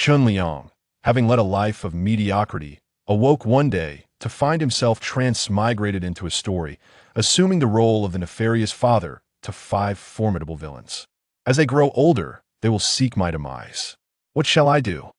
Chen Liyang, having led a life of mediocrity, awoke one day to find himself transmigrated into a story, assuming the role of the nefarious father to 5 formidable villains. As they grow older, they will seek my demise. What shall I do?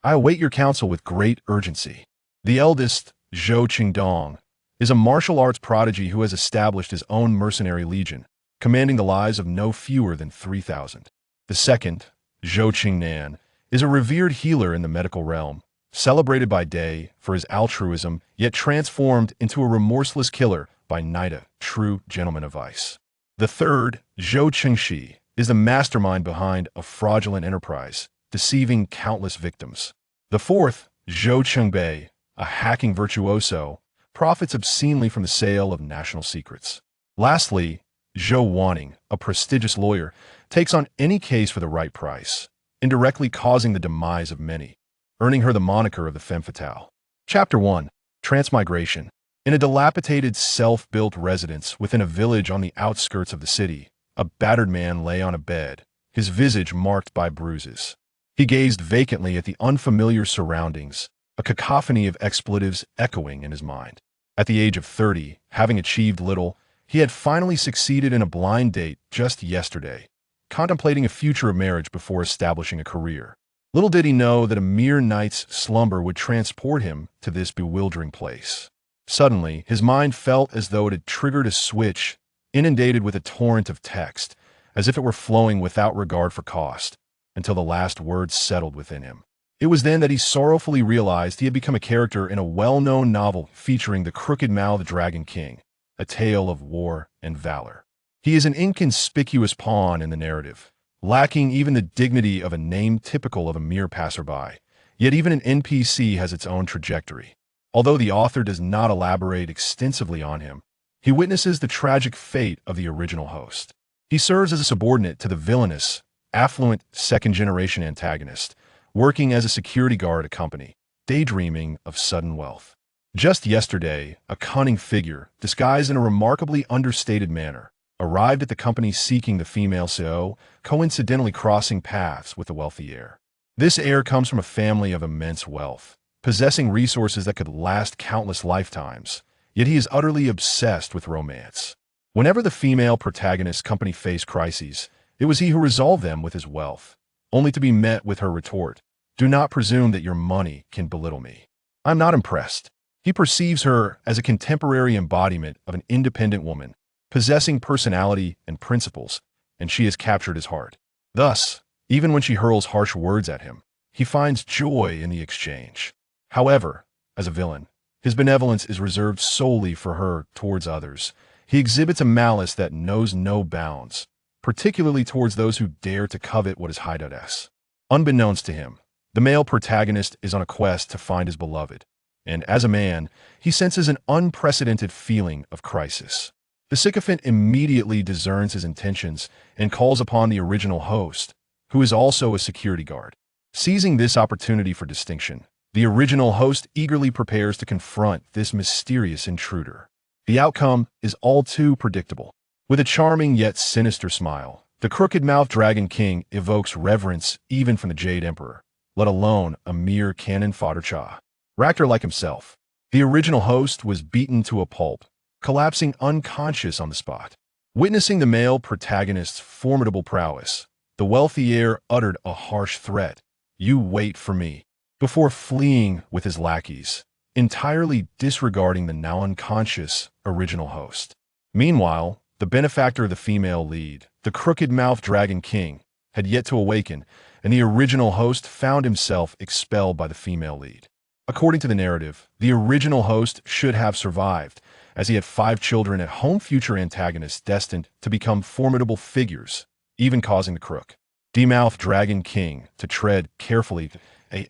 I await your counsel with great urgency. The eldest, Zhou Qingdong, is a martial arts prodigy who has established his own mercenary legion, commanding the lives of no fewer than 3,000. The second, Zhou Qingnan, is a revered healer in the medical realm, celebrated by day for his altruism, yet transformed into a remorseless killer by night, a true gentleman of vice. The third, Zhou Qingxi, is the mastermind behind a fraudulent enterprise, deceiving countless victims. The fourth, Zhou Qingbei, a hacking virtuoso, profits obscenely from the sale of national secrets. Lastly, Zhou Wanning, a prestigious lawyer, takes on any case for the right price, indirectly causing the demise of many, earning her the moniker of the femme fatale. Chapter 1. Transmigration. In a dilapidated, self-built residence within a village on the outskirts of the city, a battered man lay on a bed, his visage marked by bruises. He gazed vacantly at the unfamiliar surroundings, a cacophony of expletives echoing in his mind. At the age of 30, having achieved little, he had finally succeeded in a blind date just yesterday, contemplating a future of marriage before establishing a career. Little did he know that a mere night's slumber would transport him to this bewildering place. Suddenly, his mind felt as though it had triggered a switch, inundated with a torrent of text, as if it were flowing without regard for cost, until the last words settled within him. It was then that he sorrowfully realized he had become a character in a well-known novel featuring the crooked-mouthed Dragon King, a tale of war and valor. He is an inconspicuous pawn in the narrative, lacking even the dignity of a name typical of a mere passerby, yet even an NPC has its own trajectory. Although the author does not elaborate extensively on him, he witnesses the tragic fate of the original host. He serves as a subordinate to the villainous, affluent second-generation antagonist, working as a security guard at a company, daydreaming of sudden wealth. Just yesterday, a cunning figure, disguised in a remarkably understated manner, arrived at the company seeking the female CEO, coincidentally crossing paths with the wealthy heir. This heir comes from a family of immense wealth, possessing resources that could last countless lifetimes, yet he is utterly obsessed with romance. Whenever the female protagonist's company faced crises, it was he who resolved them with his wealth, only to be met with her retort, "Do not presume that your money can belittle me." I'm not impressed. He perceives her as a contemporary embodiment of an independent woman, possessing personality and principles, and she has captured his heart. Thus, even when she hurls harsh words at him, he finds joy in the exchange. However, as a villain, his benevolence is reserved solely for her towards others. He exhibits a malice that knows no bounds, particularly towards those who dare to covet what is Hidodes. Unbeknownst to him, the male protagonist is on a quest to find his beloved, and as a man, he senses an unprecedented feeling of crisis. The sycophant immediately discerns his intentions and calls upon the original host, who is also a security guard. Seizing this opportunity for distinction, the original host eagerly prepares to confront this mysterious intruder. The outcome is all too predictable. With a charming yet sinister smile, the crooked-mouthed Dragon King evokes reverence even from the Jade Emperor, let alone a mere cannon fodder Ractor like himself. The original host was beaten to a pulp, collapsing unconscious on the spot. Witnessing the male protagonist's formidable prowess, the wealthy heir uttered a harsh threat, "You wait for me," before fleeing with his lackeys, entirely disregarding the now unconscious original host. Meanwhile, the benefactor of the female lead, the crooked-mouthed Dragon King, had yet to awaken, and the original host found himself expelled by the female lead. According to the narrative, the original host should have survived, as he had 5 children at home, future antagonists destined to become formidable figures, even causing the crook-mouthed Dragon King to tread carefully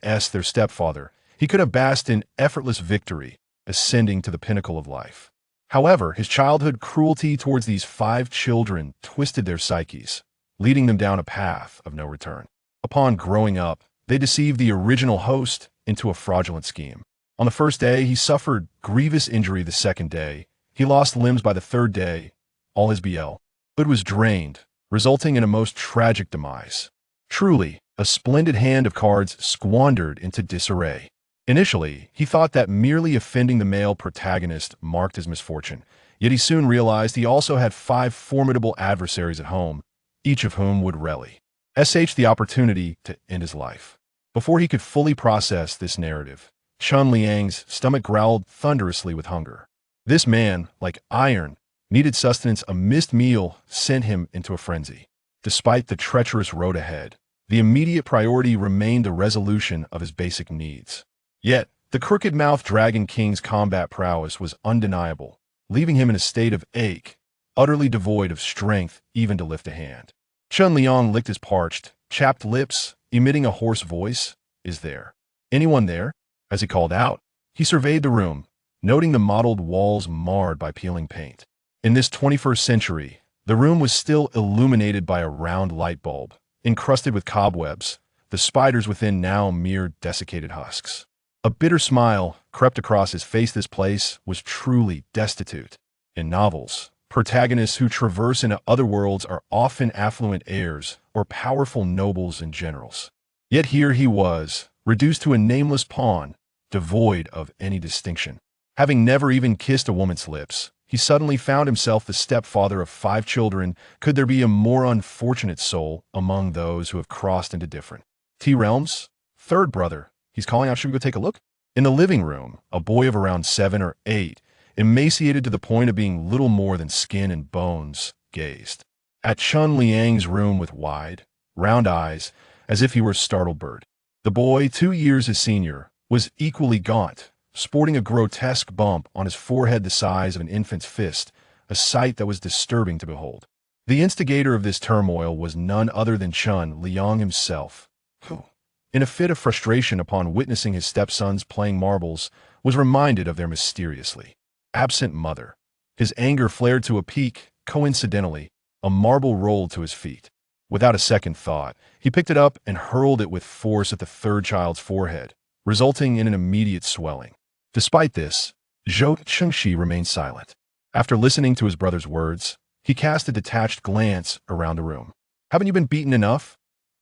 as their stepfather. He could have basked in effortless victory, ascending to the pinnacle of life. However, his childhood cruelty towards these 5 children twisted their psyches, leading them down a path of no return. Upon growing up, they deceived the original host into a fraudulent scheme. On the first day, he suffered grievous injury. The second day, he lost limbs. By the third day, all his blood was drained, resulting in a most tragic demise. Truly, a splendid hand of cards squandered into disarray. Initially, he thought that merely offending the male protagonist marked his misfortune, yet he soon realized he also had 5 formidable adversaries at home, each of whom would rally the opportunity to end his life. Before he could fully process this narrative, Chen Liyang's stomach growled thunderously with hunger. This man, like iron, needed sustenance. A missed meal sent him into a frenzy. Despite the treacherous road ahead, the immediate priority remained the resolution of his basic needs. Yet, the crooked-mouthed Dragon King's combat prowess was undeniable, leaving him in a state of ache, utterly devoid of strength even to lift a hand. Chen Liyang licked his parched, chapped lips, emitting a hoarse voice. "Is there anyone there?" As he called out, he surveyed the room, noting the mottled walls marred by peeling paint. In this 21st century, the room was still illuminated by a round light bulb, encrusted with cobwebs, the spiders within now mere desiccated husks. A bitter smile crept across his face. This place was truly destitute. In novels, protagonists who traverse into other worlds are often affluent heirs or powerful nobles and generals. Yet here he was, reduced to a nameless pawn, devoid of any distinction. Having never even kissed a woman's lips, he suddenly found himself the stepfather of 5 children. Could there be a more unfortunate soul among those who have crossed into different realms? Third brother, he's calling out. Should we go take a look? In the living room, a boy of around 7 or 8, emaciated to the point of being little more than skin and bones, gazed at Chen Liyang's room with wide, round eyes, as if he were a startled bird. The boy, 2 years his senior, was equally gaunt, sporting a grotesque bump on his forehead the size of an infant's fist, a sight that was disturbing to behold. The instigator of this turmoil was none other than Chen Liyang himself, who, in a fit of frustration upon witnessing his stepsons playing marbles, was reminded of their mysteriously absent mother. His anger flared to a peak. Coincidentally, a marble rolled to his feet. Without a second thought, he picked it up and hurled it with force at the third child's forehead, resulting in an immediate swelling. Despite this, Zhou Chengxi remained silent. After listening to his brother's words, he cast a detached glance around the room. "Haven't you been beaten enough?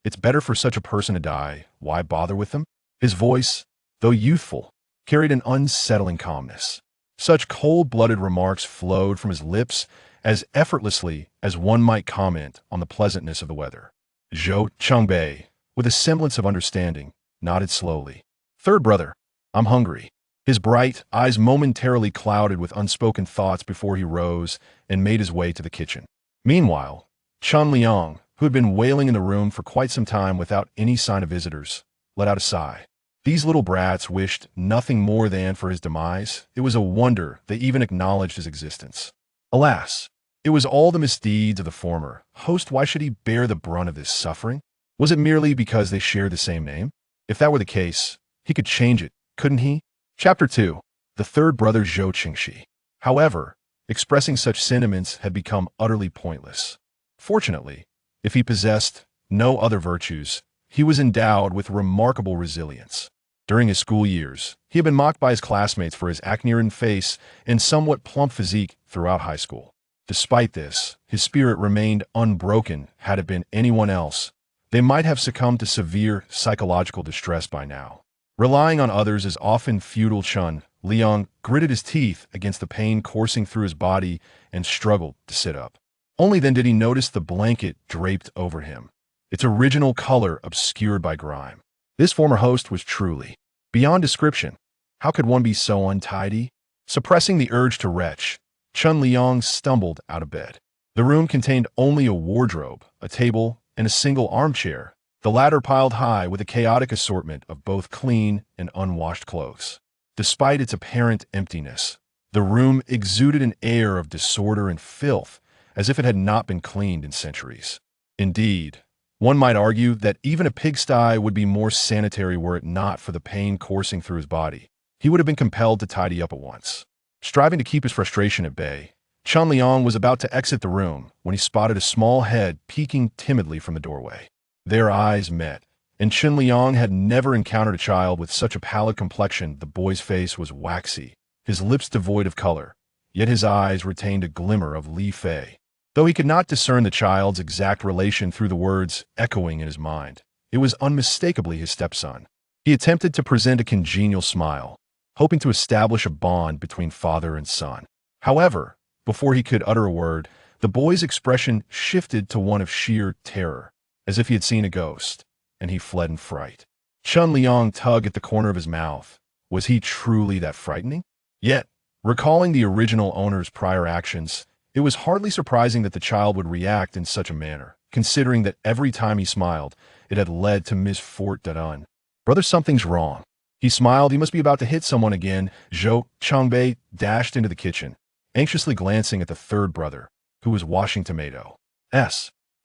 It's better for such a person to die. Why bother with them?" His voice, though youthful, carried an unsettling calmness. Such cold-blooded remarks flowed from his lips as effortlessly as one might comment on the pleasantness of the weather. Zhou Chengbei, with a semblance of understanding, nodded slowly. "Third brother, I'm hungry." His bright eyes momentarily clouded with unspoken thoughts before he rose and made his way to the kitchen. Meanwhile, Chen Liyang, who had been wailing in the room for quite some time without any sign of visitors, let out a sigh. These little brats wished nothing more than for his demise. It was a wonder they even acknowledged his existence. Alas, it was all the misdeeds of the former host. Why should he bear the brunt of this suffering? Was it merely because they shared the same name? If that were the case, he could change it, couldn't he? Chapter 2. The third brother Zhou Qingxi. However, expressing such sentiments had become utterly pointless. Fortunately, if he possessed no other virtues, he was endowed with remarkable resilience. During his school years, he had been mocked by his classmates for his acne-ridden face and somewhat plump physique throughout high school. Despite this, his spirit remained unbroken. Had it been anyone else, they might have succumbed to severe psychological distress by now. Relying on others is often futile. Chen Liyang gritted his teeth against the pain coursing through his body and struggled to sit up. Only then did he notice the blanket draped over him, its original color obscured by grime. This former host was truly beyond description. How could one be so untidy? Suppressing the urge to retch, Chen Liyang stumbled out of bed. The room contained only a wardrobe, a table, and a single armchair, the latter piled high with a chaotic assortment of both clean and unwashed clothes. Despite its apparent emptiness, the room exuded an air of disorder and filth, as if it had not been cleaned in centuries. Indeed, one might argue that even a pigsty would be more sanitary were it not for the pain coursing through his body. He would have been compelled to tidy up at once. Striving to keep his frustration at bay, Chen Liyang was about to exit the room when he spotted a small head peeking timidly from the doorway. Their eyes met, and Chen Liyang had never encountered a child with such a pallid complexion. The boy's face was waxy, his lips devoid of color, yet his eyes retained a glimmer of Li Fei. Though he could not discern the child's exact relation through the words echoing in his mind, it was unmistakably his stepson. He attempted to present a congenial smile, hoping to establish a bond between father and son. However, before he could utter a word, the boy's expression shifted to one of sheer terror, as if he had seen a ghost, and he fled in fright. Chen Liyang tugged at the corner of his mouth. Was he truly that frightening? Yet, recalling the original owner's prior actions, it was hardly surprising that the child would react in such a manner, considering that every time he smiled, it had led to misfortune. Brother, something's wrong. He smiled. He must be about to hit someone again. Zhou Changbei dashed into the kitchen, anxiously glancing at the third brother, who was washing tomatoes.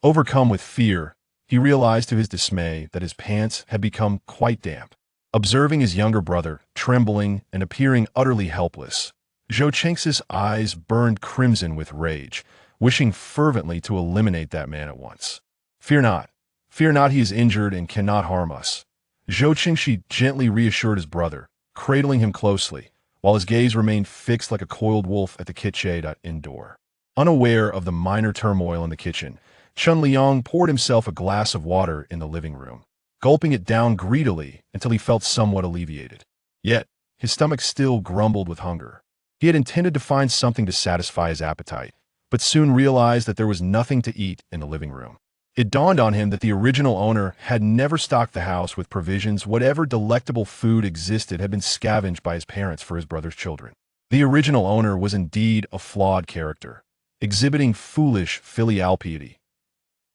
Overcome with fear, he realized to his dismay that his pants had become quite damp. Observing his younger brother, trembling and appearing utterly helpless, Zhou Cheng's eyes burned crimson with rage, wishing fervently to eliminate that man at once. Fear not, he is injured and cannot harm us. Zhou Chengxi gently reassured his brother, cradling him closely, while his gaze remained fixed like a coiled wolf at the kitchen indoor. Unaware of the minor turmoil in the kitchen, Chen Liyang poured himself a glass of water in the living room, gulping it down greedily until he felt somewhat alleviated. Yet, his stomach still grumbled with hunger. He had intended to find something to satisfy his appetite, but soon realized that there was nothing to eat in the living room. It dawned on him that the original owner had never stocked the house with provisions. Whatever delectable food existed had been scavenged by his parents for his brother's children. The original owner was indeed a flawed character, exhibiting foolish filial piety.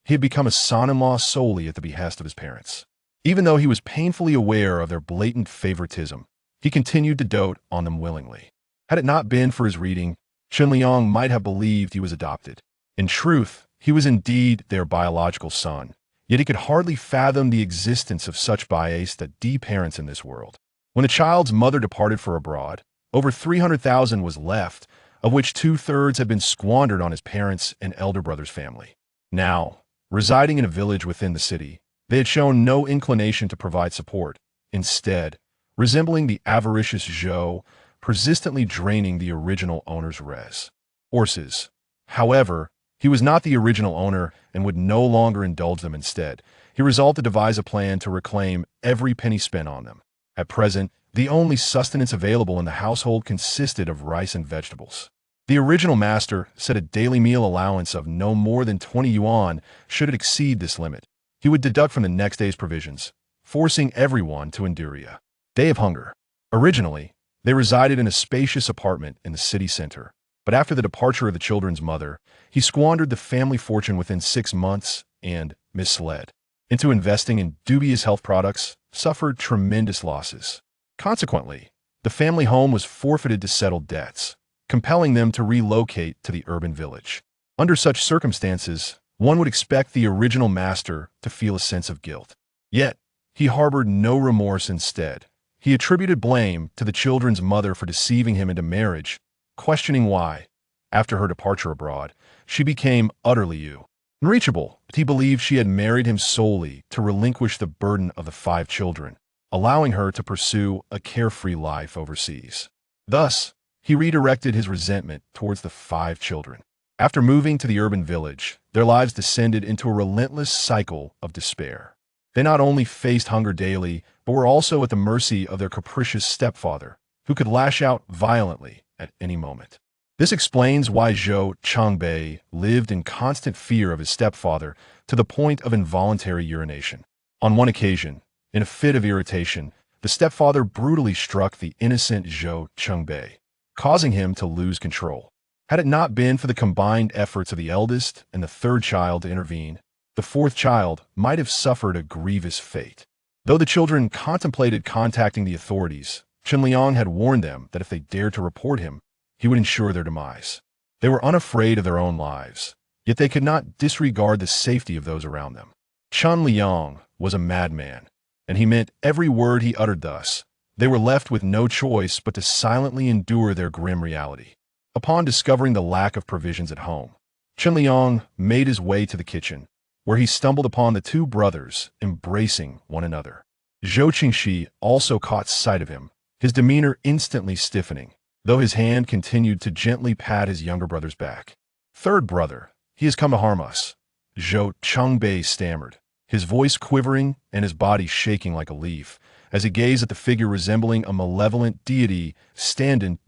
He had become a son-in-law solely at the behest of his parents. Even though he was painfully aware of their blatant favoritism, he continued to dote on them willingly. Had it not been for his reading, Chen Liyang might have believed he was adopted. In truth, he was indeed their biological son, yet he could hardly fathom the existence of such bias that parents in this world. When the child's mother departed for abroad, over 300,000 was left, of which 2/3 had been squandered on his parents' and elder brother's family. Now, residing in a village within the city, they had shown no inclination to provide support, instead, resembling the avaricious Zhou, persistently draining the original owner's resources. However, he was not the original owner and would no longer indulge them. Instead, he resolved to devise a plan to reclaim every penny spent on them. At present, the only sustenance available in the household consisted of rice and vegetables. The original master set a daily meal allowance of no more than 20 yuan. Should it exceed this limit, he would deduct from the next day's provisions, forcing everyone to endure a day of hunger. Originally, they resided in a spacious apartment in the city center, but after the departure of the children's mother, he squandered the family fortune within 6 months and, misled into investing in dubious health products, suffered tremendous losses. Consequently, the family home was forfeited to settle debts, compelling them to relocate to the urban village. Under such circumstances, one would expect the original master to feel a sense of guilt. Yet, he harbored no remorse. Instead, he attributed blame to the children's mother for deceiving him into marriage, questioning why, after her departure abroad, she became utterly unreachable. He believed she had married him solely to relinquish the burden of the 5 children, allowing her to pursue a carefree life overseas. Thus, he redirected his resentment towards the 5 children. After moving to the urban village, their lives descended into a relentless cycle of despair. They not only faced hunger daily, but were also at the mercy of their capricious stepfather, who could lash out violently at any moment. This explains why Zhou Changbei lived in constant fear of his stepfather to the point of involuntary urination. On one occasion, in a fit of irritation, the stepfather brutally struck the innocent Zhou Changbei, causing him to lose control. Had it not been for the combined efforts of the eldest and the 3rd child to intervene, the 4th child might have suffered a grievous fate. Though the children contemplated contacting the authorities, Chen Liyang had warned them that if they dared to report him, he would ensure their demise. They were unafraid of their own lives, yet they could not disregard the safety of those around them. Chen Liyang was a madman, and he meant every word he uttered. Thus, they were left with no choice but to silently endure their grim reality. Upon discovering the lack of provisions at home, Chen Liyang made his way to the kitchen, where he stumbled upon the 2 brothers embracing one another. Zhou Qingxi also caught sight of him, his demeanor instantly stiffening, though his hand continued to gently pat his younger brother's back. "Third brother, he has come to harm us," Zhou Changbei stammered, his voice quivering and his body shaking like a leaf, as he gazed at the figure resembling a malevolent deity standing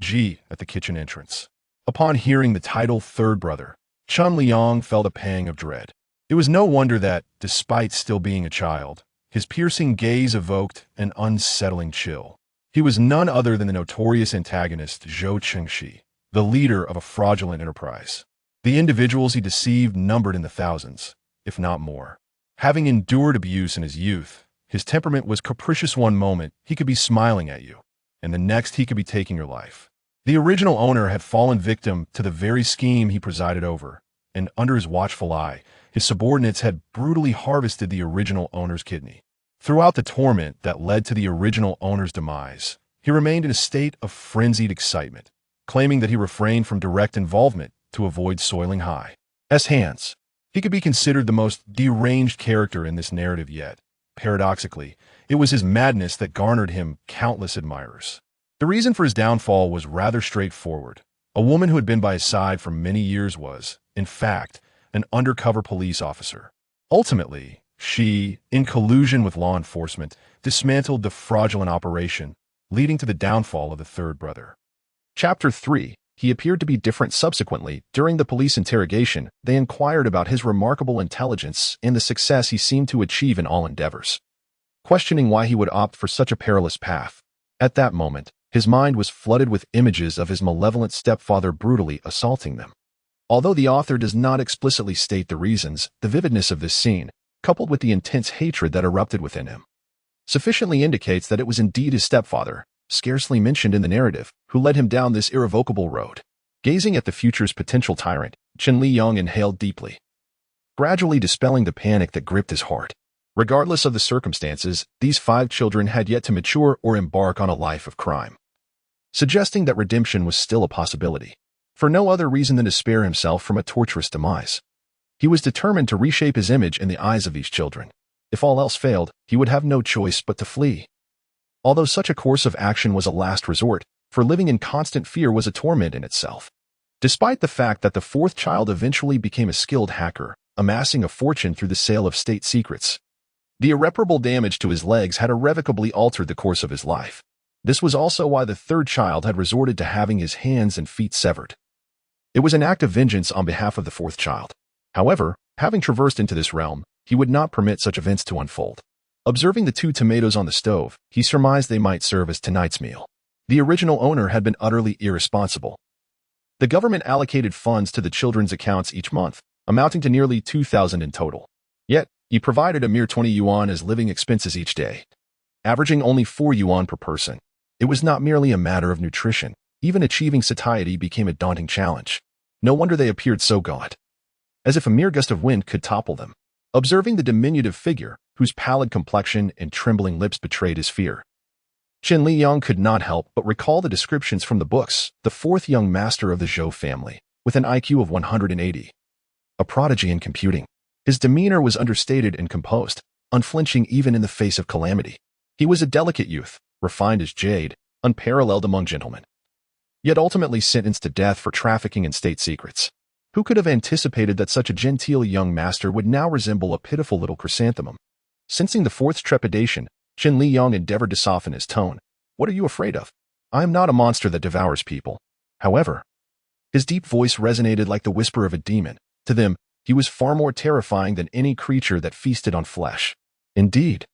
at the kitchen entrance. Upon hearing the title Third Brother, Chen Liyang felt a pang of dread. It was no wonder that, despite still being a child, his piercing gaze evoked an unsettling chill. He was none other than the notorious antagonist Zhou Qingxi, the leader of a fraudulent enterprise. The individuals he deceived numbered in the thousands, if not more. Having endured abuse in his youth, his temperament was capricious. One moment he could be smiling at you, and the next he could be taking your life. The original owner had fallen victim to the very scheme he presided over, and under his watchful eye, his subordinates had brutally harvested the original owner's kidney. Throughout the torment that led to the original owner's demise, he remained in a state of frenzied excitement, claiming that he refrained from direct involvement to avoid soiling Hi's hands. He could be considered the most deranged character in this narrative yet. Paradoxically, it was his madness that garnered him countless admirers. The reason for his downfall was rather straightforward. A woman who had been by his side for many years was, in fact, an undercover police officer. Ultimately, she, in collusion with law enforcement, dismantled the fraudulent operation, leading to the downfall of the third brother. Chapter 3. He appeared to be different subsequently. During the police interrogation, they inquired about his remarkable intelligence and the success he seemed to achieve in all endeavors, questioning why he would opt for such a perilous path. At that moment, his mind was flooded with images of his malevolent stepfather brutally assaulting them. Although the author does not explicitly state the reasons, the vividness of this scene, coupled with the intense hatred that erupted within him, sufficiently indicates that it was indeed his stepfather, scarcely mentioned in the narrative, who led him down this irrevocable road. Gazing at the future's potential tyrant, Chen Liyang inhaled deeply, gradually dispelling the panic that gripped his heart. Regardless of the circumstances, these 5 children had yet to mature or embark on a life of crime, suggesting that redemption was still a possibility. For no other reason than to spare himself from a torturous demise, he was determined to reshape his image in the eyes of these children. If all else failed, he would have no choice but to flee. Although such a course of action was a last resort, for living in constant fear was a torment in itself. Despite the fact that the 4th child eventually became a skilled hacker, amassing a fortune through the sale of state secrets, the irreparable damage to his legs had irrevocably altered the course of his life. This was also why the 3rd child had resorted to having his hands and feet severed. It was an act of vengeance on behalf of the 4th child. However, having traversed into this realm, he would not permit such events to unfold. Observing the 2 tomatoes on the stove, he surmised they might serve as tonight's meal. The original owner had been utterly irresponsible. The government allocated funds to the children's accounts each month, amounting to nearly 2,000 in total. Yet, he provided a mere 20 yuan as living expenses each day, averaging only 4 yuan per person. It was not merely a matter of nutrition. Even achieving satiety became a daunting challenge. No wonder they appeared so gaunt, as if a mere gust of wind could topple them. Observing the diminutive figure, whose pallid complexion and trembling lips betrayed his fear, Chen Liyang could not help but recall the descriptions from the books. The 4th young master of the Zhou family, with an IQ of 180, a prodigy in computing. His demeanor was understated and composed, unflinching even in the face of calamity. He was a delicate youth, refined as jade, unparalleled among gentlemen, yet ultimately sentenced to death for trafficking in state secrets. Who could have anticipated that such a genteel young master would now resemble a pitiful little chrysanthemum? Sensing the 4th's trepidation, Chen Liyang endeavored to soften his tone. What are you afraid of? I am not a monster that devours people. However, his deep voice resonated like the whisper of a demon. To them, he was far more terrifying than any creature that feasted on flesh. Indeed,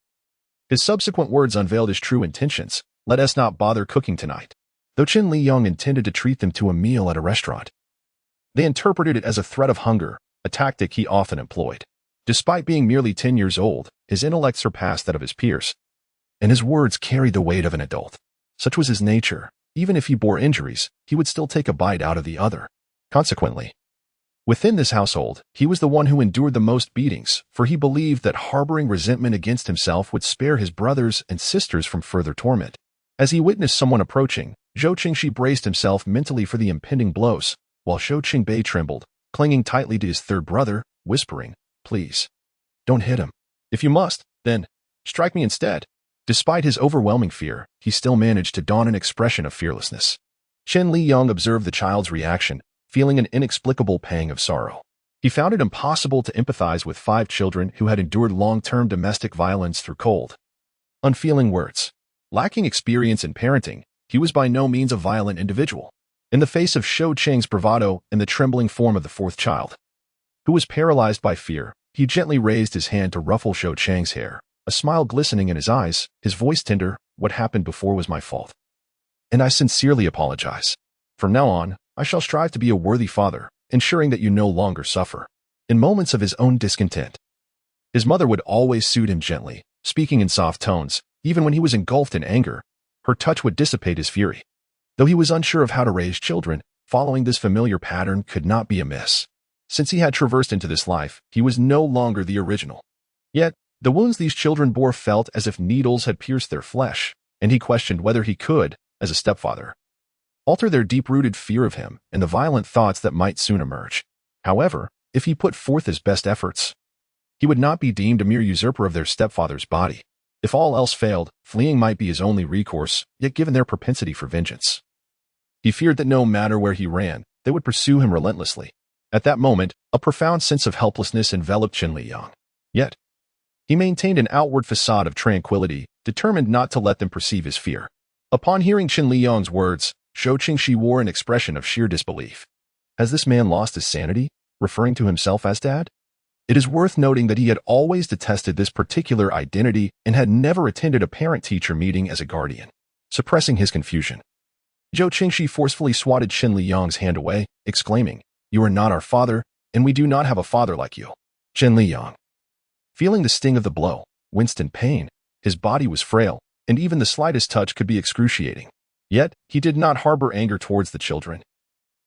his subsequent words unveiled his true intentions. Let us not bother cooking tonight. Though Chen Liyang intended to treat them to a meal at a restaurant, they interpreted it as a threat of hunger, a tactic he often employed. Despite being merely 10 years old, his intellect surpassed that of his peers, and his words carried the weight of an adult. Such was his nature. Even if he bore injuries, he would still take a bite out of the other. Consequently, within this household, he was the one who endured the most beatings, for he believed that harboring resentment against himself would spare his brothers and sisters from further torment. As he witnessed someone approaching, Zhou Qingxi braced himself mentally for the impending blows, while Zhou Qingbei trembled, clinging tightly to his 3rd brother, whispering, "Please, don't hit him. If you must, then strike me instead." Despite his overwhelming fear, he still managed to don an expression of fearlessness. Chen Liyang observed the child's reaction, feeling an inexplicable pang of sorrow. He found it impossible to empathize with 5 children who had endured long-term domestic violence through cold, unfeeling words. Lacking experience in parenting, he was by no means a violent individual. In the face of Shou Cheng's bravado and the trembling form of the 4th child, who was paralyzed by fear, he gently raised his hand to ruffle Shou Cheng's hair, a smile glistening in his eyes, his voice tender. What happened before was my fault, and I sincerely apologize. From now on, I shall strive to be a worthy father, ensuring that you no longer suffer. In moments of his own discontent, his mother would always soothe him gently, speaking in soft tones. Even when he was engulfed in anger, her touch would dissipate his fury. Though he was unsure of how to raise children, following this familiar pattern could not be amiss. Since he had traversed into this life, he was no longer the original. Yet, the wounds these children bore felt as if needles had pierced their flesh, and he questioned whether he could, as a stepfather, alter their deep-rooted fear of him and the violent thoughts that might soon emerge. However, if he put forth his best efforts, he would not be deemed a mere usurper of their stepfather's body. If all else failed, fleeing might be his only recourse, yet given their propensity for vengeance, he feared that no matter where he ran, they would pursue him relentlessly. At that moment, a profound sense of helplessness enveloped Chen Liyang. Yet, he maintained an outward facade of tranquility, determined not to let them perceive his fear. Upon hearing Chen Liyang's words, Shou Chengshi wore an expression of sheer disbelief. Has this man lost his sanity, referring to himself as Dad? It is worth noting that he had always detested this particular identity and had never attended a parent-teacher meeting as a guardian. Suppressing his confusion, Shou Chengshi forcefully swatted Chen Liyang's hand away, exclaiming, "You are not our father, and we do not have a father like you." Chen Liyang, feeling the sting of the blow, winced in pain. His body was frail, and even the slightest touch could be excruciating. Yet, he did not harbor anger towards the children.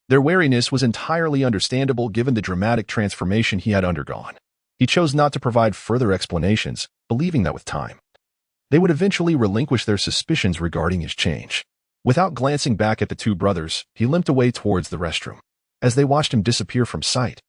Their wariness was entirely understandable given the dramatic transformation he had undergone. He chose not to provide further explanations, believing that with time, they would eventually relinquish their suspicions regarding his change. Without glancing back at the 2 brothers, he limped away towards the restroom. As they watched him disappear from sight,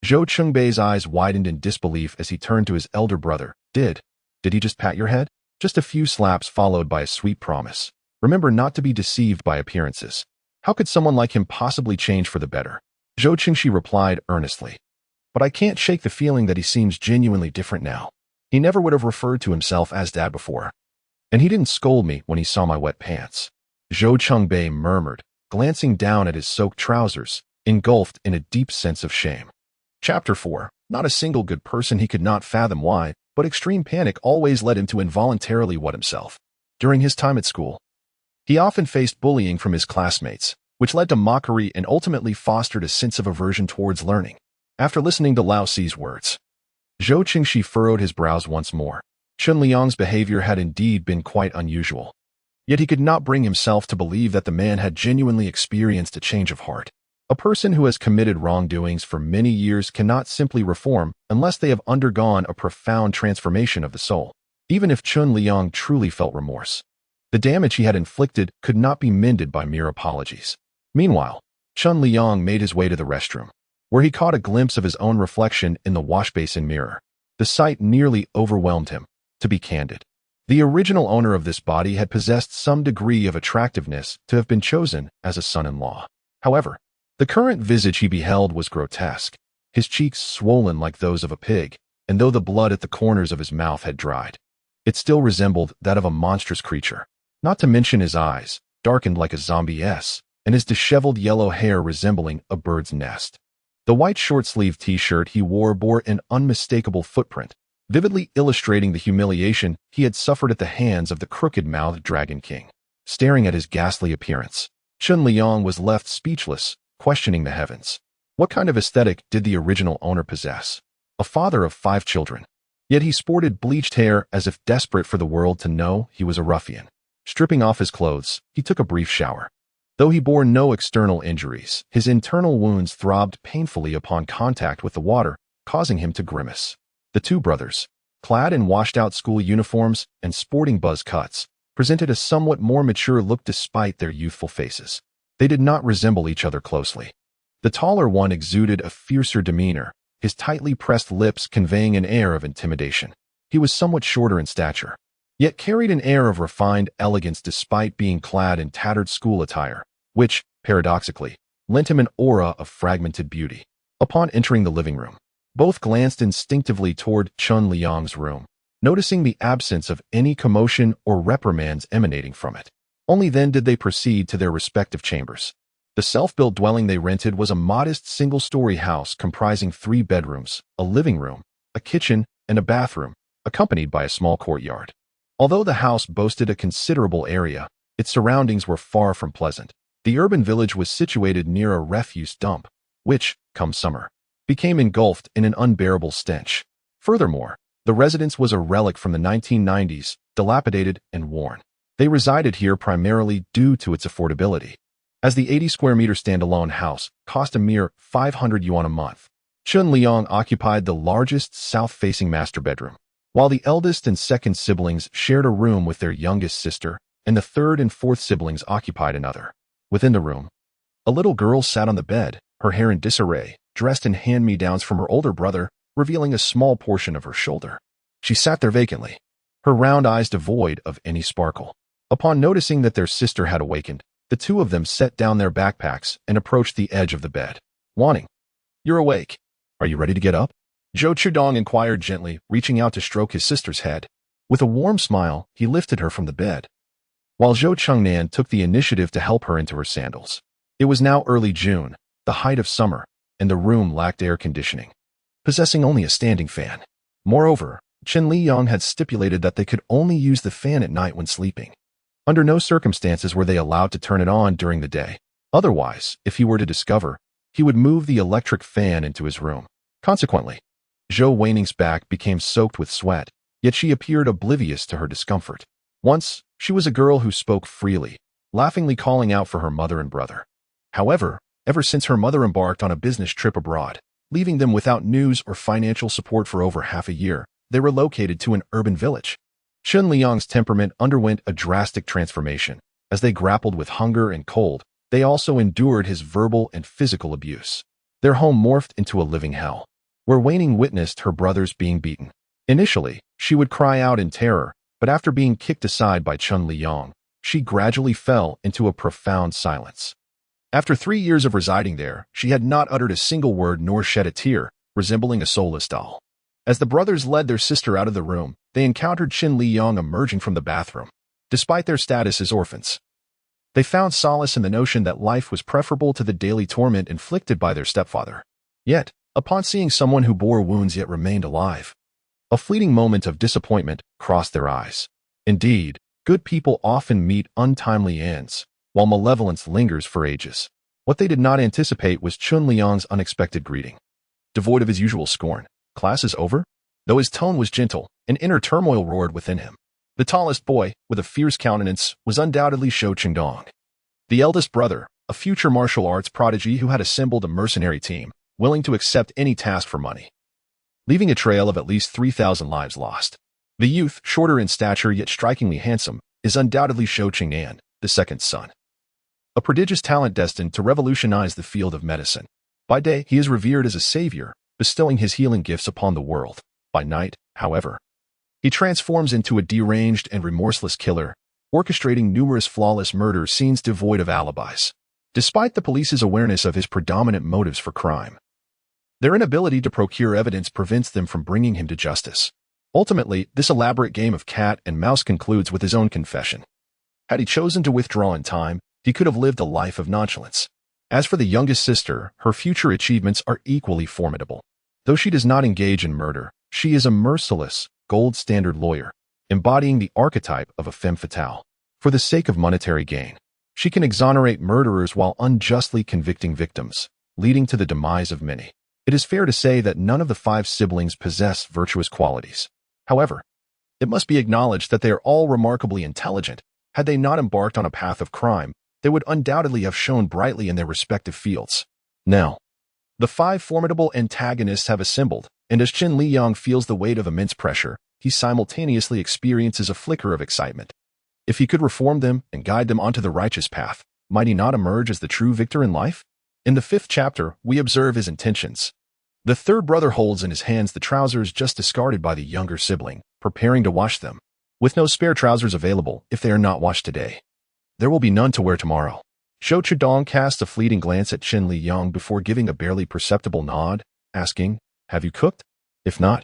Zhou Chengbei's eyes widened in disbelief as he turned to his elder brother. Did he just pat your head? Just a few slaps followed by a sweet promise. Remember not to be deceived by appearances. How could someone like him possibly change for the better? Zhou Chengshi replied earnestly. But I can't shake the feeling that he seems genuinely different now. He never would have referred to himself as Dad before. And he didn't scold me when he saw my wet pants. Zhou Chengbei murmured, glancing down at his soaked trousers, engulfed in a deep sense of shame. Chapter 4. Not a single good person. He could not fathom why, but extreme panic always led him to involuntarily wet himself. During his time at school, he often faced bullying from his classmates, which led to mockery and ultimately fostered a sense of aversion towards learning. After listening to Lao Si's words, Zhou Chengshi furrowed his brows once more. Chen Liyang's behavior had indeed been quite unusual. Yet he could not bring himself to believe that the man had genuinely experienced a change of heart. A person who has committed wrongdoings for many years cannot simply reform unless they have undergone a profound transformation of the soul. Even if Chen Liyang truly felt remorse, the damage he had inflicted could not be mended by mere apologies. Meanwhile, Chen Liyang made his way to the restroom, where he caught a glimpse of his own reflection in the washbasin mirror. The sight nearly overwhelmed him. To be candid, the original owner of this body had possessed some degree of attractiveness to have been chosen as a son-in-law. However, the current visage he beheld was grotesque, his cheeks swollen like those of a pig, and though the blood at the corners of his mouth had dried, it still resembled that of a monstrous creature. Not to mention his eyes, darkened like a zombie's, and his disheveled yellow hair resembling a bird's nest. The white short-sleeved t-shirt he wore bore an unmistakable footprint, vividly illustrating the humiliation he had suffered at the hands of the crooked-mouthed Dragon King. Staring at his ghastly appearance, Chen Liyang was left speechless, questioning the heavens. What kind of aesthetic did the original owner possess? A father of 5 children. Yet he sported bleached hair as if desperate for the world to know he was a ruffian. Stripping off his clothes, he took a brief shower. Though he bore no external injuries, his internal wounds throbbed painfully upon contact with the water, causing him to grimace. The 2 brothers, clad in washed-out school uniforms and sporting buzz cuts, presented a somewhat more mature look despite their youthful faces. They did not resemble each other closely. The taller one exuded a fiercer demeanor, his tightly pressed lips conveying an air of intimidation. He was somewhat shorter in stature, yet carried an air of refined elegance despite being clad in tattered school attire, which, paradoxically, lent him an aura of fragmented beauty. Upon entering the living room, both glanced instinctively toward Chen Liyang's room, noticing the absence of any commotion or reprimands emanating from it. Only then did they proceed to their respective chambers. The self-built dwelling they rented was a modest single-story house comprising 3 bedrooms, a living room, a kitchen, and a bathroom, accompanied by a small courtyard. Although the house boasted a considerable area, its surroundings were far from pleasant. The urban village was situated near a refuse dump, which, come summer, became engulfed in an unbearable stench. Furthermore, the residence was a relic from the 1990s, dilapidated and worn. They resided here primarily due to its affordability, as the 80-square-meter standalone house cost a mere 500 yuan a month. Chen Liyang occupied the largest south-facing master bedroom, while the eldest and second siblings shared a room with their youngest sister, and the third and fourth siblings occupied another. Within the room, a little girl sat on the bed, her hair in disarray, dressed in hand-me-downs from her older brother, revealing a small portion of her shoulder. She sat there vacantly, her round eyes devoid of any sparkle. Upon noticing that their sister had awakened, the two of them set down their backpacks and approached the edge of the bed, wanting, "You're awake. Are you ready to get up?" Zhou Chudong inquired gently, reaching out to stroke his sister's head. With a warm smile, he lifted her from the bed, while Zhou Chengnan took the initiative to help her into her sandals. It was now early June, the height of summer, and the room lacked air conditioning, possessing only a standing fan. Moreover, Chen Liyang had stipulated that they could only use the fan at night when sleeping. Under no circumstances were they allowed to turn it on during the day. Otherwise, if he were to discover, he would move the electric fan into his room. Consequently, Zhou Weining's back became soaked with sweat, yet she appeared oblivious to her discomfort. Once, she was a girl who spoke freely, laughingly calling out for her mother and brother. However, ever since her mother embarked on a business trip abroad, leaving them without news or financial support for over half a year, they relocated to an urban village. Chen Liyang's temperament underwent a drastic transformation. As they grappled with hunger and cold, they also endured his verbal and physical abuse. Their home morphed into a living hell, where Weining witnessed her brothers being beaten. Initially, she would cry out in terror, but after being kicked aside by Chen Liyang, she gradually fell into a profound silence. After 3 years of residing there, she had not uttered a single word nor shed a tear, resembling a soulless doll. As the brothers led their sister out of the room, they encountered Chen Liyang emerging from the bathroom. Despite their status as orphans, they found solace in the notion that life was preferable to the daily torment inflicted by their stepfather. Yet, upon seeing someone who bore wounds yet remained alive, a fleeting moment of disappointment crossed their eyes. Indeed, good people often meet untimely ends, while malevolence lingers for ages. What they did not anticipate was Chen Liyang's unexpected greeting. Devoid of his usual scorn, "Class is over?" Though his tone was gentle, an inner turmoil roared within him. The tallest boy, with a fierce countenance, was undoubtedly Zhou Chengdong, the eldest brother, a future martial arts prodigy who had assembled a mercenary team, willing to accept any task for money, leaving a trail of at least 3,000 lives lost. The youth, shorter in stature yet strikingly handsome, is undoubtedly Zhou Chengnan, the second son, a prodigious talent destined to revolutionize the field of medicine. By day, he is revered as a savior, bestowing his healing gifts upon the world. By night, however, he transforms into a deranged and remorseless killer, orchestrating numerous flawless murder scenes devoid of alibis. Despite the police's awareness of his predominant motives for crime, their inability to procure evidence prevents them from bringing him to justice. Ultimately, this elaborate game of cat and mouse concludes with his own confession. Had he chosen to withdraw in time, he could have lived a life of nonchalance. As for the youngest sister, her future achievements are equally formidable. Though she does not engage in murder, she is a merciless, gold-standard lawyer, embodying the archetype of a femme fatale. For the sake of monetary gain, she can exonerate murderers while unjustly convicting victims, leading to the demise of many. It is fair to say that none of the 5 siblings possess virtuous qualities. However, it must be acknowledged that they are all remarkably intelligent. Had they not embarked on a path of crime, they would undoubtedly have shone brightly in their respective fields. Now, the 5 formidable antagonists have assembled, and as Chen Liyang feels the weight of immense pressure, he simultaneously experiences a flicker of excitement. If he could reform them and guide them onto the righteous path, might he not emerge as the true victor in life? In the 5th chapter, we observe his intentions. The third brother holds in his hands the trousers just discarded by the younger sibling, preparing to wash them. With no spare trousers available if they are not washed today, there will be none to wear tomorrow. Zhou Chidong cast a fleeting glance at Chen Liyang before giving a barely perceptible nod, asking, "Have you cooked? If not,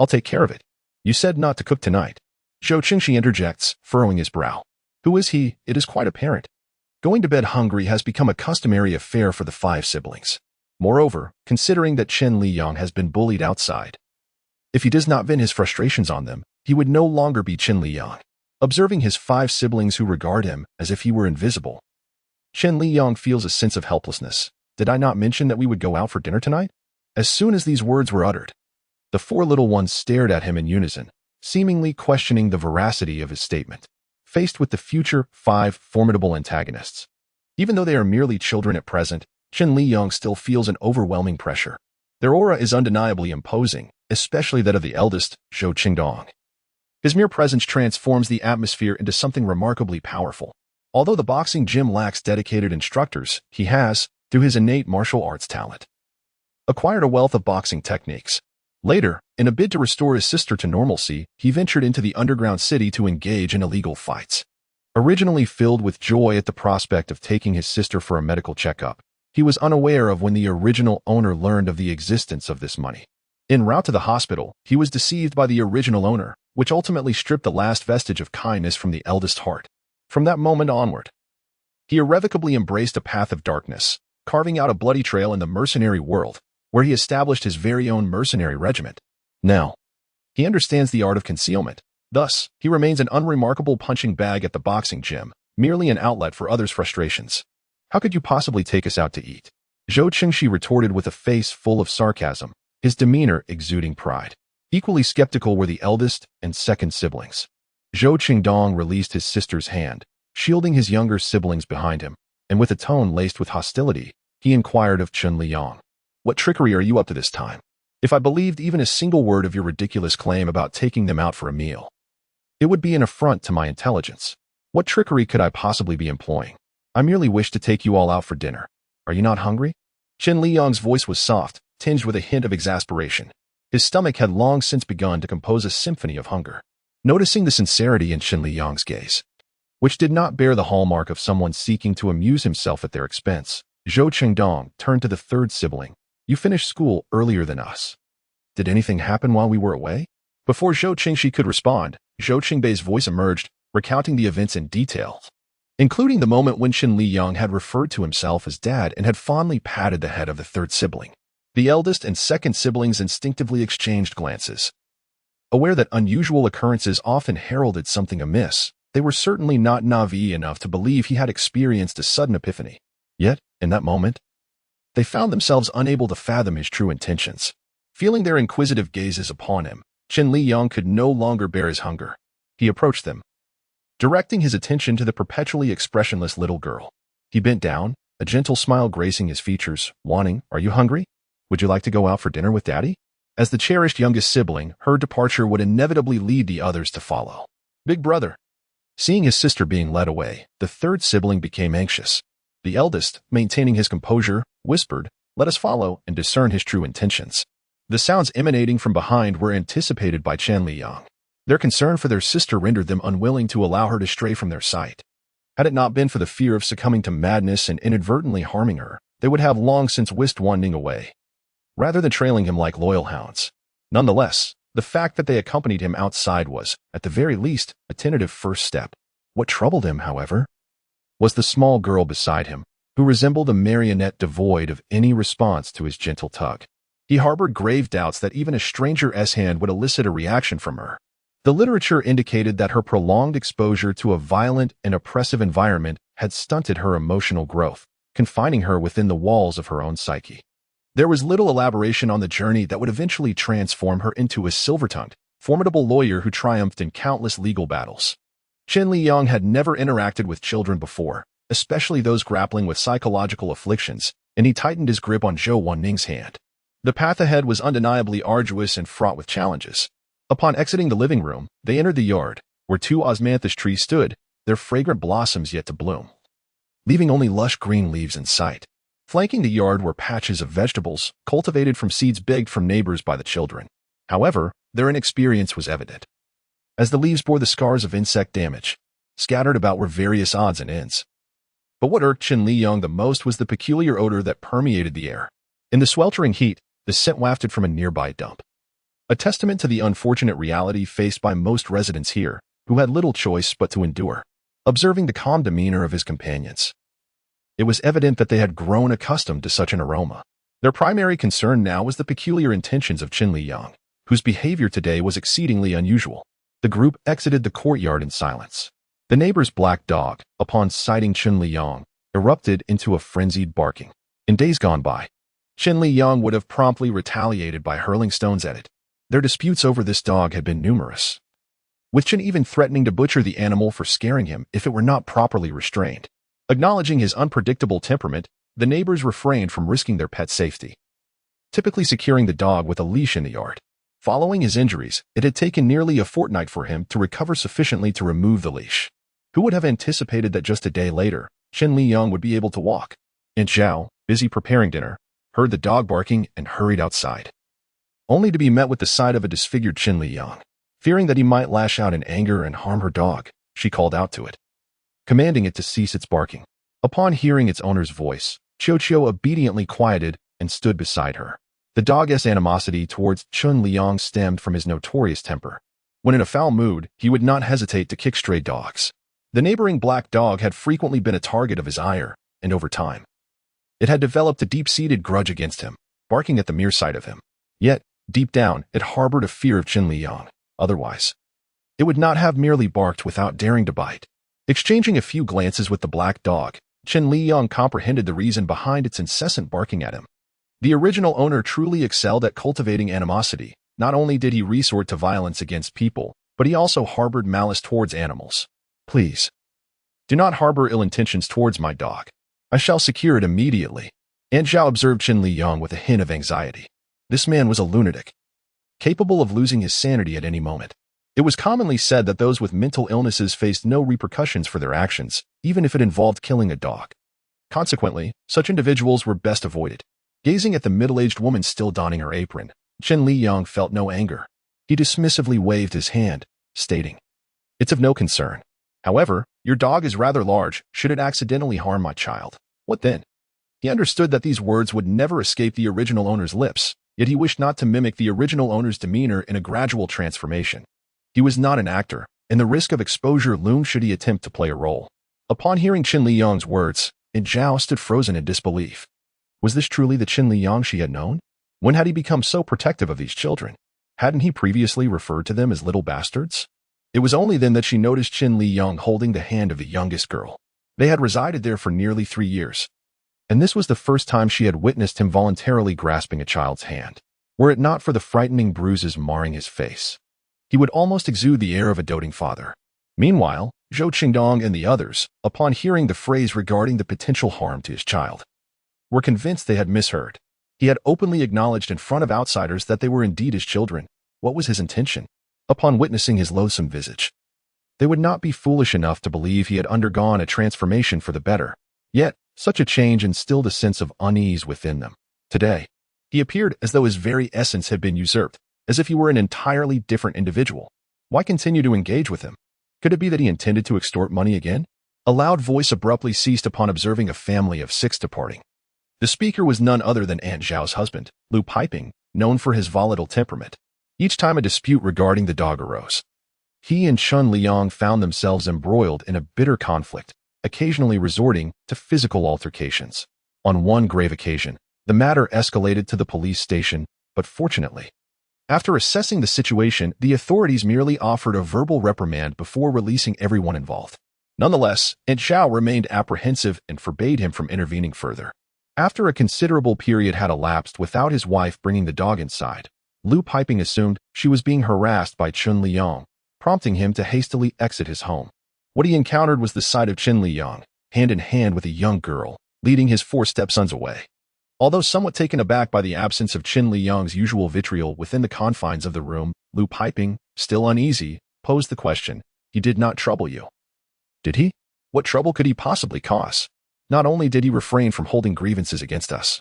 I'll take care of it." "You said not to cook tonight." Zhou Qingxi interjects, furrowing his brow. Who is he? It is quite apparent. Going to bed hungry has become a customary affair for the 5 siblings. Moreover, considering that Chen Liyang has been bullied outside, if he does not vent his frustrations on them, he would no longer be Chen Liyang. Observing his 5 siblings who regard him as if he were invisible, Chen Liyang feels a sense of helplessness. Did I not mention that we would go out for dinner tonight? As soon as these words were uttered, the 4 little ones stared at him in unison, seemingly questioning the veracity of his statement. Faced with the future 5 formidable antagonists, even though they are merely children at present, Chen Liyang still feels an overwhelming pressure. Their aura is undeniably imposing, especially that of the eldest, Zhou Qingdong. His mere presence transforms the atmosphere into something remarkably powerful. Although the boxing gym lacks dedicated instructors, he has, through his innate martial arts talent, acquired a wealth of boxing techniques. Later, in a bid to restore his sister to normalcy, he ventured into the underground city to engage in illegal fights. Originally filled with joy at the prospect of taking his sister for a medical checkup, he was unaware of when the original owner learned of the existence of this money. En route to the hospital, he was deceived by the original owner, which ultimately stripped the last vestige of kindness from the eldest heart. From that moment onward, he irrevocably embraced a path of darkness, carving out a bloody trail in the mercenary world, where he established his very own mercenary regiment. Now, he understands the art of concealment. Thus, he remains an unremarkable punching bag at the boxing gym, merely an outlet for others' frustrations. "How could you possibly take us out to eat?" Zhou Qingxi retorted with a face full of sarcasm, his demeanor exuding pride. Equally skeptical were the eldest and second siblings. Zhou Qingdong released his sister's hand, shielding his younger siblings behind him, and with a tone laced with hostility, he inquired of Chen Liyang, "What trickery are you up to this time? If I believed even a single word of your ridiculous claim about taking them out for a meal, it would be an affront to my intelligence. What trickery could I possibly be employing? I merely wish to take you all out for dinner. Are you not hungry?" Chen Liyang's voice was soft, tinged with a hint of exasperation. His stomach had long since begun to compose a symphony of hunger. Noticing the sincerity in Chen Liyang's gaze, which did not bear the hallmark of someone seeking to amuse himself at their expense, Zhou Qingdong turned to the 3rd sibling. "You finished school earlier than us. Did anything happen while we were away?" Before Zhou Qingxi could respond, Zhou Qingbei's voice emerged, recounting the events in detail, including the moment when Chen Liyang had referred to himself as dad and had fondly patted the head of the 3rd sibling. The eldest and second siblings instinctively exchanged glances. Aware that unusual occurrences often heralded something amiss, they were certainly not naive enough to believe he had experienced a sudden epiphany. Yet, in that moment, they found themselves unable to fathom his true intentions. Feeling their inquisitive gazes upon him, Chen Liyang could no longer bear his hunger. He approached them, directing his attention to the perpetually expressionless little girl. He bent down, a gentle smile gracing his features, wanting, "Are you hungry? Would you like to go out for dinner with Daddy?" As the cherished youngest sibling, her departure would inevitably lead the others to follow. "Big brother." Seeing his sister being led away, the 3rd sibling became anxious. The eldest, maintaining his composure, whispered, "Let us follow and discern his true intentions." The sounds emanating from behind were anticipated by Chen Liyang. Their concern for their sister rendered them unwilling to allow her to stray from their sight. Had it not been for the fear of succumbing to madness and inadvertently harming her, they would have long since whisked wandering away, rather than trailing him like loyal hounds. Nonetheless, the fact that they accompanied him outside was, at the very least, a tentative first step. What troubled him, however, was the small girl beside him, who resembled a marionette devoid of any response to his gentle tug. He harbored grave doubts that even a stranger's hand would elicit a reaction from her. The literature indicated that her prolonged exposure to a violent and oppressive environment had stunted her emotional growth, confining her within the walls of her own psyche. There was little elaboration on the journey that would eventually transform her into a silver-tongued, formidable lawyer who triumphed in countless legal battles. Chen Liyang had never interacted with children before, especially those grappling with psychological afflictions, and he tightened his grip on Zhou Wanning's hand. The path ahead was undeniably arduous and fraught with challenges. Upon exiting the living room, they entered the yard, where 2 osmanthus trees stood, their fragrant blossoms yet to bloom, leaving only lush green leaves in sight. Flanking the yard were patches of vegetables, cultivated from seeds begged from neighbors by the children. However, their inexperience was evident, as the leaves bore the scars of insect damage. Scattered about were various odds and ends, But what irked Chen Liyang the most was the peculiar odor that permeated the air. In the sweltering heat, the scent wafted from a nearby dump. A testament to the unfortunate reality faced by most residents here, who had little choice but to endure. Observing the calm demeanor of his companions, it was evident that they had grown accustomed to such an aroma. Their primary concern now was the peculiar intentions of Chen Liyang, whose behavior today was exceedingly unusual. The group exited the courtyard in silence. The neighbor's black dog, upon sighting Chen Liyang, erupted into a frenzied barking. In days gone by, Chen Liyang would have promptly retaliated by hurling stones at it. Their disputes over this dog had been numerous, with Chen even threatening to butcher the animal for scaring him if it were not properly restrained. Acknowledging his unpredictable temperament, the neighbors refrained from risking their pet's safety, typically securing the dog with a leash in the yard. Following his injuries, it had taken nearly a fortnight for him to recover sufficiently to remove the leash. Who would have anticipated that just a day later, Chen Liyang would be able to walk? Aunt Zhao, busy preparing dinner, heard the dog barking and hurried outside, only to be met with the sight of a disfigured Chen Liyang. Fearing that he might lash out in anger and harm her dog, she called out to it, commanding it to cease its barking. Upon hearing its owner's voice, Qiu obediently quieted and stood beside her. The dog's animosity towards Chen Liyang stemmed from his notorious temper. When in a foul mood, he would not hesitate to kick stray dogs. The neighboring black dog had frequently been a target of his ire, and over time, it had developed a deep-seated grudge against him, barking at the mere sight of him. Yet, deep down, it harbored a fear of Chen Liyang. Otherwise, it would not have merely barked without daring to bite. Exchanging a few glances with the black dog, Chen Liyang comprehended the reason behind its incessant barking at him. The original owner truly excelled at cultivating animosity. Not only did he resort to violence against people, but he also harbored malice towards animals. Please, do not harbor ill intentions towards my dog. I shall secure it immediately. Aunt Zhao observed Chen Liyang with a hint of anxiety. This man was a lunatic, capable of losing his sanity at any moment. It was commonly said that those with mental illnesses faced no repercussions for their actions, even if it involved killing a dog. Consequently, such individuals were best avoided. Gazing at the middle-aged woman still donning her apron, Chen Liyang felt no anger. He dismissively waved his hand, stating, "It's of no concern. However, your dog is rather large. Should it accidentally harm my child, what then?" He understood that these words would never escape the original owner's lips, yet he wished not to mimic the original owner's demeanor in a gradual transformation. He was not an actor, and the risk of exposure loomed should he attempt to play a role. Upon hearing Chen Liyang's words, Aunt Zhao stood frozen in disbelief. Was this truly the Chen Liyang she had known? When had he become so protective of these children? Hadn't he previously referred to them as little bastards? It was only then that she noticed Chen Liyang holding the hand of the youngest girl. They had resided there for nearly 3 years, and this was the first time she had witnessed him voluntarily grasping a child's hand. Were it not for the frightening bruises marring his face, he would almost exude the air of a doting father. Meanwhile, Zhou Qingdong and the others, upon hearing the phrase regarding the potential harm to his child, were convinced they had misheard. He had openly acknowledged in front of outsiders that they were indeed his children. What was his intention? Upon witnessing his loathsome visage, they would not be foolish enough to believe he had undergone a transformation for the better. Yet, such a change instilled a sense of unease within them. Today, he appeared as though his very essence had been usurped, as if he were an entirely different individual. Why continue to engage with him? Could it be that he intended to extort money again? A loud voice abruptly ceased upon observing a family of 6 departing. The speaker was none other than Aunt Zhao's husband, Lu Piping, known for his volatile temperament. Each time a dispute regarding the dog arose, he and Chen Liyang found themselves embroiled in a bitter conflict, occasionally resorting to physical altercations. On one grave occasion, the matter escalated to the police station, but fortunately, after assessing the situation, the authorities merely offered a verbal reprimand before releasing everyone involved. Nonetheless, Aunt Zhao remained apprehensive and forbade him from intervening further. After a considerable period had elapsed without his wife bringing the dog inside, Lu Piping assumed she was being harassed by Chen Liyang, prompting him to hastily exit his home. What he encountered was the sight of Chen Liyang, hand in hand with a young girl, leading his 4 stepsons away. Although somewhat taken aback by the absence of Chen Liyang's usual vitriol within the confines of the room, Lu Piping, still uneasy, posed the question, "He did not trouble you, did he? What trouble could he possibly cause? Not only did he refrain from holding grievances against us,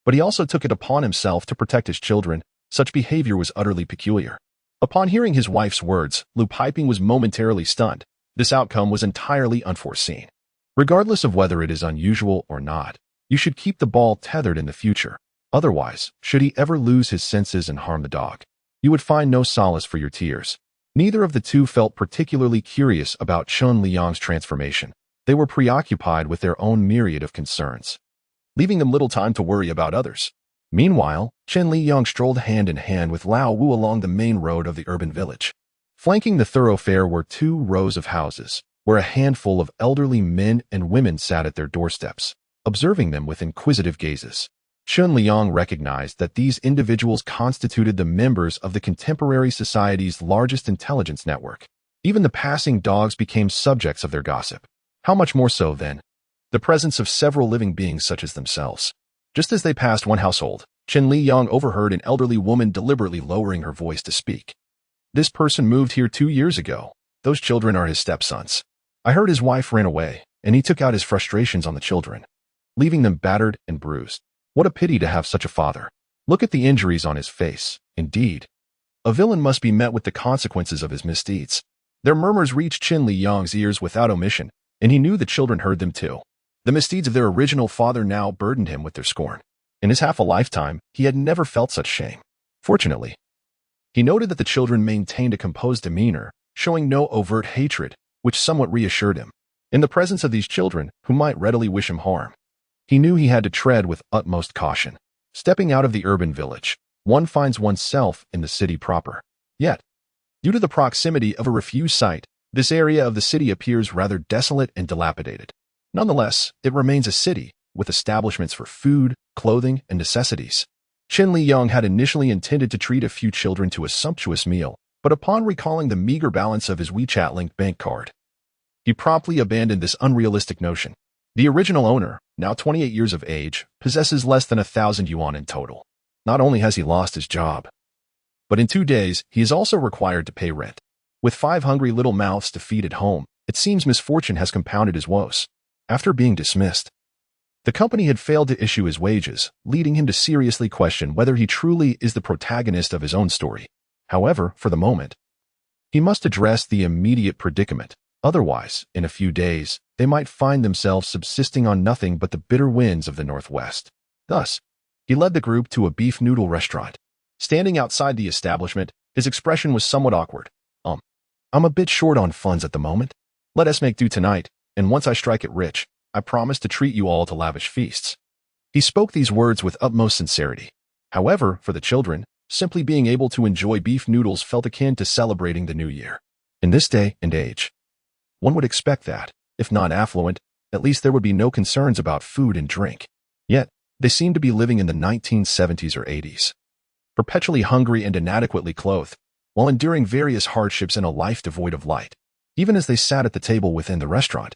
but he also took it upon himself to protect his children. Such behavior was utterly peculiar." Upon hearing his wife's words, Lu Piping was momentarily stunned. This outcome was entirely unforeseen. Regardless of whether it is unusual or not, you should keep the ball tethered in the future. Otherwise, should he ever lose his senses and harm the dog, you would find no solace for your tears. Neither of the two felt particularly curious about Chen Liyang's transformation. They were preoccupied with their own myriad of concerns, leaving them little time to worry about others. Meanwhile, Chen Liyang strolled hand in hand with Lao Wu along the main road of the urban village. Flanking the thoroughfare were 2 rows of houses, where a handful of elderly men and women sat at their doorsteps, observing them with inquisitive gazes. Chen Liyang recognized that these individuals constituted the members of the contemporary society's largest intelligence network. Even the passing dogs became subjects of their gossip. How much more so, then, the presence of several living beings such as themselves. Just as they passed one household, Chen Liyang overheard an elderly woman deliberately lowering her voice to speak. "This person moved here 2 years ago. Those children are his stepsons. I heard his wife ran away, and he took out his frustrations on the children, leaving them battered and bruised. What a pity to have such a father. Look at the injuries on his face. Indeed, a villain must be met with the consequences of his misdeeds." Their murmurs reached Chen Liyang's ears without omission, and he knew the children heard them too. The misdeeds of their original father now burdened him with their scorn. In his half a lifetime, he had never felt such shame. Fortunately, he noted that the children maintained a composed demeanor, showing no overt hatred, which somewhat reassured him. In the presence of these children, who might readily wish him harm, he knew he had to tread with utmost caution. Stepping out of the urban village, one finds oneself in the city proper. Yet, due to the proximity of a refuse site, this area of the city appears rather desolate and dilapidated. Nonetheless, it remains a city, with establishments for food, clothing, and necessities. Chen Liyang had initially intended to treat a few children to a sumptuous meal, but upon recalling the meager balance of his WeChat-linked bank card, he promptly abandoned this unrealistic notion. The original owner, now 28 years of age, possesses less than 1,000 yuan in total. Not only has he lost his job, but in 2 days, he is also required to pay rent. With 5 hungry little mouths to feed at home, it seems misfortune has compounded his woes. After being dismissed, the company had failed to issue his wages, leading him to seriously question whether he truly is the protagonist of his own story. However, for the moment, he must address the immediate predicament. Otherwise, in a few days, they might find themselves subsisting on nothing but the bitter winds of the Northwest. Thus, he led the group to a beef noodle restaurant. Standing outside the establishment, his expression was somewhat awkward. I'm a bit short on funds at the moment. Let us make do tonight, and once I strike it rich, I promise to treat you all to lavish feasts." He spoke these words with utmost sincerity. However, for the children, simply being able to enjoy beef noodles felt akin to celebrating the new year. In this day and age, one would expect that, if not affluent, at least there would be no concerns about food and drink. Yet, they seemed to be living in the 1970s or 80s, perpetually hungry and inadequately clothed, while enduring various hardships in a life devoid of light. Even as they sat at the table within the restaurant,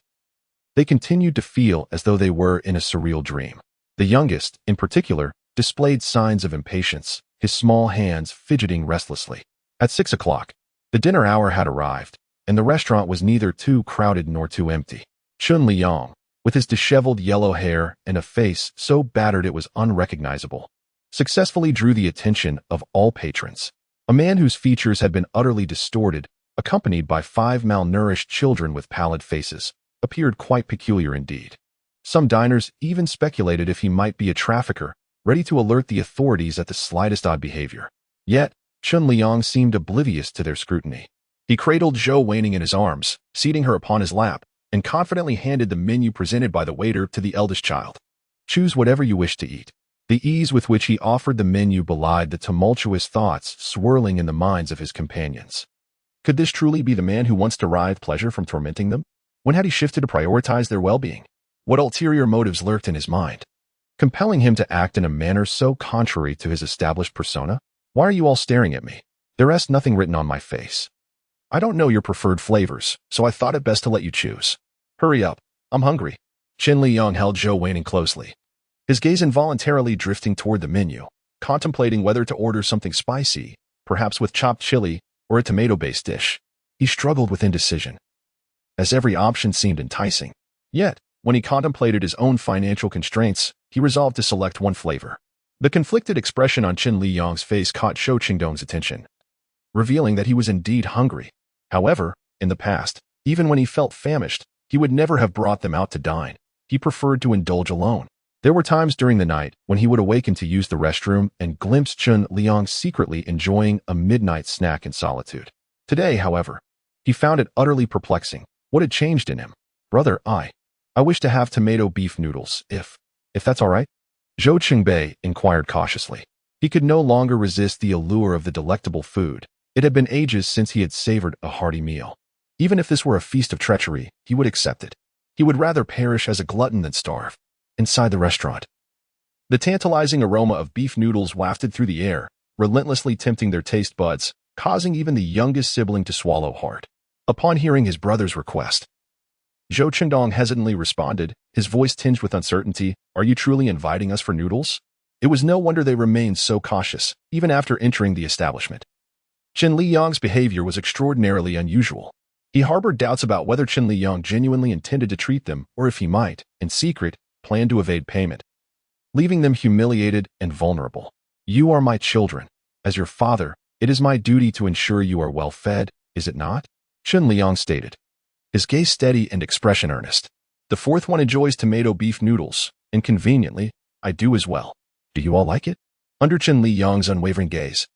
they continued to feel as though they were in a surreal dream. The youngest, in particular, displayed signs of impatience, his small hands fidgeting restlessly. At 6 o'clock, the dinner hour had arrived, and the restaurant was neither too crowded nor too empty. Chen Liyang, with his disheveled yellow hair and a face so battered it was unrecognizable, successfully drew the attention of all patrons. A man whose features had been utterly distorted, accompanied by 5 malnourished children with pallid faces, appeared quite peculiar indeed. Some diners even speculated if he might be a trafficker, ready to alert the authorities at the slightest odd behavior. Yet, Chen Liyang seemed oblivious to their scrutiny. He cradled Zhou Weining in his arms, seating her upon his lap, and confidently handed the menu presented by the waiter to the eldest child. "Choose whatever you wish to eat." The ease with which he offered the menu belied the tumultuous thoughts swirling in the minds of his companions. Could this truly be the man who once derived pleasure from tormenting them? When had he shifted to prioritize their well-being? What ulterior motives lurked in his mind, compelling him to act in a manner so contrary to his established persona? "Why are you all staring at me? There is nothing written on my face. I don't know your preferred flavors, so I thought it best to let you choose. Hurry up, I'm hungry." Chen Liyang held Zhou Weining closely, his gaze involuntarily drifting toward the menu, contemplating whether to order something spicy, perhaps with chopped chili, or a tomato-based dish. He struggled with indecision, as every option seemed enticing. Yet, when he contemplated his own financial constraints, he resolved to select one flavor. The conflicted expression on Chen Liyang's face caught Shou Qingdong's attention, revealing that he was indeed hungry. However, in the past, even when he felt famished, He would never have brought them out to dine. He preferred to indulge alone. There were times during the night when he would awaken to use the restroom and glimpse Chen Liyang secretly enjoying a midnight snack in solitude. Today, however, he found it utterly perplexing. What had changed in him? Brother, I wish to have tomato beef noodles, if that's all right. Zhou Qingbei inquired cautiously. He could no longer resist the allure of the delectable food. It had been ages since he had savored a hearty meal. Even if this were a feast of treachery, he would accept it. He would rather perish as a glutton than starve. Inside the restaurant, the tantalizing aroma of beef noodles wafted through the air, relentlessly tempting their taste buds, causing even the youngest sibling to swallow hard. Upon hearing his brother's request, Zhou Qingdong hesitantly responded, his voice tinged with uncertainty, "Are you truly inviting us for noodles?" It was no wonder they remained so cautious, even after entering the establishment. Chen Liyang's behavior was extraordinarily unusual. He harbored doubts about whether Chen Liyang genuinely intended to treat them or if he might, in secret, plan to evade payment, leaving them humiliated and vulnerable. "You are my children. As your father, it is my duty to ensure you are well fed, is it not?" Chen Liyang stated, his gaze steady and expression earnest. "The fourth one enjoys tomato beef noodles, and conveniently, I do as well. Do you all like it?" Under Chen Liyang's unwavering gaze,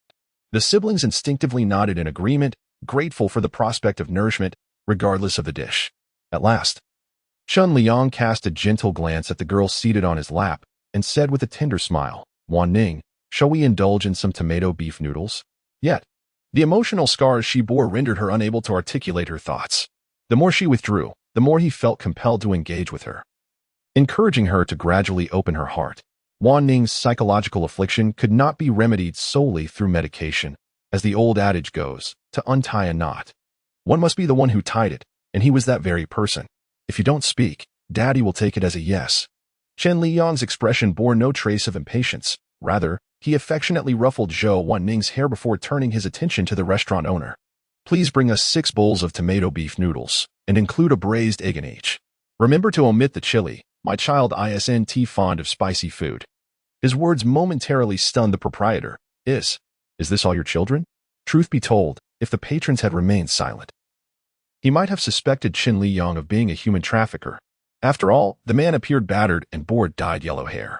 the siblings instinctively nodded in agreement, grateful for the prospect of nourishment, regardless of the dish. At last, Chen Liyang cast a gentle glance at the girl seated on his lap and said with a tender smile, "Wan Ning, shall we indulge in some tomato beef noodles?" Yet, the emotional scars she bore rendered her unable to articulate her thoughts. The more she withdrew, the more he felt compelled to engage with her, encouraging her to gradually open her heart. Wan Ning's psychological affliction could not be remedied solely through medication. As the old adage goes, to untie a knot, one must be the one who tied it, and he was that very person. "If you don't speak, Daddy will take it as a yes." Chen Liyang's expression bore no trace of impatience. Rather, he affectionately ruffled Zhou Wan Ning's hair before turning his attention to the restaurant owner. "Please bring us 6 bowls of tomato beef noodles, and include a braised egg in each. Remember to omit the chili. My child isn't fond of spicy food." His words momentarily stunned the proprietor. Is this all your children?" Truth be told, if the patrons had remained silent, he might have suspected Chen Liyang of being a human trafficker. After all, the man appeared battered and bore dyed yellow hair.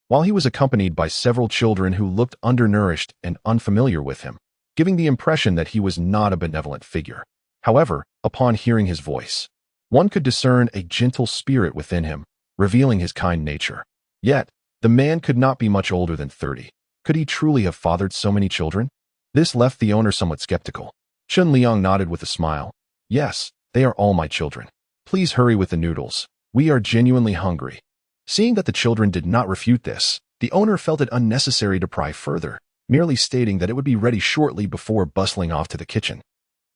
While he was accompanied by several children who looked undernourished and unfamiliar with him, giving the impression that he was not a benevolent figure. However, upon hearing his voice, one could discern a gentle spirit within him, revealing his kind nature. Yet, the man could not be much older than 30. Could he truly have fathered so many children? This left the owner somewhat skeptical. Chen Liyang nodded with a smile. "Yes, they are all my children. Please hurry with the noodles. We are genuinely hungry." Seeing that the children did not refute this, the owner felt it unnecessary to pry further, merely stating that it would be ready shortly before bustling off to the kitchen.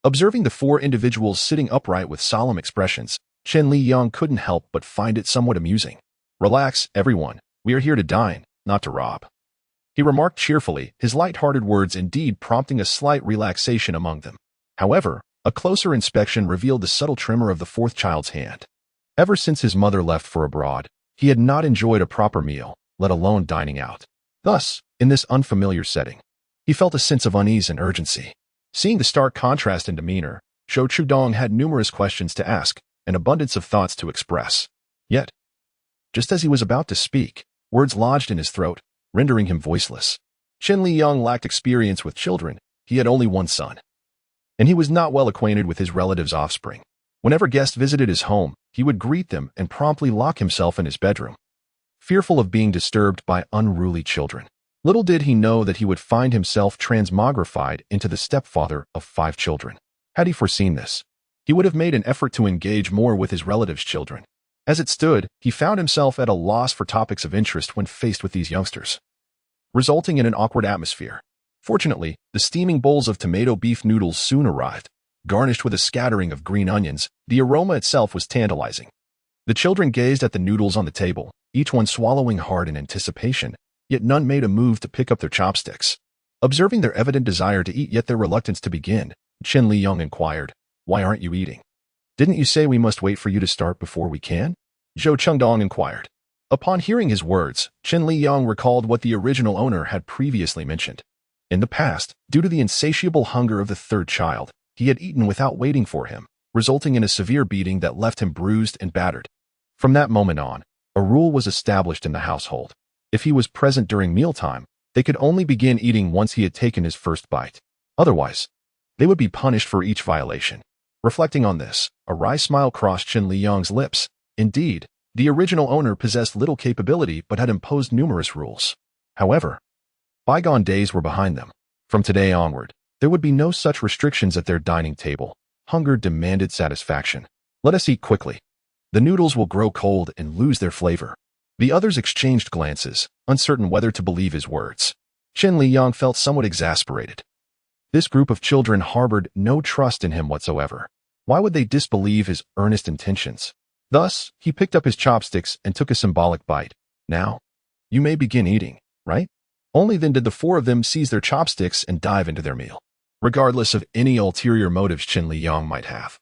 Observing the 4 individuals sitting upright with solemn expressions, Chen Liyang couldn't help but find it somewhat amusing. "Relax, everyone. We are here to dine, not to rob," he remarked cheerfully, his light-hearted words indeed prompting a slight relaxation among them. However, a closer inspection revealed the subtle tremor of the 4th child's hand. Ever since his mother left for abroad, he had not enjoyed a proper meal, let alone dining out. Thus, in this unfamiliar setting, he felt a sense of unease and urgency. Seeing the stark contrast in demeanor, Zhou Qingdong had numerous questions to ask, an abundance of thoughts to express. Yet, just as he was about to speak, words lodged in his throat, rendering him voiceless. Chen Liyang lacked experience with children. He had only one son, and he was not well acquainted with his relatives' offspring. Whenever guests visited his home, he would greet them and promptly lock himself in his bedroom, fearful of being disturbed by unruly children. Little did he know that he would find himself transmogrified into the stepfather of 5 children. Had he foreseen this, he would have made an effort to engage more with his relatives' children. As it stood, he found himself at a loss for topics of interest when faced with these youngsters, resulting in an awkward atmosphere. Fortunately, the steaming bowls of tomato beef noodles soon arrived. Garnished with a scattering of green onions, the aroma itself was tantalizing. The children gazed at the noodles on the table, each one swallowing hard in anticipation, yet none made a move to pick up their chopsticks. Observing their evident desire to eat yet their reluctance to begin, Chen Liyang inquired, "Why aren't you eating? Didn't you say we must wait for you to start before we can?" Zhou Qingdong inquired. Upon hearing his words, Chen Liyang recalled what the original owner had previously mentioned. In the past, due to the insatiable hunger of the 3rd child, he had eaten without waiting for him, resulting in a severe beating that left him bruised and battered. From that moment on, a rule was established in the household. If he was present during mealtime, they could only begin eating once he had taken his first bite. Otherwise, they would be punished for each violation. Reflecting on this, a wry smile crossed Chen Liyang's lips. Indeed, the original owner possessed little capability but had imposed numerous rules. However, bygone days were behind them. From today onward, there would be no such restrictions at their dining table. Hunger demanded satisfaction. Let us eat quickly. The noodles will grow cold and lose their flavor. The others exchanged glances, uncertain whether to believe his words. Chen Liyang felt somewhat exasperated. This group of children harbored no trust in him whatsoever. Why would they disbelieve his earnest intentions? Thus, he picked up his chopsticks and took a symbolic bite. Now, you may begin eating, right? Only then did the four of them seize their chopsticks and dive into their meal. Regardless of any ulterior motives Chen Liyang might have,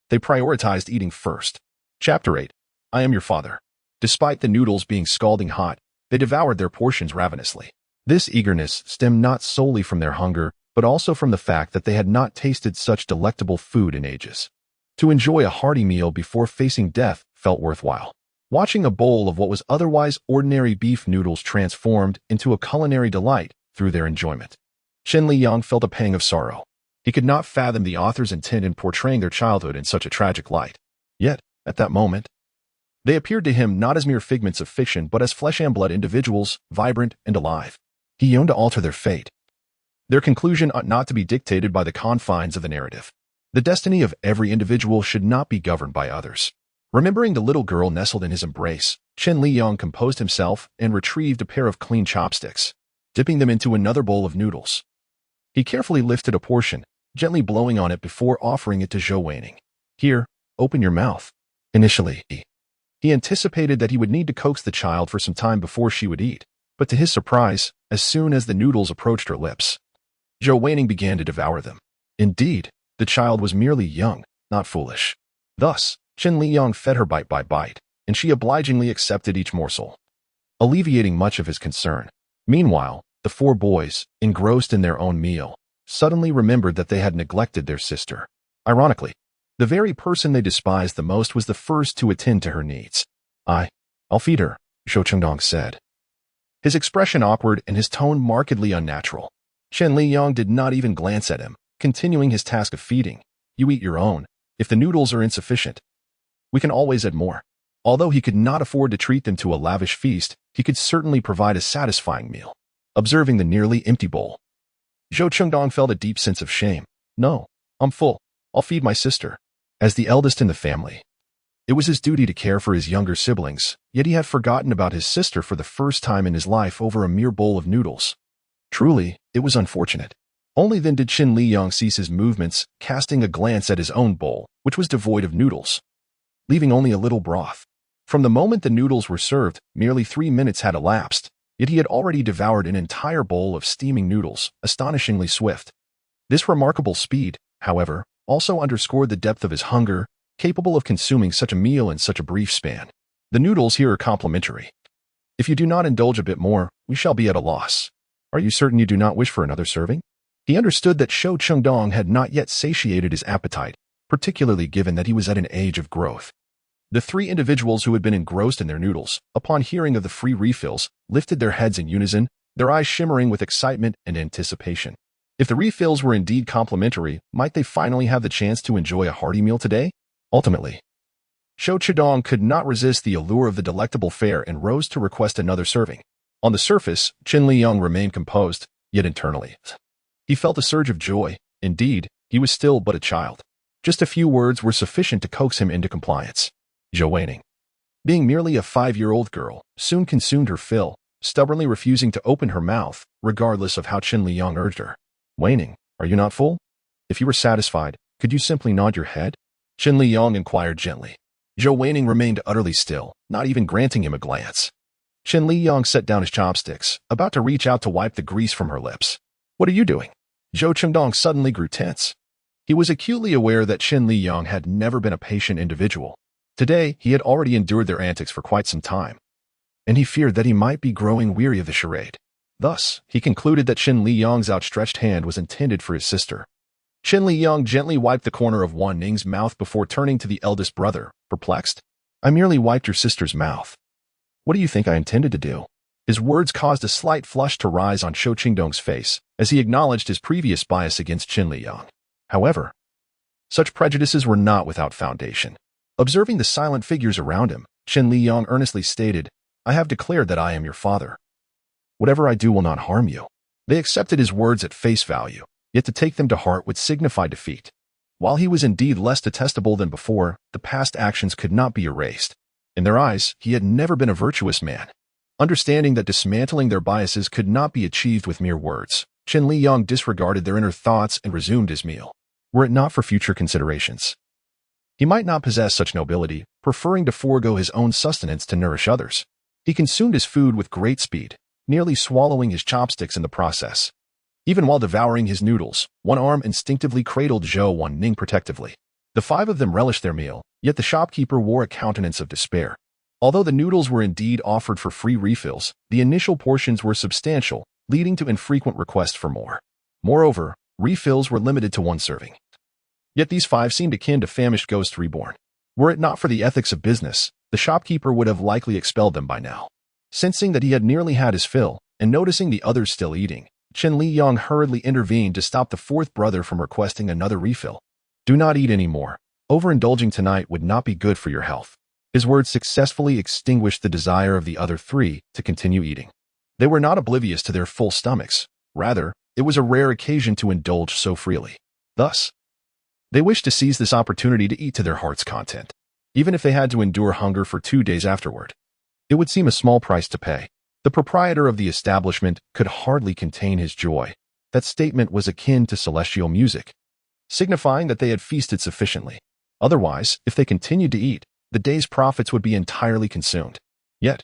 they prioritized eating first. Chapter 8. I am your father. Despite the noodles being scalding hot, they devoured their portions ravenously. This eagerness stemmed not solely from their hunger, but also from the fact that they had not tasted such delectable food in ages. To enjoy a hearty meal before facing death felt worthwhile. Watching a bowl of what was otherwise ordinary beef noodles transformed into a culinary delight through their enjoyment. Chen Liyang felt a pang of sorrow. He could not fathom the author's intent in portraying their childhood in such a tragic light. Yet, at that moment, they appeared to him not as mere figments of fiction but as flesh and blood individuals, vibrant and alive. He yearned to alter their fate. Their conclusion ought not to be dictated by the confines of the narrative. The destiny of every individual should not be governed by others. Remembering the little girl nestled in his embrace, Chen Liyang composed himself and retrieved a pair of clean chopsticks, dipping them into another bowl of noodles. He carefully lifted a portion, gently blowing on it before offering it to Zhou Weining. Here, open your mouth. Initially, he anticipated that he would need to coax the child for some time before she would eat, but to his surprise, as soon as the noodles approached her lips, Zhou Weining began to devour them. Indeed, the child was merely young, not foolish. Thus, Chen Liyang fed her bite by bite, and she obligingly accepted each morsel, alleviating much of his concern. Meanwhile, the four boys, engrossed in their own meal, suddenly remembered that they had neglected their sister. Ironically, the very person they despised the most was the first to attend to her needs. I'll feed her, Zhou Chengdong said, his expression awkward and his tone markedly unnatural. Chen Liyang did not even glance at him, continuing his task of feeding. You eat your own. If the noodles are insufficient, we can always add more. Although he could not afford to treat them to a lavish feast, he could certainly provide a satisfying meal. Observing the nearly empty bowl, Zhou Chengdong felt a deep sense of shame. No, I'm full. I'll feed my sister. As the eldest in the family, it was his duty to care for his younger siblings, yet he had forgotten about his sister for the first time in his life over a mere bowl of noodles. Truly, it was unfortunate. Only then did Chen Liyang cease his movements, casting a glance at his own bowl, which was devoid of noodles, leaving only a little broth. From the moment the noodles were served, merely 3 minutes had elapsed, yet he had already devoured an entire bowl of steaming noodles, astonishingly swift. This remarkable speed, however, also underscored the depth of his hunger, capable of consuming such a meal in such a brief span. The noodles here are complimentary. If you do not indulge a bit more, we shall be at a loss. Are you certain you do not wish for another serving? He understood that Zhou Chengdong had not yet satiated his appetite, particularly given that he was at an age of growth. The three individuals who had been engrossed in their noodles, upon hearing of the free refills, lifted their heads in unison, their eyes shimmering with excitement and anticipation. If the refills were indeed complimentary, might they finally have the chance to enjoy a hearty meal today? Ultimately, Zhou Chengdong could not resist the allure of the delectable fare and rose to request another serving. On the surface, Chen Liyang remained composed, yet internally, he felt a surge of joy. Indeed, he was still but a child. Just a few words were sufficient to coax him into compliance. Zhou Weining, being merely a 5-year-old girl, soon consumed her fill, stubbornly refusing to open her mouth, regardless of how Chen Liyang urged her. Weining, are you not full? If you were satisfied, could you simply nod your head? Chen Liyang inquired gently. Zhou Weining remained utterly still, not even granting him a glance. Chen Liyang set down his chopsticks, about to reach out to wipe the grease from her lips. What are you doing? Zhou Chengdong suddenly grew tense. He was acutely aware that Chen Liyang had never been a patient individual. Today, he had already endured their antics for quite some time, and he feared that he might be growing weary of the charade. Thus, he concluded that Chen Liyang's outstretched hand was intended for his sister. Chen Liyang gently wiped the corner of Wan Ning's mouth before turning to the eldest brother, perplexed. I merely wiped your sister's mouth. What do you think I intended to do? His words caused a slight flush to rise on Shou Qingdong's face as he acknowledged his previous bias against Chen Liyang. However, such prejudices were not without foundation. Observing the silent figures around him, Chen Liyang earnestly stated, I have declared that I am your father. Whatever I do will not harm you. They accepted his words at face value, yet to take them to heart would signify defeat. While he was indeed less detestable than before, the past actions could not be erased. In their eyes, he had never been a virtuous man. Understanding that dismantling their biases could not be achieved with mere words, Chen Liyang disregarded their inner thoughts and resumed his meal. Were it not for future considerations, he might not possess such nobility, preferring to forego his own sustenance to nourish others. He consumed his food with great speed, nearly swallowing his chopsticks in the process. Even while devouring his noodles, one arm instinctively cradled Zhou Wan Ning protectively. The five of them relished their meal, yet the shopkeeper wore a countenance of despair. Although the noodles were indeed offered for free refills, the initial portions were substantial, leading to infrequent requests for more. Moreover, refills were limited to one serving. Yet these five seemed akin to famished ghosts reborn. Were it not for the ethics of business, the shopkeeper would have likely expelled them by now. Sensing that he had nearly had his fill, and noticing the others still eating, Chen Liyang hurriedly intervened to stop the fourth brother from requesting another refill. Do not eat any more. Overindulging tonight would not be good for your health. His words successfully extinguished the desire of the other three to continue eating. They were not oblivious to their full stomachs. Rather, it was a rare occasion to indulge so freely. Thus, they wished to seize this opportunity to eat to their heart's content, even if they had to endure hunger for 2 days afterward. It would seem a small price to pay. The proprietor of the establishment could hardly contain his joy. That statement was akin to celestial music, signifying that they had feasted sufficiently. Otherwise, if they continued to eat, the day's profits would be entirely consumed. Yet,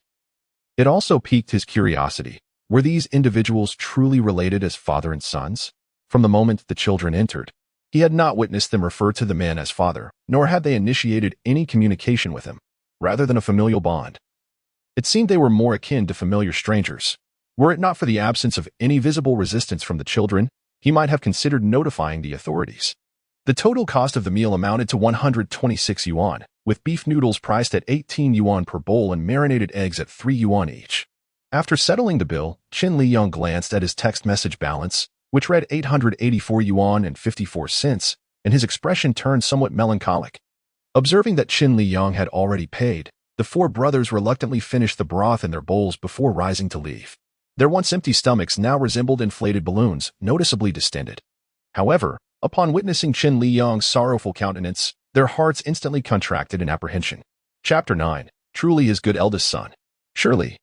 it also piqued his curiosity. Were these individuals truly related as father and sons? From the moment the children entered, he had not witnessed them refer to the man as father, nor had they initiated any communication with him, rather than a familial bond. It seemed they were more akin to familiar strangers. Were it not for the absence of any visible resistance from the children, he might have considered notifying the authorities. The total cost of the meal amounted to 126 yuan, with beef noodles priced at 18 yuan per bowl and marinated eggs at 3 yuan each. After settling the bill, Chen Liyang glanced at his text message balance, which read 884 yuan and 54 cents, and his expression turned somewhat melancholic. Observing that Chen Liyang had already paid, the four brothers reluctantly finished the broth in their bowls before rising to leave. Their once empty stomachs now resembled inflated balloons, noticeably distended. However, upon witnessing Chen Liyang's sorrowful countenance, their hearts instantly contracted in apprehension. Chapter 9. Truly his good eldest son. Surely,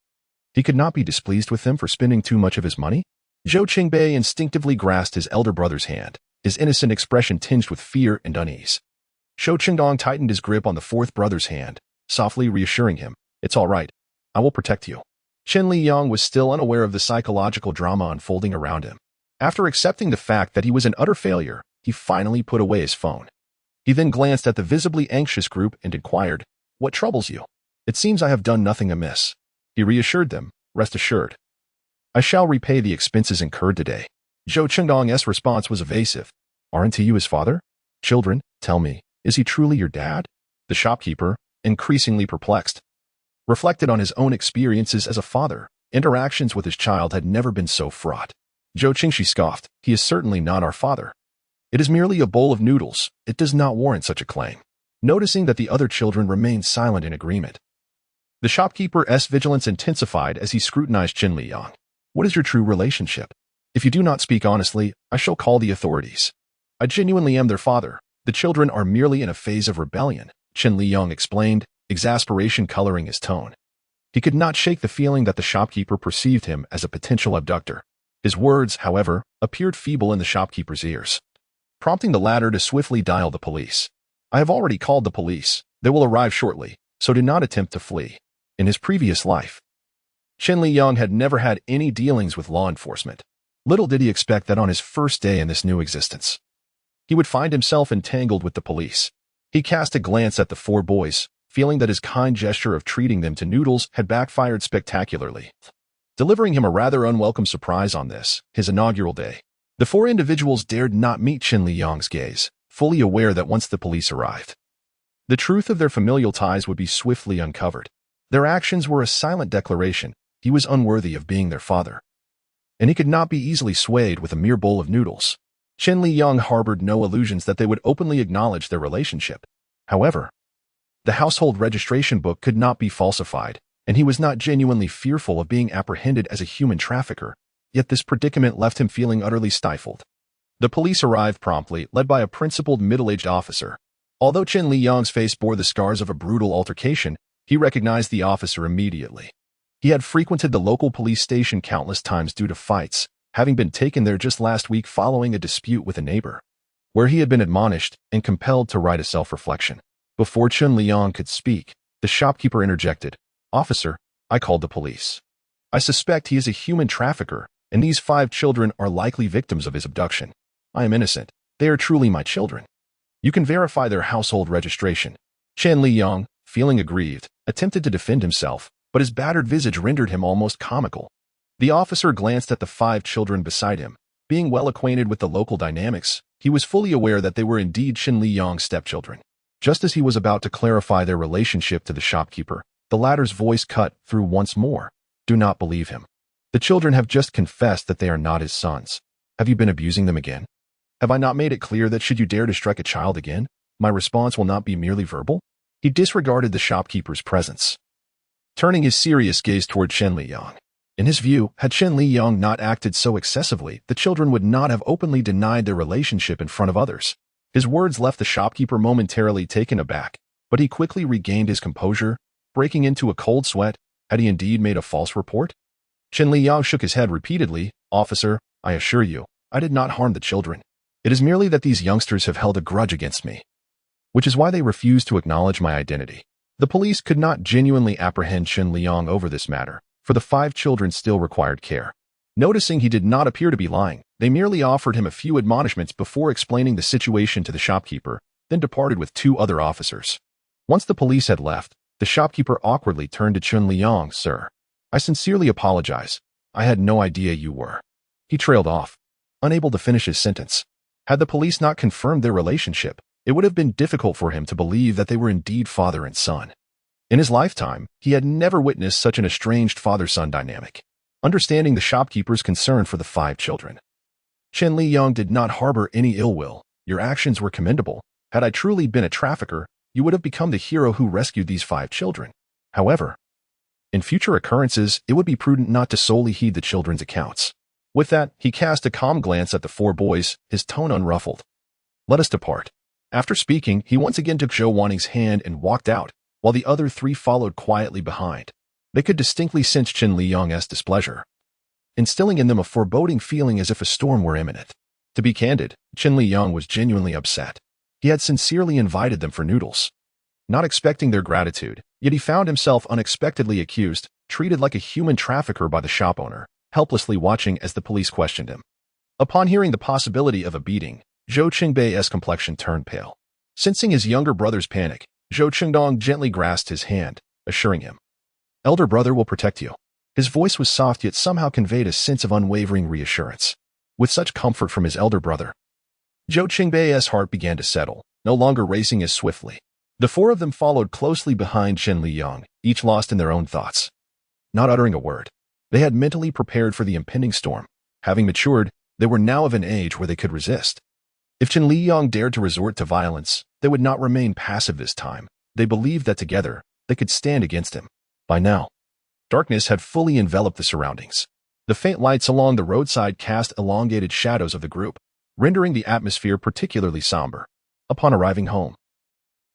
he could not be displeased with him for spending too much of his money? Zhou Qingbei instinctively grasped his elder brother's hand, his innocent expression tinged with fear and unease. Shou Qingdong tightened his grip on the fourth brother's hand, softly reassuring him, It's all right. I will protect you. Chen Liyang was still unaware of the psychological drama unfolding around him. After accepting the fact that he was an utter failure, he finally put away his phone. He then glanced at the visibly anxious group and inquired, What troubles you? It seems I have done nothing amiss. He reassured them, Rest assured. I shall repay the expenses incurred today. Zhou Qingdong's response was evasive. Aren't you his father? Children, tell me, is he truly your dad? The shopkeeper, increasingly perplexed, reflected on his own experiences as a father. Interactions with his child had never been so fraught. Zhou Qingxi scoffed, He is certainly not our father. It is merely a bowl of noodles. It does not warrant such a claim. Noticing that the other children remained silent in agreement, the shopkeeper's vigilance intensified as he scrutinized Chen Liyang. What is your true relationship? If you do not speak honestly, I shall call the authorities. I genuinely am their father. The children are merely in a phase of rebellion, Chen Liyang explained, exasperation coloring his tone. He could not shake the feeling that the shopkeeper perceived him as a potential abductor. His words, however, appeared feeble in the shopkeeper's ears, prompting the latter to swiftly dial the police. I have already called the police. They will arrive shortly, so do not attempt to flee. In his previous life, Chen Liyang had never had any dealings with law enforcement. Little did he expect that on his first day in this new existence, he would find himself entangled with the police. He cast a glance at the four boys, feeling that his kind gesture of treating them to noodles had backfired spectacularly, delivering him a rather unwelcome surprise on this, his inaugural day. The four individuals dared not meet Chen Liyang's gaze, fully aware that once the police arrived, the truth of their familial ties would be swiftly uncovered. Their actions were a silent declaration. He was unworthy of being their father, and he could not be easily swayed with a mere bowl of noodles. Chen Liyang harbored no illusions that they would openly acknowledge their relationship. However, the household registration book could not be falsified, and he was not genuinely fearful of being apprehended as a human trafficker, yet this predicament left him feeling utterly stifled. The police arrived promptly, led by a principled middle-aged officer. Although Chen Liyang's face bore the scars of a brutal altercation, he recognized the officer immediately. He had frequented the local police station countless times due to fights, having been taken there just last week following a dispute with a neighbor, where he had been admonished and compelled to write a self-reflection. Before Chen Liyang could speak, the shopkeeper interjected, "Officer, I called the police. I suspect he is a human trafficker, and these 5 children are likely victims of his abduction. I am innocent. They are truly my children. You can verify their household registration." Chen Liyang, feeling aggrieved, attempted to defend himself, but his battered visage rendered him almost comical. The officer glanced at the 5 children beside him. Being well acquainted with the local dynamics, he was fully aware that they were indeed Chen Liyang's stepchildren. Just as he was about to clarify their relationship to the shopkeeper, the latter's voice cut through once more. "Do not believe him. The children have just confessed that they are not his sons. Have you been abusing them again? Have I not made it clear that should you dare to strike a child again, my response will not be merely verbal?" He disregarded the shopkeeper's presence, turning his serious gaze toward Chen Liyang. In his view, had Chen Liyang not acted so excessively, the children would not have openly denied their relationship in front of others. His words left the shopkeeper momentarily taken aback, but he quickly regained his composure, breaking into a cold sweat. Had he indeed made a false report? Chen Liyang shook his head repeatedly. "Officer, I assure you, I did not harm the children. It is merely that these youngsters have held a grudge against me, which is why they refuse to acknowledge my identity." The police could not genuinely apprehend Chen Liyang over this matter, for the 5 children still required care. Noticing he did not appear to be lying, they merely offered him a few admonishments before explaining the situation to the shopkeeper, then departed with 2 other officers. Once the police had left, the shopkeeper awkwardly turned to Chen Liyang. "Sir, I sincerely apologize. I had no idea you were." He trailed off, unable to finish his sentence. Had the police not confirmed their relationship, it would have been difficult for him to believe that they were indeed father and son. In his lifetime, he had never witnessed such an estranged father-son dynamic. Understanding the shopkeeper's concern for the 5 children, Chen Liyang did not harbor any ill will. "Your actions were commendable. Had I truly been a trafficker, you would have become the hero who rescued these 5 children. However, in future occurrences, it would be prudent not to solely heed the children's accounts." With that, he cast a calm glance at the 4 boys, his tone unruffled. "Let us depart." After speaking, he once again took Zhou Waning's hand and walked out, while the other 3 followed quietly behind. They could distinctly sense Chen Liyang's displeasure, instilling in them a foreboding feeling as if a storm were imminent. To be candid, Chen Liyang was genuinely upset. He had sincerely invited them for noodles, not expecting their gratitude, yet he found himself unexpectedly accused, treated like a human trafficker by the shop owner, helplessly watching as the police questioned him. Upon hearing the possibility of a beating, Zhou Qingbei's complexion turned pale. Sensing his younger brother's panic, Zhou Qingdong gently grasped his hand, assuring him, "Elder brother will protect you." His voice was soft yet somehow conveyed a sense of unwavering reassurance. With such comfort from his elder brother, Zhou Qingbei's heart began to settle, no longer racing as swiftly. The 4 of them followed closely behind Chen Liyang, each lost in their own thoughts. Not uttering a word, they had mentally prepared for the impending storm. Having matured, they were now of an age where they could resist. If Chen Liyang dared to resort to violence, they would not remain passive this time. They believed that together, they could stand against him. By now, darkness had fully enveloped the surroundings. The faint lights along the roadside cast elongated shadows of the group, rendering the atmosphere particularly somber. Upon arriving home,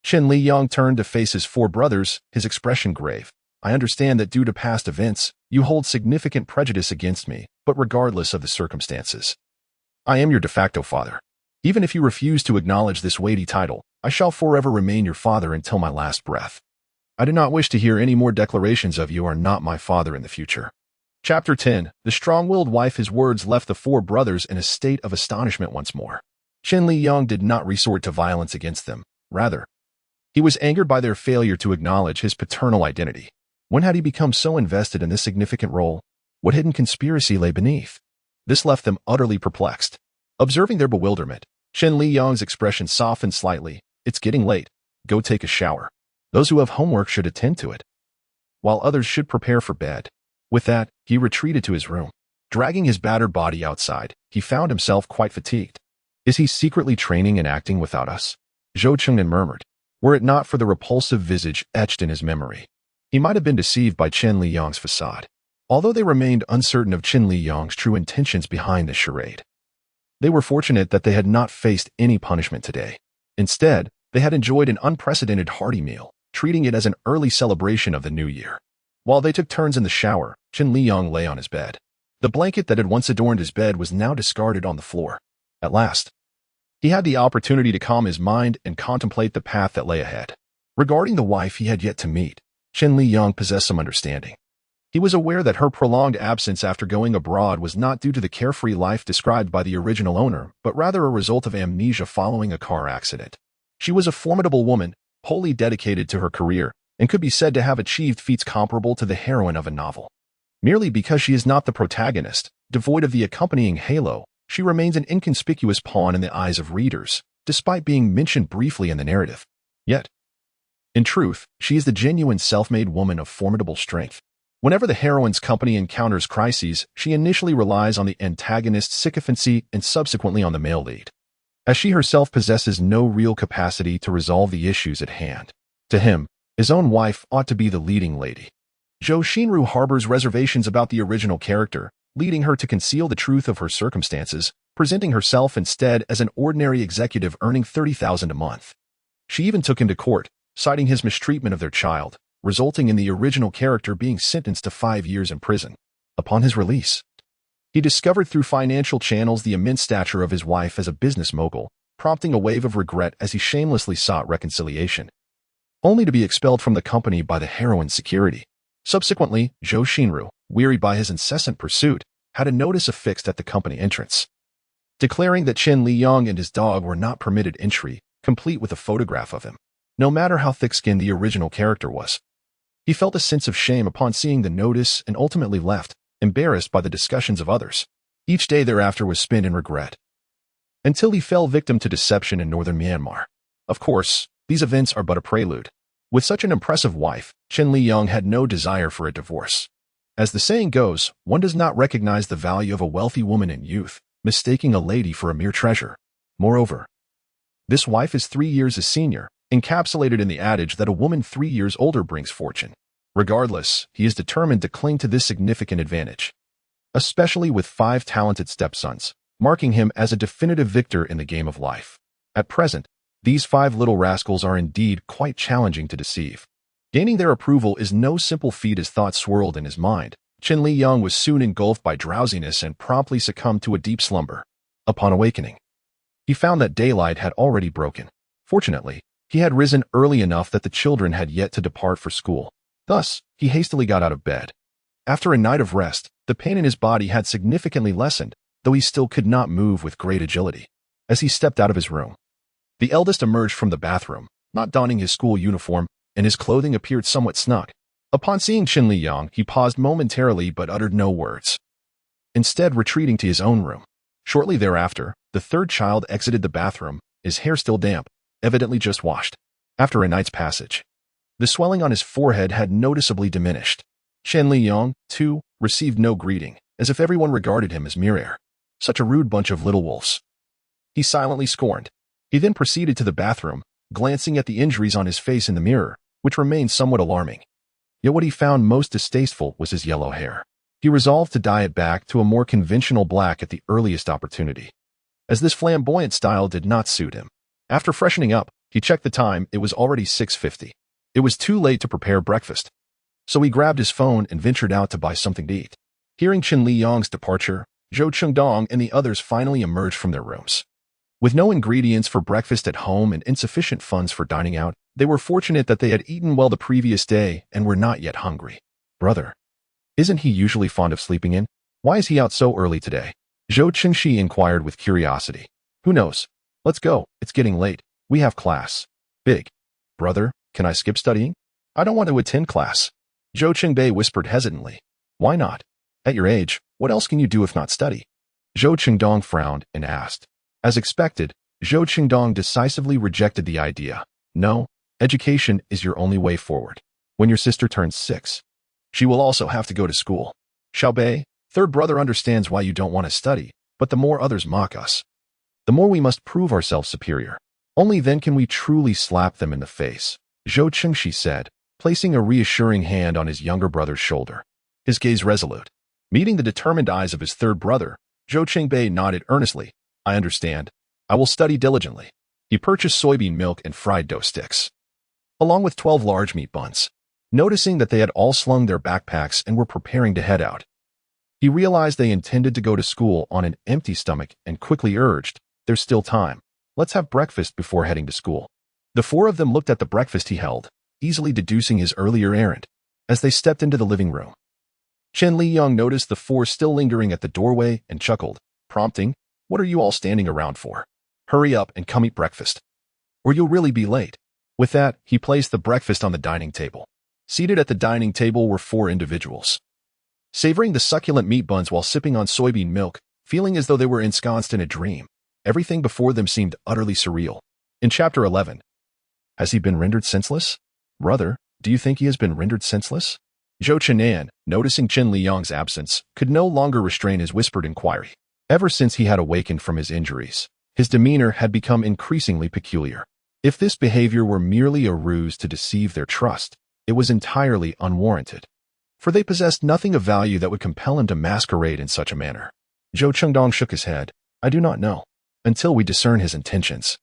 Chen Liyang turned to face his 4 brothers, his expression grave. "I understand that due to past events, you hold significant prejudice against me, but regardless of the circumstances, I am your de facto father. Even if you refuse to acknowledge this weighty title, I shall forever remain your father until my last breath. I do not wish to hear any more declarations of you are not my father in the future." Chapter 10. The strong-willed wife. His words left the 4 brothers in a state of astonishment once more. Chen Liyang did not resort to violence against them. Rather, he was angered by their failure to acknowledge his paternal identity. When had he become so invested in this significant role? What hidden conspiracy lay beneath? This left them utterly perplexed. Observing their bewilderment, Chen Liyang's expression softened slightly. It's getting late. Go take a shower. Those who have homework should attend to it, while others should prepare for bed. With that, he retreated to his room. Dragging his battered body outside, he found himself quite fatigued. Is he secretly training and acting without us? Zhou Chengnan murmured, were it not for the repulsive visage etched in his memory. He might have been deceived by Chen Liyang's facade, although they remained uncertain of Chen Liyang's true intentions behind this charade. They were fortunate that they had not faced any punishment today. Instead, they had enjoyed an unprecedented hearty meal, treating it as an early celebration of the new year. While they took turns in the shower, Chen Liyang lay on his bed. The blanket that had once adorned his bed was now discarded on the floor. At last, he had the opportunity to calm his mind and contemplate the path that lay ahead. Regarding the wife he had yet to meet, Chen Liyang possessed some understanding. He was aware that her prolonged absence after going abroad was not due to the carefree life described by the original owner, but rather a result of amnesia following a car accident. She was a formidable woman, wholly dedicated to her career, and could be said to have achieved feats comparable to the heroine of a novel. Merely because she is not the protagonist, devoid of the accompanying halo, she remains an inconspicuous pawn in the eyes of readers, despite being mentioned briefly in the narrative. Yet, in truth, she is the genuine self-made woman of formidable strength. Whenever the heroine's company encounters crises, she initially relies on the antagonist's sycophancy and subsequently on the male lead, as she herself possesses no real capacity to resolve the issues at hand. To him, his own wife ought to be the leading lady. Zhou Xinru harbors reservations about the original character, leading her to conceal the truth of her circumstances, presenting herself instead as an ordinary executive earning 30,000 a month. She even took him to court, citing his mistreatment of their child, resulting in the original character being sentenced to 5 years in prison. Upon his release, he discovered through financial channels the immense stature of his wife as a business mogul, prompting a wave of regret as he shamelessly sought reconciliation, only to be expelled from the company by the heroine's security. Subsequently, Zhou Xinru, wearied by his incessant pursuit, had a notice affixed at the company entrance, declaring that Chen Liyang and his dog were not permitted entry, complete with a photograph of him, no matter how thick-skinned the original character was. He felt a sense of shame upon seeing the notice and ultimately left, embarrassed by the discussions of others. Each day thereafter was spent in regret, until he fell victim to deception in northern Myanmar. Of course, these events are but a prelude. With such an impressive wife, Chen Liyang had no desire for a divorce. As the saying goes, one does not recognize the value of a wealthy woman in youth, mistaking a lady for a mere treasure. Moreover, this wife is 3 years his senior, encapsulated in the adage that a woman 3 years older brings fortune. Regardless, he is determined to cling to this significant advantage, especially with 5 talented stepsons, marking him as a definitive victor in the game of life. At present, these 5 little rascals are indeed quite challenging to deceive. Gaining their approval is no simple feat as thoughts swirled in his mind. Chen Liyang was soon engulfed by drowsiness and promptly succumbed to a deep slumber. Upon awakening, he found that daylight had already broken. Fortunately, he had risen early enough that the children had yet to depart for school. Thus, he hastily got out of bed. After a night of rest, the pain in his body had significantly lessened, though he still could not move with great agility. As he stepped out of his room, the eldest emerged from the bathroom, not donning his school uniform, and his clothing appeared somewhat snug. Upon seeing Chen Liyang, he paused momentarily but uttered no words, instead retreating to his own room. Shortly thereafter, the third child exited the bathroom, his hair still damp, evidently just washed. After a night's passage, the swelling on his forehead had noticeably diminished. Chen Liyang, too, received no greeting, as if everyone regarded him as mere air. Such a rude bunch of little wolves, he silently scorned. He then proceeded to the bathroom, glancing at the injuries on his face in the mirror, which remained somewhat alarming. Yet what he found most distasteful was his yellow hair. He resolved to dye it back to a more conventional black at the earliest opportunity, as this flamboyant style did not suit him. After freshening up, he checked the time. It was already 6:50. It was too late to prepare breakfast, so he grabbed his phone and ventured out to buy something to eat. Hearing Chen Liyang's departure, Zhou Chengdong and the others finally emerged from their rooms. With no ingredients for breakfast at home and insufficient funds for dining out, they were fortunate that they had eaten well the previous day and were not yet hungry. Brother, isn't he usually fond of sleeping in? Why is he out so early today? Zhou Chengxi inquired with curiosity. Who knows? Let's go. It's getting late. We have class. Big. Brother, can I skip studying? I don't want to attend class. Zhou Chengbei whispered hesitantly. Why not? At your age, what else can you do if not study? Zhou Chengdong frowned and asked. As expected, Zhou Qingdong decisively rejected the idea. No, education is your only way forward. When your sister turns 6, she will also have to go to school. Xiaobei, third brother, understands why you don't want to study, but the more others mock us, the more we must prove ourselves superior. Only then can we truly slap them in the face, Zhou Qingxi said, placing a reassuring hand on his younger brother's shoulder. His gaze resolute. Meeting the determined eyes of his third brother, Zhou Qingbei nodded earnestly. I understand. I will study diligently. He purchased soybean milk and fried dough sticks, along with 12 large meat buns. Noticing that they had all slung their backpacks and were preparing to head out, he realized they intended to go to school on an empty stomach and quickly urged, there's still time. Let's have breakfast before heading to school. The 4 of them looked at the breakfast he held, easily deducing his earlier errand. As they stepped into the living room, Chen Liyang noticed the 4 still lingering at the doorway and chuckled, prompting, what are you all standing around for? Hurry up and come eat breakfast, or you'll really be late. With that, he placed the breakfast on the dining table. Seated at the dining table were 4 individuals, savoring the succulent meat buns while sipping on soybean milk, feeling as though they were ensconced in a dream. Everything before them seemed utterly surreal. In Chapter 11, has he been rendered senseless? Brother, do you think he has been rendered senseless? Zhou Chenan, noticing Chen Liyang's absence, could no longer restrain his whispered inquiry. Ever since he had awakened from his injuries, his demeanor had become increasingly peculiar. If this behavior were merely a ruse to deceive their trust, it was entirely unwarranted, for they possessed nothing of value that would compel him to masquerade in such a manner. Zhou Qingdong shook his head. I do not know. Until we discern his intentions,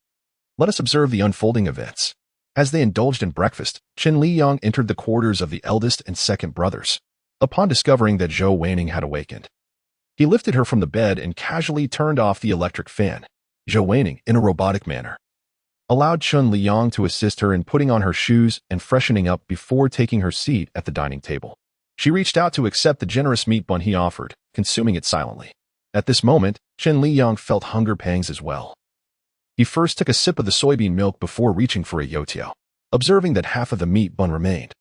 let us observe the unfolding events. As they indulged in breakfast, Chen Liyang entered the quarters of the eldest and second brothers. Upon discovering that Zhou Weining had awakened, he lifted her from the bed and casually turned off the electric fan. Zhou Weining, in a robotic manner, allowed Chen Liyang to assist her in putting on her shoes and freshening up before taking her seat at the dining table. She reached out to accept the generous meat bun he offered, consuming it silently. At this moment, Chen Liyang felt hunger pangs as well. He first took a sip of the soybean milk before reaching for a youtiao. Observing that half of the meat bun remained,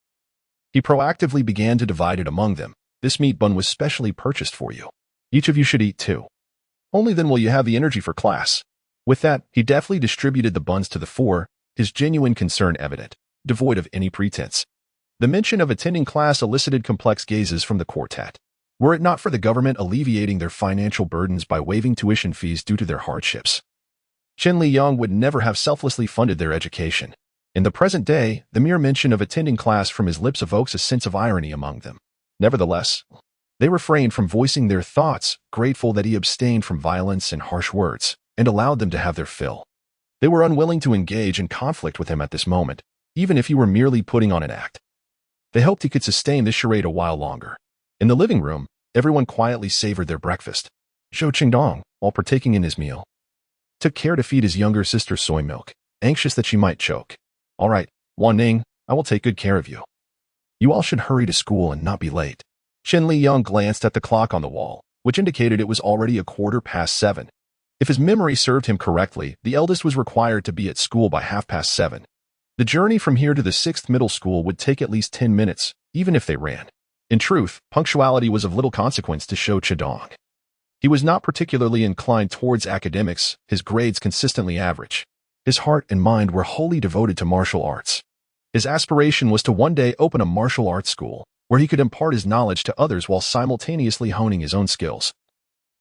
he proactively began to divide it among them. This meat bun was specially purchased for you. Each of you should eat 2. Only then will you have the energy for class. With that, he deftly distributed the buns to the 4, his genuine concern evident, devoid of any pretense. The mention of attending class elicited complex gazes from the quartet. Were it not for the government alleviating their financial burdens by waiving tuition fees due to their hardships, Chen Liyang would never have selflessly funded their education. In the present day, the mere mention of attending class from his lips evokes a sense of irony among them. Nevertheless, they refrained from voicing their thoughts, grateful that he abstained from violence and harsh words, and allowed them to have their fill. They were unwilling to engage in conflict with him at this moment, even if he were merely putting on an act. They hoped he could sustain this charade a while longer. In the living room, everyone quietly savored their breakfast. Zhou Qingdong, while partaking in his meal, took care to feed his younger sister soy milk, anxious that she might choke. All right, Wan Ning, I will take good care of you. You all should hurry to school and not be late. Chen Liyang glanced at the clock on the wall, which indicated it was already 7:15. If his memory served him correctly, the eldest was required to be at school by 7:30. The journey from here to the 6th middle school would take at least 10 minutes, even if they ran. In truth, punctuality was of little consequence to Zhou Qingdong. He was not particularly inclined towards academics, his grades consistently average. His heart and mind were wholly devoted to martial arts. His aspiration was to one day open a martial arts school, where he could impart his knowledge to others while simultaneously honing his own skills,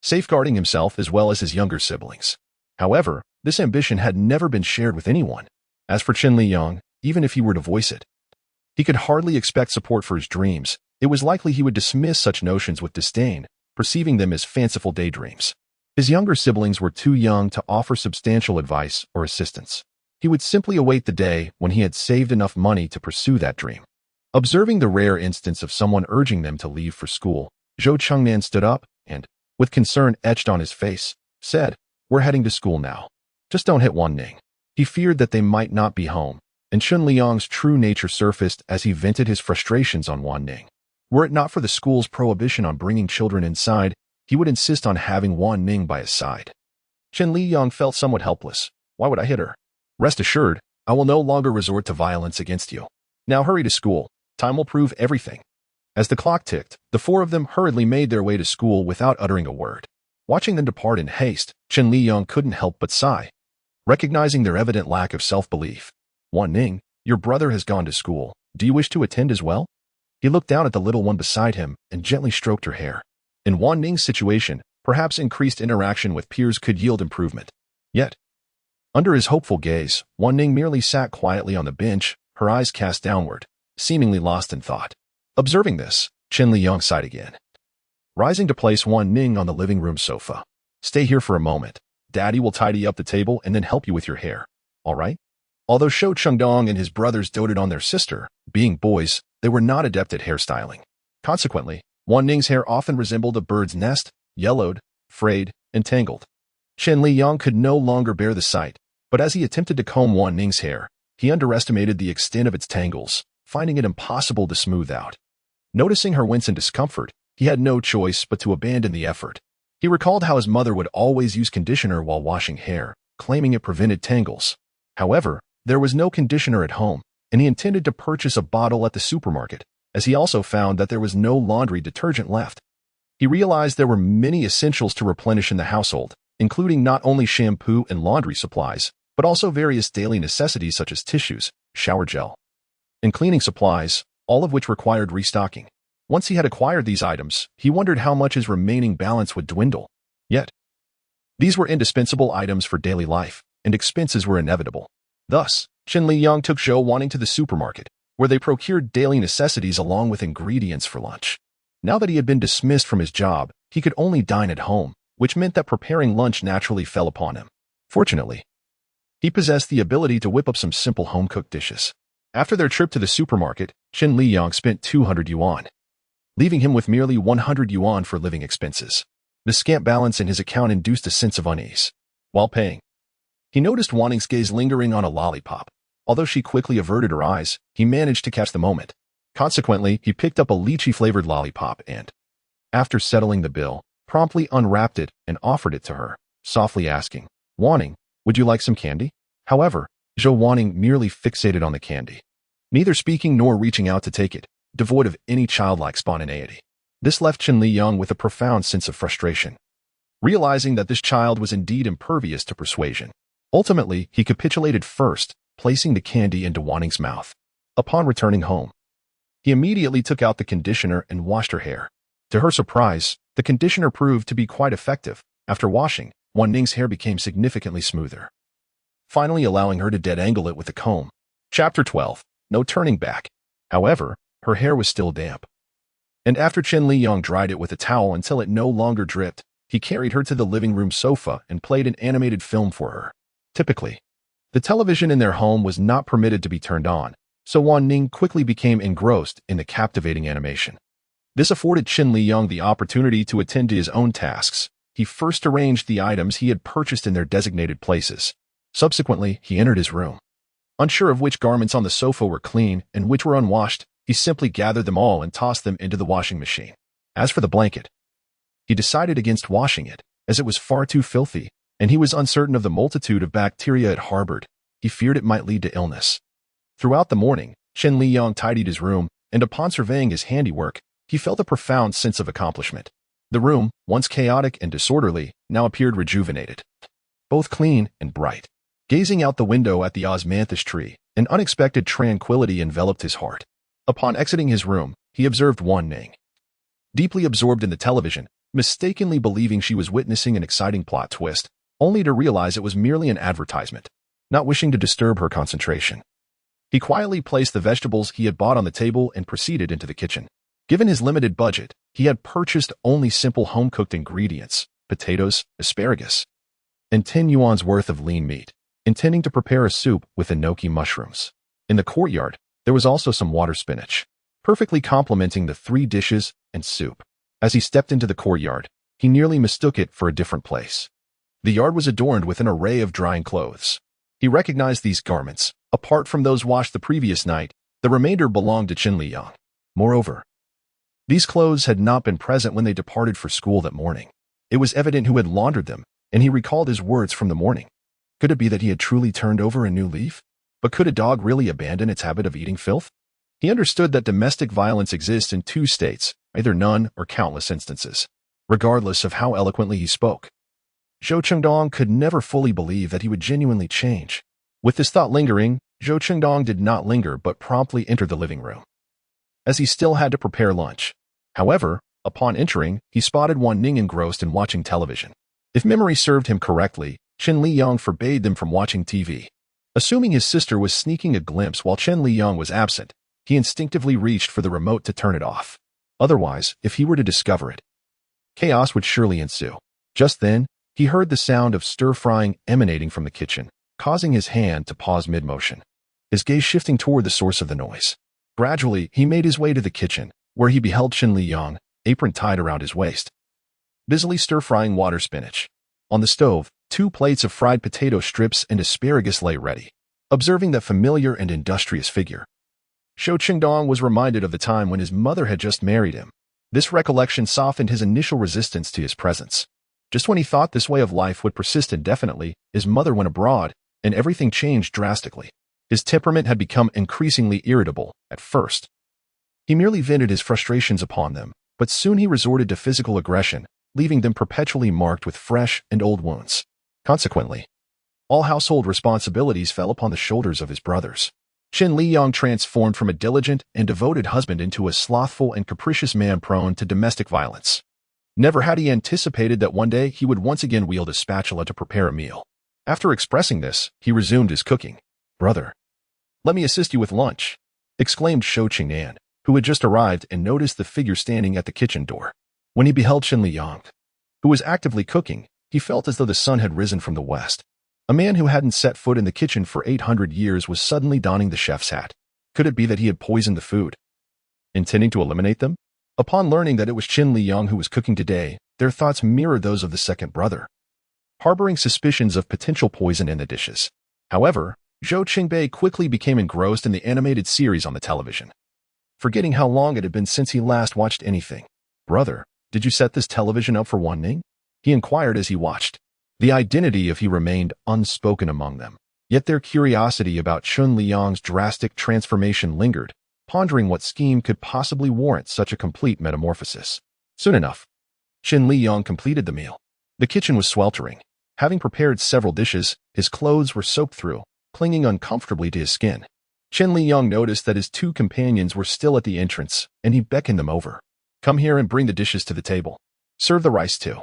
safeguarding himself as well as his younger siblings. However, this ambition had never been shared with anyone. As for Chen Liyang, even if he were to voice it, he could hardly expect support for his dreams. It was likely he would dismiss such notions with disdain, perceiving them as fanciful daydreams. His younger siblings were too young to offer substantial advice or assistance. He would simply await the day when he had saved enough money to pursue that dream. Observing the rare instance of someone urging them to leave for school, Zhou Chengnan stood up and, with concern etched on his face, said, "We're heading to school now. Just don't hit Wan Ning." He feared that they might not be home, and Chen Liyang's true nature surfaced as he vented his frustrations on Wan Ning. Were it not for the school's prohibition on bringing children inside, he would insist on having Wan Ning by his side. Chen Liyang felt somewhat helpless. Why would I hit her? Rest assured, I will no longer resort to violence against you. Now hurry to school. Time will prove everything. As the clock ticked, the 4 of them hurriedly made their way to school without uttering a word. Watching them depart in haste, Chen Liyang couldn't help but sigh, recognizing their evident lack of self-belief. Wan Ning, your brother has gone to school. Do you wish to attend as well? He looked down at the little one beside him and gently stroked her hair. In Wan Ning's situation, perhaps increased interaction with peers could yield improvement. Yet, under his hopeful gaze, Wan Ning merely sat quietly on the bench, her eyes cast downward, seemingly lost in thought. Observing this, Chen Liyang sighed again, rising to place Wan Ning on the living room sofa. Stay here for a moment. Daddy will tidy up the table and then help you with your hair. All right? Although Shou Chengdong and his brothers doted on their sister, being boys, they were not adept at hairstyling. Consequently, Wan Ning's hair often resembled a bird's nest, yellowed, frayed, and tangled. Chen Liyang could no longer bear the sight, but as he attempted to comb Wan Ning's hair, he underestimated the extent of its tangles, finding it impossible to smooth out. Noticing her wince in discomfort, he had no choice but to abandon the effort. He recalled how his mother would always use conditioner while washing hair, claiming it prevented tangles. However, there was no conditioner at home, and he intended to purchase a bottle at the supermarket, as he also found that there was no laundry detergent left. He realized there were many essentials to replenish in the household, including not only shampoo and laundry supplies, but also various daily necessities such as tissues, shower gel, and cleaning supplies, all of which required restocking. Once he had acquired these items, he wondered how much his remaining balance would dwindle. Yet, these were indispensable items for daily life, and expenses were inevitable. Thus, Chen Liyang took Zhou Wanning to the supermarket, where they procured daily necessities along with ingredients for lunch. Now that he had been dismissed from his job, he could only dine at home, which meant that preparing lunch naturally fell upon him. Fortunately, he possessed the ability to whip up some simple home-cooked dishes. After their trip to the supermarket, Chen Liyang spent 200 yuan, leaving him with merely 100 yuan for living expenses. The scant balance in his account induced a sense of unease. While paying, he noticed Wanning's gaze lingering on a lollipop. Although she quickly averted her eyes, he managed to catch the moment. Consequently, he picked up a lychee-flavored lollipop and, after settling the bill, promptly unwrapped it and offered it to her, softly asking, "Wanning, would you like some candy?" However, Zhou Wanning merely fixated on the candy, neither speaking nor reaching out to take it, devoid of any childlike spontaneity. This left Chen Liyang with a profound sense of frustration, realizing that this child was indeed impervious to persuasion. Ultimately, he capitulated first, placing the candy into Wanning's mouth. Upon returning home, he immediately took out the conditioner and washed her hair. To her surprise, the conditioner proved to be quite effective. After washing, Wan Ning's hair became significantly smoother, finally allowing her to detangle it with a comb. Chapter 12. No turning back. However, her hair was still damp, and after Chen Liyang dried it with a towel until it no longer dripped, he carried her to the living room sofa and played an animated film for her. Typically, the television in their home was not permitted to be turned on, so Wan Ning quickly became engrossed in the captivating animation. This afforded Chen Liyang the opportunity to attend to his own tasks. He first arranged the items he had purchased in their designated places. Subsequently, he entered his room. Unsure of which garments on the sofa were clean and which were unwashed, he simply gathered them all and tossed them into the washing machine. As for the blanket, he decided against washing it, as it was far too filthy, and he was uncertain of the multitude of bacteria it harbored. He feared it might lead to illness. Throughout the morning, Chen Liyang tidied his room, and upon surveying his handiwork, he felt a profound sense of accomplishment. The room, once chaotic and disorderly, now appeared rejuvenated, both clean and bright. Gazing out the window at the osmanthus tree, an unexpected tranquility enveloped his heart. Upon exiting his room, he observed Wan Ning, deeply absorbed in the television, mistakenly believing she was witnessing an exciting plot twist, only to realize it was merely an advertisement. Not wishing to disturb her concentration, he quietly placed the vegetables he had bought on the table and proceeded into the kitchen. Given his limited budget, he had purchased only simple home-cooked ingredients, potatoes, asparagus, and 10 yuan's worth of lean meat, intending to prepare a soup with enoki mushrooms. In the courtyard, there was also some water spinach, perfectly complementing the 3 dishes and soup. As he stepped into the courtyard, he nearly mistook it for a different place. The yard was adorned with an array of drying clothes. He recognized these garments. Apart from those washed the previous night, the remainder belonged to Chen Liyang. Moreover, these clothes had not been present when they departed for school that morning. It was evident who had laundered them, and he recalled his words from the morning. Could it be that he had truly turned over a new leaf? But could a dog really abandon its habit of eating filth? He understood that domestic violence exists in 2 states, either none or countless instances. regardless of how eloquently he spoke. Zhou Chengdong could never fully believe that he would genuinely change. With this thought lingering, Zhou Chengdong did not linger but promptly entered the living room, as he still had to prepare lunch. However, upon entering, he spotted Wan Ning engrossed in watching television. If memory served him correctly, Chen Liyang forbade them from watching TV. Assuming his sister was sneaking a glimpse while Chen Liyang was absent, he instinctively reached for the remote to turn it off. Otherwise, if he were to discover it, chaos would surely ensue. Just then, he heard the sound of stir-frying emanating from the kitchen, causing his hand to pause mid-motion, his gaze shifting toward the source of the noise. Gradually, he made his way to the kitchen, where he beheld Chen Liyang, apron tied around his waist, busily stir-frying water spinach. On the stove, 2 plates of fried potato strips and asparagus lay ready. Observing that familiar and industrious figure, Zhou Chengdong was reminded of the time when his mother had just married him. This recollection softened his initial resistance to his presence. Just when he thought this way of life would persist indefinitely, his mother went abroad, and everything changed drastically. His temperament had become increasingly irritable. At first, he merely vented his frustrations upon them, but soon he resorted to physical aggression, leaving them perpetually marked with fresh and old wounds. Consequently, all household responsibilities fell upon the shoulders of his brothers. Chen Liyang transformed from a diligent and devoted husband into a slothful and capricious man prone to domestic violence. Never had he anticipated that one day he would once again wield a spatula to prepare a meal. After expressing this, he resumed his cooking. "Brother, let me assist you with lunch," exclaimed Shou Qingnan, who had just arrived and noticed the figure standing at the kitchen door. When he beheld Chen Liyang, who was actively cooking, he felt as though the sun had risen from the west. A man who hadn't set foot in the kitchen for 800 years was suddenly donning the chef's hat. Could it be that he had poisoned the food, intending to eliminate them? Upon learning that it was Chen Liyang who was cooking today, their thoughts mirrored those of the second brother, harboring suspicions of potential poison in the dishes. However, Zhou Qingbei quickly became engrossed in the animated series on the television, forgetting how long it had been since he last watched anything. "Brother, did you set this television up for Wan Ning?" he inquired as he watched. The identity of he remained unspoken among them, yet their curiosity about Chen Liyang's drastic transformation lingered, pondering what scheme could possibly warrant such a complete metamorphosis. Soon enough, Chen Liyang completed the meal. The kitchen was sweltering. Having prepared several dishes, his clothes were soaked through, clinging uncomfortably to his skin. Chen Liyang noticed that his 2 companions were still at the entrance, and he beckoned them over. "Come here and bring the dishes to the table. Serve the rice too.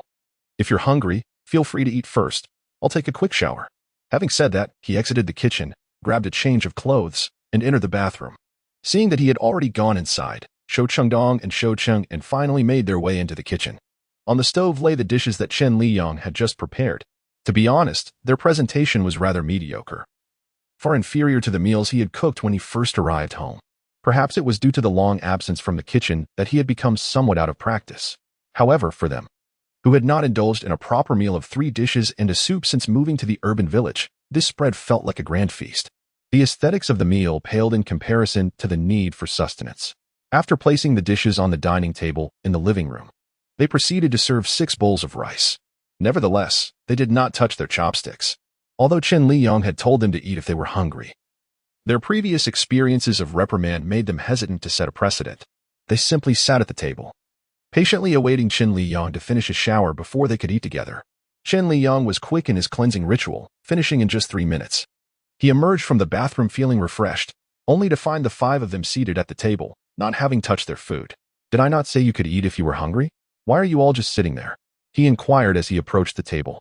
If you're hungry, feel free to eat first. I'll take a quick shower." Having said that, he exited the kitchen, grabbed a change of clothes, and entered the bathroom. Seeing that he had already gone inside, Zhou Chengdong and Shou Cheng and finally made their way into the kitchen. On the stove lay the dishes that Chen Liyang had just prepared. To be honest, their presentation was rather mediocre, far inferior to the meals he had cooked when he first arrived home. Perhaps it was due to the long absence from the kitchen that he had become somewhat out of practice. However, for them, who had not indulged in a proper meal of 3 dishes and a soup since moving to the urban village, this spread felt like a grand feast. The aesthetics of the meal paled in comparison to the need for sustenance. After placing the dishes on the dining table in the living room, they proceeded to serve 6 bowls of rice. Nevertheless, they did not touch their chopsticks, although Chen Liyang had told them to eat if they were hungry. Their previous experiences of reprimand made them hesitant to set a precedent. They simply sat at the table, patiently awaiting Chen Liyang to finish a shower before they could eat together. Chen Liyang was quick in his cleansing ritual, finishing in just 3 minutes. He emerged from the bathroom feeling refreshed, only to find the 5 of them seated at the table, not having touched their food. "Did I not say you could eat if you were hungry? Why are you all just sitting there?" he inquired as he approached the table.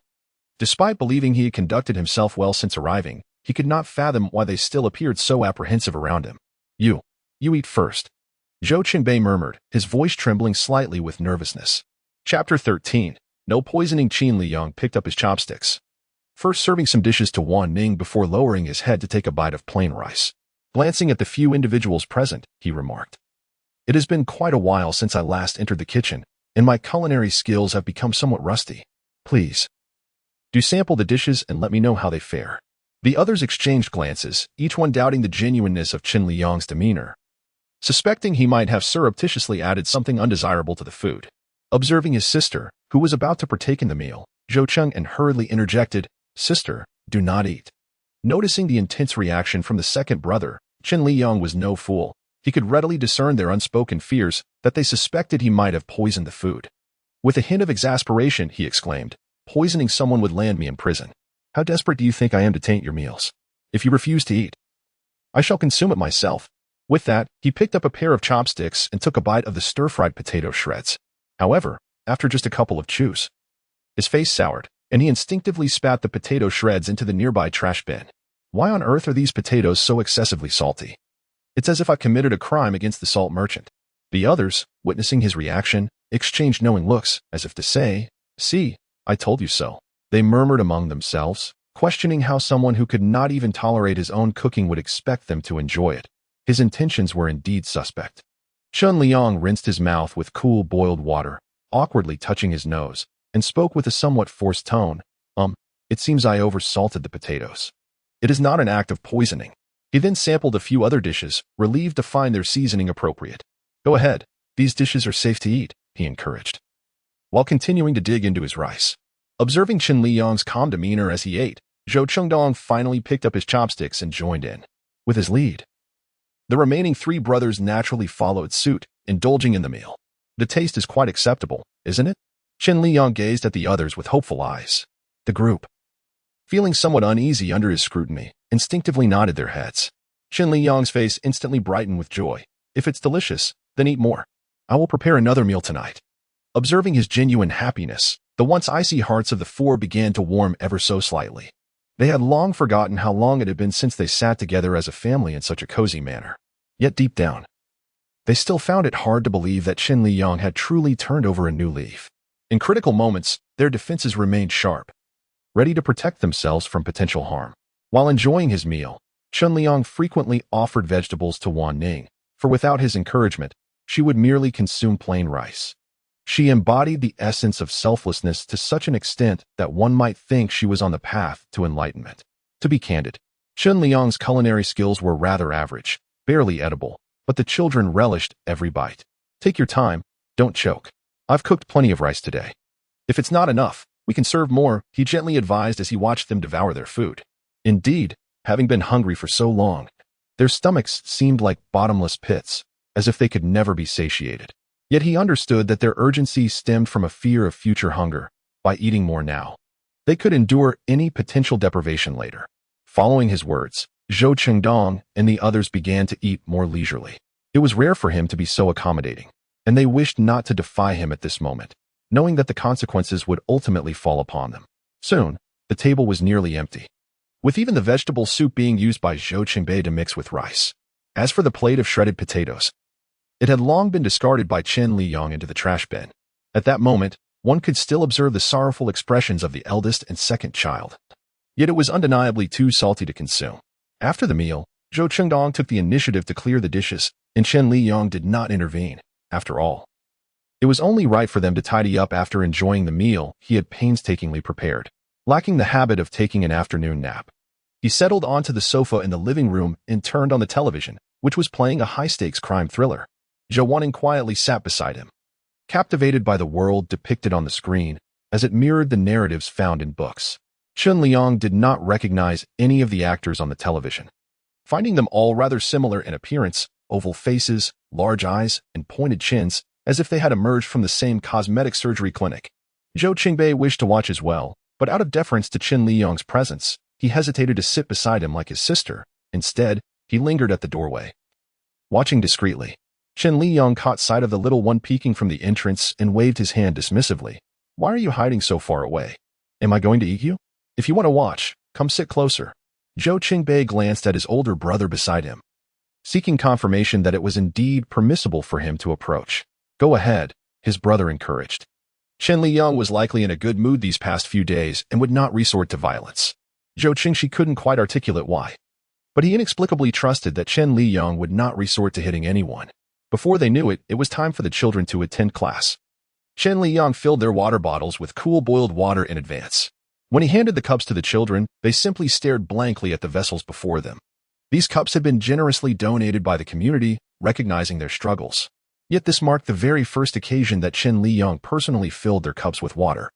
Despite believing he had conducted himself well since arriving, he could not fathom why they still appeared so apprehensive around him. You eat first," Zhou Qingbei murmured, his voice trembling slightly with nervousness. Chapter 13. No poisoning. Chen Liyang picked up his chopsticks, first serving some dishes to Wan Ning before lowering his head to take a bite of plain rice. Glancing at the few individuals present, he remarked, "It has been quite a while since I last entered the kitchen, and my culinary skills have become somewhat rusty. Please, do sample the dishes and let me know how they fare." The others exchanged glances, each one doubting the genuineness of Chen Liyang's demeanor, suspecting he might have surreptitiously added something undesirable to the food. Observing his sister, who was about to partake in the meal, Zhou Cheng and hurriedly interjected, "Sister, do not eat." Noticing the intense reaction from the second brother, Chen Liyang was no fool. He could readily discern their unspoken fears that they suspected he might have poisoned the food. With a hint of exasperation, he exclaimed, "Poisoning someone would land me in prison. How desperate do you think I am to taint your meals? If you refuse to eat, I shall consume it myself." With that, he picked up a pair of chopsticks and took a bite of the stir-fried potato shreds. However, after just a couple of chews, his face soured, and he instinctively spat the potato shreds into the nearby trash bin. Why on earth are these potatoes so excessively salty? It's as if I've committed a crime against the salt merchant. The others, witnessing his reaction, exchanged knowing looks, as if to say, "See, I told you so." They murmured among themselves, questioning how someone who could not even tolerate his own cooking would expect them to enjoy it. His intentions were indeed suspect. Chen Liyang rinsed his mouth with cool boiled water, awkwardly touching his nose, and spoke with a somewhat forced tone. It seems I oversalted the potatoes. It is not an act of poisoning." He then sampled a few other dishes, relieved to find their seasoning appropriate. "Go ahead, these dishes are safe to eat," he encouraged, while continuing to dig into his rice. Observing Chen Liyang's calm demeanor as he ate, Zhou Chengdong finally picked up his chopsticks and joined in with his lead. The remaining three brothers naturally followed suit, indulging in the meal. "The taste is quite acceptable, isn't it?" Chen Liyang gazed at the others with hopeful eyes. The group, feeling somewhat uneasy under his scrutiny, instinctively nodded their heads. Chen Liyang's face instantly brightened with joy. "If it's delicious, then eat more. I will prepare another meal tonight." Observing his genuine happiness, the once icy hearts of the four began to warm ever so slightly. They had long forgotten how long it had been since they sat together as a family in such a cozy manner. Yet deep down, they still found it hard to believe that Chen Liyang had truly turned over a new leaf. In critical moments, their defenses remained sharp, ready to protect themselves from potential harm. While enjoying his meal, Chen Liyang frequently offered vegetables to Wan Ning, for without his encouragement, she would merely consume plain rice. She embodied the essence of selflessness to such an extent that one might think she was on the path to enlightenment. To be candid, Chen Liyang's culinary skills were rather average, barely edible, but the children relished every bite. "Take your time, don't choke. I've cooked plenty of rice today. If it's not enough, we can serve more," he gently advised as he watched them devour their food. Indeed, having been hungry for so long, their stomachs seemed like bottomless pits, as if they could never be satiated. Yet he understood that their urgency stemmed from a fear of future hunger. By eating more now, they could endure any potential deprivation later. Following his words, Zhou Chengdong and the others began to eat more leisurely. It was rare for him to be so accommodating, and they wished not to defy him at this moment, knowing that the consequences would ultimately fall upon them. Soon, the table was nearly empty, with even the vegetable soup being used by Zhou Qingbei to mix with rice. As for the plate of shredded potatoes, it had long been discarded by Chen Liyang into the trash bin. At that moment, one could still observe the sorrowful expressions of the eldest and second child. Yet it was undeniably too salty to consume. After the meal, Zhou Chengdong took the initiative to clear the dishes, and Chen Liyang did not intervene. After all, it was only right for them to tidy up after enjoying the meal he had painstakingly prepared. Lacking the habit of taking an afternoon nap, he settled onto the sofa in the living room and turned on the television, which was playing a high-stakes crime thriller. Zhou Wanning quietly sat beside him, captivated by the world depicted on the screen as it mirrored the narratives found in books. Chen Liyang did not recognize any of the actors on the television, finding them all rather similar in appearance, oval faces, large eyes, and pointed chins, as if they had emerged from the same cosmetic surgery clinic. Zhou Qingbei wished to watch as well, but out of deference to Chen Liyang's presence, he hesitated to sit beside him like his sister. Instead, he lingered at the doorway, watching discreetly. Chen Liyang caught sight of the little one peeking from the entrance and waved his hand dismissively. "Why are you hiding so far away? Am I going to eat you? If you want to watch, come sit closer." Zhou Qingbei glanced at his older brother beside him, seeking confirmation that it was indeed permissible for him to approach. "Go ahead," his brother encouraged. Chen Liyang was likely in a good mood these past few days and would not resort to violence. Zhou Qingshi couldn't quite articulate why, but he inexplicably trusted that Chen Liyang would not resort to hitting anyone. Before they knew it, it was time for the children to attend class. Chen Liyang filled their water bottles with cool boiled water in advance. When he handed the cups to the children, they simply stared blankly at the vessels before them. These cups had been generously donated by the community, recognizing their struggles. Yet this marked the very first occasion that Chen Liyang personally filled their cups with water.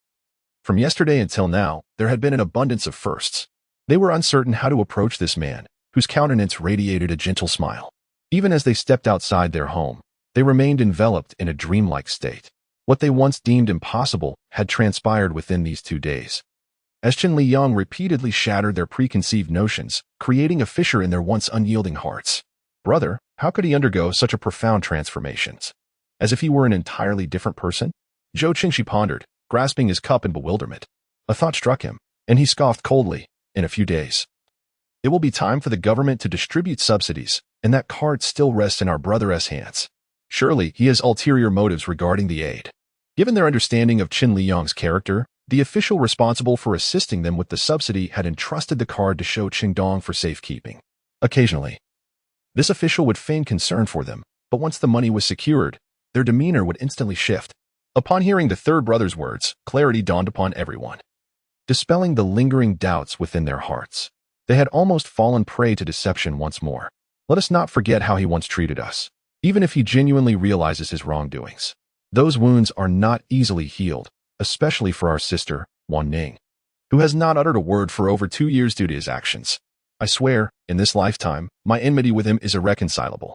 From yesterday until now, there had been an abundance of firsts. They were uncertain how to approach this man, whose countenance radiated a gentle smile. Even as they stepped outside their home, they remained enveloped in a dreamlike state. What they once deemed impossible had transpired within these 2 days. As Chen Liyang repeatedly shattered their preconceived notions, creating a fissure in their once unyielding hearts. Brother, how could he undergo such a profound transformation? As if he were an entirely different person? Zhou Qingshi pondered, grasping his cup in bewilderment. A thought struck him, and he scoffed coldly. In a few days, it will be time for the government to distribute subsidies, and that card still rests in our brother's hands. Surely he has ulterior motives regarding the aid. Given their understanding of Chen Liyang's character, the official responsible for assisting them with the subsidy had entrusted the card to Shou Qingdong for safekeeping. Occasionally, this official would feign concern for them, but once the money was secured, their demeanor would instantly shift. Upon hearing the third brother's words, clarity dawned upon everyone, dispelling the lingering doubts within their hearts. They had almost fallen prey to deception once more. Let us not forget how he once treated us. Even if he genuinely realizes his wrongdoings, those wounds are not easily healed, especially for our sister, Wan Ning, who has not uttered a word for over 2 years due to his actions. I swear, in this lifetime, my enmity with him is irreconcilable.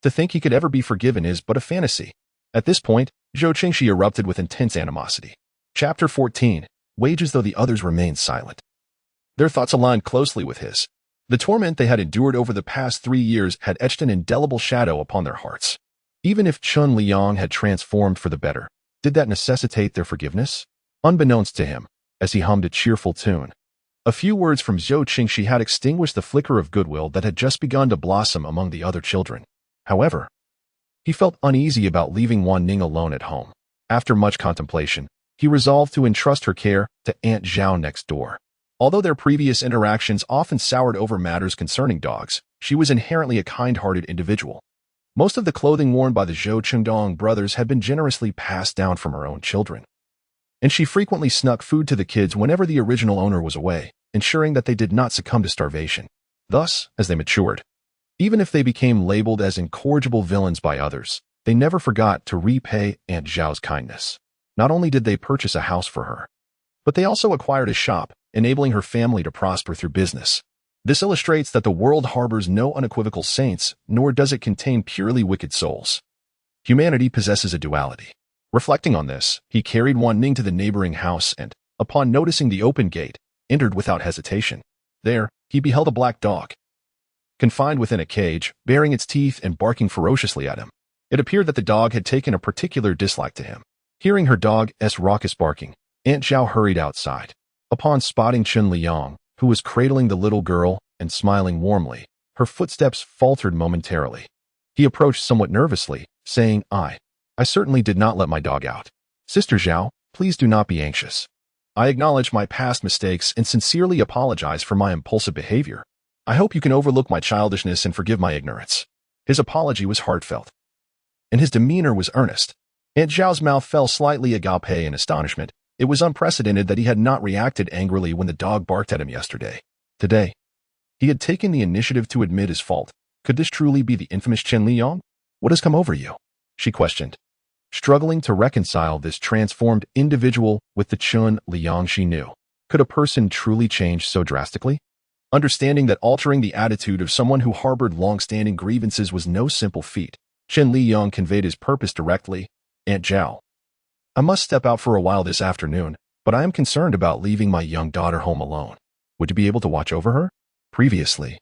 To think he could ever be forgiven is but a fantasy. At this point, Zhou Qingshi erupted with intense animosity. Chapter 14. Wages though the others remained silent. Their thoughts aligned closely with his. The torment they had endured over the past 3 years had etched an indelible shadow upon their hearts. Even if Chen Liyang had transformed for the better, did that necessitate their forgiveness? Unbeknownst to him, as he hummed a cheerful tune, a few words from Zhou Qingshi had extinguished the flicker of goodwill that had just begun to blossom among the other children. However, he felt uneasy about leaving Wan Ning alone at home. After much contemplation, he resolved to entrust her care to Aunt Zhao next door. Although their previous interactions often soured over matters concerning dogs, she was inherently a kind-hearted individual. Most of the clothing worn by the Zhou Qingdong brothers had been generously passed down from her own children, and she frequently snuck food to the kids whenever the original owner was away, ensuring that they did not succumb to starvation. Thus, as they matured, even if they became labeled as incorrigible villains by others, they never forgot to repay Aunt Zhao's kindness. Not only did they purchase a house for her, but they also acquired a shop, enabling her family to prosper through business. This illustrates that the world harbors no unequivocal saints, nor does it contain purely wicked souls. Humanity possesses a duality. Reflecting on this, he carried Wan Ning to the neighboring house and, upon noticing the open gate, entered without hesitation. There, he beheld a black dog, confined within a cage, baring its teeth and barking ferociously at him. It appeared that the dog had taken a particular dislike to him. Hearing her dog's raucous barking, Aunt Zhao hurried outside. Upon spotting Chen Liyang, who was cradling the little girl and smiling warmly, her footsteps faltered momentarily. He approached somewhat nervously, saying, I certainly did not let my dog out. Sister Zhao, please do not be anxious. I acknowledge my past mistakes and sincerely apologize for my impulsive behavior. I hope you can overlook my childishness and forgive my ignorance. His apology was heartfelt, and his demeanor was earnest. Aunt Zhao's mouth fell slightly agape in astonishment. It was unprecedented that he had not reacted angrily when the dog barked at him yesterday. Today, he had taken the initiative to admit his fault. Could this truly be the infamous Chen Liyang? What has come over you? She questioned, struggling to reconcile this transformed individual with the Chen Liyang she knew. Could a person truly change so drastically? Understanding that altering the attitude of someone who harbored long-standing grievances was no simple feat, Chen Liyang conveyed his purpose directly. Aunt Zhao, I must step out for a while this afternoon, but I am concerned about leaving my young daughter home alone. Would you be able to watch over her? Previously,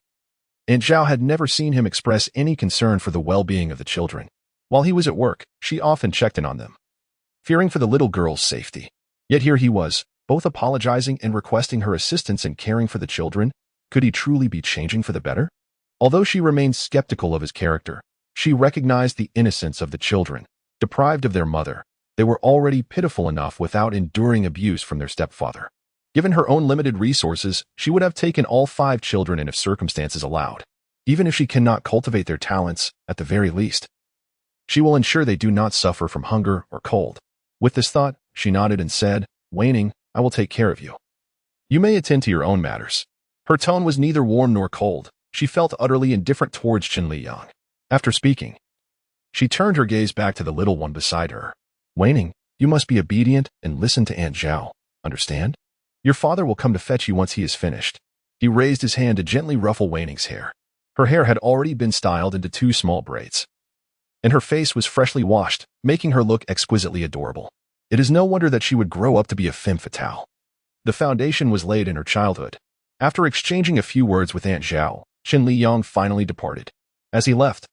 Aunt Zhao had never seen him express any concern for the well-being of the children. While he was at work, she often checked in on them, fearing for the little girl's safety. Yet here he was, both apologizing and requesting her assistance in caring for the children. Could he truly be changing for the better? Although she remained skeptical of his character, she recognized the innocence of the children. Deprived of their mother, they were already pitiful enough without enduring abuse from their stepfather. Given her own limited resources, she would have taken all 5 children and if circumstances allowed. Even if she cannot cultivate their talents, at the very least, she will ensure they do not suffer from hunger or cold. With this thought, she nodded and said, Waning, I will take care of you. You may attend to your own matters. Her tone was neither warm nor cold. She felt utterly indifferent towards Chen Liyang. After speaking, she turned her gaze back to the little one beside her. Waning, you must be obedient and listen to Aunt Zhao. Understand? Your father will come to fetch you once he is finished. He raised his hand to gently ruffle Waning's hair. Her hair had already been styled into 2 small braids, and her face was freshly washed, making her look exquisitely adorable. It is no wonder that she would grow up to be a femme fatale. The foundation was laid in her childhood. After exchanging a few words with Aunt Zhao, Chen Liyang finally departed. As he left,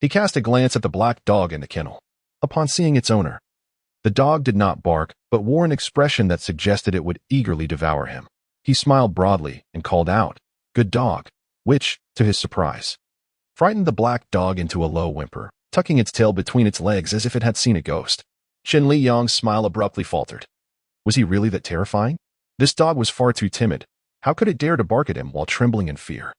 he cast a glance at the black dog in the kennel. Upon seeing its owner, the dog did not bark, but wore an expression that suggested it would eagerly devour him. He smiled broadly and called out, "Good dog," which, to his surprise, frightened the black dog into a low whimper, tucking its tail between its legs as if it had seen a ghost. Chen Liyang's smile abruptly faltered. Was he really that terrifying? This dog was far too timid. How could it dare to bark at him while trembling in fear?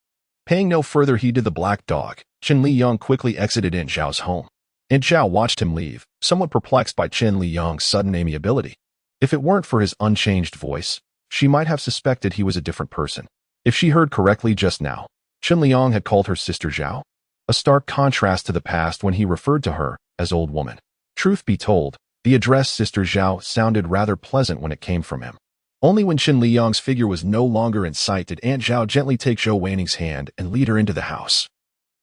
Paying no further heed to the black dog, Chen Liyang quickly exited Aunt Zhao's home. Aunt Zhao watched him leave, somewhat perplexed by Chen Liyang's sudden amiability. If it weren't for his unchanged voice, she might have suspected he was a different person. If she heard correctly just now, Chen Liyang had called her sister Zhao, a stark contrast to the past when he referred to her as old woman. Truth be told, the address Sister Zhao sounded rather pleasant when it came from him. Only when Chen Liyang's figure was no longer in sight did Aunt Zhao gently take Zhou Wanning's hand and lead her into the house.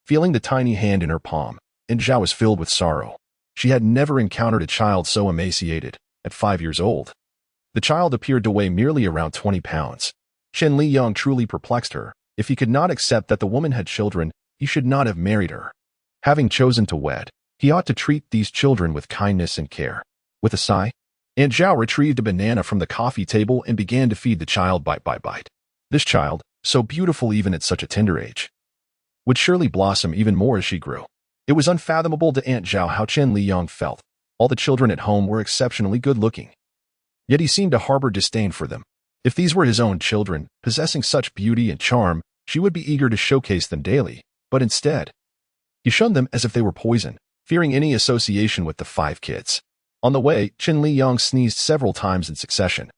Feeling the tiny hand in her palm, Aunt Zhao was filled with sorrow. She had never encountered a child so emaciated, at 5 years old. The child appeared to weigh merely around 20 pounds. Chen Liyang truly perplexed her. If he could not accept that the woman had children, he should not have married her. Having chosen to wed, he ought to treat these children with kindness and care. With a sigh, Aunt Zhao retrieved a banana from the coffee table and began to feed the child bite by bite. This child, so beautiful even at such a tender age, would surely blossom even more as she grew. It was unfathomable to Aunt Zhao how Chen Liyang felt. All the children at home were exceptionally good-looking. Yet he seemed to harbor disdain for them. If these were his own children, possessing such beauty and charm, she would be eager to showcase them daily. But instead, he shunned them as if they were poison, fearing any association with the 5 kids. On the way, Chen Liyang sneezed several times in succession,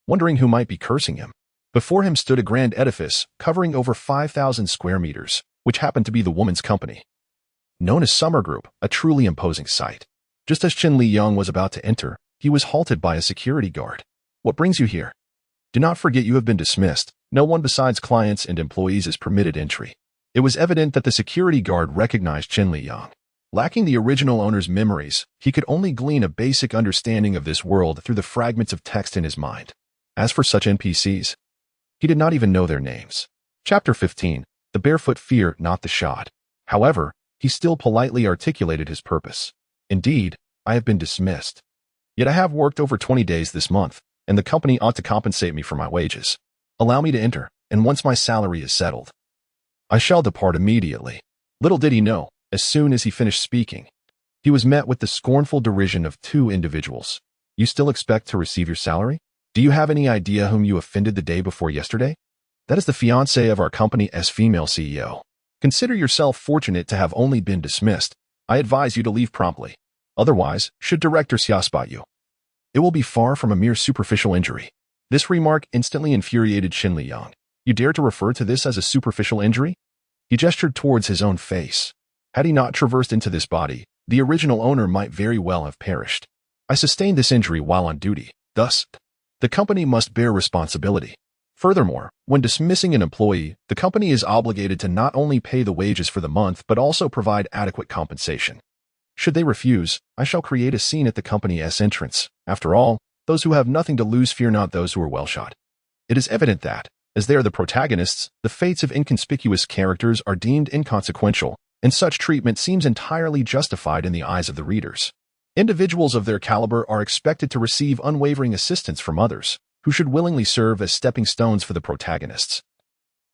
wondering who might be cursing him. Before him stood a grand edifice covering over 5,000 square meters, which happened to be the woman's company. Known as Summer Group, a truly imposing sight. Just as Chen Liyang was about to enter, he was halted by a security guard. "What brings you here?" "Do not forget you have been dismissed. No one besides clients and employees is permitted entry." It was evident that the security guard recognized Chen Liyang. Lacking the original owner's memories, he could only glean a basic understanding of this world through the fragments of text in his mind. As for such NPCs, he did not even know their names. Chapter 15. The barefoot fear not the shod. However, he still politely articulated his purpose. "Indeed, I have been dismissed. Yet I have worked over 20 days this month, and the company ought to compensate me for my wages. Allow me to enter, and once my salary is settled, I shall depart immediately." Little did he know, as soon as he finished speaking, he was met with the scornful derision of 2 individuals. "You still expect to receive your salary? Do you have any idea whom you offended the day before yesterday? That is the fiancée of our company's female CEO. Consider yourself fortunate to have only been dismissed. I advise you to leave promptly. Otherwise, should Director Xia spot you, it will be far from a mere superficial injury." This remark instantly infuriated Chen Liyang. "You dare to refer to this as a superficial injury?" He gestured towards his own face. Had he not traversed into this body, the original owner might very well have perished. "I sustained this injury while on duty. Thus, the company must bear responsibility. Furthermore, when dismissing an employee, the company is obligated to not only pay the wages for the month but also provide adequate compensation. Should they refuse, I shall create a scene at the company's entrance. After all, those who have nothing to lose fear not those who are well shot." It is evident that, as they are the protagonists, the fates of inconspicuous characters are deemed inconsequential, and such treatment seems entirely justified in the eyes of the readers. Individuals of their caliber are expected to receive unwavering assistance from others, who should willingly serve as stepping stones for the protagonists,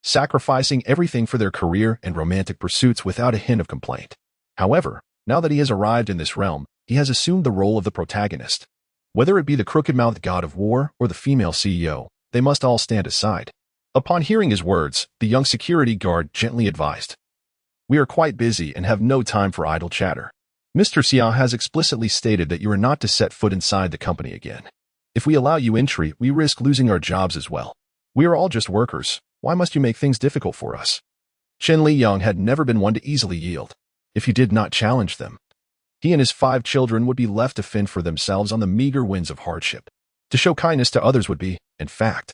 sacrificing everything for their career and romantic pursuits without a hint of complaint. However, now that he has arrived in this realm, he has assumed the role of the protagonist. Whether it be the crooked-mouthed god of war or the female CEO, they must all stand aside. Upon hearing his words, the young security guard gently advised, "We are quite busy and have no time for idle chatter. Mr. Xia has explicitly stated that you are not to set foot inside the company again. If we allow you entry, we risk losing our jobs as well. We are all just workers. Why must you make things difficult for us?" Chen Liyang had never been one to easily yield. If he did not challenge them, he and his 5 children would be left to fend for themselves on the meager winds of hardship. To show kindness to others would be, in fact,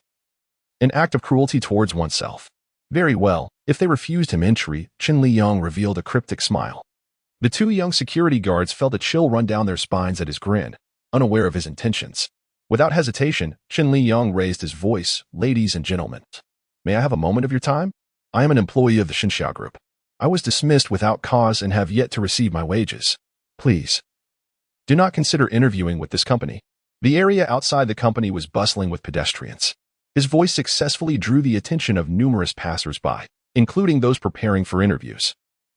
an act of cruelty towards oneself. Very well, if they refused him entry, Chen Liyang revealed a cryptic smile. The two young security guards felt a chill run down their spines at his grin, unaware of his intentions. Without hesitation, Chen Liyang raised his voice, "Ladies and gentlemen, may I have a moment of your time? I am an employee of the Xinxia Group. I was dismissed without cause and have yet to receive my wages. Please, do not consider interviewing with this company." The area outside the company was bustling with pedestrians. His voice successfully drew the attention of numerous passers-by, including those preparing for interviews.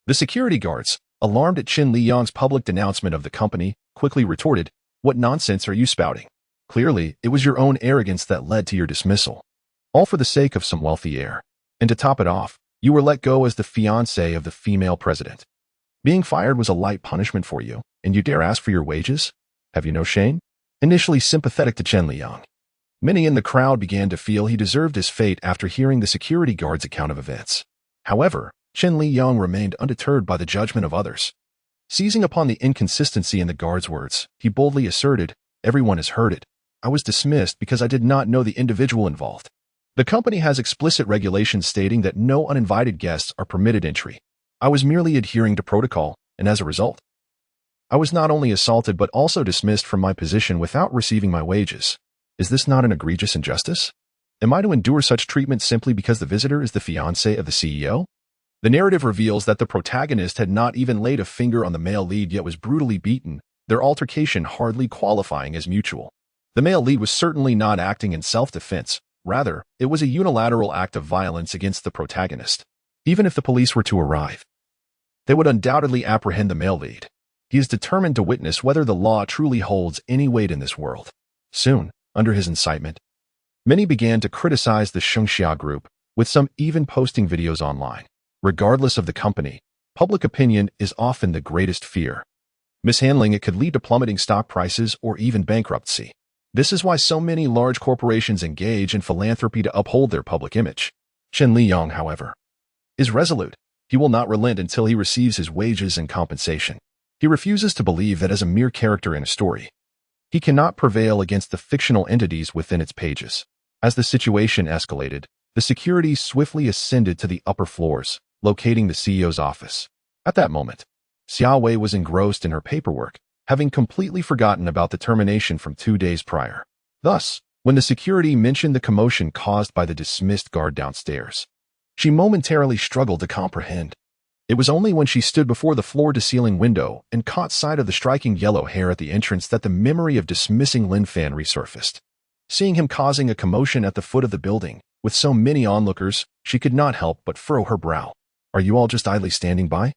The security guards, alarmed at Chen Liyang's public denouncement of the company, quickly retorted, "What nonsense are you spouting? Clearly, it was your own arrogance that led to your dismissal. All for the sake of some wealthy heir. And to top it off, you were let go as the fiancé of the female president. Being fired was a light punishment for you, and you dare ask for your wages? Have you no shame?" Initially sympathetic to Chen Liyang, many in the crowd began to feel he deserved his fate after hearing the security guard's account of events. However, Chen Liyang remained undeterred by the judgment of others. Seizing upon the inconsistency in the guard's words, he boldly asserted, "Everyone has heard it. I was dismissed because I did not know the individual involved. The company has explicit regulations stating that no uninvited guests are permitted entry. I was merely adhering to protocol, and as a result, I was not only assaulted but also dismissed from my position without receiving my wages. Is this not an egregious injustice? Am I to endure such treatment simply because the visitor is the fiancé of the CEO?" The narrative reveals that the protagonist had not even laid a finger on the male lead yet was brutally beaten, their altercation hardly qualifying as mutual. The male lead was certainly not acting in self-defense. Rather, it was a unilateral act of violence against the protagonist. Even if the police were to arrive, they would undoubtedly apprehend the male lead. He is determined to witness whether the law truly holds any weight in this world. Soon, under his incitement, many began to criticize the Xinxia Group, with some even posting videos online. Regardless of the company, public opinion is often the greatest fear. Mishandling it could lead to plummeting stock prices or even bankruptcy. This is why so many large corporations engage in philanthropy to uphold their public image. Chen Liyang, however, is resolute. He will not relent until he receives his wages and compensation. He refuses to believe that as a mere character in a story, he cannot prevail against the fictional entities within its pages. As the situation escalated, the security swiftly ascended to the upper floors, locating the CEO's office. At that moment, Xia Wei was engrossed in her paperwork, having completely forgotten about the termination from 2 days prior. Thus, when the security mentioned the commotion caused by the dismissed guard downstairs, she momentarily struggled to comprehend. It was only when she stood before the floor-to-ceiling window and caught sight of the striking yellow hair at the entrance that the memory of dismissing Lin Fan resurfaced. Seeing him causing a commotion at the foot of the building, with so many onlookers, she could not help but furrow her brow. "Are you all just idly standing by,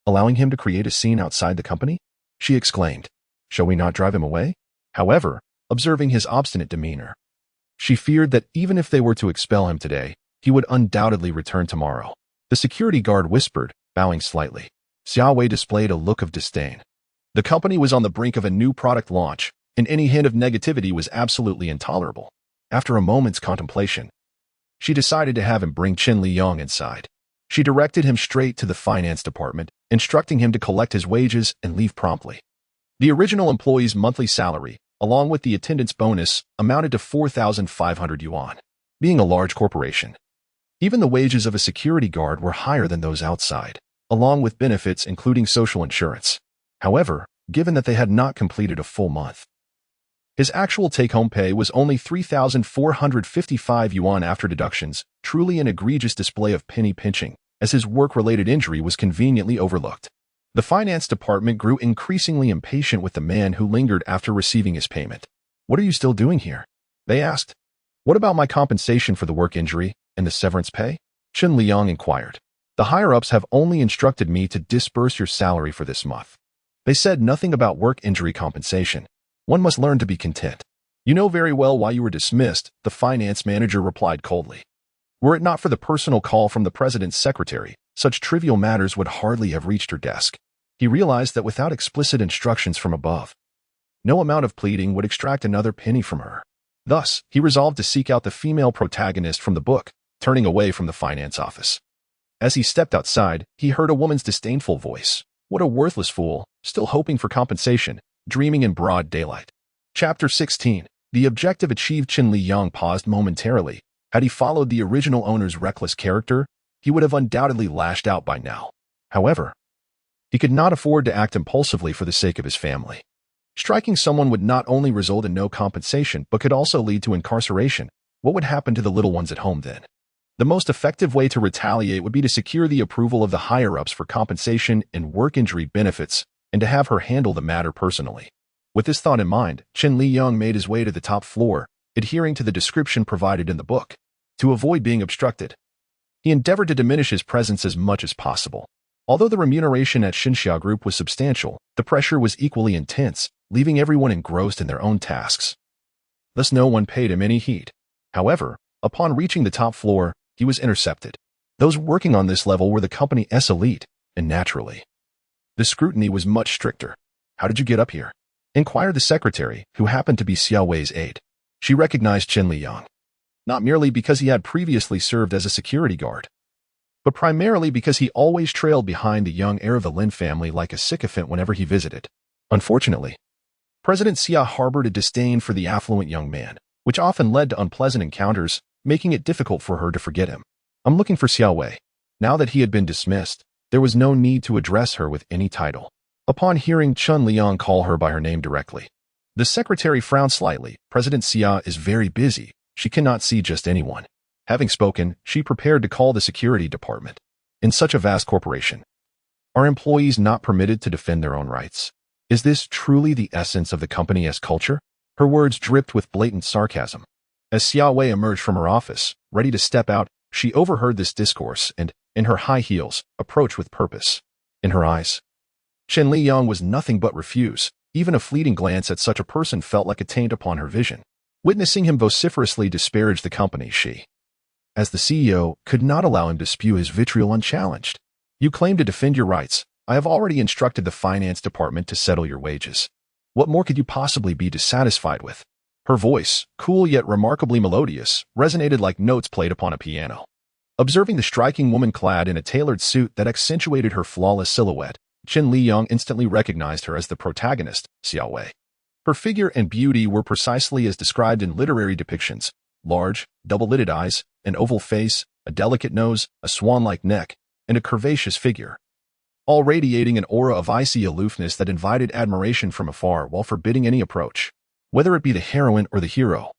allowing him to create a scene outside the company?" she exclaimed. "Shall we not drive him away?" However, observing his obstinate demeanor, she feared that even if they were to expel him today, he would undoubtedly return tomorrow. The security guard whispered, bowing slightly. Xia Wei displayed a look of disdain. The company was on the brink of a new product launch, and any hint of negativity was absolutely intolerable. After a moment's contemplation, she decided to have him bring Chen Liyang inside. She directed him straight to the finance department, instructing him to collect his wages and leave promptly. The original employee's monthly salary, along with the attendance bonus, amounted to 4,500 yuan. Being a large corporation, even the wages of a security guard were higher than those outside, along with benefits including social insurance. However, given that they had not completed a full month, his actual take-home pay was only 3,455 yuan after deductions, truly an egregious display of penny pinching, as his work-related injury was conveniently overlooked. The finance department grew increasingly impatient with the man who lingered after receiving his payment. "What are you still doing here?" they asked. "What about my compensation for the work injury and the severance pay?" Chen Liyang inquired. "The higher-ups have only instructed me to disburse your salary for this month. They said nothing about work injury compensation. One must learn to be content." "You know very well why you were dismissed," the finance manager replied coldly. "Were it not for the personal call from the president's secretary, such trivial matters would hardly have reached her desk." He realized that without explicit instructions from above, no amount of pleading would extract another penny from her. Thus, he resolved to seek out the female protagonist from the book, turning away from the finance office. As he stepped outside, he heard a woman's disdainful voice. "What a worthless fool, still hoping for compensation, dreaming in broad daylight." Chapter 16. The objective achieved. Chen Liyang paused momentarily. Had he followed the original owner's reckless character, he would have undoubtedly lashed out by now. However, He could not afford to act impulsively for the sake of his family. Striking someone would not only result in no compensation, but could also lead to incarceration. What would happen to the little ones at home then? The most effective way to retaliate would be to secure the approval of the higher-ups for compensation and work injury benefits, and to have her handle the matter personally. With this thought in mind, Chen Liyang made his way to the top floor, adhering to the description provided in the book. To avoid being obstructed, he endeavored to diminish his presence as much as possible. Although the remuneration at Xinxia Group was substantial, the pressure was equally intense, leaving everyone engrossed in their own tasks. Thus no one paid him any heed. However, upon reaching the top floor, he was intercepted. Those working on this level were the company's elite, and naturally, the scrutiny was much stricter. "How did you get up here?" inquired the secretary, who happened to be Xiao Wei's aide. She recognized Chen Liyang, not merely because he had previously served as a security guard, but primarily because he always trailed behind the young heir of the Lin family like a sycophant whenever he visited. Unfortunately, President Xia harbored a disdain for the affluent young man, which often led to unpleasant encounters, making it difficult for her to forget him. "I'm looking for Xiao Wei." Now that he had been dismissed, there was no need to address her with any title. Upon hearing Chen Liyang call her by her name directly, the secretary frowned slightly. President Xia is very busy. She cannot see just anyone. Having spoken, she prepared to call the security department. In such a vast corporation, are employees not permitted to defend their own rights? Is this truly the essence of the company's culture? Her words dripped with blatant sarcasm. As Xiao Wei emerged from her office, ready to step out, she overheard this discourse and, in her high heels, approached with purpose. In her eyes, Chen Liyang was nothing but refuse. Even a fleeting glance at such a person felt like a taint upon her vision. Witnessing him vociferously disparage the company, she, as the CEO, could not allow him to spew his vitriol unchallenged. "You claim to defend your rights. I have already instructed the finance department to settle your wages. What more could you possibly be dissatisfied with?" Her voice, cool yet remarkably melodious, resonated like notes played upon a piano. Observing the striking woman clad in a tailored suit that accentuated her flawless silhouette, Chen Liyang instantly recognized her as the protagonist, Xiao Wei. Her figure and beauty were precisely as described in literary depictions: large, double-lidded eyes, an oval face, a delicate nose, a swan-like neck, and a curvaceous figure, all radiating an aura of icy aloofness that invited admiration from afar while forbidding any approach. Whether it be the heroine or the hero,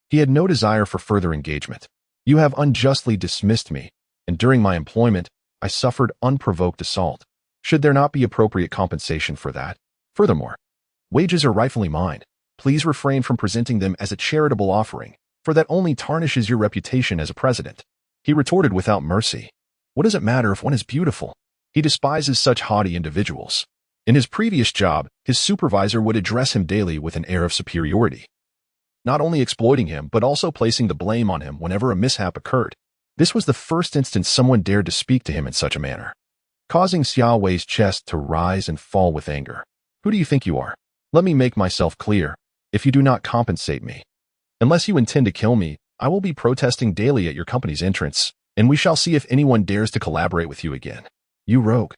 he had no desire for further engagement. "You have unjustly dismissed me, and during my employment, I suffered unprovoked assault. Should there not be appropriate compensation for that? Furthermore, wages are rightfully mine. Please refrain from presenting them as a charitable offering, for that only tarnishes your reputation as a president." He retorted without mercy. What does it matter if one is beautiful? He despises such haughty individuals. In his previous job, his supervisor would address him daily with an air of superiority, not only exploiting him but also placing the blame on him whenever a mishap occurred. This was the first instance someone dared to speak to him in such a manner, causing Xiao Wei's chest to rise and fall with anger. "Who do you think you are? Let me make myself clear. If you do not compensate me, unless you intend to kill me, I will be protesting daily at your company's entrance, and we shall see if anyone dares to collaborate with you again. You rogue."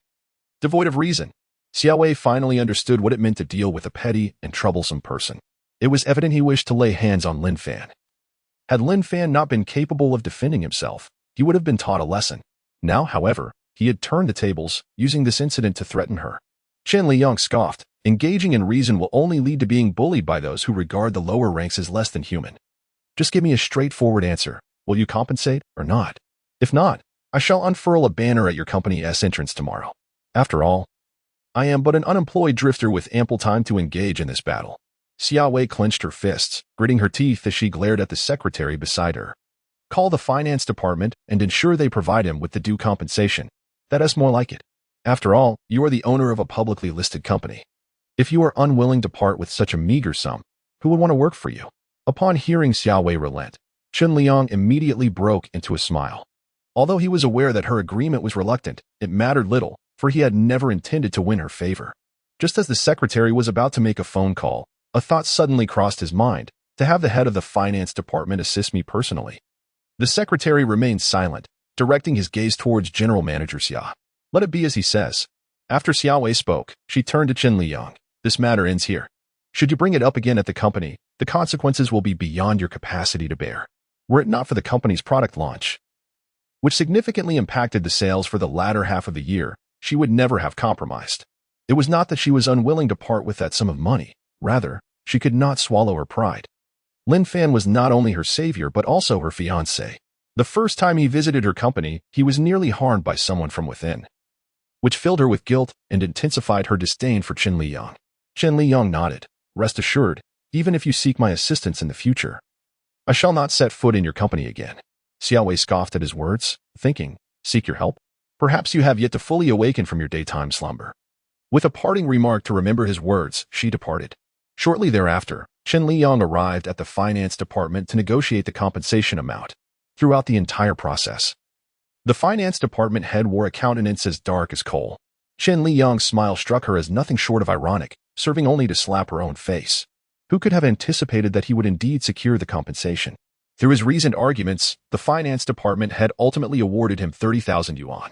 Devoid of reason, Xiao Wei finally understood what it meant to deal with a petty and troublesome person. It was evident he wished to lay hands on Lin Fan. Had Lin Fan not been capable of defending himself, he would have been taught a lesson. Now, however, he had turned the tables, using this incident to threaten her. Chen Liyang scoffed. Engaging in reason will only lead to being bullied by those who regard the lower ranks as less than human. Just give me a straightforward answer. Will you compensate or not? If not, I shall unfurl a banner at your company's entrance tomorrow. After all, I am but an unemployed drifter with ample time to engage in this battle. Xiao Wei clenched her fists, gritting her teeth as she glared at the secretary beside her. Call the finance department and ensure they provide him with the due compensation. That is more like it. After all, you are the owner of a publicly listed company. If you are unwilling to part with such a meager sum, who would want to work for you? Upon hearing Xiao Wei relent, Chen Liyang immediately broke into a smile. Although he was aware that her agreement was reluctant, it mattered little, for he had never intended to win her favor. Just as the secretary was about to make a phone call, a thought suddenly crossed his mind: to have the head of the finance department assist me personally. The secretary remained silent, directing his gaze towards General Manager Xia. Let it be as he says. After Xiao Wei spoke, she turned to Chen Liyang. This matter ends here. Should you bring it up again at the company, the consequences will be beyond your capacity to bear. Were it not for the company's product launch, which significantly impacted the sales for the latter half of the year, she would never have compromised. It was not that she was unwilling to part with that sum of money. Rather, she could not swallow her pride. Lin Fan was not only her savior but also her fiancé. The first time he visited her company, he was nearly harmed by someone from within, which filled her with guilt and intensified her disdain for Chen Liyang. Chen Liyang nodded. Rest assured, even if you seek my assistance in the future, I shall not set foot in your company again. Xiaowei scoffed at his words, thinking, seek your help? Perhaps you have yet to fully awaken from your daytime slumber. With a parting remark to remember his words, she departed. Shortly thereafter, Chen Liyang arrived at the finance department to negotiate the compensation amount. Throughout the entire process, the finance department head wore a countenance as dark as coal. Chen Liyang's smile struck her as nothing short of ironic, serving only to slap her own face. Who could have anticipated that he would indeed secure the compensation? Through his reasoned arguments, the finance department head ultimately awarded him 30,000 yuan.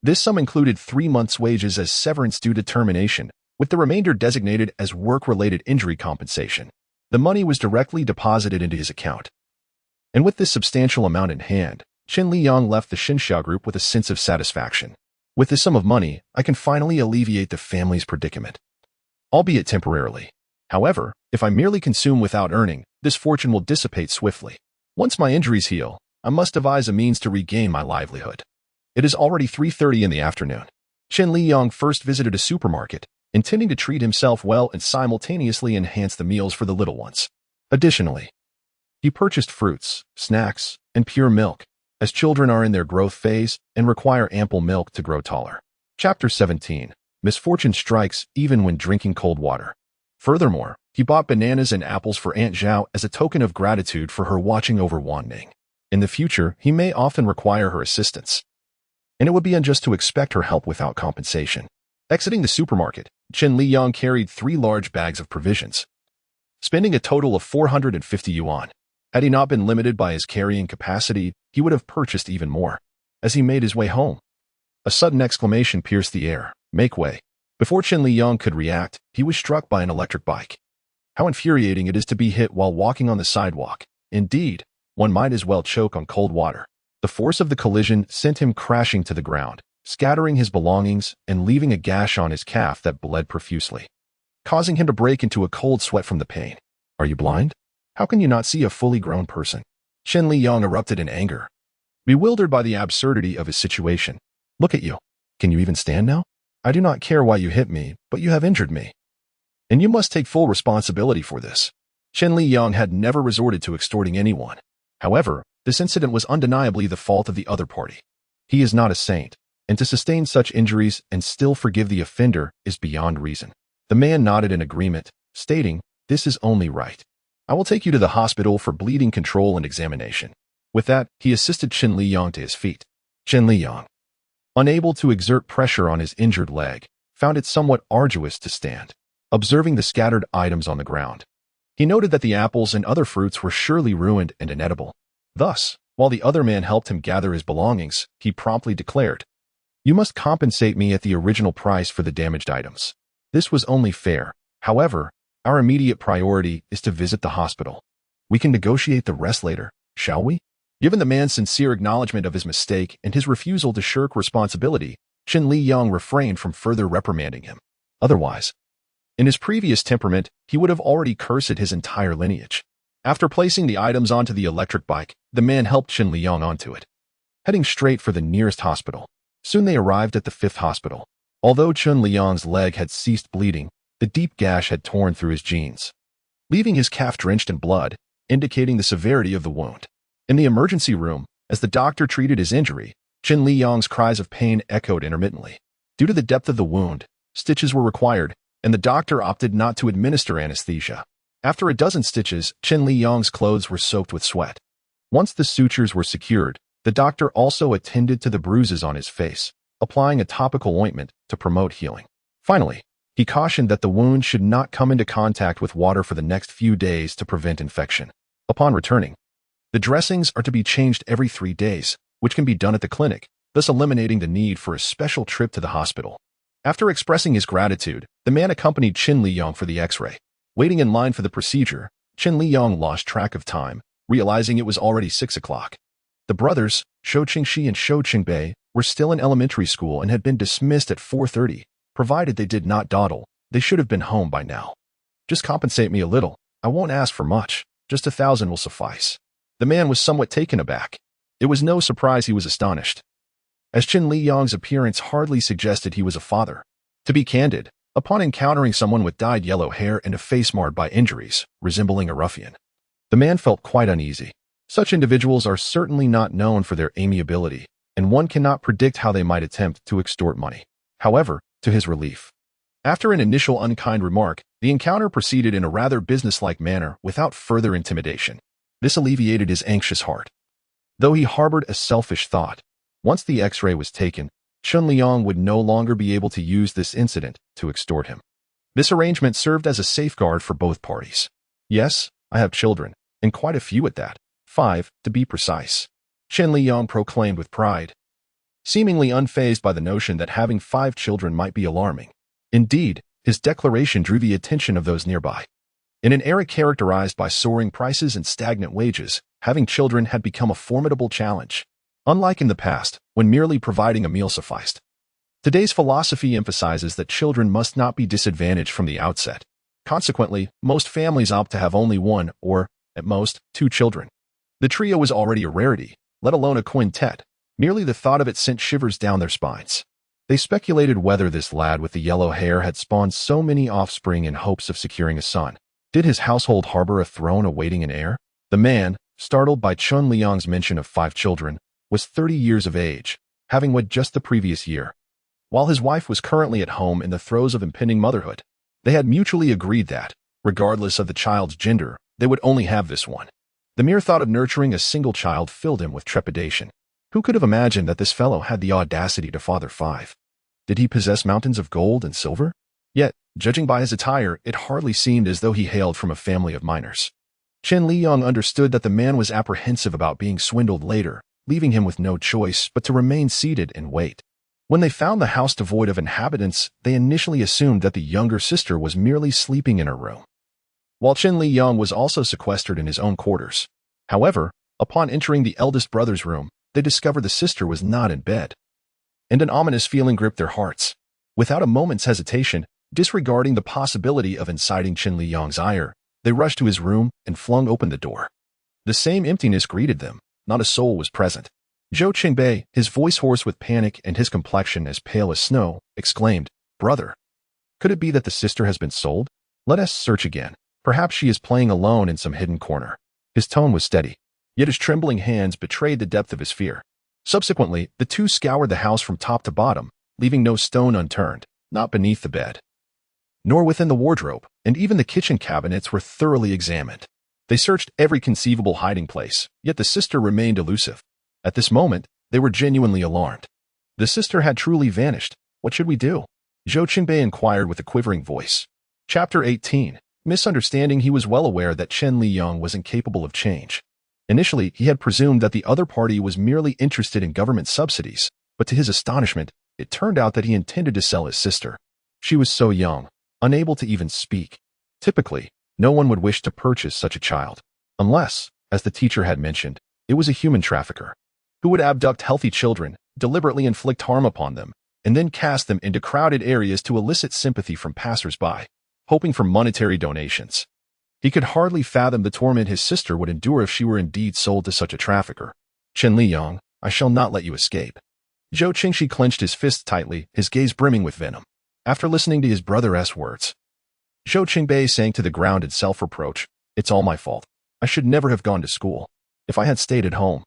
This sum included 3 months' wages as severance due to termination, with the remainder designated as work-related injury compensation. The money was directly deposited into his account. And with this substantial amount in hand, Chen Liyang left the Xinxia group with a sense of satisfaction. With this sum of money, I can finally alleviate the family's predicament, albeit temporarily. However, if I merely consume without earning, this fortune will dissipate swiftly. Once my injuries heal, I must devise a means to regain my livelihood. It is already 3:30 in the afternoon. Chen Liyang first visited a supermarket, intending to treat himself well and simultaneously enhance the meals for the little ones. Additionally, he purchased fruits, snacks, and pure milk, as children are in their growth phase and require ample milk to grow taller. Chapter 17. Misfortune strikes even when drinking cold water. Furthermore, he bought bananas and apples for Aunt Zhao as a token of gratitude for her watching over Wan Ning. In the future, he may often require her assistance, and it would be unjust to expect her help without compensation. Exiting the supermarket, Chen Liyang carried 3 large bags of provisions, spending a total of 450 yuan. Had he not been limited by his carrying capacity, he would have purchased even more. As he made his way home, a sudden exclamation pierced the air. Make way. Before Chen Liyang could react, he was struck by an electric bike. How infuriating it is to be hit while walking on the sidewalk. Indeed, one might as well choke on cold water. The force of the collision sent him crashing to the ground, scattering his belongings and leaving a gash on his calf that bled profusely, causing him to break into a cold sweat from the pain. Are you blind? How can you not see a fully grown person? Chen Liyang erupted in anger, bewildered by the absurdity of his situation. Look at you. Can you even stand now? I do not care why you hit me, but you have injured me, and you must take full responsibility for this. Chen Liyang had never resorted to extorting anyone. However, this incident was undeniably the fault of the other party. He is not a saint, and to sustain such injuries and still forgive the offender is beyond reason. The man nodded in agreement, stating, "This is only right. I will take you to the hospital for bleeding control and examination." With that, he assisted Chen Liyang to his feet. Chen Liyang, unable to exert pressure on his injured leg, found it somewhat arduous to stand. Observing the scattered items on the ground, he noted that the apples and other fruits were surely ruined and inedible. Thus, while the other man helped him gather his belongings, he promptly declared, "You must compensate me at the original price for the damaged items." This was only fair. However, our immediate priority is to visit the hospital. We can negotiate the rest later, shall we? Given the man's sincere acknowledgement of his mistake and his refusal to shirk responsibility, Chen Liyang refrained from further reprimanding him. Otherwise, in his previous temperament, he would have already cursed his entire lineage. After placing the items onto the electric bike, the man helped Chen Liyang onto it, heading straight for the nearest hospital. Soon they arrived at the 5th hospital. Although Chen Liyang's leg had ceased bleeding, the deep gash had torn through his jeans, leaving his calf drenched in blood, indicating the severity of the wound. In the emergency room, as the doctor treated his injury, Chen Liyang's cries of pain echoed intermittently. Due to the depth of the wound, stitches were required, and the doctor opted not to administer anesthesia. After a dozen stitches, Chen Liyang's clothes were soaked with sweat. Once the sutures were secured, the doctor also attended to the bruises on his face, applying a topical ointment to promote healing. Finally, he cautioned that the wound should not come into contact with water for the next few days to prevent infection. Upon returning, the dressings are to be changed every 3 days, which can be done at the clinic, thus eliminating the need for a special trip to the hospital. After expressing his gratitude, the man accompanied Chen Liyang for the X-ray. Waiting in line for the procedure, Chen Liyang lost track of time, realizing it was already 6 o'clock. The brothers, Shou Qingxi and Shou Qingbei, were still in elementary school and had been dismissed at 4:30. Provided they did not dawdle, they should have been home by now. Just compensate me a little. I won't ask for much. Just 1,000 will suffice. The man was somewhat taken aback. It was no surprise he was astonished, as Chen Liyang's appearance hardly suggested he was a father. To be candid, upon encountering someone with dyed yellow hair and a face marred by injuries, resembling a ruffian, the man felt quite uneasy. Such individuals are certainly not known for their amiability, and one cannot predict how they might attempt to extort money. However, to his relief, after an initial unkind remark, the encounter proceeded in a rather businesslike manner without further intimidation. This alleviated his anxious heart. Though he harbored a selfish thought, once the X-ray was taken, Chen Liyang would no longer be able to use this incident to extort him. This arrangement served as a safeguard for both parties. Yes, I have children, and quite a few at that. 5, to be precise, Chen Liyang proclaimed with pride, seemingly unfazed by the notion that having 5 children might be alarming. Indeed, his declaration drew the attention of those nearby. In an era characterized by soaring prices and stagnant wages, having children had become a formidable challenge. Unlike in the past, when merely providing a meal sufficed. Today's philosophy emphasizes that children must not be disadvantaged from the outset. Consequently, most families opt to have only 1 or, at most, 2 children. The trio was already a rarity, let alone a quintet. Merely the thought of it sent shivers down their spines. They speculated whether this lad with the yellow hair had spawned so many offspring in hopes of securing a son. Did his household harbor a throne awaiting an heir? The man, startled by Chen Liyang's mention of 5 children, was 30 years of age, having wed just the previous year. While his wife was currently at home in the throes of impending motherhood, they had mutually agreed that, regardless of the child's gender, they would only have this one. The mere thought of nurturing a single child filled him with trepidation. Who could have imagined that this fellow had the audacity to father 5? Did he possess mountains of gold and silver? Yet, judging by his attire, it hardly seemed as though he hailed from a family of miners. Chen Liyang understood that the man was apprehensive about being swindled later, leaving him with no choice but to remain seated and wait. When they found the house devoid of inhabitants, they initially assumed that the younger sister was merely sleeping in her room, while Chen Liyang was also sequestered in his own quarters. However, upon entering the eldest brother's room, they discovered the sister was not in bed, and an ominous feeling gripped their hearts. Without a moment's hesitation, disregarding the possibility of inciting Chen Liyang's ire, they rushed to his room and flung open the door. The same emptiness greeted them. Not a soul was present. Zhou Qingbei, his voice hoarse with panic and his complexion as pale as snow, exclaimed, "Brother, could it be that the sister has been sold? Let us search again. Perhaps she is playing alone in some hidden corner." His tone was steady, yet his trembling hands betrayed the depth of his fear. Subsequently, the two scoured the house from top to bottom, leaving no stone unturned, not beneath the bed, nor within the wardrobe, and even the kitchen cabinets were thoroughly examined. They searched every conceivable hiding place, yet the sister remained elusive. At this moment, they were genuinely alarmed. The sister had truly vanished. What should we do? Zhou Qingbei inquired with a quivering voice. Chapter 18. Misunderstanding. He was well aware that Chen Liyang was incapable of change. Initially, he had presumed that the other party was merely interested in government subsidies, but to his astonishment, it turned out that he intended to sell his sister. She was so young, unable to even speak. Typically, no one would wish to purchase such a child, unless, as the teacher had mentioned, it was a human trafficker, who would abduct healthy children, deliberately inflict harm upon them, and then cast them into crowded areas to elicit sympathy from passers-by, hoping for monetary donations. He could hardly fathom the torment his sister would endure if she were indeed sold to such a trafficker. Chen Liyang, I shall not let you escape. Zhou Qingshi clenched his fists tightly, his gaze brimming with venom. After listening to his brother's words, Zhou Qingbei sank to the ground in self-reproach. It's all my fault. I should never have gone to school. If I had stayed at home,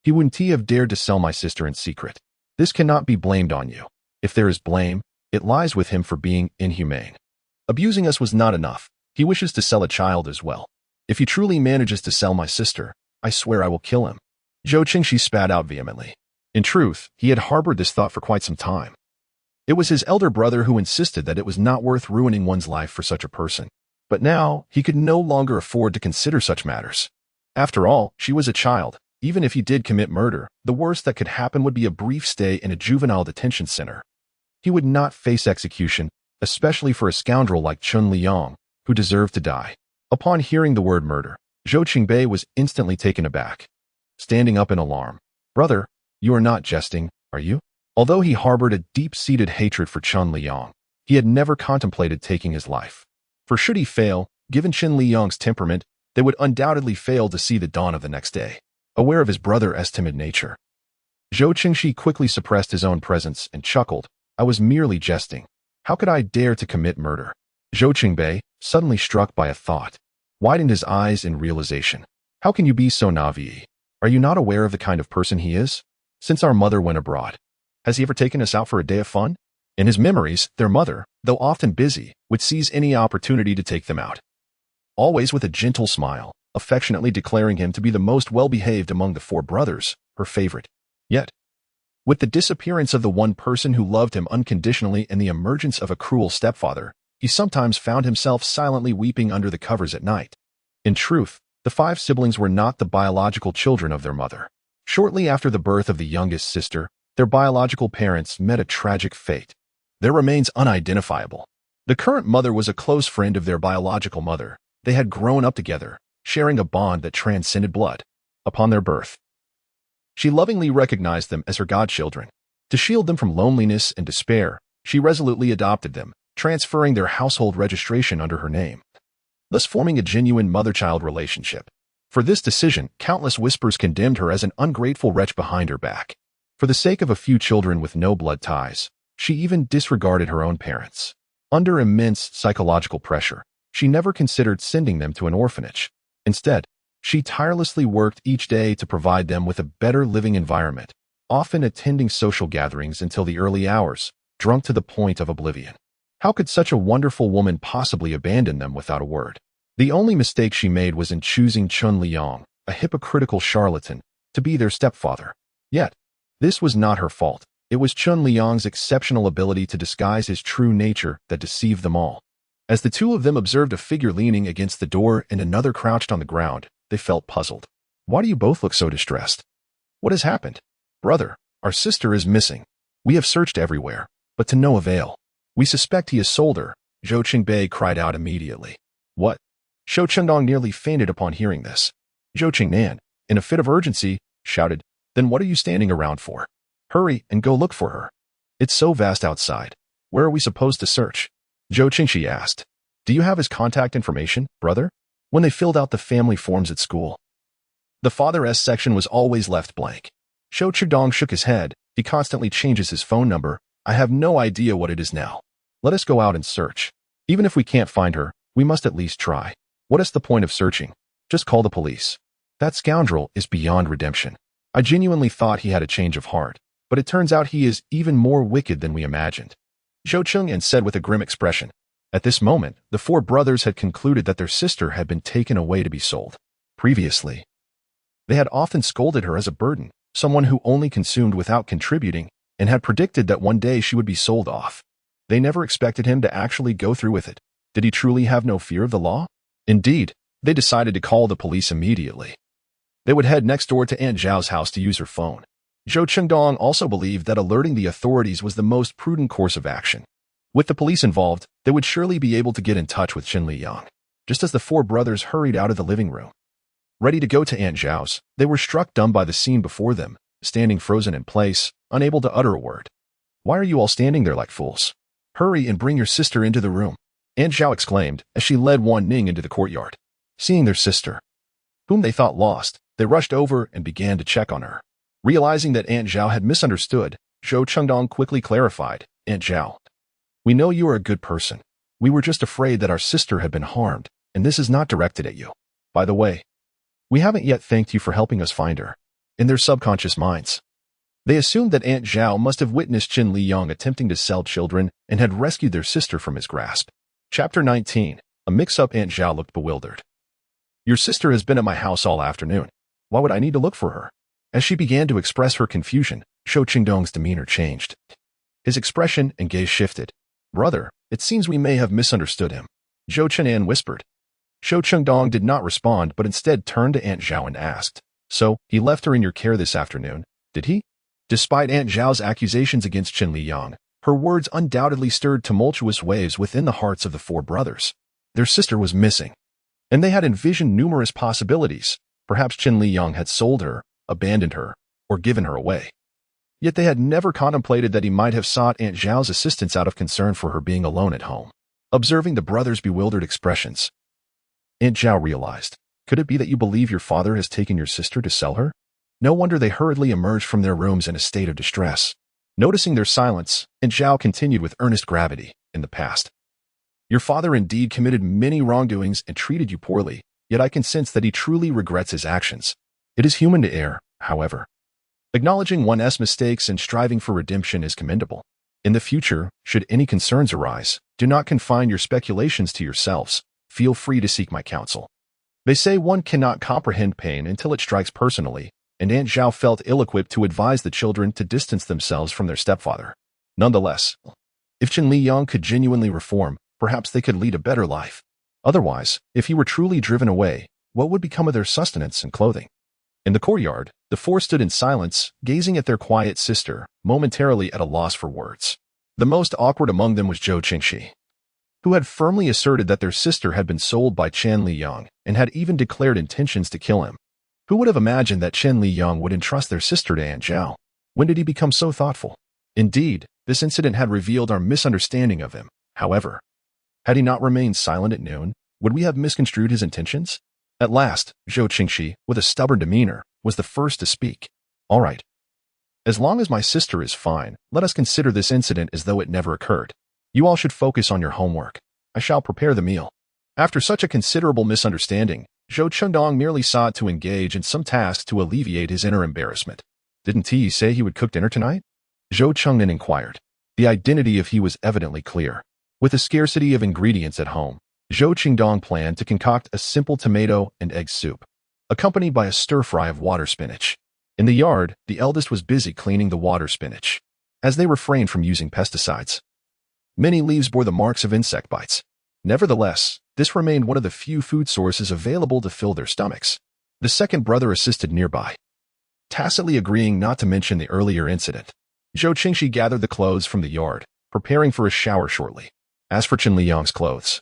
he wouldn't have dared to sell my sister in secret. This cannot be blamed on you. If there is blame, it lies with him for being inhumane. Abusing us was not enough. He wishes to sell a child as well. If he truly manages to sell my sister, I swear I will kill him. Zhou Qingshi spat out vehemently. In truth, he had harbored this thought for quite some time. It was his elder brother who insisted that it was not worth ruining one's life for such a person. But now, he could no longer afford to consider such matters. After all, she was a child. Even if he did commit murder, the worst that could happen would be a brief stay in a juvenile detention center. He would not face execution, especially for a scoundrel like Chen Liyang, who deserved to die. Upon hearing the word murder, Zhou Qingbei was instantly taken aback. Standing up in alarm, "Brother, you are not jesting. Are you? Although he harbored a deep-seated hatred for Chen Liyang, he had never contemplated taking his life. For should he fail, given Chen Liyang's temperament, they would undoubtedly fail to see the dawn of the next day. Aware of his brother's timid nature, Zhou Qingxi quickly suppressed his own presence and chuckled. I was merely jesting. How could I dare to commit murder? Zhou Qingbei, suddenly struck by a thought, widened his eyes in realization. How can you be so naive? Are you not aware of the kind of person he is? Since our mother went abroad, has he ever taken us out for a day of fun? In his memories, their mother, though often busy, would seize any opportunity to take them out. Always with a gentle smile, affectionately declaring him to be the most well-behaved among the four brothers, her favorite. Yet, with the disappearance of the one person who loved him unconditionally and the emergence of a cruel stepfather, he sometimes found himself silently weeping under the covers at night. In truth, the five siblings were not the biological children of their mother. Shortly after the birth of the youngest sister, their biological parents met a tragic fate. Their remains unidentifiable. The current mother was a close friend of their biological mother. They had grown up together, sharing a bond that transcended blood. Upon their birth, she lovingly recognized them as her godchildren. To shield them from loneliness and despair, she resolutely adopted them, transferring their household registration under her name, thus forming a genuine mother-child relationship. For this decision, countless whispers condemned her as an ungrateful wretch behind her back. For the sake of a few children with no blood ties, she even disregarded her own parents. Under immense psychological pressure, she never considered sending them to an orphanage. Instead, she tirelessly worked each day to provide them with a better living environment, often attending social gatherings until the early hours, drunk to the point of oblivion. How could such a wonderful woman possibly abandon them without a word? The only mistake she made was in choosing Chen Liyang, a hypocritical charlatan, to be their stepfather. Yet, this was not her fault. It was Chen Liyang's exceptional ability to disguise his true nature that deceived them all. As the two of them observed a figure leaning against the door and another crouched on the ground, they felt puzzled. Why do you both look so distressed? What has happened? Brother, our sister is missing. We have searched everywhere, but to no avail. We suspect he has sold her, Zhou Qingbei cried out immediately. What? Shou Chendong nearly fainted upon hearing this. Zhou Qingnan, in a fit of urgency, shouted, Then what are you standing around for? Hurry and go look for her. It's so vast outside. Where are we supposed to search? Zhou Qingxi asked. Do you have his contact information, brother? When they filled out the family forms at school, the father's section was always left blank. Shou Chudong shook his head. He constantly changes his phone number. I have no idea what it is now. Let us go out and search. Even if we can't find her, we must at least try. What is the point of searching? Just call the police. That scoundrel is beyond redemption. I genuinely thought he had a change of heart, but it turns out he is even more wicked than we imagined. Zhou Chengyan said with a grim expression. At this moment, the four brothers had concluded that their sister had been taken away to be sold. Previously, they had often scolded her as a burden, someone who only consumed without contributing, and had predicted that one day she would be sold off. They never expected him to actually go through with it. Did he truly have no fear of the law? Indeed, they decided to call the police immediately. They would head next door to Aunt Zhao's house to use her phone. Zhou Chengdong also believed that alerting the authorities was the most prudent course of action. With the police involved, they would surely be able to get in touch with Chen Liyang. Just as the four brothers hurried out of the living room, ready to go to Aunt Zhao's, they were struck dumb by the scene before them, standing frozen in place, unable to utter a word. Why are you all standing there like fools? Hurry and bring your sister into the room, Aunt Zhao exclaimed as she led Wan Ning into the courtyard. Seeing their sister, whom they thought lost, they rushed over and began to check on her. Realizing that Aunt Zhao had misunderstood, Zhou Chengdong quickly clarified, Aunt Zhao, we know you are a good person. We were just afraid that our sister had been harmed, and this is not directed at you. By the way, we haven't yet thanked you for helping us find her. In their subconscious minds, they assumed that Aunt Zhao must have witnessed Chen Liyang attempting to sell children and had rescued their sister from his grasp. Chapter 19. A mix-up. Aunt Zhao looked bewildered. Your sister has been at my house all afternoon. Why would I need to look for her? As she began to express her confusion, Shou Qingdong's demeanor changed. His expression and gaze shifted. Brother, it seems we may have misunderstood him, Zhou Chenan whispered. Shou Chengdong did not respond but instead turned to Aunt Zhao and asked, So, he left her in your care this afternoon, did he? Despite Aunt Zhao's accusations against Chen Liyang, her words undoubtedly stirred tumultuous waves within the hearts of the four brothers. Their sister was missing, and they had envisioned numerous possibilities. Perhaps Chen Liyang had sold her, abandoned her, or given her away. Yet they had never contemplated that he might have sought Aunt Zhao's assistance out of concern for her being alone at home. Observing the brothers' bewildered expressions, Aunt Zhao realized, could it be that you believe your father has taken your sister to sell her? No wonder they hurriedly emerged from their rooms in a state of distress. Noticing their silence, Aunt Zhao continued with earnest gravity, in the past. Your father indeed committed many wrongdoings and treated you poorly, yet I can sense that he truly regrets his actions. It is human to err, however. Acknowledging one's mistakes and striving for redemption is commendable. In the future, should any concerns arise, do not confine your speculations to yourselves. Feel free to seek my counsel. They say one cannot comprehend pain until it strikes personally, and Aunt Zhao felt ill-equipped to advise the children to distance themselves from their stepfather. Nonetheless, if Chen Liyang could genuinely reform, perhaps they could lead a better life. Otherwise, if he were truly driven away, what would become of their sustenance and clothing? In the courtyard, the four stood in silence, gazing at their quiet sister, momentarily at a loss for words. The most awkward among them was Zhou Qingxi, who had firmly asserted that their sister had been sold by Chen Liyang and had even declared intentions to kill him. Who would have imagined that Chen Liyang would entrust their sister to Aunt Zhao? When did he become so thoughtful? Indeed, this incident had revealed our misunderstanding of him. However, had he not remained silent at noon, would we have misconstrued his intentions? At last, Zhou Qingxi, with a stubborn demeanor, was the first to speak. All right. As long as my sister is fine, let us consider this incident as though it never occurred. You all should focus on your homework. I shall prepare the meal. After such a considerable misunderstanding, Zhou Chengdong merely sought to engage in some tasks to alleviate his inner embarrassment. Didn't he say he would cook dinner tonight? Zhou Chengnan inquired. The identity of he was evidently clear. With a scarcity of ingredients at home, Zhou Qingdong planned to concoct a simple tomato and egg soup, accompanied by a stir-fry of water spinach. In the yard, the eldest was busy cleaning the water spinach, as they refrained from using pesticides. Many leaves bore the marks of insect bites. Nevertheless, this remained one of the few food sources available to fill their stomachs. The second brother assisted nearby, tacitly agreeing not to mention the earlier incident. Zhou Qingxi gathered the clothes from the yard, preparing for a shower shortly. As for Chen Liyang's clothes,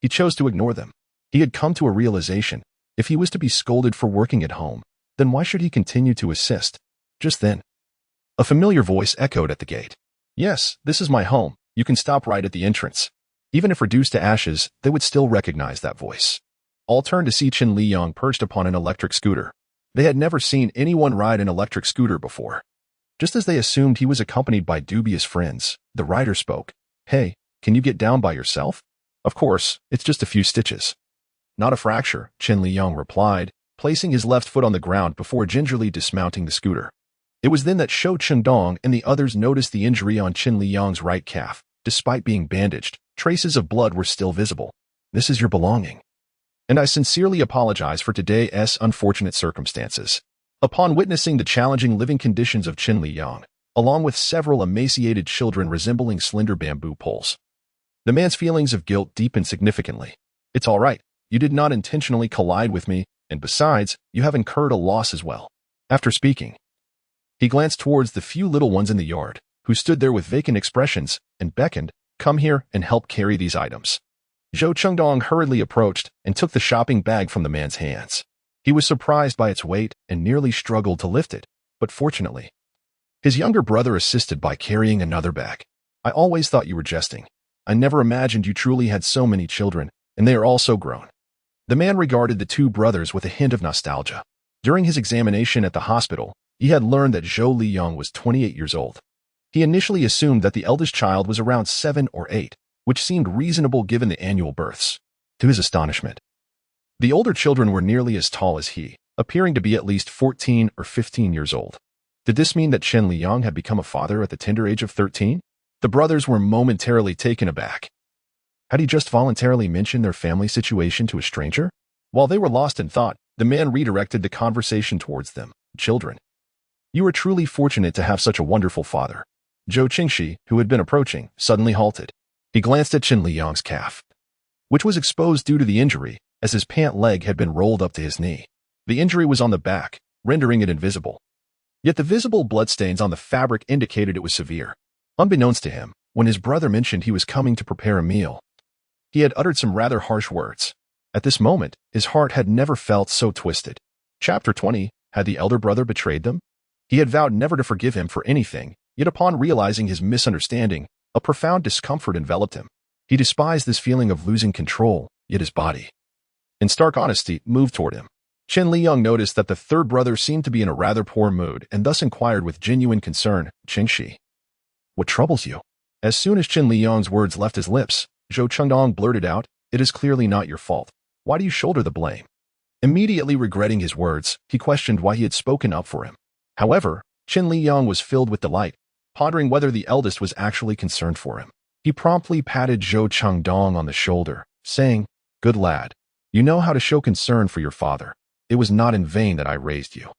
he chose to ignore them. He had come to a realization. If he was to be scolded for working at home, then why should he continue to assist? Just then, a familiar voice echoed at the gate. Yes, this is my home. You can stop right at the entrance. Even if reduced to ashes, they would still recognize that voice. All turned to see Chen Liyang perched upon an electric scooter. They had never seen anyone ride an electric scooter before. Just as they assumed he was accompanied by dubious friends, the rider spoke. Hey, can you get down by yourself? Of course, it's just a few stitches. Not a fracture, Chen Liyang replied, placing his left foot on the ground before gingerly dismounting the scooter. It was then that Zhou Chengdong and the others noticed the injury on Chen Liyang's right calf. Despite being bandaged, traces of blood were still visible. This is your belonging. And I sincerely apologize for today's unfortunate circumstances. Upon witnessing the challenging living conditions of Chen Liyang, along with several emaciated children resembling slender bamboo poles, the man's feelings of guilt deepened significantly. It's all right. You did not intentionally collide with me, and besides, you have incurred a loss as well. After speaking, he glanced towards the few little ones in the yard, who stood there with vacant expressions, and beckoned, come here and help carry these items. Zhou Chengdong hurriedly approached and took the shopping bag from the man's hands. He was surprised by its weight and nearly struggled to lift it, but fortunately, his younger brother assisted by carrying another bag. I always thought you were jesting. I never imagined you truly had so many children, and they are all so grown. The man regarded the two brothers with a hint of nostalgia. During his examination at the hospital, he had learned that Zhou Liyang was 28 years old. He initially assumed that the eldest child was around 7 or 8, which seemed reasonable given the annual births. To his astonishment, the older children were nearly as tall as he, appearing to be at least 14 or 15 years old. Did this mean that Chen Liyang had become a father at the tender age of 13? The brothers were momentarily taken aback. Had he just voluntarily mentioned their family situation to a stranger? While they were lost in thought, the man redirected the conversation towards them. Children, you are truly fortunate to have such a wonderful father. Zhou Qingxi, who had been approaching, suddenly halted. He glanced at Chen Liyang's calf, which was exposed due to the injury, as his pant leg had been rolled up to his knee. The injury was on the back, rendering it invisible. Yet the visible bloodstains on the fabric indicated it was severe. Unbeknownst to him, when his brother mentioned he was coming to prepare a meal, he had uttered some rather harsh words. At this moment, his heart had never felt so twisted. Chapter 20, had the elder brother betrayed them? He had vowed never to forgive him for anything, yet upon realizing his misunderstanding, a profound discomfort enveloped him. He despised this feeling of losing control, yet his body, in stark honesty, moved toward him. Chen Liyang noticed that the third brother seemed to be in a rather poor mood and thus inquired with genuine concern, "Qingxi, what troubles you?" As soon as Chen Liyang's words left his lips, Zhou Chengdong blurted out, "It is clearly not your fault. Why do you shoulder the blame?" Immediately regretting his words, he questioned why he had spoken up for him. However, Chen Liyang was filled with delight, pondering whether the eldest was actually concerned for him. He promptly patted Zhou Chengdong on the shoulder, saying, "Good lad. You know how to show concern for your father. It was not in vain that I raised you."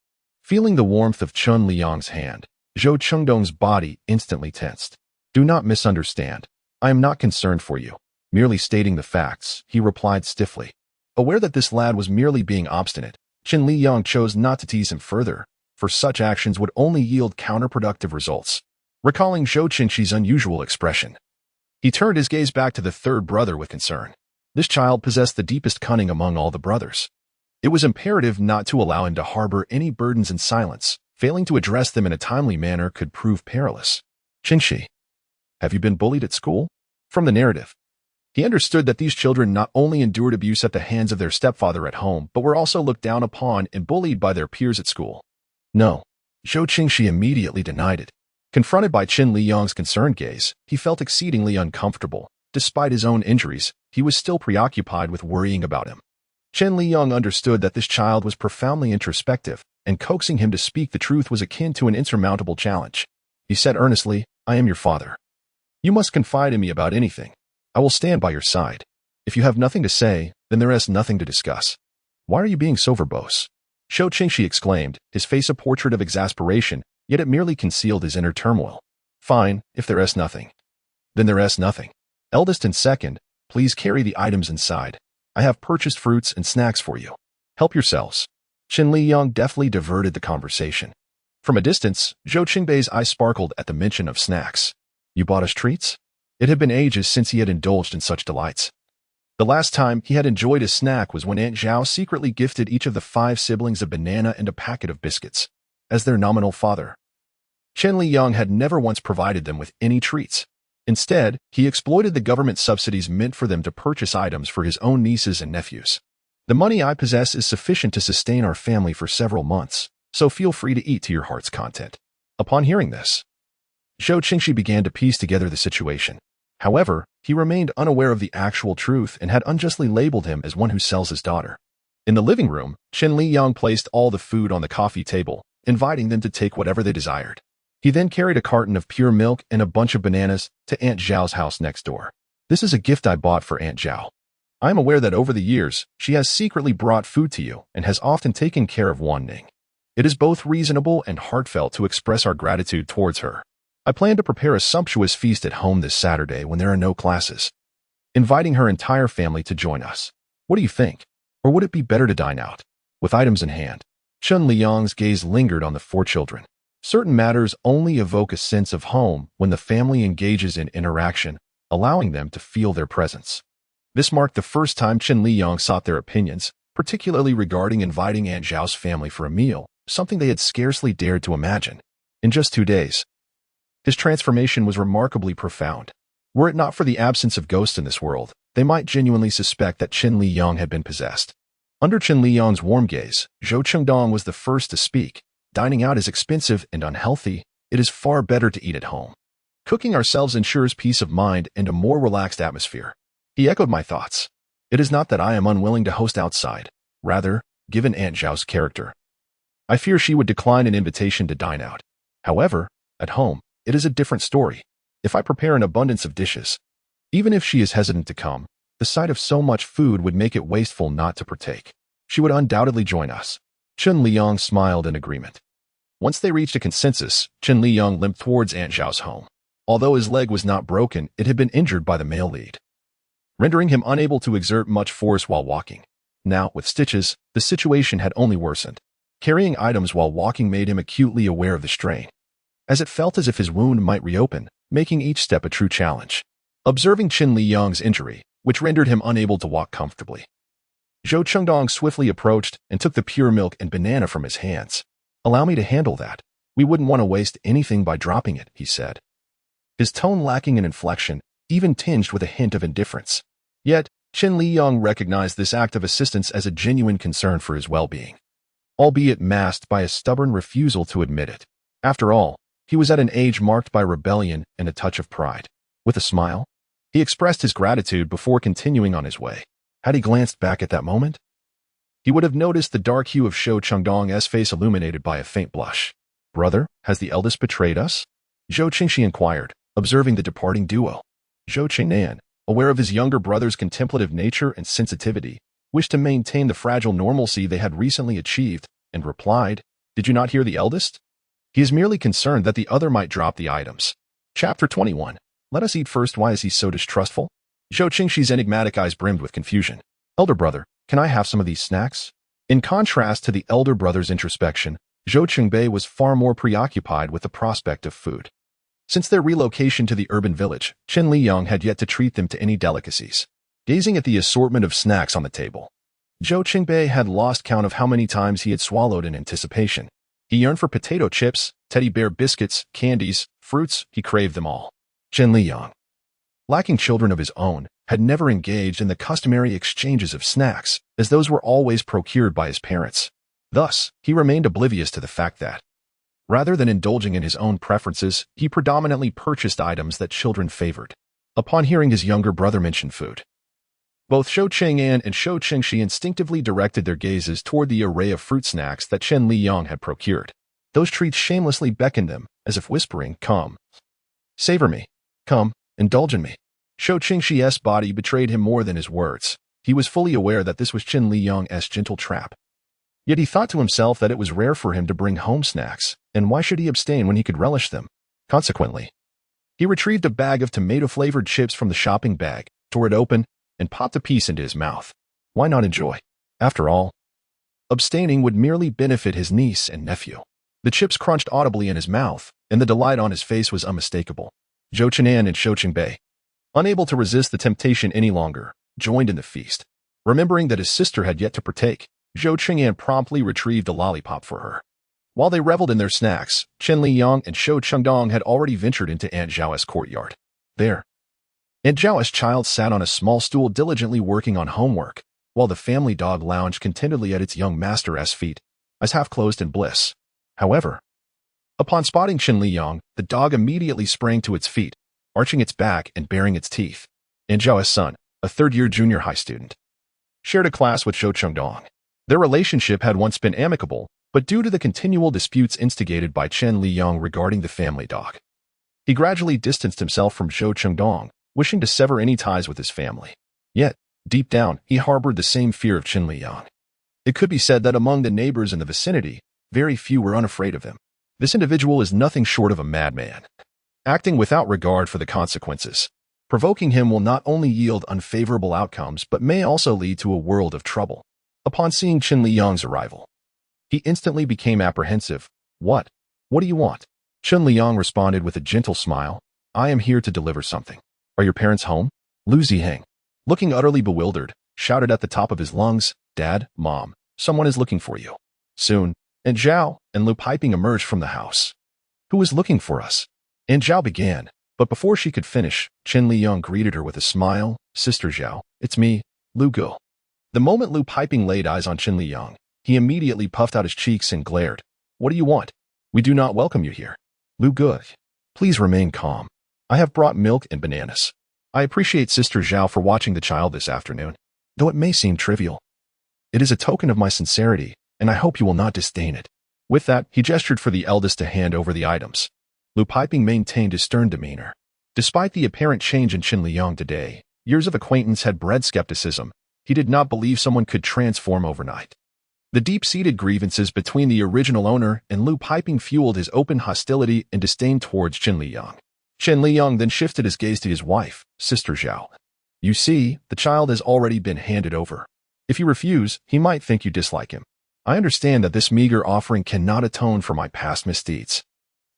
Feeling the warmth of Chen Liyang's hand, Zhou Chengdong's body instantly tensed. "Do not misunderstand. I am not concerned for you. Merely stating the facts," he replied stiffly. Aware that this lad was merely being obstinate, Chen Liyang chose not to tease him further, for such actions would only yield counterproductive results. Recalling Zhou Qingxi's unusual expression, he turned his gaze back to the third brother with concern. This child possessed the deepest cunning among all the brothers. It was imperative not to allow him to harbor any burdens in silence. Failing to address them in a timely manner could prove perilous. "Qingxi, have you been bullied at school?" From the narrative, he understood that these children not only endured abuse at the hands of their stepfather at home, but were also looked down upon and bullied by their peers at school. No, Zhou Qingxi immediately denied it. Confronted by Chen Liyang's concerned gaze, he felt exceedingly uncomfortable. Despite his own injuries, he was still preoccupied with worrying about him. Chen Liyang understood that this child was profoundly introspective, and coaxing him to speak the truth was akin to an insurmountable challenge. He said earnestly, "I am your father. You must confide in me about anything. I will stand by your side. If you have nothing to say, then there is nothing to discuss." "Why are you being so verbose?" Zhou Qingxi exclaimed, his face a portrait of exasperation, yet it merely concealed his inner turmoil. "Fine, if there is nothing. Then there is nothing. Eldest and second, please carry the items inside. I have purchased fruits and snacks for you. Help yourselves." Chen Liyang deftly diverted the conversation. From a distance, Zhou Qingbei's eyes sparkled at the mention of snacks. "You bought us treats?" It had been ages since he had indulged in such delights. The last time he had enjoyed a snack was when Aunt Zhao secretly gifted each of the 5 siblings a banana and a packet of biscuits. As their nominal father, Chen Liyang had never once provided them with any treats. Instead, he exploited the government subsidies meant for them to purchase items for his own nieces and nephews. "The money I possess is sufficient to sustain our family for several months, so feel free to eat to your heart's content." Upon hearing this, Zhou Qingxi began to piece together the situation. However, he remained unaware of the actual truth and had unjustly labeled him as one who sells his daughter. In the living room, Chen Liyang placed all the food on the coffee table, inviting them to take whatever they desired. He then carried a carton of pure milk and a bunch of bananas to Aunt Zhao's house next door. "This is a gift I bought for Aunt Zhao. I am aware that over the years, she has secretly brought food to you and has often taken care of Wan Ning. It is both reasonable and heartfelt to express our gratitude towards her. I plan to prepare a sumptuous feast at home this Saturday when there are no classes, inviting her entire family to join us. What do you think? Or would it be better to dine out?" With items in hand, Chen Liyang's gaze lingered on the 4 children. Certain matters only evoke a sense of home when the family engages in interaction, allowing them to feel their presence. This marked the first time Chen Liyang sought their opinions, particularly regarding inviting Aunt Zhao's family for a meal, something they had scarcely dared to imagine. In just 2 days, his transformation was remarkably profound. Were it not for the absence of ghosts in this world, they might genuinely suspect that Chen Liyang had been possessed. Under Chen Liyang's warm gaze, Zhou Chengdong was the first to speak. "Dining out is expensive and unhealthy. It is far better to eat at home. Cooking ourselves ensures peace of mind and a more relaxed atmosphere." He echoed my thoughts. "It is not that I am unwilling to host outside. Rather, given Aunt Zhao's character, I fear she would decline an invitation to dine out. However, at home, it is a different story. If I prepare an abundance of dishes, even if she is hesitant to come, the sight of so much food would make it wasteful not to partake. She would undoubtedly join us." Chen Liyang smiled in agreement. Once they reached a consensus, Chen Liyang limped towards Aunt Zhao's home. Although his leg was not broken, it had been injured by the male lead, rendering him unable to exert much force while walking. Now, with stitches, the situation had only worsened. Carrying items while walking made him acutely aware of the strain, as it felt as if his wound might reopen, making each step a true challenge. Observing Chen Liyang's injury, which rendered him unable to walk comfortably, Zhou Chengdong swiftly approached and took the pure milk and banana from his hands. "Allow me to handle that. We wouldn't want to waste anything by dropping it, he said, his tone lacking in inflection, even tinged with a hint of indifference. Yet, Chen Liyang recognized this act of assistance as a genuine concern for his well-being, albeit masked by a stubborn refusal to admit it. After all, he was at an age marked by rebellion and a touch of pride. With a smile, he expressed his gratitude before continuing on his way. Had he glanced back at that moment, he would have noticed the dark hue of Zhou Chengdong's face illuminated by a faint blush. Brother, has the eldest betrayed us? Zhou Qingxi inquired, observing the departing duo. Zhou Qingnan, aware of his younger brother's contemplative nature and sensitivity, wished to maintain the fragile normalcy they had recently achieved, and replied, Did you not hear the eldest? He is merely concerned that the other might drop the items. Chapter 21. Let us eat first. Why is he so distrustful? Zhou Qingxi's enigmatic eyes brimmed with confusion. Elder brother, can I have some of these snacks? In contrast to the elder brother's introspection, Zhou Qingbei was far more preoccupied with the prospect of food. Since their relocation to the urban village, Chen Liyang had yet to treat them to any delicacies. Gazing at the assortment of snacks on the table, Zhou Qingbei had lost count of how many times he had swallowed in anticipation. He yearned for potato chips, teddy bear biscuits, candies, fruits. He craved them all. Chen Liyang, lacking children of his own, had never engaged in the customary exchanges of snacks, as those were always procured by his parents. Thus, he remained oblivious to the fact that, rather than indulging in his own preferences, he predominantly purchased items that children favored. Upon hearing his younger brother mention food, both Zhou Qing'an and Zhou Qingxi instinctively directed their gazes toward the array of fruit snacks that Chen Liyang had procured. Those treats shamelessly beckoned them, as if whispering, Come, savor me. Come, indulge in me. Zhou Qingxi's body betrayed him more than his words. He was fully aware that this was Chen Liyang's gentle trap. Yet he thought to himself that it was rare for him to bring home snacks, and why should he abstain when he could relish them? Consequently, he retrieved a bag of tomato-flavored chips from the shopping bag, tore it open, and popped a piece into his mouth. Why not enjoy? After all, abstaining would merely benefit his niece and nephew. The chips crunched audibly in his mouth, and the delight on his face was unmistakable. Zhou Qinan and Zhou Qingbei, unable to resist the temptation any longer, joined in the feast. Remembering that his sister had yet to partake, Zhou Qing'an promptly retrieved a lollipop for her. While they reveled in their snacks, Chen Liyang and Zhou Chengdong had already ventured into Aunt Zhao's courtyard. There, Aunt Zhao's child sat on a small stool diligently working on homework, while the family dog lounged contentedly at its young master's feet, eyes half closed in bliss. However, upon spotting Chen Liyang, the dog immediately sprang to its feet, arching its back and baring its teeth. Aunt Zhao's son, a third-year junior high student, shared a class with Zhou Chengdong. Their relationship had once been amicable, but due to the continual disputes instigated by Chen Liyang regarding the family dog, he gradually distanced himself from Zhou Chengdong, wishing to sever any ties with his family. Yet, deep down, he harbored the same fear of Chen Liyang. It could be said that among the neighbors in the vicinity, very few were unafraid of him. This individual is nothing short of a madman, acting without regard for the consequences. Provoking him will not only yield unfavorable outcomes but may also lead to a world of trouble. Upon seeing Chen Liyang's arrival, he instantly became apprehensive. What? What do you want? Chen Liyang responded with a gentle smile. I am here to deliver something. Are your parents home? Lu Ziheng, looking utterly bewildered, shouted at the top of his lungs, Dad, Mom, someone is looking for you. Soon, Aunt Zhao and Lu Piping emerged from the house. Who is looking for us? Aunt Zhao began, but before she could finish, Chen Liyang greeted her with a smile. Sister Zhao, it's me, Lu Gu. The moment Lu Piping laid eyes on Chen Liyang, he immediately puffed out his cheeks and glared. What do you want? We do not welcome you here. Lu Gu, please remain calm. I have brought milk and bananas. I appreciate Sister Zhao for watching the child this afternoon, though it may seem trivial. It is a token of my sincerity, and I hope you will not disdain it. With that, he gestured for the eldest to hand over the items. Lu Piping maintained his stern demeanor. Despite the apparent change in Chen Liyang today, years of acquaintance had bred skepticism. He did not believe someone could transform overnight. The deep-seated grievances between the original owner and Lu Piping fueled his open hostility and disdain towards Chen Liyang. Chen Liyang then shifted his gaze to his wife, Sister Zhao. You see, the child has already been handed over. If you refuse, he might think you dislike him. I understand that this meager offering cannot atone for my past misdeeds.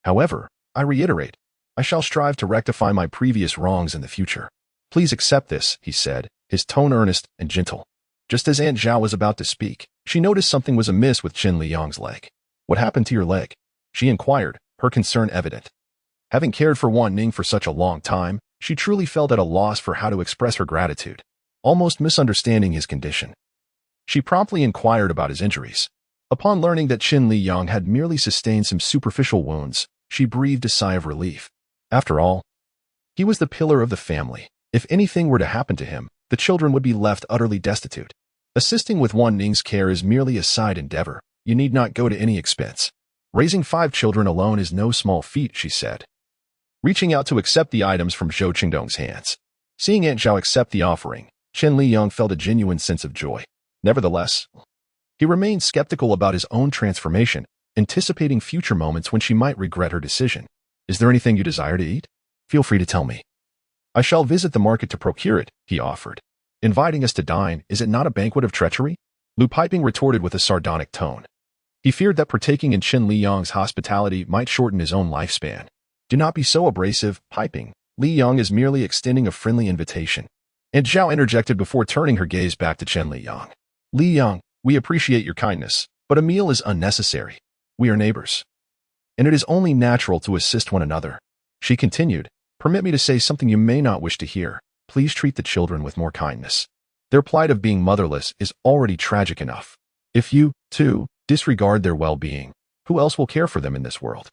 However, I reiterate, I shall strive to rectify my previous wrongs in the future. Please accept this, he said, his tone earnest and gentle. Just as Aunt Zhao was about to speak, she noticed something was amiss with Chen Liyang's leg. What happened to your leg? she inquired, her concern evident. Having cared for Wan Ning for such a long time, she truly felt at a loss for how to express her gratitude, almost misunderstanding his condition. She promptly inquired about his injuries. Upon learning that Chen Liyang had merely sustained some superficial wounds, she breathed a sigh of relief. After all, he was the pillar of the family. If anything were to happen to him, the children would be left utterly destitute. Assisting with Wan Ning's care is merely a side endeavor. You need not go to any expense. Raising 5 children alone is no small feat, she said, reaching out to accept the items from Zhou Qingdong's hands. Seeing Aunt Zhao accept the offering, Chen Liyang felt a genuine sense of joy. Nevertheless, he remained skeptical about his own transformation, anticipating future moments when she might regret her decision. Is there anything you desire to eat? Feel free to tell me. I shall visit the market to procure it, he offered. Inviting us to dine, is it not a banquet of treachery? Lu Piping retorted with a sardonic tone. He feared that partaking in Chen Liyang's hospitality might shorten his own lifespan. Do not be so abrasive, Piping. Liyang is merely extending a friendly invitation. And Zhao interjected before turning her gaze back to Chen Liyang. Liyang, we appreciate your kindness, but a meal is unnecessary. We are neighbors, and it is only natural to assist one another. She continued, permit me to say something you may not wish to hear. Please treat the children with more kindness. Their plight of being motherless is already tragic enough. If you, too, disregard their well-being, who else will care for them in this world?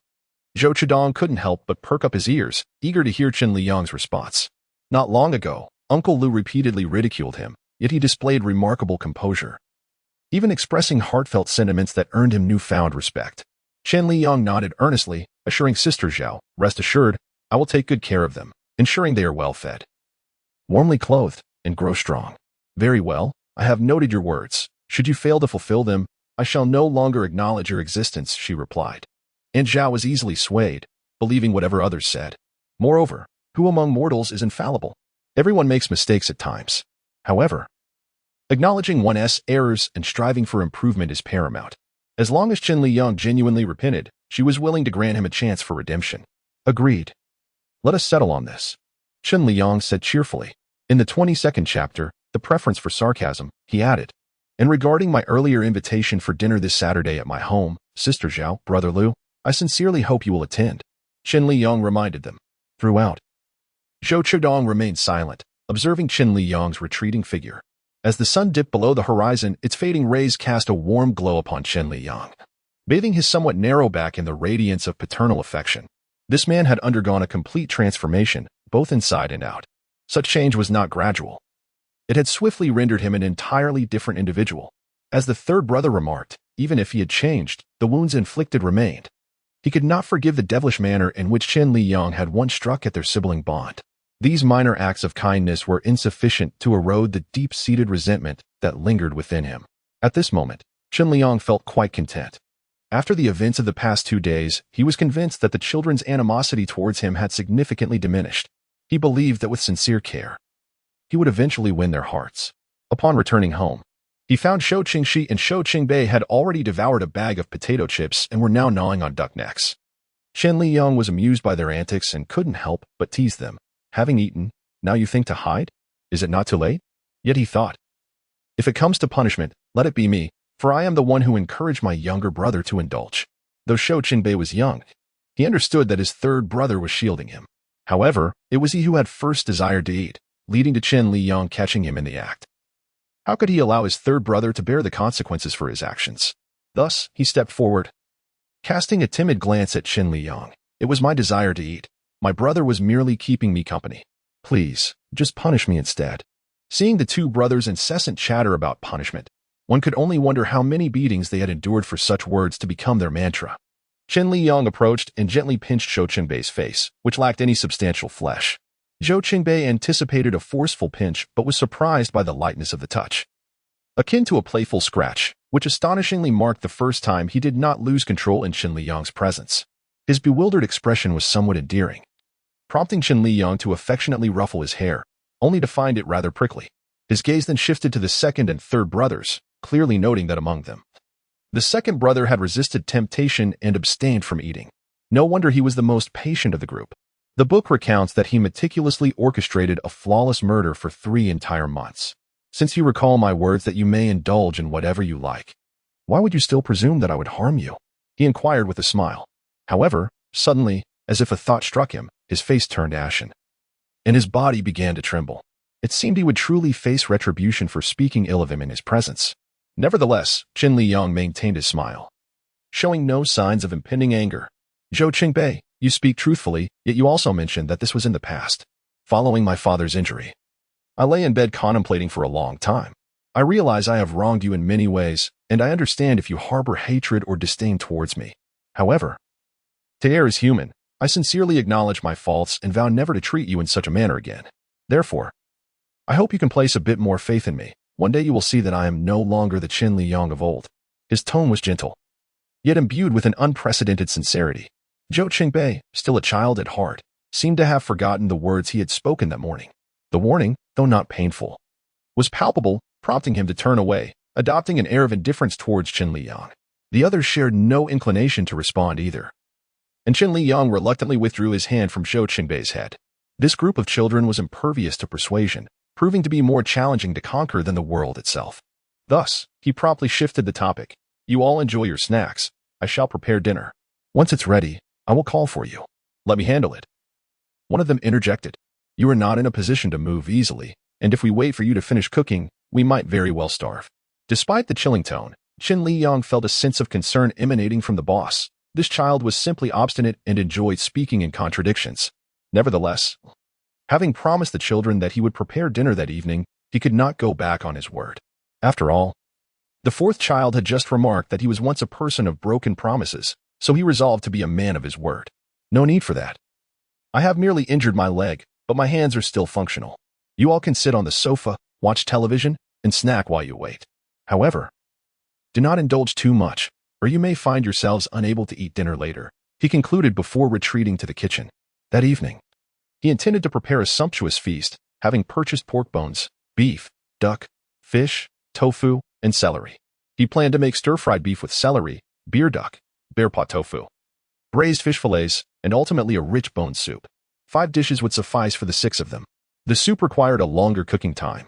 Zhou Qingdong couldn't help but perk up his ears, eager to hear Chen Liyang's response. Not long ago, Uncle Lu repeatedly ridiculed him, yet he displayed remarkable composure, even expressing heartfelt sentiments that earned him newfound respect. Chen Liyang nodded earnestly, assuring Sister Zhao, rest assured, I will take good care of them, ensuring they are well fed, warmly clothed, and grow strong. Very well, I have noted your words. Should you fail to fulfill them, I shall no longer acknowledge your existence, she replied. And Zhao was easily swayed, believing whatever others said. Moreover, who among mortals is infallible? Everyone makes mistakes at times. However, acknowledging one's errors and striving for improvement is paramount. As long as Chen Liyang genuinely repented, she was willing to grant him a chance for redemption. Agreed. Let us settle on this, Chen Liyang said cheerfully. In the 22nd chapter, The Preference for Sarcasm, he added, and regarding my earlier invitation for dinner this Saturday at my home, Sister Zhao, Brother Lu, I sincerely hope you will attend. Chen Liyang reminded them. Throughout, Zhou Qingdong remained silent, observing Chen Liyang's retreating figure. As the sun dipped below the horizon, its fading rays cast a warm glow upon Chen Liyang, bathing his somewhat narrow back in the radiance of paternal affection. This man had undergone a complete transformation, both inside and out. Such change was not gradual. It had swiftly rendered him an entirely different individual. As the third brother remarked, even if he had changed, the wounds inflicted remained. He could not forgive the devilish manner in which Chen Liyang had once struck at their sibling bond. These minor acts of kindness were insufficient to erode the deep-seated resentment that lingered within him. At this moment, Chen Liyang felt quite content. After the events of the past 2 days, he was convinced that the children's animosity towards him had significantly diminished. He believed that with sincere care, he would eventually win their hearts. Upon returning home, he found Shou Qingxi and Shou Qingbei had already devoured a bag of potato chips and were now gnawing on duck necks. Chen Liyang was amused by their antics and couldn't help but tease them. Having eaten, now you think to hide? Is it not too late? Yet he thought, if it comes to punishment, let it be me, for I am the one who encouraged my younger brother to indulge. Though Shou Qingbei was young, he understood that his third brother was shielding him. However, it was he who had first desired to eat, leading to Chen Liyang catching him in the act. How could he allow his third brother to bear the consequences for his actions? Thus, he stepped forward, casting a timid glance at Chen Liyang. It was my desire to eat. My brother was merely keeping me company. Please, just punish me instead. Seeing the two brothers' incessant chatter about punishment, one could only wonder how many beatings they had endured for such words to become their mantra. Chen Liyang approached and gently pinched Zhou Qingbei's face, which lacked any substantial flesh. Zhou Qingbei anticipated a forceful pinch but was surprised by the lightness of the touch. Akin to a playful scratch, which astonishingly marked the first time he did not lose control in Chen Liyang's presence. His bewildered expression was somewhat endearing, prompting Chen Liyang to affectionately ruffle his hair, only to find it rather prickly. His gaze then shifted to the second and third brothers, clearly noting that among them, the second brother had resisted temptation and abstained from eating. No wonder he was the most patient of the group. The book recounts that he meticulously orchestrated a flawless murder for 3 entire months. Since you recall my words that you may indulge in whatever you like, why would you still presume that I would harm you? He inquired with a smile. However, suddenly, as if a thought struck him, his face turned ashen, and his body began to tremble. It seemed he would truly face retribution for speaking ill of him in his presence. Nevertheless, Chen Liyang maintained his smile, showing no signs of impending anger. Zhou Qingbei, you speak truthfully, yet you also mentioned that this was in the past. Following my father's injury, I lay in bed contemplating for a long time. I realize I have wronged you in many ways, and I understand if you harbor hatred or disdain towards me. However, to err is human. I sincerely acknowledge my faults and vow never to treat you in such a manner again. Therefore, I hope you can place a bit more faith in me. One day you will see that I am no longer the Chen Liyang of old. His tone was gentle, yet imbued with an unprecedented sincerity. Zhou Qingbei, still a child at heart, seemed to have forgotten the words he had spoken that morning. The warning, though not painful, was palpable, prompting him to turn away, adopting an air of indifference towards Chen Liyang. The others shared no inclination to respond either, and Chen Liyang reluctantly withdrew his hand from Zhou Qingbei's head. This group of children was impervious to persuasion, proving to be more challenging to conquer than the world itself. Thus, he promptly shifted the topic. You all enjoy your snacks. I shall prepare dinner. Once it's ready, I will call for you. Let me handle it. One of them interjected. You are not in a position to move easily, and if we wait for you to finish cooking, we might very well starve. Despite the chilling tone, Chen Liyang felt a sense of concern emanating from the boss. This child was simply obstinate and enjoyed speaking in contradictions. Nevertheless, having promised the children that he would prepare dinner that evening, he could not go back on his word. After all, the fourth child had just remarked that he was once a person of broken promises, so he resolved to be a man of his word. No need for that. I have merely injured my leg, but my hands are still functional. You all can sit on the sofa, watch television, and snack while you wait. However, do not indulge too much, or you may find yourselves unable to eat dinner later, he concluded before retreating to the kitchen. That evening, he intended to prepare a sumptuous feast, having purchased pork bones, beef, duck, fish, tofu, and celery. He planned to make stir-fried beef with celery, beer duck, bear paw tofu, braised fish fillets, and ultimately a rich bone soup. 5 dishes would suffice for the 6 of them. The soup required a longer cooking time,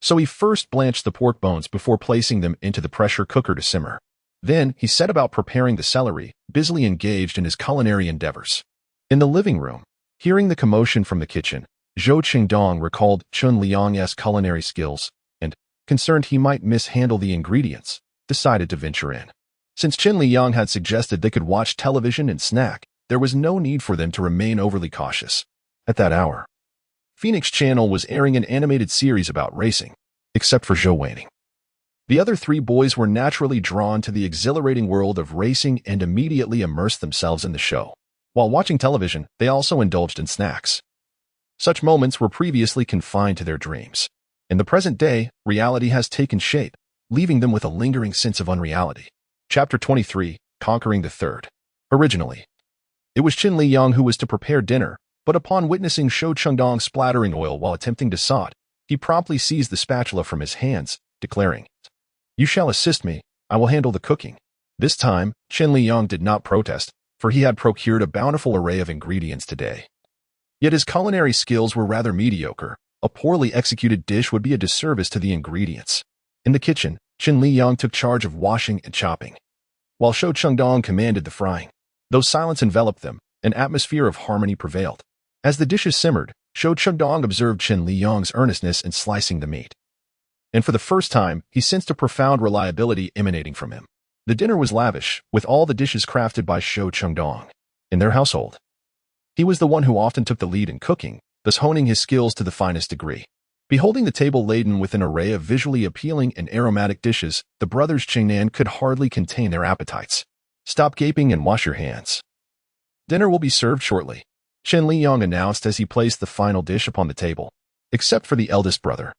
so he first blanched the pork bones before placing them into the pressure cooker to simmer. Then he set about preparing the celery, busily engaged in his culinary endeavors. In the living room, hearing the commotion from the kitchen, Zhou Qingdong recalled Chen Liyang's culinary skills and, concerned he might mishandle the ingredients, decided to venture in. Since Chen Liyang had suggested they could watch television and snack, there was no need for them to remain overly cautious. At that hour, Phoenix Channel was airing an animated series about racing, except for Zhou Weining. The other 3 boys were naturally drawn to the exhilarating world of racing and immediately immersed themselves in the show. While watching television, they also indulged in snacks. Such moments were previously confined to their dreams. In the present day, reality has taken shape, leaving them with a lingering sense of unreality. Chapter 23, Conquering the Third. Originally, it was Chen Liyang who was to prepare dinner, but upon witnessing Zhou Qingdong splattering oil while attempting to saw it, he promptly seized the spatula from his hands, declaring, "You shall assist me, I will handle the cooking." This time, Chen Liyang did not protest, for he had procured a bountiful array of ingredients today. Yet his culinary skills were rather mediocre. A poorly executed dish would be a disservice to the ingredients. In the kitchen, Chen Liyang took charge of washing and chopping, while Zhou Qingdong commanded the frying. Though silence enveloped them, an atmosphere of harmony prevailed. As the dishes simmered, Zhou Qingdong observed Chen Liyang's earnestness in slicing the meat, and for the first time, he sensed a profound reliability emanating from him. The dinner was lavish, with all the dishes crafted by Zhou Qingdong. In their household, he was the one who often took the lead in cooking, thus honing his skills to the finest degree. Beholding the table laden with an array of visually appealing and aromatic dishes, the brothers Qingnan could hardly contain their appetites. "Stop gaping and wash your hands. Dinner will be served shortly," Chen Liyang announced as he placed the final dish upon the table. Except for the eldest brother,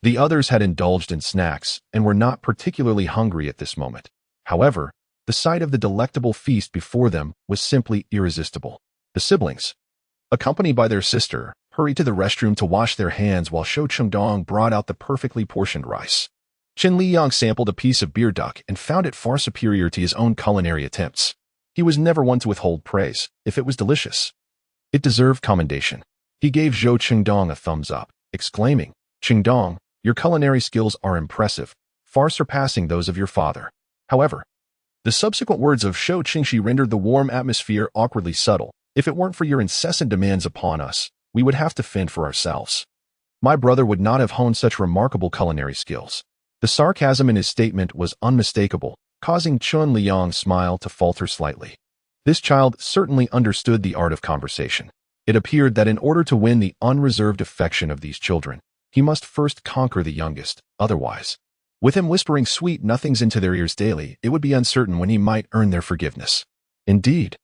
the others had indulged in snacks and were not particularly hungry at this moment. However, the sight of the delectable feast before them was simply irresistible. The siblings, accompanied by their sister, hurried to the restroom to wash their hands while Zhou Qingdong brought out the perfectly portioned rice. Chen Liyang sampled a piece of beer duck and found it far superior to his own culinary attempts. He was never one to withhold praise if it was delicious. It deserved commendation. He gave Zhou Qingdong a thumbs up, exclaiming, "Qingdong, your culinary skills are impressive, far surpassing those of your father. However, The subsequent words of Shou Qingxi rendered the warm atmosphere awkwardly subtle. If it weren't for your incessant demands upon us, we would have to fend for ourselves. My brother would not have honed such remarkable culinary skills. The sarcasm in his statement was unmistakable, causing Chen Liyang's smile to falter slightly. This child certainly understood the art of conversation. It appeared that in order to win the unreserved affection of these children, he must first conquer the youngest. Otherwise, with him whispering sweet nothings into their ears daily, it would be uncertain when he might earn their forgiveness. Indeed,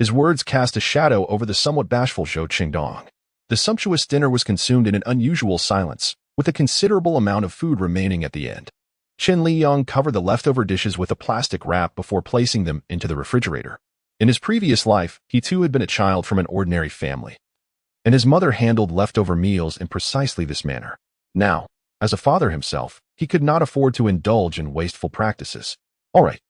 his words cast a shadow over the somewhat bashful Zhou Qingdong. The sumptuous dinner was consumed in an unusual silence, with a considerable amount of food remaining at the end. Chen Liyang covered the leftover dishes with a plastic wrap before placing them into the refrigerator. In his previous life, he too had been a child from an ordinary family, and his mother handled leftover meals in precisely this manner. Now, as a father himself, he could not afford to indulge in wasteful practices. All right,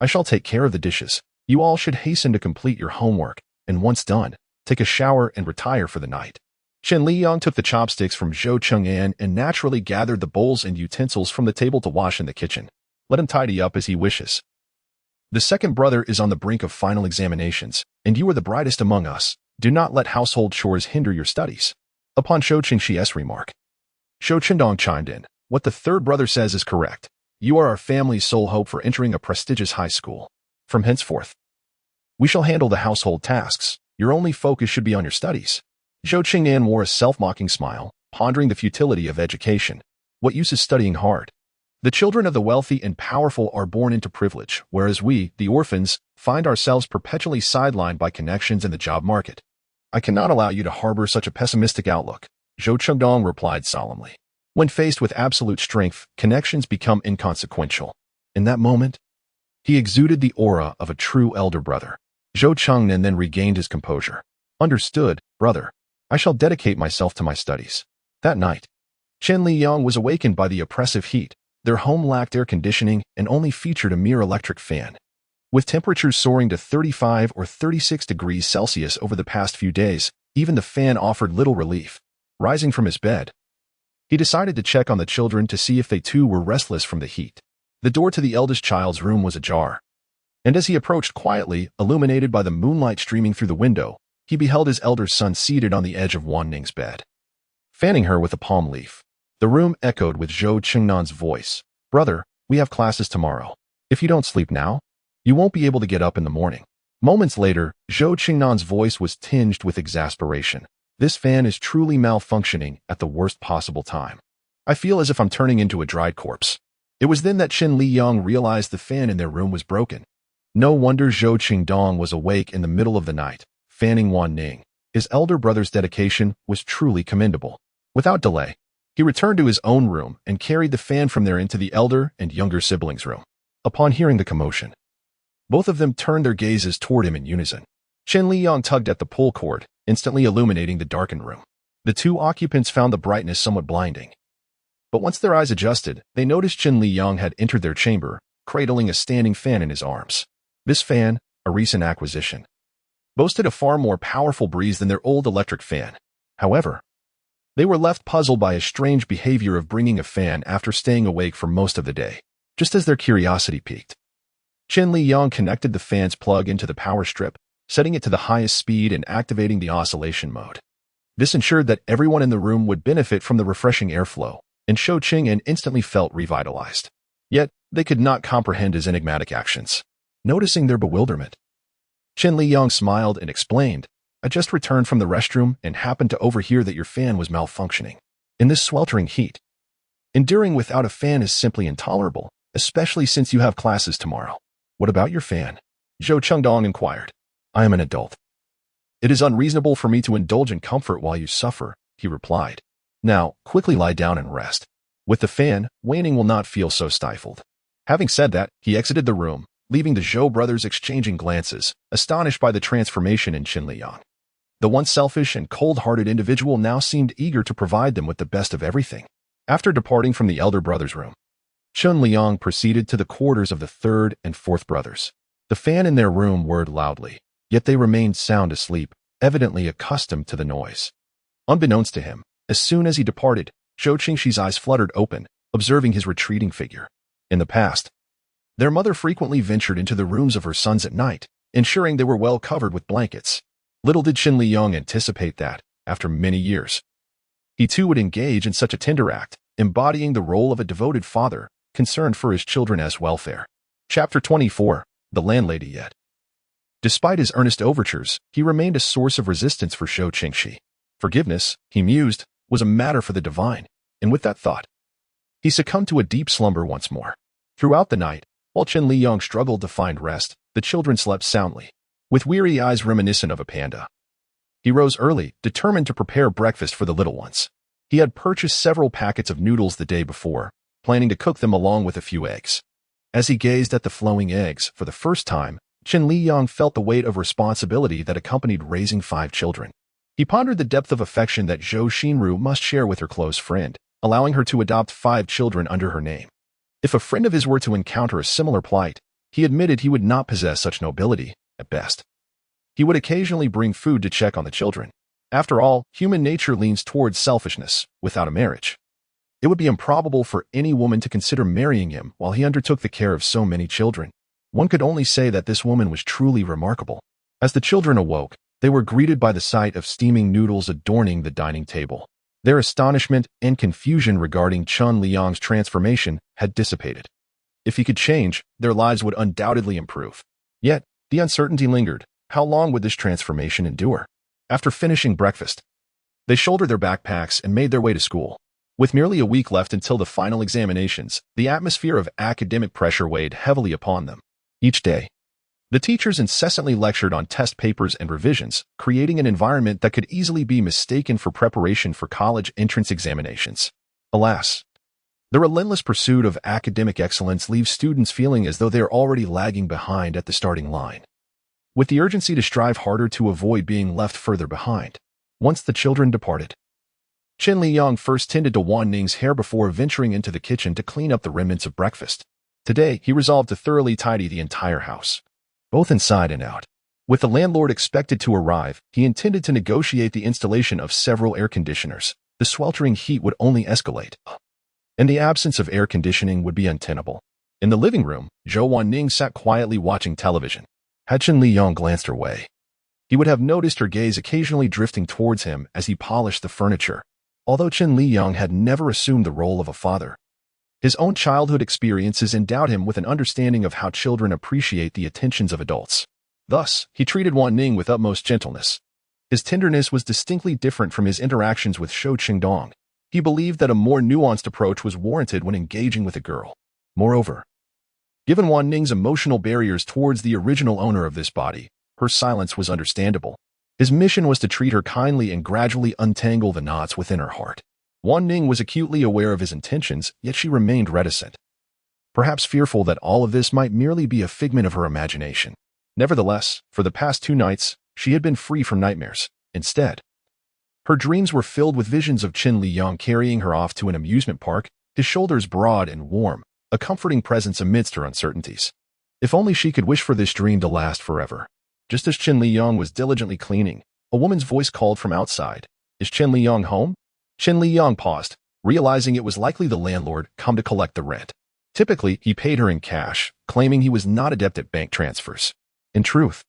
I shall take care of the dishes. You all should hasten to complete your homework, and once done, take a shower and retire for the night. Chen Liyang took the chopsticks from Zhou Cheng'an and naturally gathered the bowls and utensils from the table to wash in the kitchen. Let him tidy up as he wishes. The second brother is on the brink of final examinations, and you are the brightest among us. Do not let household chores hinder your studies. Upon Shou Qingxi's remark, Zhou Qingdong chimed in. What the third brother says is correct. You are our family's sole hope for entering a prestigious high school. From henceforth, we shall handle the household tasks. Your only focus should be on your studies. Zhou Qingnan wore a self-mocking smile, pondering the futility of education. What use is studying hard? The children of the wealthy and powerful are born into privilege, whereas we, the orphans, find ourselves perpetually sidelined by connections in the job market. I cannot allow you to harbor such a pessimistic outlook, Zhou Chengdong replied solemnly. When faced with absolute strength, connections become inconsequential. In that moment, he exuded the aura of a true elder brother. Zhou Chengnan then regained his composure. Understood, brother. I shall dedicate myself to my studies. That night, Chen Liyang was awakened by the oppressive heat. Their home lacked air conditioning and only featured a mere electric fan. With temperatures soaring to 35 or 36 degrees Celsius over the past few days, even the fan offered little relief. Rising from his bed, he decided to check on the children to see if they too were restless from the heat. The door to the eldest child's room was ajar, and as he approached quietly, illuminated by the moonlight streaming through the window, he beheld his elder son seated on the edge of Wan Ning's bed, fanning her with a palm leaf. The room echoed with Zhou Qingnan's voice. Brother, we have classes tomorrow. If you don't sleep now, you won't be able to get up in the morning. Moments later, Zhou Qingnan's voice was tinged with exasperation. This fan is truly malfunctioning at the worst possible time. I feel as if I'm turning into a dried corpse. It was then that Chen Liyang realized the fan in their room was broken. No wonder Zhou Qingdong was awake in the middle of the night, fanning Wan Ning. His elder brother's dedication was truly commendable. Without delay, he returned to his own room and carried the fan from there into the elder and younger siblings' room. Upon hearing the commotion, both of them turned their gazes toward him in unison. Chen Liyang tugged at the pull cord, instantly illuminating the darkened room. The two occupants found the brightness somewhat blinding. But once their eyes adjusted, they noticed Chen Liyang had entered their chamber, cradling a standing fan in his arms. This fan, a recent acquisition, boasted a far more powerful breeze than their old electric fan. However, they were left puzzled by a strange behavior of bringing a fan after staying awake for most of the day. Just as their curiosity piqued, Chen Liyang connected the fan's plug into the power strip, setting it to the highest speed and activating the oscillation mode. This ensured that everyone in the room would benefit from the refreshing airflow, and Shou Qing'an instantly felt revitalized. Yet, they could not comprehend his enigmatic actions. Noticing their bewilderment, Chen Liyang smiled and explained, I just returned from the restroom and happened to overhear that your fan was malfunctioning. In this sweltering heat, enduring without a fan is simply intolerable, especially since you have classes tomorrow. What about your fan? Zhou Chengdong inquired. I am an adult. It is unreasonable for me to indulge in comfort while you suffer, he replied. Now, quickly lie down and rest. With the fan, waning will not feel so stifled. Having said that, he exited the room, leaving the Zhou brothers exchanging glances, astonished by the transformation in Chen Liyang. The once selfish and cold-hearted individual now seemed eager to provide them with the best of everything. After departing from the elder brother's room, Chen Liyang proceeded to the quarters of the third and fourth brothers. The fan in their room whirred loudly, yet they remained sound asleep, evidently accustomed to the noise. Unbeknownst to him, as soon as he departed, Zhou Qingxi's eyes fluttered open, observing his retreating figure. In the past, Their mother frequently ventured into the rooms of her sons at night, ensuring they were well covered with blankets. Little did Chen Liyang anticipate that, after many years, he too would engage in such a tender act, embodying the role of a devoted father, concerned for his children's welfare. Chapter 24. The Landlady Yet. Despite his earnest overtures, he remained a source of resistance for Shou Qingxi. Forgiveness, he mused, was a matter for the divine, and with that thought, he succumbed to a deep slumber once more. Throughout the night, while Chen Liyang struggled to find rest, the children slept soundly, with weary eyes reminiscent of a panda. He rose early, determined to prepare breakfast for the little ones. He had purchased several packets of noodles the day before, planning to cook them along with a few eggs. As he gazed at the flowing eggs for the first time, Chen Liyang felt the weight of responsibility that accompanied raising 5 children. He pondered the depth of affection that Zhou Xinru must share with her close friend, allowing her to adopt 5 children under her name. If a friend of his were to encounter a similar plight, he admitted he would not possess such nobility, at best. He would occasionally bring food to check on the children. After all, human nature leans towards selfishness, without a marriage. It would be improbable for any woman to consider marrying him while he undertook the care of so many children. One could only say that this woman was truly remarkable. As the children awoke, they were greeted by the sight of steaming noodles adorning the dining table. Their astonishment and confusion regarding Chen Liyang's transformation had dissipated. If he could change, their lives would undoubtedly improve. Yet, the uncertainty lingered. How long would this transformation endure? After finishing breakfast, they shouldered their backpacks and made their way to school. With merely a week left until the final examinations, the atmosphere of academic pressure weighed heavily upon them. Each day, the teachers incessantly lectured on test papers and revisions, creating an environment that could easily be mistaken for preparation for college entrance examinations. Alas, the relentless pursuit of academic excellence leaves students feeling as though they are already lagging behind at the starting line, with the urgency to strive harder to avoid being left further behind. Once the children departed, Chen Liyang first tended to Wan Ning's hair before venturing into the kitchen to clean up the remnants of breakfast. Today, he resolved to thoroughly tidy the entire house, both inside and out. With the landlord expected to arrive, he intended to negotiate the installation of several air conditioners. The sweltering heat would only escalate, and the absence of air conditioning would be untenable. In the living room, Zhou Wanning sat quietly watching television. Had Chen Liyang glanced her way, he would have noticed her gaze occasionally drifting towards him as he polished the furniture. Although Chen Liyang had never assumed the role of a father, his own childhood experiences endowed him with an understanding of how children appreciate the attentions of adults. Thus, he treated Wan Ning with utmost gentleness. His tenderness was distinctly different from his interactions with Shou Qingdong. He believed that a more nuanced approach was warranted when engaging with a girl. Moreover, given Wan Ning's emotional barriers towards the original owner of this body, her silence was understandable. His mission was to treat her kindly and gradually untangle the knots within her heart. Wan Ning was acutely aware of his intentions, yet she remained reticent, perhaps fearful that all of this might merely be a figment of her imagination. Nevertheless, for the past 2 nights, she had been free from nightmares. Instead, her dreams were filled with visions of Chen Liyang carrying her off to an amusement park, his shoulders broad and warm, a comforting presence amidst her uncertainties. If only she could wish for this dream to last forever. Just as Chen Liyang was diligently cleaning, a woman's voice called from outside. "Is Chen Liyang home?" Chen Liyang paused, realizing it was likely the landlord come to collect the rent. Typically, he paid her in cash, claiming he was not adept at bank transfers. In truth,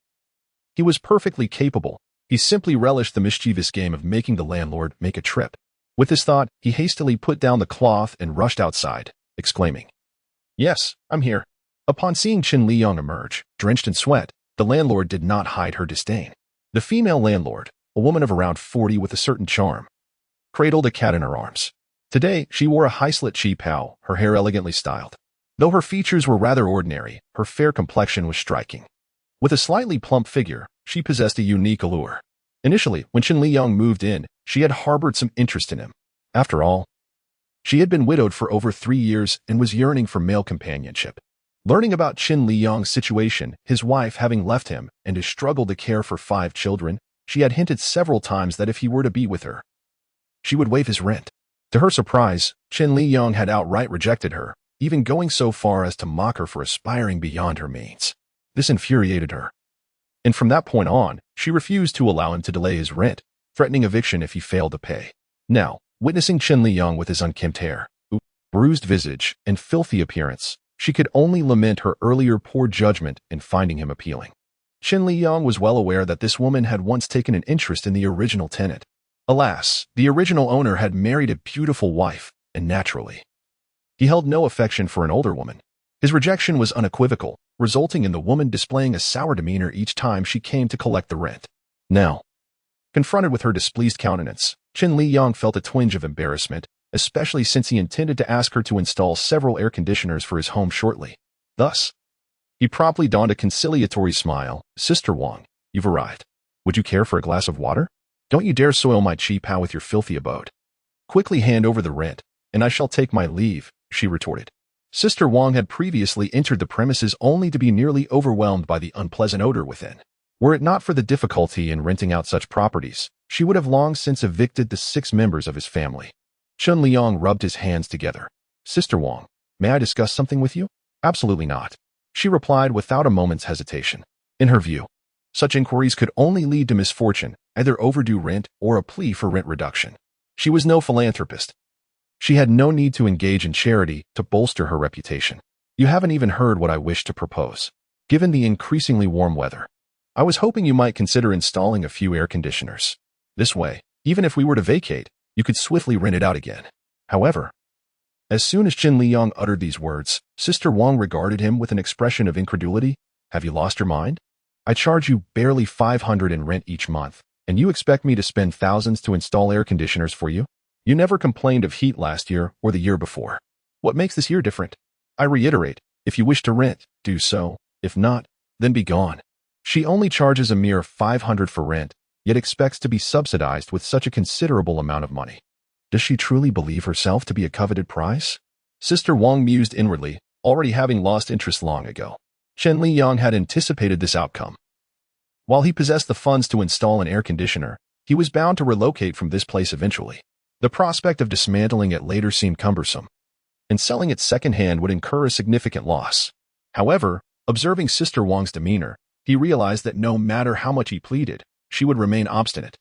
he was perfectly capable. He simply relished the mischievous game of making the landlord make a trip. With this thought, he hastily put down the cloth and rushed outside, exclaiming, "Yes, I'm here." Upon seeing Chen Liyang emerge, drenched in sweat, the landlord did not hide her disdain. The female landlord, a woman of around 40 with a certain charm, cradled a cat in her arms. Today, she wore a high-slit chi-pao, her hair elegantly styled. Though her features were rather ordinary, her fair complexion was striking. With a slightly plump figure, she possessed a unique allure. Initially, when Chen Liyang moved in, she had harbored some interest in him. After all, she had been widowed for over 3 years and was yearning for male companionship. Learning about Chen Liyang's situation, his wife having left him, and his struggle to care for 5 children, she had hinted several times that if he were to be with her, she would waive his rent. To her surprise, Chen Liyang had outright rejected her, even going so far as to mock her for aspiring beyond her means. This infuriated her, and from that point on, she refused to allow him to delay his rent, threatening eviction if he failed to pay. Now, witnessing Chen Liyang with his unkempt hair, bruised visage, and filthy appearance, She could only lament her earlier poor judgment in finding him appealing. Chen Liyang was well aware that this woman had once taken an interest in the original tenant. Alas, the original owner had married a beautiful wife, and naturally, he held no affection for an older woman. His rejection was unequivocal, resulting in the woman displaying a sour demeanor each time she came to collect the rent. Now, confronted with her displeased countenance, Chen Liyang felt a twinge of embarrassment, especially since he intended to ask her to install several air conditioners for his home shortly. Thus, he promptly donned a conciliatory smile. "Sister Wang, you've arrived. Would you care for a glass of water? Don't you dare soil my cheap-how with your filthy abode. Quickly hand over the rent, and I shall take my leave," she retorted. Sister Wang had previously entered the premises only to be nearly overwhelmed by the unpleasant odor within. Were it not for the difficulty in renting out such properties, she would have long since evicted the 6 members of his family. Chen Liyang rubbed his hands together. "Sister Wang, may I discuss something with you?" "Absolutely not," she replied without a moment's hesitation. In her view, such inquiries could only lead to misfortune, either overdue rent or a plea for rent reduction. She was no philanthropist. She had no need to engage in charity to bolster her reputation. "You haven't even heard what I wish to propose. Given the increasingly warm weather, I was hoping you might consider installing a few air conditioners. This way, even if we were to vacate, you could swiftly rent it out again." However, as soon as Chen Liyang uttered these words, Sister Wang regarded him with an expression of incredulity. "Have you lost your mind? I charge you barely 500 in rent each month, and you expect me to spend thousands to install air conditioners for you? You never complained of heat last year or the year before. What makes this year different? I reiterate, if you wish to rent, do so. If not, then be gone." She only charges a mere 500 for rent, yet expects to be subsidized with such a considerable amount of money. Does she truly believe herself to be a coveted prize? Sister Wang mused inwardly, already having lost interest long ago. Chen Liyang had anticipated this outcome. While he possessed the funds to install an air conditioner, he was bound to relocate from this place eventually. The prospect of dismantling it later seemed cumbersome, and selling it secondhand would incur a significant loss. However, observing Sister Wang's demeanor, he realized that no matter how much he pleaded, she would remain obstinate.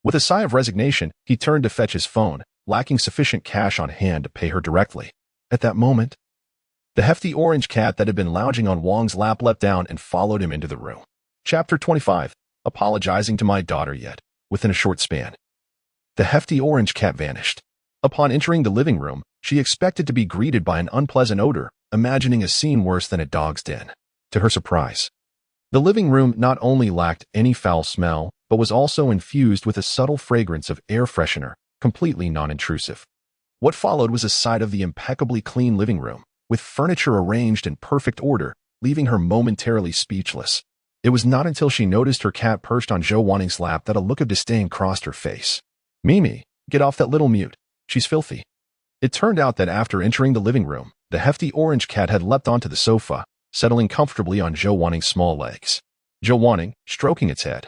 With a sigh of resignation, he turned to fetch his phone, lacking sufficient cash on hand to pay her directly. At that moment, the hefty orange cat that had been lounging on Wang's lap leapt down and followed him into the room. Chapter 25. Apologizing to my daughter yet. Within a short span, the hefty orange cat vanished. Upon entering the living room, she expected to be greeted by an unpleasant odor, imagining a scene worse than a dog's den. To her surprise, the living room not only lacked any foul smell, but was also infused with a subtle fragrance of air freshener, completely non-intrusive. What followed was a sight of the impeccably clean living room, with furniture arranged in perfect order, leaving her momentarily speechless. It was not until she noticed her cat perched on Zhou Wanning's lap that a look of disdain crossed her face. "Mimi, get off that little mute. She's filthy." It turned out that after entering the living room, the hefty orange cat had leapt onto the sofa, settling comfortably on Zhou Wanning's small legs. Zhou Wanning, stroking its head,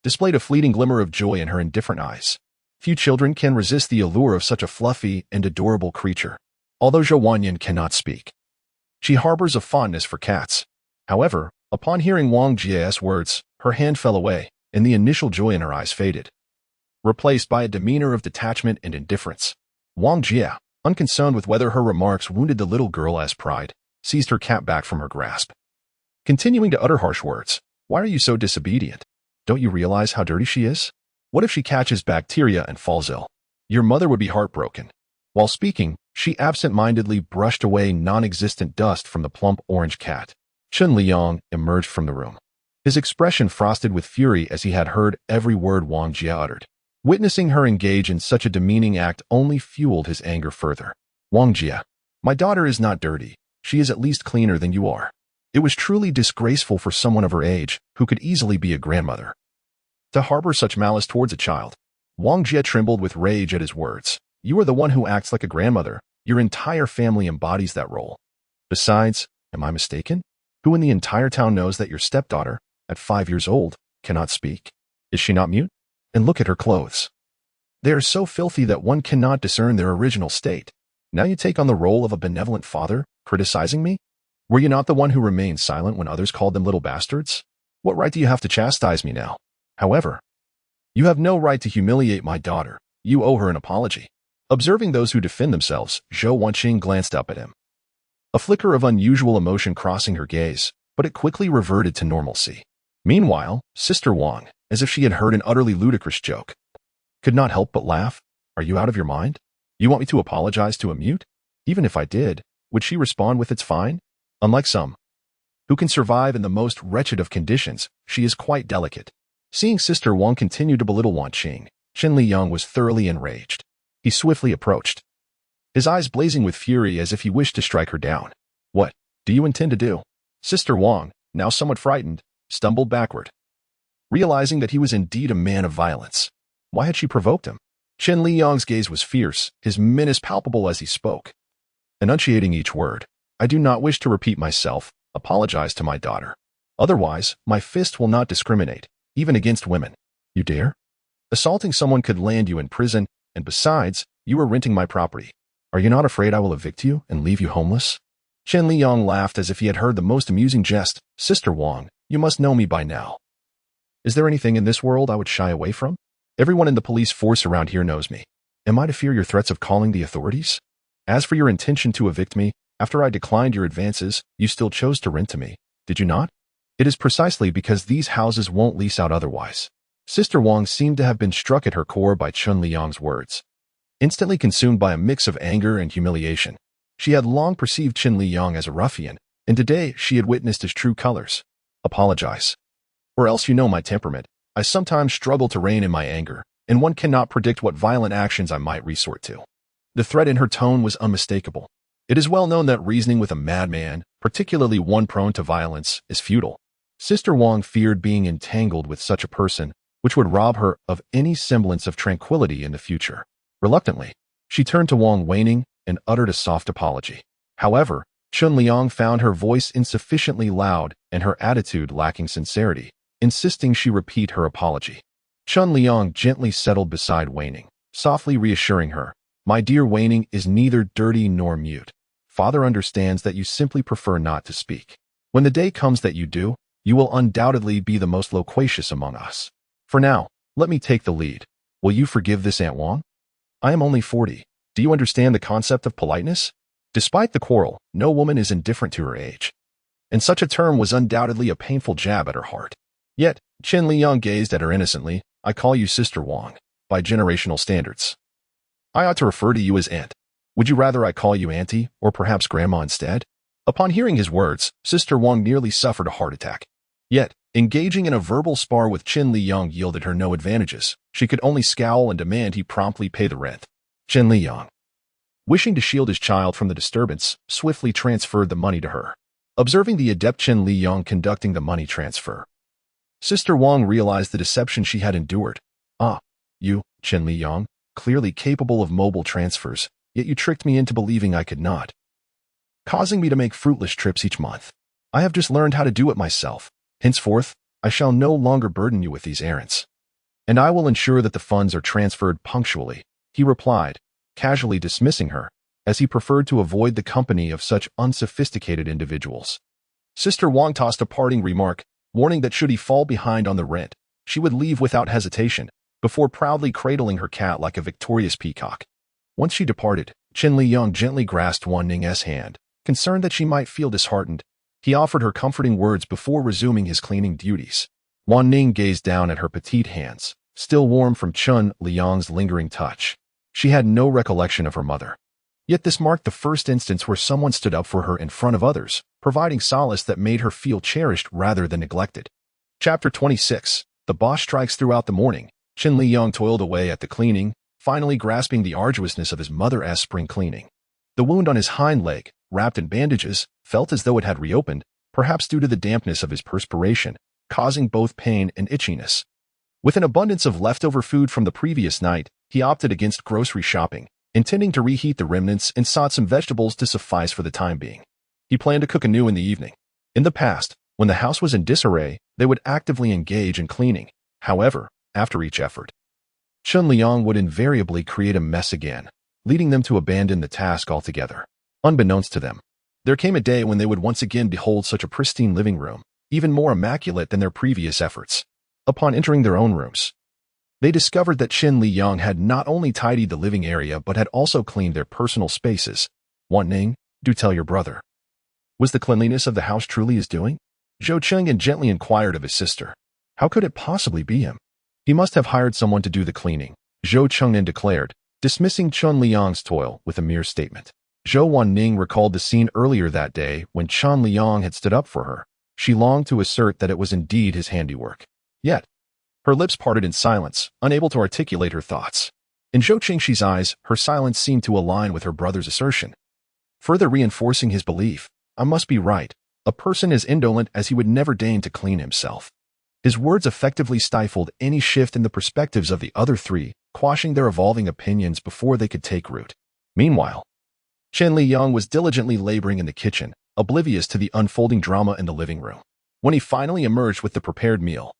displayed a fleeting glimmer of joy in her indifferent eyes. Few children can resist the allure of such a fluffy and adorable creature. Although Zhou Wanyan cannot speak, she harbors a fondness for cats. However, upon hearing Wang Jie's words, her hand fell away, and the initial joy in her eyes faded, replaced by a demeanor of detachment and indifference. Wang Jie, unconcerned with whether her remarks wounded the little girl as pride, seized her cat back from her grasp. Continuing to utter harsh words, "Why are you so disobedient? Don't you realize how dirty she is? What if she catches bacteria and falls ill? Your mother would be heartbroken." While speaking, she absent-mindedly brushed away non-existent dust from the plump orange cat. Chen Liyang emerged from the room, his expression frosted with fury as he had heard every word Wang Jie uttered. Witnessing her engage in such a demeaning act only fueled his anger further. "Wang Jie, my daughter is not dirty. She is at least cleaner than you are. It was truly disgraceful for someone of her age, who could easily be a grandmother, to harbor such malice towards a child." Wang Jie trembled with rage at his words. "You are the one who acts like a grandmother. Your entire family embodies that role. Besides, am I mistaken? Who in the entire town knows that your stepdaughter, at 5 years old, cannot speak? Is she not mute? And look at her clothes. They are so filthy that one cannot discern their original state. Now you take on the role of a benevolent father, criticizing me? Were you not the one who remained silent when others called them little bastards? What right do you have to chastise me now? However, you have no right to humiliate my daughter. You owe her an apology." Observing those who defend themselves, Zhou Wanqing glanced up at him. a flicker of unusual emotion crossing her gaze, but it quickly reverted to normalcy. Meanwhile, Sister Wang, as if she had heard an utterly ludicrous joke, could not help but laugh. Are you out of your mind? You want me to apologize to a mute? Even if I did, would she respond with it's fine? Unlike some who can survive in the most wretched of conditions, she is quite delicate. Seeing Sister Wang continue to belittle Wan Qing, Chen Liyang was thoroughly enraged. He swiftly approached, his eyes blazing with fury as if he wished to strike her down. What do you intend to do? Sister Wang, now somewhat frightened, stumbled backward, realizing that he was indeed a man of violence. Why had she provoked him? Chen Liyang's gaze was fierce, his menace palpable as he spoke, enunciating each word. I do not wish to repeat myself. Apologize to my daughter. Otherwise, my fist will not discriminate, even against women. You dare? Assaulting someone could land you in prison, and besides, you are renting my property. Are you not afraid I will evict you and leave you homeless? Chen Liyang laughed as if he had heard the most amusing jest. Sister Wang, you must know me by now. Is there anything in this world I would shy away from? Everyone in the police force around here knows me. Am I to fear your threats of calling the authorities? As for your intention to evict me, after I declined your advances, you still chose to rent to me, did you not? It is precisely because these houses won't lease out otherwise. Sister Wang seemed to have been struck at her core by Chen Liyang's words. Instantly consumed by a mix of anger and humiliation, she had long perceived Chen Liyang as a ruffian, and today she had witnessed his true colors. Apologize. Or else you know my temperament. I sometimes struggle to rein in my anger, and one cannot predict what violent actions I might resort to. The threat in her tone was unmistakable. It is well known that reasoning with a madman, particularly one prone to violence, is futile. Sister Wang feared being entangled with such a person, which would rob her of any semblance of tranquility in the future. Reluctantly, she turned to Wang Weining and uttered a soft apology. However, Chen Liyang found her voice insufficiently loud and her attitude lacking sincerity, insisting she repeat her apology. Chen Liyang gently settled beside Weining, softly reassuring her, My dear Weining is neither dirty nor mute. Father understands that you simply prefer not to speak. When the day comes that you do, you will undoubtedly be the most loquacious among us. For now, let me take the lead. Will you forgive this Aunt Wang? I am only 40. Do you understand the concept of politeness? Despite the quarrel, no woman is indifferent to her age. And such a term was undoubtedly a painful jab at her heart. Yet, Chen Liyang gazed at her innocently. I call you Sister Wang, by generational standards. I ought to refer to you as Aunt. Would you rather I call you Auntie, or perhaps Grandma instead? Upon hearing his words, Sister Wang nearly suffered a heart attack. Yet, engaging in a verbal spar with Chen Liyang yielded her no advantages. She could only scowl and demand he promptly pay the rent. Chen Liyang, wishing to shield his child from the disturbance, swiftly transferred the money to her. Observing the adept Chen Liyang conducting the money transfer, Sister Wang realized the deception she had endured. Ah, you, Chen Liyang, clearly capable of mobile transfers, yet you tricked me into believing I could not, causing me to make fruitless trips each month. I have just learned how to do it myself. Henceforth, I shall no longer burden you with these errands. And I will ensure that the funds are transferred punctually, he replied, casually dismissing her, as he preferred to avoid the company of such unsophisticated individuals. Sister Wang tossed a parting remark, warning that should he fall behind on the rent, she would leave without hesitation, before proudly cradling her cat like a victorious peacock. Once she departed, Chen Liyang gently grasped Wan Ning's hand, concerned that she might feel disheartened. He offered her comforting words before resuming his cleaning duties. Wan Ning gazed down at her petite hands, still warm from Chen Liyang's lingering touch. She had no recollection of her mother. Yet this marked the first instance where someone stood up for her in front of others, providing solace that made her feel cherished rather than neglected. Chapter 26. The boss strikes. Throughout the morning, Chen Liyang toiled away at the cleaning, finally grasping the arduousness of his mother's spring cleaning. The wound on his hind leg, wrapped in bandages, felt as though it had reopened, perhaps due to the dampness of his perspiration, causing both pain and itchiness. With an abundance of leftover food from the previous night, he opted against grocery shopping, intending to reheat the remnants and sought some vegetables to suffice for the time being. He planned to cook anew in the evening. In the past, when the house was in disarray, they would actively engage in cleaning. However, after each effort, Chen Liyang would invariably create a mess again, leading them to abandon the task altogether. Unbeknownst to them, there came a day when they would once again behold such a pristine living room, even more immaculate than their previous efforts. Upon entering their own rooms, they discovered that Chen Liyang had not only tidied the living area but had also cleaned their personal spaces. Wan Ning, do tell your brother. Was the cleanliness of the house truly his doing? Zhou Cheng gently inquired of his sister. How could it possibly be him? He must have hired someone to do the cleaning, Zhou Chengnan declared, dismissing Chen Liyang's toil with a mere statement. Zhou Wanning recalled the scene earlier that day when Chen Liyang had stood up for her. She longed to assert that it was indeed his handiwork. Yet, her lips parted in silence, unable to articulate her thoughts. In Zhou Qingxi's eyes, her silence seemed to align with her brother's assertion, further reinforcing his belief. I must be right. A person as indolent as he would never deign to clean himself. His words effectively stifled any shift in the perspectives of the other three, quashing their evolving opinions before they could take root. Meanwhile, Chen Liyang was diligently laboring in the kitchen, oblivious to the unfolding drama in the living room. When he finally emerged with the prepared meal,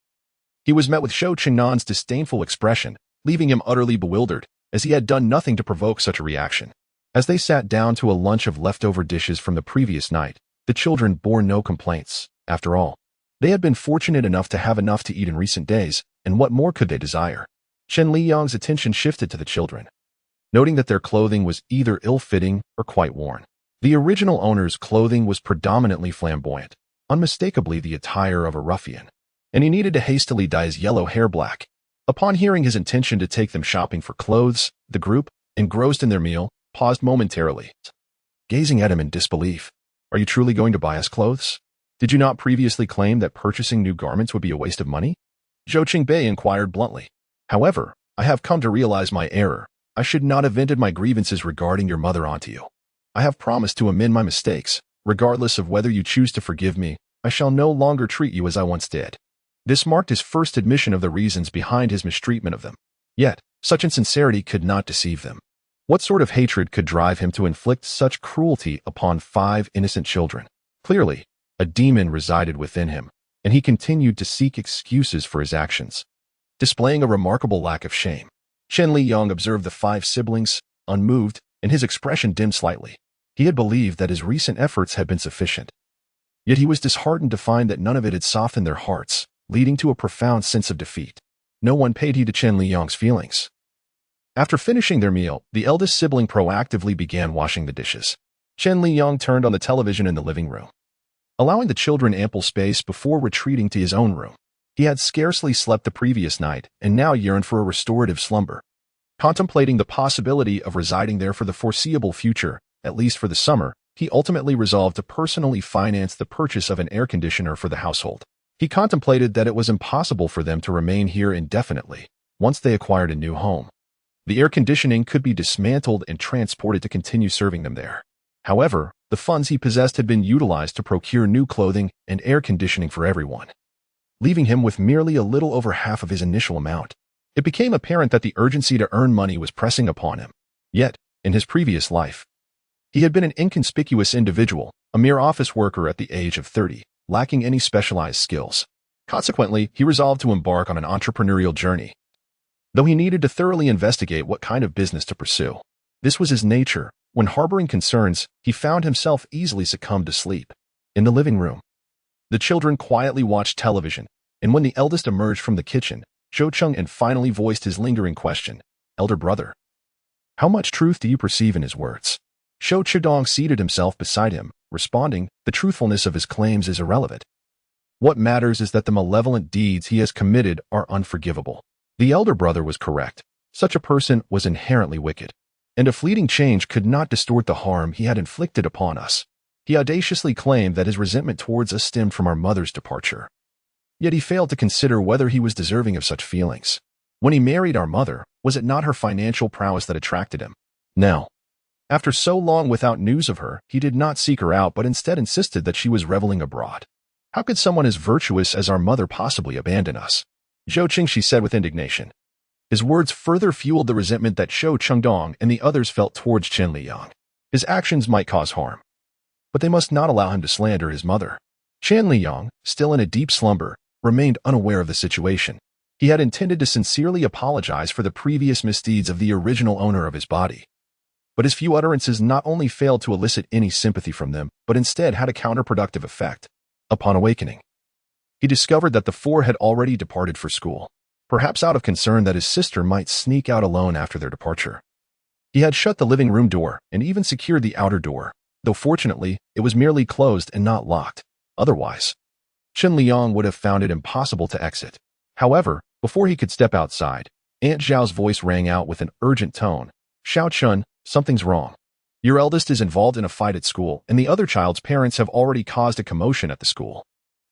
he was met with Zhou Chengnan's disdainful expression, leaving him utterly bewildered, as he had done nothing to provoke such a reaction. As they sat down to a lunch of leftover dishes from the previous night, the children bore no complaints. After all, they had been fortunate enough to have enough to eat in recent days, and what more could they desire? Chen Liyang's attention shifted to the children, noting that their clothing was either ill-fitting or quite worn. The original owner's clothing was predominantly flamboyant, unmistakably the attire of a ruffian, and he needed to hastily dye his yellow hair black. Upon hearing his intention to take them shopping for clothes, the group, engrossed in their meal, paused momentarily, gazing at him in disbelief. Are you truly going to buy us clothes? Did you not previously claim that purchasing new garments would be a waste of money? Zhou Qingbei inquired bluntly. However, I have come to realize my error. I should not have vented my grievances regarding your mother onto you. I have promised to amend my mistakes. Regardless of whether you choose to forgive me, I shall no longer treat you as I once did. This marked his first admission of the reasons behind his mistreatment of them. Yet, such insincerity could not deceive them. What sort of hatred could drive him to inflict such cruelty upon 5 innocent children? Clearly, a demon resided within him, and he continued to seek excuses for his actions, displaying a remarkable lack of shame. Chen Liyang observed the 5 siblings, unmoved, and his expression dimmed slightly. He had believed that his recent efforts had been sufficient. Yet he was disheartened to find that none of it had softened their hearts, leading to a profound sense of defeat. No one paid heed to Chen Liyang's feelings. After finishing their meal, the eldest sibling proactively began washing the dishes. Chen Liyang turned on the television in the living room, allowing the children ample space before retreating to his own room. He had scarcely slept the previous night and now yearned for a restorative slumber. Contemplating the possibility of residing there for the foreseeable future, at least for the summer, he ultimately resolved to personally finance the purchase of an air conditioner for the household. He contemplated that it was impossible for them to remain here indefinitely once they acquired a new home. The air conditioning could be dismantled and transported to continue serving them there. However, the funds he possessed had been utilized to procure new clothing and air conditioning for everyone, leaving him with merely a little over half of his initial amount. It became apparent that the urgency to earn money was pressing upon him. Yet, in his previous life, he had been an inconspicuous individual, a mere office worker at the age of 30, lacking any specialized skills. Consequently, he resolved to embark on an entrepreneurial journey, though he needed to thoroughly investigate what kind of business to pursue. This was his nature. When harboring concerns, he found himself easily succumbed to sleep. In the living room, the children quietly watched television, and when the eldest emerged from the kitchen, Zhou Chengnan finally voiced his lingering question. Elder brother, how much truth do you perceive in his words? Zhou Chidong seated himself beside him, responding, the truthfulness of his claims is irrelevant. What matters is that the malevolent deeds he has committed are unforgivable. The elder brother was correct. Such a person was inherently wicked, and a fleeting change could not distort the harm he had inflicted upon us. He audaciously claimed that his resentment towards us stemmed from our mother's departure. Yet he failed to consider whether he was deserving of such feelings. When he married our mother, was it not her financial prowess that attracted him? Now, after so long without news of her, he did not seek her out but instead insisted that she was reveling abroad. How could someone as virtuous as our mother possibly abandon us? Zhou Qingxi said with indignation. His words further fueled the resentment that Zhou Chengdong and the others felt towards Chen Liyang. His actions might cause harm, but they must not allow him to slander his mother. Chen Liyang, still in a deep slumber, remained unaware of the situation. He had intended to sincerely apologize for the previous misdeeds of the original owner of his body, but his few utterances not only failed to elicit any sympathy from them, but instead had a counterproductive effect. Upon awakening, he discovered that the 4 had already departed for school, perhaps out of concern that his sister might sneak out alone after their departure. He had shut the living room door and even secured the outer door, though fortunately, it was merely closed and not locked. Otherwise, Chen Liyang would have found it impossible to exit. However, before he could step outside, Aunt Zhao's voice rang out with an urgent tone. "Xiao Chun, something's wrong. Your eldest is involved in a fight at school, and the other child's parents have already caused a commotion at the school."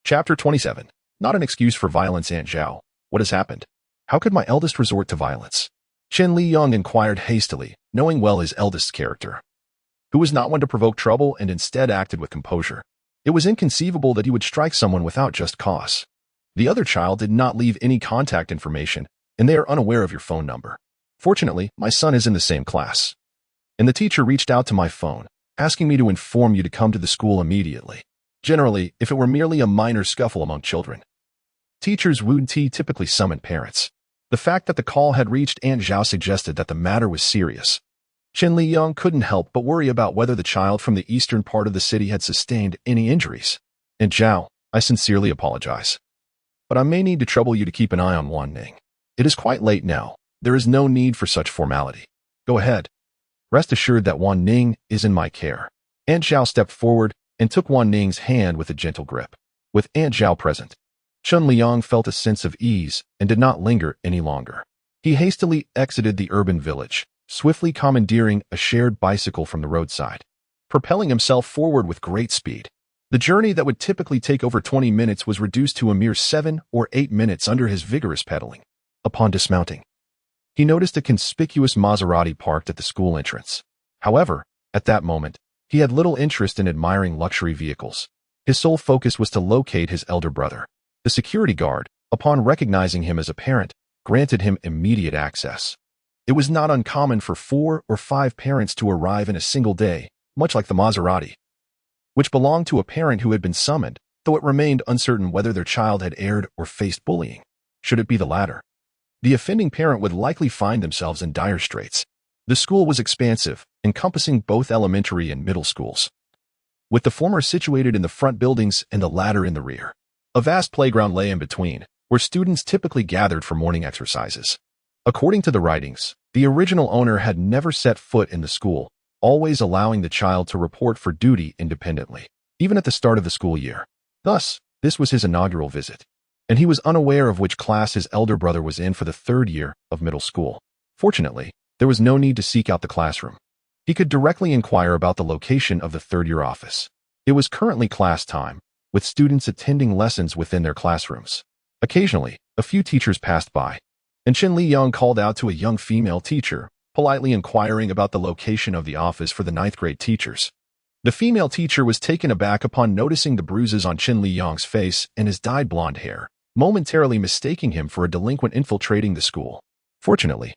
Chapter 27. Not an excuse for violence. Aunt Zhao, what has happened? How could my eldest resort to violence? Chen Liyang inquired hastily, knowing well his eldest's character, who was not one to provoke trouble and instead acted with composure. It was inconceivable that he would strike someone without just cause. The other child did not leave any contact information, and they are unaware of your phone number. Fortunately, my son is in the same class. And the teacher reached out to my phone, asking me to inform you to come to the school immediately. Generally, if it were merely a minor scuffle among children, teachers would typically summon parents. The fact that the call had reached Aunt Zhao suggested that the matter was serious. Chen Liyang couldn't help but worry about whether the child from the eastern part of the city had sustained any injuries. Aunt Zhao, I sincerely apologize, but I may need to trouble you to keep an eye on Wan Ning. It is quite late now. There is no need for such formality. Go ahead. Rest assured that Wan Ning is in my care. Aunt Zhao stepped forward and took Wan Ning's hand with a gentle grip. With Aunt Zhao present, Chen Liyang felt a sense of ease and did not linger any longer. He hastily exited the urban village, swiftly commandeering a shared bicycle from the roadside, propelling himself forward with great speed. The journey that would typically take over 20 minutes was reduced to a mere 7 or 8 minutes under his vigorous pedaling. Upon dismounting, he noticed a conspicuous Maserati parked at the school entrance. However, at that moment, he had little interest in admiring luxury vehicles. His sole focus was to locate his elder brother. The security guard, upon recognizing him as a parent, granted him immediate access. It was not uncommon for 4 or 5 parents to arrive in a single day, much like the Maserati, which belonged to a parent who had been summoned, though it remained uncertain whether their child had erred or faced bullying. Should it be the latter, the offending parent would likely find themselves in dire straits. The school was expansive, encompassing both elementary and middle schools, with the former situated in the front buildings and the latter in the rear. A vast playground lay in between, where students typically gathered for morning exercises. According to the writings, the original owner had never set foot in the school, always allowing the child to report for duty independently, even at the start of the school year. Thus, this was his inaugural visit, and he was unaware of which class his elder brother was in for the 3rd year of middle school. Fortunately, there was no need to seek out the classroom. He could directly inquire about the location of the 3rd-year office. It was currently class time, with students attending lessons within their classrooms. Occasionally, a few teachers passed by, and Chen Liyang called out to a young female teacher, politely inquiring about the location of the office for the 9th grade teachers. The female teacher was taken aback upon noticing the bruises on Chen Liyang's face and his dyed blonde hair, momentarily mistaking him for a delinquent infiltrating the school. Fortunately,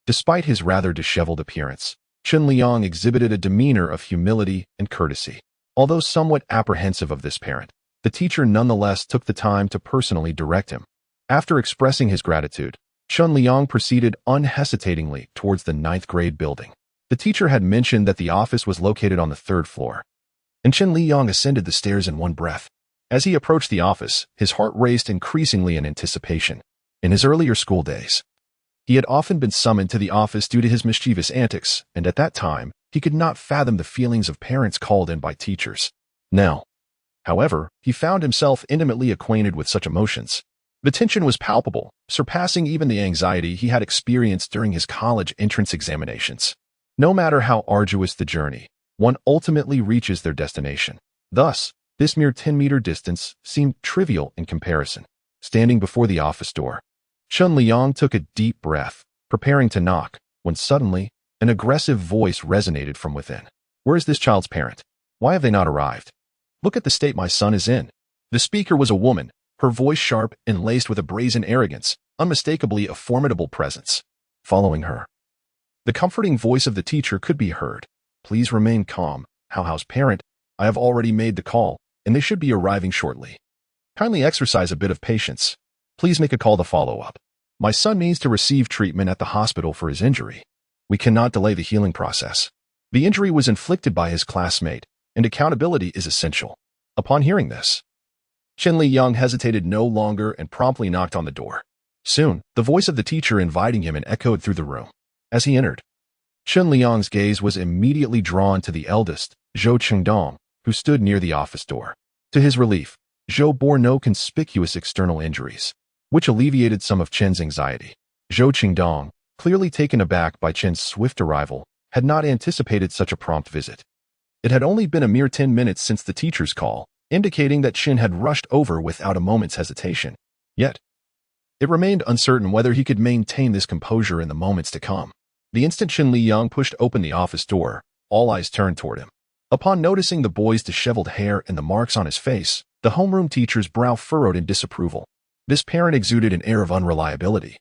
despite his rather disheveled appearance, Chen Liyang exhibited a demeanor of humility and courtesy. Although somewhat apprehensive of this parent, the teacher nonetheless took the time to personally direct him. After expressing his gratitude, Chen Liyang proceeded unhesitatingly towards the 9th grade building. The teacher had mentioned that the office was located on the 3rd floor, and Chen Liyang ascended the stairs in one breath. As he approached the office, his heart raced increasingly in anticipation. In his earlier school days, he had often been summoned to the office due to his mischievous antics, and at that time, he could not fathom the feelings of parents called in by teachers. Now, however, he found himself intimately acquainted with such emotions. The tension was palpable, surpassing even the anxiety he had experienced during his college entrance examinations. No matter how arduous the journey, one ultimately reaches their destination. Thus, this mere 10-meter distance seemed trivial in comparison. Standing before the office door, Chen Liyang took a deep breath, preparing to knock, when suddenly, an aggressive voice resonated from within. Where is this child's parent? Why have they not arrived? Look at the state my son is in. The speaker was a woman, her voice sharp and laced with a brazen arrogance, unmistakably a formidable presence. Following her, the comforting voice of the teacher could be heard. Please remain calm. How's parent? I have already made the call, and they should be arriving shortly. Kindly exercise a bit of patience. Please make a call to follow up. My son needs to receive treatment at the hospital for his injury. We cannot delay the healing process. The injury was inflicted by his classmate, and accountability is essential. Upon hearing this, Chen Liyang hesitated no longer and promptly knocked on the door. Soon, the voice of the teacher inviting him echoed through the room. As he entered, Chen Liyang's gaze was immediately drawn to the eldest, Zhou Qingdong, who stood near the office door. To his relief, Zhou bore no conspicuous external injuries, which alleviated some of Chen's anxiety. Zhou Qingdong, clearly taken aback by Chen's swift arrival, had not anticipated such a prompt visit. It had only been a mere 10 minutes since the teacher's call, indicating that Chen had rushed over without a moment's hesitation. Yet, it remained uncertain whether he could maintain this composure in the moments to come. The instant Chen Liyang pushed open the office door, all eyes turned toward him. Upon noticing the boy's disheveled hair and the marks on his face, the homeroom teacher's brow furrowed in disapproval. This parent exuded an air of unreliability.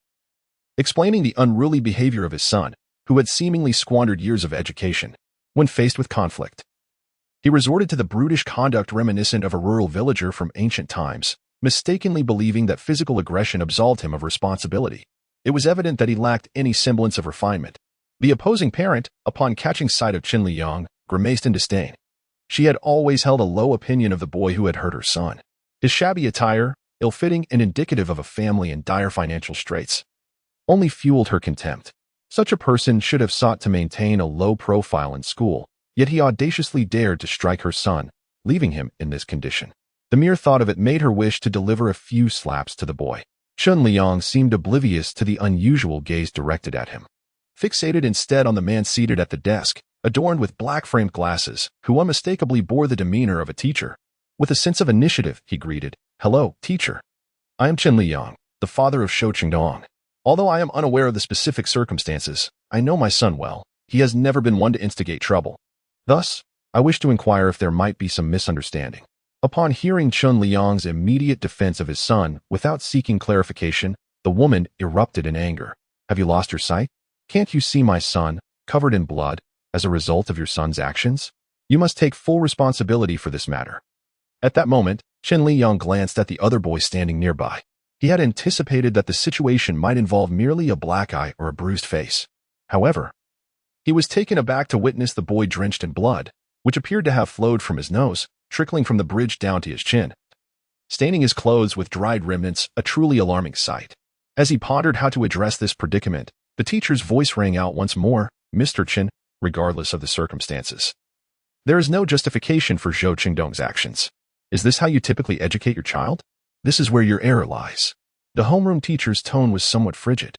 Explaining the unruly behavior of his son, who had seemingly squandered years of education, when faced with conflict, he resorted to the brutish conduct reminiscent of a rural villager from ancient times, mistakenly believing that physical aggression absolved him of responsibility. It was evident that he lacked any semblance of refinement. The opposing parent, upon catching sight of Chen Liyang, grimaced in disdain. She had always held a low opinion of the boy who had hurt her son. His shabby attire, ill-fitting and indicative of a family in dire financial straits, only fueled her contempt. Such a person should have sought to maintain a low profile in school, yet he audaciously dared to strike her son, leaving him in this condition. The mere thought of it made her wish to deliver a few slaps to the boy. Chen Liyang seemed oblivious to the unusual gaze directed at him. Fixated instead on the man seated at the desk, adorned with black-framed glasses, who unmistakably bore the demeanor of a teacher. With a sense of initiative, he greeted, "Hello, teacher. I am Chen Liyang, the father of Zhou Qingdong. Although I am unaware of the specific circumstances, I know my son well. He has never been one to instigate trouble. Thus, I wish to inquire if there might be some misunderstanding." Upon hearing Chen Liyang's immediate defense of his son, without seeking clarification, the woman erupted in anger. "Have you lost your sight? Can't you see my son, covered in blood, as a result of your son's actions? You must take full responsibility for this matter." At that moment, Chen Liyang glanced at the other boy standing nearby. He had anticipated that the situation might involve merely a black eye or a bruised face. However, he was taken aback to witness the boy drenched in blood, which appeared to have flowed from his nose, trickling from the bridge down to his chin, staining his clothes with dried remnants, a truly alarming sight. As he pondered how to address this predicament, the teacher's voice rang out once more, "Mr. Chen, regardless of the circumstances, there is no justification for Zhou Qingdong's actions. Is this how you typically educate your child? This is where your error lies." The homeroom teacher's tone was somewhat frigid.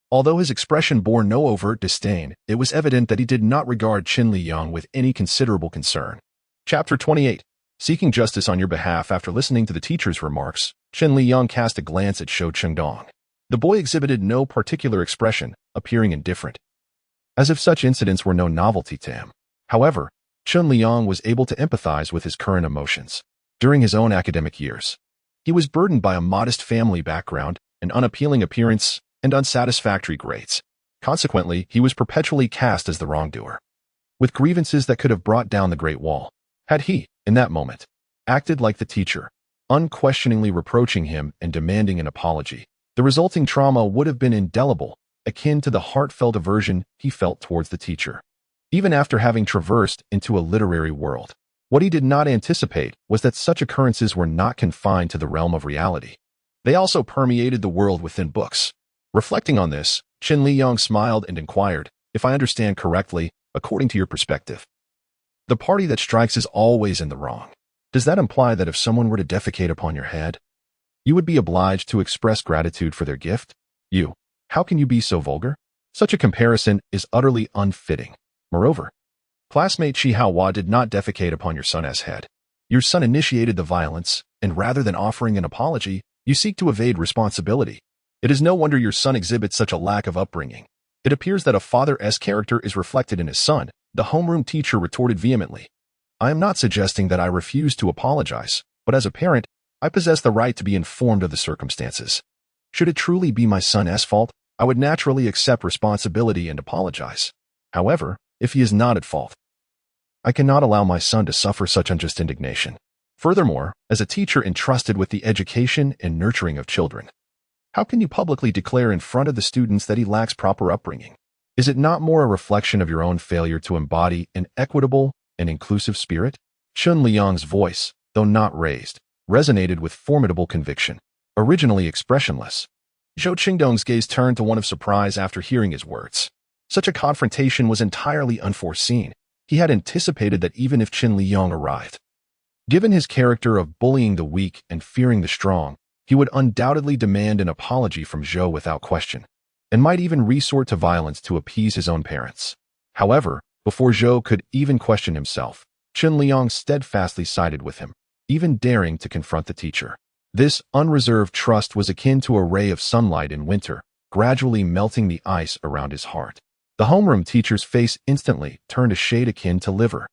Although his expression bore no overt disdain, it was evident that he did not regard Chen Liyang with any considerable concern. Chapter 28. Seeking justice on your behalf. After listening to the teacher's remarks, Chen Liyang cast a glance at Zhou Qingdong. The boy exhibited no particular expression, appearing indifferent, as if such incidents were no novelty to him. However, Chen Liyang was able to empathize with his current emotions. During his own academic years, he was burdened by a modest family background, an unappealing appearance, and unsatisfactory grades. Consequently, he was perpetually cast as the wrongdoer, with grievances that could have brought down the Great Wall. Had he, in that moment, acted like the teacher, unquestioningly reproaching him and demanding an apology, the resulting trauma would have been indelible, akin to the heartfelt aversion he felt towards the teacher. Even after having traversed into a literary world, what he did not anticipate was that such occurrences were not confined to the realm of reality. They also permeated the world within books. Reflecting on this, Chen Liyang smiled and inquired, "If I understand correctly, according to your perspective, the party that strikes is always in the wrong. Does that imply that if someone were to defecate upon your head, you would be obliged to express gratitude for their gift? How can you be so vulgar? Such a comparison is utterly unfitting. Moreover, classmate Chi Haohua did not defecate upon your son's head. Your son initiated the violence, and rather than offering an apology, you seek to evade responsibility. It is no wonder your son exhibits such a lack of upbringing. It appears that a father's character is reflected in his son," the homeroom teacher retorted vehemently. "I am not suggesting that I refuse to apologize, but as a parent, I possess the right to be informed of the circumstances. Should it truly be my son's fault, I would naturally accept responsibility and apologize. However, if he is not at fault, I cannot allow my son to suffer such unjust indignation. Furthermore, as a teacher entrusted with the education and nurturing of children, how can you publicly declare in front of the students that he lacks proper upbringing? Is it not more a reflection of your own failure to embody an equitable and inclusive spirit?" Chen Liyang's voice, though not raised, resonated with formidable conviction. Originally expressionless, Zhou Qingdong's gaze turned to one of surprise after hearing his words. Such a confrontation was entirely unforeseen. He had anticipated that even if Chen Liyang arrived, given his character of bullying the weak and fearing the strong, he would undoubtedly demand an apology from Zhou without question, and might even resort to violence to appease his own parents. However, before Zhou could even question himself, Chen Liyang steadfastly sided with him, even daring to confront the teacher. This unreserved trust was akin to a ray of sunlight in winter, gradually melting the ice around his heart. The homeroom teacher's face instantly turned a shade akin to liver,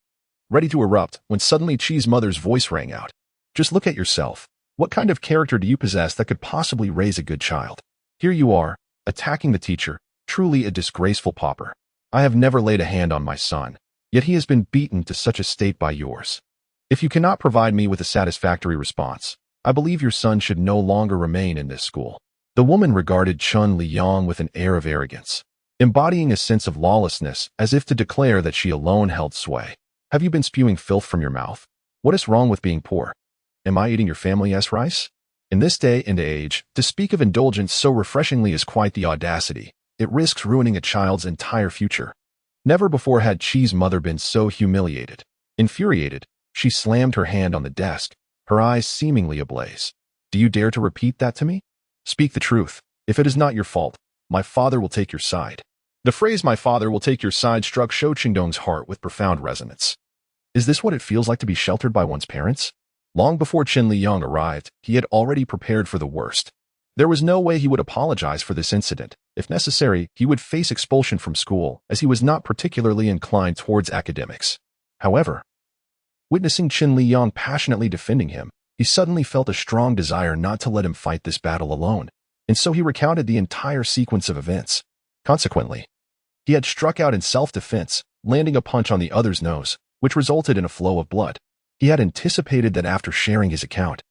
ready to erupt when suddenly Chi's mother's voice rang out. Just look at yourself. What kind of character do you possess that could possibly raise a good child? Here you are, attacking the teacher, truly a disgraceful pauper. I have never laid a hand on my son, yet he has been beaten to such a state by yours. If you cannot provide me with a satisfactory response, I believe your son should no longer remain in this school. The woman regarded Chen Liyang with an air of arrogance, embodying a sense of lawlessness as if to declare that she alone held sway. Have you been spewing filth from your mouth? What is wrong with being poor? Am I eating your family's rice? In this day and age, to speak of indulgence so refreshingly is quite the audacity. It risks ruining a child's entire future. Never before had Chi's mother been so humiliated. Infuriated, she slammed her hand on the desk, her eyes seemingly ablaze. Do you dare to repeat that to me? Speak the truth. If it is not your fault, my father will take your side. The phrase "my father will take your side" struck Shou Qingdong's heart with profound resonance. Is this what it feels like to be sheltered by one's parents? Long before Chen Liyang arrived, he had already prepared for the worst. There was no way he would apologize for this incident. If necessary, he would face expulsion from school, as he was not particularly inclined towards academics. However, witnessing Chen Liyang passionately defending him, he suddenly felt a strong desire not to let him fight this battle alone, and so he recounted the entire sequence of events. Consequently, he had struck out in self-defense, landing a punch on the other's nose, which resulted in a flow of blood. He had anticipated that after sharing his account,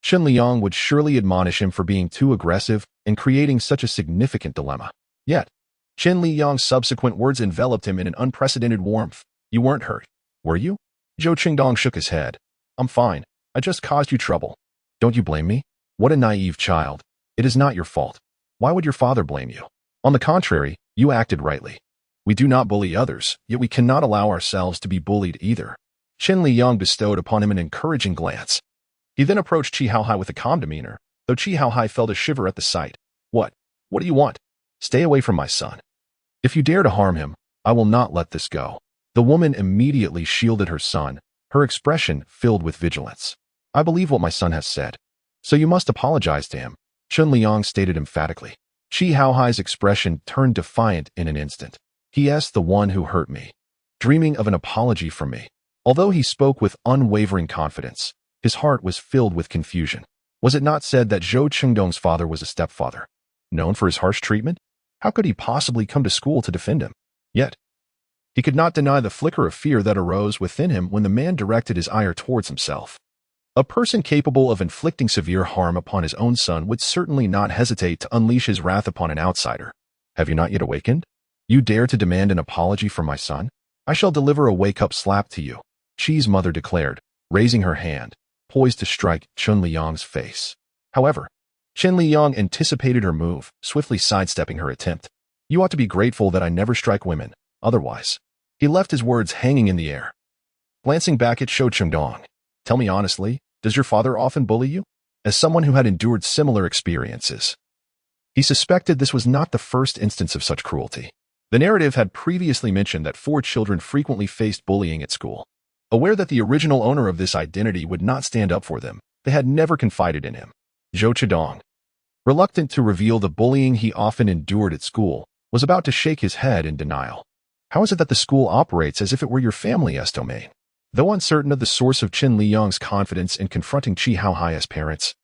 Chen Liyang would surely admonish him for being too aggressive and creating such a significant dilemma. Yet, Chen Liyang's subsequent words enveloped him in an unprecedented warmth. You weren't hurt, were you? Zhou Qingdong shook his head. I'm fine. I just caused you trouble. Don't you blame me? What a naive child. It is not your fault. Why would your father blame you? On the contrary, you acted rightly. We do not bully others, yet we cannot allow ourselves to be bullied either. Chen Liyang bestowed upon him an encouraging glance. He then approached Chi Haohai with a calm demeanor, though Chi Haohai felt a shiver at the sight. What? What do you want? Stay away from my son. If you dare to harm him, I will not let this go. The woman immediately shielded her son, her expression filled with vigilance. I believe what my son has said. So you must apologize to him, Chen Liyang stated emphatically. Chi Haohai's expression turned defiant in an instant. He is the one who hurt me, dreaming of an apology from me. Although he spoke with unwavering confidence, his heart was filled with confusion. Was it not said that Zhou Qingdong's father was a stepfather, known for his harsh treatment? How could he possibly come to school to defend him? Yet, he could not deny the flicker of fear that arose within him when the man directed his ire towards himself. A person capable of inflicting severe harm upon his own son would certainly not hesitate to unleash his wrath upon an outsider. Have you not yet awakened? You dare to demand an apology from my son? I shall deliver a wake-up slap to you, Chi's mother declared, raising her hand, poised to strike Chen Liyang's face. However, Chen Liyang anticipated her move, swiftly sidestepping her attempt. You ought to be grateful that I never strike women, otherwise. He left his words hanging in the air. Glancing back at Shou Qingdong, tell me honestly, does your father often bully you? As someone who had endured similar experiences, he suspected this was not the first instance of such cruelty. The narrative had previously mentioned that 4 children frequently faced bullying at school. Aware that the original owner of this identity would not stand up for them, they had never confided in him. Zhou Qingdong, reluctant to reveal the bullying he often endured at school, was about to shake his head in denial. How is it that the school operates as if it were your family's domain? Though uncertain of the source of Chen Liyang's confidence in confronting Chi Haohai as parents,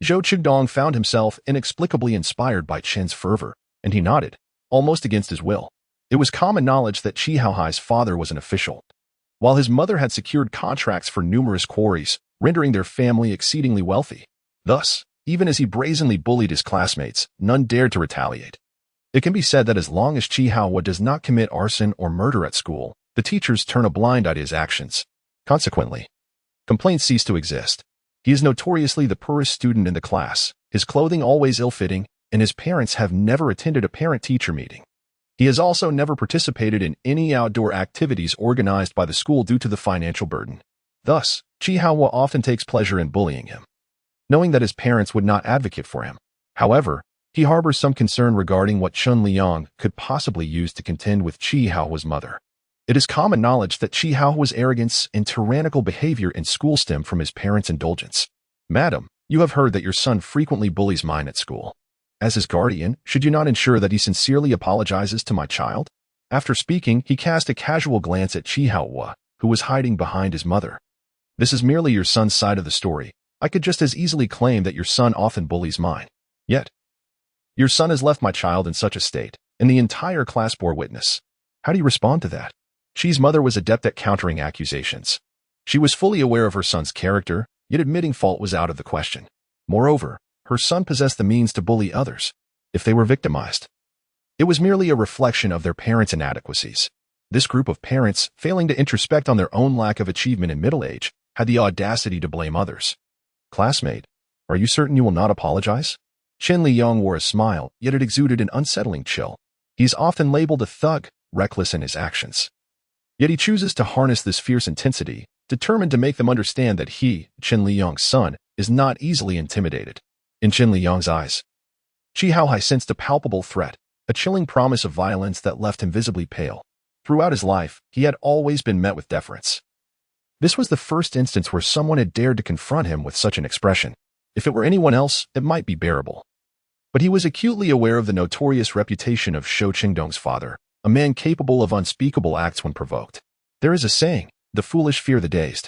Zhou Qingdong found himself inexplicably inspired by Chen's fervor, and he nodded, almost against his will. It was common knowledge that Chi Haohai's father was an official, while his mother had secured contracts for numerous quarries, rendering their family exceedingly wealthy. Thus, even as he brazenly bullied his classmates, none dared to retaliate. It can be said that as long as Chi Haohai does not commit arson or murder at school, the teachers turn a blind eye to his actions. Consequently, complaints cease to exist. He is notoriously the poorest student in the class, his clothing always ill-fitting, and his parents have never attended a parent-teacher meeting. He has also never participated in any outdoor activities organized by the school due to the financial burden. Thus, Chi Haohua often takes pleasure in bullying him, knowing that his parents would not advocate for him. However, he harbors some concern regarding what Chen Liyang could possibly use to contend with Chi Haohua's mother. It is common knowledge that Chi Haohua's arrogance and tyrannical behavior in school stem from his parents' indulgence. Madam, you have heard that your son frequently bullies mine at school. As his guardian, should you not ensure that he sincerely apologizes to my child? After speaking, he cast a casual glance at Chi Haohua, who was hiding behind his mother. This is merely your son's side of the story. I could just as easily claim that your son often bullies mine. Yet, your son has left my child in such a state, and the entire class bore witness. How do you respond to that? Chi's mother was adept at countering accusations. She was fully aware of her son's character, yet admitting fault was out of the question. Moreover, her son possessed the means to bully others, if they were victimized. It was merely a reflection of their parents' inadequacies. This group of parents, failing to introspect on their own lack of achievement in middle age, had the audacity to blame others. Classmate, are you certain you will not apologize? Chen Liyang wore a smile, yet it exuded an unsettling chill. He is often labeled a thug, reckless in his actions. Yet he chooses to harness this fierce intensity, determined to make them understand that he, Chen Liyang's son, is not easily intimidated. In Chen Liyang's eyes, Chi Haohua sensed a palpable threat, a chilling promise of violence that left him visibly pale. Throughout his life, he had always been met with deference. This was the first instance where someone had dared to confront him with such an expression. If it were anyone else, it might be bearable. But he was acutely aware of the notorious reputation of Shou Qingdong's father, a man capable of unspeakable acts when provoked. There is a saying, the foolish fear the dazed,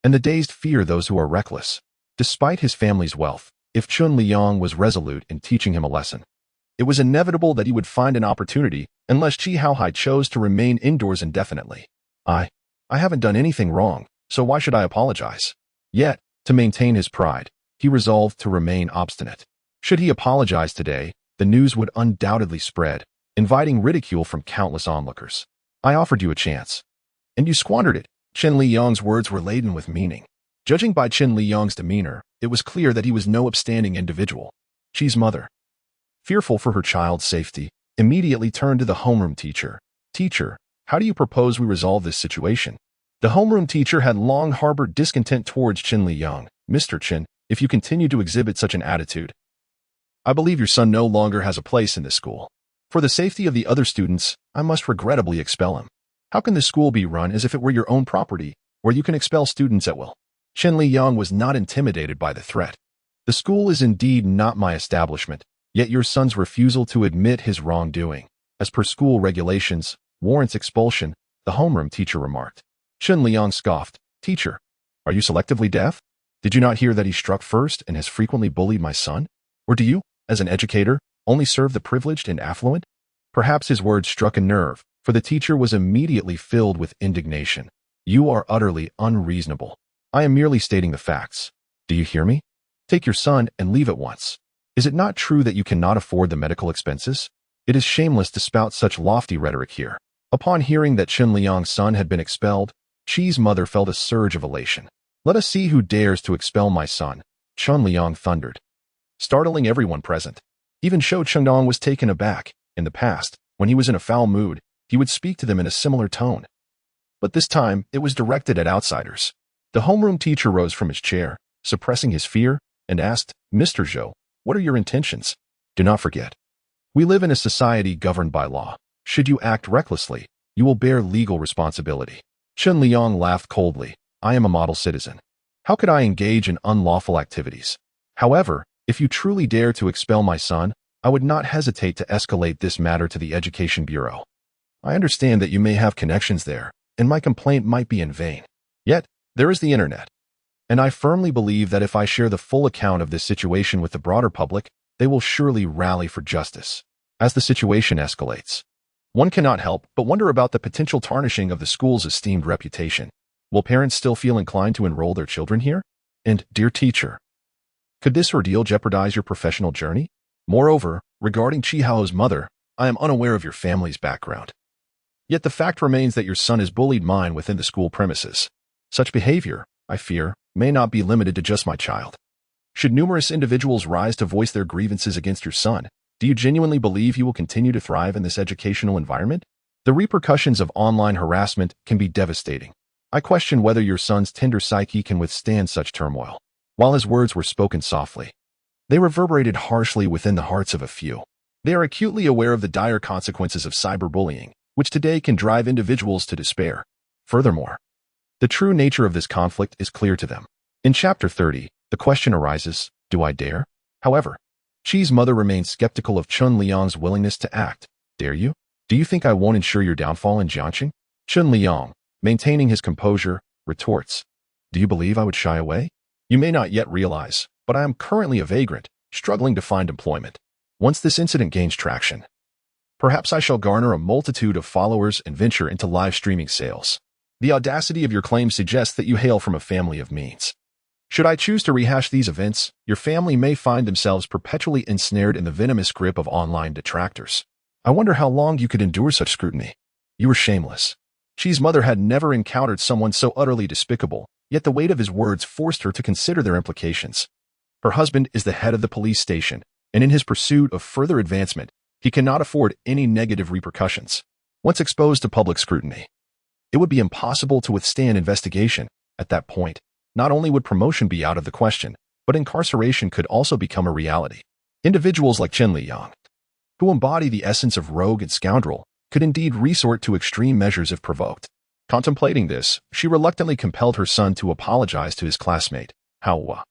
and the dazed fear those who are reckless. Despite his family's wealth, if Chen Liyang was resolute in teaching him a lesson, it was inevitable that he would find an opportunity unless Chi Haohua chose to remain indoors indefinitely. I haven't done anything wrong, so why should I apologize? Yet, to maintain his pride, he resolved to remain obstinate. Should he apologize today, the news would undoubtedly spread, inviting ridicule from countless onlookers. I offered you a chance, and you squandered it. Chen Liyang's words were laden with meaning. Judging by Chen Liyang's demeanor, it was clear that he was no upstanding individual. Chi's mother, fearful for her child's safety, immediately turned to the homeroom teacher. Teacher, how do you propose we resolve this situation? The homeroom teacher had long harbored discontent towards Chen Liyang. Mr. Chen, if you continue to exhibit such an attitude, I believe your son no longer has a place in this school. For the safety of the other students, I must regrettably expel him. How can this school be run as if it were your own property, where you can expel students at will? Chen Liyang was not intimidated by the threat. The school is indeed not my establishment, yet your son's refusal to admit his wrongdoing, as per school regulations, warrants expulsion, the homeroom teacher remarked. Chen Liyang scoffed. Teacher, are you selectively deaf? Did you not hear that he struck first and has frequently bullied my son? Or do you, as an educator, only serve the privileged and affluent? Perhaps his words struck a nerve, for the teacher was immediately filled with indignation. You are utterly unreasonable. I am merely stating the facts. Do you hear me? Take your son and leave at once. Is it not true that you cannot afford the medical expenses? It is shameless to spout such lofty rhetoric here. Upon hearing that Chen Liyang's son had been expelled, Chi's mother felt a surge of elation. Let us see who dares to expel my son, Chen Liyang thundered, startling everyone present. Even Shou Qingdong was taken aback. In the past, when he was in a foul mood, he would speak to them in a similar tone. But this time, it was directed at outsiders. The homeroom teacher rose from his chair, suppressing his fear, and asked, Mr. Zhou, what are your intentions? Do not forget, we live in a society governed by law. Should you act recklessly, you will bear legal responsibility. Chen Liyang laughed coldly. I am a model citizen. How could I engage in unlawful activities? However, if you truly dare to expel my son, I would not hesitate to escalate this matter to the Education Bureau. I understand that you may have connections there, and my complaint might be in vain. Yet, there is the internet. And I firmly believe that if I share the full account of this situation with the broader public, they will surely rally for justice. As the situation escalates, one cannot help but wonder about the potential tarnishing of the school's esteemed reputation. Will parents still feel inclined to enroll their children here? And, dear teacher, could this ordeal jeopardize your professional journey? Moreover, regarding Chi Haohua's mother, I am unaware of your family's background. Yet the fact remains that your son has bullied mine within the school premises. Such behavior, I fear, may not be limited to just my child. Should numerous individuals rise to voice their grievances against your son, Do you genuinely believe he will continue to thrive in this educational environment? The repercussions of online harassment can be devastating. I question whether your son's tender psyche can withstand such turmoil. While his words were spoken softly, they reverberated harshly within the hearts of a few. They are acutely aware of the dire consequences of cyberbullying, which today can drive individuals to despair. Furthermore, the true nature of this conflict is clear to them. In Chapter 30, the question arises, do I dare? However, Chi's mother remains skeptical of Chen Liyang's willingness to act. Dare you? Do you think I won't ensure your downfall in Jiangqing? Chen Liyang, maintaining his composure, retorts. Do you believe I would shy away? You may not yet realize, but I am currently a vagrant, struggling to find employment. Once this incident gains traction, perhaps I shall garner a multitude of followers and venture into live streaming sales. The audacity of your claim suggests that you hail from a family of means. Should I choose to rehash these events, your family may find themselves perpetually ensnared in the venomous grip of online detractors. I wonder how long you could endure such scrutiny. You were shameless. Chi's mother had never encountered someone so utterly despicable, yet the weight of his words forced her to consider their implications. Her husband is the head of the police station, and in his pursuit of further advancement, he cannot afford any negative repercussions. Once exposed to public scrutiny, it would be impossible to withstand investigation. At that point, not only would promotion be out of the question, but incarceration could also become a reality. Individuals like Chen Liyang, who embody the essence of rogue and scoundrel, could indeed resort to extreme measures if provoked. Contemplating this, she reluctantly compelled her son to apologize to his classmate, Hao.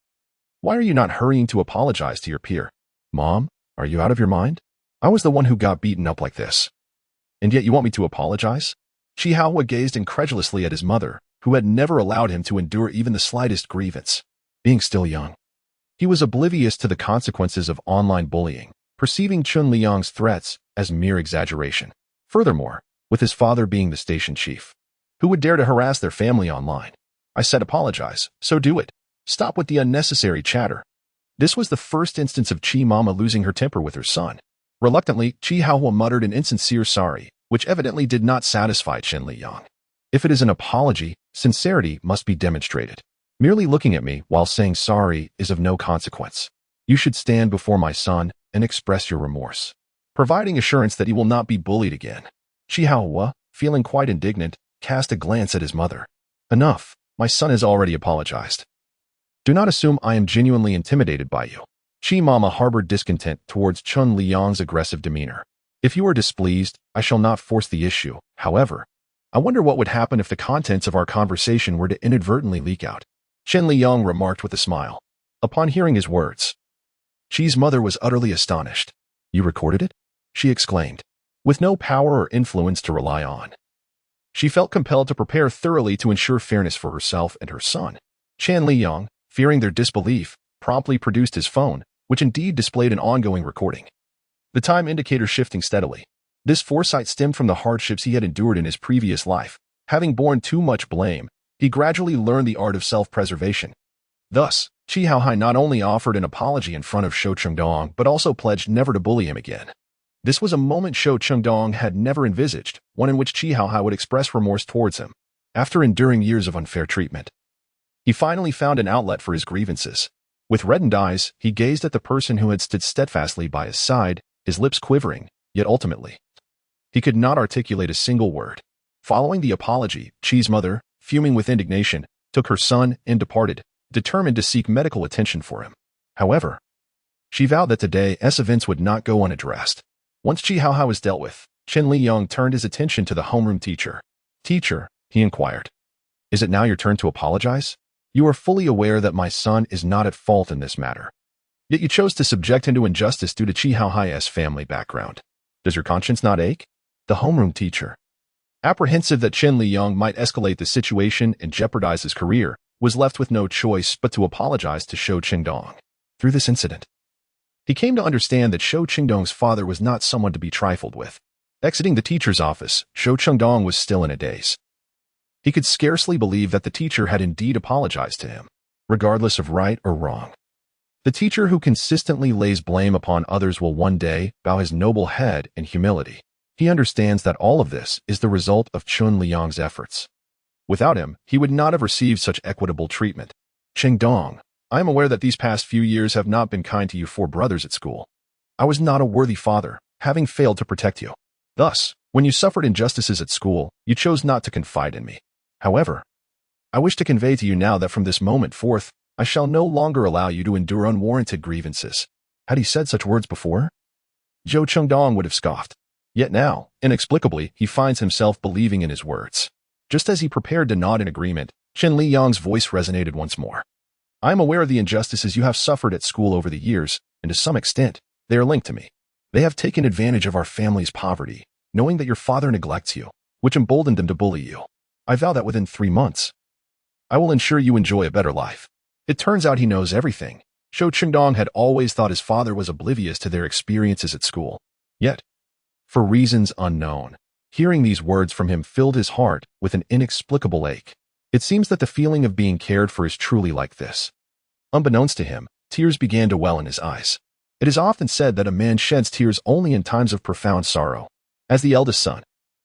Why are you not hurrying to apologize to your peer? Mom, are you out of your mind? I was the one who got beaten up like this. And yet you want me to apologize? Chi Hao gazed incredulously at his mother, who had never allowed him to endure even the slightest grievance. Being still young, he was oblivious to the consequences of online bullying, perceiving Chen Liyang's threats as mere exaggeration. Furthermore, with his father being the station chief, who would dare to harass their family online? I said apologize, so do it. Stop with the unnecessary chatter. This was the first instance of Chi Mama losing her temper with her son. Reluctantly, Chi Hao muttered an insincere sorry, which evidently did not satisfy Chen Liyang. If it is an apology, sincerity must be demonstrated. Merely looking at me while saying sorry is of no consequence. You should stand before my son and express your remorse, providing assurance that he will not be bullied again. Chi Hao, feeling quite indignant, cast a glance at his mother. Enough, my son has already apologized. Do not assume I am genuinely intimidated by you. Chi Mama harbored discontent towards Chen Liyang's aggressive demeanor. If you are displeased, I shall not force the issue. However, I wonder what would happen if the contents of our conversation were to inadvertently leak out. Chen Liyang remarked with a smile. Upon hearing his words, Chi's mother was utterly astonished. You recorded it? She exclaimed. With no power or influence to rely on, she felt compelled to prepare thoroughly to ensure fairness for herself and her son. Chen Liyang, fearing their disbelief, promptly produced his phone, which indeed displayed an ongoing recording, the time indicator shifting steadily. This foresight stemmed from the hardships he had endured in his previous life. Having borne too much blame, he gradually learned the art of self-preservation. Thus, Chi Hao not only offered an apology in front of Shou Chengdong, but also pledged never to bully him again. This was a moment Shou Chengdong had never envisaged, one in which Chi Hao would express remorse towards him. After enduring years of unfair treatment, he finally found an outlet for his grievances. With reddened eyes, he gazed at the person who had stood steadfastly by his side, his lips quivering, yet ultimately, he could not articulate a single word. Following the apology, Chi's mother, fuming with indignation, took her son and departed, determined to seek medical attention for him. However, she vowed that today's events would not go unaddressed. Once Chi Hao was dealt with, Chen Liyang turned his attention to the homeroom teacher. Teacher, he inquired, is it now your turn to apologize? You are fully aware that my son is not at fault in this matter. Yet you chose to subject him to injustice due to Chi Hao's family background. Does your conscience not ache? The homeroom teacher, apprehensive that Chen Liyang might escalate the situation and jeopardize his career, was left with no choice but to apologize to Shou Chengdong. Through this incident, he came to understand that Shou Chengdong's father was not someone to be trifled with. Exiting the teacher's office, Shou Chengdong was still in a daze. He could scarcely believe that the teacher had indeed apologized to him, regardless of right or wrong. The teacher who consistently lays blame upon others will one day bow his noble head in humility. He understands that all of this is the result of Chen Liyang's efforts. Without him, he would not have received such equitable treatment. Chengdong, I am aware that these past few years have not been kind to you four brothers at school. I was not a worthy father, having failed to protect you. Thus, when you suffered injustices at school, you chose not to confide in me. However, I wish to convey to you now that from this moment forth, I shall no longer allow you to endure unwarranted grievances. Had he said such words before, Zhou Chengdong would have scoffed. Yet now, inexplicably, he finds himself believing in his words. Just as he prepared to nod in agreement, Chen Liyang's voice resonated once more. I am aware of the injustices you have suffered at school over the years, and to some extent, they are linked to me. They have taken advantage of our family's poverty, knowing that your father neglects you, which emboldened them to bully you. I vow that within 3 months, I will ensure you enjoy a better life. It turns out he knows everything. Zhou Chengdong had always thought his father was oblivious to their experiences at school. Yet, for reasons unknown, hearing these words from him filled his heart with an inexplicable ache. It seems that the feeling of being cared for is truly like this. Unbeknownst to him, tears began to well in his eyes. It is often said that a man sheds tears only in times of profound sorrow. As the eldest son,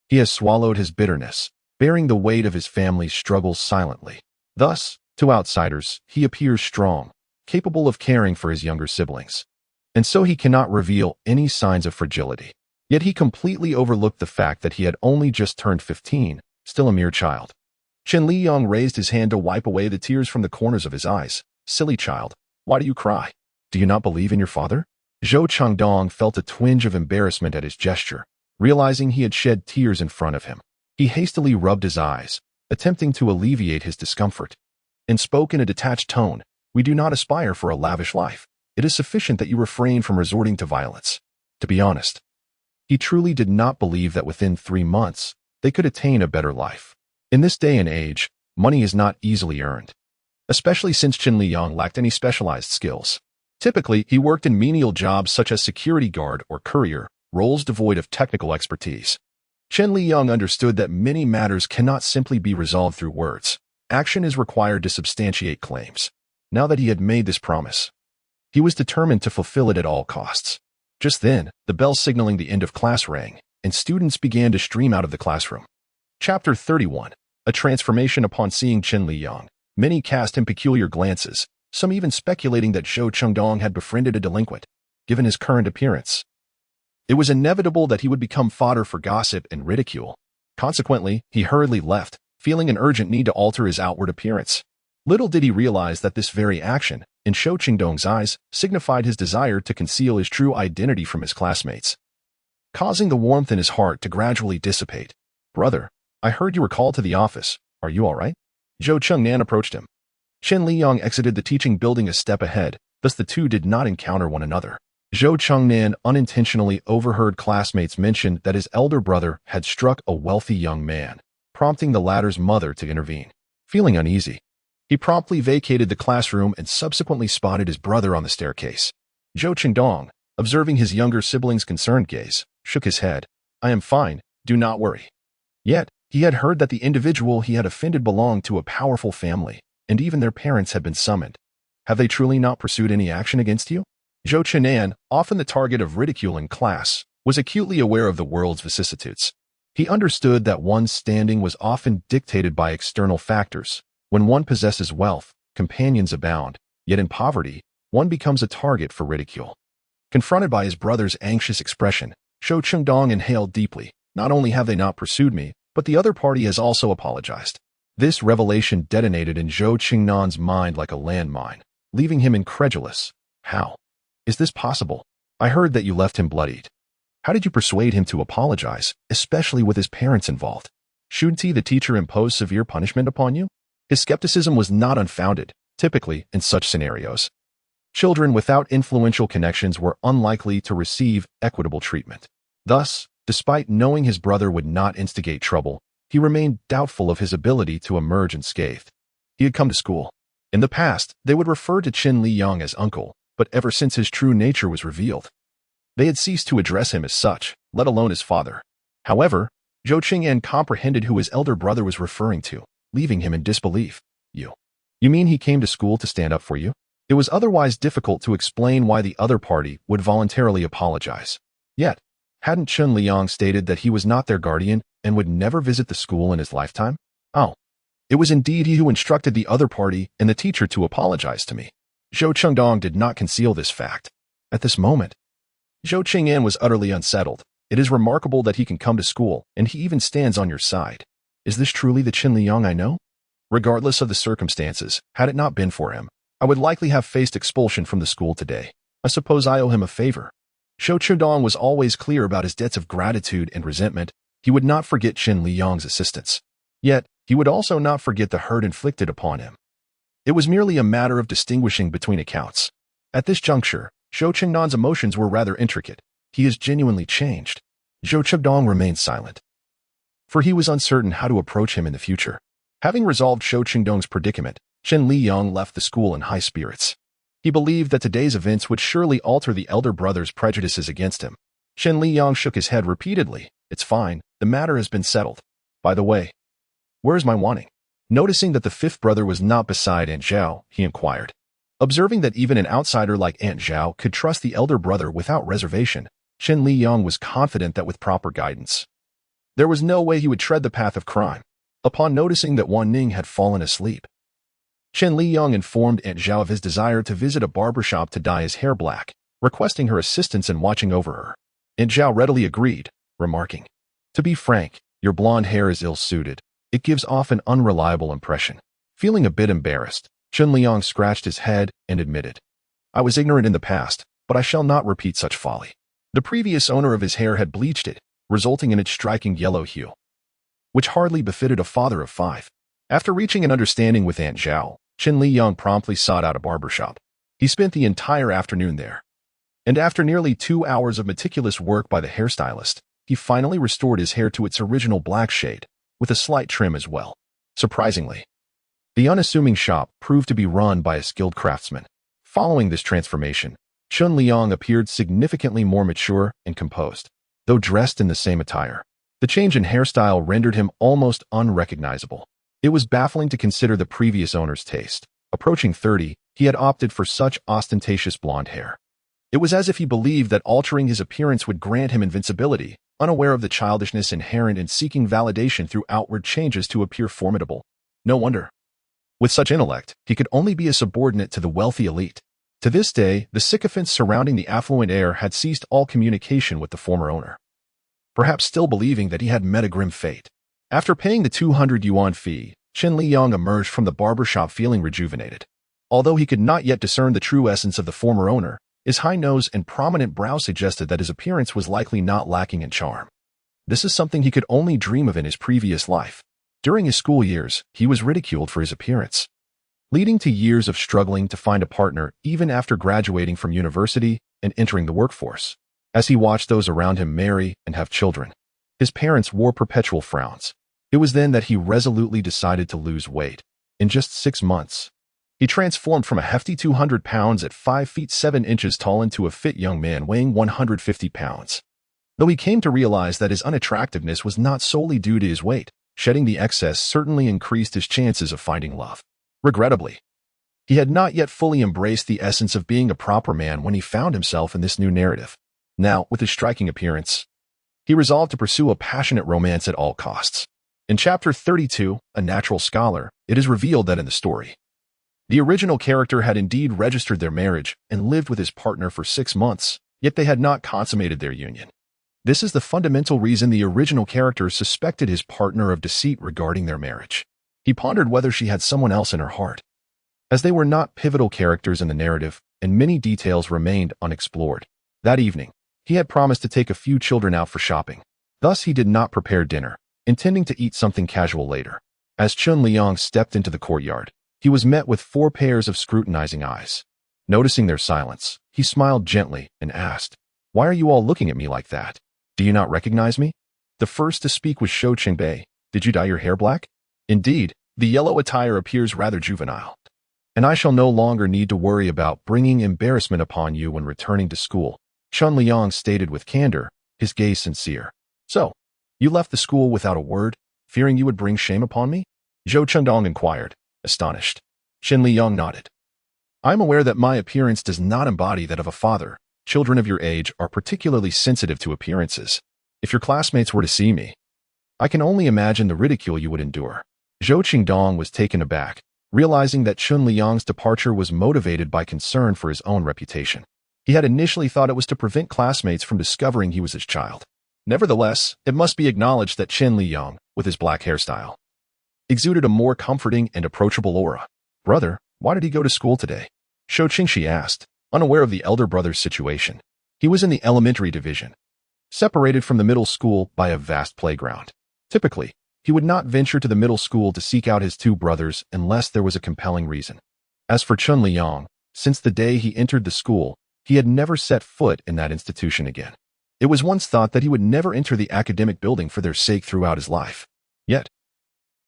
he has swallowed his bitterness, bearing the weight of his family's struggles silently. Thus, to outsiders, he appears strong, capable of caring for his younger siblings. And so he cannot reveal any signs of fragility. Yet he completely overlooked the fact that he had only just turned 15, still a mere child. Chen Liyang raised his hand to wipe away the tears from the corners of his eyes. Silly child, why do you cry? Do you not believe in your father? Zhou Chengdong felt a twinge of embarrassment at his gesture, realizing he had shed tears in front of him. He hastily rubbed his eyes, attempting to alleviate his discomfort, and spoke in a detached tone. We do not aspire for a lavish life. It is sufficient that you refrain from resorting to violence. To be honest, he truly did not believe that within 3 months, they could attain a better life. In this day and age, money is not easily earned, especially since Chen Liyang lacked any specialized skills. Typically, he worked in menial jobs such as security guard or courier, roles devoid of technical expertise. Chen Liyang understood that many matters cannot simply be resolved through words. Action is required to substantiate claims. Now that he had made this promise, he was determined to fulfill it at all costs. Just then, the bell signaling the end of class rang, and students began to stream out of the classroom. Chapter 31. A transformation upon seeing Chen Liyang. Many cast him peculiar glances, some even speculating that Zhou Chengdong had befriended a delinquent. Given his current appearance, it was inevitable that he would become fodder for gossip and ridicule. Consequently, he hurriedly left, feeling an urgent need to alter his outward appearance. Little did he realize that this very action, in Zhou Chengdong's eyes, signified his desire to conceal his true identity from his classmates, causing the warmth in his heart to gradually dissipate. Brother, I heard you were called to the office. Are you all right? Zhou Chengnan approached him. Chen Liyang exited the teaching building a step ahead, thus the two did not encounter one another. Zhou Chengnan unintentionally overheard classmates mention that his elder brother had struck a wealthy young man, prompting the latter's mother to intervene. Feeling uneasy, he promptly vacated the classroom and subsequently spotted his brother on the staircase. Zhou Chengdong, observing his younger sibling's concerned gaze, shook his head. I am fine, do not worry. Yet, he had heard that the individual he had offended belonged to a powerful family, and even their parents had been summoned. Have they truly not pursued any action against you? Zhou Chengnan, often the target of ridicule in class, was acutely aware of the world's vicissitudes. He understood that one's standing was often dictated by external factors. When one possesses wealth, companions abound, yet in poverty, one becomes a target for ridicule. Confronted by his brother's anxious expression, Zhou Chengdong inhaled deeply. Not only have they not pursued me, but the other party has also apologized. This revelation detonated in Zhou Chengnan's mind like a landmine, leaving him incredulous. How? Is this possible? I heard that you left him bloodied. How did you persuade him to apologize, especially with his parents involved? Shouldn't he, the teacher, impose severe punishment upon you? His skepticism was not unfounded. Typically, in such scenarios, children without influential connections were unlikely to receive equitable treatment. Thus, despite knowing his brother would not instigate trouble, he remained doubtful of his ability to emerge unscathed. He had come to school. In the past, they would refer to Chen Liyang as uncle, but ever since his true nature was revealed, they had ceased to address him as such, let alone as father. However, Zhou Chengnan comprehended who his elder brother was referring to, leaving him in disbelief. You mean he came to school to stand up for you? It was otherwise difficult to explain why the other party would voluntarily apologize. Yet, hadn't Chen Liyang stated that he was not their guardian and would never visit the school in his lifetime? Oh, it was indeed he who instructed the other party and the teacher to apologize to me. Zhou Chengdong did not conceal this fact. At this moment, Zhou Qing'an was utterly unsettled. It is remarkable that he can come to school, and he even stands on your side. Is this truly the Chen Liyang I know? Regardless of the circumstances, had it not been for him, I would likely have faced expulsion from the school today. I suppose I owe him a favor. Zhou Qingdong was always clear about his debts of gratitude and resentment. He would not forget Chen Liyang's assistance. Yet, he would also not forget the hurt inflicted upon him. It was merely a matter of distinguishing between accounts. At this juncture, Zhou Qingdong's emotions were rather intricate. He is genuinely changed. Zhou Qingdong remained silent, for he was uncertain how to approach him in the future. Having resolved Zhou Qingdong's predicament, Chen Liyang left the school in high spirits. He believed that today's events would surely alter the elder brother's prejudices against him. Chen Liyang shook his head repeatedly. It's fine, the matter has been settled. By the way, where's my wanting? Noticing that the fifth brother was not beside Aunt Zhao, he inquired. Observing that even an outsider like Aunt Zhao could trust the elder brother without reservation, Chen Liyang was confident that with proper guidance, there was no way he would tread the path of crime. Upon noticing that Wan Ning had fallen asleep, Chen Liyang informed Aunt Zhao of his desire to visit a barbershop to dye his hair black, requesting her assistance in watching over her. Aunt Zhao readily agreed, remarking, "To be frank, your blonde hair is ill-suited. It gives off an unreliable impression." Feeling a bit embarrassed, Chen Liyang scratched his head and admitted, "I was ignorant in the past, but I shall not repeat such folly." The previous owner of his hair had bleached it, resulting in its striking yellow hue, which hardly befitted a father of 5. After reaching an understanding with Aunt Zhao, Chen Liyang promptly sought out a barbershop. He spent the entire afternoon there, and after nearly 2 hours of meticulous work by the hairstylist, he finally restored his hair to its original black shade, with a slight trim as well. Surprisingly, the unassuming shop proved to be run by a skilled craftsman. Following this transformation, Chen Liyang appeared significantly more mature and composed, though dressed in the same attire. The change in hairstyle rendered him almost unrecognizable. It was baffling to consider the previous owner's taste. Approaching 30, he had opted for such ostentatious blonde hair. It was as if he believed that altering his appearance would grant him invincibility, unaware of the childishness inherent in seeking validation through outward changes to appear formidable. No wonder. With such intellect, he could only be a subordinate to the wealthy elite. To this day, the sycophants surrounding the affluent heir had ceased all communication with the former owner, perhaps still believing that he had met a grim fate. After paying the 200 yuan fee, Chen Liyang emerged from the barbershop feeling rejuvenated. Although he could not yet discern the true essence of the former owner, his high nose and prominent brow suggested that his appearance was likely not lacking in charm. This is something he could only dream of in his previous life. During his school years, he was ridiculed for his appearance, leading to years of struggling to find a partner even after graduating from university and entering the workforce. As he watched those around him marry and have children, his parents wore perpetual frowns. It was then that he resolutely decided to lose weight. In just 6 months, he transformed from a hefty 200 pounds at 5 feet 7 inches tall into a fit young man weighing 150 pounds. Though he came to realize that his unattractiveness was not solely due to his weight, shedding the excess certainly increased his chances of finding love. Regrettably, he had not yet fully embraced the essence of being a proper man when he found himself in this new narrative. Now, with his striking appearance, he resolved to pursue a passionate romance at all costs. In Chapter 32, A Natural Scholar, it is revealed that in the story, the original character had indeed registered their marriage and lived with his partner for 6 months, yet they had not consummated their union. This is the fundamental reason the original character suspected his partner of deceit regarding their marriage. He pondered whether she had someone else in her heart. As they were not pivotal characters in the narrative, and many details remained unexplored, that evening, he had promised to take a few children out for shopping. Thus, he did not prepare dinner, intending to eat something casual later. As Chen Liyang stepped into the courtyard, he was met with 4 pairs of scrutinizing eyes. Noticing their silence, he smiled gently and asked, "Why are you all looking at me like that? Do you not recognize me?" The first to speak was Shou Qingbei. "Did you dye your hair black?" "Indeed, the yellow attire appears rather juvenile, and I shall no longer need to worry about bringing embarrassment upon you when returning to school," Chen Liyang stated with candor, his gaze sincere. "So, you left the school without a word, fearing you would bring shame upon me?" Zhou Chendong inquired, astonished. Chen Liyang nodded. "I am aware that my appearance does not embody that of a father. Children of your age are particularly sensitive to appearances. If your classmates were to see me, I can only imagine the ridicule you would endure." Zhou Qingdong was taken aback, realizing that Chen Liyang's departure was motivated by concern for his own reputation. He had initially thought it was to prevent classmates from discovering he was his child. Nevertheless, it must be acknowledged that Chen Liyang, with his black hairstyle, exuded a more comforting and approachable aura. "Brother, why did he go to school today?" Shou Qingshi asked, unaware of the elder brother's situation. He was in the elementary division, separated from the middle school by a vast playground. Typically, he would not venture to the middle school to seek out his two brothers unless there was a compelling reason. As for Chen Liyang, since the day he entered the school, he had never set foot in that institution again. It was once thought that he would never enter the academic building for their sake throughout his life. Yet,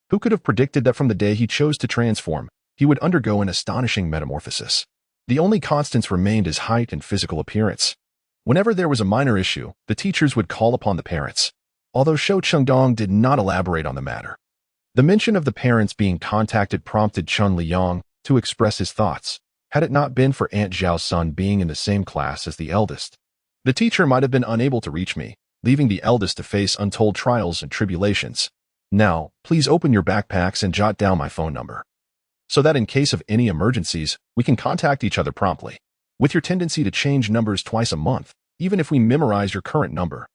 who could have predicted that from the day he chose to transform, he would undergo an astonishing metamorphosis? The only constants remained his height and physical appearance. Whenever there was a minor issue, the teachers would call upon the parents, although Shou Chengdong did not elaborate on the matter. The mention of the parents being contacted prompted Chen Liyang to express his thoughts. Had it not been for Aunt Zhao's son being in the same class as the eldest, the teacher might have been unable to reach me, leaving the eldest to face untold trials and tribulations. Now, please open your backpacks and jot down my phone number, so that in case of any emergencies, we can contact each other promptly. With your tendency to change numbers twice a month, even if we memorize your current number,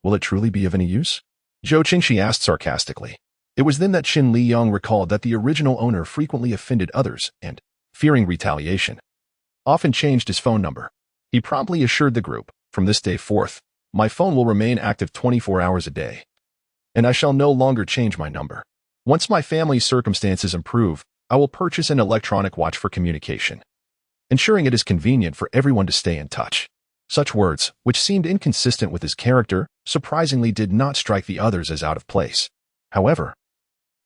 will it truly be of any use? Zhou Qingshi asked sarcastically. It was then that Chen Liyang recalled that the original owner frequently offended others and, fearing retaliation, often changed his phone number. He promptly assured the group, "From this day forth, my phone will remain active 24 hours a day, and I shall no longer change my number. Once my family's circumstances improve, I will purchase an electronic watch for communication, ensuring it is convenient for everyone to stay in touch." Such words, which seemed inconsistent with his character, surprisingly did not strike the others as out of place. However,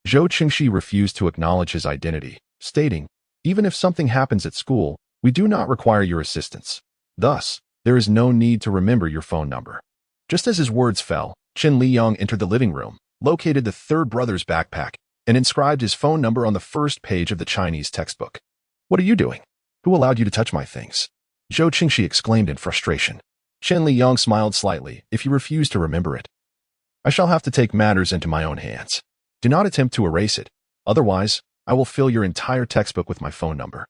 Zhou Qingshi refused to acknowledge his identity, stating, "Even if something happens at school, we do not require your assistance. Thus, there is no need to remember your phone number." Just as his words fell, Chen Liyang entered the living room, located the third brother's backpack, and inscribed his phone number on the first page of the Chinese textbook. "What are you doing? Who allowed you to touch my things?" Zhou Qingshi exclaimed in frustration. Chen Liyang smiled slightly. "If you refuse to remember it, I shall have to take matters into my own hands. Do not attempt to erase it. Otherwise, I will fill your entire textbook with my phone number."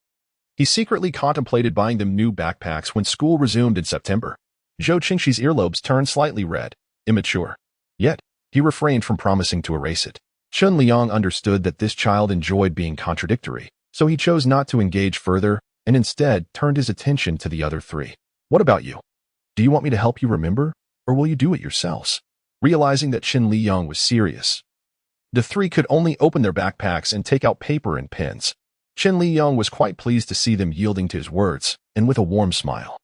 He secretly contemplated buying them new backpacks when school resumed in September. Zhou Qingshi's earlobes turned slightly red, immature. Yet, he refrained from promising to erase it. Chen Liyang understood that this child enjoyed being contradictory, so he chose not to engage further and instead turned his attention to the other three. "What about you? Do you want me to help you remember, or will you do it yourselves?" Realizing that Chen Liyang was serious, the three could only open their backpacks and take out paper and pens. Chen Liyang was quite pleased to see them yielding to his words, and with a warm smile,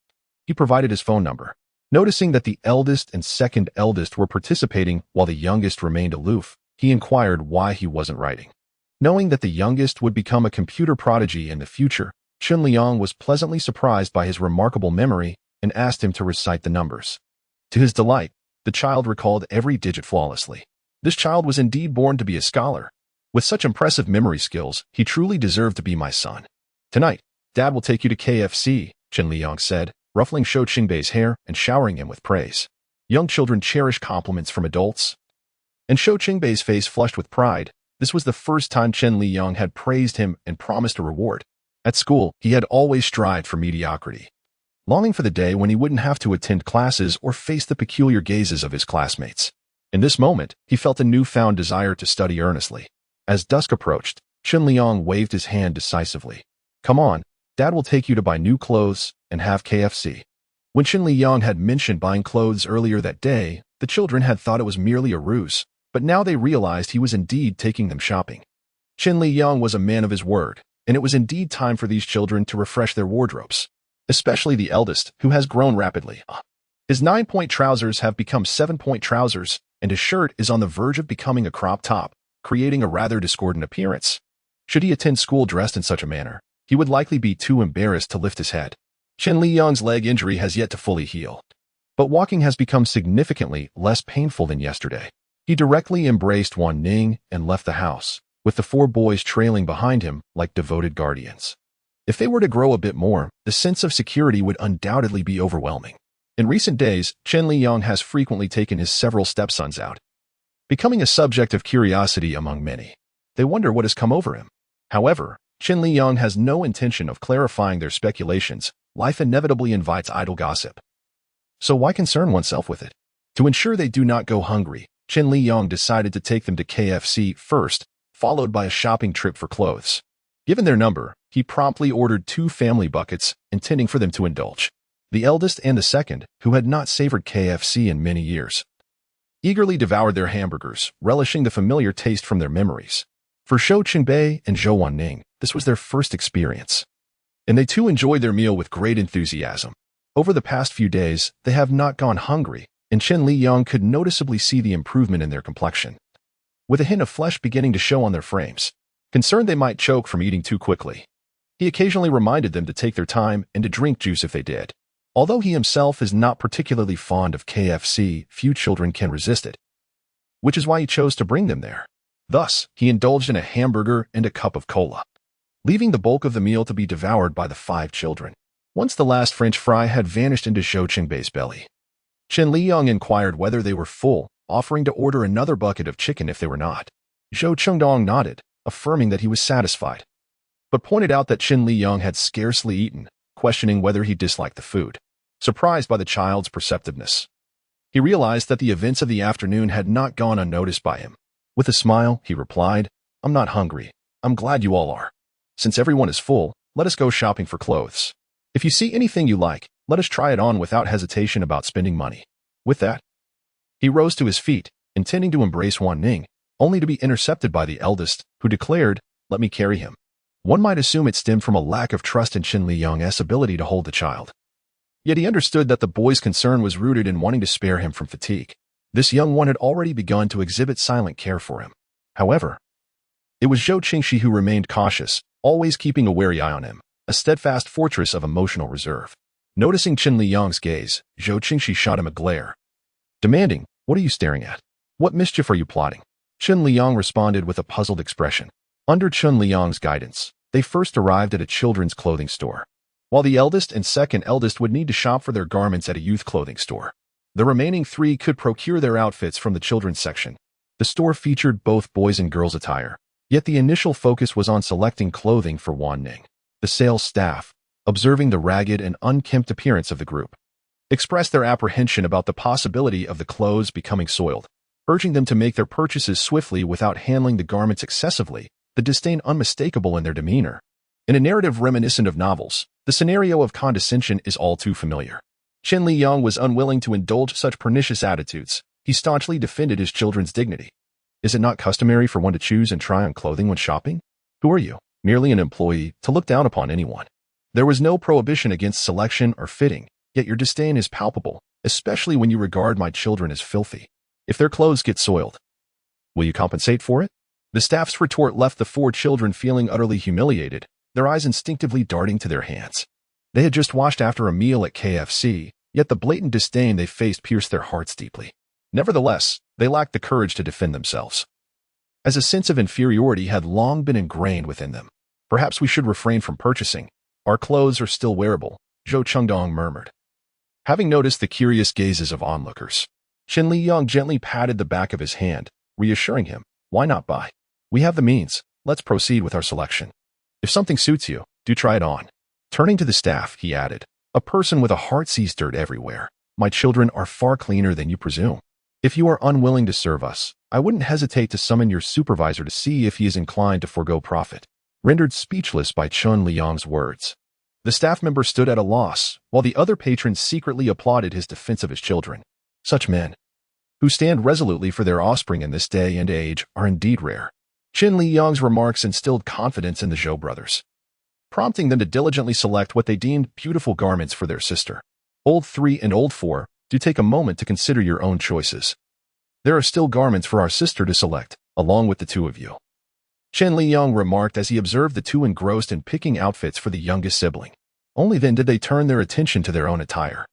he provided his phone number. Noticing that the eldest and second eldest were participating while the youngest remained aloof, he inquired why he wasn't writing. Knowing that the youngest would become a computer prodigy in the future, Chen Liyang was pleasantly surprised by his remarkable memory and asked him to recite the numbers. To his delight, the child recalled every digit flawlessly. This child was indeed born to be a scholar. With such impressive memory skills, he truly deserved to be my son. "Tonight, Dad will take you to KFC, Chen Liyang said, ruffling Shou Qingbei's hair and showering him with praise. Young children cherish compliments from adults, and Shou Qingbei's face flushed with pride. This was the first time Chen Liyang had praised him and promised a reward. At school, he had always strived for mediocrity, longing for the day when he wouldn't have to attend classes or face the peculiar gazes of his classmates. In this moment, he felt a newfound desire to study earnestly. As dusk approached, Chen Liyang waved his hand decisively. "Come on, Dad will take you to buy new clothes and have KFC." When Chen Liyang had mentioned buying clothes earlier that day, the children had thought it was merely a ruse, but now they realized he was indeed taking them shopping. Chen Liyang was a man of his word, and it was indeed time for these children to refresh their wardrobes, especially the eldest, who has grown rapidly. His 9-point trousers have become 7-point trousers, and his shirt is on the verge of becoming a crop top, creating a rather discordant appearance. Should he attend school dressed in such a manner, he would likely be too embarrassed to lift his head. Chen Liyang's leg injury has yet to fully heal, but walking has become significantly less painful than yesterday. He directly embraced Wan Ning and left the house, with the 4 boys trailing behind him like devoted guardians. If they were to grow a bit more, the sense of security would undoubtedly be overwhelming. In recent days, Chen Liyang has frequently taken his several stepsons out, becoming a subject of curiosity among many. They wonder what has come over him. However, Chen Liyang has no intention of clarifying their speculations, life inevitably invites idle gossip. So why concern oneself with it? To ensure they do not go hungry, Chen Liyang decided to take them to KFC first, followed by a shopping trip for clothes. Given their number, he promptly ordered 2 family buckets, intending for them to indulge. The eldest and the second, who had not savored KFC in many years, eagerly devoured their hamburgers, relishing the familiar taste from their memories. For Zhou Qingbei and Zhou Wanning, this was their first experience, and they too enjoyed their meal with great enthusiasm. Over the past few days, they have not gone hungry, and Chen Liyang could noticeably see the improvement in their complexion, with a hint of flesh beginning to show on their frames. Concerned they might choke from eating too quickly, he occasionally reminded them to take their time and to drink juice if they did. Although he himself is not particularly fond of KFC, few children can resist it, which is why he chose to bring them there. Thus, he indulged in a hamburger and a cup of cola, leaving the bulk of the meal to be devoured by the 5 children. Once the last French fry had vanished into Zhou Qingbei's belly, Chen Liyang inquired whether they were full, offering to order another bucket of chicken if they were not. Zhou Qingdong nodded, affirming that he was satisfied, but pointed out that Chen Liyang had scarcely eaten, questioning whether he disliked the food. Surprised by the child's perceptiveness, he realized that the events of the afternoon had not gone unnoticed by him. With a smile, he replied, "I'm not hungry. I'm glad you all are. Since everyone is full, let us go shopping for clothes. If you see anything you like, let us try it on without hesitation about spending money." With that, he rose to his feet, intending to embrace Wan Ning, only to be intercepted by the eldest, who declared, "Let me carry him." One might assume it stemmed from a lack of trust in Chen Liyang's ability to hold the child. Yet he understood that the boy's concern was rooted in wanting to spare him from fatigue. This young one had already begun to exhibit silent care for him. However, it was Zhou Qingxi who remained cautious, always keeping a wary eye on him, a steadfast fortress of emotional reserve. Noticing Chen Liyang's gaze, Zhou Qingxi shot him a glare, demanding, "What are you staring at? What mischief are you plotting?" Chen Liyang responded with a puzzled expression. Under Chen Liyang's guidance, they first arrived at a children's clothing store. While the eldest and second eldest would need to shop for their garments at a youth clothing store, the remaining 3 could procure their outfits from the children's section. The store featured both boys' and girls' attire, yet the initial focus was on selecting clothing for Wan Ning. The sales staff, observing the ragged and unkempt appearance of the group, expressed their apprehension about the possibility of the clothes becoming soiled, urging them to make their purchases swiftly without handling the garments excessively, the disdain unmistakable in their demeanor. In a narrative reminiscent of novels, the scenario of condescension is all too familiar. Chen Liyang was unwilling to indulge such pernicious attitudes. He staunchly defended his children's dignity. Is it not customary for one to choose and try on clothing when shopping? Who are you, merely an employee, to look down upon anyone? There was no prohibition against selection or fitting, yet your disdain is palpable, especially when you regard my children as filthy. If their clothes get soiled, will you compensate for it? The staff's retort left the 4 children feeling utterly humiliated, their eyes instinctively darting to their hands. They had just washed after a meal at KFC, yet the blatant disdain they faced pierced their hearts deeply. Nevertheless, they lacked the courage to defend themselves, as a sense of inferiority had long been ingrained within them. "Perhaps we should refrain from purchasing. Our clothes are still wearable," Zhou Qingdong murmured. Having noticed the curious gazes of onlookers, Chen Liyang gently patted the back of his hand, reassuring him, "Why not buy? We have the means. Let's proceed with our selection. If something suits you, do try it on." Turning to the staff, he added, "A person with a heart sees dirt everywhere. My children are far cleaner than you presume. If you are unwilling to serve us, I wouldn't hesitate to summon your supervisor to see if he is inclined to forego profit." Rendered speechless by Chen Liyang's words, the staff member stood at a loss, while the other patrons secretly applauded his defense of his children. Such men, who stand resolutely for their offspring in this day and age, are indeed rare. Chen Liyang's remarks instilled confidence in the Zhou brothers, prompting them to diligently select what they deemed beautiful garments for their sister. Old 3 and Old 4, do take a moment to consider your own choices. There are still garments for our sister to select, along with the 2 of you. Chen Liyang remarked as he observed the 2 engrossed in picking outfits for the youngest sibling. Only then did they turn their attention to their own attire.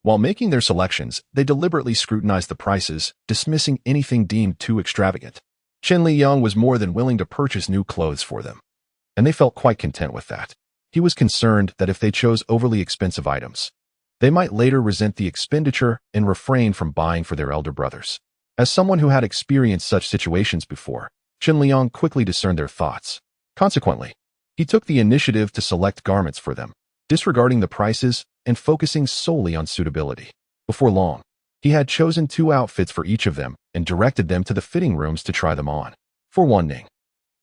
While making their selections, they deliberately scrutinized the prices, dismissing anything deemed too extravagant. Chen Liyang was more than willing to purchase new clothes for them, and they felt quite content with that. He was concerned that if they chose overly expensive items, they might later resent the expenditure and refrain from buying for their elder brothers. As someone who had experienced such situations before, Chen Liyang quickly discerned their thoughts. Consequently, he took the initiative to select garments for them, disregarding the prices and focusing solely on suitability. Before long, he had chosen 2 outfits for each of them and directed them to the fitting rooms to try them on. For one Ning,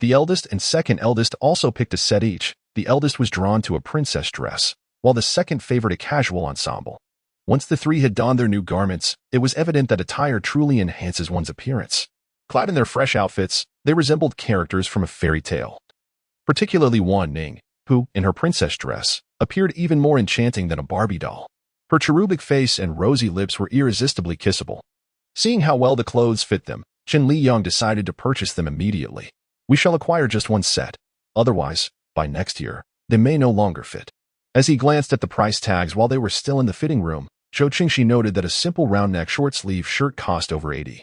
the eldest and second eldest also picked a set each. The eldest was drawn to a princess dress, while the second favored a casual ensemble. Once the 3 had donned their new garments, it was evident that attire truly enhances one's appearance. Clad in their fresh outfits, they resembled characters from a fairy tale. Particularly one Ning, who, in her princess dress, appeared even more enchanting than a Barbie doll. Her cherubic face and rosy lips were irresistibly kissable. Seeing how well the clothes fit them, Chen Liyang decided to purchase them immediately. We shall acquire just one set. Otherwise, by next year, they may no longer fit. As he glanced at the price tags while they were still in the fitting room, Zhou Qingxi noted that a simple round-neck short-sleeve shirt cost over 80.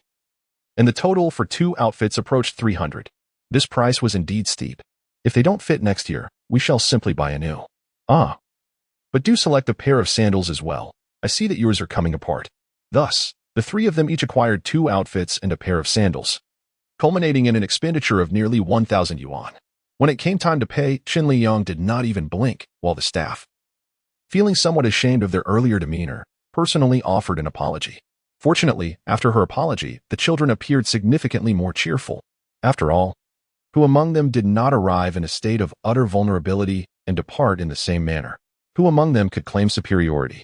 And the total for 2 outfits approached 300. This price was indeed steep. If they don't fit next year, we shall simply buy a new. Ah. But do select a pair of sandals as well. I see that yours are coming apart. Thus, the 3 of them each acquired 2 outfits and a pair of sandals, culminating in an expenditure of nearly 1,000 yuan. When it came time to pay, Chen Liyang did not even blink, while the staff, feeling somewhat ashamed of their earlier demeanor, personally offered an apology. Fortunately, after her apology, the children appeared significantly more cheerful. After all, who among them did not arrive in a state of utter vulnerability and depart in the same manner? Who among them could claim superiority?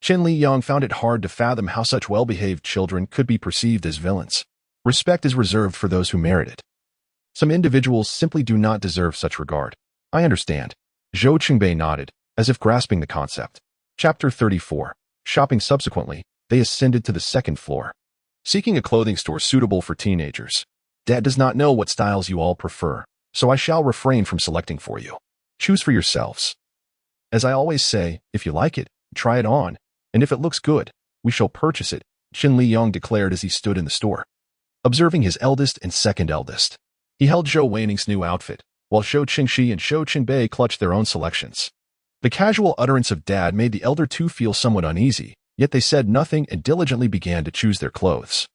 Chen Liyang found it hard to fathom how such well-behaved children could be perceived as villains. Respect is reserved for those who merit it. Some individuals simply do not deserve such regard. I understand. Zhou Qingbei nodded, as if grasping the concept. Chapter 34. Shopping. Subsequently, they ascended to the 2nd floor, seeking a clothing store suitable for teenagers. Dad does not know what styles you all prefer, so I shall refrain from selecting for you. Choose for yourselves. As I always say, if you like it, try it on, and if it looks good, we shall purchase it, Chen Liyang declared as he stood in the store, observing his eldest and second eldest. He held Zhou Weining's new outfit, while Zhou Qingxi and Zhou Qingbei clutched their own selections. The casual utterance of Dad made the elder two feel somewhat uneasy, yet they said nothing and diligently began to choose their clothes.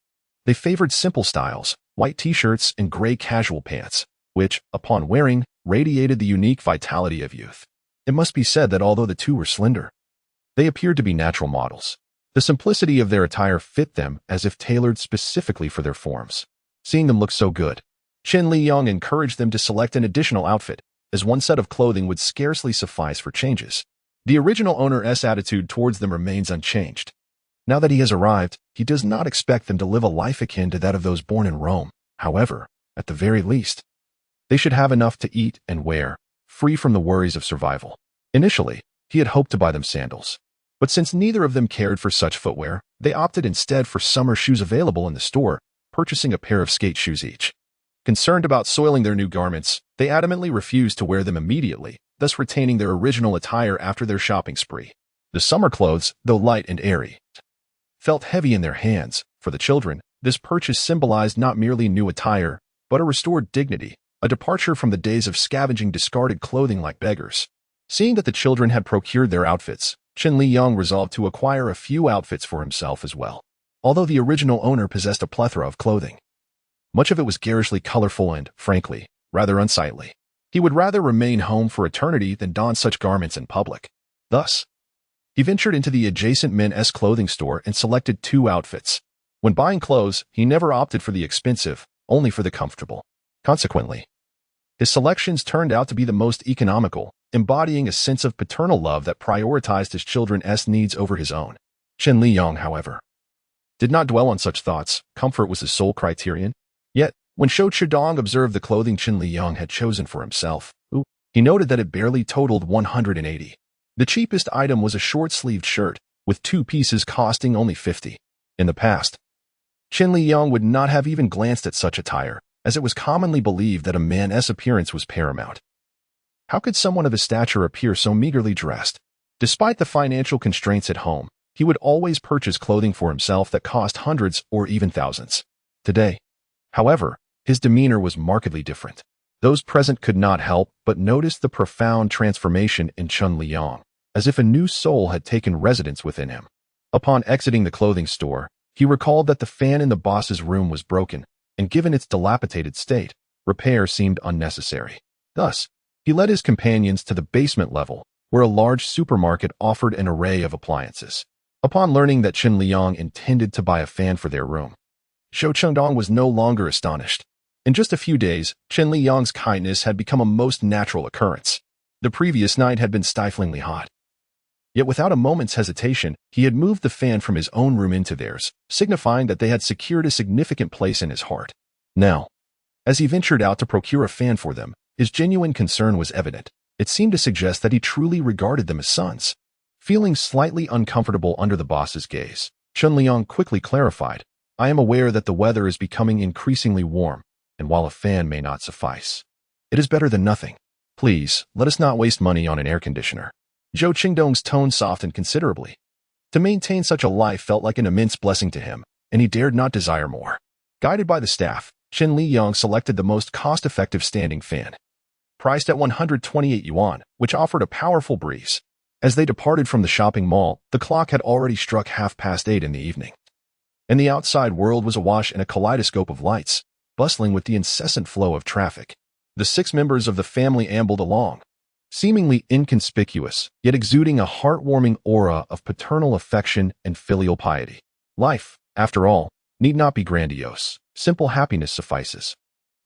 They favored simple styles, white t-shirts and gray casual pants, which, upon wearing, radiated the unique vitality of youth. It must be said that although the two were slender, they appeared to be natural models. The simplicity of their attire fit them as if tailored specifically for their forms. Seeing them look so good, Chen Liyang encouraged them to select an additional outfit, as one set of clothing would scarcely suffice for changes. The original owner's attitude towards them remains unchanged. Now that he has arrived, he does not expect them to live a life akin to that of those born in Rome. However, at the very least, they should have enough to eat and wear, free from the worries of survival. Initially, he had hoped to buy them sandals. But since neither of them cared for such footwear, they opted instead for summer shoes available in the store, purchasing a pair of skate shoes each. Concerned about soiling their new garments, they adamantly refused to wear them immediately, thus retaining their original attire after their shopping spree. The summer clothes, though light and airy, felt heavy in their hands. For the children, this purchase symbolized not merely new attire, but a restored dignity, a departure from the days of scavenging discarded clothing like beggars. Seeing that the children had procured their outfits, Chen Liyang resolved to acquire a few outfits for himself as well. Although the original owner possessed a plethora of clothing, much of it was garishly colorful and, frankly, rather unsightly. He would rather remain home for eternity than don such garments in public. Thus, he ventured into the adjacent men's clothing store and selected 2 outfits. When buying clothes, he never opted for the expensive, only for the comfortable. Consequently, his selections turned out to be the most economical, embodying a sense of paternal love that prioritized his children's needs over his own. Chen Liyang, however, did not dwell on such thoughts. Comfort was his sole criterion. Yet, when Shou Chidong observed the clothing Chen Liyang had chosen for himself, he noted that it barely totaled 180. The cheapest item was a short-sleeved shirt, with 2 pieces costing only 50. In the past, Chen Liyang would not have even glanced at such attire, as it was commonly believed that a man's appearance was paramount. How could someone of his stature appear so meagerly dressed? Despite the financial constraints at home, he would always purchase clothing for himself that cost hundreds or even thousands. Today, however, his demeanor was markedly different. Those present could not help but notice the profound transformation in Chen Liyang, as if a new soul had taken residence within him. Upon exiting the clothing store, he recalled that the fan in the boss's room was broken, and given its dilapidated state, repair seemed unnecessary. Thus, he led his companions to the basement level, where a large supermarket offered an array of appliances. Upon learning that Chen Liyang intended to buy a fan for their room, Zhou Chengdong was no longer astonished. In just a few days, Chen Liyang's kindness had become a most natural occurrence. The previous night had been stiflingly hot. Yet without a moment's hesitation, he had moved the fan from his own room into theirs, signifying that they had secured a significant place in his heart. Now, as he ventured out to procure a fan for them, his genuine concern was evident. It seemed to suggest that he truly regarded them as sons. Feeling slightly uncomfortable under the boss's gaze, Chen Liyang quickly clarified, "I am aware that the weather is becoming increasingly warm, and while a fan may not suffice, it is better than nothing. Please, let us not waste money on an air conditioner." Zhou Qingdong's tone softened considerably. To maintain such a life felt like an immense blessing to him, and he dared not desire more. Guided by the staff, Chen Liyang selected the most cost-effective standing fan, priced at 128 yuan, which offered a powerful breeze. As they departed from the shopping mall, the clock had already struck 8:30 in the evening, and the outside world was awash in a kaleidoscope of lights, bustling with the incessant flow of traffic. The 6 members of the family ambled along, seemingly inconspicuous, yet exuding a heartwarming aura of paternal affection and filial piety. Life, after all, need not be grandiose. Simple happiness suffices.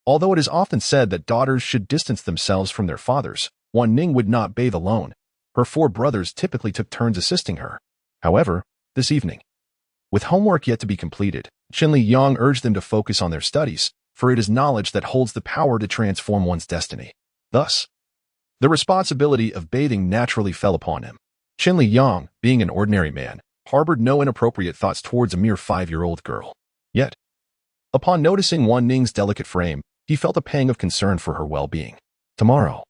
Although it is often said that daughters should distance themselves from their fathers, Wan Ning would not bathe alone. Her 4 brothers typically took turns assisting her. However, this evening, with homework yet to be completed, Chen Liyang urged them to focus on their studies, for it is knowledge that holds the power to transform one's destiny. Thus, the responsibility of bathing naturally fell upon him. Chen Liyang, being an ordinary man, harbored no inappropriate thoughts towards a mere 5-year-old girl. Yet, upon noticing Wan Ning's delicate frame, he felt a pang of concern for her well-being. Tomorrow,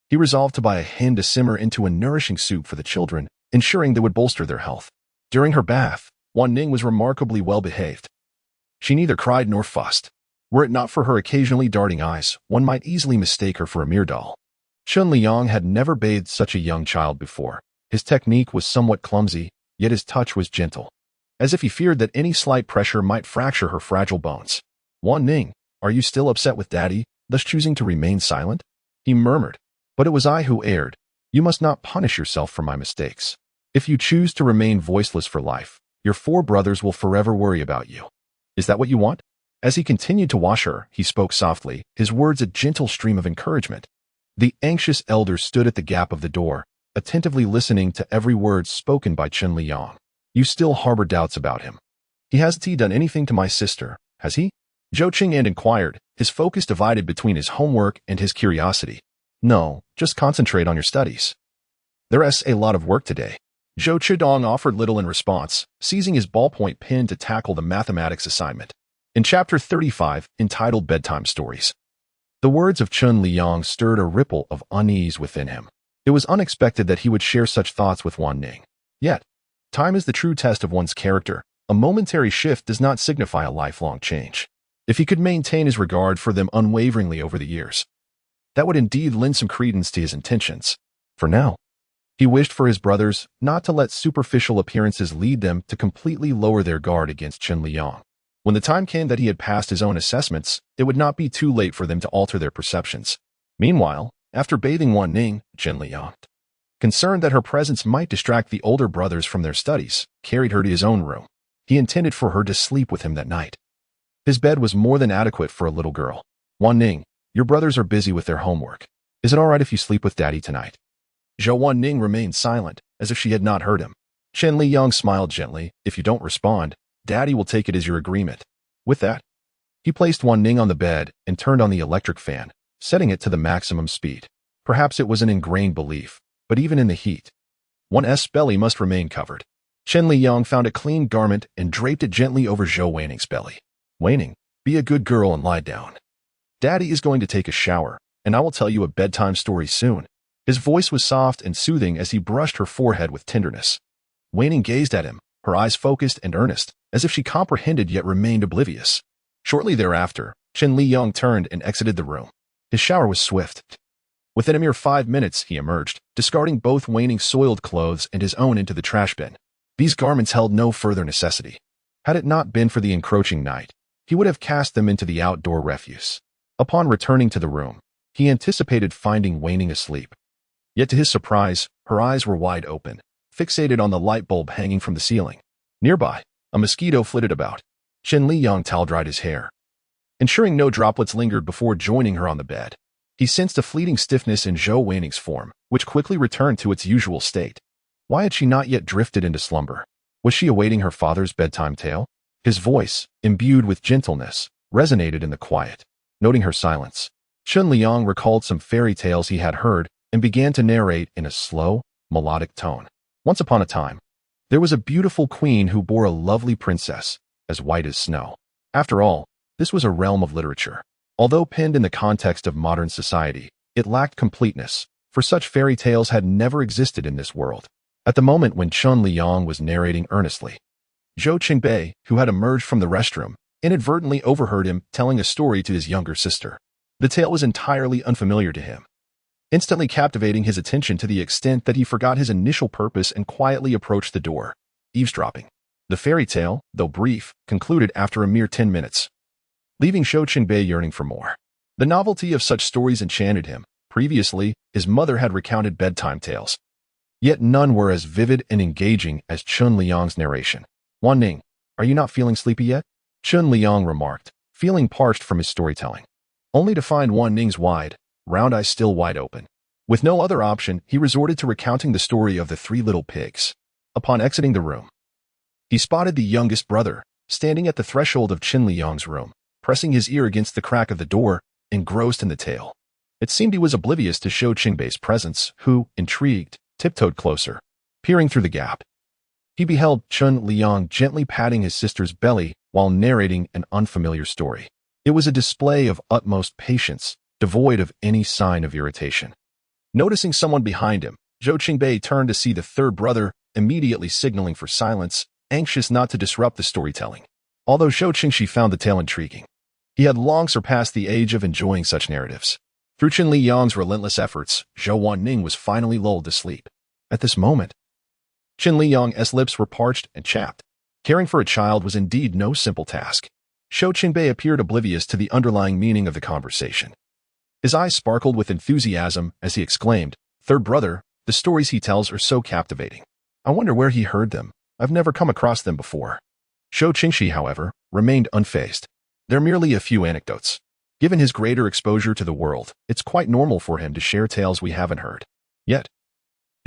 he resolved to buy a hen to simmer into a nourishing soup for the children, ensuring they would bolster their health. During her bath, Wan Ning was remarkably well-behaved. She neither cried nor fussed. Were it not for her occasionally darting eyes, one might easily mistake her for a mere doll. Chen Liyang had never bathed such a young child before. His technique was somewhat clumsy, yet his touch was gentle, as if he feared that any slight pressure might fracture her fragile bones. "Wan Ning, are you still upset with Daddy, thus choosing to remain silent?" he murmured. "But it was I who erred. You must not punish yourself for my mistakes. If you choose to remain voiceless for life, your 4 brothers will forever worry about you. Is that what you want?" As he continued to wash her, he spoke softly, his words a gentle stream of encouragement. The anxious elder stood at the gap of the door, attentively listening to every word spoken by Chen Liyang. "You still harbor doubts about him. Hasn't he done anything to my sister, has he?" Zhou Qing'an inquired, his focus divided between his homework and his curiosity. "No, just concentrate on your studies. There's a lot of work today." Zhou Chidong offered little in response, seizing his ballpoint pen to tackle the mathematics assignment. In Chapter 35, entitled Bedtime Stories, the words of Chen Liyang stirred a ripple of unease within him. It was unexpected that he would share such thoughts with Wan Ning. Yet, time is the true test of one's character. A momentary shift does not signify a lifelong change. If he could maintain his regard for them unwaveringly over the years, that would indeed lend some credence to his intentions. For now, he wished for his brothers not to let superficial appearances lead them to completely lower their guard against Chen Liyang. When the time came that he had passed his own assessments, it would not be too late for them to alter their perceptions. Meanwhile, after bathing Wan Ning, Chen Liyang, concerned that her presence might distract the older brothers from their studies, carried her to his own room. He intended for her to sleep with him that night. His bed was more than adequate for a little girl. "Wan Ning, your brothers are busy with their homework. Is it all right if you sleep with Daddy tonight?" Zhou Wan Ning remained silent, as if she had not heard him. Chen Liyang smiled gently. "If you don't respond, Daddy will take it as your agreement." With that, he placed Wan Ning on the bed and turned on the electric fan, setting it to the maximum speed. Perhaps it was an ingrained belief, but even in the heat, one's belly must remain covered. Chen Liyang found a clean garment and draped it gently over Zhou Weining's belly. "Weining, be a good girl and lie down. Daddy is going to take a shower, and I will tell you a bedtime story soon." His voice was soft and soothing as he brushed her forehead with tenderness. Weining gazed at him, her eyes focused and earnest, as if she comprehended yet remained oblivious. Shortly thereafter, Chen Liyang turned and exited the room. His shower was swift. Within a mere 5 minutes, he emerged, discarding both Weining's soiled clothes and his own into the trash bin. These garments held no further necessity. Had it not been for the encroaching night, he would have cast them into the outdoor refuse. Upon returning to the room, he anticipated finding Weining asleep. Yet to his surprise, her eyes were wide open, fixated on the light bulb hanging from the ceiling. Nearby, a mosquito flitted about. Chen Liyang towel-dried his hair, ensuring no droplets lingered before joining her on the bed. He sensed a fleeting stiffness in Zhou Weining's form, which quickly returned to its usual state. Why had she not yet drifted into slumber? Was she awaiting her father's bedtime tale? His voice, imbued with gentleness, resonated in the quiet. Noting her silence, Chen Liyang recalled some fairy tales he had heard and began to narrate in a slow, melodic tone. Once upon a time, there was a beautiful queen who bore a lovely princess, as white as snow. After all, this was a realm of literature. Although penned in the context of modern society, it lacked completeness, for such fairy tales had never existed in this world. At the moment when Chen Liyang was narrating earnestly, Zhou Qingbei, who had emerged from the restroom, inadvertently overheard him telling a story to his younger sister. The tale was entirely unfamiliar to him, instantly captivating his attention to the extent that he forgot his initial purpose and quietly approached the door, eavesdropping. The fairy tale, though brief, concluded after a mere 10 minutes, leaving Zhou Qingbei yearning for more. The novelty of such stories enchanted him. Previously, his mother had recounted bedtime tales, yet none were as vivid and engaging as Chen Liyang's narration. "Wan Ning, are you not feeling sleepy yet?" Chen Liyang remarked, feeling parched from his storytelling, only to find Wan Ning's wide, round eyes still wide open. With no other option, he resorted to recounting the story of the three little pigs. Upon exiting the room, he spotted the youngest brother, standing at the threshold of Chen Liyang's room, pressing his ear against the crack of the door, engrossed in the tale. It seemed he was oblivious to Zhou Qingbei's presence, who, intrigued, tiptoed closer, peering through the gap. He beheld Chen Liyang gently patting his sister's belly while narrating an unfamiliar story. It was a display of utmost patience, devoid of any sign of irritation. Noticing someone behind him, Zhou Qingbei turned to see the third brother, immediately signaling for silence, anxious not to disrupt the storytelling. Although Zhou Qingxi found the tale intriguing, he had long surpassed the age of enjoying such narratives. Through Chen Liyang's relentless efforts, Zhou Wanning was finally lulled to sleep. At this moment, Chen Liyang's lips were parched and chapped. Caring for a child was indeed no simple task. Zhou Qingbei appeared oblivious to the underlying meaning of the conversation. His eyes sparkled with enthusiasm as he exclaimed, "Third brother, the stories he tells are so captivating. I wonder where he heard them. I've never come across them before." Zhou Qingxi, however, remained unfazed. "They're merely a few anecdotes. Given his greater exposure to the world, it's quite normal for him to share tales we haven't heard." Yet,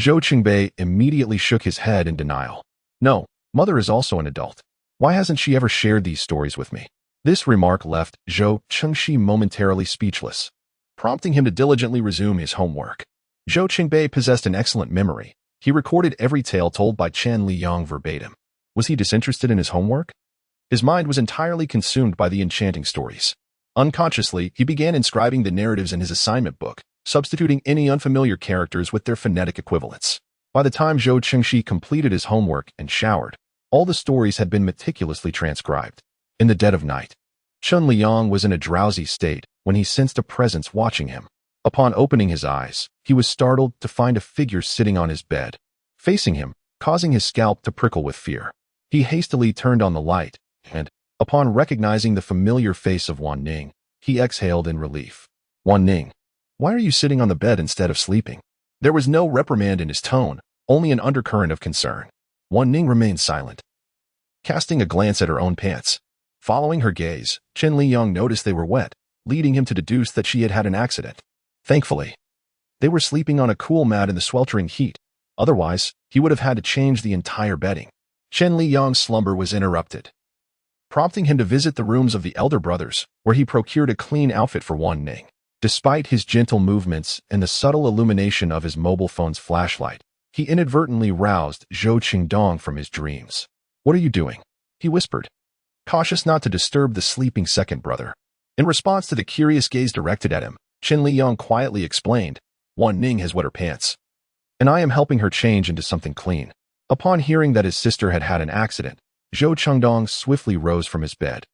Zhou Qingbei immediately shook his head in denial. "No, mother is also an adult. Why hasn't she ever shared these stories with me?" This remark left Zhou Qingxi momentarily speechless, prompting him to diligently resume his homework. Zhou Qingbei possessed an excellent memory. He recorded every tale told by Chen Liyang verbatim. Was he disinterested in his homework? His mind was entirely consumed by the enchanting stories. Unconsciously, he began inscribing the narratives in his assignment book, substituting any unfamiliar characters with their phonetic equivalents. By the time Zhou Qingxi completed his homework and showered, all the stories had been meticulously transcribed. In the dead of night, Chen Liyang was in a drowsy state when he sensed a presence watching him. Upon opening his eyes, he was startled to find a figure sitting on his bed, facing him, causing his scalp to prickle with fear. He hastily turned on the light, and, upon recognizing the familiar face of Wan Ning, he exhaled in relief. "Wan Ning, why are you sitting on the bed instead of sleeping?" There was no reprimand in his tone, only an undercurrent of concern. Wan Ning remained silent, casting a glance at her own pants. Following her gaze, Chen Liyang noticed they were wet, leading him to deduce that she had had an accident. Thankfully, they were sleeping on a cool mat in the sweltering heat. Otherwise, he would have had to change the entire bedding. Chen Liyang's slumber was interrupted, prompting him to visit the rooms of the elder brothers, where he procured a clean outfit for Wan Ning. Despite his gentle movements and the subtle illumination of his mobile phone's flashlight, he inadvertently roused Zhou Qingdong from his dreams. "What are you doing?" he whispered, cautious not to disturb the sleeping second brother. In response to the curious gaze directed at him, Chen Liyang quietly explained, "Wan Ning has wet her pants, and I am helping her change into something clean." Upon hearing that his sister had had an accident, Zhou Qingdong swiftly rose from his bed,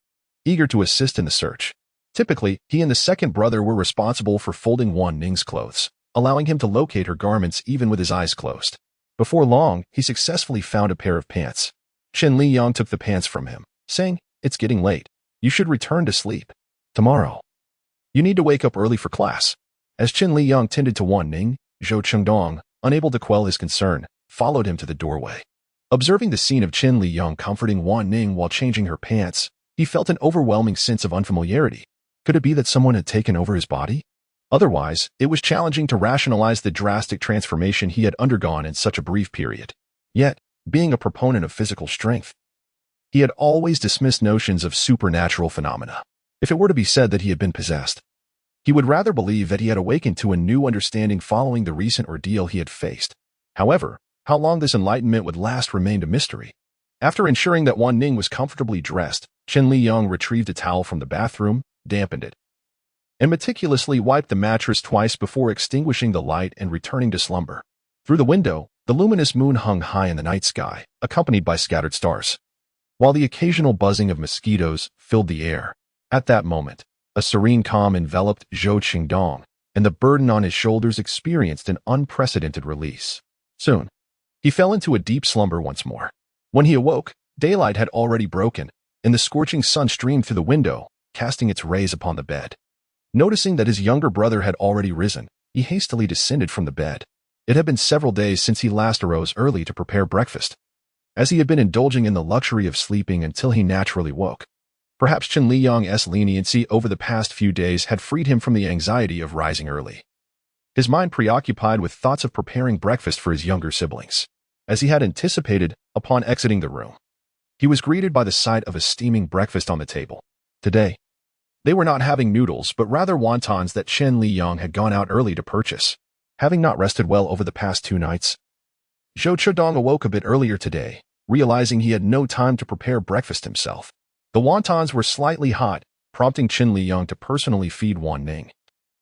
eager to assist in the search. Typically, he and the second brother were responsible for folding Wan Ning's clothes, allowing him to locate her garments even with his eyes closed. Before long, he successfully found a pair of pants. Chen Liyang took the pants from him, saying, "It's getting late. You should return to sleep. Tomorrow, you need to wake up early for class." As Chen Liyang tended to Wan Ning, Zhou Chengdong, unable to quell his concern, followed him to the doorway. Observing the scene of Chen Liyang comforting Wan Ning while changing her pants, he felt an overwhelming sense of unfamiliarity. Could it be that someone had taken over his body? Otherwise, it was challenging to rationalize the drastic transformation he had undergone in such a brief period. Yet, being a proponent of physical strength, he had always dismissed notions of supernatural phenomena. If it were to be said that he had been possessed, he would rather believe that he had awakened to a new understanding following the recent ordeal he had faced. However, how long this enlightenment would last remained a mystery. After ensuring that Wan Ning was comfortably dressed, Chen Liyang retrieved a towel from the bathroom, dampened it, and meticulously wiped the mattress twice before extinguishing the light and returning to slumber. Through the window, the luminous moon hung high in the night sky, accompanied by scattered stars, while the occasional buzzing of mosquitoes filled the air. At that moment, a serene calm enveloped Zhou Qingdong, and the burden on his shoulders experienced an unprecedented release. Soon, he fell into a deep slumber once more. When he awoke, daylight had already broken, and the scorching sun streamed through the window, casting its rays upon the bed. Noticing that his younger brother had already risen, he hastily descended from the bed. It had been several days since he last arose early to prepare breakfast, as he had been indulging in the luxury of sleeping until he naturally woke. Perhaps Chen Liyang's leniency over the past few days had freed him from the anxiety of rising early, his mind preoccupied with thoughts of preparing breakfast for his younger siblings. As he had anticipated, upon exiting the room, he was greeted by the sight of a steaming breakfast on the table. Today, they were not having noodles but rather wontons that Chen Liyang had gone out early to purchase. Having not rested well over the past 2 nights, Zhou Chengdong awoke a bit earlier today, realizing he had no time to prepare breakfast himself. The wontons were slightly hot, prompting Chen Liyang to personally feed Wan Ning.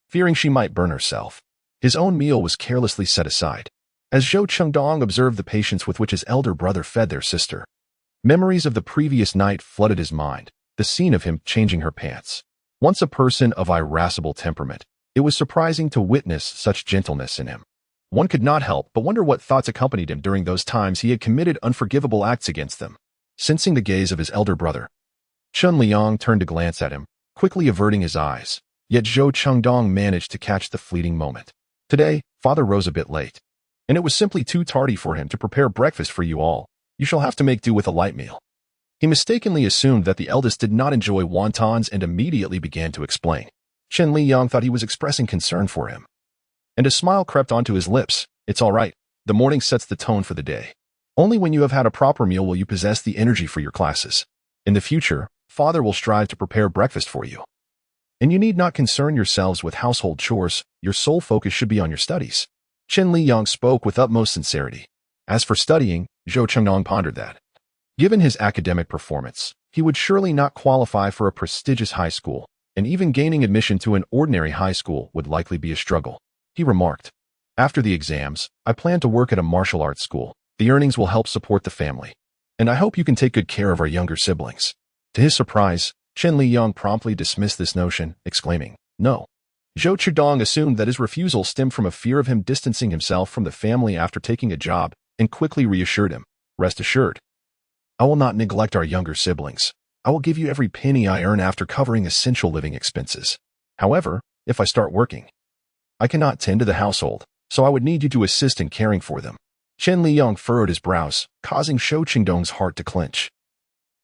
Fearing she might burn herself, his own meal was carelessly set aside. As Zhou Chengdong observed the patience with which his elder brother fed their sister, memories of the previous night flooded his mind, the scene of him changing her pants. Once a person of irascible temperament, it was surprising to witness such gentleness in him. One could not help but wonder what thoughts accompanied him during those times he had committed unforgivable acts against them. Sensing the gaze of his elder brother, Chen Liyang turned to glance at him, quickly averting his eyes, yet Zhou Chengdong managed to catch the fleeting moment. Today, father rose a bit late, and it was simply too tardy for him to prepare breakfast for you all. You shall have to make do with a light meal. He mistakenly assumed that the eldest did not enjoy wontons and immediately began to explain. Chen Liyang thought he was expressing concern for him, and a smile crept onto his lips. It's all right. The morning sets the tone for the day. Only when you have had a proper meal will you possess the energy for your classes. In the future, father will strive to prepare breakfast for you, and you need not concern yourselves with household chores. Your sole focus should be on your studies. Chen Liyang spoke with utmost sincerity. As for studying, Zhou Chengdong pondered that, given his academic performance, he would surely not qualify for a prestigious high school, and even gaining admission to an ordinary high school would likely be a struggle. He remarked, after the exams, I plan to work at a martial arts school. The earnings will help support the family, and I hope you can take good care of our younger siblings. To his surprise, Chen Liyang promptly dismissed this notion, exclaiming, no. Zhou Chengdong assumed that his refusal stemmed from a fear of him distancing himself from the family after taking a job, and quickly reassured him, rest assured, I will not neglect our younger siblings. I will give you every penny I earn after covering essential living expenses. However, if I start working, I cannot tend to the household, so I would need you to assist in caring for them. Chen Liyang furrowed his brows, causing Zhou Chengdong's heart to clench.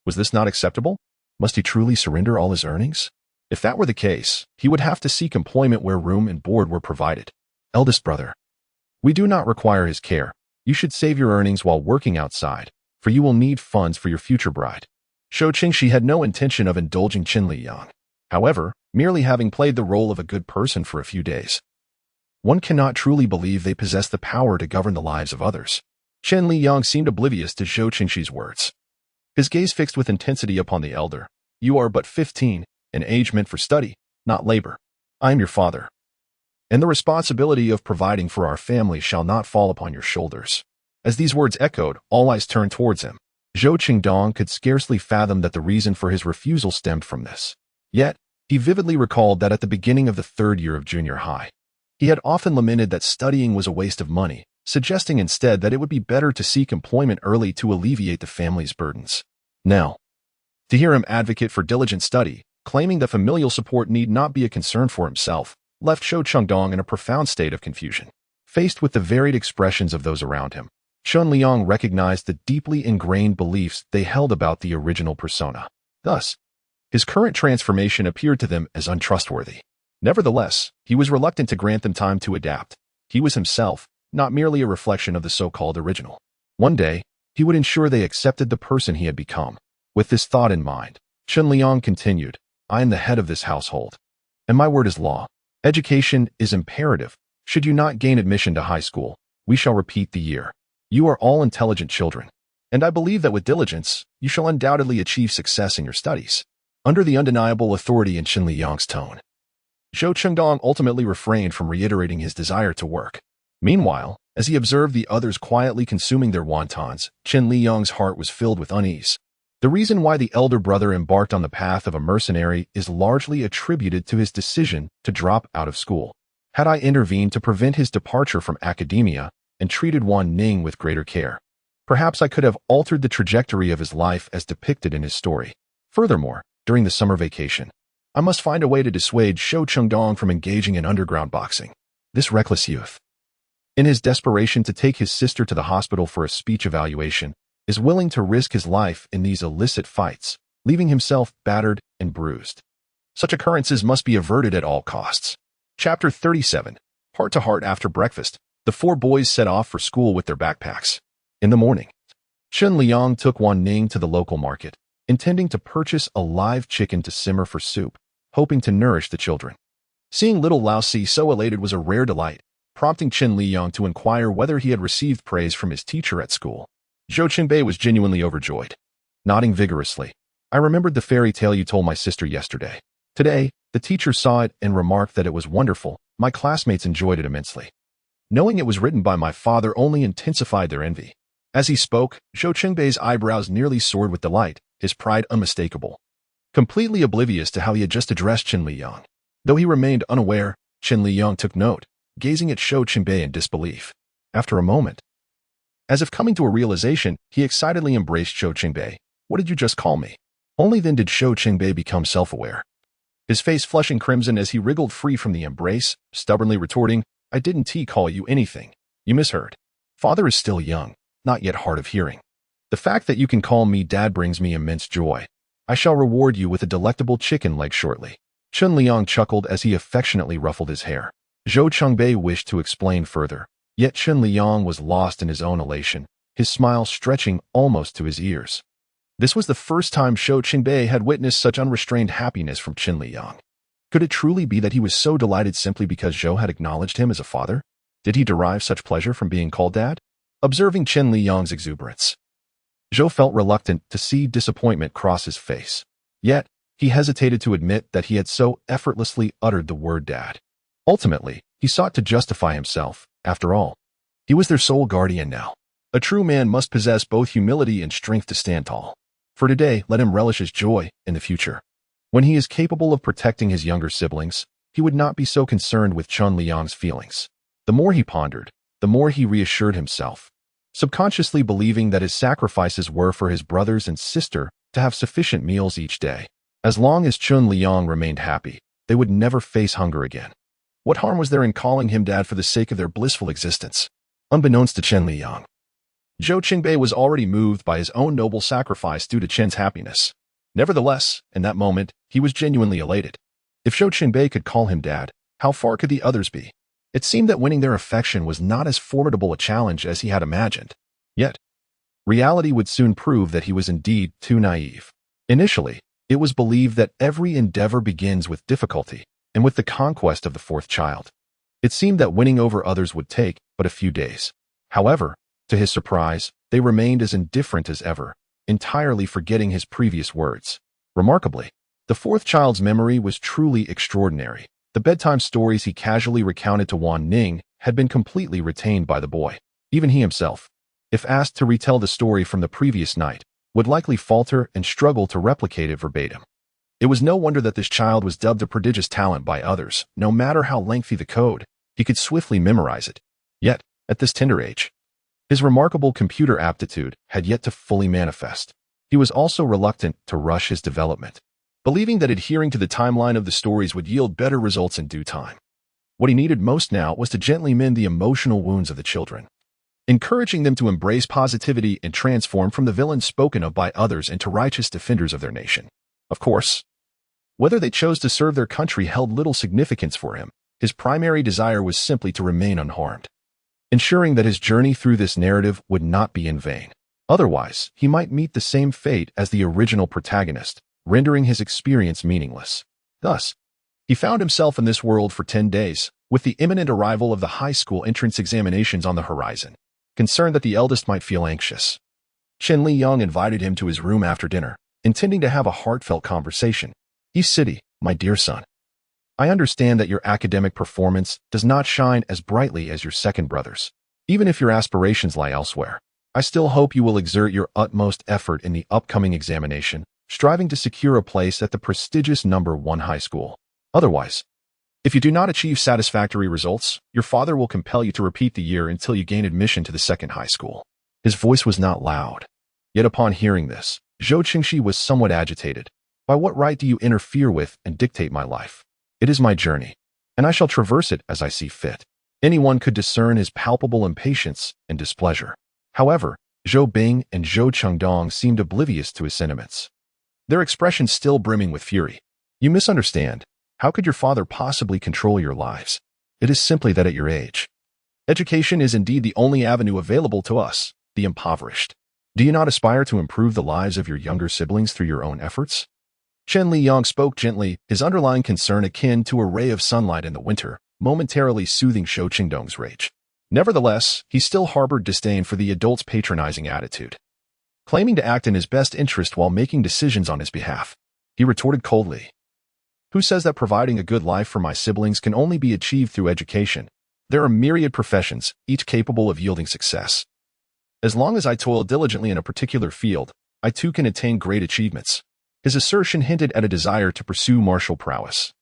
Was this not acceptable? Must he truly surrender all his earnings? If that were the case, he would have to seek employment where room and board were provided. Eldest brother, we do not require his care. You should save your earnings while working outside, for you will need funds for your future bride. Zhou Qingxi had no intention of indulging Chen Liyang. However, merely having played the role of a good person for a few days, one cannot truly believe they possess the power to govern the lives of others. Chen Liyang seemed oblivious to Zhou Qingxi's words. His gaze fixed with intensity upon the elder. You are but 15, an age meant for study, not labor. I am your father, and the responsibility of providing for our family shall not fall upon your shoulders. As these words echoed, all eyes turned towards him. Zhou Chengdong could scarcely fathom that the reason for his refusal stemmed from this. Yet, he vividly recalled that at the beginning of the 3rd year of junior high, he had often lamented that studying was a waste of money, suggesting instead that it would be better to seek employment early to alleviate the family's burdens. Now, to hear him advocate for diligent study, claiming that familial support need not be a concern for himself, left Zhou Chengdong in a profound state of confusion. Faced with the varied expressions of those around him, Chen Liyang recognized the deeply ingrained beliefs they held about the original persona. Thus, his current transformation appeared to them as untrustworthy. Nevertheless, he was reluctant to grant them time to adapt. He was himself, not merely a reflection of the so-called original. One day, he would ensure they accepted the person he had become. With this thought in mind, Chen Liyang continued, I am the head of this household, and my word is law. Education is imperative. Should you not gain admission to high school, we shall repeat the year. You are all intelligent children, and I believe that with diligence, you shall undoubtedly achieve success in your studies. Under the undeniable authority in Chen Liyang's tone, Zhou Chengdong ultimately refrained from reiterating his desire to work. Meanwhile, as he observed the others quietly consuming their wontons, Chen Liyang's heart was filled with unease. The reason why the elder brother embarked on the path of a mercenary is largely attributed to his decision to drop out of school. Had I intervened to prevent his departure from academia and treated Wan Ning with greater care, perhaps I could have altered the trajectory of his life as depicted in his story. Furthermore, during the summer vacation, I must find a way to dissuade Zhou Chengdong from engaging in underground boxing. This reckless youth, in his desperation to take his sister to the hospital for a speech evaluation, is willing to risk his life in these illicit fights, leaving himself battered and bruised. Such occurrences must be averted at all costs. Chapter 37. Heart to heart after breakfast, the four boys set off for school with their backpacks. In the morning, Chen Liyang took Wan Ning to the local market, intending to purchase a live chicken to simmer for soup, hoping to nourish the children. Seeing little Lao Si so elated was a rare delight, prompting Chen Liyang to inquire whether he had received praise from his teacher at school. Zhou Qingbei was genuinely overjoyed. Nodding vigorously, I remembered the fairy tale you told my sister yesterday. Today, the teacher saw it and remarked that it was wonderful. My classmates enjoyed it immensely. Knowing it was written by my father only intensified their envy. As he spoke, Zhou Qingbei's eyebrows nearly soared with delight, his pride unmistakable. Completely oblivious to how he had just addressed Chen Liyang. Though he remained unaware, Chen Liyang took note, gazing at Zhou Qingbei in disbelief. After a moment, as if coming to a realization, he excitedly embraced Zhou Qingbei. What did you just call me? Only then did Zhou Qingbei become self-aware. His face flushing crimson as he wriggled free from the embrace, stubbornly retorting, I didn't call you anything. You misheard. Father is still young, not yet hard of hearing. The fact that you can call me dad brings me immense joy. I shall reward you with a delectable chicken leg shortly. Chen Liyang chuckled as he affectionately ruffled his hair. Zhou Qingbei wished to explain further, yet Chen Liyang was lost in his own elation, his smile stretching almost to his ears. This was the first time Zhou Qingbei had witnessed such unrestrained happiness from Chen Liyang. Could it truly be that he was so delighted simply because Zhou had acknowledged him as a father? Did he derive such pleasure from being called dad? Observing Chen Liyang's exuberance, Zhou felt reluctant to see disappointment cross his face. Yet, he hesitated to admit that he had so effortlessly uttered the word dad. Ultimately, he sought to justify himself. After all, he was their sole guardian now. A true man must possess both humility and strength to stand tall. For today, let him relish his joy in the future. When he is capable of protecting his younger siblings, he would not be so concerned with Chen Liyang's feelings. The more he pondered, the more he reassured himself, subconsciously believing that his sacrifices were for his brothers and sister to have sufficient meals each day. As long as Chen Liyang remained happy, they would never face hunger again. What harm was there in calling him dad for the sake of their blissful existence? Unbeknownst to Chen Liyang, Zhou Qingbei was already moved by his own noble sacrifice due to Chen's happiness. Nevertheless, in that moment, he was genuinely elated. If Zhou Qingbei could call him dad, how far could the others be? It seemed that winning their affection was not as formidable a challenge as he had imagined. Yet, reality would soon prove that he was indeed too naive. Initially, it was believed that every endeavor begins with difficulty, and with the conquest of the fourth child. It seemed that winning over others would take but a few days. However, to his surprise, they remained as indifferent as ever, entirely forgetting his previous words. Remarkably, the fourth child's memory was truly extraordinary. The bedtime stories he casually recounted to Wan Ning had been completely retained by the boy. Even he himself, if asked to retell the story from the previous night, would likely falter and struggle to replicate it verbatim. It was no wonder that this child was dubbed a prodigious talent by others. No matter how lengthy the code, he could swiftly memorize it. Yet, at this tender age, his remarkable computer aptitude had yet to fully manifest. He was also reluctant to rush his development, believing that adhering to the timeline of the stories would yield better results in due time. What he needed most now was to gently mend the emotional wounds of the children, encouraging them to embrace positivity and transform from the villains spoken of by others into righteous defenders of their nation. Of course, whether they chose to serve their country held little significance for him. His primary desire was simply to remain unharmed, ensuring that his journey through this narrative would not be in vain. Otherwise, he might meet the same fate as the original protagonist, rendering his experience meaningless. Thus, he found himself in this world for 10 days, with the imminent arrival of the high school entrance examinations on the horizon. Concerned that the eldest might feel anxious, Chen Liyang invited him to his room after dinner, intending to have a heartfelt conversation. "East City, my dear son. I understand that your academic performance does not shine as brightly as your second brother's. Even if your aspirations lie elsewhere, I still hope you will exert your utmost effort in the upcoming examination, striving to secure a place at the prestigious number 1 high school. Otherwise, if you do not achieve satisfactory results, your father will compel you to repeat the year until you gain admission to the second high school." His voice was not loud. Yet upon hearing this, Zhou Qingxi was somewhat agitated. "By what right do you interfere with and dictate my life? It is my journey, and I shall traverse it as I see fit." Anyone could discern his palpable impatience and displeasure. However, Zhou Bing and Zhou Chengdong seemed oblivious to his sentiments, their expressions still brimming with fury. "You misunderstand. How could your father possibly control your lives? It is simply that at your age, education is indeed the only avenue available to us, the impoverished. Do you not aspire to improve the lives of your younger siblings through your own efforts?" Chen Liyang spoke gently, his underlying concern akin to a ray of sunlight in the winter, momentarily soothing Zhou Qingdong's rage. Nevertheless, he still harbored disdain for the adult's patronizing attitude. Claiming to act in his best interest while making decisions on his behalf, he retorted coldly, "Who says that providing a good life for my siblings can only be achieved through education? There are myriad professions, each capable of yielding success. As long as I toil diligently in a particular field, I too can attain great achievements." His assertion hinted at a desire to pursue martial prowess,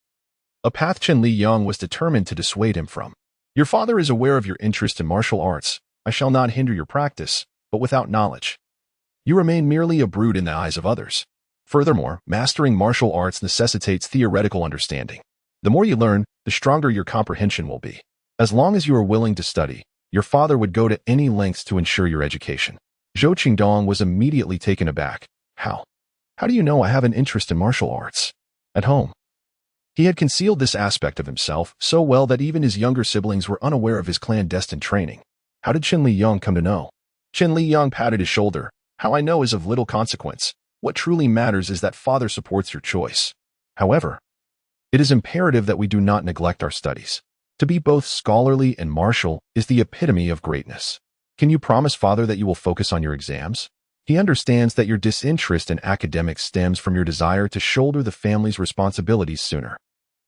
a path Chen Liyang was determined to dissuade him from. "Your father is aware of your interest in martial arts. I shall not hinder your practice, but without knowledge, you remain merely a brute in the eyes of others. Furthermore, mastering martial arts necessitates theoretical understanding. The more you learn, the stronger your comprehension will be. As long as you are willing to study, your father would go to any lengths to ensure your education." Zhou Qingdong was immediately taken aback. How do you know I have an interest in martial arts? At home, he had concealed this aspect of himself so well that even his younger siblings were unaware of his clandestine training. How did Chen Liyang come to know? Chen Liyang patted his shoulder. "How I know is of little consequence. What truly matters is that father supports your choice. However, it is imperative that we do not neglect our studies. To be both scholarly and martial is the epitome of greatness. Can you promise father that you will focus on your exams? He understands that your disinterest in academics stems from your desire to shoulder the family's responsibilities sooner.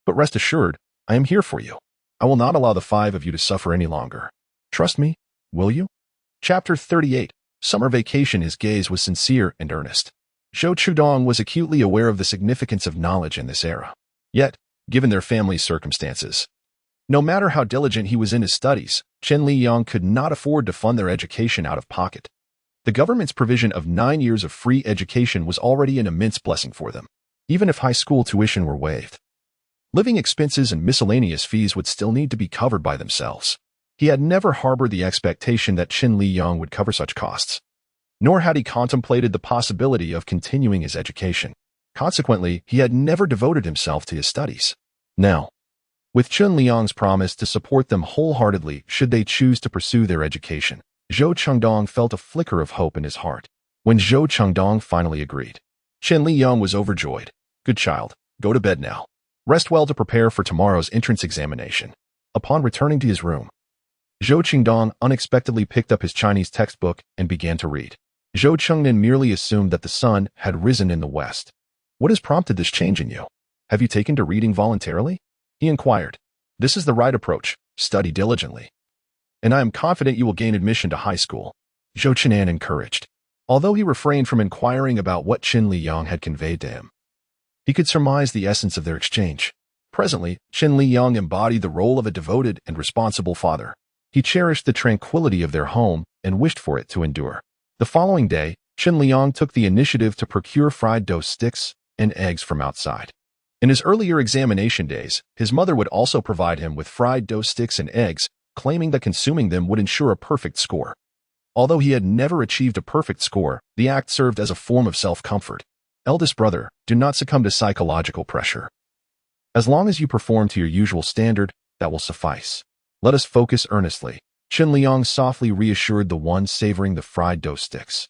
But rest assured, I am here for you. I will not allow the 5 of you to suffer any longer. Trust me, will you?" Chapter 38. Summer Vacation. His gaze was sincere and earnest. Zhou Qingdong was acutely aware of the significance of knowledge in this era. Yet, given their family's circumstances, no matter how diligent he was in his studies, Chen Liyang could not afford to fund their education out of pocket. The government's provision of 9 years of free education was already an immense blessing for them. Even if high school tuition were waived, living expenses and miscellaneous fees would still need to be covered by themselves. He had never harbored the expectation that Chen Liyang would cover such costs, nor had he contemplated the possibility of continuing his education. Consequently, he had never devoted himself to his studies. Now, with Chen Liyang's promise to support them wholeheartedly should they choose to pursue their education, Zhou Chengdong felt a flicker of hope in his heart. When Zhou Chengdong finally agreed, Chen Liyang was overjoyed. "Good child, go to bed now. Rest well to prepare for tomorrow's entrance examination." Upon returning to his room, Zhou Qingdong unexpectedly picked up his Chinese textbook and began to read. Zhou Chengnan merely assumed that the sun had risen in the west. "What has prompted this change in you? Have you taken to reading voluntarily?" he inquired. "This is the right approach. Study diligently, and I am confident you will gain admission to high school," Zhou Qinan encouraged. Although he refrained from inquiring about what Chen Liyang had conveyed to him, he could surmise the essence of their exchange. Presently, Chen Liyang embodied the role of a devoted and responsible father. He cherished the tranquility of their home and wished for it to endure. The following day, Chen Liyang took the initiative to procure fried dough sticks and eggs from outside. In his earlier examination days, his mother would also provide him with fried dough sticks and eggs, claiming that consuming them would ensure a perfect score. Although he had never achieved a perfect score, the act served as a form of self-comfort. Eldest brother, do not succumb to psychological pressure. As long as you perform to your usual standard, that will suffice. Let us focus earnestly. Chen Liyang softly reassured the one savoring the fried dough sticks.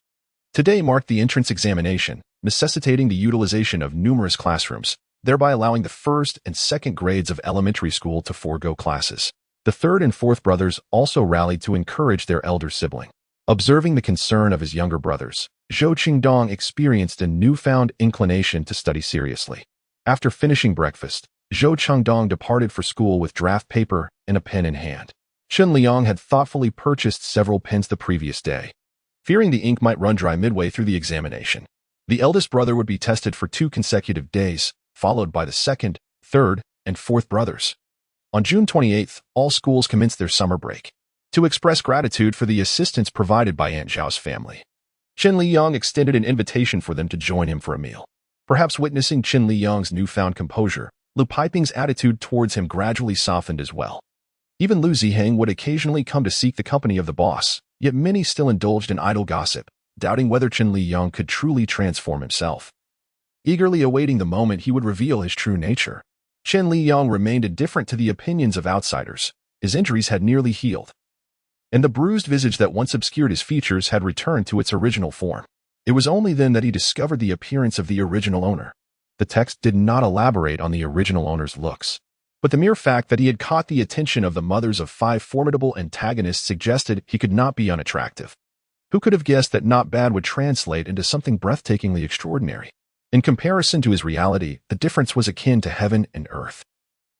Today marked the entrance examination, necessitating the utilization of numerous classrooms, thereby allowing the first and second grades of elementary school to forego classes. The third and fourth brothers also rallied to encourage their elder sibling. Observing the concern of his younger brothers, Zhou Qingdong experienced a newfound inclination to study seriously. After finishing breakfast, Zhou Qingdong departed for school with draft paper and a pen in hand. Chen Liyang had thoughtfully purchased several pens the previous day, fearing the ink might run dry midway through the examination. The eldest brother would be tested for 2 consecutive days, followed by the second, third, and fourth brothers. On June 28th, all schools commenced their summer break. To express gratitude for the assistance provided by Aunt Zhao's family, Chen Liyang extended an invitation for them to join him for a meal. Perhaps witnessing Chen Liyang's newfound composure, Lu Piping's attitude towards him gradually softened as well. Even Lu Ziheng would occasionally come to seek the company of the boss, yet many still indulged in idle gossip, doubting whether Chen Liyang could truly transform himself. Eagerly awaiting the moment he would reveal his true nature, Chen Liyang remained indifferent to the opinions of outsiders. His injuries had nearly healed, and the bruised visage that once obscured his features had returned to its original form. It was only then that he discovered the appearance of the original owner. The text did not elaborate on the original owner's looks, but the mere fact that he had caught the attention of the mothers of 5 formidable antagonists suggested he could not be unattractive. Who could have guessed that not bad would translate into something breathtakingly extraordinary? In comparison to his reality, the difference was akin to heaven and earth.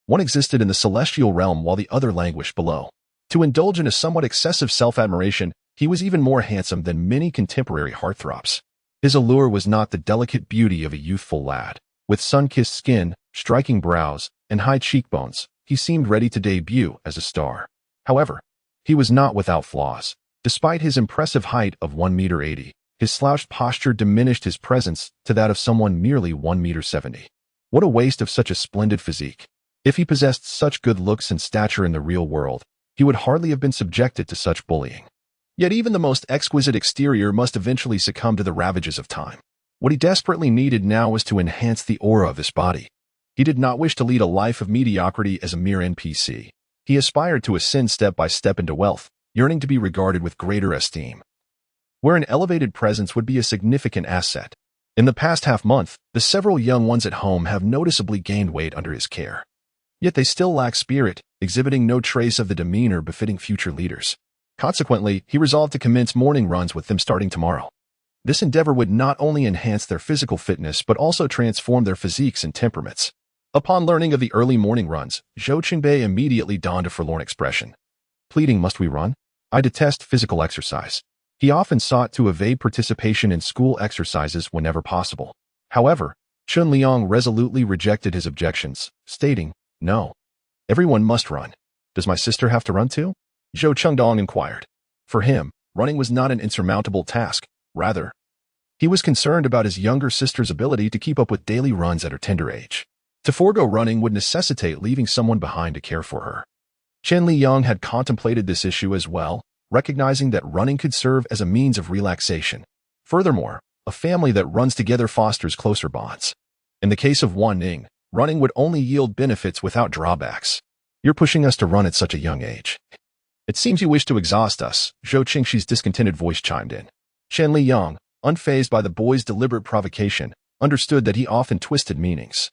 One existed in the celestial realm while the other languished below. To indulge in a somewhat excessive self-admiration, he was even more handsome than many contemporary heartthrobs. His allure was not the delicate beauty of a youthful lad. With sun-kissed skin, striking brows, and high cheekbones, he seemed ready to debut as a star. However, he was not without flaws. Despite his impressive height of 1.80 meters, his slouched posture diminished his presence to that of someone merely 1.70 meters. What a waste of such a splendid physique. If he possessed such good looks and stature in the real world, he would hardly have been subjected to such bullying. Yet even the most exquisite exterior must eventually succumb to the ravages of time. What he desperately needed now was to enhance the aura of his body. He did not wish to lead a life of mediocrity as a mere NPC. He aspired to ascend step by step into wealth, yearning to be regarded with greater esteem, where an elevated presence would be a significant asset. In the past half-month, the several young ones at home have noticeably gained weight under his care. Yet they still lack spirit, exhibiting no trace of the demeanor befitting future leaders. Consequently, he resolved to commence morning runs with them starting tomorrow. This endeavor would not only enhance their physical fitness but also transform their physiques and temperaments. Upon learning of the early morning runs, Zhou Qingbei immediately donned a forlorn expression. Pleading, "Must we run? I detest physical exercise." He often sought to evade participation in school exercises whenever possible. However, Chen Liyang resolutely rejected his objections, stating, "No. Everyone must run. Does my sister have to run too?" Zhou Qingdong inquired. For him, running was not an insurmountable task. Rather, he was concerned about his younger sister's ability to keep up with daily runs at her tender age. To forego running would necessitate leaving someone behind to care for her. Chen Liyang had contemplated this issue as well, recognizing that running could serve as a means of relaxation. Furthermore, a family that runs together fosters closer bonds. In the case of Wan Ning, running would only yield benefits without drawbacks. "You're pushing us to run at such a young age. It seems you wish to exhaust us," Zhou Qingxi's discontented voice chimed in. Chen Liyang, unfazed by the boy's deliberate provocation, understood that he often twisted meanings.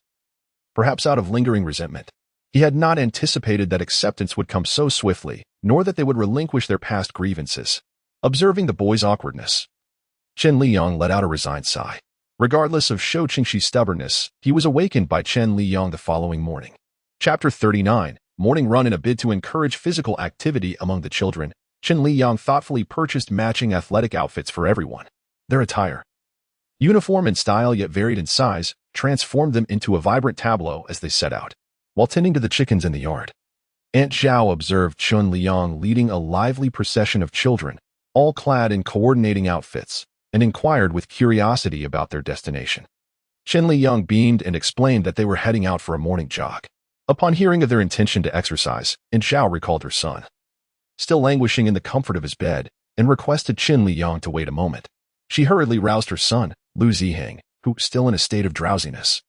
Perhaps out of lingering resentment. He had not anticipated that acceptance would come so swiftly, nor that they would relinquish their past grievances. Observing the boy's awkwardness, Chen Liyang let out a resigned sigh. Regardless of Zhou Qingxi's stubbornness, he was awakened by Chen Liyang the following morning. Chapter 39, Morning Run. In a bid to encourage physical activity among the children, Chen Liyang thoughtfully purchased matching athletic outfits for everyone. Their attire, uniform in style yet varied in size, transformed them into a vibrant tableau as they set out. While tending to the chickens in the yard, Aunt Zhao observed Chen Liyang leading a lively procession of children, all clad in coordinating outfits, and inquired with curiosity about their destination. Chen Liyang beamed and explained that they were heading out for a morning jog. Upon hearing of their intention to exercise, Zhao recalled her son, still languishing in the comfort of his bed, and requested Chen Liyang to wait a moment. She hurriedly roused her son, Lu Ziheng, who, still in a state of drowsiness,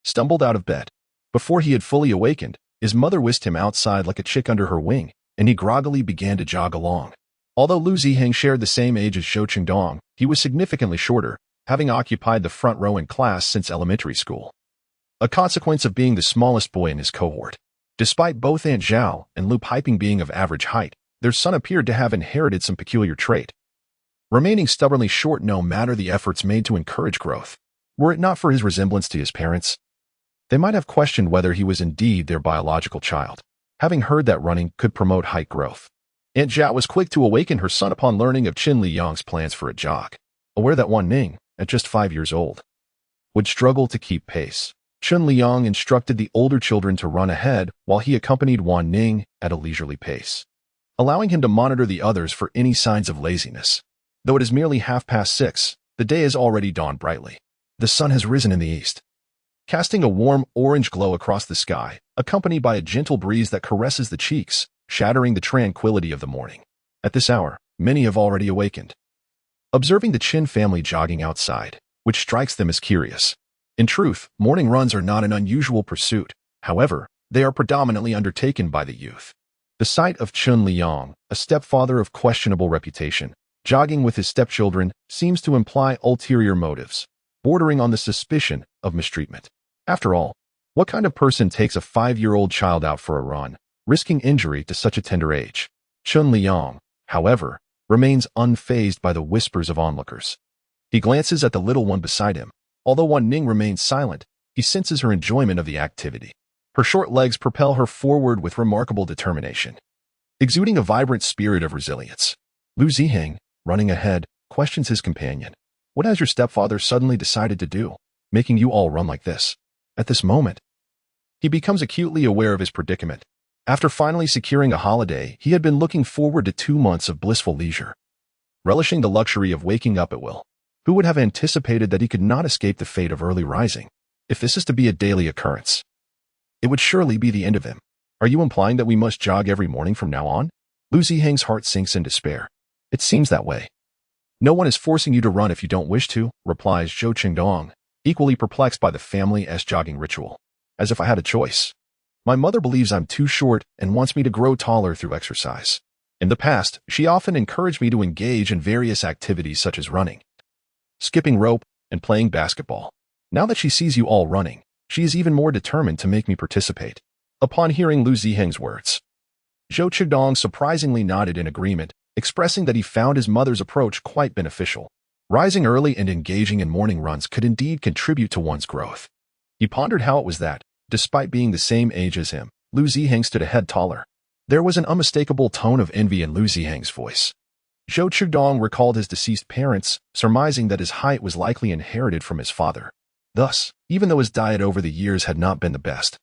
stumbled out of bed. Before he had fully awakened, his mother whisked him outside like a chick under her wing, and he groggily began to jog along. Although Lu Ziheng shared the same age as Zhou Qingdong, he was significantly shorter, having occupied the front row in class since elementary school, a consequence of being the smallest boy in his cohort. Despite both Aunt Zhao and Lu Piping being of average height, their son appeared to have inherited some peculiar trait, remaining stubbornly short no matter the efforts made to encourage growth. Were it not for his resemblance to his parents, they might have questioned whether he was indeed their biological child, having heard that running could promote height growth. Aunt Zhao was quick to awaken her son upon learning of Chen Liyang's plans for a jog, aware that Wan Ning, at just 5 years old, would struggle to keep pace. Chen Liyang instructed the older children to run ahead while he accompanied Wan Ning at a leisurely pace, allowing him to monitor the others for any signs of laziness. Though it is merely 6:30, the day has already dawned brightly. The sun has risen in the east, casting a warm orange glow across the sky, accompanied by a gentle breeze that caresses the cheeks, shattering the tranquility of the morning. At this hour, many have already awakened, observing the Chen family jogging outside, which strikes them as curious. In truth, morning runs are not an unusual pursuit. However, they are predominantly undertaken by the youth. The sight of Chen Liyang, a stepfather of questionable reputation, jogging with his stepchildren seems to imply ulterior motives, bordering on the suspicion of mistreatment. After all, what kind of person takes a 5-year-old child out for a run, risking injury to such a tender age? Chen Liyang, however, remains unfazed by the whispers of onlookers. He glances at the little one beside him. Although Wan Ning remains silent, he senses her enjoyment of the activity. Her short legs propel her forward with remarkable determination, exuding a vibrant spirit of resilience. Lu Ziheng, running ahead, questions his companion. What has your stepfather suddenly decided to do, making you all run like this? At this moment, he becomes acutely aware of his predicament. After finally securing a holiday, he had been looking forward to 2 months of blissful leisure, relishing the luxury of waking up at will. Who would have anticipated that he could not escape the fate of early rising? If this is to be a daily occurrence, it would surely be the end of him. Are you implying that we must jog every morning from now on? Lu Ziheng's heart sinks in despair. It seems that way. No one is forcing you to run if you don't wish to, replies Zhou Qingdong, equally perplexed by the family's jogging ritual. As if I had a choice. My mother believes I'm too short and wants me to grow taller through exercise. In the past, she often encouraged me to engage in various activities such as running, skipping rope, and playing basketball. Now that she sees you all running, she is even more determined to make me participate. Upon hearing Lu Ziheng's words, Zhou Qingdong surprisingly nodded in agreement, expressing that he found his mother's approach quite beneficial. Rising early and engaging in morning runs could indeed contribute to one's growth. He pondered how it was that, despite being the same age as him, Lu Ziheng stood a head taller. There was an unmistakable tone of envy in Lu Ziheng's voice. Zhou Qingdong recalled his deceased parents, surmising that his height was likely inherited from his father. Thus, even though his diet over the years had not been the best,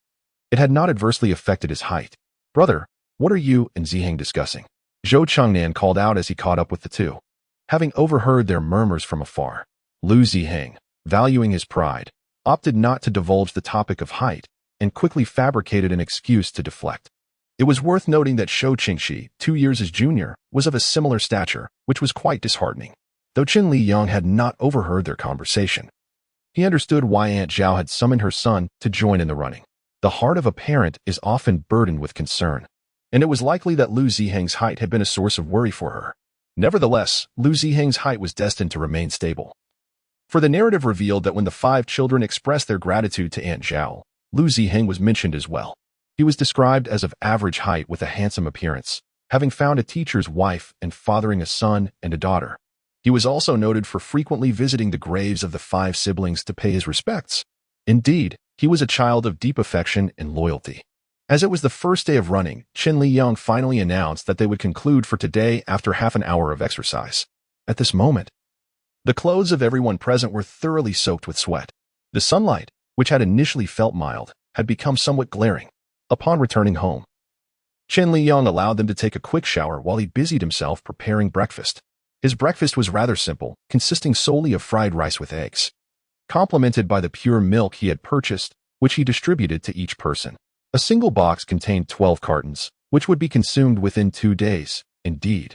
it had not adversely affected his height. Brother, what are you and Ziheng discussing? Zhou Changnan called out as he caught up with the two. Having overheard their murmurs from afar, Lu Ziheng, valuing his pride, opted not to divulge the topic of height and quickly fabricated an excuse to deflect. It was worth noting that Shou Qingxi, 2 years his junior, was of a similar stature, which was quite disheartening. Though Chen Liyang had not overheard their conversation, he understood why Aunt Zhao had summoned her son to join in the running. The heart of a parent is often burdened with concern, and it was likely that Lu Ziheng's height had been a source of worry for her. Nevertheless, Lu Ziheng's height was destined to remain stable. For the narrative revealed that when the 5 children expressed their gratitude to Aunt Zhao, Lu Ziheng was mentioned as well. He was described as of average height with a handsome appearance, having found a teacher's wife and fathering a son and a daughter. He was also noted for frequently visiting the graves of the 5 siblings to pay his respects. Indeed, he was a child of deep affection and loyalty. As it was the first day of running, Chen Liyang finally announced that they would conclude for today after half an hour of exercise. At this moment, the clothes of everyone present were thoroughly soaked with sweat. The sunlight, which had initially felt mild, had become somewhat glaring. Upon returning home, Chen Liyang allowed them to take a quick shower while he busied himself preparing breakfast. His breakfast was rather simple, consisting solely of fried rice with eggs. complemented by the pure milk he had purchased, which he distributed to each person. A single box contained 12 cartons, which would be consumed within 2 days. Indeed,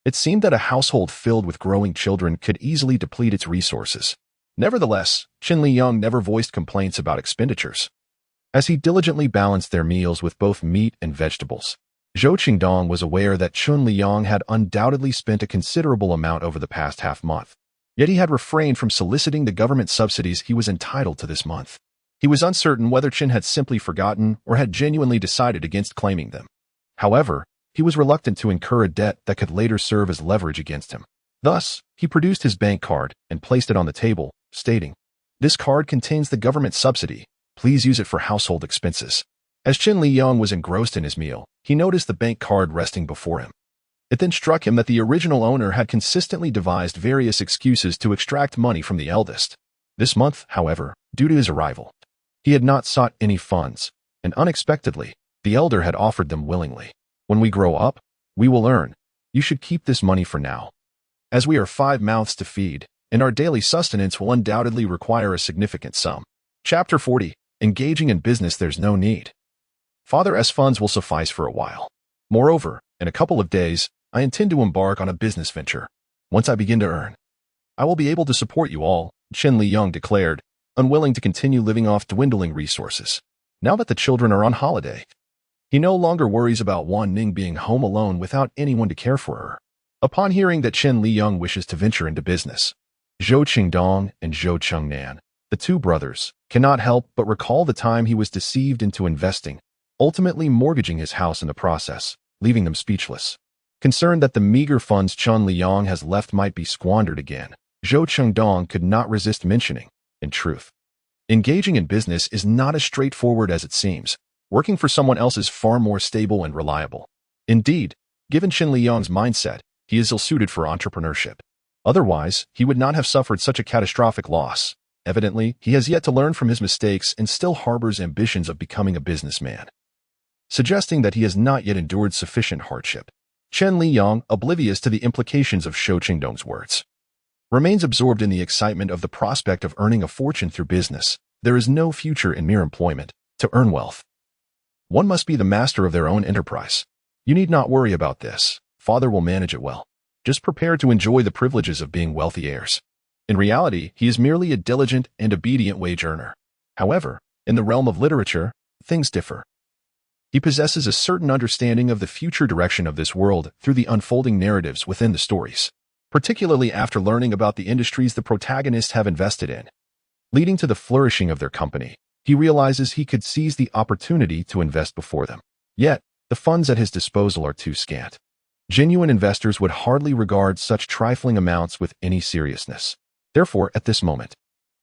it seemed that a household filled with growing children could easily deplete its resources. Nevertheless, Chen Liyang never voiced complaints about expenditures, as he diligently balanced their meals with both meat and vegetables. Zhou Qingdong was aware that Chen Liyang had undoubtedly spent a considerable amount over the past half-month, yet he had refrained from soliciting the government subsidies he was entitled to this month. He was uncertain whether Chen had simply forgotten or had genuinely decided against claiming them. However, he was reluctant to incur a debt that could later serve as leverage against him. Thus, he produced his bank card and placed it on the table, stating, "This card contains the government subsidy. Please use it for household expenses." As Chen Liyang was engrossed in his meal, he noticed the bank card resting before him. It then struck him that the original owner had consistently devised various excuses to extract money from the eldest. This month, however, due to his arrival, he had not sought any funds, and unexpectedly, the elder had offered them willingly. "When we grow up, we will earn. You should keep this money for now, as we are 5 mouths to feed, and our daily sustenance will undoubtedly require a significant sum." Chapter 40. Engaging in business there's no need. Father's funds will suffice for a while. Moreover, in a couple of days, I intend to embark on a business venture. Once I begin to earn, I will be able to support you all, Chen Liyang declared, unwilling to continue living off dwindling resources. Now that the children are on holiday, he no longer worries about Wan Ning being home alone without anyone to care for her. Upon hearing that Chen Liyang wishes to venture into business, Zhou Qingdong and Zhou Chengnan, the two brothers, cannot help but recall the time he was deceived into investing, ultimately mortgaging his house in the process, leaving them speechless. Concerned that the meager funds Chen Liyang has left might be squandered again, Zhou Chengdong could not resist mentioning, in truth, engaging in business is not as straightforward as it seems. Working for someone else is far more stable and reliable. Indeed, given Chen Liyang's mindset, he is ill-suited for entrepreneurship. Otherwise, he would not have suffered such a catastrophic loss. Evidently, he has yet to learn from his mistakes and still harbors ambitions of becoming a businessman, suggesting that he has not yet endured sufficient hardship. Chen Liyang, oblivious to the implications of Zhou Qingdong's words, remains absorbed in the excitement of the prospect of earning a fortune through business. There is no future in mere employment. To earn wealth, one must be the master of their own enterprise. You need not worry about this. Father will manage it well. Just prepare to enjoy the privileges of being wealthy heirs. In reality, he is merely a diligent and obedient wage earner. However, in the realm of literature, things differ. He possesses a certain understanding of the future direction of this world through the unfolding narratives within the stories, particularly after learning about the industries the protagonists have invested in, leading to the flourishing of their company. He realizes he could seize the opportunity to invest before them. Yet, the funds at his disposal are too scant. Genuine investors would hardly regard such trifling amounts with any seriousness. Therefore, at this moment,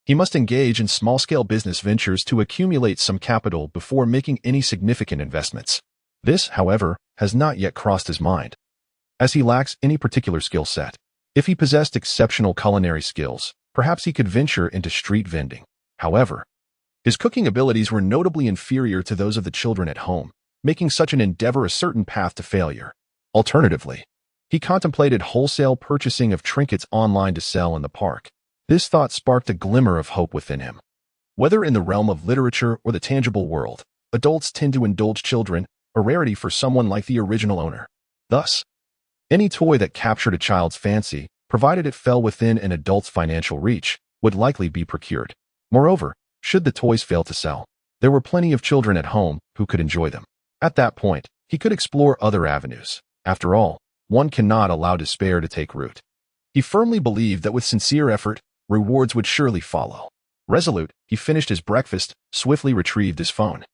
he must engage in small-scale business ventures to accumulate some capital before making any significant investments. This, however, has not yet crossed his mind, as he lacks any particular skill set. If he possessed exceptional culinary skills, perhaps he could venture into street vending. However, his cooking abilities were notably inferior to those of the children at home, making such an endeavor a certain path to failure. Alternatively, he contemplated wholesale purchasing of trinkets online to sell in the park. This thought sparked a glimmer of hope within him. Whether in the realm of literature or the tangible world, adults tend to indulge children, a rarity for someone like the original owner. Thus, any toy that captured a child's fancy, provided it fell within an adult's financial reach, would likely be procured. Moreover, should the toys fail to sell, there were plenty of children at home who could enjoy them. At that point, he could explore other avenues. After all, one cannot allow despair to take root. He firmly believed that with sincere effort, rewards would surely follow. Resolute, he finished his breakfast, swiftly retrieved his phone,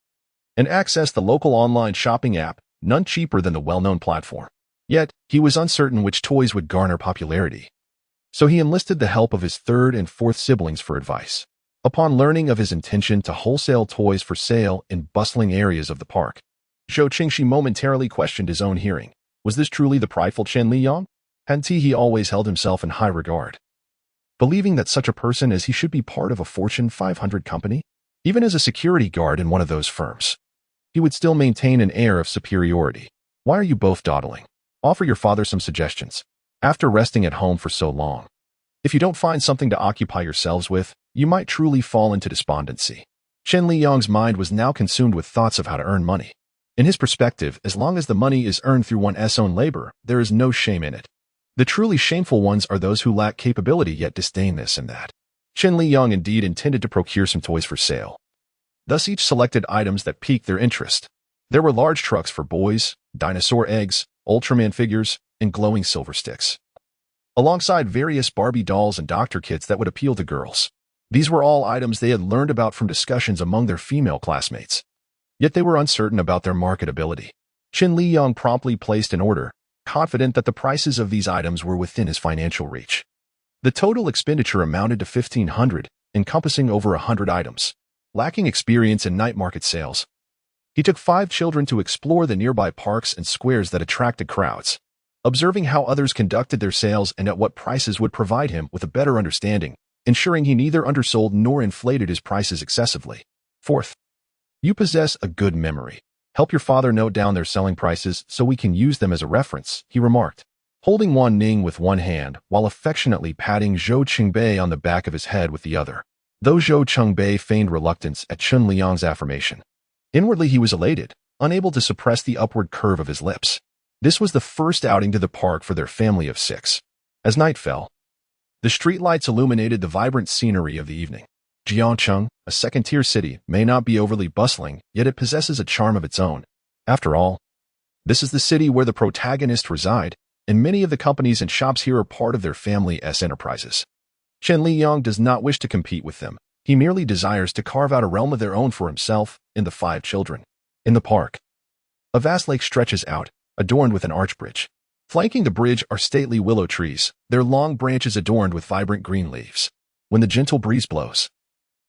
and accessed the local online shopping app, none cheaper than the well-known platform. Yet, he was uncertain which toys would garner popularity. So he enlisted the help of his third and fourth siblings for advice. Upon learning of his intention to wholesale toys for sale in bustling areas of the park, Zhou Qingxi momentarily questioned his own hearing. Was this truly the prideful Chen Liyang? Hadn't he always held himself in high regard, believing that such a person as he should be part of a Fortune 500 company? Even as a security guard in one of those firms, he would still maintain an air of superiority. Why are you both dawdling? Offer your father some suggestions. After resting at home for so long, If you don't find something to occupy yourselves with, you might truly fall into despondency. Chen Liyang's mind was now consumed with thoughts of how to earn money. In his perspective, as long as the money is earned through one's own labor, there is no shame in it. The truly shameful ones are those who lack capability yet disdain this and that. Chen Liyang indeed intended to procure some toys for sale. Thus each selected items that piqued their interest. There were large trucks for boys, dinosaur eggs, Ultraman figures, and glowing silver sticks, alongside various Barbie dolls and doctor kits that would appeal to girls. These were all items they had learned about from discussions among their female classmates. Yet they were uncertain about their marketability. Chen Liyang promptly placed an order, confident that the prices of these items were within his financial reach. The total expenditure amounted to 1,500, encompassing over 100 items. Lacking experience in night market sales, he took 5 children to explore the nearby parks and squares that attracted crowds. Observing how others conducted their sales and at what prices would provide him with a better understanding, ensuring he neither undersold nor inflated his prices excessively. Fourth, you possess a good memory. Help your father note down their selling prices so we can use them as a reference, he remarked, holding Wan Ning with one hand while affectionately patting Zhou Qingbei on the back of his head with the other. Though Zhou Qingbei feigned reluctance at Chen Liyang's affirmation, inwardly he was elated, unable to suppress the upward curve of his lips. This was the first outing to the park for their family of 6. As night fell, the streetlights illuminated the vibrant scenery of the evening. Jiangcheng, a second-tier city, may not be overly bustling, yet it possesses a charm of its own. After all, this is the city where the protagonists reside, and many of the companies and shops here are part of their family's enterprises. Chen Liyang does not wish to compete with them. He merely desires to carve out a realm of their own for himself and the 5 children. In the park, a vast lake stretches out, adorned with an arch bridge. Flanking the bridge are stately willow trees, their long branches adorned with vibrant green leaves. When the gentle breeze blows,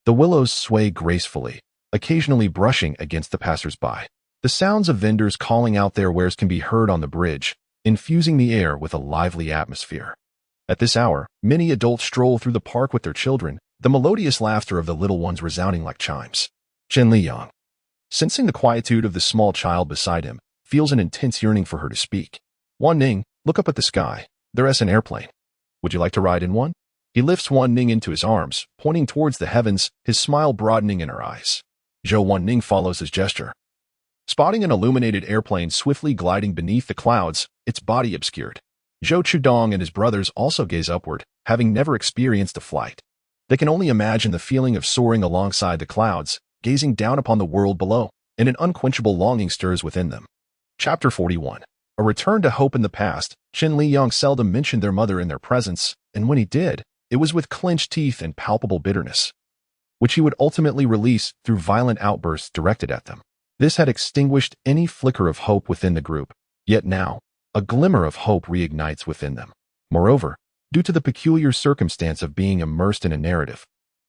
the willows sway gracefully, occasionally brushing against the passers-by. The sounds of vendors calling out their wares can be heard on the bridge, infusing the air with a lively atmosphere. At this hour, many adults stroll through the park with their children, the melodious laughter of the little ones resounding like chimes. Chen Liyang, sensing the quietude of the small child beside him, feels an intense yearning for her to speak. Wan Ning, look up at the sky. There's an airplane. Would you like to ride in one? He lifts Wan Ning into his arms, pointing towards the heavens, his smile broadening in her eyes. Zhou Wan Ning follows his gesture. Spotting an illuminated airplane swiftly gliding beneath the clouds, its body obscured. Zhou Chudong and his brothers also gaze upward, having never experienced a flight. They can only imagine the feeling of soaring alongside the clouds, gazing down upon the world below, and an unquenchable longing stirs within them. Chapter 41. A return to hope in the past. Chen Liyang seldom mentioned their mother in their presence, and when he did, it was with clenched teeth and palpable bitterness, which he would ultimately release through violent outbursts directed at them. This had extinguished any flicker of hope within the group, yet now, a glimmer of hope reignites within them. Moreover, due to the peculiar circumstance of being immersed in a narrative,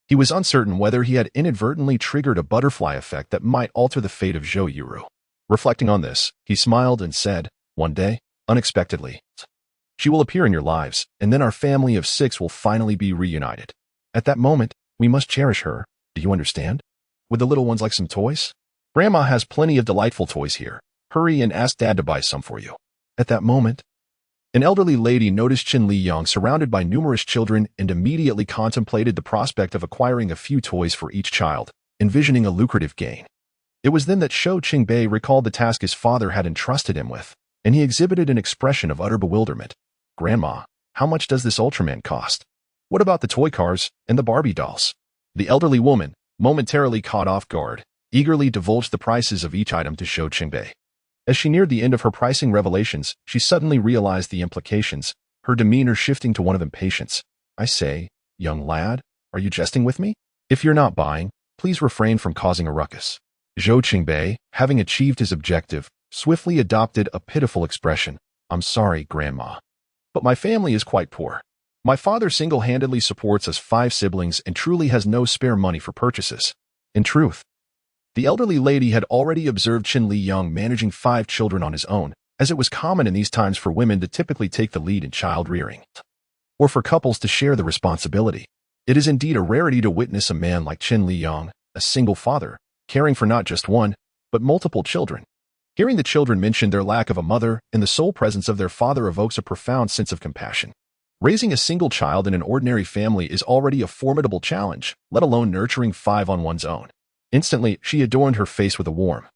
he was uncertain whether he had inadvertently triggered a butterfly effect that might alter the fate of Zhou Yuru. Reflecting on this, he smiled and said, one day, unexpectedly, she will appear in your lives, and then our family of 6 will finally be reunited. At that moment, we must cherish her. Do you understand? Would the little ones like some toys? Grandma has plenty of delightful toys here. Hurry and ask Dad to buy some for you. At that moment, an elderly lady noticed Chen Liyang surrounded by numerous children and immediately contemplated the prospect of acquiring a few toys for each child, envisioning a lucrative gain. It was then that Zhou Qingbei recalled the task his father had entrusted him with, and he exhibited an expression of utter bewilderment. Grandma, how much does this Ultraman cost? What about the toy cars and the Barbie dolls? The elderly woman, momentarily caught off guard, eagerly divulged the prices of each item to Zhou Qingbei. As she neared the end of her pricing revelations, she suddenly realized the implications, her demeanor shifting to one of impatience. I say, young lad, are you jesting with me? If you're not buying, please refrain from causing a ruckus. Zhou Qingbei, having achieved his objective, swiftly adopted a pitiful expression. I'm sorry, Grandma, but my family is quite poor. My father single-handedly supports us 5 siblings and truly has no spare money for purchases. In truth, the elderly lady had already observed Chen Liyang managing 5 children on his own, as it was common in these times for women to typically take the lead in child-rearing, or for couples to share the responsibility. It is indeed a rarity to witness a man like Chen Liyang, a single father, caring for not just one, but multiple children. Hearing the children mention their lack of a mother and the sole presence of their father evokes a profound sense of compassion. Raising a single child in an ordinary family is already a formidable challenge, let alone nurturing 5 on one's own. Instantly, she adorned her face with a warm,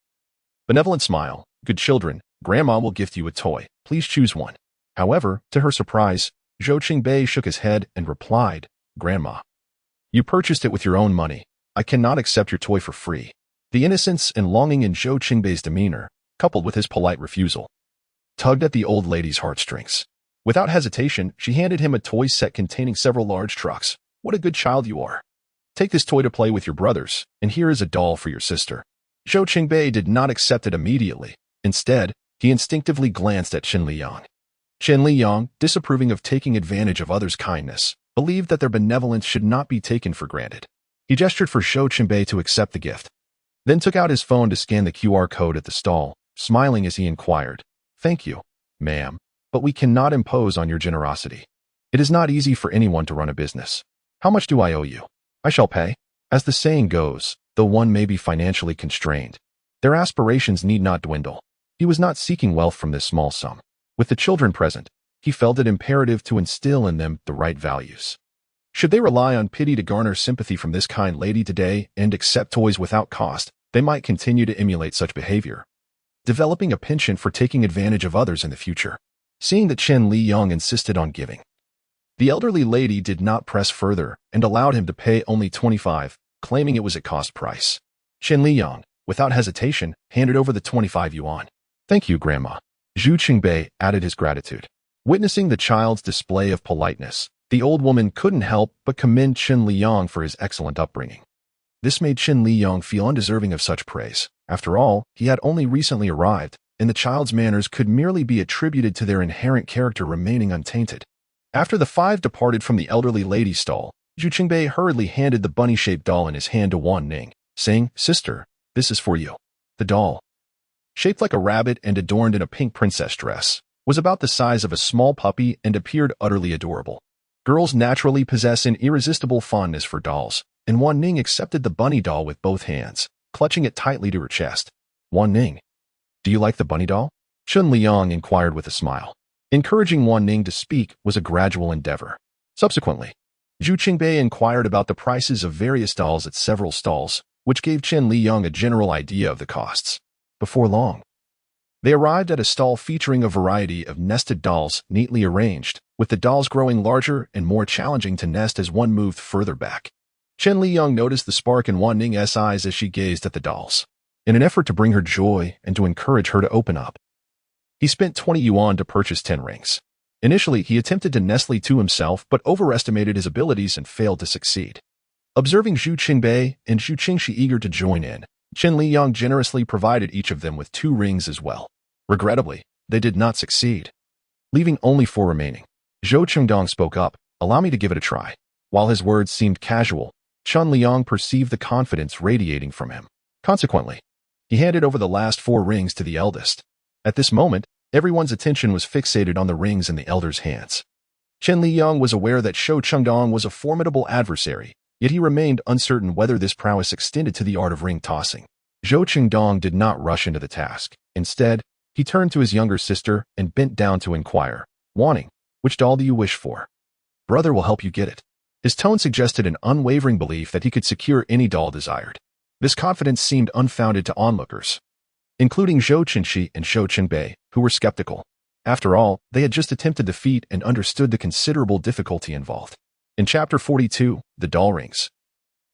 benevolent smile. Good children, Grandma will gift you a toy. Please choose one. However, to her surprise, Zhou Qingbei shook his head and replied, Grandma, you purchased it with your own money. I cannot accept your toy for free. The innocence and longing in Zhou Qingbei's demeanor, coupled with his polite refusal, tugged at the old lady's heartstrings. Without hesitation, she handed him a toy set containing several large trucks. What a good child you are. Take this toy to play with your brothers, and here is a doll for your sister. Zhou Qingbei did not accept it immediately. Instead, he instinctively glanced at Chen Liyang. Chen Liyang, disapproving of taking advantage of others' kindness, believed that their benevolence should not be taken for granted. He gestured for Zhou Qingbei to accept the gift, then took out his phone to scan the QR code at the stall, smiling as he inquired, Thank you, ma'am, but we cannot impose on your generosity. It is not easy for anyone to run a business. How much do I owe you? I shall pay. As the saying goes, though one may be financially constrained, their aspirations need not dwindle. He was not seeking wealth from this small sum. With the children present, he felt it imperative to instill in them the right values. Should they rely on pity to garner sympathy from this kind lady today and accept toys without cost, they might continue to emulate such behavior, developing a penchant for taking advantage of others in the future. Seeing that Chen Liyang insisted on giving, the elderly lady did not press further and allowed him to pay only 25, claiming it was at cost price. Chen Liyang, without hesitation, handed over the 25 yuan. Thank you, Grandma. Zhou Qingbei added his gratitude. Witnessing the child's display of politeness, the old woman couldn't help but commend Chen Liyang for his excellent upbringing. This made Chen Liyang feel undeserving of such praise. After all, he had only recently arrived, and the child's manners could merely be attributed to their inherent character remaining untainted. After the 5 departed from the elderly lady's stall, Zhou Qingbei hurriedly handed the bunny-shaped doll in his hand to Wan Ning, saying, Sister, this is for you. The doll, shaped like a rabbit and adorned in a pink princess dress, was about the size of a small puppy and appeared utterly adorable. Girls naturally possess an irresistible fondness for dolls, and Wan Ning accepted the bunny doll with both hands, clutching it tightly to her chest. Wan Ning, do you like the bunny doll? Chen Liyang inquired with a smile. Encouraging Wan Ning to speak was a gradual endeavor. Subsequently, Zhou Qingbei inquired about the prices of various dolls at several stalls, which gave Chen Liyang a general idea of the costs. Before long, they arrived at a stall featuring a variety of nested dolls neatly arranged, with the dolls growing larger and more challenging to nest as one moved further back. Chen Liyang noticed the spark in Wan Ning's eyes as she gazed at the dolls. In an effort to bring her joy and to encourage her to open up, he spent 20 yuan to purchase 10 rings. Initially, he attempted to nestle to himself but overestimated his abilities and failed to succeed. Observing Zhou Qingbei and Zhu Qingxi eager to join in, Chen Liyang generously provided each of them with 2 rings as well. Regrettably, they did not succeed, leaving only 4 remaining. Zhou Qingdong spoke up, Allow me to give it a try. While his words seemed casual, Chen Liyang perceived the confidence radiating from him. Consequently, he handed over the last 4 rings to the eldest. At this moment, everyone's attention was fixated on the rings in the elder's hands. Chen Liyang was aware that Zhou Qingdong was a formidable adversary, yet he remained uncertain whether this prowess extended to the art of ring tossing. Zhou Qingdong did not rush into the task. Instead, he turned to his younger sister and bent down to inquire, Wanting, which doll do you wish for? Brother will help you get it. His tone suggested an unwavering belief that he could secure any doll desired. This confidence seemed unfounded to onlookers, including Zhou Qinxi and Zhou Qingbei, who were skeptical. After all, they had just attempted the feat and understood the considerable difficulty involved. In Chapter 42, The Doll Rings,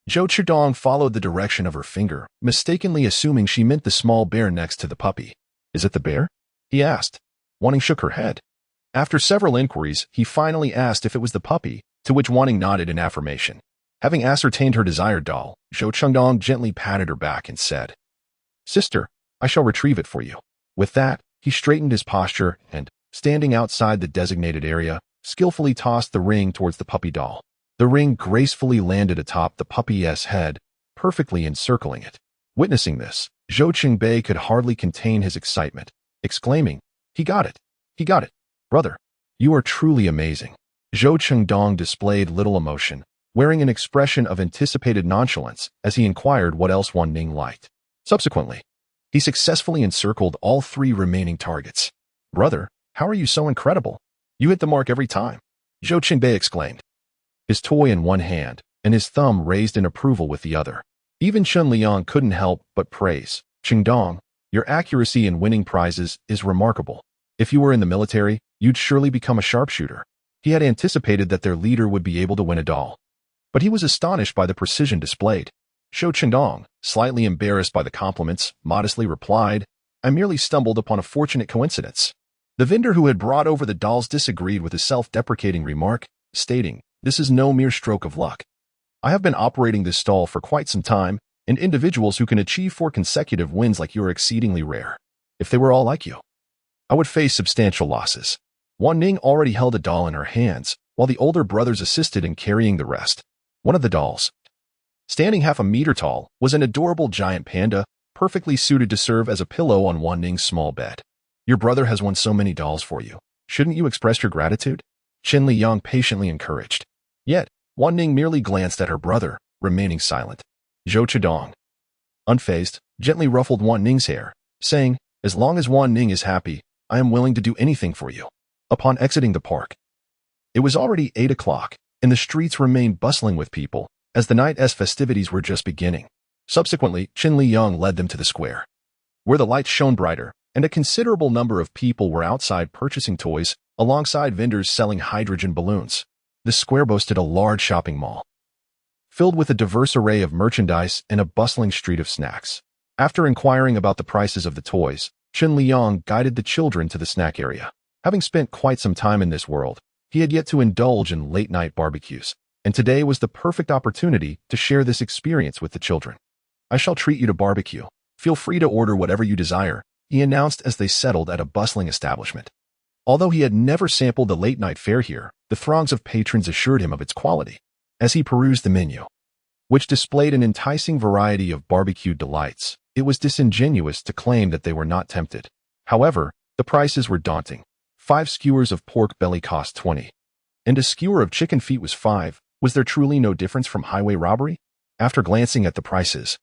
Zhou Qidong followed the direction of her finger, mistakenly assuming she meant the small bear next to the puppy. Is it the bear? He asked. Wanting shook her head. After several inquiries, he finally asked if it was the puppy, to which Wanting nodded in affirmation. Having ascertained her desired doll, Zhou Qingdong gently patted her back and said, Sister, I shall retrieve it for you. With that, he straightened his posture and, standing outside the designated area, skillfully tossed the ring towards the puppy doll. The ring gracefully landed atop the puppy's head, perfectly encircling it. Witnessing this, Zhou Qingbei could hardly contain his excitement, exclaiming, He got it! He got it! Brother, you are truly amazing. Zhou Qingdong displayed little emotion, wearing an expression of anticipated nonchalance as he inquired what else Wan Ning liked. Subsequently, he successfully encircled all 3 remaining targets. Brother, how are you so incredible? You hit the mark every time. Zhou Qingbei exclaimed, his toy in one hand and his thumb raised in approval with the other. Even Chen Liyang couldn't help but praise. Qingdong, your accuracy in winning prizes is remarkable. If you were in the military, you'd surely become a sharpshooter. He had anticipated that their leader would be able to win a doll. But he was astonished by the precision displayed. Zhou Qingdong, slightly embarrassed by the compliments, modestly replied, I merely stumbled upon a fortunate coincidence. The vendor who had brought over the dolls disagreed with his self-deprecating remark, stating, this is no mere stroke of luck. I have been operating this stall for quite some time, and individuals who can achieve 4 consecutive wins like you are exceedingly rare. If they were all like you, I would face substantial losses. Wan Ning already held a doll in her hands, while the older brothers assisted in carrying the rest. One of the dolls, standing half a meter tall, was an adorable giant panda, perfectly suited to serve as a pillow on Wan Ning's small bed. Your brother has won so many dolls for you. Shouldn't you express your gratitude? Chen Liyang patiently encouraged. Yet, Wan Ning merely glanced at her brother, remaining silent. Zhou Qingdong, unfazed, gently ruffled Wan Ning's hair, saying, as long as Wan Ning is happy, I am willing to do anything for you. Upon exiting the park, it was already 8 o'clock, and the streets remained bustling with people, as the night's festivities were just beginning. Subsequently, Chen Liyang led them to the square, where the lights shone brighter, and a considerable number of people were outside purchasing toys, alongside vendors selling hydrogen balloons. The square boasted a large shopping mall, filled with a diverse array of merchandise and a bustling street of snacks. After inquiring about the prices of the toys, Chen Liyang guided the children to the snack area. Having spent quite some time in this world, he had yet to indulge in late-night barbecues, and today was the perfect opportunity to share this experience with the children. I shall treat you to barbecue. Feel free to order whatever you desire, he announced as they settled at a bustling establishment. Although he had never sampled the late-night fare here, the throngs of patrons assured him of its quality. As he perused the menu, which displayed an enticing variety of barbecued delights, it was disingenuous to claim that they were not tempted. However, the prices were daunting. 5 skewers of pork belly cost 20, and a skewer of chicken feet was 5. Was there truly no difference from highway robbery? After glancing at the prices,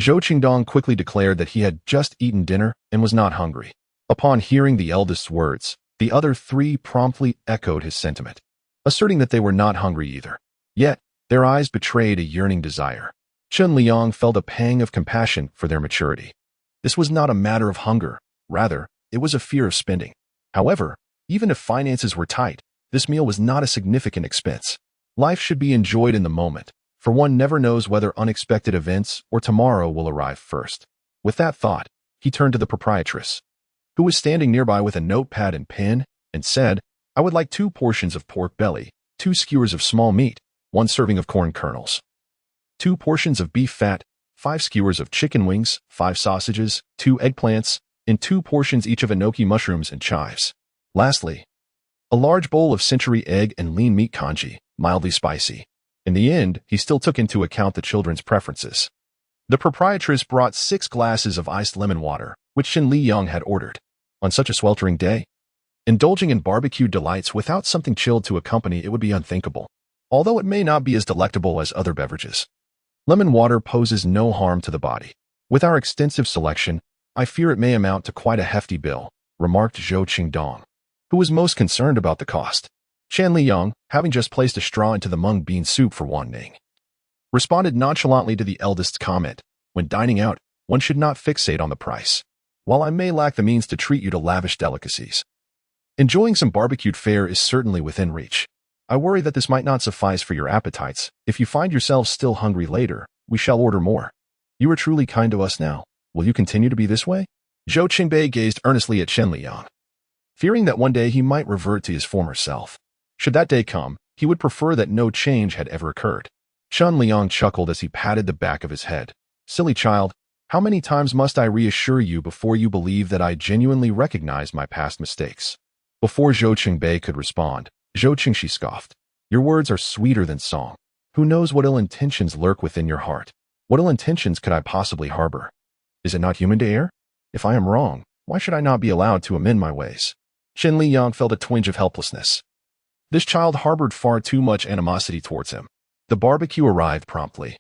Zhou Qingdong quickly declared that he had just eaten dinner and was not hungry. Upon hearing the eldest's words, the other 3 promptly echoed his sentiment, asserting that they were not hungry either. Yet, their eyes betrayed a yearning desire. Chen Liyang felt a pang of compassion for their maturity. This was not a matter of hunger, rather, it was a fear of spending. However, even if finances were tight, this meal was not a significant expense. Life should be enjoyed in the moment, for one never knows whether unexpected events or tomorrow will arrive first. With that thought, he turned to the proprietress, who was standing nearby with a notepad and pen, and said, I would like 2 portions of pork belly, 2 skewers of small meat, 1 serving of corn kernels, 2 portions of beef fat, 5 skewers of chicken wings, 5 sausages, 2 eggplants, and 2 portions each of enoki mushrooms and chives. Lastly, a large bowl of century egg and lean meat congee, mildly spicy. In the end, he still took into account the children's preferences. The proprietress brought 6 glasses of iced lemon water, which Chen Liyang had ordered. On such a sweltering day, indulging in barbecued delights without something chilled to accompany it would be unthinkable, although it may not be as delectable as other beverages. Lemon water poses no harm to the body. With our extensive selection, I fear it may amount to quite a hefty bill, remarked Zhou Qingdong, who was most concerned about the cost. Chen Liyang, having just placed a straw into the mung bean soup for Wan Ning, responded nonchalantly to the eldest's comment, when dining out, one should not fixate on the price. While I may lack the means to treat you to lavish delicacies, enjoying some barbecued fare is certainly within reach. I worry that this might not suffice for your appetites. If you find yourselves still hungry later, we shall order more. You are truly kind to us now. Will you continue to be this way? Zhou Qingbei gazed earnestly at Chen Liyang, fearing that one day he might revert to his former self. Should that day come, he would prefer that no change had ever occurred. Chen Liyang chuckled as he patted the back of his head. Silly child, how many times must I reassure you before you believe that I genuinely recognize my past mistakes? Before Zhou Qingbei could respond, Zhou Qingxi scoffed. Your words are sweeter than song. Who knows what ill intentions lurk within your heart? What ill intentions could I possibly harbor? Is it not human to err? If I am wrong, why should I not be allowed to amend my ways? Chen Liyang felt a twinge of helplessness. This child harbored far too much animosity towards him. The barbecue arrived promptly,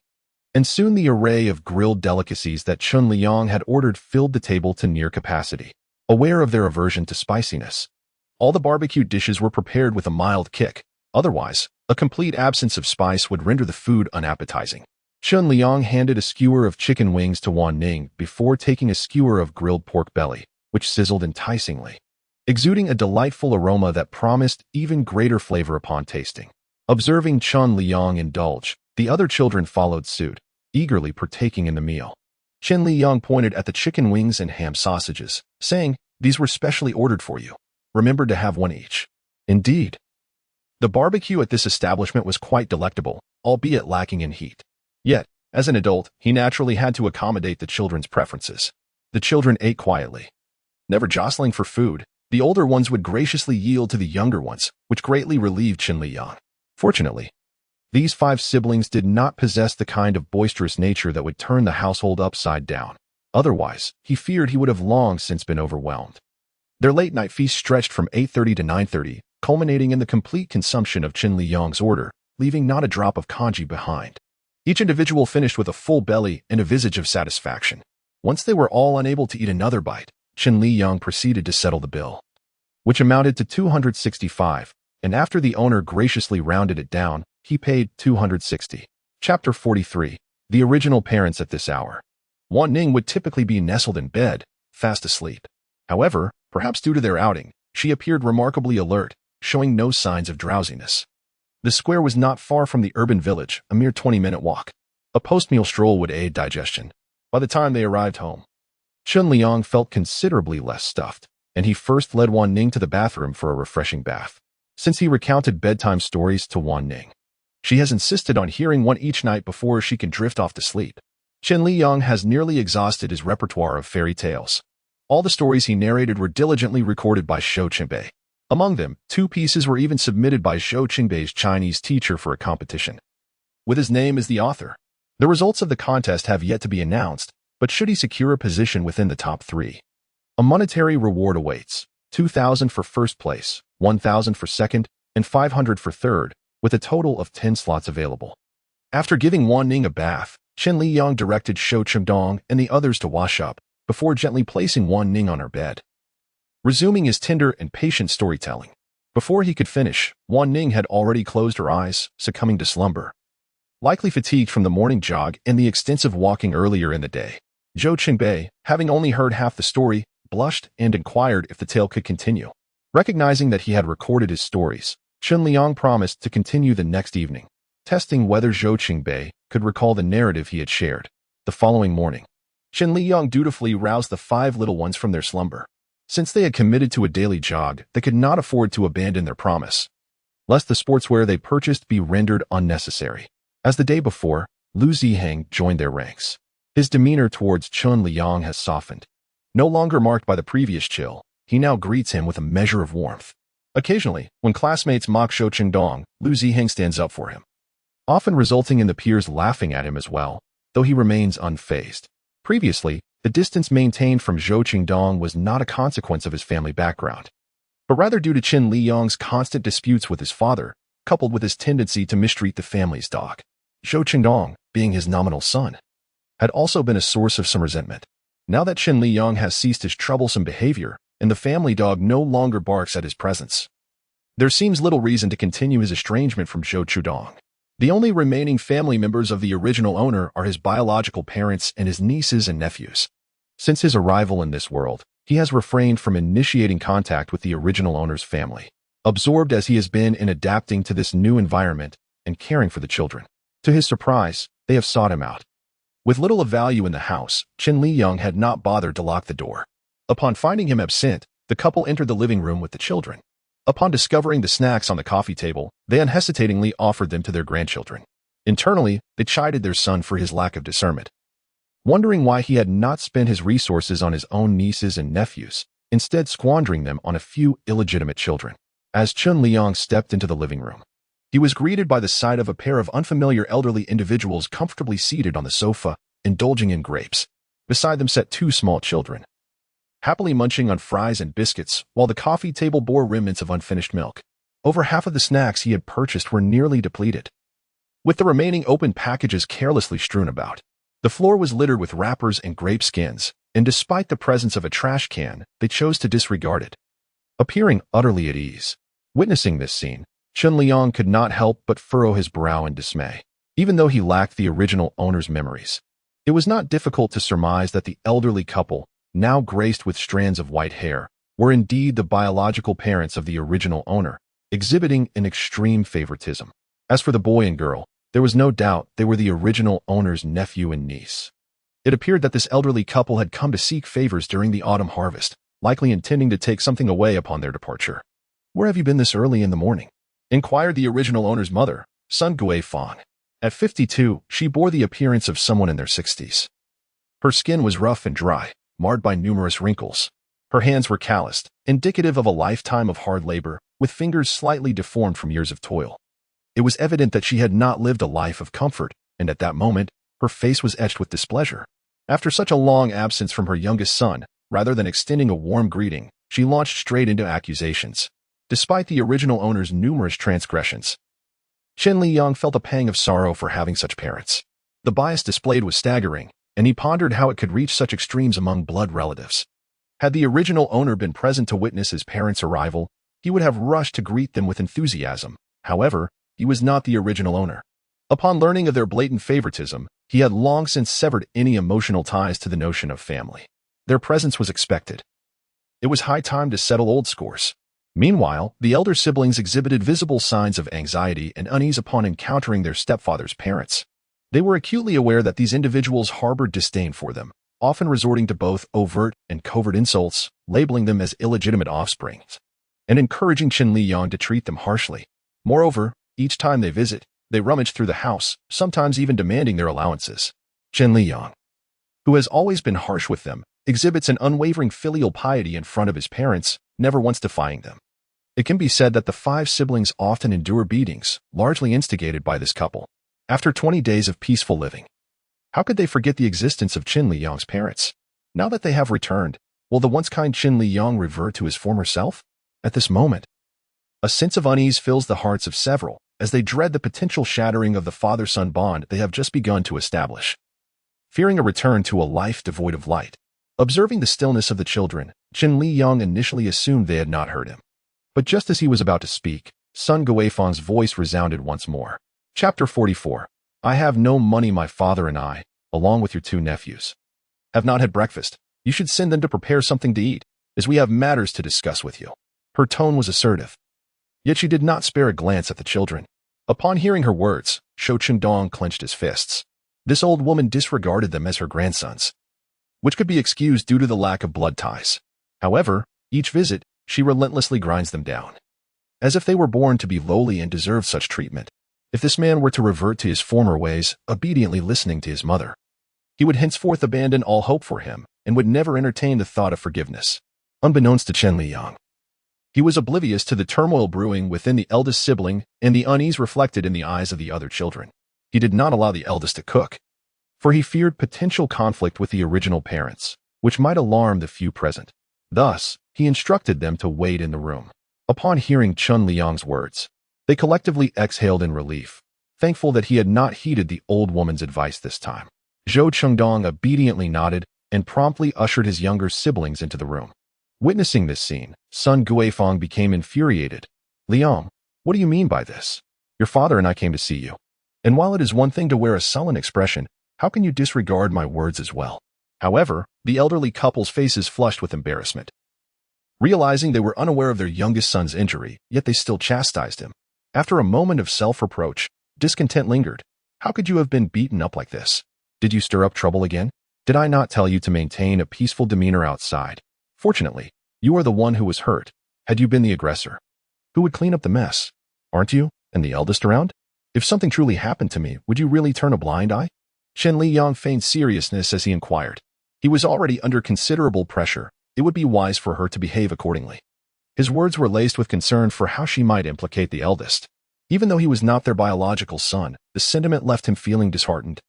and soon the array of grilled delicacies that Chen Liyang had ordered filled the table to near capacity. Aware of their aversion to spiciness, all the barbecued dishes were prepared with a mild kick, Otherwise, a complete absence of spice would render the food unappetizing. Chen Liyang handed a skewer of chicken wings to Wan Ning before taking a skewer of grilled pork belly, which sizzled enticingly, exuding a delightful aroma that promised even greater flavor upon tasting. Observing Chen Liyang indulge, the other children followed suit, eagerly partaking in the meal. Chen Liyang pointed at the chicken wings and ham sausages, saying, "These were specially ordered for you. Remember to have one each." Indeed. The barbecue at this establishment was quite delectable, albeit lacking in heat. Yet, as an adult, he naturally had to accommodate the children's preferences. The children ate quietly. Never jostling for food, the older ones would graciously yield to the younger ones, which greatly relieved Chen Liyang. Fortunately, these 5 siblings did not possess the kind of boisterous nature that would turn the household upside down. Otherwise, he feared he would have long since been overwhelmed. Their late-night feast stretched from 8:30 to 9:30, culminating in the complete consumption of Chen Liyang's order, leaving not a drop of congee behind. Each individual finished with a full belly and a visage of satisfaction. Once they were all unable to eat another bite, Chen Liyang proceeded to settle the bill, which amounted to 265, and after the owner graciously rounded it down, he paid 260. Chapter 43. The original parents at this hour. Wan Ning would typically be nestled in bed, fast asleep. However, perhaps due to their outing, she appeared remarkably alert, showing no signs of drowsiness. The square was not far from the urban village, a mere 20-minute walk. A post-meal stroll would aid digestion. By the time they arrived home, Chen Liyang felt considerably less stuffed, and he first led Wan Ning to the bathroom for a refreshing bath. Since he recounted bedtime stories to Wan Ning, she has insisted on hearing one each night before she can drift off to sleep. Chen Liyang has nearly exhausted his repertoire of fairy tales. All the stories he narrated were diligently recorded by Zhou Qingbei. Among them, 2 pieces were even submitted by Zhou Qingbei's Chinese teacher for a competition, with his name as the author. The results of the contest have yet to be announced, but should he secure a position within the top 3, a monetary reward awaits: 2,000 for first place, 1,000 for second, and 500 for third, with a total of 10 slots available. After giving Wan Ning a bath, Chen Liyang directed Zhou Qingdong and the others to wash up, before gently placing Wan Ning on her bed, resuming his tender and patient storytelling. Before he could finish, Wan Ning had already closed her eyes, succumbing to slumber, likely fatigued from the morning jog and the extensive walking earlier in the day. Zhou Qingbei, having only heard half the story, blushed and inquired if the tale could continue. Recognizing that he had recorded his stories, Chen Liyang promised to continue the next evening, testing whether Zhou Qingbei could recall the narrative he had shared. The following morning, Chen Liyang dutifully roused the 5 little ones from their slumber. Since they had committed to a daily jog, they could not afford to abandon their promise, lest the sportswear they purchased be rendered unnecessary. As the day before, Lu Ziheng joined their ranks. His demeanor towards Chen Liyang has softened. No longer marked by the previous chill, he now greets him with a measure of warmth. Occasionally, when classmates mock Zhou Qingdong, Lu Ziheng stands up for him, often resulting in the peers laughing at him as well, though he remains unfazed. Previously, the distance maintained from Zhou Qingdong was not a consequence of his family background, but rather due to Chen Liyang's constant disputes with his father, coupled with his tendency to mistreat the family's dog. Zhou Qingdong, being his nominal son, had also been a source of some resentment. Now that Chen Liyang has ceased his troublesome behavior, and the family dog no longer barks at his presence, there seems little reason to continue his estrangement from Zhou Qingdong. The only remaining family members of the original owner are his biological parents and his nieces and nephews. Since his arrival in this world, he has refrained from initiating contact with the original owner's family, absorbed as he has been in adapting to this new environment and caring for the children. To his surprise, they have sought him out. With little of value in the house, Chen Liyang had not bothered to lock the door. Upon finding him absent, the couple entered the living room with the children. Upon discovering the snacks on the coffee table, they unhesitatingly offered them to their grandchildren. Internally, they chided their son for his lack of discernment, wondering why he had not spent his resources on his own nieces and nephews, instead squandering them on a few illegitimate children. As Chen Liyang stepped into the living room, he was greeted by the sight of a pair of unfamiliar elderly individuals comfortably seated on the sofa, indulging in grapes. Beside them sat 2 small children, happily munching on fries and biscuits, while the coffee table bore remnants of unfinished milk. Over half of the snacks he had purchased were nearly depleted, with the remaining open packages carelessly strewn about. The floor was littered with wrappers and grape skins, and despite the presence of a trash can, they chose to disregard it, appearing utterly at ease. Witnessing this scene, Chen Liyang could not help but furrow his brow in dismay. Even though he lacked the original owner's memories, it was not difficult to surmise that the elderly couple, now graced with strands of white hair, were indeed the biological parents of the original owner, exhibiting an extreme favoritism. As for the boy and girl, there was no doubt they were the original owner's nephew and niece. It appeared that this elderly couple had come to seek favors during the autumn harvest, likely intending to take something away upon their departure. "Where have you been this early in the morning?" inquired the original owner's mother, Sun Guifang. At 52, she bore the appearance of someone in their 60s. Her skin was rough and dry, marred by numerous wrinkles. Her hands were calloused, indicative of a lifetime of hard labor, with fingers slightly deformed from years of toil. It was evident that she had not lived a life of comfort, and at that moment, her face was etched with displeasure. After such a long absence from her youngest son, rather than extending a warm greeting, she launched straight into accusations. Despite the original owner's numerous transgressions, Chen Liyang felt a pang of sorrow for having such parents. The bias displayed was staggering, and he pondered how it could reach such extremes among blood relatives. Had the original owner been present to witness his parents' arrival, he would have rushed to greet them with enthusiasm. However, he was not the original owner. Upon learning of their blatant favoritism, he had long since severed any emotional ties to the notion of family. Their presence was expected. It was high time to settle old scores. Meanwhile, the elder siblings exhibited visible signs of anxiety and unease upon encountering their stepfather's parents. They were acutely aware that these individuals harbored disdain for them, often resorting to both overt and covert insults, labeling them as illegitimate offspring, and encouraging Chen Liyang to treat them harshly. Moreover, each time they visit, they rummage through the house, sometimes even demanding their allowances. Chen Liyang, who has always been harsh with them, exhibits an unwavering filial piety in front of his parents, never once defying them. It can be said that the 5 siblings often endure beatings, largely instigated by this couple. After 20 days of peaceful living, how could they forget the existence of Chen Liyang's parents? Now that they have returned, will the once kind Chen Liyang revert to his former self? At this moment, a sense of unease fills the hearts of several, as they dread the potential shattering of the father-son bond they have just begun to establish. Fearing a return to a life devoid of light, observing the stillness of the children, Chen Liyang initially assumed they had not heard him. But just as he was about to speak, Sun Guifang's voice resounded once more. Chapter 44. I have no money. My father and I, along with your 2 nephews, have not had breakfast. You should send them to prepare something to eat, as we have matters to discuss with you. Her tone was assertive, yet she did not spare a glance at the children. Upon hearing her words, Shou Chendong clenched his fists. This old woman disregarded them as her grandsons, which could be excused due to the lack of blood ties. However, each visit, she relentlessly grinds them down, as if they were born to be lowly and deserved such treatment. If this man were to revert to his former ways, obediently listening to his mother, he would henceforth abandon all hope for him and would never entertain the thought of forgiveness. Unbeknownst to Chen Liyang, he was oblivious to the turmoil brewing within the eldest sibling and the unease reflected in the eyes of the other children. He did not allow the eldest to cook, for he feared potential conflict with the original parents, which might alarm the few present. Thus, he instructed them to wait in the room. Upon hearing Chen Liyang's words, they collectively exhaled in relief, thankful that he had not heeded the old woman's advice this time. Zhou Chendong obediently nodded and promptly ushered his younger siblings into the room. Witnessing this scene, Sun Guifang became infuriated. Liyang, what do you mean by this? Your father and I came to see you. And while it is one thing to wear a sullen expression, how can you disregard my words as well? However, the elderly couple's faces flushed with embarrassment. Realizing they were unaware of their youngest son's injury, yet they still chastised him. After a moment of self-reproach, discontent lingered. How could you have been beaten up like this? Did you stir up trouble again? Did I not tell you to maintain a peaceful demeanor outside? Fortunately, you are the one who was hurt. Had you been the aggressor, who would clean up the mess? Aren't you, and the eldest around? If something truly happened to me, would you really turn a blind eye? Chen Liyang feigned seriousness as he inquired. He was already under considerable pressure. It would be wise for her to behave accordingly. His words were laced with concern for how she might implicate the eldest. Even though he was not their biological son, the sentiment left him feeling disheartened.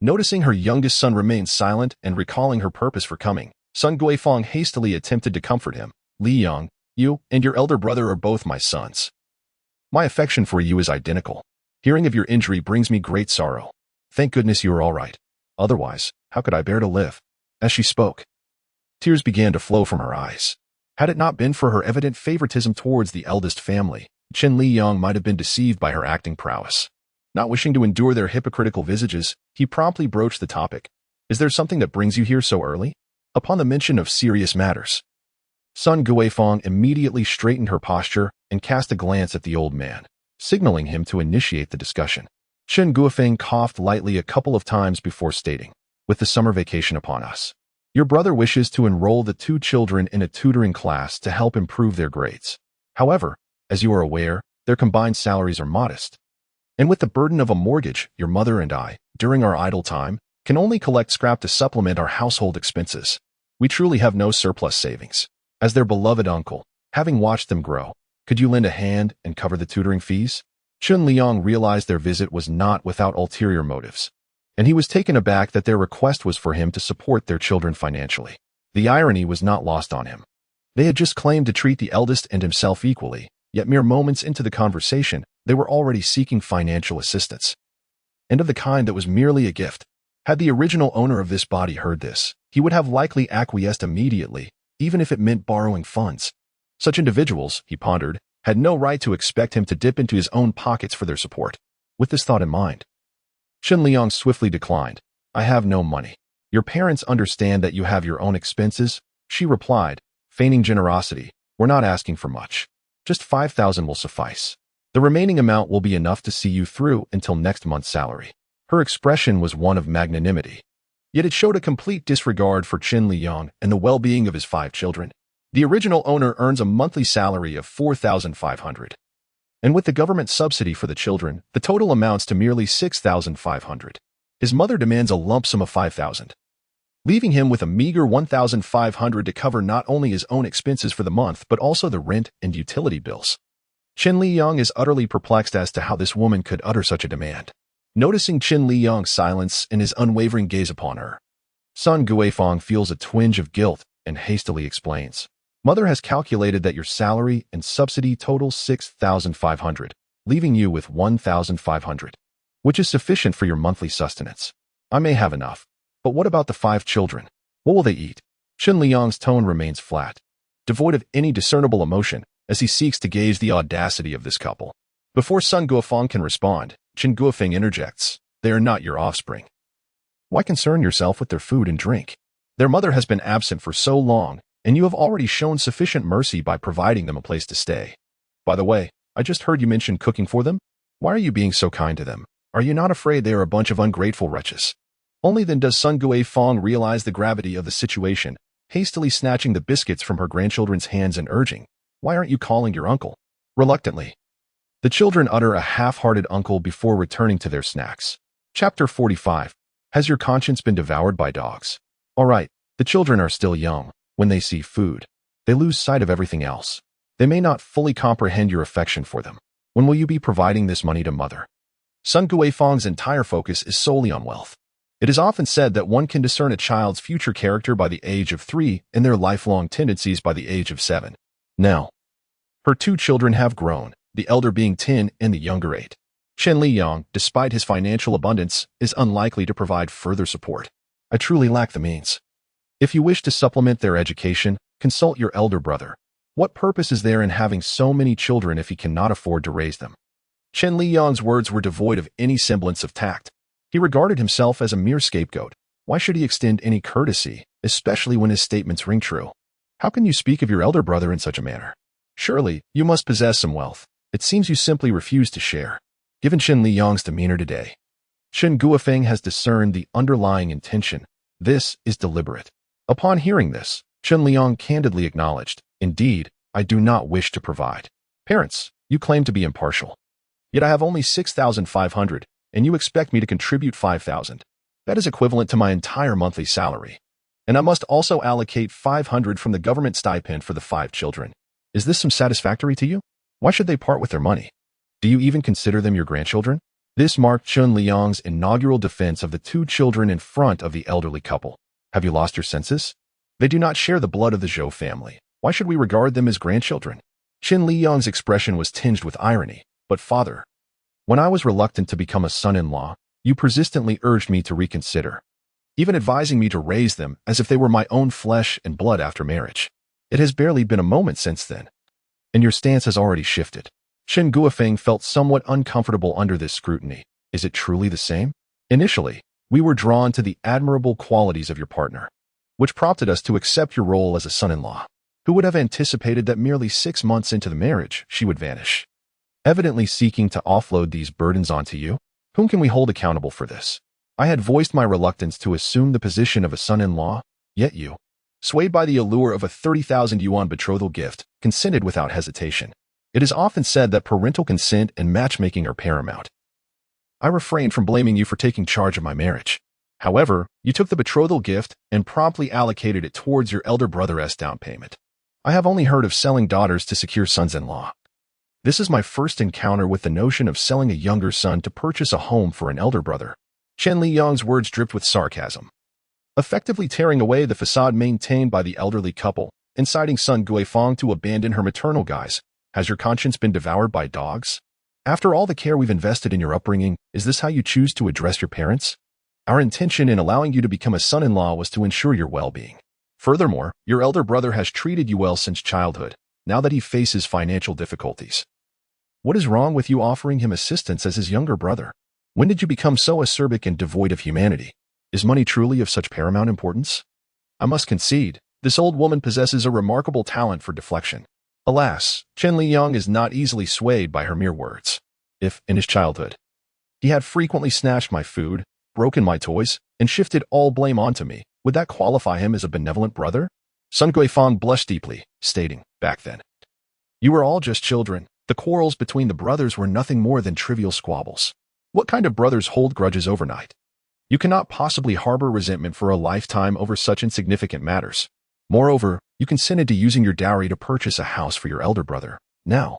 Noticing her youngest son remain silent and recalling her purpose for coming, Sun Guifang hastily attempted to comfort him. Liyang, you and your elder brother are both my sons. My affection for you is identical. Hearing of your injury brings me great sorrow. Thank goodness you are all right. Otherwise, how could I bear to live? As she spoke, tears began to flow from her eyes. Had it not been for her evident favoritism towards the eldest family, Chen Liyang might have been deceived by her acting prowess. Not wishing to endure their hypocritical visages, he promptly broached the topic. Is there something that brings you here so early? Upon the mention of serious matters, Sun Guifeng immediately straightened her posture and cast a glance at the old man, signaling him to initiate the discussion. Chen Guifeng coughed lightly a couple of times before stating, with the summer vacation upon us, your brother wishes to enroll the two children in a tutoring class to help improve their grades. However, as you are aware, their combined salaries are modest. And with the burden of a mortgage, your mother and I, during our idle time, can only collect scrap to supplement our household expenses. We truly have no surplus savings. As their beloved uncle, having watched them grow, could you lend a hand and cover the tutoring fees? Chen Liyang realized their visit was not without ulterior motives, and he was taken aback that their request was for him to support their children financially. The irony was not lost on him. They had just claimed to treat the eldest and himself equally, yet mere moments into the conversation, they were already seeking financial assistance, and of the kind that was merely a gift. Had the original owner of this body heard this, he would have likely acquiesced immediately, even if it meant borrowing funds. Such individuals, he pondered, had no right to expect him to dip into his own pockets for their support. With this thought in mind, Chen Liyang swiftly declined. I have no money. Your parents understand that you have your own expenses, she replied, feigning generosity. We're not asking for much. Just 5,000 will suffice. The remaining amount will be enough to see you through until next month's salary. Her expression was one of magnanimity, yet it showed a complete disregard for Chen Liyang and the well-being of his 5 children. The original owner earns a monthly salary of 4,500. And with the government subsidy for the children, the total amounts to merely 6,500. His mother demands a lump sum of 5,000, leaving him with a meager 1,500 to cover not only his own expenses for the month but also the rent and utility bills. Chen Liyang is utterly perplexed as to how this woman could utter such a demand. Noticing Chen Liyang's silence and his unwavering gaze upon her, Sun Guifeng feels a twinge of guilt and hastily explains. Mother has calculated that your salary and subsidy total 6,500, leaving you with 1,500, which is sufficient for your monthly sustenance. I may have enough, but what about the 5 children? What will they eat? Chen Liyang's tone remains flat, devoid of any discernible emotion, as he seeks to gauge the audacity of this couple. Before Sun Guifeng can respond, Chen Guifeng interjects, they are not your offspring. Why concern yourself with their food and drink? Their mother has been absent for so long, and you have already shown sufficient mercy by providing them a place to stay. By the way, I just heard you mention cooking for them. Why are you being so kind to them? Are you not afraid they are a bunch of ungrateful wretches? Only then does Sun Guifeng realize the gravity of the situation, hastily snatching the biscuits from her grandchildren's hands and urging, why aren't you calling your uncle? Reluctantly, the children utter a half-hearted uncle before returning to their snacks. Chapter 45. Has your conscience been devoured by dogs? All right, the children are still young. When they see food, they lose sight of everything else. They may not fully comprehend your affection for them. When will you be providing this money to mother? Sun Guifeng's entire focus is solely on wealth. It is often said that one can discern a child's future character by the age of 3 and their lifelong tendencies by the age of 7. Now, her 2 children have grown, the elder being 10 and the younger 8. Chen Liyang, despite his financial abundance, is unlikely to provide further support. I truly lack the means. If you wish to supplement their education, consult your elder brother. What purpose is there in having so many children if he cannot afford to raise them? Chen Liyang's words were devoid of any semblance of tact. He regarded himself as a mere scapegoat. Why should he extend any courtesy, especially when his statements ring true? How can you speak of your elder brother in such a manner? Surely, you must possess some wealth. It seems you simply refuse to share. Given Chen Liyang's demeanor today, Chen Guifeng has discerned the underlying intention. This is deliberate. Upon hearing this, Chen Liyang candidly acknowledged, indeed, I do not wish to provide. Parents, you claim to be impartial. Yet I have only 6,500, and you expect me to contribute 5,000. That is equivalent to my entire monthly salary. And I must also allocate 500 from the government stipend for the 5 children. Is this some satisfactory to you? Why should they part with their money? Do you even consider them your grandchildren? This marked Chen Liyang's inaugural defense of the 2 children in front of the elderly couple. Have you lost your senses? They do not share the blood of the Zhou family. Why should we regard them as grandchildren? Chen Liyang's expression was tinged with irony. But father, when I was reluctant to become a son-in-law, you persistently urged me to reconsider, even advising me to raise them as if they were my own flesh and blood after marriage. It has barely been a moment since then, and your stance has already shifted. Chen Guofeng felt somewhat uncomfortable under this scrutiny. Is it truly the same? Initially, we were drawn to the admirable qualities of your partner, which prompted us to accept your role as a son-in-law. Who would have anticipated that merely 6 months into the marriage, she would vanish? Evidently seeking to offload these burdens onto you? Whom can we hold accountable for this? I had voiced my reluctance to assume the position of a son-in-law, yet you, swayed by the allure of a 30,000 yuan betrothal gift, consented without hesitation. It is often said that parental consent and matchmaking are paramount. I refrained from blaming you for taking charge of my marriage. However, you took the betrothal gift and promptly allocated it towards your elder brother's down payment. I have only heard of selling daughters to secure sons-in-law. This is my first encounter with the notion of selling a younger son to purchase a home for an elder brother. Chen Liyang's words dripped with sarcasm, effectively tearing away the facade maintained by the elderly couple, inciting Sun Guifang to abandon her maternal guise. Has your conscience been devoured by dogs? After all the care we've invested in your upbringing, is this how you choose to address your parents? Our intention in allowing you to become a son-in-law was to ensure your well-being. Furthermore, your elder brother has treated you well since childhood, now that he faces financial difficulties. What is wrong with you offering him assistance as his younger brother? When did you become so acerbic and devoid of humanity? Is money truly of such paramount importance? I must concede, this old woman possesses a remarkable talent for deflection. Alas, Chen Liyang is not easily swayed by her mere words. If, in his childhood, he had frequently snatched my food, broken my toys, and shifted all blame onto me, would that qualify him as a benevolent brother? Sun Guifang blushed deeply, stating, back then, you were all just children. The quarrels between the brothers were nothing more than trivial squabbles. What kind of brothers hold grudges overnight? You cannot possibly harbor resentment for a lifetime over such insignificant matters. Moreover, you consented to using your dowry to purchase a house for your elder brother. Now,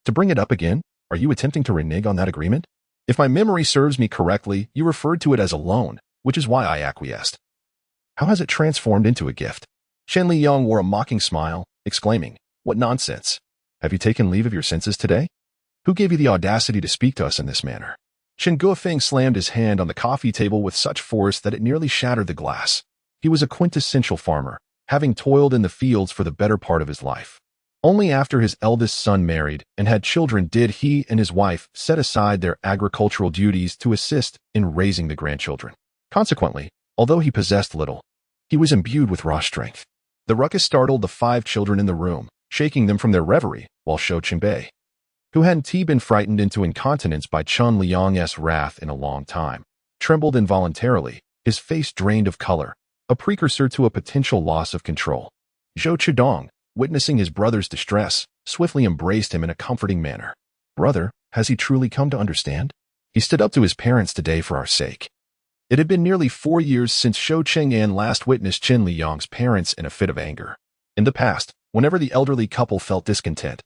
to bring it up again, are you attempting to renege on that agreement? If my memory serves me correctly, you referred to it as a loan, which is why I acquiesced. How has it transformed into a gift? Chen Liyang wore a mocking smile, exclaiming, what nonsense! Have you taken leave of your senses today? Who gave you the audacity to speak to us in this manner? Chen Guofeng slammed his hand on the coffee table with such force that it nearly shattered the glass. He was a quintessential farmer, having toiled in the fields for the better part of his life. Only after his eldest son married and had children did he and his wife set aside their agricultural duties to assist in raising the grandchildren. Consequently, although he possessed little, he was imbued with raw strength. The ruckus startled the 5 children in the room, shaking them from their reverie, while Shou Qingbei, who hadn't been frightened into incontinence by Chen Liyang's wrath in a long time, trembled involuntarily, his face drained of color, a precursor to a potential loss of control. Zhou Chidong, witnessing his brother's distress, swiftly embraced him in a comforting manner. Brother, has he truly come to understand? He stood up to his parents today for our sake. It had been nearly 4 years since Shou Cheng'an last witnessed Chen Liyang's parents in a fit of anger. In the past, whenever the elderly couple felt discontent,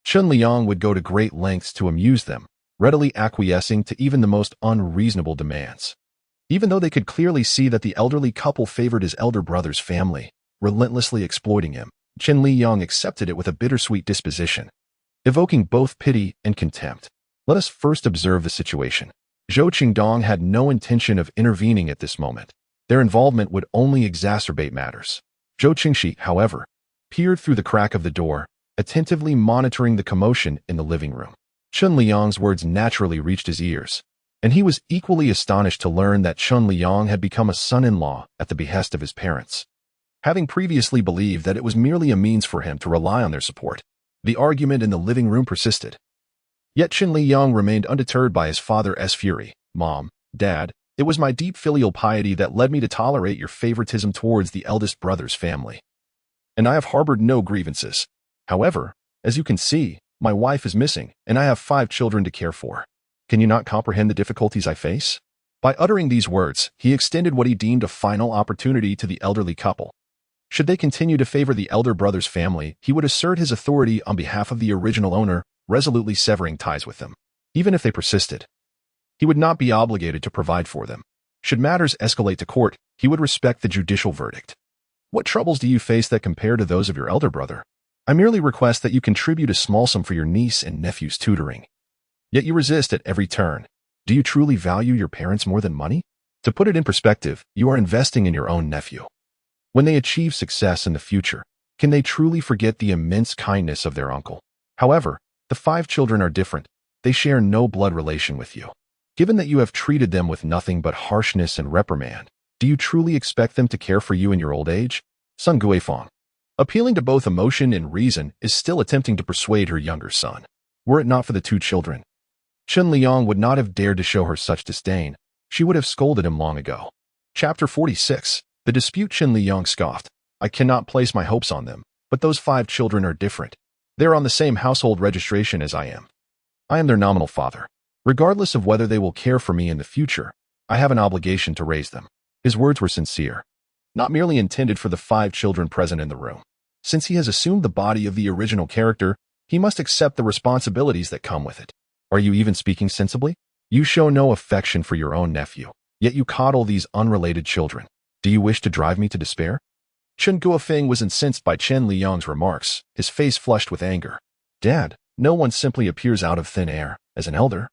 Chen Liyang would go to great lengths to amuse them, readily acquiescing to even the most unreasonable demands. Even though they could clearly see that the elderly couple favored his elder brother's family, relentlessly exploiting him, Chen Liyang accepted it with a bittersweet disposition, evoking both pity and contempt. Let us first observe the situation. Zhou Qingdong had no intention of intervening at this moment. Their involvement would only exacerbate matters. Zhou Qingxi, however, peered through the crack of the door, attentively monitoring the commotion in the living room. Chen Liyang's words naturally reached his ears, and he was equally astonished to learn that Chen Liyang had become a son-in-law at the behest of his parents. Having previously believed that it was merely a means for him to rely on their support, the argument in the living room persisted. Yet Chen Liyang remained undeterred by his father's fury. Mom, Dad, it was my deep filial piety that led me to tolerate your favoritism towards the eldest brother's family. And I have harbored no grievances. However, as you can see, my wife is missing, and I have 5 children to care for. Can you not comprehend the difficulties I face? By uttering these words, he extended what he deemed a final opportunity to the elderly couple. Should they continue to favor the elder brother's family, he would assert his authority on behalf of the original owner, resolutely severing ties with them. Even if they persisted, he would not be obligated to provide for them. Should matters escalate to court, he would respect the judicial verdict. What troubles do you face that compare to those of your elder brother? I merely request that you contribute a small sum for your niece and nephew's tutoring. Yet you resist at every turn. Do you truly value your parents more than money? To put it in perspective, you are investing in your own nephew. When they achieve success in the future, can they truly forget the immense kindness of their uncle? However, The 5 children are different. They share no blood relation with you. Given that you have treated them with nothing but harshness and reprimand, do you truly expect them to care for you in your old age? Sun Guifang, appealing to both emotion and reason, is still attempting to persuade her younger son. Were it not for the 2 children, Chen Liyang would not have dared to show her such disdain. She would have scolded him long ago. Chapter 46. The dispute. Chen Liyang scoffed. I cannot place my hopes on them, but those 5 children are different. They are on the same household registration as I am. I am their nominal father. Regardless of whether they will care for me in the future, I have an obligation to raise them. His words were sincere, not merely intended for the 5 children present in the room. Since he has assumed the body of the original character, he must accept the responsibilities that come with it. Are you even speaking sensibly? You show no affection for your own nephew, yet you coddle these unrelated children. Do you wish to drive me to despair? Chen Guofeng was incensed by Chen Liyang's remarks, his face flushed with anger. Dad, no one simply appears out of thin air, as an elder.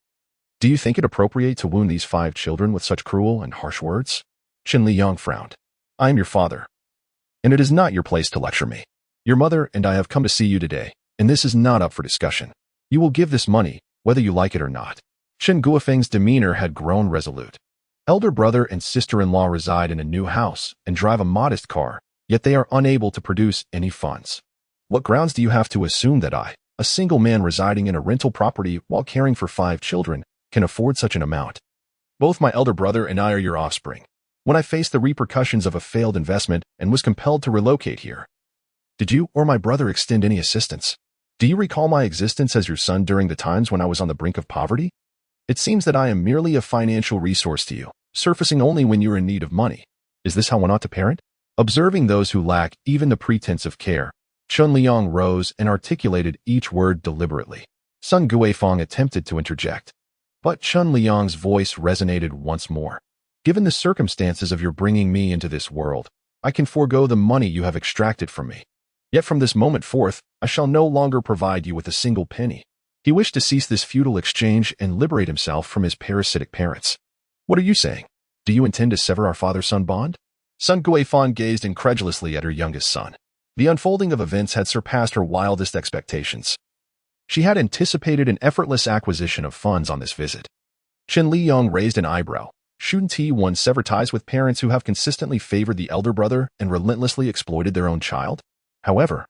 Do you think it appropriate to wound these 5 children with such cruel and harsh words? Chen Liyang frowned. I am your father, and it is not your place to lecture me. Your mother and I have come to see you today, and this is not up for discussion. You will give this money, whether you like it or not. Chen Guofeng's demeanor had grown resolute. Elder brother and sister-in-law reside in a new house and drive a modest car, yet they are unable to produce any funds. What grounds do you have to assume that I, a single man residing in a rental property while caring for 5 children, can afford such an amount? Both my elder brother and I are your offspring. When I faced the repercussions of a failed investment and was compelled to relocate here, did you or my brother extend any assistance? Do you recall my existence as your son during the times when I was on the brink of poverty? It seems that I am merely a financial resource to you, surfacing only when you are in need of money. Is this how one ought to parent? Observing those who lack even the pretense of care, Chen Liyang rose and articulated each word deliberately. Sun Guifang attempted to interject, but Chen Liyang's voice resonated once more. Given the circumstances of your bringing me into this world, I can forego the money you have extracted from me. Yet from this moment forth, I shall no longer provide you with a single penny. He wished to cease this futile exchange and liberate himself from his parasitic parents. What are you saying? Do you intend to sever our father-son bond? Sun Guifang gazed incredulously at her youngest son. The unfolding of events had surpassed her wildest expectations. She had anticipated an effortless acquisition of funds on this visit. Chen Liyang raised an eyebrow. Shouldn't one sever ties with parents who have consistently favored the elder brother and relentlessly exploited their own child? However,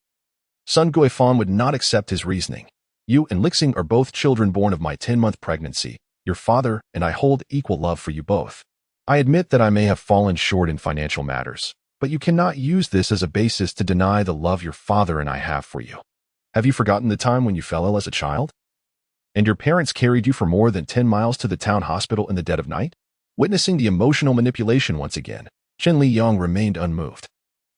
Sun Guifang would not accept his reasoning. You and Lixing are both children born of my 10-month pregnancy. Your father and I hold equal love for you both. I admit that I may have fallen short in financial matters, but you cannot use this as a basis to deny the love your father and I have for you. Have you forgotten the time when you fell ill as a child? And your parents carried you for more than 10 miles to the town hospital in the dead of night? Witnessing the emotional manipulation once again, Chen Liyang remained unmoved.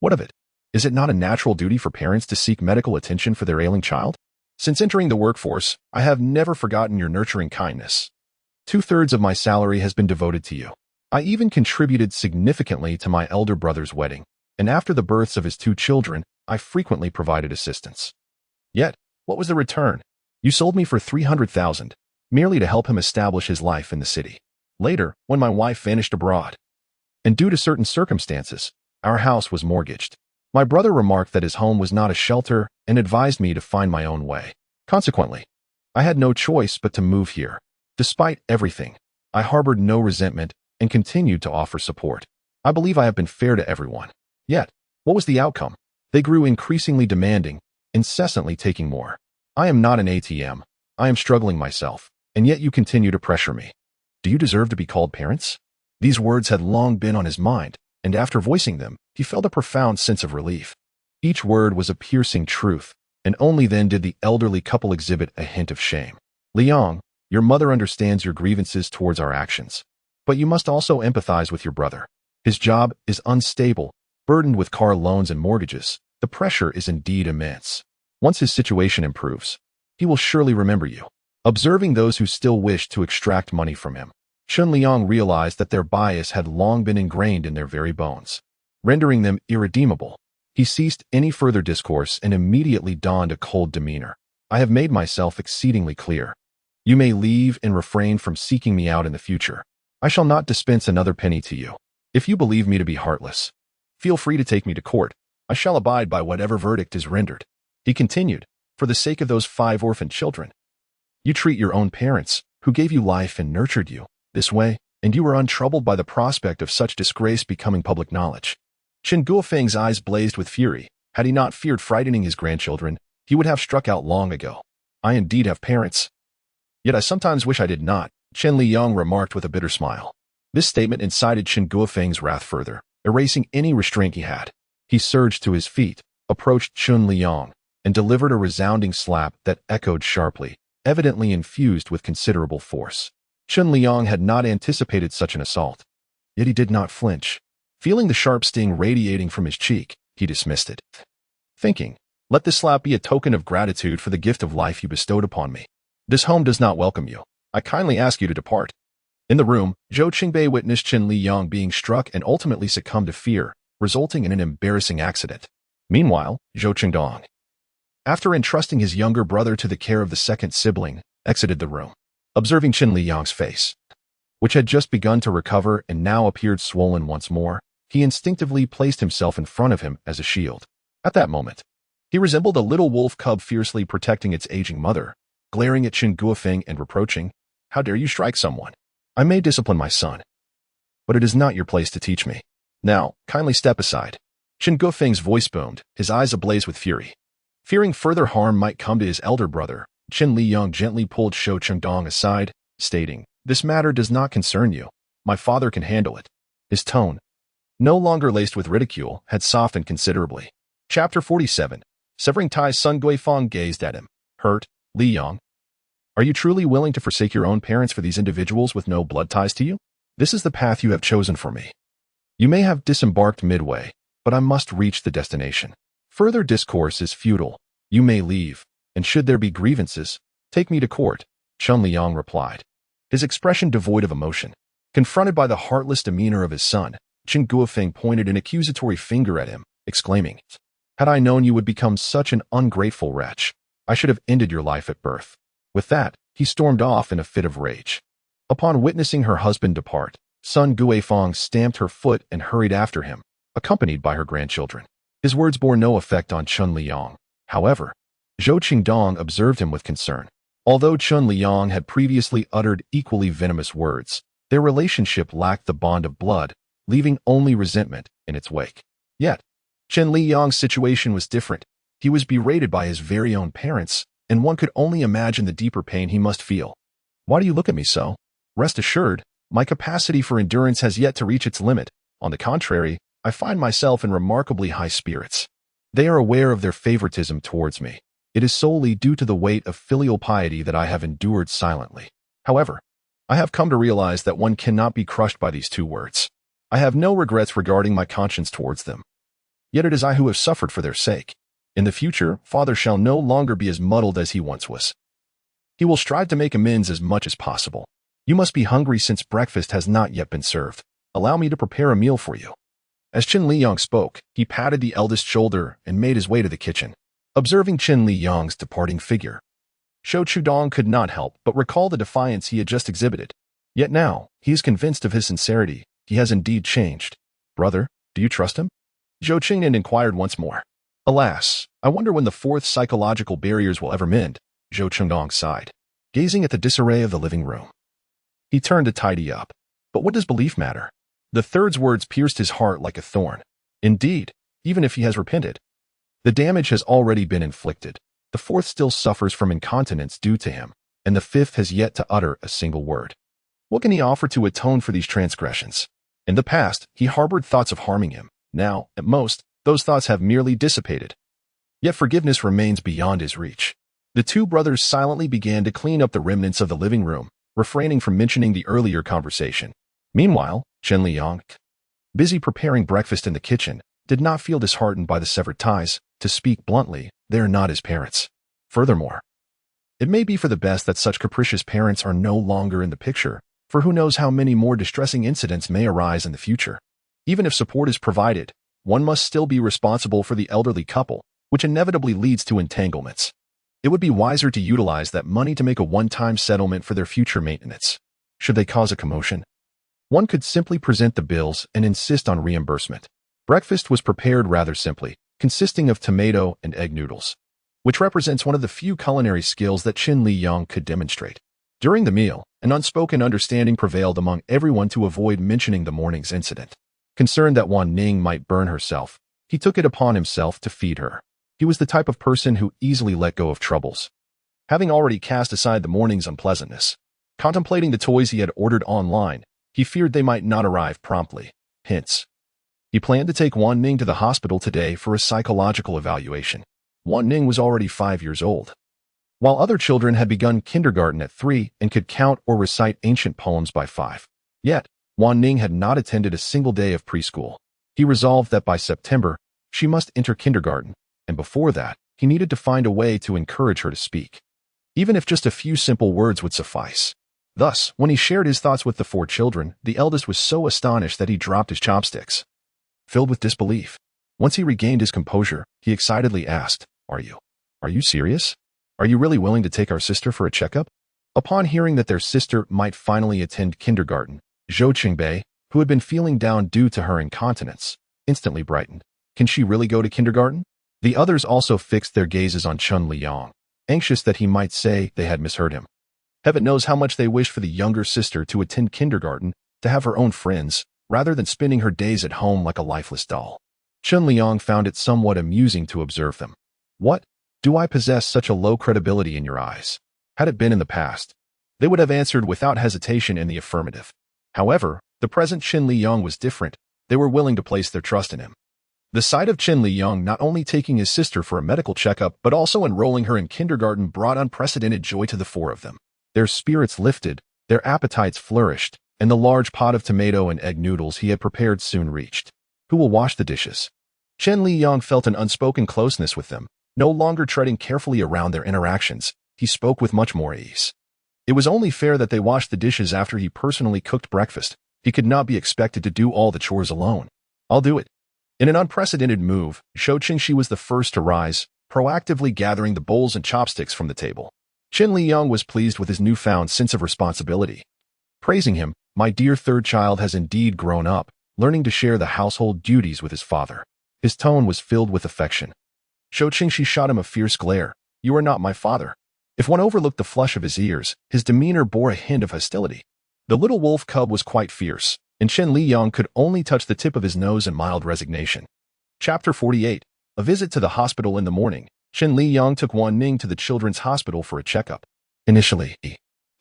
What of it? Is it not a natural duty for parents to seek medical attention for their ailing child? Since entering the workforce, I have never forgotten your nurturing kindness. 2/3 of my salary has been devoted to you. I even contributed significantly to my elder brother's wedding, and after the births of his 2 children, I frequently provided assistance. Yet, what was the return? You sold me for 300,000, merely to help him establish his life in the city. Later, when my wife vanished abroad, and due to certain circumstances, our house was mortgaged. My brother remarked that his home was not a shelter and advised me to find my own way. Consequently, I had no choice but to move here. Despite everything, I harbored no resentment and continued to offer support. I believe I have been fair to everyone. Yet, what was the outcome? They grew increasingly demanding, incessantly taking more. I am not an ATM. I am struggling myself, and yet you continue to pressure me. Do you deserve to be called parents? These words had long been on his mind, and after voicing them, he felt a profound sense of relief. Each word was a piercing truth, and only then did the elderly couple exhibit a hint of shame. Liyang, your mother understands your grievances towards our actions, but you must also empathize with your brother. His job is unstable, burdened with car loans and mortgages. The pressure is indeed immense. Once his situation improves, he will surely remember you. Observing those who still wished to extract money from him, Chen Liyang realized that their bias had long been ingrained in their very bones, rendering them irredeemable. He ceased any further discourse and immediately donned a cold demeanor. I have made myself exceedingly clear. You may leave and refrain from seeking me out in the future. I shall not dispense another penny to you. If you believe me to be heartless, feel free to take me to court. I shall abide by whatever verdict is rendered. He continued, for the sake of those 5 orphan children. You treat your own parents, who gave you life and nurtured you, this way, and you were untroubled by the prospect of such disgrace becoming public knowledge. Chen Guofeng's eyes blazed with fury. Had he not feared frightening his grandchildren, he would have struck out long ago. I indeed have parents. Yet I sometimes wish I did not, Chen Liyang remarked with a bitter smile. This statement incited Chen Guofeng's wrath further, erasing any restraint he had. He surged to his feet, approached Chen Liyang, and delivered a resounding slap that echoed sharply, evidently infused with considerable force. Chen Liyang had not anticipated such an assault. Yet he did not flinch. Feeling the sharp sting radiating from his cheek, he dismissed it, thinking, let this slap be a token of gratitude for the gift of life you bestowed upon me. This home does not welcome you. I kindly ask you to depart. In the room, Zhou Qingbei witnessed Chen Liyang being struck and ultimately succumbed to fear, resulting in an embarrassing accident. Meanwhile, Zhou Qingdong, after entrusting his younger brother to the care of the second sibling, exited the room. Observing Chen Liyang's face, which had just begun to recover and now appeared swollen once more, he instinctively placed himself in front of him as a shield. At that moment, he resembled a little wolf cub fiercely protecting its aging mother, glaring at Chen Guofeng and reproaching, "How dare you strike someone? I may discipline my son, but it is not your place to teach me. Now, kindly step aside." Chen Guofeng's voice boomed, his eyes ablaze with fury. Fearing further harm might come to his elder brother, Chen Liyang gently pulled Zhou Qingdong aside, stating, "This matter does not concern you. My father can handle it." His tone, no longer laced with ridicule, had softened considerably. Chapter 47. Severing ties. Sun Guifang gazed at him, hurt. "Liyang, are you truly willing to forsake your own parents for these individuals with no blood ties to you? This is the path you have chosen for me. You may have disembarked midway, but I must reach the destination. Further discourse is futile. You may leave, and should there be grievances, take me to court," Chen Liyang replied, his expression devoid of emotion. Confronted by the heartless demeanor of his son, Chen Guofeng pointed an accusatory finger at him, exclaiming, "Had I known you would become such an ungrateful wretch, I should have ended your life at birth." With that, he stormed off in a fit of rage. Upon witnessing her husband depart, Sun Guifang stamped her foot and hurried after him, accompanied by her grandchildren. His words bore no effect on Chen Liyang. However, Zhou Qingdong observed him with concern. Although Chen Liyang had previously uttered equally venomous words, their relationship lacked the bond of blood, leaving only resentment in its wake. Yet, Chen Liyang's situation was different. He was berated by his very own parents, and one could only imagine the deeper pain he must feel. "Why do you look at me so? Rest assured, my capacity for endurance has yet to reach its limit. On the contrary, I find myself in remarkably high spirits. They are aware of their favoritism towards me. It is solely due to the weight of filial piety that I have endured silently. However, I have come to realize that one cannot be crushed by these 2 words. I have no regrets regarding my conscience towards them. Yet it is I who have suffered for their sake. In the future, father shall no longer be as muddled as he once was. He will strive to make amends as much as possible. You must be hungry since breakfast has not yet been served. Allow me to prepare a meal for you." As Chen Liyang spoke, he patted the eldest shoulder and made his way to the kitchen. Observing Chen Liyang's departing figure, Zhou Qingdong could not help but recall the defiance he had just exhibited. Yet now, he is convinced of his sincerity. He has indeed changed. "Brother, do you trust him?" Zhou Qingnan inquired once more. "Alas, I wonder when the 4th psychological barriers will ever mend," Zhou Qingdong sighed, gazing at the disarray of the living room. He turned to tidy up. But what does belief matter? The third's words pierced his heart like a thorn. Indeed, even if he has repented, the damage has already been inflicted. The 4th still suffers from incontinence due to him, and the 5th has yet to utter a single word. What can he offer to atone for these transgressions? In the past, he harbored thoughts of harming him. Now, at most, those thoughts have merely dissipated. Yet forgiveness remains beyond his reach. The 2 brothers silently began to clean up the remnants of the living room, refraining from mentioning the earlier conversation. Meanwhile, Chen Liyang, busy preparing breakfast in the kitchen, did not feel disheartened by the severed ties. To speak bluntly, they are not his parents. Furthermore, it may be for the best that such capricious parents are no longer in the picture, for who knows how many more distressing incidents may arise in the future. Even if support is provided, one must still be responsible for the elderly couple, which inevitably leads to entanglements. It would be wiser to utilize that money to make a one-time settlement for their future maintenance. Should they cause a commotion, one could simply present the bills and insist on reimbursement. Breakfast was prepared rather simply, consisting of tomato and egg noodles. which represents one of the few culinary skills that Chen Liyang could demonstrate. During the meal, an unspoken understanding prevailed among everyone to avoid mentioning the morning's incident. Concerned that Wan Ning might burn herself, he took it upon himself to feed her. He was the type of person who easily let go of troubles. Having already cast aside the morning's unpleasantness, contemplating the toys he had ordered online, he feared they might not arrive promptly. Hence, he planned to take Wan Ning to the hospital today for a psychological evaluation. Wan Ning was already 5 years old. While other children had begun kindergarten at 3 and could count or recite ancient poems by 5. Yet, Wan Ning had not attended a single day of preschool. He resolved that by September, she must enter kindergarten, and before that, he needed to find a way to encourage her to speak. Even if just a few simple words would suffice. Thus, when he shared his thoughts with the 4 children, the eldest was so astonished that he dropped his chopsticks. Filled with disbelief, once he regained his composure, he excitedly asked, Are you serious? Are you really willing to take our sister for a checkup? Upon hearing that their sister might finally attend kindergarten, Zhou Qingbei, who had been feeling down due to her incontinence, instantly brightened. Can she really go to kindergarten? The others also fixed their gazes on Chen Liyang, anxious that he might say they had misheard him. Heaven knows how much they wished for the younger sister to attend kindergarten, to have her own friends, rather than spending her days at home like a lifeless doll. Chen Liyang found it somewhat amusing to observe them. What? Do I possess such a low credibility in your eyes? Had it been in the past, they would have answered without hesitation in the affirmative. However, the present Chen Liyang was different. They were willing to place their trust in him. The sight of Chen Liyang not only taking his sister for a medical checkup but also enrolling her in kindergarten brought unprecedented joy to the 4 of them. Their spirits lifted, their appetites flourished, and the large pot of tomato and egg noodles he had prepared soon reached. Who will wash the dishes? Chen Liyang felt an unspoken closeness with them. No longer treading carefully around their interactions, he spoke with much more ease. It was only fair that they washed the dishes after he personally cooked breakfast. He could not be expected to do all the chores alone. I'll do it. In an unprecedented move, Zhou Qingxi was the first to rise, proactively gathering the bowls and chopsticks from the table. Chen Liyang was pleased with his newfound sense of responsibility. Praising him, my dear third child has indeed grown up, learning to share the household duties with his father. His tone was filled with affection. Zhou Qingxi shot him a fierce glare. You are not my father. If one overlooked the flush of his ears, his demeanor bore a hint of hostility. The little wolf cub was quite fierce, and Chen Liyang could only touch the tip of his nose in mild resignation. Chapter 48. A visit to the hospital in the morning. Chen Liyang took Wan Ning to the children's hospital for a checkup. Initially,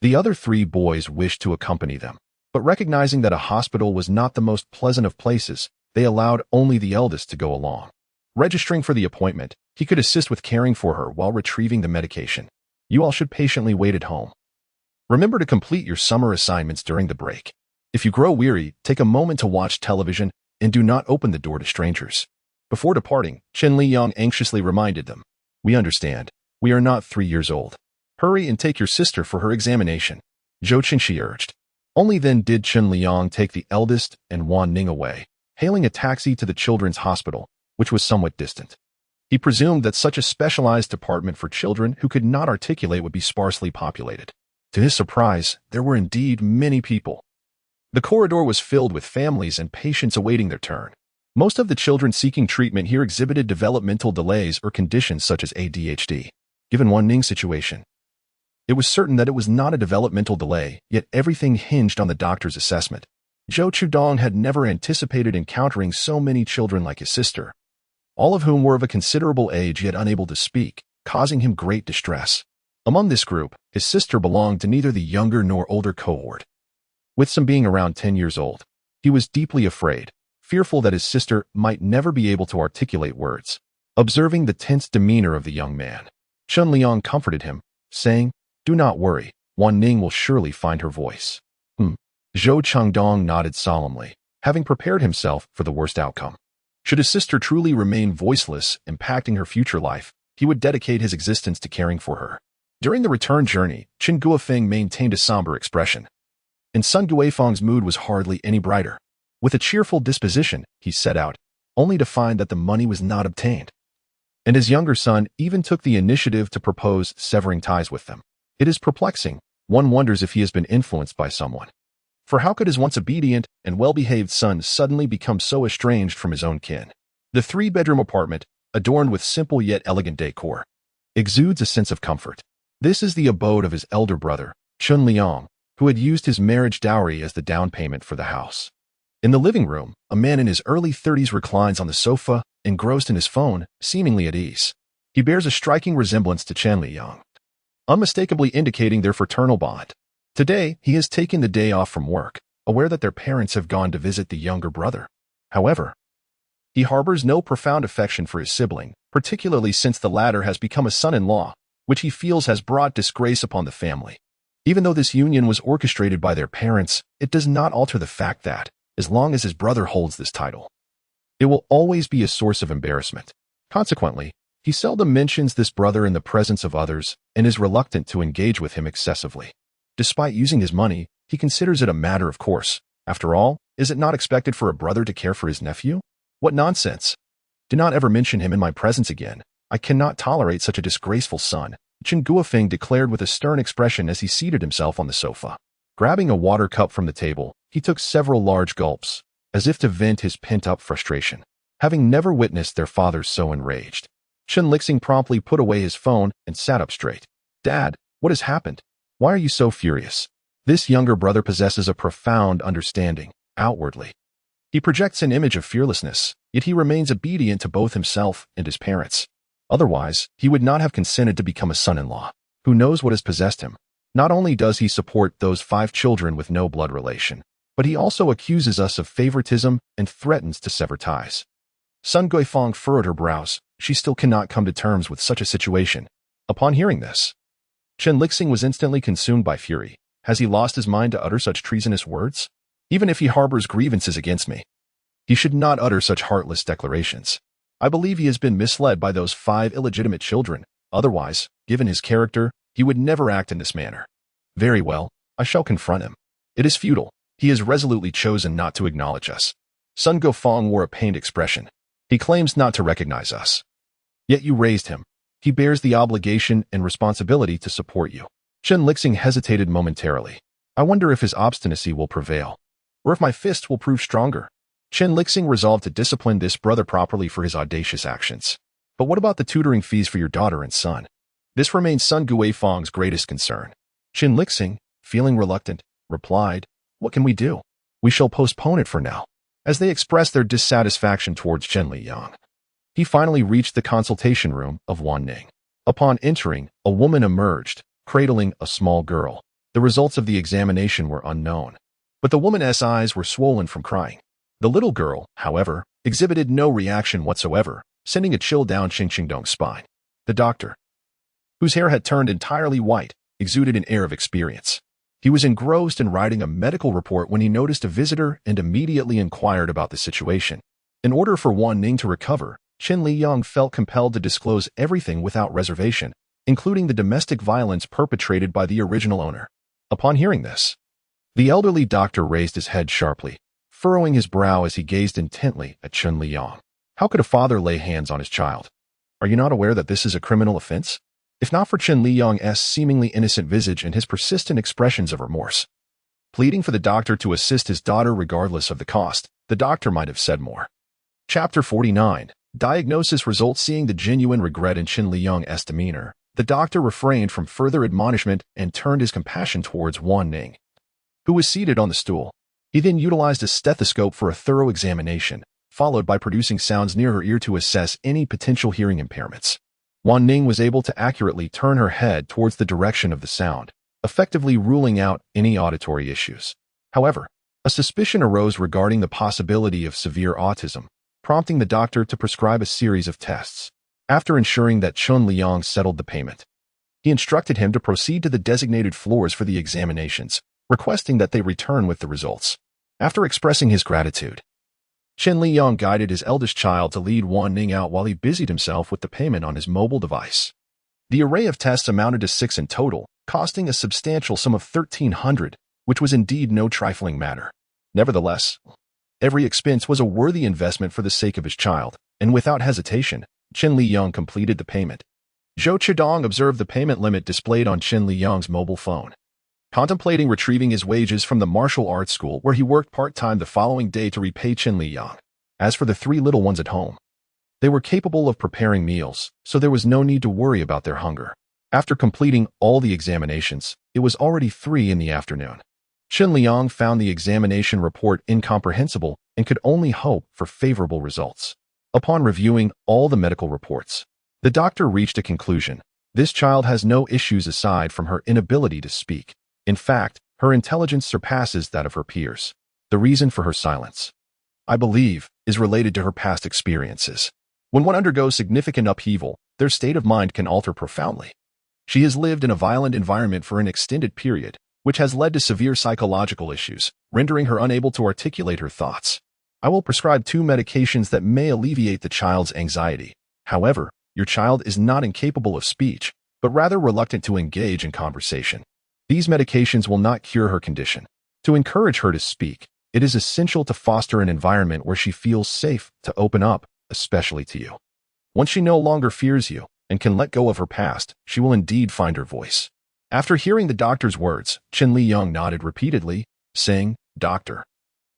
the other 3 boys wished to accompany them, but recognizing that a hospital was not the most pleasant of places, they allowed only the eldest to go along. Registering for the appointment, he could assist with caring for her while retrieving the medication. You all should patiently wait at home. Remember to complete your summer assignments during the break. If you grow weary, take a moment to watch television and do not open the door to strangers. Before departing, Chen Liyang anxiously reminded them. We understand. We are not 3 years old. Hurry and take your sister for her examination. Zhou Qingxi urged. Only then did Chen Liyang take the eldest and Wan Ning away, hailing a taxi to the children's hospital, which was somewhat distant. He presumed that such a specialized department for children who could not articulate would be sparsely populated. To his surprise, there were indeed many people. The corridor was filled with families and patients awaiting their turn. Most of the children seeking treatment here exhibited developmental delays or conditions such as ADHD. Given Wan Ning's situation, it was certain that it was not a developmental delay, yet everything hinged on the doctor's assessment. Zhou Chudong had never anticipated encountering so many children like his sister, all of whom were of a considerable age yet unable to speak, causing him great distress. Among this group, his sister belonged to neither the younger nor older cohort. With some being around 10 years old, he was deeply afraid, fearful that his sister might never be able to articulate words. Observing the tense demeanor of the young man, Chen Liyang comforted him, saying, Do not worry, Wan Ning will surely find her voice. Zhou Changdong nodded solemnly, having prepared himself for the worst outcome. Should his sister truly remain voiceless, impacting her future life, he would dedicate his existence to caring for her. During the return journey, Qin Guofeng maintained a somber expression, and Sun Guifeng's mood was hardly any brighter. With a cheerful disposition, he set out, only to find that the money was not obtained. And his younger son even took the initiative to propose severing ties with them. It is perplexing. One wonders if he has been influenced by someone. For how could his once obedient and well-behaved son suddenly become so estranged from his own kin? The 3-bedroom apartment, adorned with simple yet elegant decor, exudes a sense of comfort. This is the abode of his elder brother, Chen Liyang, who had used his marriage dowry as the down payment for the house. In the living room, a man in his early 30s reclines on the sofa, engrossed in his phone, seemingly at ease. He bears a striking resemblance to Chen Liyang, unmistakably indicating their fraternal bond. Today, he has taken the day off from work, aware that their parents have gone to visit the younger brother. However, he harbors no profound affection for his sibling, particularly since the latter has become a son-in-law, which he feels has brought disgrace upon the family. Even though this union was orchestrated by their parents, it does not alter the fact that, as long as his brother holds this title, it will always be a source of embarrassment. Consequently, he seldom mentions this brother in the presence of others and is reluctant to engage with him excessively. Despite using his money, he considers it a matter of course. After all, is it not expected for a brother to care for his nephew? What nonsense! Do not ever mention him in my presence again. I cannot tolerate such a disgraceful son, Chen Guofeng declared with a stern expression as he seated himself on the sofa. Grabbing a water cup from the table, he took several large gulps, as if to vent his pent-up frustration. Having never witnessed their father so enraged, Chen Liyang promptly put away his phone and sat up straight. Dad, what has happened? Why are you so furious? This younger brother possesses a profound understanding, outwardly. He projects an image of fearlessness, yet he remains obedient to both himself and his parents. Otherwise, he would not have consented to become a son-in-law. Who knows what has possessed him? Not only does he support those 5 children with no blood relation, but he also accuses us of favoritism and threatens to sever ties. Sun Guifang furrowed her brows. She still cannot come to terms with such a situation. Upon hearing this, Chen Liyang was instantly consumed by fury. Has he lost his mind to utter such treasonous words? Even if he harbors grievances against me, he should not utter such heartless declarations. I believe he has been misled by those 5 illegitimate children. Otherwise, given his character, he would never act in this manner. Very well, I shall confront him. It is futile. He has resolutely chosen not to acknowledge us. Sun Guofeng wore a pained expression. He claims not to recognize us. Yet you raised him. He bears the obligation and responsibility to support you. Chen Liyang hesitated momentarily. I wonder if his obstinacy will prevail, or if my fists will prove stronger. Chen Liyang resolved to discipline this brother properly for his audacious actions. But what about the tutoring fees for your daughter and son? This remains Sun Guifeng's greatest concern. Chen Liyang, feeling reluctant, replied, What can we do? We shall postpone it for now. As they expressed their dissatisfaction towards Chen Liyang, he finally reached the consultation room of Wanning. Upon entering, a woman emerged, cradling a small girl. The results of the examination were unknown, but the woman's eyes were swollen from crying. The little girl, however, exhibited no reaction whatsoever, sending a chill down Qing Qingdong's spine. The doctor, whose hair had turned entirely white, exuded an air of experience. He was engrossed in writing a medical report when he noticed a visitor and immediately inquired about the situation. In order for Wanning to recover, Chen Liyang felt compelled to disclose everything without reservation, including the domestic violence perpetrated by the original owner. Upon hearing this, the elderly doctor raised his head sharply, furrowing his brow as he gazed intently at Chen Liyang. How could a father lay hands on his child? Are you not aware that this is a criminal offense? If not for Chen Liyang's seemingly innocent visage and his persistent expressions of remorse, pleading for the doctor to assist his daughter regardless of the cost, the doctor might have said more. Chapter 49. Diagnosis results. Seeing the genuine regret in Chen Liyang's demeanor, the doctor refrained from further admonishment and turned his compassion towards Wanning, who was seated on the stool. He then utilized a stethoscope for a thorough examination, followed by producing sounds near her ear to assess any potential hearing impairments. Wanning was able to accurately turn her head towards the direction of the sound, effectively ruling out any auditory issues. However, a suspicion arose regarding the possibility of severe autism, prompting the doctor to prescribe a series of tests. After ensuring that Chen Liyang settled the payment, he instructed him to proceed to the designated floors for the examinations, requesting that they return with the results. After expressing his gratitude, Chen Liyang guided his eldest child to lead Wanning out while he busied himself with the payment on his mobile device. The array of tests amounted to 6 in total, costing a substantial sum of 1,300, which was indeed no trifling matter. Nevertheless, every expense was a worthy investment for the sake of his child, and without hesitation, Chen Liyang completed the payment. Zhou Chidong observed the payment limit displayed on Chen Liyang's mobile phone, contemplating retrieving his wages from the martial arts school where he worked part-time the following day to repay Chen Liyang. As for the 3 little ones at home, They were capable of preparing meals, so there was no need to worry about their hunger. After completing all the examinations, it was already 3 in the afternoon. Chen Liyang found the examination report incomprehensible and could only hope for favorable results. Upon reviewing all the medical reports, the doctor reached a conclusion. This child has no issues aside from her inability to speak. In fact, her intelligence surpasses that of her peers. The reason for her silence, I believe, is related to her past experiences. When one undergoes significant upheaval, their state of mind can alter profoundly. She has lived in a violent environment for an extended period, which has led to severe psychological issues, rendering her unable to articulate her thoughts. I will prescribe 2 medications that may alleviate the child's anxiety. However, your child is not incapable of speech, but rather reluctant to engage in conversation. These medications will not cure her condition. To encourage her to speak, it is essential to foster an environment where she feels safe to open up, especially to you. Once she no longer fears you and can let go of her past, she will indeed find her voice. After hearing the doctor's words, Chen Liyang nodded repeatedly, saying, "Doctor,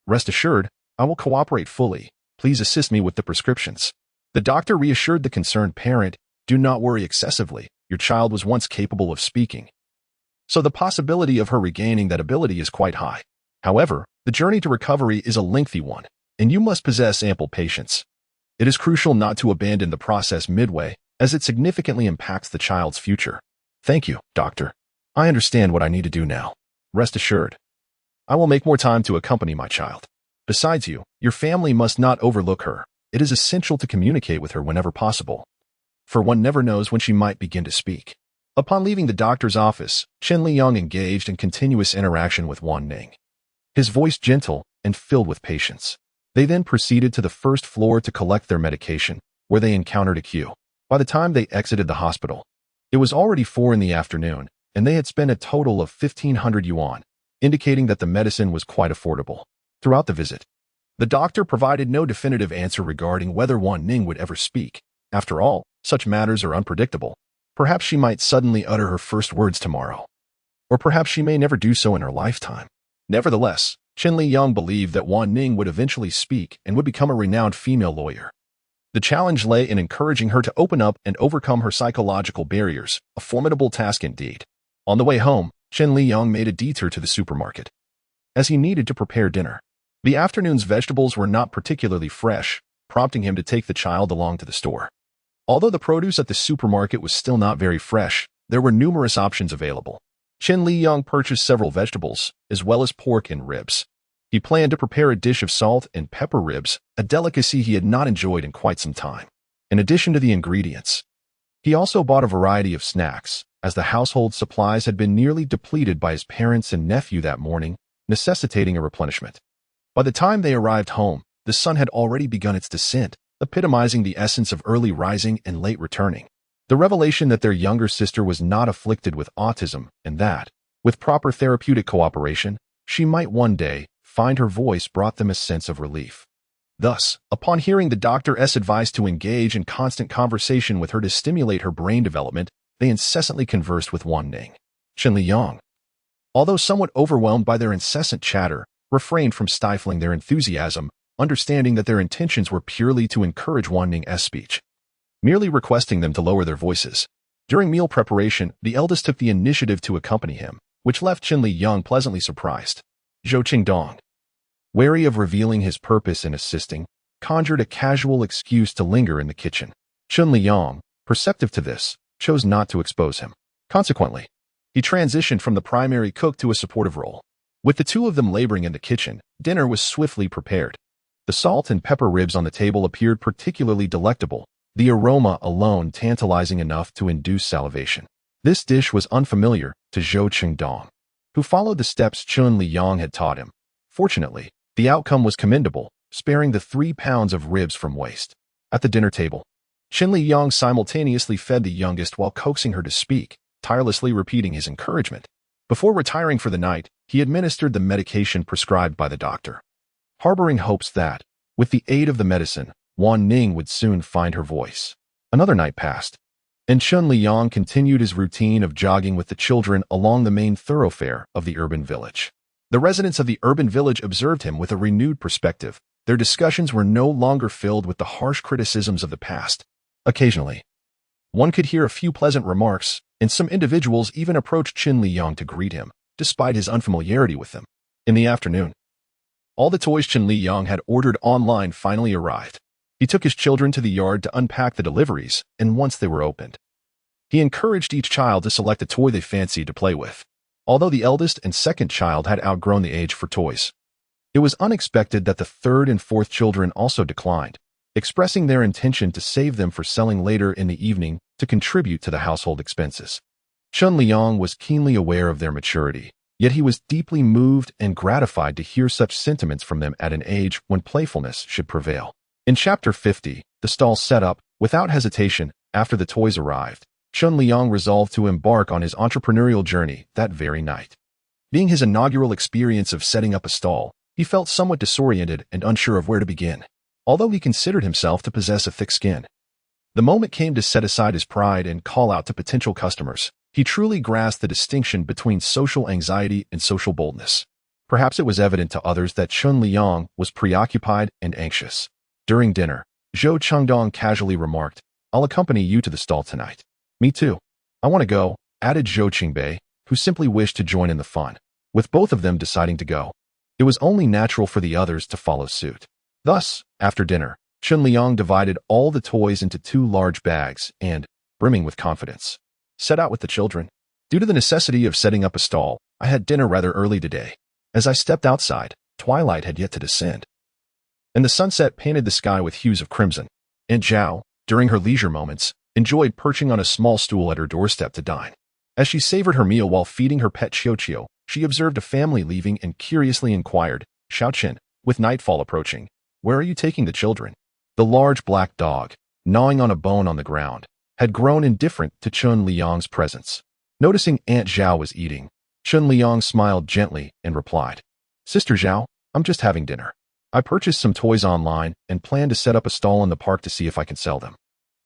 rest assured, I will cooperate fully. Please assist me with the prescriptions." The doctor reassured the concerned parent, "Do not worry excessively. Your child was once capable of speaking, so the possibility of her regaining that ability is quite high. However, the journey to recovery is a lengthy one, and you must possess ample patience. It is crucial not to abandon the process midway, as it significantly impacts the child's future." "Thank you, doctor. I understand what I need to do now. Rest assured, I will make more time to accompany my child. Besides you, your family must not overlook her. It is essential to communicate with her whenever possible, for one never knows when she might begin to speak." Upon leaving the doctor's office, Chen Liyang engaged in continuous interaction with Wan Ning, his voice gentle and filled with patience. They then proceeded to the first floor to collect their medication, where they encountered a queue. By the time they exited the hospital, it was already 4 in the afternoon, and they had spent a total of 1,500 yuan, indicating that the medicine was quite affordable. Throughout the visit, the doctor provided no definitive answer regarding whether Wan Ning would ever speak. After all, such matters are unpredictable. Perhaps she might suddenly utter her first words tomorrow, or perhaps she may never do so in her lifetime. Nevertheless, Chen Liyang believed that Wan Ning would eventually speak and would become a renowned female lawyer. The challenge lay in encouraging her to open up and overcome her psychological barriers, a formidable task indeed. On the way home, Chen Liyang made a detour to the supermarket, as he needed to prepare dinner. The afternoon's vegetables were not particularly fresh, prompting him to take the child along to the store. Although the produce at the supermarket was still not very fresh, there were numerous options available. Chen Liyang purchased several vegetables, as well as pork and ribs. He planned to prepare a dish of salt and pepper ribs, a delicacy he had not enjoyed in quite some time. In addition to the ingredients, he also bought a variety of snacks, as the household supplies had been nearly depleted by his parents and nephew that morning, necessitating a replenishment. By the time they arrived home, the sun had already begun its descent, epitomizing the essence of early rising and late returning. The revelation that their younger sister was not afflicted with autism and that, with proper therapeutic cooperation, she might one day find her voice brought them a sense of relief. Thus, upon hearing the doctor's advice to engage in constant conversation with her to stimulate her brain development, they incessantly conversed with Wan Ning. Chen Liyang, although somewhat overwhelmed by their incessant chatter, refrained from stifling their enthusiasm, understanding that their intentions were purely to encourage Wan Ning's speech, merely requesting them to lower their voices. During meal preparation, the eldest took the initiative to accompany him, which left Chen Liyang pleasantly surprised. Zhou Qingdong, wary of revealing his purpose in assisting, conjured a casual excuse to linger in the kitchen. Chen Liyang, perceptive to this, chose not to expose him. Consequently, he transitioned from the primary cook to a supportive role. With the two of them laboring in the kitchen, dinner was swiftly prepared. The salt and pepper ribs on the table appeared particularly delectable, the aroma alone tantalizing enough to induce salivation. This dish was unfamiliar to Zhou Qingdong, who followed the steps Chen Liyang had taught him. Fortunately, the outcome was commendable, sparing the 3 pounds of ribs from waste. At the dinner table, Chen Liyang simultaneously fed the youngest while coaxing her to speak, tirelessly repeating his encouragement. Before retiring for the night, he administered the medication prescribed by the doctor, harboring hopes that, with the aid of the medicine, Wan Ning would soon find her voice. Another night passed, and Chen Liyang continued his routine of jogging with the children along the main thoroughfare of the urban village. The residents of the urban village observed him with a renewed perspective, Their discussions were no longer filled with the harsh criticisms of the past. Occasionally, one could hear a few pleasant remarks, and some individuals even approached Chen Liyang to greet him, despite his unfamiliarity with them. In the afternoon, all the toys Chen Liyang had ordered online finally arrived. He took his children to the yard to unpack the deliveries, and once they were opened, he encouraged each child to select a toy they fancied to play with. Although the eldest and second child had outgrown the age for toys, it was unexpected that the third and fourth children also declined, expressing their intention to save them for selling later in the evening to contribute to the household expenses. Chen Liyang was keenly aware of their maturity, yet he was deeply moved and gratified to hear such sentiments from them at an age when playfulness should prevail. In Chapter 50, the stall set up, without hesitation, after the toys arrived. Chen Liyang resolved to embark on his entrepreneurial journey that very night. Being his inaugural experience of setting up a stall, he felt somewhat disoriented and unsure of where to begin. Although he considered himself to possess a thick skin, the moment came to set aside his pride and call out to potential customers. He truly grasped the distinction between social anxiety and social boldness. Perhaps it was evident to others that Chen Liyang was preoccupied and anxious. During dinner, Zhou Chengdong casually remarked, "I'll accompany you to the stall tonight." "Me too. I want to go," added Zhou Qingbei, who simply wished to join in the fun. With both of them deciding to go, it was only natural for the others to follow suit. Thus, after dinner, Chen Liyang divided all the toys into 2 large bags and, brimming with confidence, set out with the children. "Due to the necessity of setting up a stall, I had dinner rather early today. As I stepped outside, twilight had yet to descend, and the sunset painted the sky with hues of crimson. Aunt Zhao, during her leisure moments, enjoyed perching on a small stool at her doorstep to dine. As she savored her meal while feeding her pet Qiuqiu, she observed a family leaving and curiously inquired, "Xiaoqin, with nightfall approaching, where are you taking the children?" The large black dog, gnawing on a bone on the ground, had grown indifferent to Chen Liyang's presence. Noticing Aunt Zhao was eating, Chen Liyang smiled gently and replied, "Sister Zhao, I'm just having dinner. I purchased some toys online and plan to set up a stall in the park to see if I can sell them."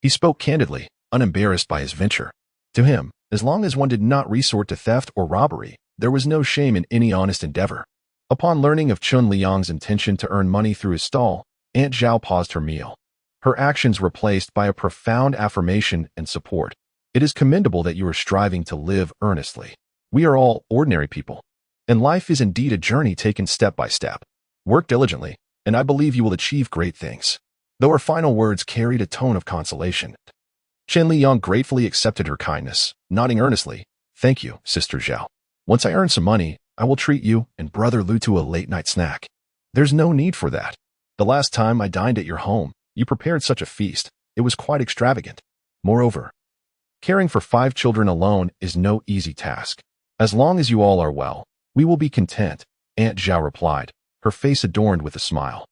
He spoke candidly, unembarrassed by his venture. To him, as long as one did not resort to theft or robbery, there was no shame in any honest endeavor. Upon learning of Chen Liyang's intention to earn money through his stall, Aunt Zhao paused her meal. Her actions were placed by a profound affirmation and support. "It is commendable that you are striving to live earnestly. We are all ordinary people, and life is indeed a journey taken step by step. Work diligently, and I believe you will achieve great things." Though her final words carried a tone of consolation, Chen Liyang gratefully accepted her kindness, nodding earnestly, "Thank you, Sister Zhao. Once I earn some money, I will treat you and Brother Lu to a late-night snack." "There's no need for that. The last time I dined at your home, you prepared such a feast. It was quite extravagant. Moreover, caring for 5 children alone is no easy task. As long as you all are well, we will be content," Aunt Zhao replied, her face adorned with a smile,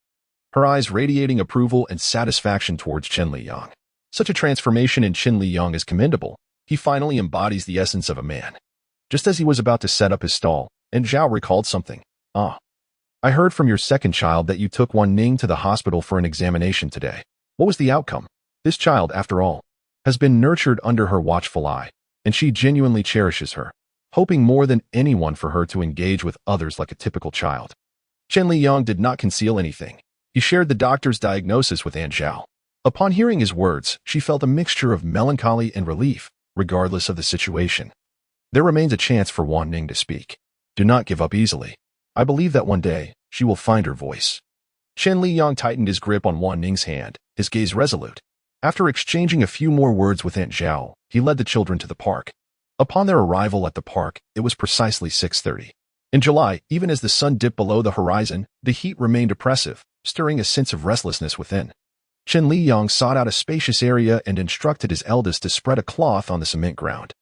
her eyes radiating approval and satisfaction towards Chen Liyang. Such a transformation in Chen Liyang is commendable. He finally embodies the essence of a man. Just as he was about to set up his stall, Aunt Zhao recalled something. "Ah, I heard from your second child that you took Wan Ning to the hospital for an examination today. What was the outcome? This child, after all, has been nurtured under her watchful eye, and she genuinely cherishes her, hoping more than anyone for her to engage with others like a typical child." Chen Liyang did not conceal anything. He shared the doctor's diagnosis with Aunt Zhao. Upon hearing his words, she felt a mixture of melancholy and relief, regardless of the situation. "There remains a chance for Wan Ning to speak. Do not give up easily. I believe that one day, she will find her voice." Chen Liyang tightened his grip on Wan Ning's hand, his gaze resolute. After exchanging a few more words with Aunt Zhao, he led the children to the park. Upon their arrival at the park, it was precisely 6:30. In July, even as the sun dipped below the horizon, the heat remained oppressive, stirring a sense of restlessness within. Chen Liyang sought out a spacious area and instructed his eldest to spread a cloth on the cement ground.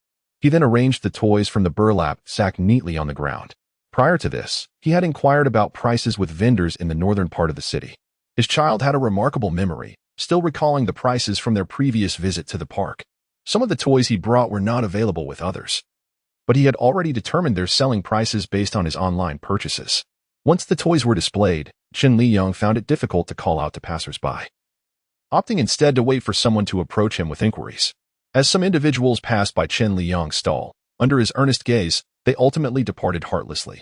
He then arranged the toys from the burlap sack neatly on the ground. Prior to this, he had inquired about prices with vendors in the northern part of the city. His child had a remarkable memory, still recalling the prices from their previous visit to the park. Some of the toys he brought were not available with others, but he had already determined their selling prices based on his online purchases. Once the toys were displayed, Chen Liyang found it difficult to call out to passers-by, opting instead to wait for someone to approach him with inquiries. As some individuals passed by Chen Liyang's stall, under his earnest gaze, they ultimately departed heartlessly,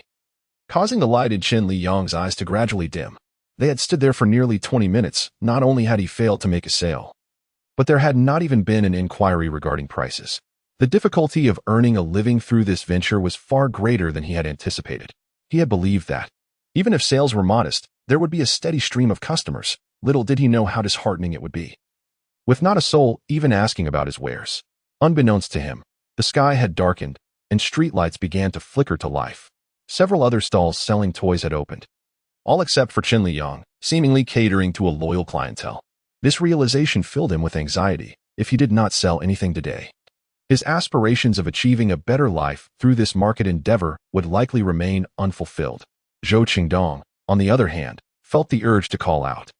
causing the light in Chen Liyang's eyes to gradually dim. They had stood there for nearly 20 minutes. Not only had he failed to make a sale, but there had not even been an inquiry regarding prices. The difficulty of earning a living through this venture was far greater than he had anticipated. He had believed that, even if sales were modest, there would be a steady stream of customers. Little did he know how disheartening it would be, with not a soul even asking about his wares. Unbeknownst to him, the sky had darkened, and streetlights began to flicker to life. Several other stalls selling toys had opened, all except for Chen Liyang, seemingly catering to a loyal clientele. This realization filled him with anxiety. If he did not sell anything today, his aspirations of achieving a better life through this market endeavor would likely remain unfulfilled. Zhou Qingdong, on the other hand, felt the urge to call out.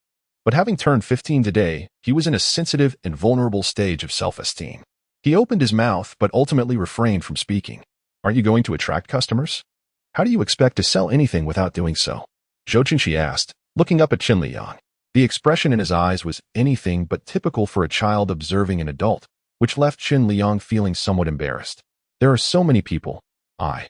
But having turned 15 today, he was in a sensitive and vulnerable stage of self-esteem. He opened his mouth but ultimately refrained from speaking. Aren't you going to attract customers? How do you expect to sell anything without doing so? Zhou Qingxi asked, looking up at Chen Liyang. The expression in his eyes was anything but typical for a child observing an adult, which left Chen Liyang feeling somewhat embarrassed. There are so many people. I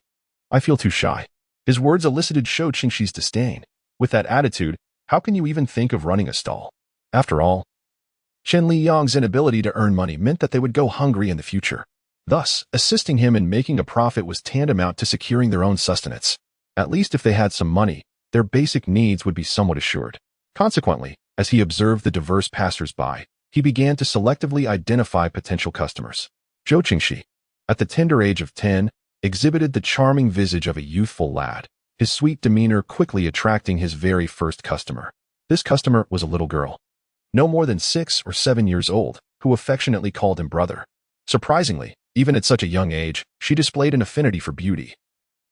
feel too shy. His words elicited Zhou Qingxi's disdain. With that attitude, how can you even think of running a stall? After all, Chen Liyang's inability to earn money meant that they would go hungry in the future. Thus, assisting him in making a profit was tantamount to securing their own sustenance. At least if they had some money, their basic needs would be somewhat assured. Consequently, as he observed the diverse passers-by, he began to selectively identify potential customers. Zhou Qingxi, at the tender age of 10, exhibited the charming visage of a youthful lad, his sweet demeanor quickly attracting his very first customer. This customer was a little girl, no more than 6 or 7 years old, who affectionately called him brother. Surprisingly, even at such a young age, she displayed an affinity for beauty.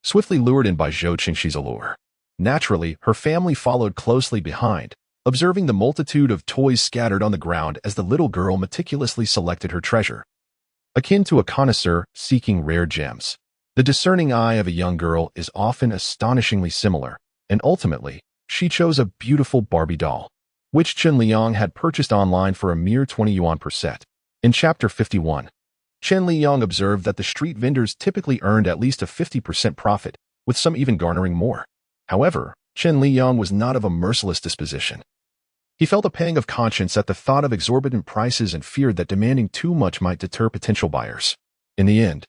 Swiftly lured in by Zhou Qingxi's allure, naturally, her family followed closely behind, observing the multitude of toys scattered on the ground as the little girl meticulously selected her treasure. Akin to a connoisseur seeking rare gems, the discerning eye of a young girl is often astonishingly similar, and ultimately, she chose a beautiful Barbie doll, which Chen Liyang had purchased online for a mere 20 yuan per set. In Chapter 51, Chen Liyang observed that the street vendors typically earned at least a 50% profit, with some even garnering more. However, Chen Liyang was not of a merciless disposition. He felt a pang of conscience at the thought of exorbitant prices and feared that demanding too much might deter potential buyers. In the end,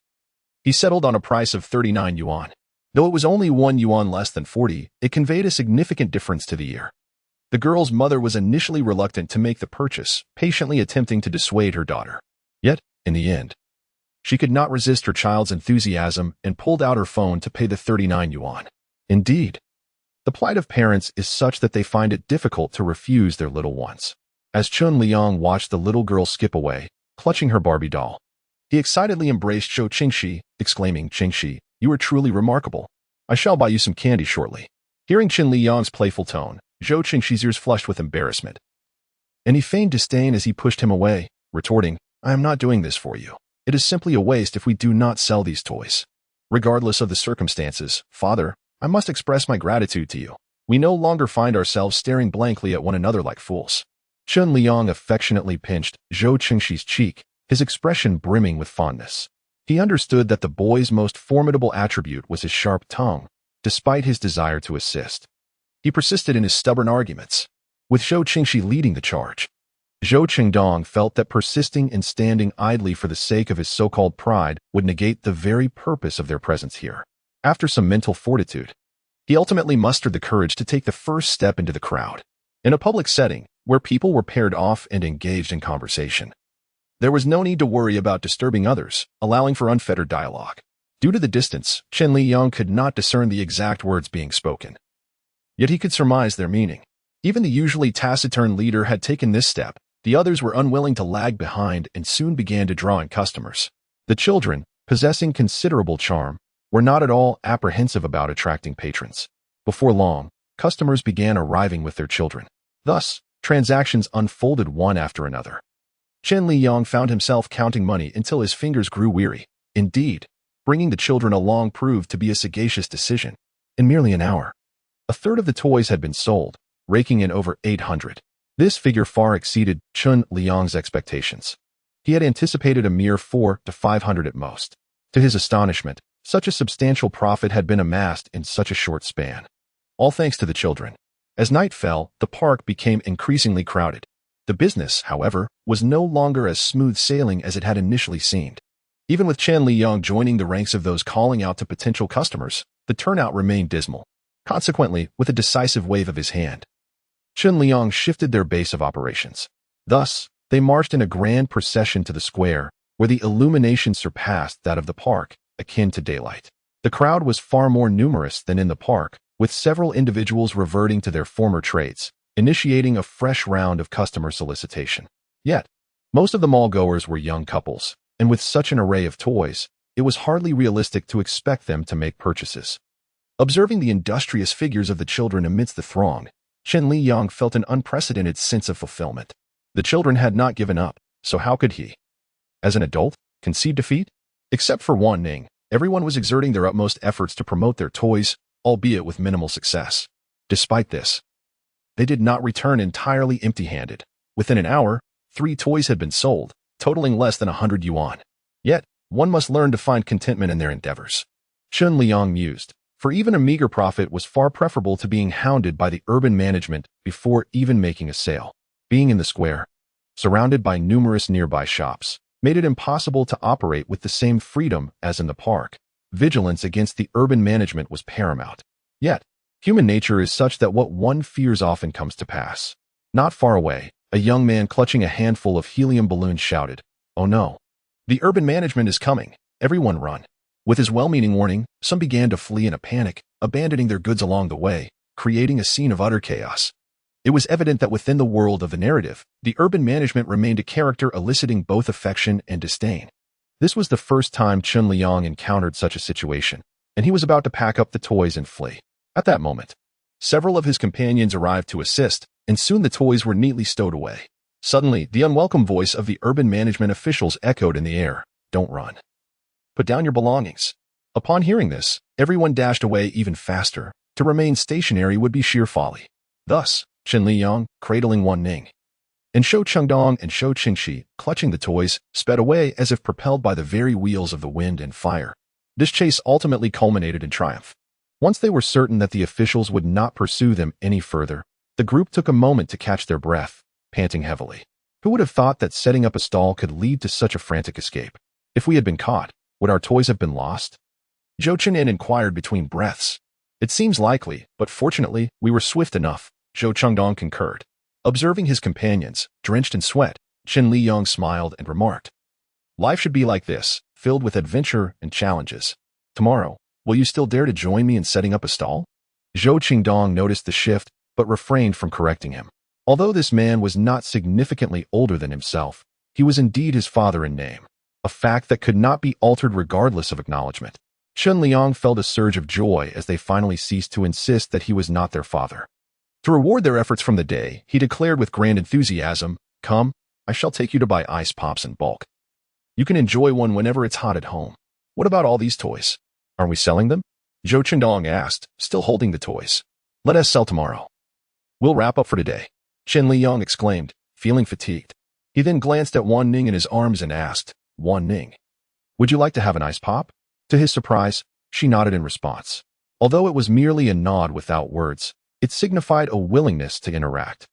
he settled on a price of 39 yuan. Though it was only 1 yuan less than 40, it conveyed a significant difference to the ear. The girl's mother was initially reluctant to make the purchase, patiently attempting to dissuade her daughter. Yet, in the end, she could not resist her child's enthusiasm and pulled out her phone to pay the 39 yuan. Indeed, the plight of parents is such that they find it difficult to refuse their little ones. As Chen Liyang watched the little girl skip away, clutching her Barbie doll, he excitedly embraced Zhou Qingxi, exclaiming, "Qingxi, you are truly remarkable. I shall buy you some candy shortly." Hearing Chen Liyang's playful tone, Zhou Qingxi's ears flushed with embarrassment, and he feigned disdain as he pushed him away, retorting, "I am not doing this for you. It is simply a waste if we do not sell these toys. Regardless of the circumstances, father, I must express my gratitude to you. We no longer find ourselves staring blankly at one another like fools." Chen Liyang affectionately pinched Zhou Qingxi's cheek, his expression brimming with fondness. He understood that the boy's most formidable attribute was his sharp tongue, despite his desire to assist. He persisted in his stubborn arguments, with Zhou Qingxi leading the charge. Zhou Qingdong felt that persisting and standing idly for the sake of his so-called pride would negate the very purpose of their presence here. After some mental fortitude, he ultimately mustered the courage to take the first step into the crowd. In a public setting, where people were paired off and engaged in conversation, there was no need to worry about disturbing others, allowing for unfettered dialogue. Due to the distance, Chen Liyang could not discern the exact words being spoken. Yet he could surmise their meaning. Even the usually taciturn leader had taken this step. The others were unwilling to lag behind and soon began to draw in customers. The children, possessing considerable charm, were not at all apprehensive about attracting patrons. Before long, customers began arriving with their children. Thus, transactions unfolded one after another. Chen Liyang found himself counting money until his fingers grew weary. Indeed, bringing the children along proved to be a sagacious decision. In merely an hour, a third of the toys had been sold, raking in over 800. This figure far exceeded Chen Liyang's expectations. He had anticipated a mere 400 to 500 at most. To his astonishment, such a substantial profit had been amassed in such a short span. All thanks to the children. As night fell, the park became increasingly crowded. The business, however, was no longer as smooth sailing as it had initially seemed. Even with Chen Liyang joining the ranks of those calling out to potential customers, the turnout remained dismal. Consequently, with a decisive wave of his hand, Chen Liyang shifted their base of operations. Thus, they marched in a grand procession to the square, where the illumination surpassed that of the park, akin to daylight. The crowd was far more numerous than in the park, with several individuals reverting to their former trades, initiating a fresh round of customer solicitation. Yet, most of the mall-goers were young couples, and with such an array of toys, it was hardly realistic to expect them to make purchases. Observing the industrious figures of the children amidst the throng, Chen Liyang felt an unprecedented sense of fulfillment. The children had not given up, so how could he, as an adult, concede defeat? Except for Wan Ning, everyone was exerting their utmost efforts to promote their toys, albeit with minimal success. Despite this, they did not return entirely empty-handed. Within an hour, 3 toys had been sold, totaling less than 100 yuan. Yet, one must learn to find contentment in their endeavors. Chen Liyang mused, for even a meager profit was far preferable to being hounded by the urban management before even making a sale. Being in the square, surrounded by numerous nearby shops, made it impossible to operate with the same freedom as in the park. Vigilance against the urban management was paramount. Yet, human nature is such that what one fears often comes to pass. Not far away, a young man clutching a handful of helium balloons shouted, "Oh no! The urban management is coming! Everyone run!" With his well-meaning warning, some began to flee in a panic, abandoning their goods along the way, creating a scene of utter chaos. It was evident that within the world of the narrative, the urban management remained a character eliciting both affection and disdain. This was the first time Chen Liyang encountered such a situation, and he was about to pack up the toys and flee. At that moment, several of his companions arrived to assist, and soon the toys were neatly stowed away. Suddenly, the unwelcome voice of the urban management officials echoed in the air, "Don't run. Put down your belongings." Upon hearing this, everyone dashed away even faster. To remain stationary would be sheer folly. Thus, Chen Liyang, cradling Wan Ning, and Shou Chengdong and Shou Qingxi, clutching the toys, sped away as if propelled by the very wheels of the wind and fire. This chase ultimately culminated in triumph. Once they were certain that the officials would not pursue them any further, the group took a moment to catch their breath, panting heavily. Who would have thought that setting up a stall could lead to such a frantic escape? If we had been caught, would our toys have been lost? Zhou Chenin inquired between breaths. It seems likely, but fortunately, we were swift enough, Zhou Chengdong concurred. Observing his companions, drenched in sweat, Chen Liyang smiled and remarked, "Life should be like this, filled with adventure and challenges. Tomorrow, will you still dare to join me in setting up a stall?" Zhou Qingdong noticed the shift, but refrained from correcting him. Although this man was not significantly older than himself, he was indeed his father in name, a fact that could not be altered regardless of acknowledgement. Chen Liyang felt a surge of joy as they finally ceased to insist that he was not their father. To reward their efforts from the day, he declared with grand enthusiasm, "Come, I shall take you to buy ice pops in bulk. You can enjoy one whenever it's hot at home. What about all these toys? Are we selling them?" Zhou Chengdong asked, still holding the toys. "Let us sell tomorrow. We'll wrap up for today," Chen Liyang exclaimed, feeling fatigued. He then glanced at Wan Ning in his arms and asked, "Wan Ning, would you like to have an ice pop?" To his surprise, she nodded in response. Although it was merely a nod without words, it signified a willingness to interact.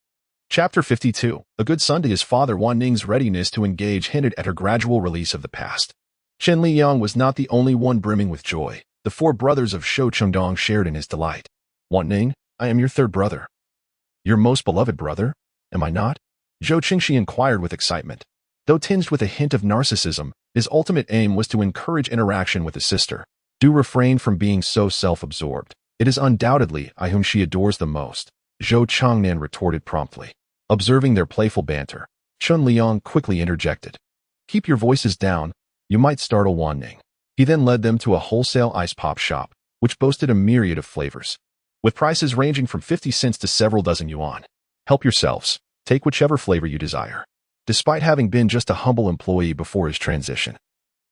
Chapter 52. A good son to his father. Wan Ning's readiness to engage hinted at her gradual release of the past. Chen Liyang was not the only one brimming with joy. The 4 brothers of Shou Chengdong shared in his delight. "Wan Ning, I am your 3rd brother." "Your most beloved brother, am I not?" Zhou Qingxi inquired with excitement. Though tinged with a hint of narcissism, his ultimate aim was to encourage interaction with his sister. Do refrain from being so self-absorbed. It is undoubtedly I whom she adores the most, Zhou Changnan retorted promptly. Observing their playful banter, Chen Liyang quickly interjected, "Keep your voices down, you might startle Wan Ning." He then led them to a wholesale ice pop shop, which boasted a myriad of flavors, with prices ranging from 50 cents to several dozen yuan. "Help yourselves, take whichever flavor you desire." Despite having been just a humble employee before his transition,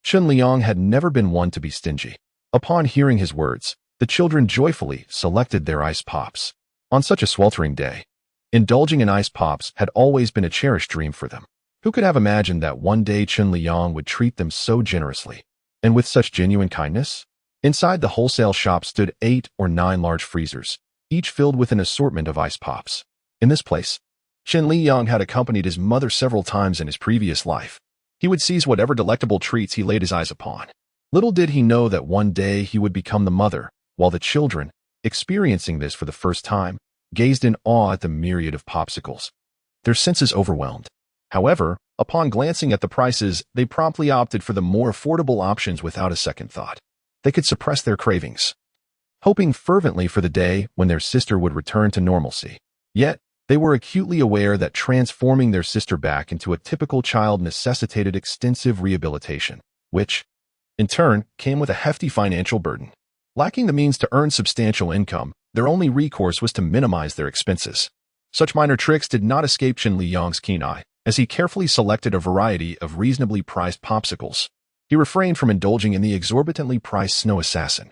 Chen Liyang had never been one to be stingy. Upon hearing his words, the children joyfully selected their ice pops. On such a sweltering day, indulging in ice pops had always been a cherished dream for them. Who could have imagined that one day Chen Liyang would treat them so generously, and with such genuine kindness? Inside the wholesale shop stood 8 or 9 large freezers, each filled with an assortment of ice pops. In this place, Chen Liyang had accompanied his mother several times in his previous life. He would seize whatever delectable treats he laid his eyes upon. Little did he know that one day he would become the mother, while the children, experiencing this for the first time, gazed in awe at the myriad of popsicles. Their senses overwhelmed. However, upon glancing at the prices, they promptly opted for the more affordable options without a second thought. They could suppress their cravings, hoping fervently for the day when their sister would return to normalcy. Yet, they were acutely aware that transforming their sister back into a typical child necessitated extensive rehabilitation, which, in turn, came with a hefty financial burden. Lacking the means to earn substantial income, their only recourse was to minimize their expenses. Such minor tricks did not escape Chen Liyang's keen eye, as he carefully selected a variety of reasonably priced popsicles. He refrained from indulging in the exorbitantly priced Snow Assassin,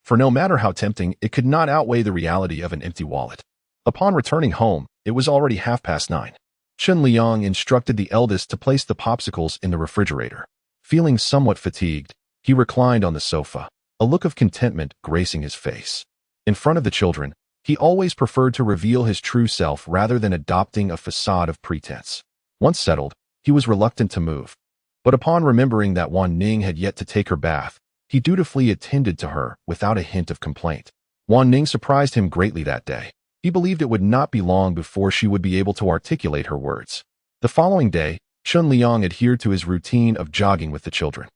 for no matter how tempting, it could not outweigh the reality of an empty wallet. Upon returning home, it was already 9:30. Chen Liyang instructed the eldest to place the popsicles in the refrigerator. Feeling somewhat fatigued, he reclined on the sofa, a look of contentment gracing his face. In front of the children, he always preferred to reveal his true self rather than adopting a facade of pretense. Once settled, he was reluctant to move. But upon remembering that Wan Ning had yet to take her bath, he dutifully attended to her without a hint of complaint. Wan Ning surprised him greatly that day. He believed it would not be long before she would be able to articulate her words. The following day, Chen Liyang adhered to his routine of jogging with the children.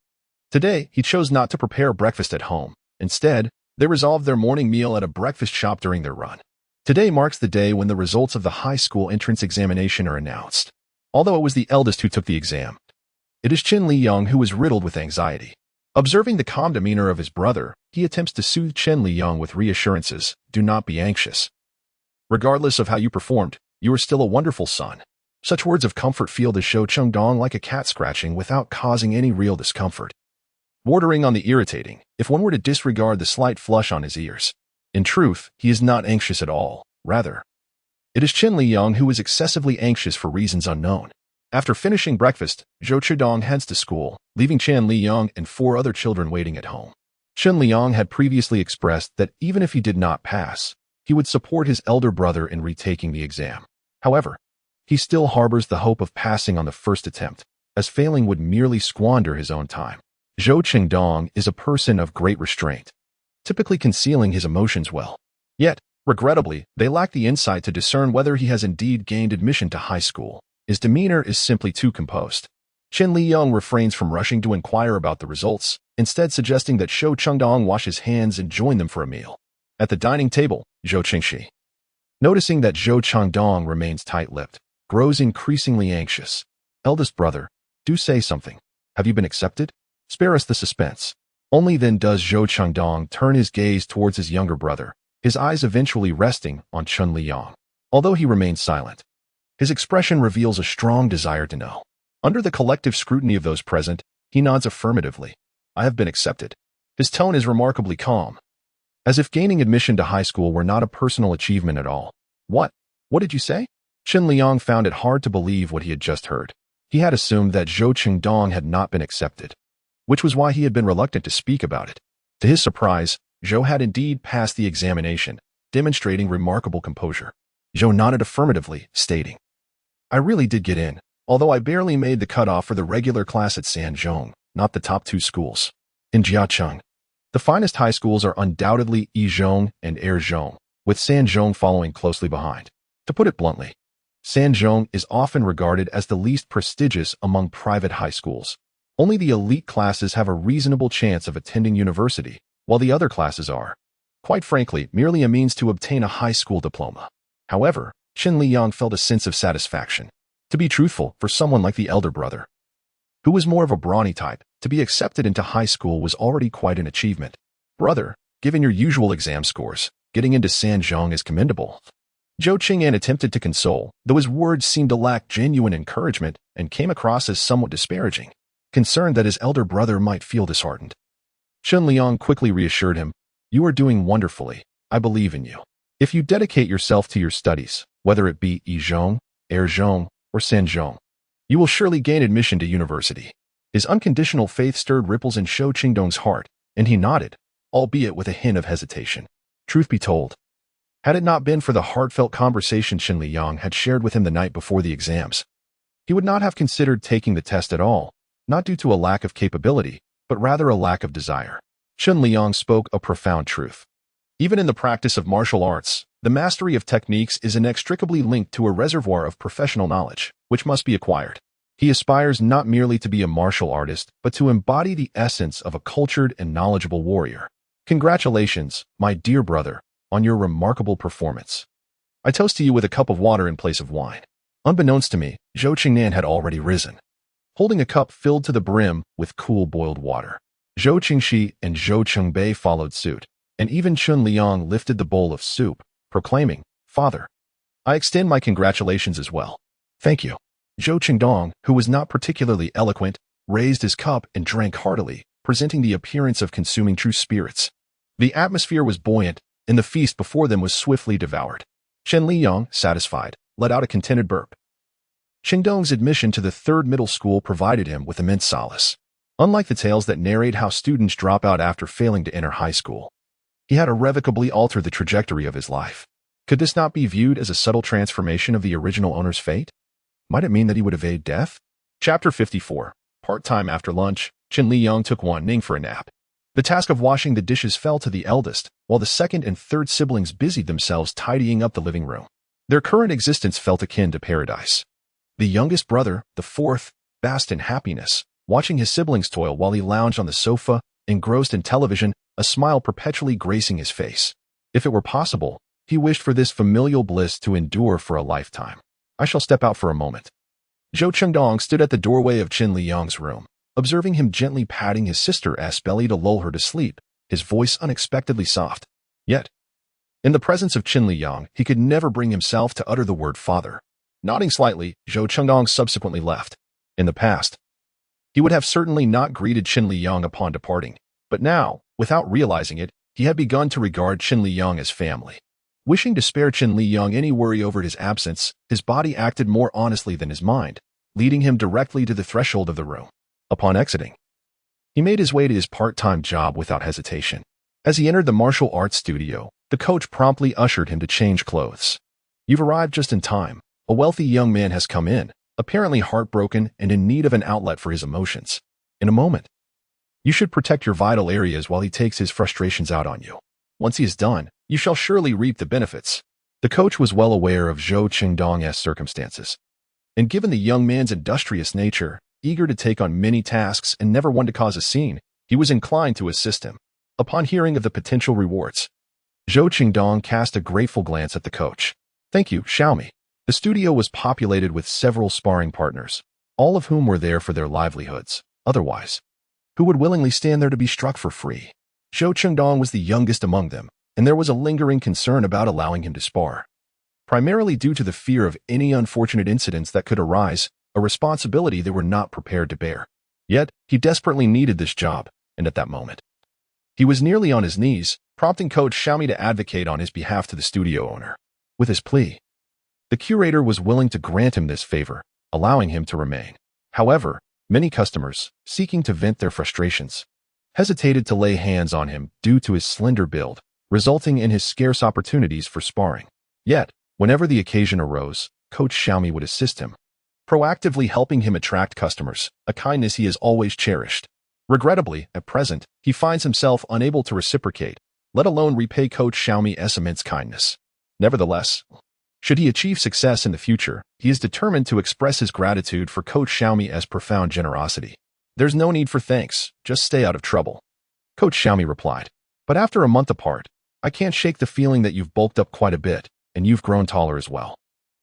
Today, he chose not to prepare breakfast at home. Instead, they resolved their morning meal at a breakfast shop during their run. Today marks the day when the results of the high school entrance examination are announced. Although it was the eldest who took the exam, it is Chen Liyang who was riddled with anxiety. Observing the calm demeanor of his brother, he attempts to soothe Chen Liyang with reassurances. Do not be anxious. Regardless of how you performed, you are still a wonderful son. Such words of comfort feel to show Chengdong like a cat scratching without causing any real discomfort, bordering on the irritating, if one were to disregard the slight flush on his ears. In truth, he is not anxious at all. Rather, it is Chen Liyang who is excessively anxious for reasons unknown. After finishing breakfast, Zhou Chidong heads to school, leaving Chen Liyang and 4 other children waiting at home. Chen Liyang had previously expressed that even if he did not pass, he would support his elder brother in retaking the exam. However, he still harbors the hope of passing on the first attempt, as failing would merely squander his own time. Zhou Qingdong is a person of great restraint, typically concealing his emotions well. Yet, regrettably, they lack the insight to discern whether he has indeed gained admission to high school. His demeanor is simply too composed. Chen Liyang refrains from rushing to inquire about the results, instead suggesting that Zhou Chengdong wash his hands and join them for a meal. At the dining table, Zhou Qingxi, noticing that Zhou Chengdong remains tight-lipped, grows increasingly anxious. Eldest brother, do say something. Have you been accepted? Spare us the suspense. Only then does Zhou Chengdong turn his gaze towards his younger brother, his eyes eventually resting on Chen Liyang. Although he remains silent, his expression reveals a strong desire to know. Under the collective scrutiny of those present, he nods affirmatively. I have been accepted. His tone is remarkably calm, as if gaining admission to high school were not a personal achievement at all. What? What did you say? Chen Liyang found it hard to believe what he had just heard. He had assumed that Zhou Qingdong had not been accepted, which was why he had been reluctant to speak about it. To his surprise, Zhou had indeed passed the examination, demonstrating remarkable composure. Zhou nodded affirmatively, stating, I really did get in, although I barely made the cutoff for the regular class at Sanzhong, not the top 2 schools. In Jiacheng, the finest high schools are undoubtedly Yizhong and Erzhong, with Sanzhong following closely behind. To put it bluntly, Sanzhong is often regarded as the least prestigious among private high schools. Only the elite classes have a reasonable chance of attending university, while the other classes are, quite frankly, merely a means to obtain a high school diploma. However, Chen Liyang felt a sense of satisfaction. To be truthful, for someone like the elder brother, who was more of a brawny type, to be accepted into high school was already quite an achievement. Brother, given your usual exam scores, getting into Sanzhong is commendable. Zhou Qing'an attempted to console, though his words seemed to lack genuine encouragement and came across as somewhat disparaging, concerned that his elder brother might feel disheartened. Chen Liyang quickly reassured him, You are doing wonderfully. I believe in you. If you dedicate yourself to your studies, whether it be Yizhong, Erzhong, or Sanzhong, you will surely gain admission to university. His unconditional faith stirred ripples in Zhou Qingdong's heart, and he nodded, albeit with a hint of hesitation. Truth be told, Had it not been for the heartfelt conversation Chen Liyang had shared with him the night before the exams, he would not have considered taking the test at all, not due to a lack of capability, but rather a lack of desire. Chen Liyang spoke a profound truth. Even in the practice of martial arts, the mastery of techniques is inextricably linked to a reservoir of professional knowledge, which must be acquired. He aspires not merely to be a martial artist, but to embody the essence of a cultured and knowledgeable warrior. Congratulations, my dear brother, on your remarkable performance. I toast to you with a cup of water in place of wine. Unbeknownst to me, Zhou Qingnan had already risen, holding a cup filled to the brim with cool boiled water. Zhou Qingxi and Zhou Qingbei followed suit, and even Chen Liyang lifted the bowl of soup, proclaiming, "Father, I extend my congratulations as well." "Thank you." Zhou Qingdong, who was not particularly eloquent, raised his cup and drank heartily, presenting the appearance of consuming true spirits. The atmosphere was buoyant, and the feast before them was swiftly devoured. Chen Liyang, satisfied, let out a contented burp. Qingdong's admission to the third middle school provided him with immense solace. Unlike the tales that narrate how students drop out after failing to enter high school, he had irrevocably altered the trajectory of his life. Could this not be viewed as a subtle transformation of the original owner's fate? Might it mean that he would evade death? Chapter 54. Part-time after lunch, Chen Liyang took Wan Ning for a nap. The task of washing the dishes fell to the eldest, while the second and third siblings busied themselves tidying up the living room. Their current existence felt akin to paradise. The youngest brother, the fourth, basked in happiness, watching his siblings toil while he lounged on the sofa, engrossed in television, a smile perpetually gracing his face. If it were possible, he wished for this familial bliss to endure for a lifetime. "I shall step out for a moment." Zhou Qingdong stood at the doorway of Chen Liyang's room, observing him gently patting his sister's belly to lull her to sleep, his voice unexpectedly soft. Yet, in the presence of Chen Liyang, he could never bring himself to utter the word father. Nodding slightly, Zhou Qingdong subsequently left. In the past, he would have certainly not greeted Chen Liyang upon departing, but now, without realizing it, he had begun to regard Chen Liyang as family. Wishing to spare Chen Liyang any worry over his absence, his body acted more honestly than his mind, leading him directly to the threshold of the room. Upon exiting, he made his way to his part-time job without hesitation. As he entered the martial arts studio, the coach promptly ushered him to change clothes. "You've arrived just in time. A wealthy young man has come in, apparently heartbroken and in need of an outlet for his emotions. In a moment, you should protect your vital areas while he takes his frustrations out on you. Once he is done, you shall surely reap the benefits." The coach was well aware of Zhou Qingdong's circumstances, and given the young man's industrious nature, eager to take on many tasks and never one to cause a scene, he was inclined to assist him. Upon hearing of the potential rewards, Zhou Qingdong cast a grateful glance at the coach. "Thank you, Xiaomi." The studio was populated with several sparring partners, all of whom were there for their livelihoods. Otherwise, who would willingly stand there to be struck for free? Zhou Qingdong was the youngest among them, and there was a lingering concern about allowing him to spar. Primarily due to the fear of any unfortunate incidents that could arise, a responsibility they were not prepared to bear. Yet, he desperately needed this job, and at that moment, he was nearly on his knees, prompting Coach Xiaomi to advocate on his behalf to the studio owner. With his plea, the curator was willing to grant him this favor, allowing him to remain. However, many customers, seeking to vent their frustrations, hesitated to lay hands on him due to his slender build, resulting in his scarce opportunities for sparring. Yet, whenever the occasion arose, Coach Xiaomi would assist him, proactively helping him attract customers, a kindness he has always cherished. Regrettably, at present, he finds himself unable to reciprocate, let alone repay Coach Xiaomi's immense kindness. Nevertheless, should he achieve success in the future, he is determined to express his gratitude for Coach Xiaomi's profound generosity. "There's no need for thanks, just stay out of trouble," Coach Xiaomi replied. "But after a month apart, I can't shake the feeling that you've bulked up quite a bit, and you've grown taller as well.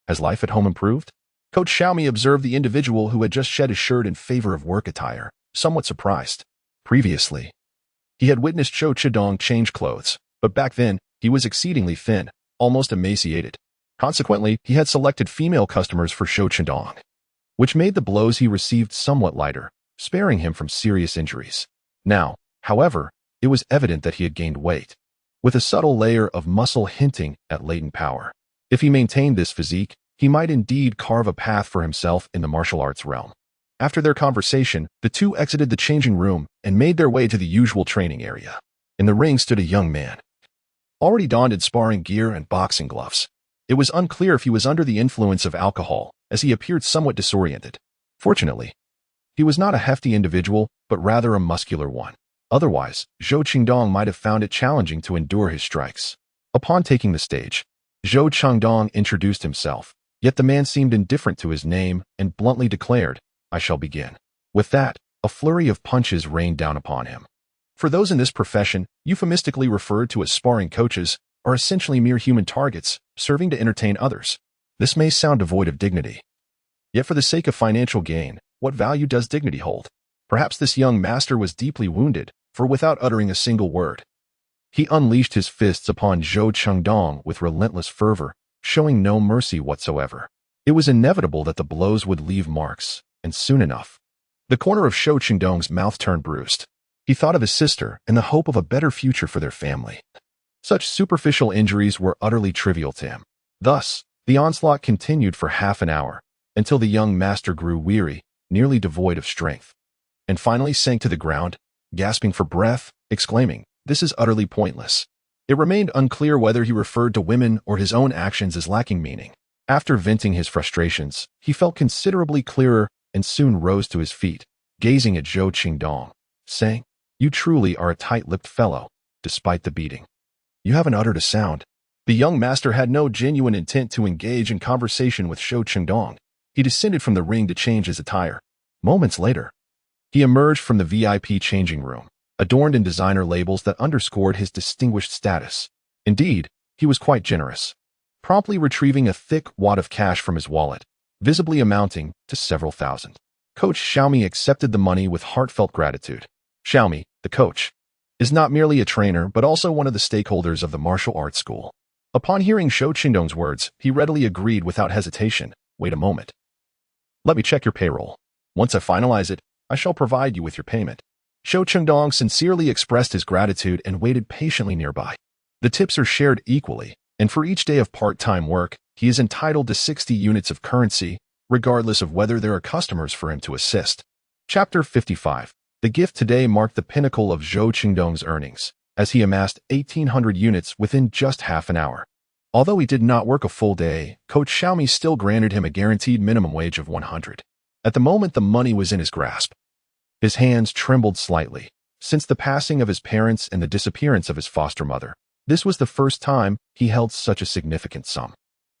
Has life at home improved?" Coach Xiaomi observed the individual who had just shed his shirt in favor of work attire, somewhat surprised. Previously, he had witnessed Zhou Qingdong change clothes, but back then, he was exceedingly thin, almost emaciated. Consequently, he had selected female customers for Zhou Qingdong, which made the blows he received somewhat lighter, sparing him from serious injuries. Now, however, it was evident that he had gained weight, with a subtle layer of muscle hinting at latent power. If he maintained this physique, he might indeed carve a path for himself in the martial arts realm. After their conversation, the two exited the changing room and made their way to the usual training area. In the ring stood a young man, already donned in sparring gear and boxing gloves. It was unclear if he was under the influence of alcohol, as he appeared somewhat disoriented. Fortunately, he was not a hefty individual, but rather a muscular one. Otherwise, Zhou Qingdong might have found it challenging to endure his strikes. Upon taking the stage, Zhou Qingdong introduced himself, yet the man seemed indifferent to his name and bluntly declared, "I shall begin." With that, a flurry of punches rained down upon him. For those in this profession, euphemistically referred to as sparring coaches, are essentially mere human targets, serving to entertain others. This may sound devoid of dignity. Yet for the sake of financial gain, what value does dignity hold? Perhaps this young master was deeply wounded, for without uttering a single word, he unleashed his fists upon Zhou Qingdong with relentless fervor, showing no mercy whatsoever. It was inevitable that the blows would leave marks, and soon enough, the corner of Zhou Qingdong's mouth turned bruised. He thought of his sister and the hope of a better future for their family. Such superficial injuries were utterly trivial to him. Thus, the onslaught continued for half an hour, until the young master grew weary, nearly devoid of strength, and finally sank to the ground, gasping for breath, exclaiming, "This is utterly pointless." It remained unclear whether he referred to women or his own actions as lacking meaning. After venting his frustrations, he felt considerably clearer and soon rose to his feet, gazing at Zhou Qingdong, saying, "You truly are a tight-lipped fellow, despite the beating. You haven't uttered a sound." The young master had no genuine intent to engage in conversation with Zhou Qingdong. He descended from the ring to change his attire. Moments later, he emerged from the VIP changing room, adorned in designer labels that underscored his distinguished status. Indeed, he was quite generous, promptly retrieving a thick wad of cash from his wallet, visibly amounting to several thousand. Coach Xiaomi accepted the money with heartfelt gratitude. Xiaomi, the coach, is not merely a trainer but also one of the stakeholders of the martial arts school. Upon hearing Zhou Qingdong's words, he readily agreed without hesitation. "Wait a moment. Let me check your payroll. Once I finalize it, I shall provide you with your payment." Zhou Qingdong sincerely expressed his gratitude and waited patiently nearby. The tips are shared equally, and for each day of part-time work, he is entitled to 60 units of currency, regardless of whether there are customers for him to assist. Chapter 55. The gift today marked the pinnacle of Zhou Qingdong's earnings, as he amassed 1,800 units within just half an hour. Although he did not work a full day, Coach Xiaomi still granted him a guaranteed minimum wage of 100. At the moment the money was in his grasp, his hands trembled slightly. Since the passing of his parents and the disappearance of his foster mother, this was the first time he held such a significant sum.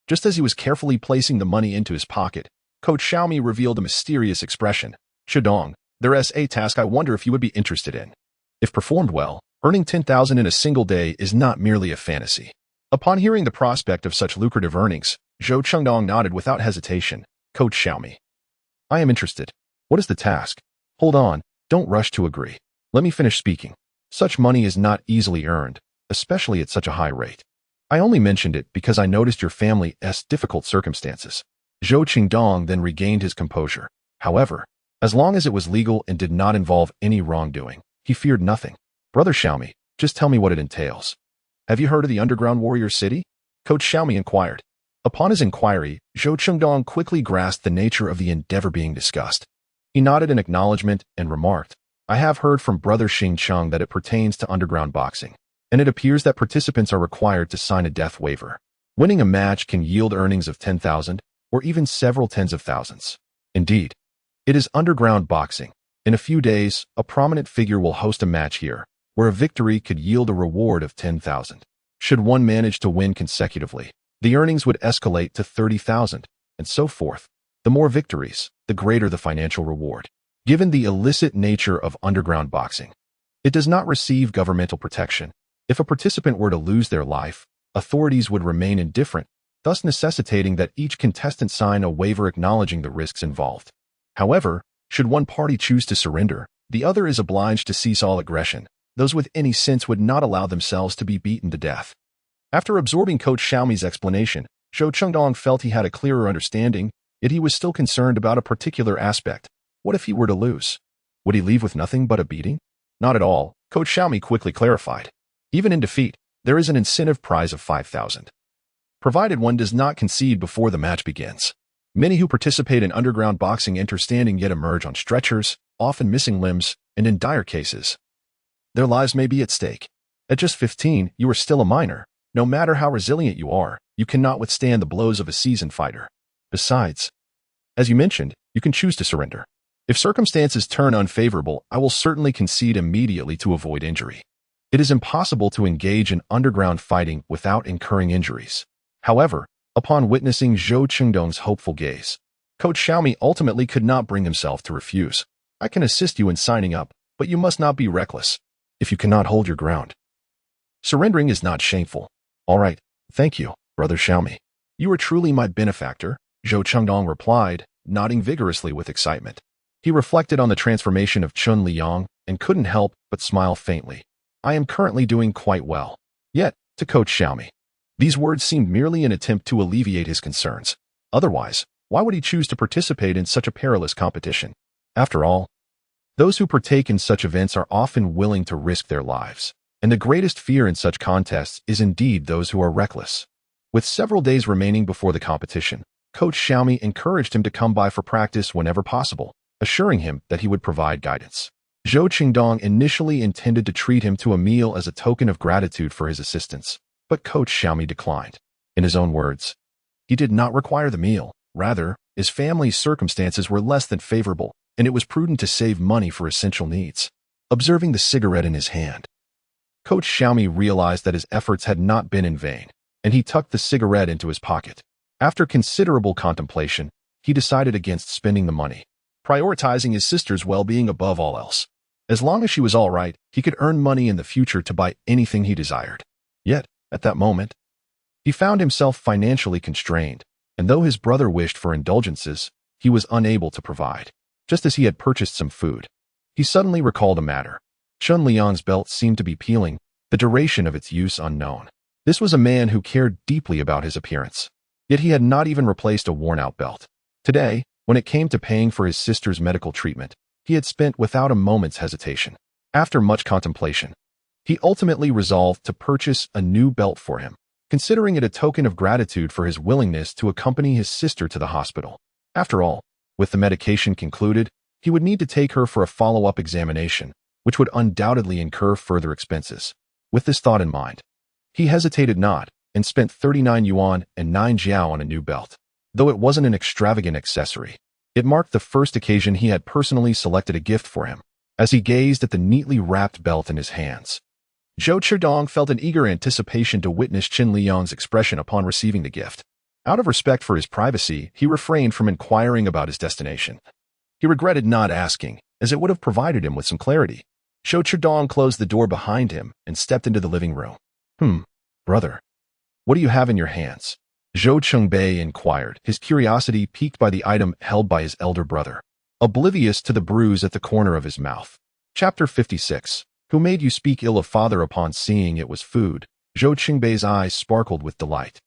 Just as he was carefully placing the money into his pocket, Coach Xiaomi revealed a mysterious expression. "Qingdong, there's a task I wonder if you would be interested in. If performed well, earning 10,000 in a single day is not merely a fantasy." Upon hearing the prospect of such lucrative earnings, Zhou Qingdong nodded without hesitation. "Coach Xiaomi, I am interested. What is the task?" "Hold on, don't rush to agree. Let me finish speaking. Such money is not easily earned, especially at such a high rate. I only mentioned it because I noticed your family's difficult circumstances." Zhou Qingdong then regained his composure. However, as long as it was legal and did not involve any wrongdoing, he feared nothing. "Brother Xiaomi, just tell me what it entails. Have you heard of the underground warrior city?" Coach Xiaomi inquired. Upon his inquiry, Zhou Qingdong quickly grasped the nature of the endeavor being discussed. He nodded in acknowledgement and remarked, "I have heard from Brother Xingcheng that it pertains to underground boxing, and it appears that participants are required to sign a death waiver. Winning a match can yield earnings of 10,000, or even several tens of thousands. Indeed, it is underground boxing. In a few days, a prominent figure will host a match here, where a victory could yield a reward of 10,000. Should one manage to win consecutively, the earnings would escalate to 30,000, and so forth. The more victories, the greater the financial reward. Given the illicit nature of underground boxing, it does not receive governmental protection. If a participant were to lose their life, authorities would remain indifferent, thus necessitating that each contestant sign a waiver acknowledging the risks involved. However, should one party choose to surrender, the other is obliged to cease all aggression. Those with any sense would not allow themselves to be beaten to death." After absorbing Coach Xiaomi's explanation, Zhou Qingdong felt he had a clearer understanding, yet he was still concerned about a particular aspect. What if he were to lose? Would he leave with nothing but a beating? Not at all, Coach Xiaomi quickly clarified. Even in defeat, there is an incentive prize of 5,000. Provided one does not concede before the match begins. Many who participate in underground boxing enter standing yet emerge on stretchers, often missing limbs, and in dire cases, their lives may be at stake. At just 15, you are still a minor, No matter how resilient you are, you cannot withstand the blows of a seasoned fighter. Besides, as you mentioned, you can choose to surrender. If circumstances turn unfavorable, I will certainly concede immediately to avoid injury. It is impossible to engage in underground fighting without incurring injuries. However, upon witnessing Zhou Qingdong's hopeful gaze, Coach Xiaomi ultimately could not bring himself to refuse. I can assist you in signing up, but you must not be reckless. If you cannot hold your ground, surrendering is not shameful. All right, thank you, Brother Xiaomi. You are truly my benefactor, Zhou Qingdong replied, nodding vigorously with excitement. He reflected on the transformation of Chen Liyang and couldn't help but smile faintly. I am currently doing quite well. Yet, to Coach Xiaomi, these words seemed merely an attempt to alleviate his concerns. Otherwise, why would he choose to participate in such a perilous competition? After all, those who partake in such events are often willing to risk their lives, and the greatest fear in such contests is indeed those who are reckless. With several days remaining before the competition, Coach Xiaomi encouraged him to come by for practice whenever possible, assuring him that he would provide guidance. Zhou Qingdong initially intended to treat him to a meal as a token of gratitude for his assistance, but Coach Xiaomi declined. In his own words, he did not require the meal. Rather, his family's circumstances were less than favorable, and it was prudent to save money for essential needs. Observing the cigarette in his hand, Coach Xiaomi realized that his efforts had not been in vain, and he tucked the cigarette into his pocket. After considerable contemplation, he decided against spending the money, prioritizing his sister's well-being above all else. As long as she was all right, he could earn money in the future to buy anything he desired. Yet, at that moment, he found himself financially constrained, and though his brother wished for indulgences, he was unable to provide. Just as he had purchased some food, he suddenly recalled a matter. Chen Liyang's belt seemed to be peeling, the duration of its use unknown. This was a man who cared deeply about his appearance. Yet he had not even replaced a worn-out belt. Today, when it came to paying for his sister's medical treatment, he had spent without a moment's hesitation. After much contemplation, he ultimately resolved to purchase a new belt for him, considering it a token of gratitude for his willingness to accompany his sister to the hospital. After all, with the medication concluded, he would need to take her for a follow-up examination, which would undoubtedly incur further expenses. With this thought in mind, he hesitated not and spent 39 yuan and 9 jiao on a new belt. Though it wasn't an extravagant accessory, it marked the first occasion he had personally selected a gift for him. As he gazed at the neatly wrapped belt in his hands, Zhou Qingdong felt an eager anticipation to witness Chen Liyang's expression upon receiving the gift. Out of respect for his privacy, he refrained from inquiring about his destination. He regretted not asking, as it would have provided him with some clarity. Zhou Qingdong closed the door behind him and stepped into the living room. Brother, what do you have in your hands? Zhou Chengbei inquired, his curiosity piqued by the item held by his elder brother, oblivious to the bruise at the corner of his mouth. Chapter 56. Who made you speak ill of father? Upon seeing it was food, Zhou Chengbei's eyes sparkled with delight,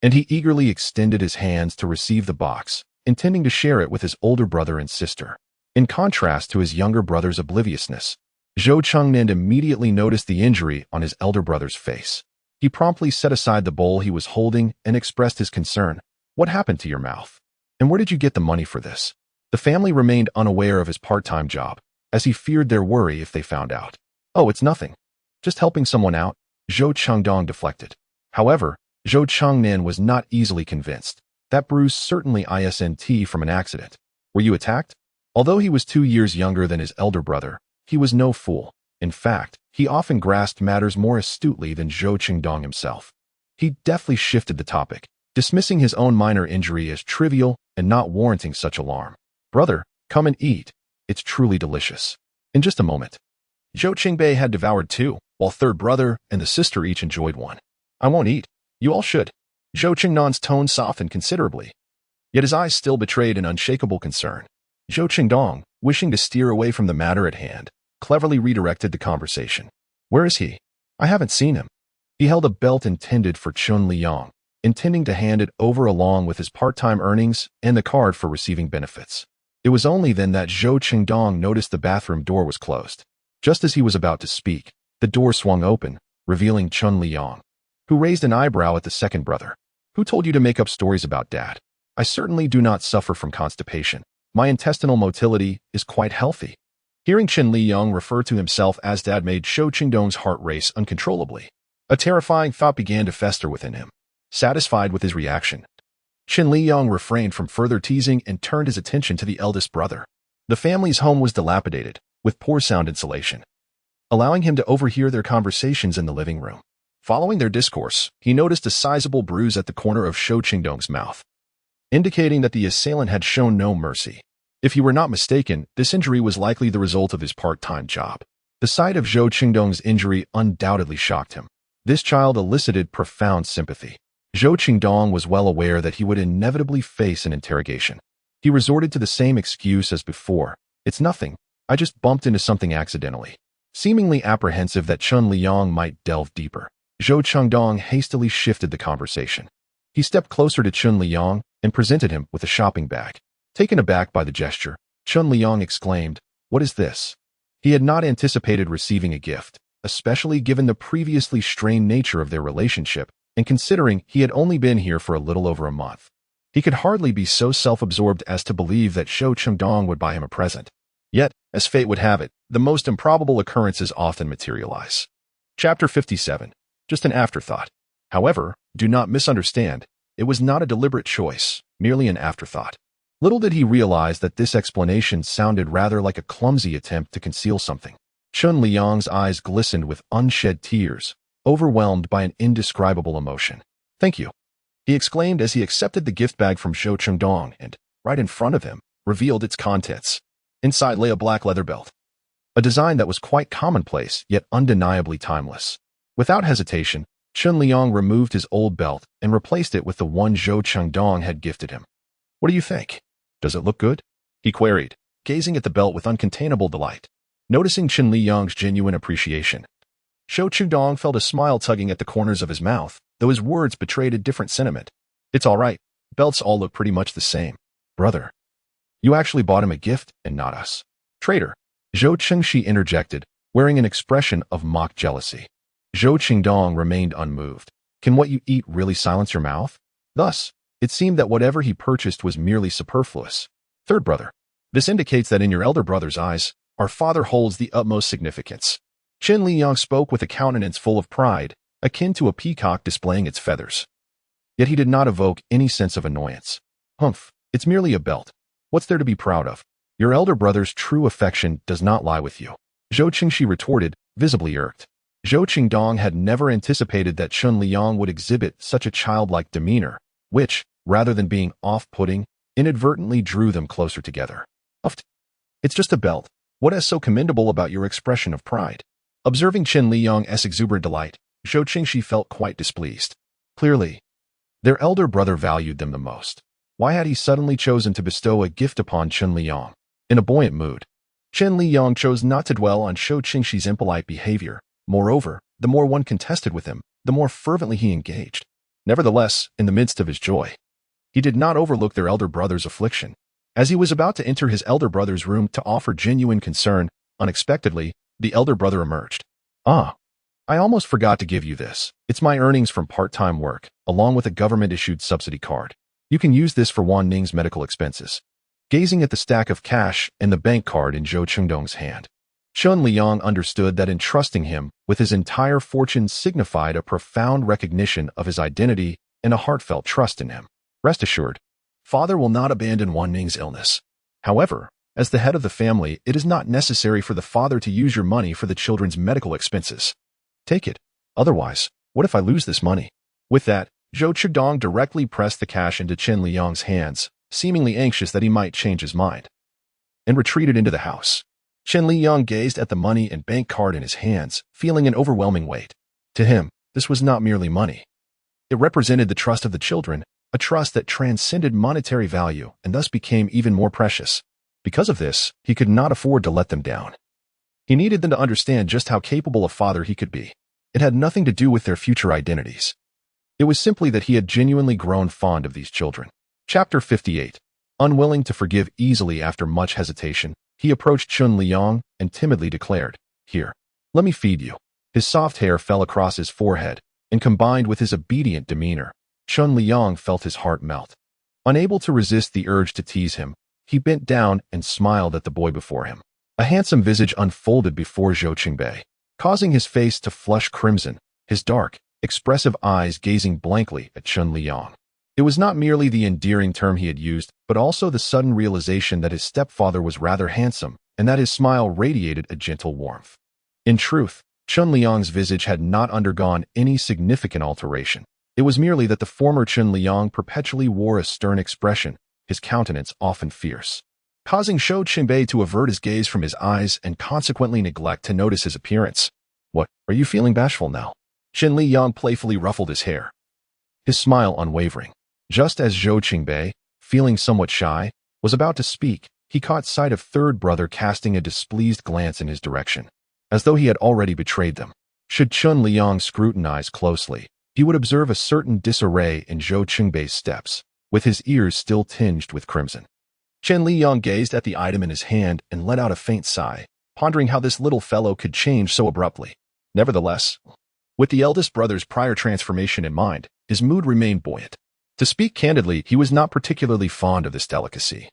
and he eagerly extended his hands to receive the box, intending to share it with his older brother and sister. In contrast to his younger brother's obliviousness, Zhou Chengnan immediately noticed the injury on his elder brother's face. He promptly set aside the bowl he was holding and expressed his concern. What happened to your mouth? And where did you get the money for this? The family remained unaware of his part-time job, as he feared their worry if they found out. Oh, it's nothing. Just helping someone out, Zhou Qingdong deflected. However, Zhou Chengnan was not easily convinced. That bruise certainly isn't from an accident. Were you attacked? Although he was 2 years younger than his elder brother, he was no fool. In fact, he often grasped matters more astutely than Zhou Qingdong himself. He deftly shifted the topic, dismissing his own minor injury as trivial and not warranting such alarm. Brother, come and eat. It's truly delicious. In just a moment, Zhou Qingbei had devoured 2, while third brother and the sister each enjoyed 1. I won't eat. You all should. Zhou Qingnan's tone softened considerably, yet his eyes still betrayed an unshakable concern. Zhou Qingdong, wishing to steer away from the matter at hand, cleverly redirected the conversation. Where is he? I haven't seen him. He held a belt intended for Chen Liyang, intending to hand it over along with his part-time earnings and the card for receiving benefits. It was only then that Zhou Qingdong noticed the bathroom door was closed. Just as he was about to speak, the door swung open, revealing Chen Liyang, who raised an eyebrow at the second brother. Who told you to make up stories about Dad? I certainly do not suffer from constipation. My intestinal motility is quite healthy. Hearing Chen Liyang refer to himself as Dad made Zhou Qingdong's heart race uncontrollably. A terrifying thought began to fester within him. Satisfied with his reaction, Chen Liyang refrained from further teasing and turned his attention to the eldest brother. The family's home was dilapidated, with poor sound insulation, allowing him to overhear their conversations in the living room. Following their discourse, he noticed a sizable bruise at the corner of Shou Qingdong's mouth, indicating that the assailant had shown no mercy. If he were not mistaken, this injury was likely the result of his part-time job. The sight of Shou Qingdong's injury undoubtedly shocked him. This child elicited profound sympathy. Shou Qingdong was well aware that he would inevitably face an interrogation. He resorted to the same excuse as before. "It's nothing. I just bumped into something accidentally." Seemingly apprehensive that Chen Liyang might delve deeper, Shou Qingdong hastily shifted the conversation. He stepped closer to Chen Liyang and presented him with a shopping bag. Taken aback by the gesture, Chen Liyang exclaimed, "What is this?" He had not anticipated receiving a gift, especially given the previously strained nature of their relationship, and considering he had only been here for a little over a month. He could hardly be so self-absorbed as to believe that Shou Qingdong would buy him a present. Yet, as fate would have it, the most improbable occurrences often materialize. Chapter 57. Just an afterthought. However, do not misunderstand, it was not a deliberate choice, merely an afterthought. Little did he realize that this explanation sounded rather like a clumsy attempt to conceal something. Chen Liyang's eyes glistened with unshed tears, overwhelmed by an indescribable emotion. "Thank you," he exclaimed as he accepted the gift bag from Shou Qingdong and, right in front of him, revealed its contents. Inside lay a black leather belt, a design that was quite commonplace yet undeniably timeless. Without hesitation, Chen Liyang removed his old belt and replaced it with the one Shou Qingdong had gifted him. "What do you think? Does it look good?" he queried, gazing at the belt with uncontainable delight. Noticing Chen Liyang's genuine appreciation, Shou Qingdong felt a smile tugging at the corners of his mouth, though his words betrayed a different sentiment. "It's all right. Belts all look pretty much the same." "Brother, you actually bought him a gift and not us." "Traitor," Zhou Qingxi interjected, wearing an expression of mock jealousy. Shou Qingdong remained unmoved. Can what you eat really silence your mouth? Thus, it seemed that whatever he purchased was merely superfluous. "Third brother, this indicates that in your elder brother's eyes, our father holds the utmost significance." Chen Liyang spoke with a countenance full of pride, akin to a peacock displaying its feathers. Yet he did not evoke any sense of annoyance. "Humph, it's merely a belt. What's there to be proud of? Your elder brother's true affection does not lie with you," Zhou Qingxi retorted, visibly irked. Shou Qingdong had never anticipated that Chen Liyang would exhibit such a childlike demeanor, which, rather than being off-putting, inadvertently drew them closer together. "It's just a belt. What is so commendable about your expression of pride?" Observing Chen Liyang's exuberant delight, Zhou Qingxi felt quite displeased. Clearly, their elder brother valued them the most. Why had he suddenly chosen to bestow a gift upon Chen Liyang? In a buoyant mood, Chen Liyang chose not to dwell on Zhou Qingxi's impolite behavior. Moreover, the more one contested with him, the more fervently he engaged. Nevertheless, in the midst of his joy, he did not overlook their elder brother's affliction. As he was about to enter his elder brother's room to offer genuine concern, unexpectedly, the elder brother emerged. "Ah, I almost forgot to give you this. It's my earnings from part-time work, along with a government-issued subsidy card. You can use this for Wan Ning's medical expenses." Gazing at the stack of cash and the bank card in Shou Qingdong's hand, Chen Liyang understood that entrusting him with his entire fortune signified a profound recognition of his identity and a heartfelt trust in him. "Rest assured, father will not abandon Wan Ning's illness. However, as the head of the family, it is not necessary for the father to use your money for the children's medical expenses. Take it. Otherwise, what if I lose this money?" With that, Zhou Qingdong directly pressed the cash into Chen Liyang's hands, seemingly anxious that he might change his mind, and retreated into the house. Chen Liyang gazed at the money and bank card in his hands, feeling an overwhelming weight. To him, this was not merely money. It represented the trust of the children, a trust that transcended monetary value and thus became even more precious. Because of this, he could not afford to let them down. He needed them to understand just how capable a father he could be. It had nothing to do with their future identities. It was simply that he had genuinely grown fond of these children. Chapter 58. Unwilling to forgive easily after much hesitation, he approached Chen Liyang and timidly declared, "Here, let me feed you." His soft hair fell across his forehead, and combined with his obedient demeanor, Chen Liyang felt his heart melt. Unable to resist the urge to tease him, he bent down and smiled at the boy before him. A handsome visage unfolded before Zhou Qingbei, causing his face to flush crimson. his dark, expressive eyes gazing blankly at Chen Liyang. It was not merely the endearing term he had used, but also the sudden realization that his stepfather was rather handsome, and that his smile radiated a gentle warmth. In truth, Chen Liyang's visage had not undergone any significant alteration. It was merely that the former Chen Liyang perpetually wore a stern expression, his countenance often fierce, causing Zhou Qingbei to avert his gaze from his eyes and consequently neglect to notice his appearance. "What, are you feeling bashful now?" Chen Liyang playfully ruffled his hair, his smile unwavering. Just as Zhou Qingbei, feeling somewhat shy, was about to speak, he caught sight of third brother casting a displeased glance in his direction, as though he had already betrayed them. Should Chen Liyang scrutinize closely, he would observe a certain disarray in Zhou Qingbei's steps, with his ears still tinged with crimson. Chen Liyang gazed at the item in his hand and let out a faint sigh, pondering how this little fellow could change so abruptly. Nevertheless, with the eldest brother's prior transformation in mind, his mood remained buoyant. To speak candidly, he was not particularly fond of this delicacy,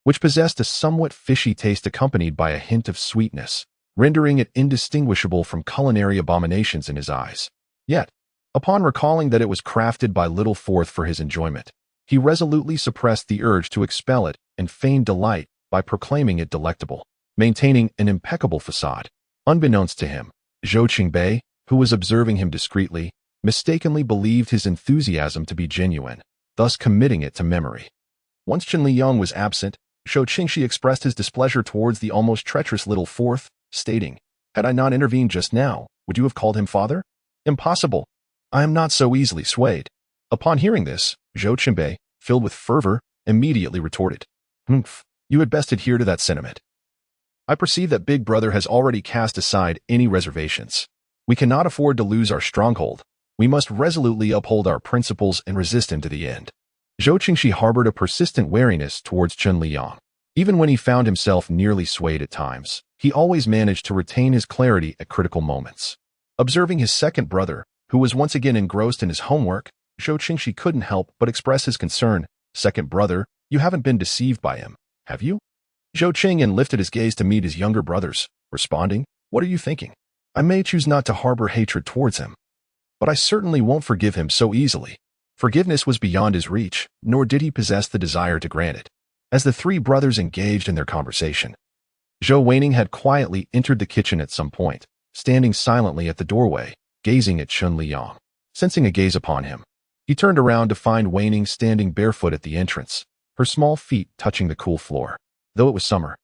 which possessed a somewhat fishy taste accompanied by a hint of sweetness, rendering it indistinguishable from culinary abominations in his eyes. Yet, upon recalling that it was crafted by Little Fourth for his enjoyment, he resolutely suppressed the urge to expel it and feigned delight by proclaiming it delectable, maintaining an impeccable facade. Unbeknownst to him, Zhou Qingbei, who was observing him discreetly, mistakenly believed his enthusiasm to be genuine, thus committing it to memory. Once Chen Liyang was absent, Zhou Qingxi expressed his displeasure towards the almost treacherous Little Fourth, stating, "Had I not intervened just now, would you have called him father? Impossible. I am not so easily swayed." Upon hearing this, Zhou Qingbei, filled with fervor, immediately retorted, "Humph, you had best adhere to that sentiment. I perceive that Big Brother has already cast aside any reservations. We cannot afford to lose our stronghold. We must resolutely uphold our principles and resist him to the end." Zhou Qingxi harbored a persistent wariness towards Chen Liyang. Even when he found himself nearly swayed at times, he always managed to retain his clarity at critical moments. Observing his second brother, who was once again engrossed in his homework, Zhou Qingxi couldn't help but express his concern. "Second brother, you haven't been deceived by him, have you?" Zhou Qingyan lifted his gaze to meet his younger brother's, responding, "What are you thinking? I may choose not to harbor hatred towards him, but I certainly won't forgive him so easily." Forgiveness was beyond his reach, nor did he possess the desire to grant it. As the three brothers engaged in their conversation, Zhou Weining had quietly entered the kitchen at some point, standing silently at the doorway, gazing at Chen Liyang. Sensing a gaze upon him, he turned around to find Weining standing barefoot at the entrance, her small feet touching the cool floor. Though it was summer,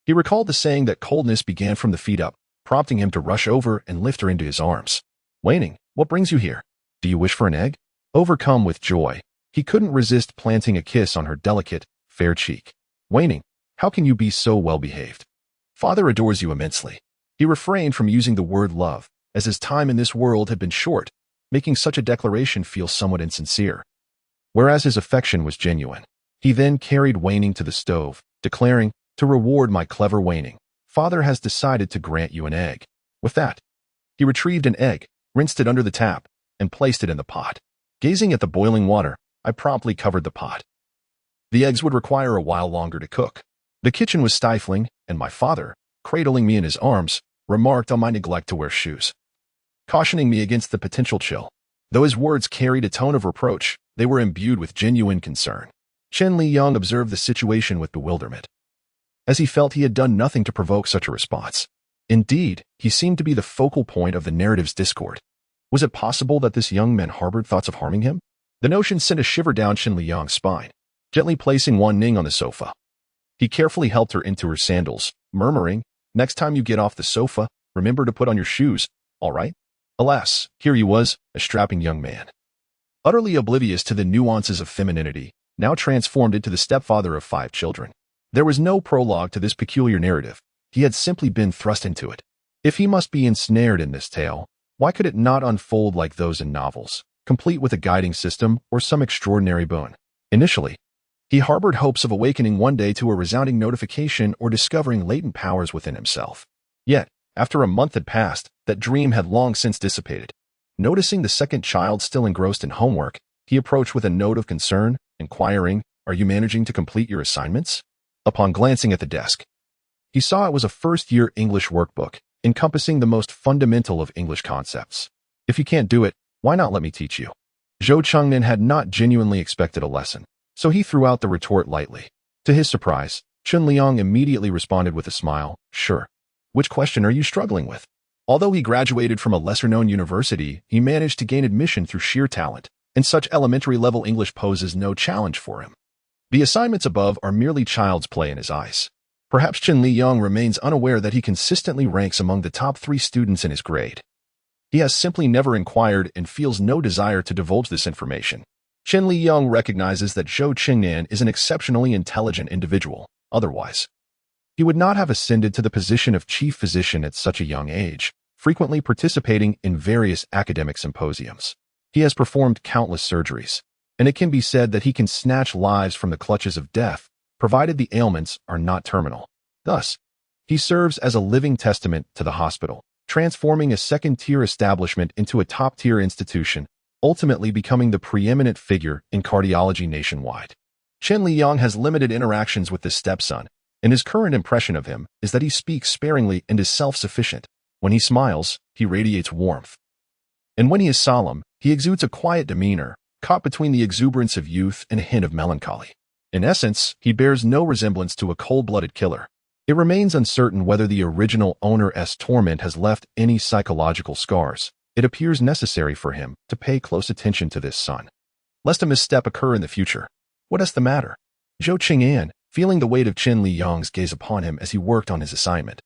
he recalled the saying that coldness began from the feet up, prompting him to rush over and lift her into his arms. "Weining, what brings you here? Do you wish for an egg?" Overcome with joy, he couldn't resist planting a kiss on her delicate, fair cheek. "Weining, how can you be so well-behaved? Father adores you immensely." He refrained from using the word love, as his time in this world had been short, making such a declaration feel somewhat insincere. Whereas his affection was genuine. He then carried Weining to the stove, declaring, "To reward my clever Weining, Father has decided to grant you an egg." With that, he retrieved an egg, rinsed it under the tap, and placed it in the pot. Gazing at the boiling water, I promptly covered the pot. The eggs would require a while longer to cook. The kitchen was stifling, and my father, cradling me in his arms, remarked on my neglect to wear shoes, cautioning me against the potential chill. Though his words carried a tone of reproach, they were imbued with genuine concern. Chen Liyang observed the situation with bewilderment, as he felt he had done nothing to provoke such a response. Indeed, he seemed to be the focal point of the narrative's discord. Was it possible that this young man harbored thoughts of harming him? The notion sent a shiver down Chen Liyang's spine. Gently placing Wan Ning on the sofa, he carefully helped her into her sandals, murmuring, "Next time you get off the sofa, remember to put on your shoes, all right?" Alas, here he was, a strapping young man, utterly oblivious to the nuances of femininity, now transformed into the stepfather of 5 children. There was no prologue to this peculiar narrative. He had simply been thrust into it. If he must be ensnared in this tale, why could it not unfold like those in novels, complete with a guiding system or some extraordinary boon? Initially, he harbored hopes of awakening one day to a resounding notification or discovering latent powers within himself. Yet, after a month had passed, that dream had long since dissipated. Noticing the second child still engrossed in homework, he approached with a note of concern, inquiring, "Are you managing to complete your assignments?" Upon glancing at the desk, he saw it was a first-year English workbook, encompassing the most fundamental of English concepts. If you can't do it, why not let me teach you? Zhou Chengnan had not genuinely expected a lesson, so he threw out the retort lightly. To his surprise, Chen Liyang immediately responded with a smile, sure. Which question are you struggling with? Although he graduated from a lesser-known university, he managed to gain admission through sheer talent, and such elementary-level English poses no challenge for him. The assignments above are merely child's play in his eyes. Perhaps Chen Liyang remains unaware that he consistently ranks among the top 3 students in his grade. He has simply never inquired and feels no desire to divulge this information. Chen Liyang recognizes that Zhou Chengnan is an exceptionally intelligent individual. Otherwise, he would not have ascended to the position of chief physician at such a young age, frequently participating in various academic symposiums. He has performed countless surgeries, and it can be said that he can snatch lives from the clutches of death, provided the ailments are not terminal. Thus, he serves as a living testament to the hospital, transforming a second-tier establishment into a top-tier institution, ultimately becoming the preeminent figure in cardiology nationwide. Chen Liyang has limited interactions with his stepson, and his current impression of him is that he speaks sparingly and is self-sufficient. When he smiles, he radiates warmth. And when he is solemn, he exudes a quiet demeanor, caught between the exuberance of youth and a hint of melancholy. In essence, he bears no resemblance to a cold-blooded killer. It remains uncertain whether the original owner's torment has left any psychological scars. It appears necessary for him to pay close attention to this son, lest a misstep occur in the future. What is the matter? Zhou Chengnan, feeling the weight of Chen Liyang's gaze upon him as he worked on his assignment,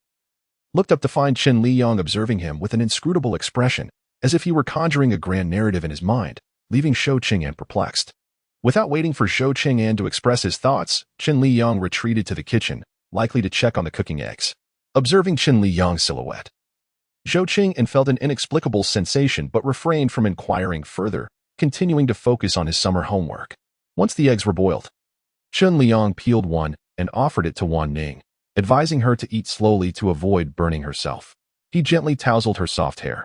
looked up to find Chen Liyang observing him with an inscrutable expression, as if he were conjuring a grand narrative in his mind, leaving Zhou Chengnan perplexed. Without waiting for Zhou Chengnan to express his thoughts, Chen Liyang retreated to the kitchen, likely to check on the cooking eggs. Observing Chen Liyang's silhouette, Zhou Chengnan felt an inexplicable sensation but refrained from inquiring further, continuing to focus on his summer homework. Once the eggs were boiled, Chen Liyang peeled one and offered it to Wan Ning, advising her to eat slowly to avoid burning herself. He gently tousled her soft hair,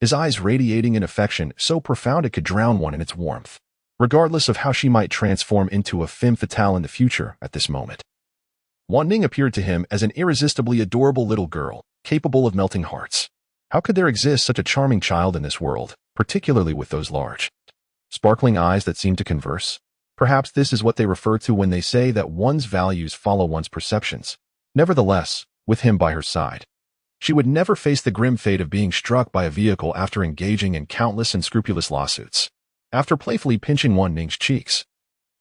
his eyes radiating an affection so profound it could drown one in its warmth, regardless of how she might transform into a femme fatale in the future at this moment. Wan Ning appeared to him as an irresistibly adorable little girl, capable of melting hearts. How could there exist such a charming child in this world, particularly with those large, sparkling eyes that seem to converse? Perhaps this is what they refer to when they say that one's values follow one's perceptions. Nevertheless, with him by her side, she would never face the grim fate of being struck by a vehicle after engaging in countless unscrupulous lawsuits. After playfully pinching Wan Ning's cheeks,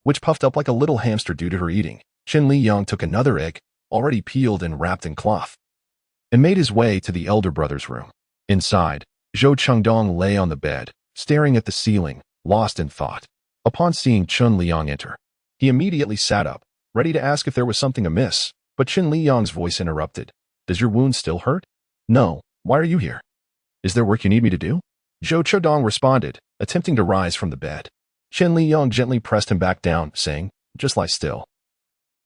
which puffed up like a little hamster due to her eating, Chen Liyang took another egg, already peeled and wrapped in cloth, and made his way to the elder brother's room. Inside, Zhou Chengdong lay on the bed, staring at the ceiling, lost in thought. Upon seeing Chen Liyang enter, he immediately sat up, ready to ask if there was something amiss, but Chen Liyang's voice interrupted. Does your wound still hurt? No. Why are you here? Is there work you need me to do? Zhou Chengdong responded, attempting to rise from the bed. Chen Liyang gently pressed him back down, saying, just lie still.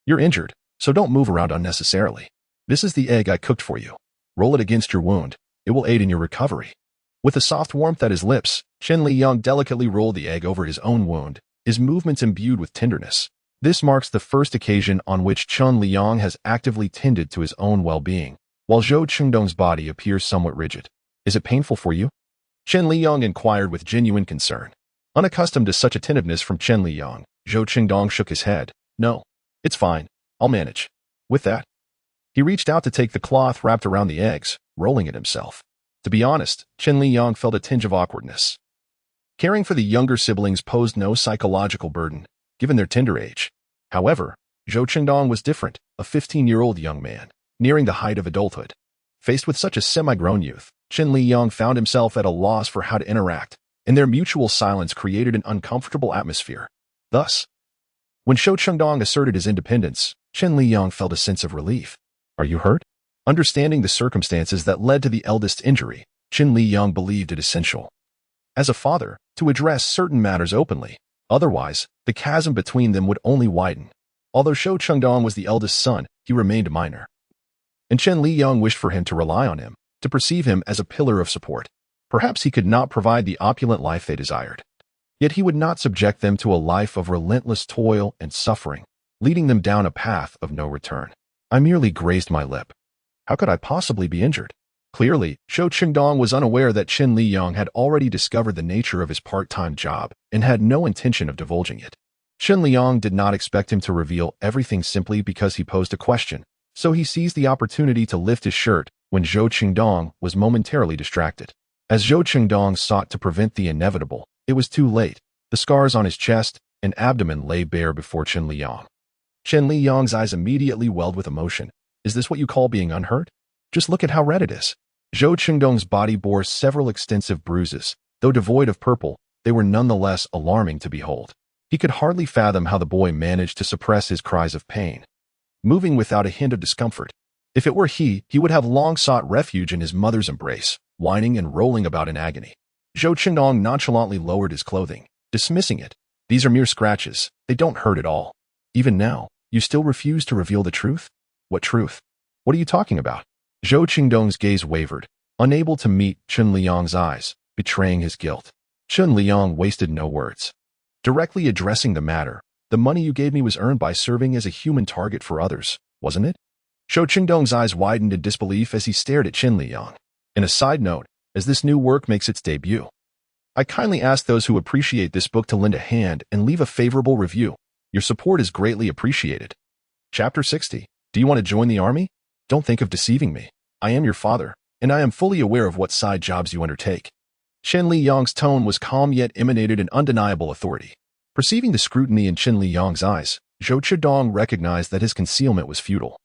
You're injured, so don't move around unnecessarily. This is the egg I cooked for you. Roll it against your wound. It will aid in your recovery. With a soft warmth at his lips, Chen Liyang delicately rolled the egg over his own wound, his movements imbued with tenderness. This marks the first occasion on which Chen Liyang has actively tended to his own well-being, while Zhou Chengdong's body appears somewhat rigid. Is it painful for you? Chen Liyang inquired with genuine concern. Unaccustomed to such attentiveness from Chen Liyang, Zhou Chengdong shook his head. No, it's fine. I'll manage. With that, he reached out to take the cloth wrapped around the eggs, rolling it himself. To be honest, Chen Liyang felt a tinge of awkwardness. Caring for the younger siblings posed no psychological burden, given their tender age. However, Zhou Chengdong was different, a 15-year-old young man, nearing the height of adulthood. Faced with such a semi-grown youth, Chen Liyang found himself at a loss for how to interact, and their mutual silence created an uncomfortable atmosphere. Thus, when Zhou Chengdong asserted his independence, Chen Liyang felt a sense of relief. Are you hurt? Understanding the circumstances that led to the eldest's injury, Chen Liyang believed it essential, as a father, to address certain matters openly. Otherwise, the chasm between them would only widen. Although Zhou Chengdong was the eldest son, he remained a minor, and Chen Liyang wished for him to rely on him, to perceive him as a pillar of support. Perhaps he could not provide the opulent life they desired, yet he would not subject them to a life of relentless toil and suffering, leading them down a path of no return. I merely grazed my lip. How could I possibly be injured? Clearly, Zhou Qingdong was unaware that Chen Liyang had already discovered the nature of his part-time job and had no intention of divulging it. Chen Liyang did not expect him to reveal everything simply because he posed a question, so he seized the opportunity to lift his shirt when Zhou Qingdong was momentarily distracted. As Zhou Qingdong sought to prevent the inevitable, it was too late. The scars on his chest and abdomen lay bare before Chen Liyang. Chen Liyang's eyes immediately welled with emotion. Is this what you call being unhurt? Just look at how red it is. Zhou Qingdong's body bore several extensive bruises. Though devoid of purple, they were nonetheless alarming to behold. He could hardly fathom how the boy managed to suppress his cries of pain, moving without a hint of discomfort. If it were he would have long sought refuge in his mother's embrace, whining and rolling about in agony. Zhou Qingdong nonchalantly lowered his clothing, dismissing it. These are mere scratches. They don't hurt at all. Even now, you still refuse to reveal the truth? What truth? What are you talking about? Zhou Qingdong's gaze wavered, unable to meet Chen Liyang's eyes, betraying his guilt. Chen Liyang wasted no words. Directly addressing the matter, the money you gave me was earned by serving as a human target for others, wasn't it? Zhou Qingdong's eyes widened in disbelief as he stared at Chen Liyang. And a side note, as this new work makes its debut, I kindly ask those who appreciate this book to lend a hand and leave a favorable review. Your support is greatly appreciated. Chapter 60. Do you want to join the army? Don't think of deceiving me. I am your father, and I am fully aware of what side jobs you undertake. Chen Liyang's tone was calm yet emanated an undeniable authority. Perceiving the scrutiny in Chen Liyang's eyes, Zhou Qingdong recognized that his concealment was futile.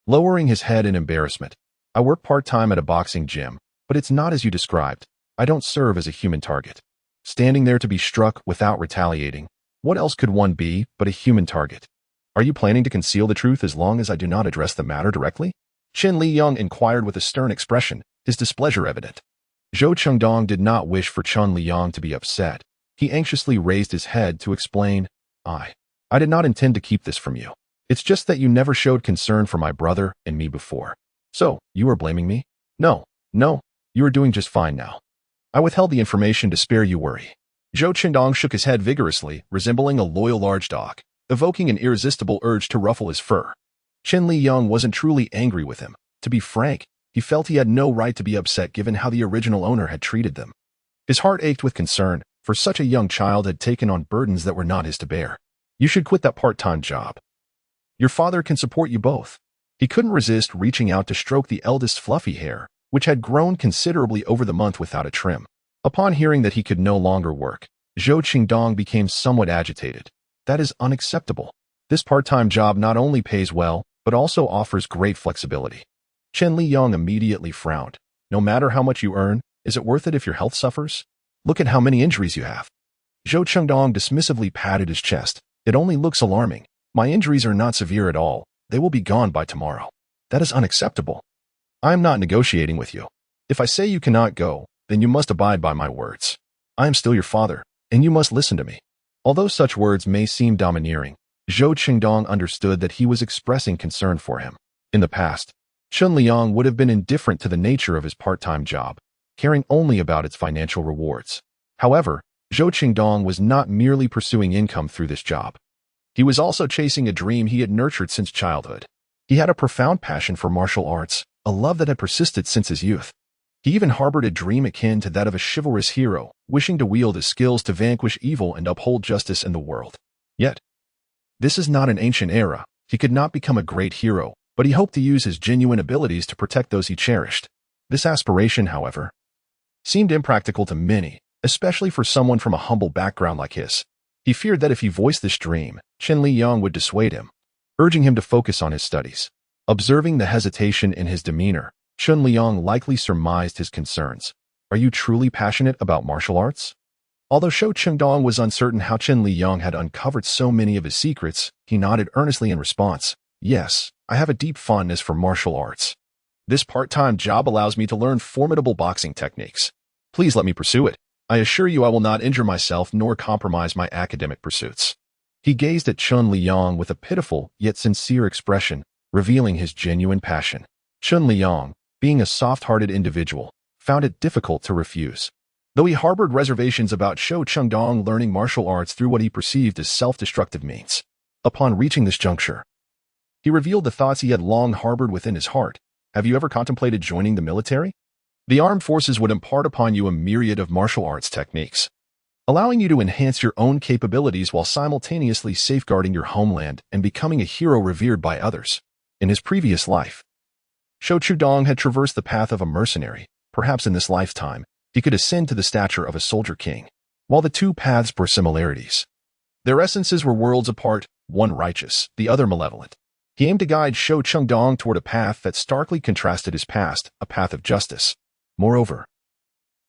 Lowering his head in embarrassment, I work part-time at a boxing gym, but it's not as you described. I don't serve as a human target. Standing there to be struck without retaliating, what else could one be but a human target? Are you planning to conceal the truth as long as I do not address the matter directly? Chen Liyang inquired with a stern expression, his displeasure evident. Zhou Qingdong did not wish for Chen Liyang to be upset. He anxiously raised his head to explain, I did not intend to keep this from you. It's just that you never showed concern for my brother and me before. So, you are blaming me? No, you are doing just fine now. I withheld the information to spare you worry. Zhou Qingdong shook his head vigorously, resembling a loyal large dog, evoking an irresistible urge to ruffle his fur. Chen Liyang wasn't truly angry with him. To be frank, he felt he had no right to be upset given how the original owner had treated them. His heart ached with concern, for such a young child had taken on burdens that were not his to bear. You should quit that part-time job. Your father can support you both. He couldn't resist reaching out to stroke the eldest's fluffy hair, which had grown considerably over the month without a trim. Upon hearing that he could no longer work, Zhou Qingdong became somewhat agitated. That is unacceptable. This part-time job not only pays well, but also offers great flexibility. Chen Liyang immediately frowned. No matter how much you earn, is it worth it if your health suffers? Look at how many injuries you have. Zhou Qingdong dismissively patted his chest. It only looks alarming. My injuries are not severe at all. They will be gone by tomorrow. That is unacceptable. I am not negotiating with you. If I say you cannot go, then you must abide by my words. I am still your father, and you must listen to me. Although such words may seem domineering, Zhou Qingdong understood that he was expressing concern for him. In the past, Chen Liyang would have been indifferent to the nature of his part-time job, caring only about its financial rewards. However, Zhou Qingdong was not merely pursuing income through this job. He was also chasing a dream he had nurtured since childhood. He had a profound passion for martial arts, a love that had persisted since his youth. He even harbored a dream akin to that of a chivalrous hero, wishing to wield his skills to vanquish evil and uphold justice in the world. Yet, this is not an ancient era. He could not become a great hero, but he hoped to use his genuine abilities to protect those he cherished. This aspiration, however, seemed impractical to many, especially for someone from a humble background like his. He feared that if he voiced this dream, Chen Liyang would dissuade him, urging him to focus on his studies. Observing the hesitation in his demeanor, Chen Liyang likely surmised his concerns. Are you truly passionate about martial arts? Although Zhou Qingdong was uncertain how Chen Liyang had uncovered so many of his secrets, he nodded earnestly in response. Yes, I have a deep fondness for martial arts. This part-time job allows me to learn formidable boxing techniques. Please let me pursue it. I assure you I will not injure myself nor compromise my academic pursuits. He gazed at Chen Liyang with a pitiful yet sincere expression, revealing his genuine passion. Chen Liyang, being a soft-hearted individual, found it difficult to refuse. Though he harbored reservations about Zhou Qingdong learning martial arts through what he perceived as self-destructive means. Upon reaching this juncture, he revealed the thoughts he had long harbored within his heart. Have you ever contemplated joining the military? The armed forces would impart upon you a myriad of martial arts techniques, allowing you to enhance your own capabilities while simultaneously safeguarding your homeland and becoming a hero revered by others. In his previous life, Shou Chudong had traversed the path of a mercenary. Perhaps in this lifetime, he could ascend to the stature of a soldier king. While the two paths bore similarities, their essences were worlds apart, one righteous, the other malevolent. He aimed to guide Shou Chengdong toward a path that starkly contrasted his past, a path of justice. Moreover,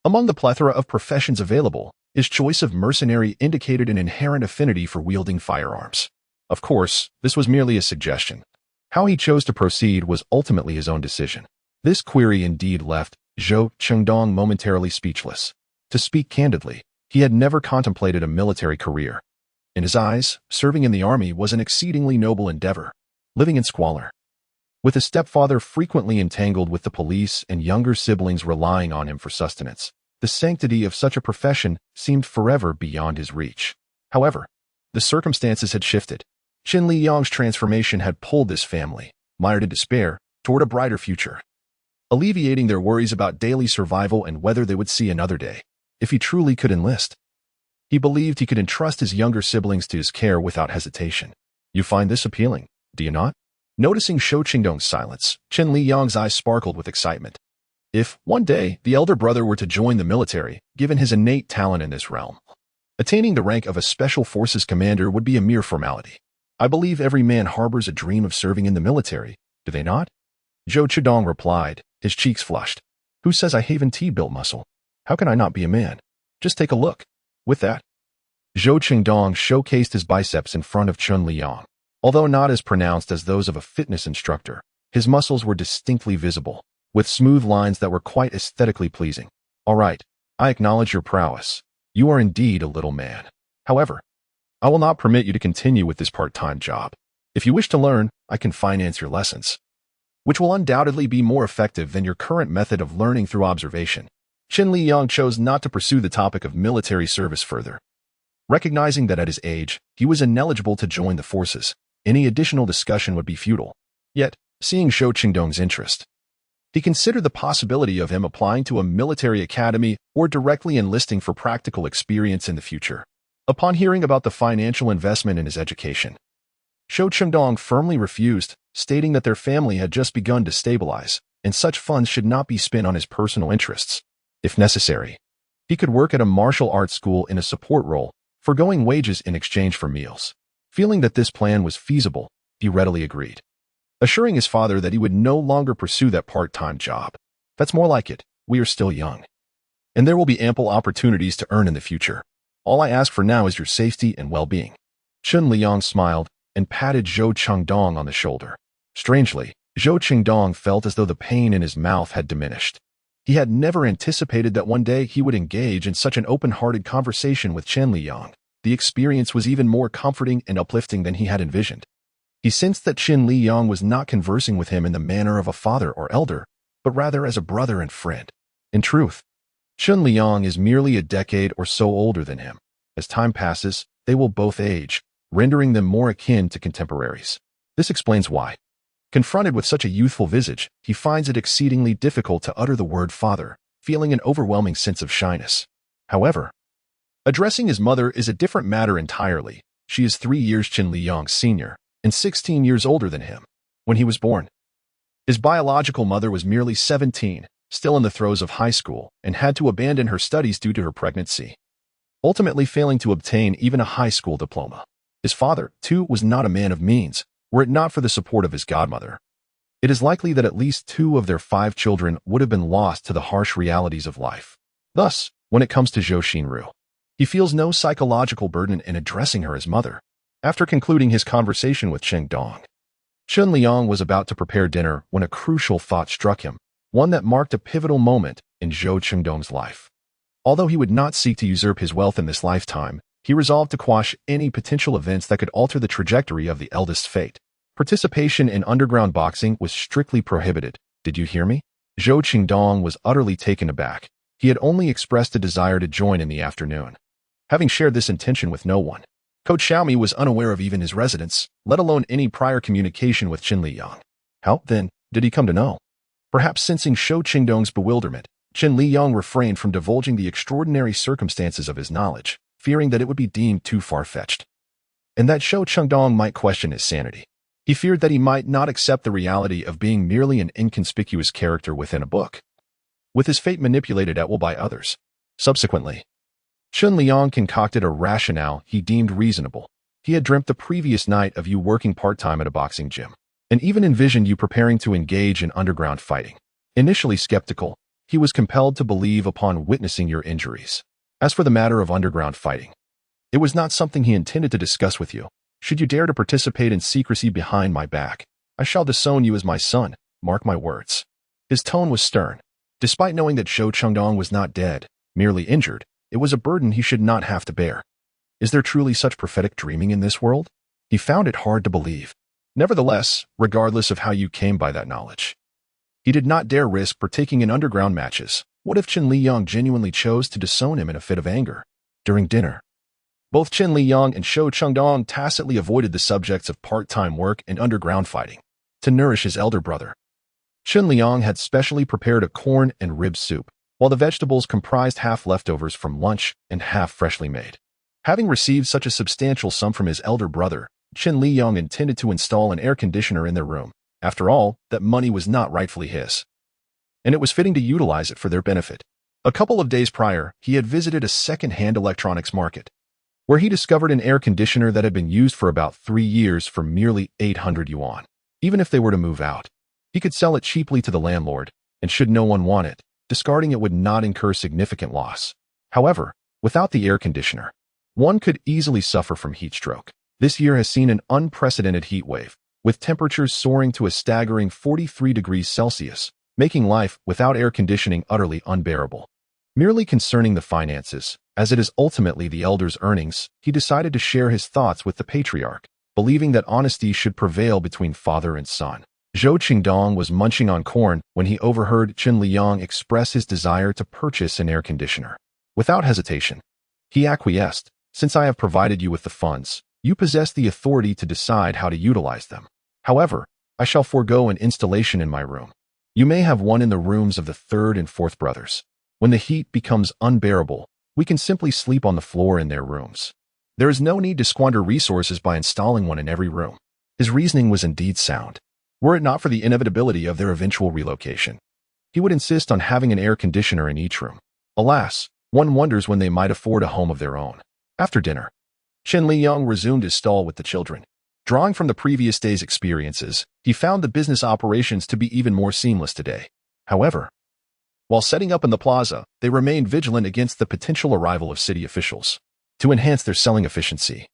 among the plethora of professions available, his choice of mercenary indicated an inherent affinity for wielding firearms. Of course, this was merely a suggestion. How he chose to proceed was ultimately his own decision. This query indeed left Shou Chengdong momentarily speechless. To speak candidly, he had never contemplated a military career. In his eyes, serving in the army was an exceedingly noble endeavor. Living in squalor, with his stepfather frequently entangled with the police and younger siblings relying on him for sustenance, the sanctity of such a profession seemed forever beyond his reach. However, the circumstances had shifted. Chen Liyang's transformation had pulled this family, mired in despair, toward a brighter future, alleviating their worries about daily survival and whether they would see another day. If he truly could enlist, he believed he could entrust his younger siblings to his care without hesitation. You find this appealing, do you not? Noticing Shou Chengdong's silence, Chen Liyang's eyes sparkled with excitement. If, one day, the elder brother were to join the military, given his innate talent in this realm, attaining the rank of a special forces commander would be a mere formality. I believe every man harbors a dream of serving in the military, do they not? Shou Chengdong replied, his cheeks flushed. Who says I haven't T-built muscle? How can I not be a man? Just take a look. With that, Shou Chengdong showcased his biceps in front of Chen Liyang. Although not as pronounced as those of a fitness instructor, his muscles were distinctly visible, with smooth lines that were quite aesthetically pleasing. All right, I acknowledge your prowess. You are indeed a little man. However, I will not permit you to continue with this part-time job. If you wish to learn, I can finance your lessons, which will undoubtedly be more effective than your current method of learning through observation. Chen Liyang chose not to pursue the topic of military service further. Recognizing that at his age, he was ineligible to join the forces, any additional discussion would be futile. Yet, seeing Shou Chengdong's interest, he considered the possibility of him applying to a military academy or directly enlisting for practical experience in the future. Upon hearing about the financial investment in his education, Shou Chengdong firmly refused, stating that their family had just begun to stabilize, and such funds should not be spent on his personal interests. If necessary, he could work at a martial arts school in a support role, foregoing wages in exchange for meals. Feeling that this plan was feasible, he readily agreed, assuring his father that he would no longer pursue that part-time job. That's more like it. We are still young, and there will be ample opportunities to earn in the future. All I ask for now is your safety and well-being. Chen Liyang smiled and patted Shou Chengdong on the shoulder. Strangely, Shou Chengdong felt as though the pain in his mouth had diminished. He had never anticipated that one day he would engage in such an open-hearted conversation with Chen Liyang. The experience was even more comforting and uplifting than he had envisioned. He sensed that Chen Liyang was not conversing with him in the manner of a father or elder, but rather as a brother and friend. In truth, Chen Liyang is merely a decade or so older than him. As time passes, they will both age, rendering them more akin to contemporaries. This explains why, confronted with such a youthful visage, he finds it exceedingly difficult to utter the word father, feeling an overwhelming sense of shyness. However, addressing his mother is a different matter entirely. She is 3 years Chen Liyang's senior, and 16 years older than him. When he was born, his biological mother was merely 17, still in the throes of high school, and had to abandon her studies due to her pregnancy, ultimately failing to obtain even a high school diploma. His father, too, was not a man of means, were it not for the support of his godmother. It is likely that at least 2 of their 5 children would have been lost to the harsh realities of life. Thus, when it comes to Zhou Xinru, he feels no psychological burden in addressing her as mother. After concluding his conversation with Chengdong, Chen Liyang was about to prepare dinner when a crucial thought struck him, one that marked a pivotal moment in Shou Chengdong's life. Although he would not seek to usurp his wealth in this lifetime, he resolved to quash any potential events that could alter the trajectory of the eldest's fate. Participation in underground boxing was strictly prohibited. Did you hear me? Shou Chengdong was utterly taken aback. He had only expressed a desire to join in the afternoon, having shared this intention with no one. Coach Xiaomi was unaware of even his residence, let alone any prior communication with Chen Liyang. How, then, did he come to know? Perhaps sensing Shou Chengdong's bewilderment, Chen Liyang refrained from divulging the extraordinary circumstances of his knowledge, fearing that it would be deemed too far-fetched, and that Zhou Chengdong might question his sanity. He feared that he might not accept the reality of being merely an inconspicuous character within a book, with his fate manipulated at will by others. Subsequently, Chen Liyang concocted a rationale he deemed reasonable. He had dreamt the previous night of you working part-time at a boxing gym, and even envisioned you preparing to engage in underground fighting. Initially skeptical, he was compelled to believe upon witnessing your injuries. As for the matter of underground fighting, it was not something he intended to discuss with you. Should you dare to participate in secrecy behind my back, I shall disown you as my son, mark my words. His tone was stern. Despite knowing that Zhou Chengdong was not dead, merely injured, it was a burden he should not have to bear. Is there truly such prophetic dreaming in this world? He found it hard to believe. Nevertheless, regardless of how you came by that knowledge, he did not dare risk partaking in underground matches. What if Chen Liyang genuinely chose to disown him in a fit of anger? During dinner, both Chen Liyang and Zhou Chengdong tacitly avoided the subjects of part-time work and underground fighting to nourish his elder brother. Chen Liyang had specially prepared a corn and rib soup, while the vegetables comprised half leftovers from lunch and half freshly made. Having received such a substantial sum from his elder brother, Chen Liyang intended to install an air conditioner in their room. After all, that money was not rightfully his, and it was fitting to utilize it for their benefit. A couple of days prior, he had visited a second-hand electronics market, where he discovered an air conditioner that had been used for about 3 years for merely 800 yuan. Even if they were to move out, he could sell it cheaply to the landlord, and should no one want it, discarding it would not incur significant loss. However, without the air conditioner, one could easily suffer from heat stroke. This year has seen an unprecedented heat wave, with temperatures soaring to a staggering 43 degrees Celsius, making life without air conditioning utterly unbearable. Merely concerning the finances, as it is ultimately the elder's earnings, he decided to share his thoughts with the patriarch, believing that honesty should prevail between father and son. Zhou Chengdong was munching on corn when he overheard Chen Liyang express his desire to purchase an air conditioner. Without hesitation, he acquiesced. Since I have provided you with the funds, you possess the authority to decide how to utilize them. However, I shall forego an installation in my room. You may have one in the rooms of the third and fourth brothers. When the heat becomes unbearable, we can simply sleep on the floor in their rooms. There is no need to squander resources by installing one in every room. His reasoning was indeed sound. Were it not for the inevitability of their eventual relocation, he would insist on having an air conditioner in each room. Alas, one wonders when they might afford a home of their own. After dinner, Chen Liyang resumed his stall with the children. Drawing from the previous day's experiences, he found the business operations to be even more seamless today. However, while setting up in the plaza, they remained vigilant against the potential arrival of city officials. To enhance their selling efficiency,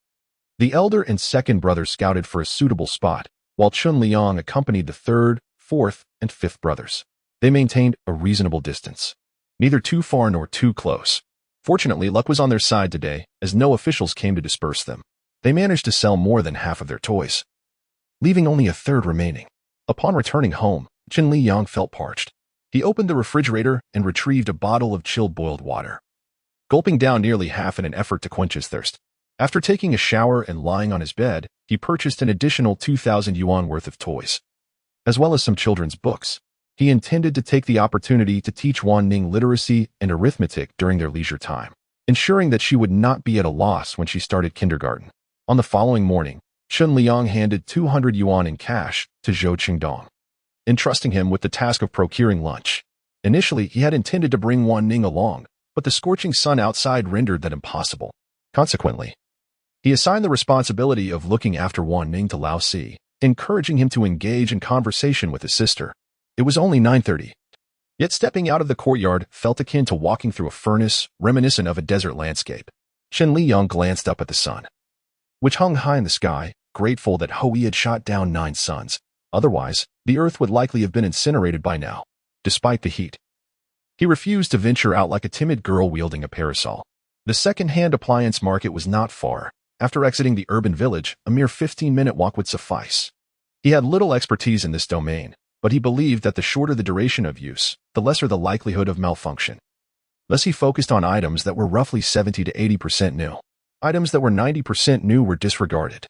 the elder and second brothers scouted for a suitable spot, while Chen Liyang accompanied the third, fourth, and fifth brothers. They maintained a reasonable distance, neither too far nor too close. Fortunately, luck was on their side today, as no officials came to disperse them. They managed to sell more than half of their toys, leaving only a third remaining. Upon returning home, Chen Liyang felt parched. He opened the refrigerator and retrieved a bottle of chilled boiled water, gulping down nearly half in an effort to quench his thirst. After taking a shower and lying on his bed, he purchased an additional 2,000 yuan worth of toys, as well as some children's books. He intended to take the opportunity to teach Wan Ning literacy and arithmetic during their leisure time, ensuring that she would not be at a loss when she started kindergarten. On the following morning, Chen Liyang handed 200 yuan in cash to Zhou Chengdong, entrusting him with the task of procuring lunch. Initially, he had intended to bring Wan Ning along, but the scorching sun outside rendered that impossible. Consequently, he assigned the responsibility of looking after Wan Ning to Lao Si, encouraging him to engage in conversation with his sister. It was only 9:30. Yet stepping out of the courtyard felt akin to walking through a furnace, reminiscent of a desert landscape. Chen Liyang glanced up at the sun, which hung high in the sky, grateful that Hui had shot down 9 suns. Otherwise, the earth would likely have been incinerated by now. Despite the heat, he refused to venture out like a timid girl wielding a parasol. The second-hand appliance market was not far. After exiting the urban village, a mere 15-minute walk would suffice. He had little expertise in this domain, but he believed that the shorter the duration of use, the lesser the likelihood of malfunction. Thus he focused on items that were roughly 70 to 80% new. Items that were 90% new were disregarded,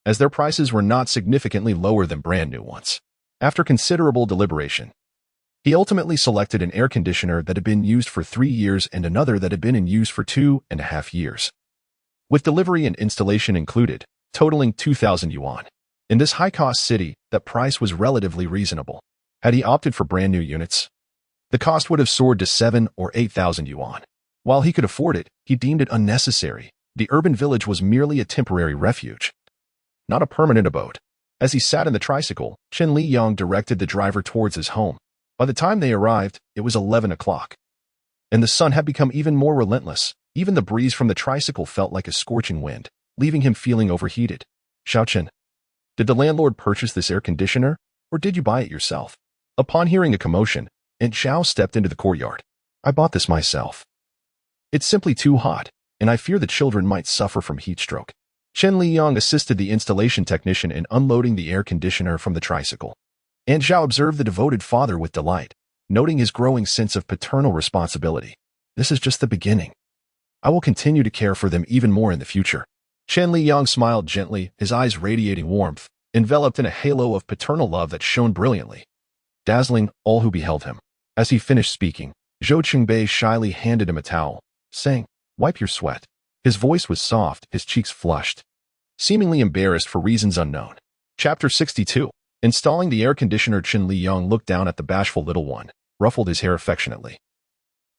as their prices were not significantly lower than brand new ones. After considerable deliberation, He ultimately selected an air conditioner that had been used for 3 years and another that had been in use for 2.5 years, with delivery and installation included, totaling 2,000 yuan. In this high-cost city, that price was relatively reasonable. Had he opted for brand new units, the cost would have soared to 7 or 8,000 yuan. While he could afford it, he deemed it unnecessary. The urban village was merely a temporary refuge, not a permanent abode. As he sat in the tricycle, Chen Liyang directed the driver towards his home. By the time they arrived, it was 11 o'clock, and the sun had become even more relentless. Even the breeze from the tricycle felt like a scorching wind, leaving him feeling overheated. Xiaochen, did the landlord purchase this air conditioner, or did you buy it yourself? Upon hearing a commotion, Aunt Zhao stepped into the courtyard. I bought this myself. It's simply too hot, and I fear the children might suffer from heat stroke. Chen Liyang assisted the installation technician in unloading the air conditioner from the tricycle. Aunt Zhao observed the devoted father with delight, noting his growing sense of paternal responsibility. This is just the beginning. I will continue to care for them even more in the future. Chen Liyang smiled gently, his eyes radiating warmth, enveloped in a halo of paternal love that shone brilliantly, dazzling all who beheld him. As he finished speaking, Zhou Qingbei shyly handed him a towel, saying, "Wipe your sweat." His voice was soft, his cheeks flushed, seemingly embarrassed for reasons unknown. Chapter 62. Installing the air conditioner. Chen Liyang looked down at the bashful little one, ruffled his hair affectionately,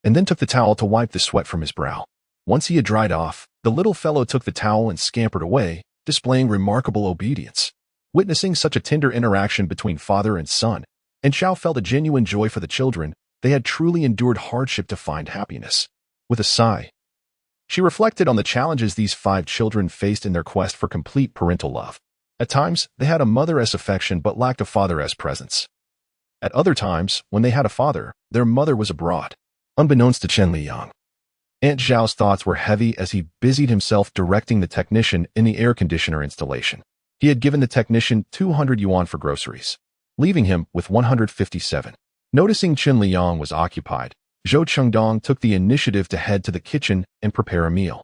and then took the towel to wipe the sweat from his brow. Once he had dried off, the little fellow took the towel and scampered away, displaying remarkable obedience. Witnessing such a tender interaction between father and son, Aunt Zhao felt a genuine joy for the children. They had truly endured hardship to find happiness. With a sigh, she reflected on the challenges these 5 children faced in their quest for complete parental love. At times, they had a mother-esque affection but lacked a father-esque presence. At other times, when they had a father, their mother was abroad. Unbeknownst to Chen Liyang, Aunt Zhao's thoughts were heavy as he busied himself directing the technician in the air conditioner installation. He had given the technician 200 yuan for groceries, leaving him with 157. Noticing Chen Liyang was occupied, Zhou Chengdong took the initiative to head to the kitchen and prepare a meal.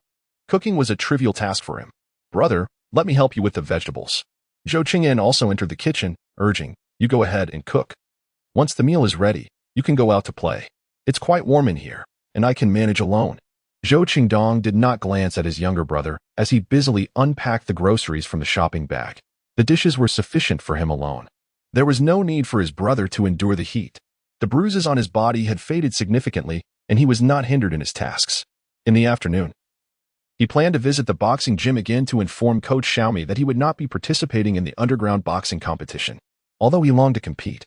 Cooking was a trivial task for him. "Brother, let me help you with the vegetables." Zhou Qingyan also entered the kitchen, urging, "You go ahead and cook. Once the meal is ready, you can go out to play. It's quite warm in here, and I can manage alone." Zhou Qingdong did not glance at his younger brother as he busily unpacked the groceries from the shopping bag. The dishes were sufficient for him alone. There was no need for his brother to endure the heat. The bruises on his body had faded significantly, and he was not hindered in his tasks. In the afternoon, he planned to visit the boxing gym again to inform Coach Xiaomi that he would not be participating in the underground boxing competition. Although he longed to compete,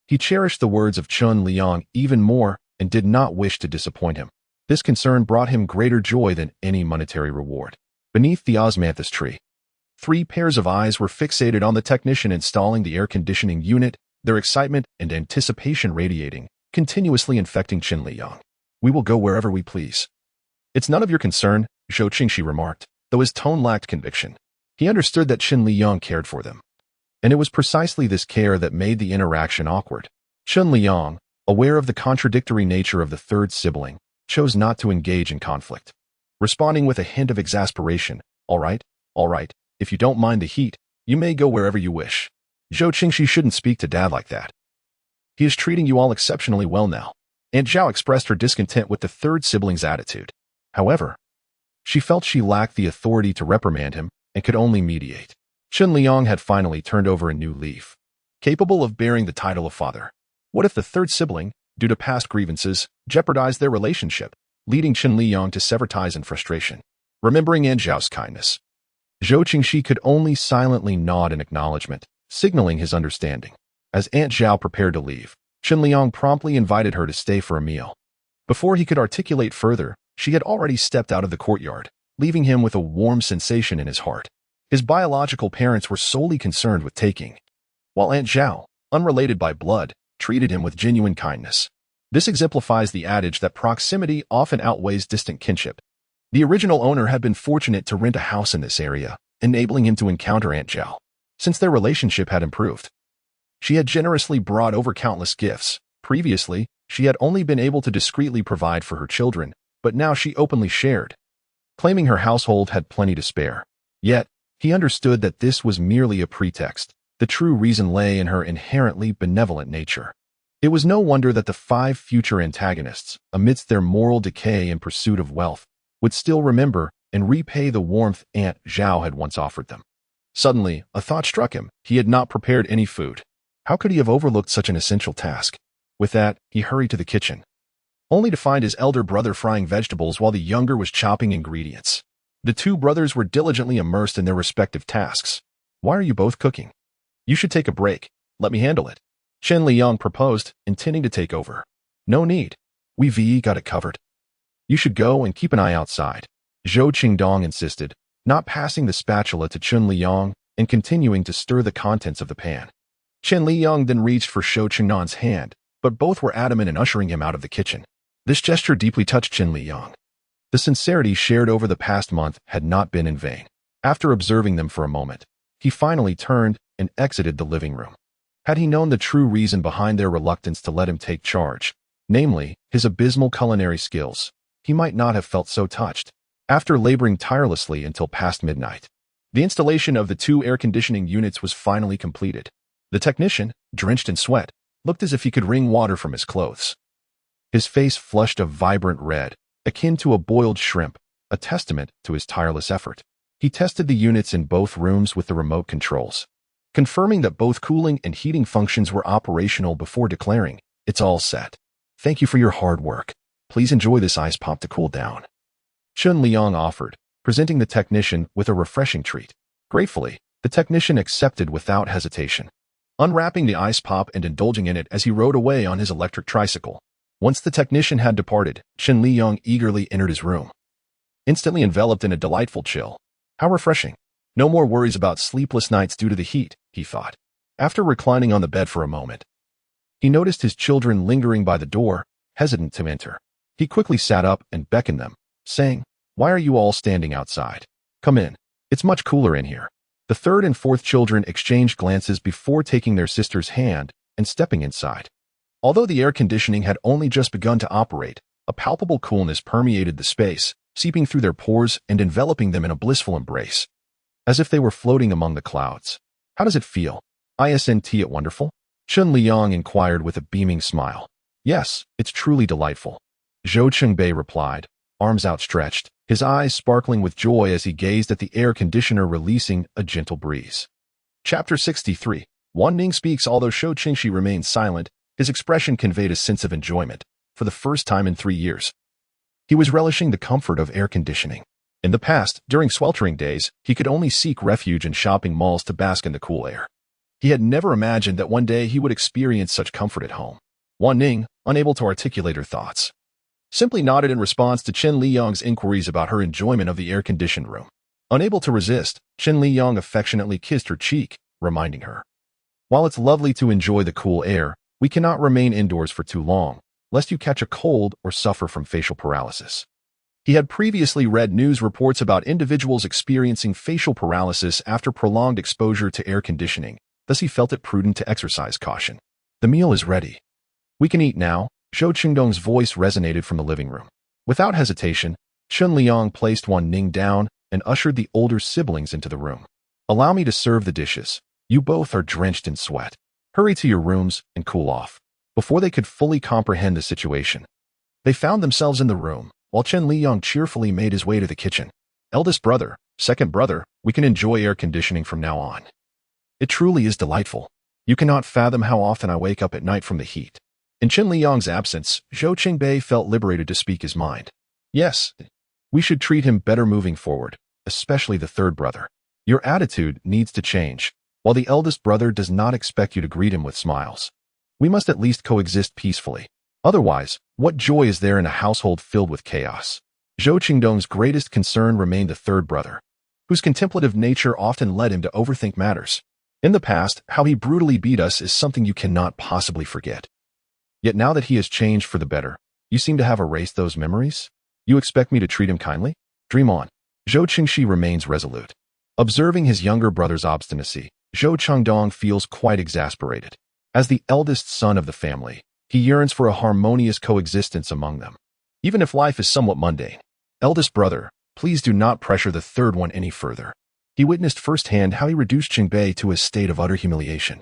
he cherished the words of Chen Liyang even more and did not wish to disappoint him. This concern brought him greater joy than any monetary reward. Beneath the osmanthus tree, 3 pairs of eyes were fixated on the technician installing the air conditioning unit, their excitement and anticipation radiating, continuously infecting Chen Liyang. "We will go wherever we please." "It's none of your concern," Zhou Qingxi remarked, though his tone lacked conviction. He understood that Chen Liyang cared for them, and it was precisely this care that made the interaction awkward. Chen Liyang, aware of the contradictory nature of the third sibling, chose not to engage in conflict. Responding with a hint of exasperation, all right, if you don't mind the heat, you may go wherever you wish. Zhou Qingxi shouldn't speak to Dad like that. He is treating you all exceptionally well now." Aunt Zhao expressed her discontent with the third sibling's attitude. However, she felt she lacked the authority to reprimand him and could only mediate. Chen Liyang had finally turned over a new leaf, capable of bearing the title of father. What if the third sibling, due to past grievances, jeopardized their relationship, leading Chen Liyang to sever ties in frustration? Remembering Aunt Zhao's kindness, Zhou Qingxi could only silently nod in acknowledgement, signaling his understanding. As Aunt Zhao prepared to leave, Chen Liyang promptly invited her to stay for a meal. Before he could articulate further, she had already stepped out of the courtyard, leaving him with a warm sensation in his heart. His biological parents were solely concerned with taking, while Aunt Zhao, unrelated by blood, treated him with genuine kindness. This exemplifies the adage that proximity often outweighs distant kinship. The original owner had been fortunate to rent a house in this area, enabling him to encounter Aunt Zhao. Since their relationship had improved, she had generously brought over countless gifts. Previously, she had only been able to discreetly provide for her children, but now she openly shared, claiming her household had plenty to spare. Yet, he understood that this was merely a pretext. The true reason lay in her inherently benevolent nature. It was no wonder that the 5 future antagonists, amidst their moral decay and pursuit of wealth, would still remember and repay the warmth Aunt Zhao had once offered them. Suddenly, a thought struck him. He had not prepared any food. How could he have overlooked such an essential task? With that, he hurried to the kitchen, only to find his elder brother frying vegetables while the younger was chopping ingredients. The 2 brothers were diligently immersed in their respective tasks. Why are you both cooking? You should take a break. Let me handle it. Chen Liyang proposed, intending to take over. No need. We've got it covered. You should go and keep an eye outside. Zhou Qingdong insisted, not passing the spatula to Chen Liyang and continuing to stir the contents of the pan. Chen Liyang then reached for Zhou Qingdong's hand, but both were adamant in ushering him out of the kitchen. This gesture deeply touched Chen Liyang. The sincerity shared over the past month had not been in vain. After observing them for a moment, he finally turned and exited the living room. Had he known the true reason behind their reluctance to let him take charge, namely, his abysmal culinary skills, he might not have felt so touched. After laboring tirelessly until past midnight, the installation of the 2 air conditioning units was finally completed. The technician, drenched in sweat, looked as if he could wring water from his clothes. His face flushed a vibrant red, akin to a boiled shrimp, a testament to his tireless effort. He tested the units in both rooms with the remote controls, confirming that both cooling and heating functions were operational before declaring, "It's all set. Thank you for your hard work. Please enjoy this ice pop to cool down." Chen Liyang offered, presenting the technician with a refreshing treat. Gratefully, the technician accepted without hesitation, unwrapping the ice pop and indulging in it as he rode away on his electric tricycle. Once the technician had departed, Chen Liyang eagerly entered his room, instantly enveloped in a delightful chill. How refreshing. No more worries about sleepless nights due to the heat, he thought. After reclining on the bed for a moment, he noticed his children lingering by the door, hesitant to enter. He quickly sat up and beckoned them, saying, "Why are you all standing outside? Come in. It's much cooler in here." The 3rd and 4th children exchanged glances before taking their sister's hand and stepping inside. Although the air conditioning had only just begun to operate, a palpable coolness permeated the space, seeping through their pores and enveloping them in a blissful embrace, as if they were floating among the clouds. "How does it feel? Isn't it wonderful?" Chen Liyang inquired with a beaming smile. "Yes, it's truly delightful," Zhou Qingbei replied, arms outstretched, his eyes sparkling with joy as he gazed at the air conditioner releasing a gentle breeze. Chapter 63. Wan Ning speaks. Although Shou Qingxi remained silent, his expression conveyed a sense of enjoyment. For the first time in 3 years, he was relishing the comfort of air conditioning. In the past, during sweltering days, he could only seek refuge in shopping malls to bask in the cool air. He had never imagined that one day he would experience such comfort at home. Wan Ning, unable to articulate her thoughts, simply nodded in response to Chen Liyang's inquiries about her enjoyment of the air-conditioned room. Unable to resist, Chen Liyang affectionately kissed her cheek, reminding her, "While it's lovely to enjoy the cool air, we cannot remain indoors for too long, lest you catch a cold or suffer from facial paralysis." He had previously read news reports about individuals experiencing facial paralysis after prolonged exposure to air conditioning, thus he felt it prudent to exercise caution. "The meal is ready. We can eat now." Zhou Qingdong's voice resonated from the living room. Without hesitation, Chen Liyang placed Wan Ning down and ushered the older siblings into the room. "Allow me to serve the dishes. You both are drenched in sweat. Hurry to your rooms and cool off." Before they could fully comprehend the situation, they found themselves in the room, while Chen Liyang cheerfully made his way to the kitchen. "Eldest brother, second brother, we can enjoy air conditioning from now on. It truly is delightful. You cannot fathom how often I wake up at night from the heat." In Chen Liyang's absence, Zhou Qingbei felt liberated to speak his mind. "Yes, we should treat him better moving forward, especially the 3rd brother. Your attitude needs to change. While the eldest brother does not expect you to greet him with smiles, we must at least coexist peacefully. Otherwise, what joy is there in a household filled with chaos?" Zhou Qingdong's greatest concern remained the 3rd brother, whose contemplative nature often led him to overthink matters. "In the past, how he brutally beat us is something you cannot possibly forget. Yet now that he has changed for the better, you seem to have erased those memories? You expect me to treat him kindly? Dream on." Zhou Qingxi remains resolute. Observing his younger brother's obstinacy, Zhou Qingdong feels quite exasperated. As the eldest son of the family, he yearns for a harmonious coexistence among them, even if life is somewhat mundane. "Eldest brother, please do not pressure the 3rd one any further." He witnessed firsthand how he reduced Qingbei to a state of utter humiliation.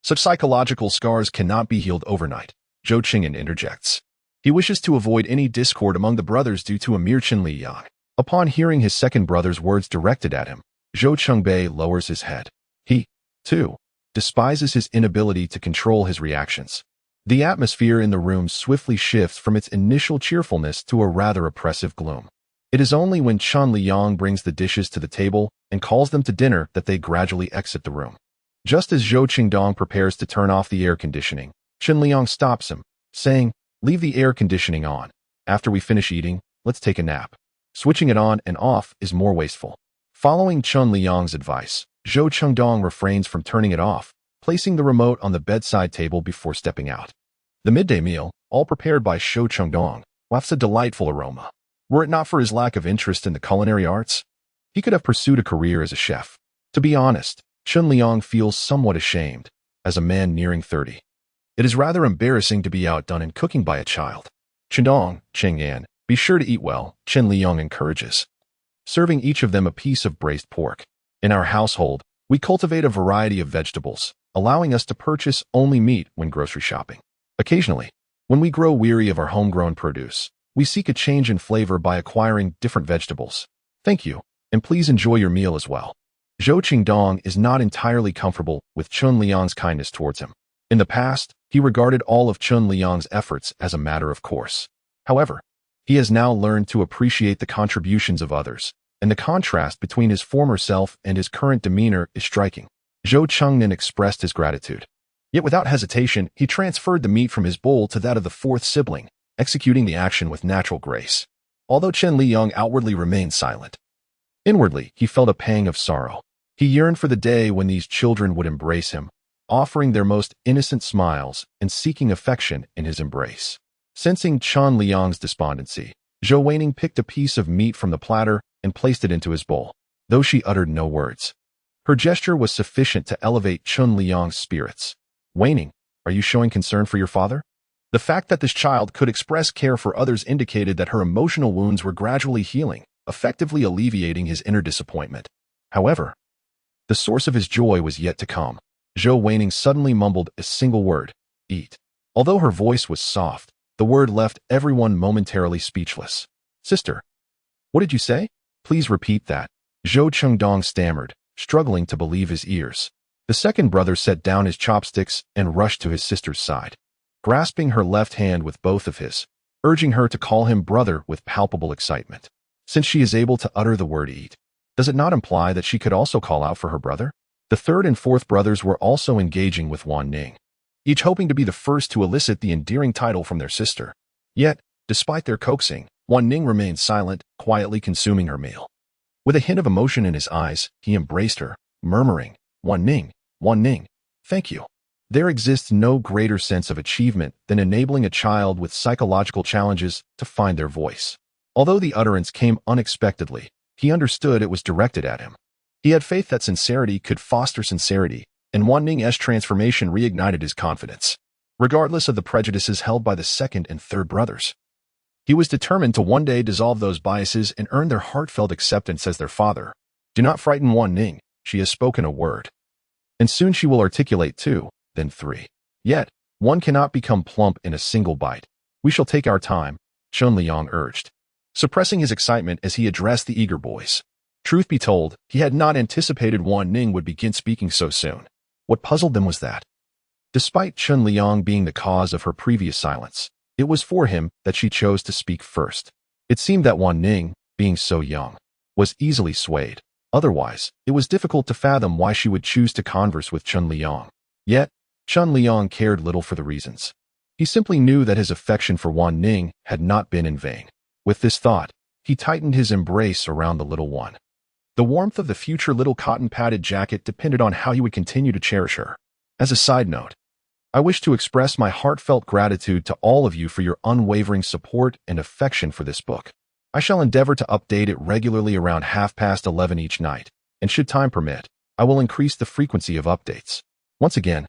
Such psychological scars cannot be healed overnight, Zhou Qingyan interjects. He wishes to avoid any discord among the brothers due to a mere Chen Liyang. Upon hearing his second brother's words directed at him, Zhou Chengbei lowers his head. He, too, despises his inability to control his reactions. The atmosphere in the room swiftly shifts from its initial cheerfulness to a rather oppressive gloom. It is only when Chen Liyang brings the dishes to the table and calls them to dinner that they gradually exit the room. Just as Zhou Qingdong prepares to turn off the air conditioning, Chen Liyang stops him, saying, "Leave the air conditioning on. After we finish eating, let's take a nap. Switching it on and off is more wasteful." Following Chen Liyang's advice, Zhou Qingdong refrains from turning it off, placing the remote on the bedside table before stepping out. The midday meal, all prepared by Zhou Qingdong, wafts a delightful aroma. Were it not for his lack of interest in the culinary arts, he could have pursued a career as a chef. To be honest, Chen Liyang feels somewhat ashamed, as a man nearing 30. It is rather embarrassing to be outdone in cooking by a child. "Qingdong, Chengyan, be sure to eat well," Chen Liyang encourages, serving each of them a piece of braised pork. "In our household, we cultivate a variety of vegetables, allowing us to purchase only meat when grocery shopping. Occasionally, when we grow weary of our homegrown produce, we seek a change in flavor by acquiring different vegetables. Thank you, and please enjoy your meal as well." Zhou Qingdong is not entirely comfortable with Chen Liyang's kindness towards him. In the past, he regarded all of Chen Liyang's efforts as a matter of course. However, he has now learned to appreciate the contributions of others, and the contrast between his former self and his current demeanor is striking. Zhou Chengnan expressed his gratitude. Yet without hesitation, he transferred the meat from his bowl to that of the fourth sibling, executing the action with natural grace. Although Chen Liyang outwardly remained silent, inwardly he felt a pang of sorrow. He yearned for the day when these children would embrace him, offering their most innocent smiles and seeking affection in his embrace. Sensing Chen Liyang's despondency, Zhou Weining picked a piece of meat from the platter and placed it into his bowl, though she uttered no words. Her gesture was sufficient to elevate Chen Liyang's spirits. "Weining, are you showing concern for your father?" The fact that this child could express care for others indicated that her emotional wounds were gradually healing, effectively alleviating his inner disappointment. However, the source of his joy was yet to come. Zhou Weining suddenly mumbled a single word: "Eat." Although her voice was soft, the word left everyone momentarily speechless. "Sister, what did you say? Please repeat that," Zhou Chengdong stammered, struggling to believe his ears. The second brother set down his chopsticks and rushed to his sister's side, grasping her left hand with both of his, urging her to call him brother with palpable excitement. Since she is able to utter the word "eat," does it not imply that she could also call out for her brother? The third and fourth brothers were also engaging with Wan Ning, each hoping to be the first to elicit the endearing title from their sister. Yet, despite their coaxing, Wan Ning remained silent, quietly consuming her meal. With a hint of emotion in his eyes, he embraced her, murmuring, Wan Ning, thank you." There exists no greater sense of achievement than enabling a child with psychological challenges to find their voice. Although the utterance came unexpectedly, he understood it was directed at him. He had faith that sincerity could foster sincerity, and Wan Ning's transformation reignited his confidence. Regardless of the prejudices held by the second and third brothers, he was determined to one day dissolve those biases and earn their heartfelt acceptance as their father. "Do not frighten Wan Ning. She has spoken a word. And soon she will articulate 2, then 3. Yet, one cannot become plump in a single bite. We shall take our time," Chen Liyang urged, suppressing his excitement as he addressed the eager boys. Truth be told, he had not anticipated Wan Ning would begin speaking so soon. What puzzled them was that, despite Chen Liyang being the cause of her previous silence, it was for him that she chose to speak first. It seemed that Wan Ning, being so young, was easily swayed. Otherwise, it was difficult to fathom why she would choose to converse with Chen Liyang. Yet, Chen Liyang cared little for the reasons. He simply knew that his affection for Wan Ning had not been in vain. With this thought, he tightened his embrace around the little one. The warmth of the future little cotton-padded jacket depended on how he would continue to cherish her. As a side note, I wish to express my heartfelt gratitude to all of you for your unwavering support and affection for this book. I shall endeavor to update it regularly around 11:30 each night, and should time permit, I will increase the frequency of updates. Once again,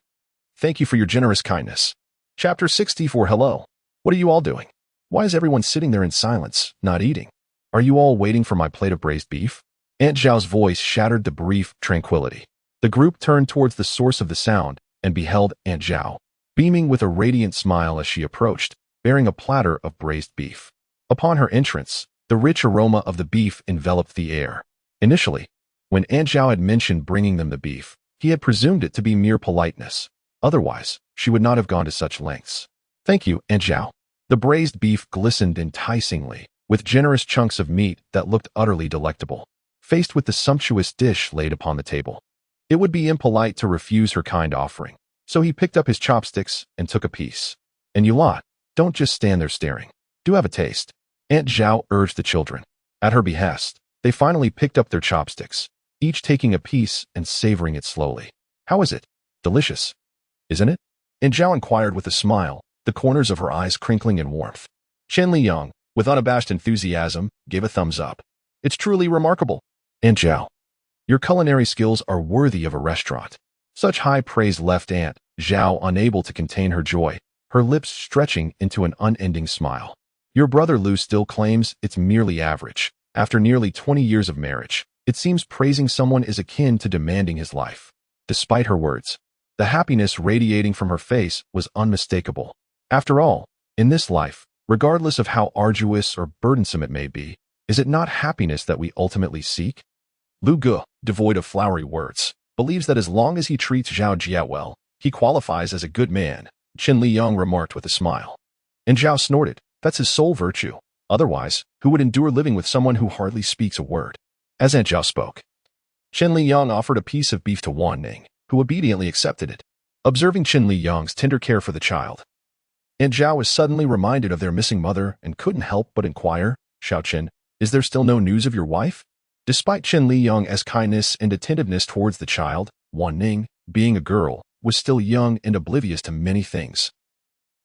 thank you for your generous kindness. Chapter 64. Hello. What are you all doing? Why is everyone sitting there in silence, not eating? Are you all waiting for my plate of braised beef? Aunt Zhao's voice shattered the brief tranquility. The group turned towards the source of the sound, and beheld Aunt Zhao, beaming with a radiant smile as she approached, bearing a platter of braised beef. Upon her entrance, the rich aroma of the beef enveloped the air. Initially, when Aunt Zhao had mentioned bringing them the beef, he had presumed it to be mere politeness. Otherwise, she would not have gone to such lengths. "Thank you, Aunt Zhao." The braised beef glistened enticingly, with generous chunks of meat that looked utterly delectable. Faced with the sumptuous dish laid upon the table, it would be impolite to refuse her kind offering, so he picked up his chopsticks and took a piece. "And you lot, don't just stand there staring. Do have a taste," Aunt Zhao urged the children. At her behest, they finally picked up their chopsticks, each taking a piece and savoring it slowly. "How is it? Delicious, isn't it?" Aunt Zhao inquired with a smile, the corners of her eyes crinkling in warmth. Chen Liyang, with unabashed enthusiasm, gave a thumbs up. "It's truly remarkable. Aunt Zhao, your culinary skills are worthy of a restaurant." Such high praise left Aunt Zhao unable to contain her joy, her lips stretching into an unending smile. "Your brother Lu still claims it's merely average. After nearly 20 years of marriage, it seems praising someone is akin to demanding his life." Despite her words, the happiness radiating from her face was unmistakable. After all, in this life, regardless of how arduous or burdensome it may be, is it not happiness that we ultimately seek? Lu Ge, devoid of flowery words, believes that as long as he treats Zhao Jia well, he qualifies as a good man, Chen Liyang remarked with a smile. And Zhao snorted, "That's his sole virtue. Otherwise, who would endure living with someone who hardly speaks a word?" As Aunt Zhao spoke, Chen Liyang offered a piece of beef to Wan Ning, who obediently accepted it. Observing Chen Liyang's tender care for the child, Aunt Zhao was suddenly reminded of their missing mother and couldn't help but inquire, "Xiao Chen, is there still no news of your wife?" Despite Chen Liyang's kindness and attentiveness towards the child, Wan Ning, being a girl, was still young and oblivious to many things,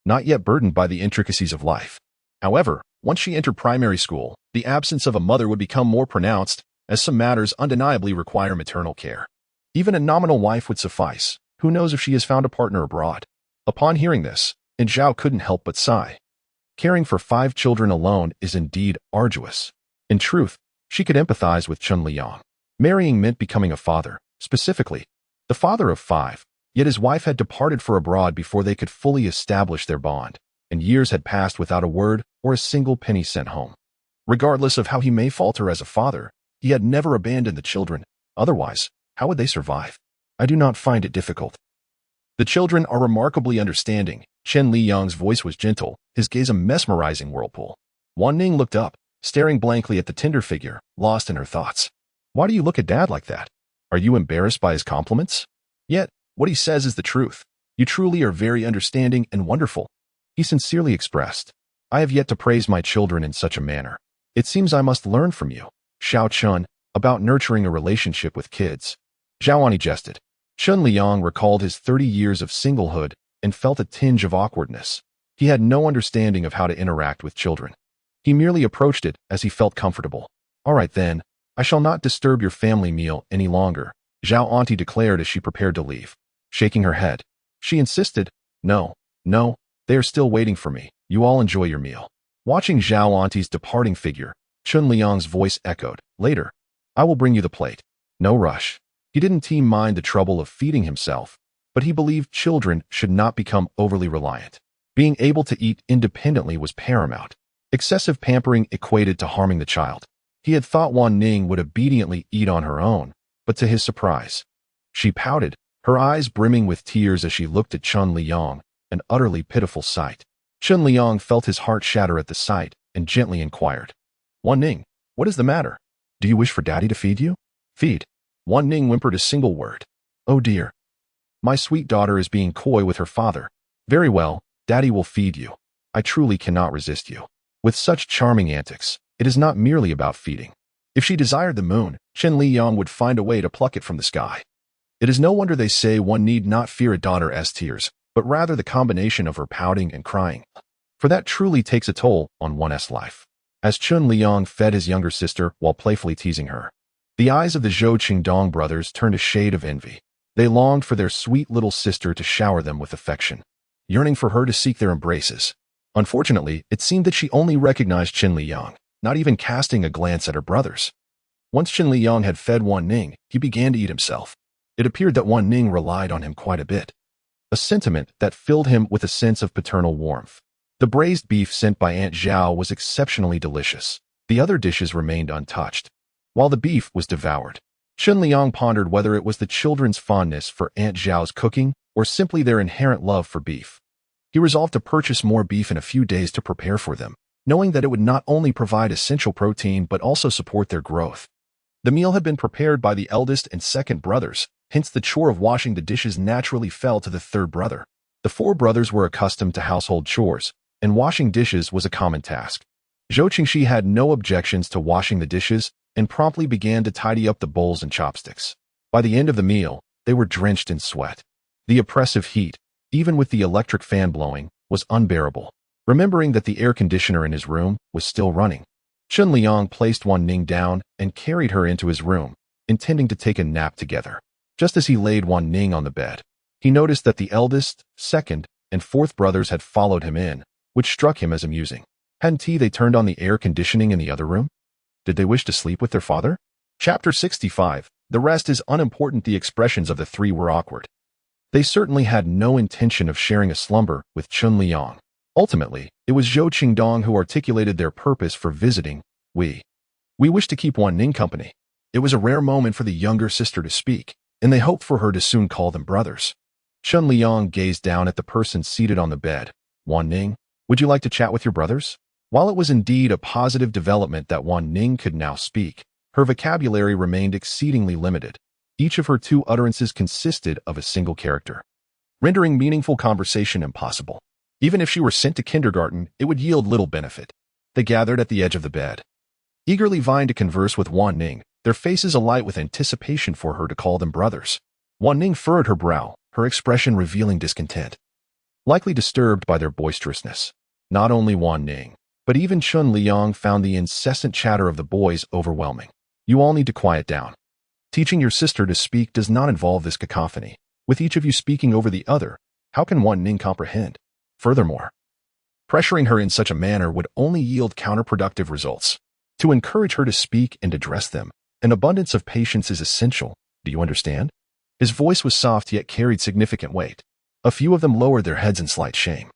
not yet burdened by the intricacies of life. However, once she entered primary school, the absence of a mother would become more pronounced, as some matters undeniably require maternal care. Even a nominal wife would suffice. Who knows if she has found a partner abroad? Upon hearing this, Aunt Zhao couldn't help but sigh. Caring for 5 children alone is indeed arduous. In truth, she could empathize with Chen Liyang. Marrying meant becoming a father, specifically, the father of 5, yet his wife had departed for abroad before they could fully establish their bond, and years had passed without a word or a single penny sent home. Regardless of how he may falter as a father, he had never abandoned the children. Otherwise, how would they survive? "I do not find it difficult. The children are remarkably understanding." Chen Liyang's voice was gentle, his gaze a mesmerizing whirlpool. Wan Ning looked up, staring blankly at the tender figure, lost in her thoughts. "Why do you look at Dad like that? Are you embarrassed by his compliments? Yet, what he says is the truth. You truly are very understanding and wonderful," he sincerely expressed. "I have yet to praise my children in such a manner. It seems I must learn from you, Xiao Chun, about nurturing a relationship with kids." Zhao Ani jested. Chen Liyang recalled his 30 years of singlehood and felt a tinge of awkwardness. He had no understanding of how to interact with children. He merely approached it as he felt comfortable. "All right then, I shall not disturb your family meal any longer," Zhao Auntie declared as she prepared to leave. Shaking her head, she insisted, No, they are still waiting for me. You all enjoy your meal." Watching Zhao Auntie's departing figure, Chen Liyang's voice echoed, "Later, I will bring you the plate. No rush." He didn't mind the trouble of feeding himself, but he believed children should not become overly reliant. Being able to eat independently was paramount. Excessive pampering equated to harming the child. He had thought Wan Ning would obediently eat on her own, but to his surprise, she pouted, her eyes brimming with tears as she looked at Chen Liyang, an utterly pitiful sight. Chen Liyang felt his heart shatter at the sight and gently inquired, "Wan Ning, what is the matter? Do you wish for Daddy to feed you?" "Feed?" Wan Ning whimpered a single word. "Oh dear. My sweet daughter is being coy with her father. Very well, Daddy will feed you. I truly cannot resist you." With such charming antics, it is not merely about feeding. If she desired the moon, Chen Liyang would find a way to pluck it from the sky. It is no wonder they say one need not fear a daughter's tears, but rather the combination of her pouting and crying, for that truly takes a toll on one's life. As Chen Liyang fed his younger sister while playfully teasing her, the eyes of the Zhou Qingdong brothers turned a shade of envy. They longed for their sweet little sister to shower them with affection, yearning for her to seek their embraces. Unfortunately, it seemed that she only recognized Chen Liyang, not even casting a glance at her brothers. Once Chen Liyang had fed Wan Ning, he began to eat himself. It appeared that Wan Ning relied on him quite a bit. a sentiment that filled him with a sense of paternal warmth. The braised beef sent by Aunt Zhao was exceptionally delicious. The other dishes remained untouched. While the beef was devoured, Chen Liyang pondered whether it was the children's fondness for Aunt Zhao's cooking or simply their inherent love for beef. He resolved to purchase more beef in a few days to prepare for them, knowing that it would not only provide essential protein but also support their growth. The meal had been prepared by the eldest and second brothers, hence the chore of washing the dishes naturally fell to the third brother. The four brothers were accustomed to household chores, and washing dishes was a common task. Zhou Qingxi had no objections to washing the dishes and promptly began to tidy up the bowls and chopsticks. By the end of the meal, they were drenched in sweat. The oppressive heat, even with the electric fan blowing, was unbearable. Remembering that the air conditioner in his room was still running, Chen Liyang placed Wan Ning down and carried her into his room, intending to take a nap together. Just as he laid Wan Ning on the bed, he noticed that the eldest, second, and fourth brothers had followed him in, which struck him as amusing. Hadn't they turned on the air conditioning in the other room? Did they wish to sleep with their father? Chapter 65. The rest is unimportant. The expressions of the three were awkward. They certainly had no intention of sharing a slumber with Chen Liyang. Ultimately, it was Zhou Qingdong who articulated their purpose for visiting. We wish to keep Wan Ning company. It was a rare moment for the younger sister to speak, and they hoped for her to soon call them brothers. Chen Liyang gazed down at the person seated on the bed. Wan Ning, would you like to chat with your brothers? While it was indeed a positive development that Wan Ning could now speak, her vocabulary remained exceedingly limited. Each of her two utterances consisted of a single character, rendering meaningful conversation impossible. Even if she were sent to kindergarten, it would yield little benefit. They gathered at the edge of the bed, eagerly vying to converse with Wan Ning, their faces alight with anticipation for her to call them brothers. Wan Ning furrowed her brow, her expression revealing discontent, likely disturbed by their boisterousness. Not only Wan Ning, but even Chen Liyang found the incessant chatter of the boys overwhelming. You all need to quiet down. Teaching your sister to speak does not involve this cacophony. With each of you speaking over the other, how can Wan Ning comprehend? Furthermore, pressuring her in such a manner would only yield counterproductive results. To encourage her to speak and address them, an abundance of patience is essential. Do you understand? His voice was soft yet carried significant weight. A few of them lowered their heads in slight shame,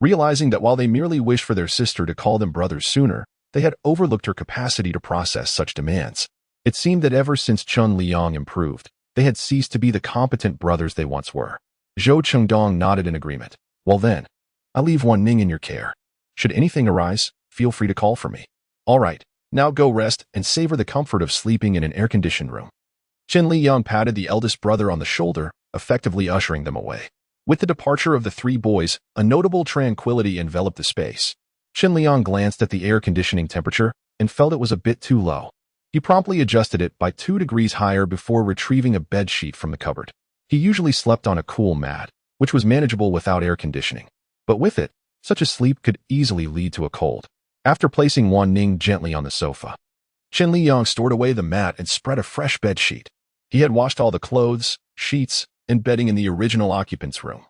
realizing that while they merely wished for their sister to call them brothers sooner, they had overlooked her capacity to process such demands. It seemed that ever since Chen Liyang improved, they had ceased to be the competent brothers they once were. Zhou Qingdong nodded in agreement. Well then, I'll leave Wan Ning in your care. Should anything arise, feel free to call for me. All right, now go rest and savor the comfort of sleeping in an air-conditioned room. Chen Liyang patted the eldest brother on the shoulder, effectively ushering them away. With the departure of the three boys, a notable tranquility enveloped the space. Chen Liyang glanced at the air conditioning temperature and felt it was a bit too low. He promptly adjusted it by 2 degrees higher before retrieving a bed sheet from the cupboard. He usually slept on a cool mat, which was manageable without air conditioning. But with it, such a sleep could easily lead to a cold. After placing Wan Ning gently on the sofa, Chen Liyang stored away the mat and spread a fresh bed sheet. He had washed all the clothes, sheets, and bedding in the original occupant's room,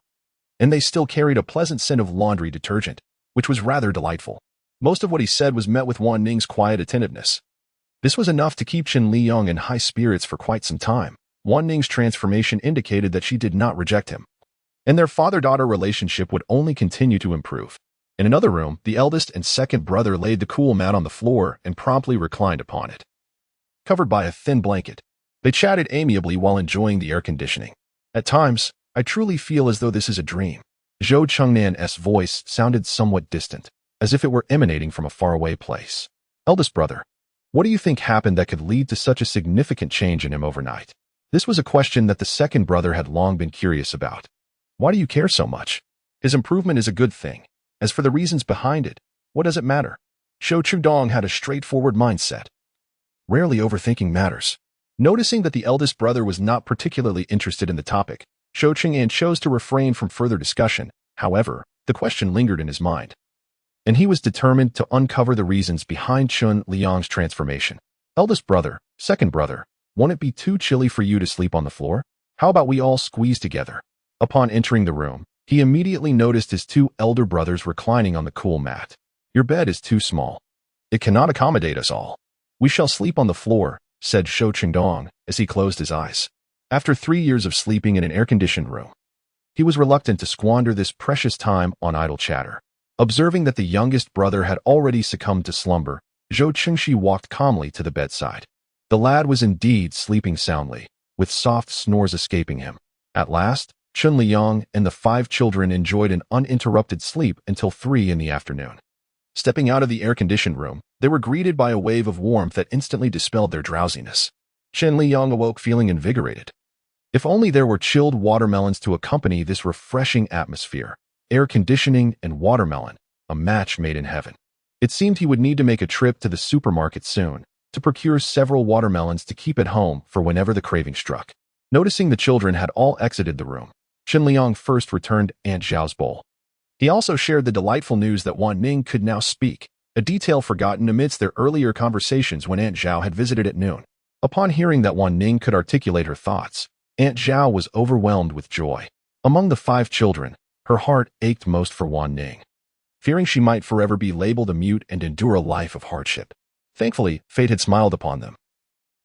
and they still carried a pleasant scent of laundry detergent, which was rather delightful. Most of what he said was met with Wan Ning's quiet attentiveness. This was enough to keep Chen Liyang in high spirits for quite some time. Wan Ning's transformation indicated that she did not reject him, and their father-daughter relationship would only continue to improve. In another room, the eldest and second brother laid the cool mat on the floor and promptly reclined upon it, covered by a thin blanket. They chatted amiably while enjoying the air conditioning. At times, I truly feel as though this is a dream. Zhou Chengnian's voice sounded somewhat distant, as if it were emanating from a faraway place. Eldest brother, what do you think happened that could lead to such a significant change in him overnight? This was a question that the second brother had long been curious about. Why do you care so much? His improvement is a good thing. As for the reasons behind it, what does it matter? Zhou Qingdong had a straightforward mindset, rarely overthinking matters. Noticing that the eldest brother was not particularly interested in the topic, Zhou Qingyan chose to refrain from further discussion. However, the question lingered in his mind, and he was determined to uncover the reasons behind Chen Liyang's transformation. Eldest brother, second brother, won't it be too chilly for you to sleep on the floor? How about we all squeeze together? Upon entering the room, he immediately noticed his two elder brothers reclining on the cool mat. Your bed is too small. It cannot accommodate us all. We shall sleep on the floor, said Zhou Qingdong as he closed his eyes. After 3 years of sleeping in an air-conditioned room, he was reluctant to squander this precious time on idle chatter. Observing that the youngest brother had already succumbed to slumber, Zhou Qingxi walked calmly to the bedside. The lad was indeed sleeping soundly, with soft snores escaping him. At last, Chen Liyang and the 5 children enjoyed an uninterrupted sleep until 3 in the afternoon. Stepping out of the air-conditioned room, they were greeted by a wave of warmth that instantly dispelled their drowsiness. Chen Liyang awoke feeling invigorated. If only there were chilled watermelons to accompany this refreshing atmosphere. Air conditioning and watermelon, a match made in heaven. It seemed he would need to make a trip to the supermarket soon, to procure several watermelons to keep at home for whenever the craving struck. Noticing the children had all exited the room, Chen Liyang first returned Aunt Zhao's bowl. He also shared the delightful news that Wan Ning could now speak, a detail forgotten amidst their earlier conversations when Aunt Zhao had visited at noon. Upon hearing that Wan Ning could articulate her thoughts, Aunt Zhao was overwhelmed with joy. Among the 5 children, her heart ached most for Wan Ning, fearing she might forever be labeled a mute and endure a life of hardship. Thankfully, fate had smiled upon them,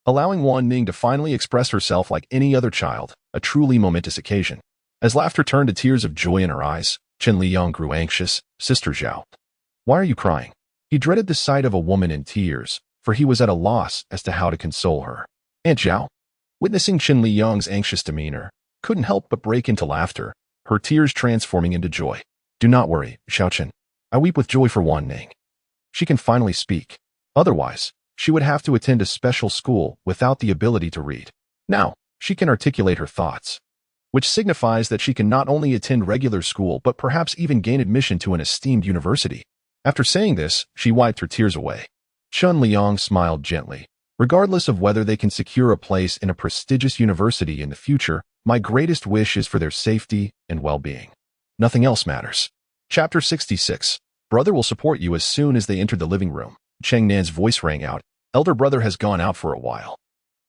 allowing Wan Ning to finally express herself like any other child, a truly momentous occasion. As laughter turned to tears of joy in her eyes, Chen Liyang grew anxious. Sister Zhao, why are you crying? He dreaded the sight of a woman in tears, for he was at a loss as to how to console her. Aunt Zhao, witnessing Chen Liyang's anxious demeanor, couldn't help but break into laughter, her tears transforming into joy. Do not worry, Xiaochen. I weep with joy for Wan Ning. She can finally speak. Otherwise, she would have to attend a special school without the ability to read. Now, she can articulate her thoughts, which signifies that she can not only attend regular school but perhaps even gain admission to an esteemed university. After saying this, she wiped her tears away. Chen Liyang smiled gently. Regardless of whether they can secure a place in a prestigious university in the future, my greatest wish is for their safety and well-being. Nothing else matters. Chapter 66. Brother will support you. As soon as they entered the living room, Cheng Nan's voice rang out. Elder brother has gone out for a while.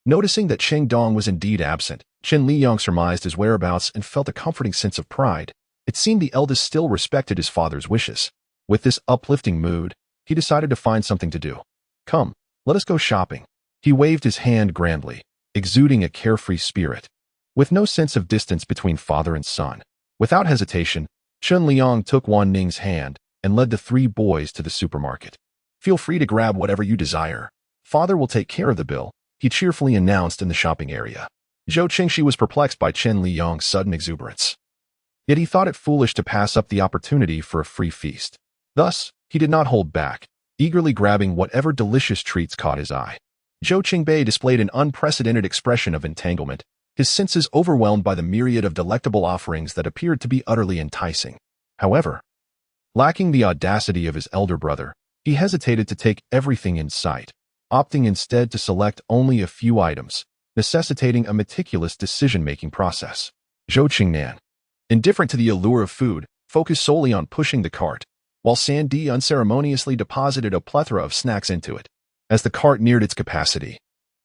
Noticing that Cheng Dong was indeed absent, Chen Liyang surmised his whereabouts and felt a comforting sense of pride. It seemed the eldest still respected his father's wishes. With this uplifting mood, he decided to find something to do. Come, let us go shopping. He waved his hand grandly, exuding a carefree spirit. With no sense of distance between father and son, without hesitation, Chen Liyang took Wan Ning's hand and led the 3 boys to the supermarket. Feel free to grab whatever you desire. Father will take care of the bill, he cheerfully announced in the shopping area. Zhou Qingxi was perplexed by Chen Liyang's sudden exuberance. Yet he thought it foolish to pass up the opportunity for a free feast. Thus, he did not hold back, eagerly grabbing whatever delicious treats caught his eye. Zhou Qingbei displayed an unprecedented expression of entanglement, his senses overwhelmed by the myriad of delectable offerings that appeared to be utterly enticing. However, lacking the audacity of his elder brother, he hesitated to take everything in sight, opting instead to select only a few items, necessitating a meticulous decision-making process. Zhou Qingnan, indifferent to the allure of food, focused solely on pushing the cart, while Sandy unceremoniously deposited a plethora of snacks into it. As the cart neared its capacity,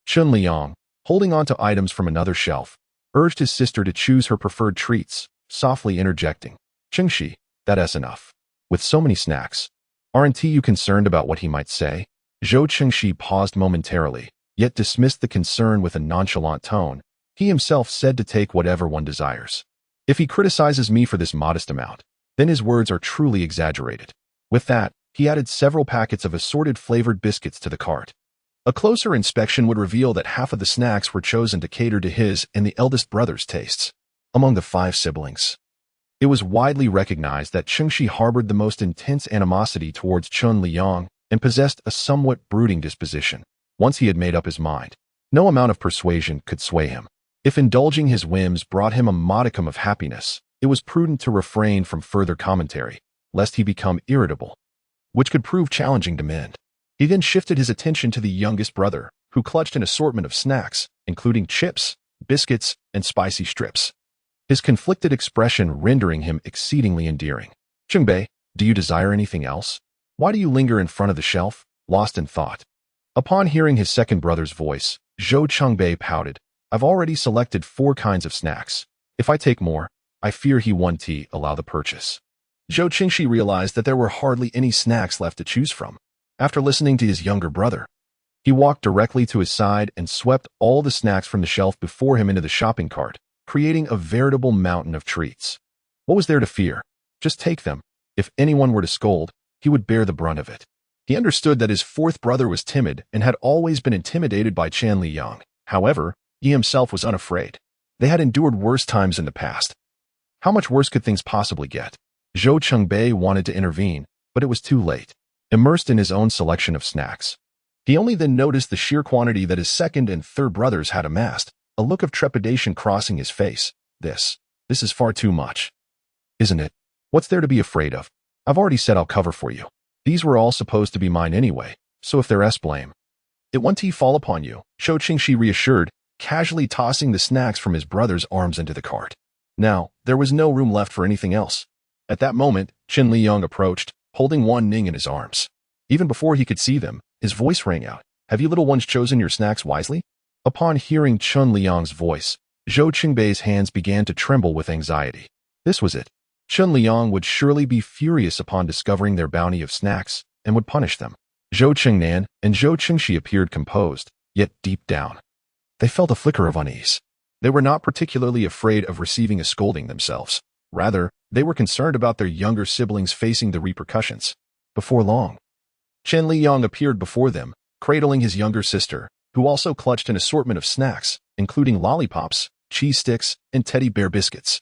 Chen Liyang, holding on to items from another shelf, urged his sister to choose her preferred treats, softly interjecting, Qingxi, that's enough. With so many snacks, aren't you concerned about what he might say? Zhou Qingxi paused momentarily, yet dismissed the concern with a nonchalant tone. He himself said to take whatever one desires. If he criticizes me for this modest amount, then his words are truly exaggerated. With that, he added several packets of assorted flavored biscuits to the cart. A closer inspection would reveal that half of the snacks were chosen to cater to his and the eldest brother's tastes. Among the 5 siblings, it was widely recognized that Qingxi harbored the most intense animosity towards Chen Liyang and possessed a somewhat brooding disposition. Once he had made up his mind, no amount of persuasion could sway him. If indulging his whims brought him a modicum of happiness, it was prudent to refrain from further commentary, lest he become irritable, which could prove challenging to mend. He then shifted his attention to the youngest brother, who clutched an assortment of snacks, including chips, biscuits, and spicy strips, his conflicted expression rendering him exceedingly endearing. Qingbei, do you desire anything else? Why do you linger in front of the shelf, lost in thought? Upon hearing his second brother's voice, Zhou Qingbei pouted. I've already selected 4 kinds of snacks. If I take more, I fear he won't allow the purchase. Zhou Qingxi realized that there were hardly any snacks left to choose from. After listening to his younger brother, he walked directly to his side and swept all the snacks from the shelf before him into the shopping cart, creating a veritable mountain of treats. What was there to fear? Just take them. If anyone were to scold, he would bear the brunt of it. He understood that his fourth brother was timid and had always been intimidated by Chen Liyang. However, he himself was unafraid. They had endured worse times in the past. How much worse could things possibly get? Zhou Chengbei wanted to intervene, but it was too late. Immersed in his own selection of snacks, he only then noticed the sheer quantity that his second and third brothers had amassed, a look of trepidation crossing his face. This is far too much. Isn't it? What's there to be afraid of? I've already said I'll cover for you. These were all supposed to be mine anyway, so if they're blame, it won't fall upon you, Zhou Qingxi reassured, casually tossing the snacks from his brother's arms into the cart. Now, there was no room left for anything else. At that moment, Chen Liyang approached, holding Wan Ning in his arms. Even before he could see them, his voice rang out. Have you little ones chosen your snacks wisely? Upon hearing Chen Liyang's voice, Zhou Qingbei's hands began to tremble with anxiety. This was it. Chen Liyang would surely be furious upon discovering their bounty of snacks and would punish them. Zhou Qingnan and Zhou Qingxi appeared composed, yet deep down, they felt a flicker of unease. They were not particularly afraid of receiving a scolding themselves. Rather, they were concerned about their younger siblings facing the repercussions. Before long, Chen Liyang appeared before them, cradling his younger sister, who also clutched an assortment of snacks, including lollipops, cheese sticks, and teddy bear biscuits.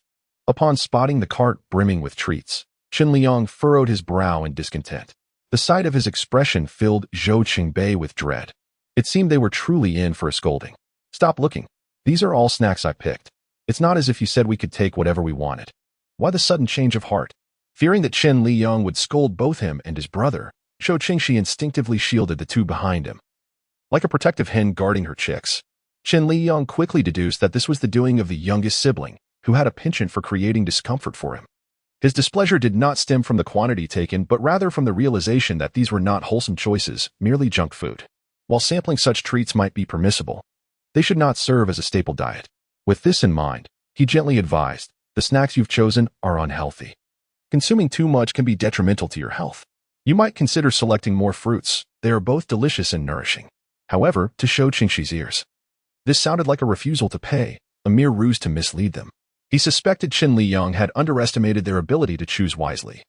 Upon spotting the cart brimming with treats, Chen Liyang furrowed his brow in discontent. The sight of his expression filled Zhou Qingbei with dread. It seemed they were truly in for a scolding. Stop looking. These are all snacks I picked. It's not as if you said we could take whatever we wanted. Why the sudden change of heart? Fearing that Chen Liyang would scold both him and his brother, Zhou Qingxi instinctively shielded the two behind him. Like a protective hen guarding her chicks, Chen Liyang quickly deduced that this was the doing of the youngest sibling, who had a penchant for creating discomfort for him. His displeasure did not stem from the quantity taken, but rather from the realization that these were not wholesome choices, merely junk food. While sampling such treats might be permissible, they should not serve as a staple diet. With this in mind, he gently advised, the snacks you've chosen are unhealthy. Consuming too much can be detrimental to your health. You might consider selecting more fruits. They are both delicious and nourishing. However, to Zhou Qingxi's ears, this sounded like a refusal to pay, a mere ruse to mislead them. He suspected Chen Liyang had underestimated their ability to choose wisely,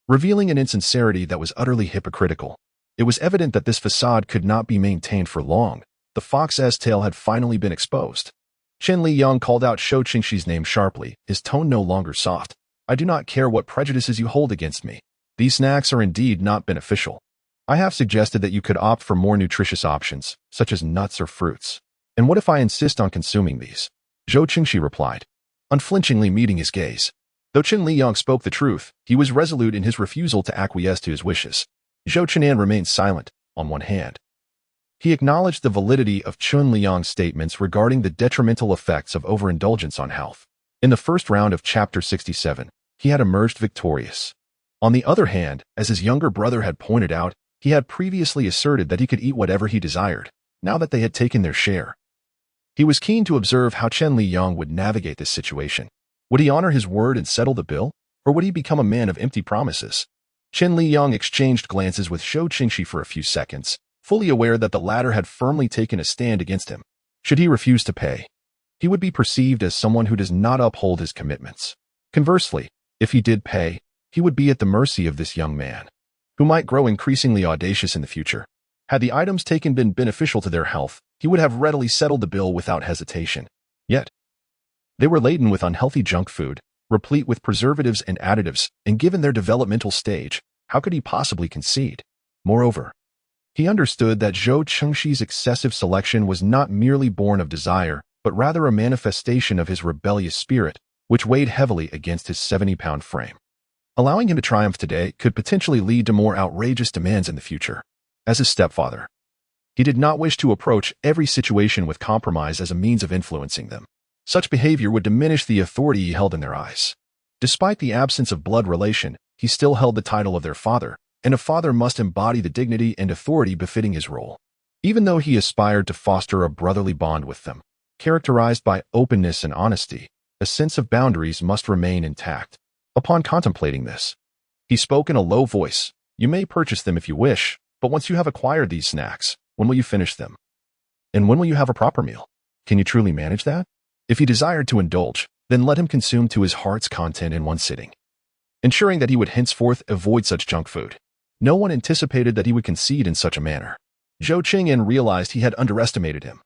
revealing an insincerity that was utterly hypocritical. It was evident that this facade could not be maintained for long. The fox's tail had finally been exposed. Chen Liyang called out Zhou Qingxi's name sharply, his tone no longer soft. I do not care what prejudices you hold against me. These snacks are indeed not beneficial. I have suggested that you could opt for more nutritious options, such as nuts or fruits. And what if I insist on consuming these? Zhou Qingxi replied, unflinchingly meeting his gaze. Though Chen Liyang spoke the truth, he was resolute in his refusal to acquiesce to his wishes. Zhou Qinan remained silent. On one hand, he acknowledged the validity of Chen Liyang's statements regarding the detrimental effects of overindulgence on health. In the first round of Chapter 67, he had emerged victorious. On the other hand, as his younger brother had pointed out, he had previously asserted that he could eat whatever he desired, now that they had taken their share. He was keen to observe how Chen Liyang would navigate this situation. Would he honor his word and settle the bill, or would he become a man of empty promises? Chen Liyang exchanged glances with Zhou Qingxi for a few seconds, fully aware that the latter had firmly taken a stand against him. Should he refuse to pay, he would be perceived as someone who does not uphold his commitments. Conversely, if he did pay, he would be at the mercy of this young man, who might grow increasingly audacious in the future. Had the items taken been beneficial to their health, he would have readily settled the bill without hesitation. Yet, they were laden with unhealthy junk food, replete with preservatives and additives, and given their developmental stage, how could he possibly concede? Moreover, he understood that Zhou Qingxi's excessive selection was not merely born of desire, but rather a manifestation of his rebellious spirit, which weighed heavily against his 70-pound frame. Allowing him to triumph today could potentially lead to more outrageous demands in the future. As his stepfather, he did not wish to approach every situation with compromise as a means of influencing them. Such behavior would diminish the authority he held in their eyes. Despite the absence of blood relation, he still held the title of their father, and a father must embody the dignity and authority befitting his role. Even though he aspired to foster a brotherly bond with them, characterized by openness and honesty, a sense of boundaries must remain intact. Upon contemplating this, he spoke in a low voice. You may purchase them if you wish, but once you have acquired these snacks, when will you finish them? And when will you have a proper meal? Can you truly manage that? If he desired to indulge, then let him consume to his heart's content in one sitting, ensuring that he would henceforth avoid such junk food. No one anticipated that he would concede in such a manner. Zhou Qingyan realized he had underestimated him,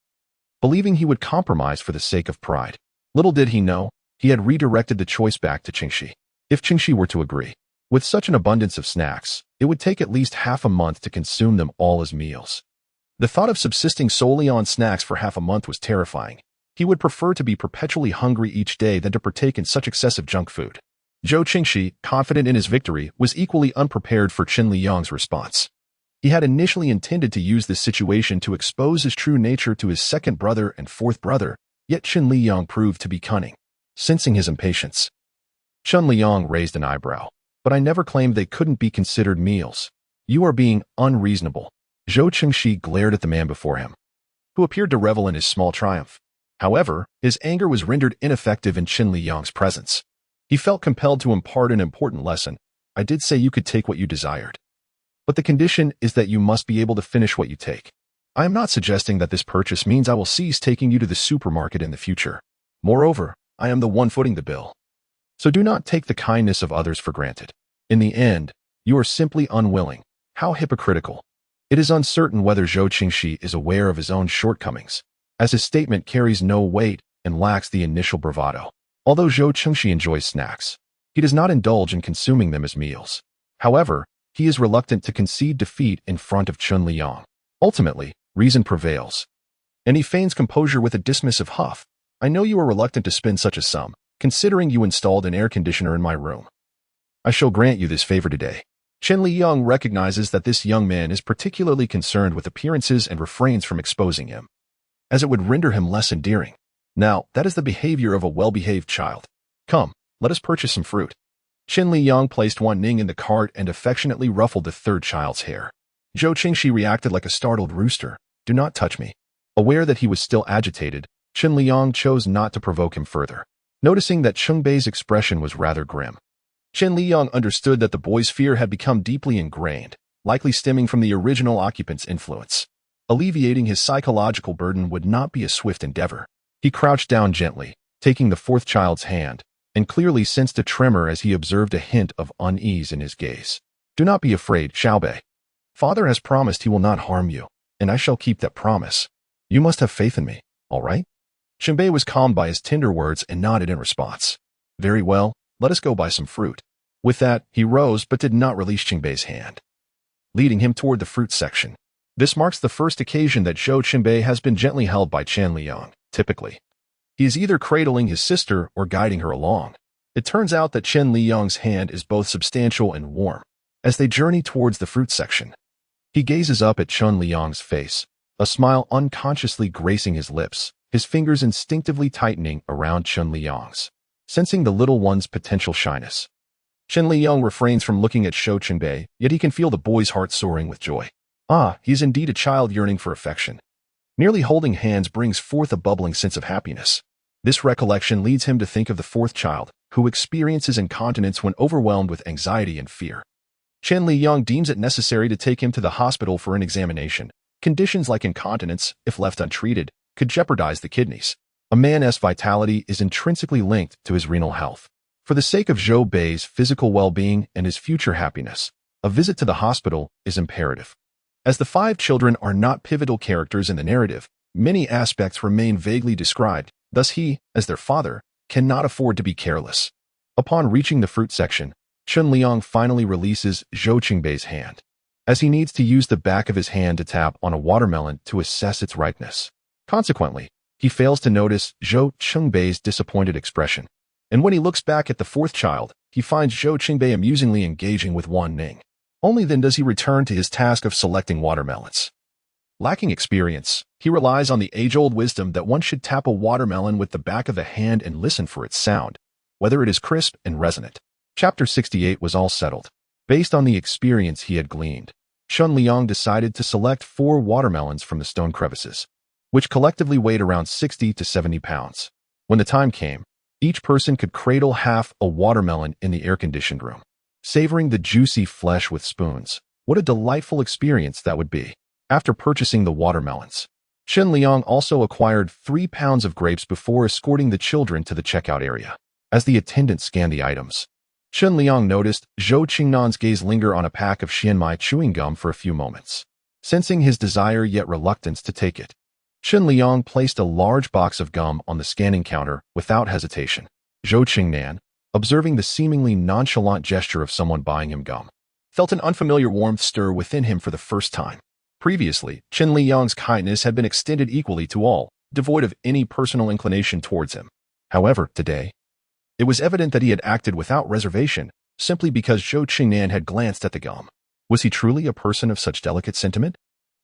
believing he would compromise for the sake of pride. Little did he know, he had redirected the choice back to Qingxi. If Qingxi were to agree, with such an abundance of snacks, it would take at least half a month to consume them all as meals. The thought of subsisting solely on snacks for half a month was terrifying. He would prefer to be perpetually hungry each day than to partake in such excessive junk food. Zhou Qingxi, confident in his victory, was equally unprepared for Chen Liyang's response. He had initially intended to use this situation to expose his true nature to his second brother and fourth brother, yet Chen Liyang proved to be cunning. Sensing his impatience, Chen Liyang raised an eyebrow. But I never claimed they couldn't be considered meals. You are being unreasonable. Zhou Qingxi glared at the man before him, who appeared to revel in his small triumph. However, his anger was rendered ineffective in Chen Liyang's presence. He felt compelled to impart an important lesson. I did say you could take what you desired, but the condition is that you must be able to finish what you take. I am not suggesting that this purchase means I will cease taking you to the supermarket in the future. Moreover, I am the one footing the bill. So do not take the kindness of others for granted. In the end, you are simply unwilling. How hypocritical. It is uncertain whether Zhou Qingxi is aware of his own shortcomings, as his statement carries no weight and lacks the initial bravado. Although Zhou Qingxi enjoys snacks, he does not indulge in consuming them as meals. However, he is reluctant to concede defeat in front of Chen Liyang. Ultimately, reason prevails, and he feigns composure with a dismissive huff. I know you are reluctant to spend such a sum, considering you installed an air conditioner in my room. I shall grant you this favor today. Chen Liyang recognizes that this young man is particularly concerned with appearances and refrains from exposing him, as it would render him less endearing. Now, that is the behavior of a well-behaved child. Come, let us purchase some fruit. Chen Liyang placed Wan Ning in the cart and affectionately ruffled the third child's hair. Zhou Qingxi reacted like a startled rooster. Do not touch me. Aware that he was still agitated, Chen Liyang chose not to provoke him further. Noticing that Cheng-Bei's expression was rather grim, Chen Liyang understood that the boy's fear had become deeply ingrained, likely stemming from the original occupant's influence. Alleviating his psychological burden would not be a swift endeavor. He crouched down gently, taking the fourth child's hand, and clearly sensed a tremor as he observed a hint of unease in his gaze. Do not be afraid, Xiaobei. Father has promised he will not harm you, and I shall keep that promise. You must have faith in me, all right? Chen-Bei was calmed by his tender words and nodded in response. Very well, let us go buy some fruit. With that, he rose but did not release Chen-Bei's hand, leading him toward the fruit section. This marks the first occasion that Zhou Chen-Bei has been gently held by Chen Liyang. Typically, he is either cradling his sister or guiding her along. It turns out that Chen Liyang's hand is both substantial and warm. As they journey towards the fruit section, he gazes up at Chen Liyang's face, a smile unconsciously gracing his lips, his fingers instinctively tightening around Chen Liyang's. Sensing the little one's potential shyness, Chen Liyang refrains from looking at Zhou Chen-Bei, yet he can feel the boy's heart soaring with joy. Ah, he is indeed a child yearning for affection. Nearly holding hands brings forth a bubbling sense of happiness. This recollection leads him to think of the fourth child, who experiences incontinence when overwhelmed with anxiety and fear. Chen Liyang deems it necessary to take him to the hospital for an examination. Conditions like incontinence, if left untreated, could jeopardize the kidneys. A man's vitality is intrinsically linked to his renal health. For the sake of Zhou Bei's physical well-being and his future happiness, a visit to the hospital is imperative. As the 5 children are not pivotal characters in the narrative, many aspects remain vaguely described, thus he, as their father, cannot afford to be careless. Upon reaching the fruit section, Chen Liyang finally releases Zhou Qingbei's hand, as he needs to use the back of his hand to tap on a watermelon to assess its ripeness. Consequently, he fails to notice Zhou Qingbei's disappointed expression. And when he looks back at the fourth child, he finds Zhou Qingbei amusingly engaging with Wan Ning. Only then does he return to his task of selecting watermelons. Lacking experience, he relies on the age-old wisdom that one should tap a watermelon with the back of the hand and listen for its sound, whether it is crisp and resonant. Chapter 68 was all settled. Based on the experience he had gleaned, Chen Liyang decided to select 4 watermelons from the stone crevices, which collectively weighed around 60 to 70 pounds. When the time came, each person could cradle half a watermelon in the air-conditioned room, savoring the juicy flesh with spoons. What a delightful experience that would be. After purchasing the watermelons, Chen Liyang also acquired 3 pounds of grapes before escorting the children to the checkout area. As the attendant scanned the items, Chen Liyang noticed Zhou Qingnan's gaze linger on a pack of Xianmai chewing gum for a few moments. Sensing his desire yet reluctance to take it, Chen Liyang placed a large box of gum on the scanning counter without hesitation. Zhou Qingnan, observing the seemingly nonchalant gesture of someone buying him gum, felt an unfamiliar warmth stir within him for the first time. Previously, Chen Liyang's kindness had been extended equally to all, devoid of any personal inclination towards him. However, today, it was evident that he had acted without reservation, simply because Zhou Qingnan had glanced at the gum. Was he truly a person of such delicate sentiment?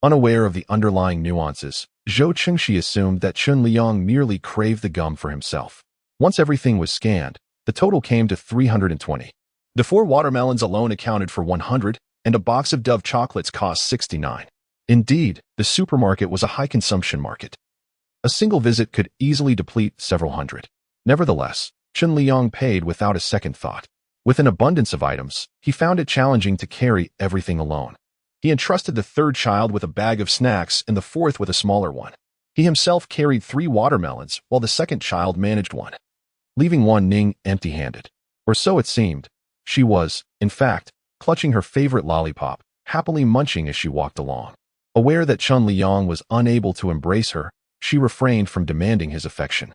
Unaware of the underlying nuances, Zhou Qingxi assumed that Chen Liyang merely craved the gum for himself. Once everything was scanned, the total came to 320. The 4 watermelons alone accounted for 100, and a box of Dove chocolates cost 69. Indeed, the supermarket was a high-consumption market. A single visit could easily deplete several hundred. Nevertheless, Chen Liyang paid without a second thought. With an abundance of items, he found it challenging to carry everything alone. He entrusted the 3rd child with a bag of snacks and the 4th with a smaller one. He himself carried 3 watermelons, while the 2nd child managed one, leaving Wan Ning empty-handed. Or so it seemed. She was, in fact, clutching her favorite lollipop, happily munching as she walked along. Aware that Chen Liyang was unable to embrace her, she refrained from demanding his affection.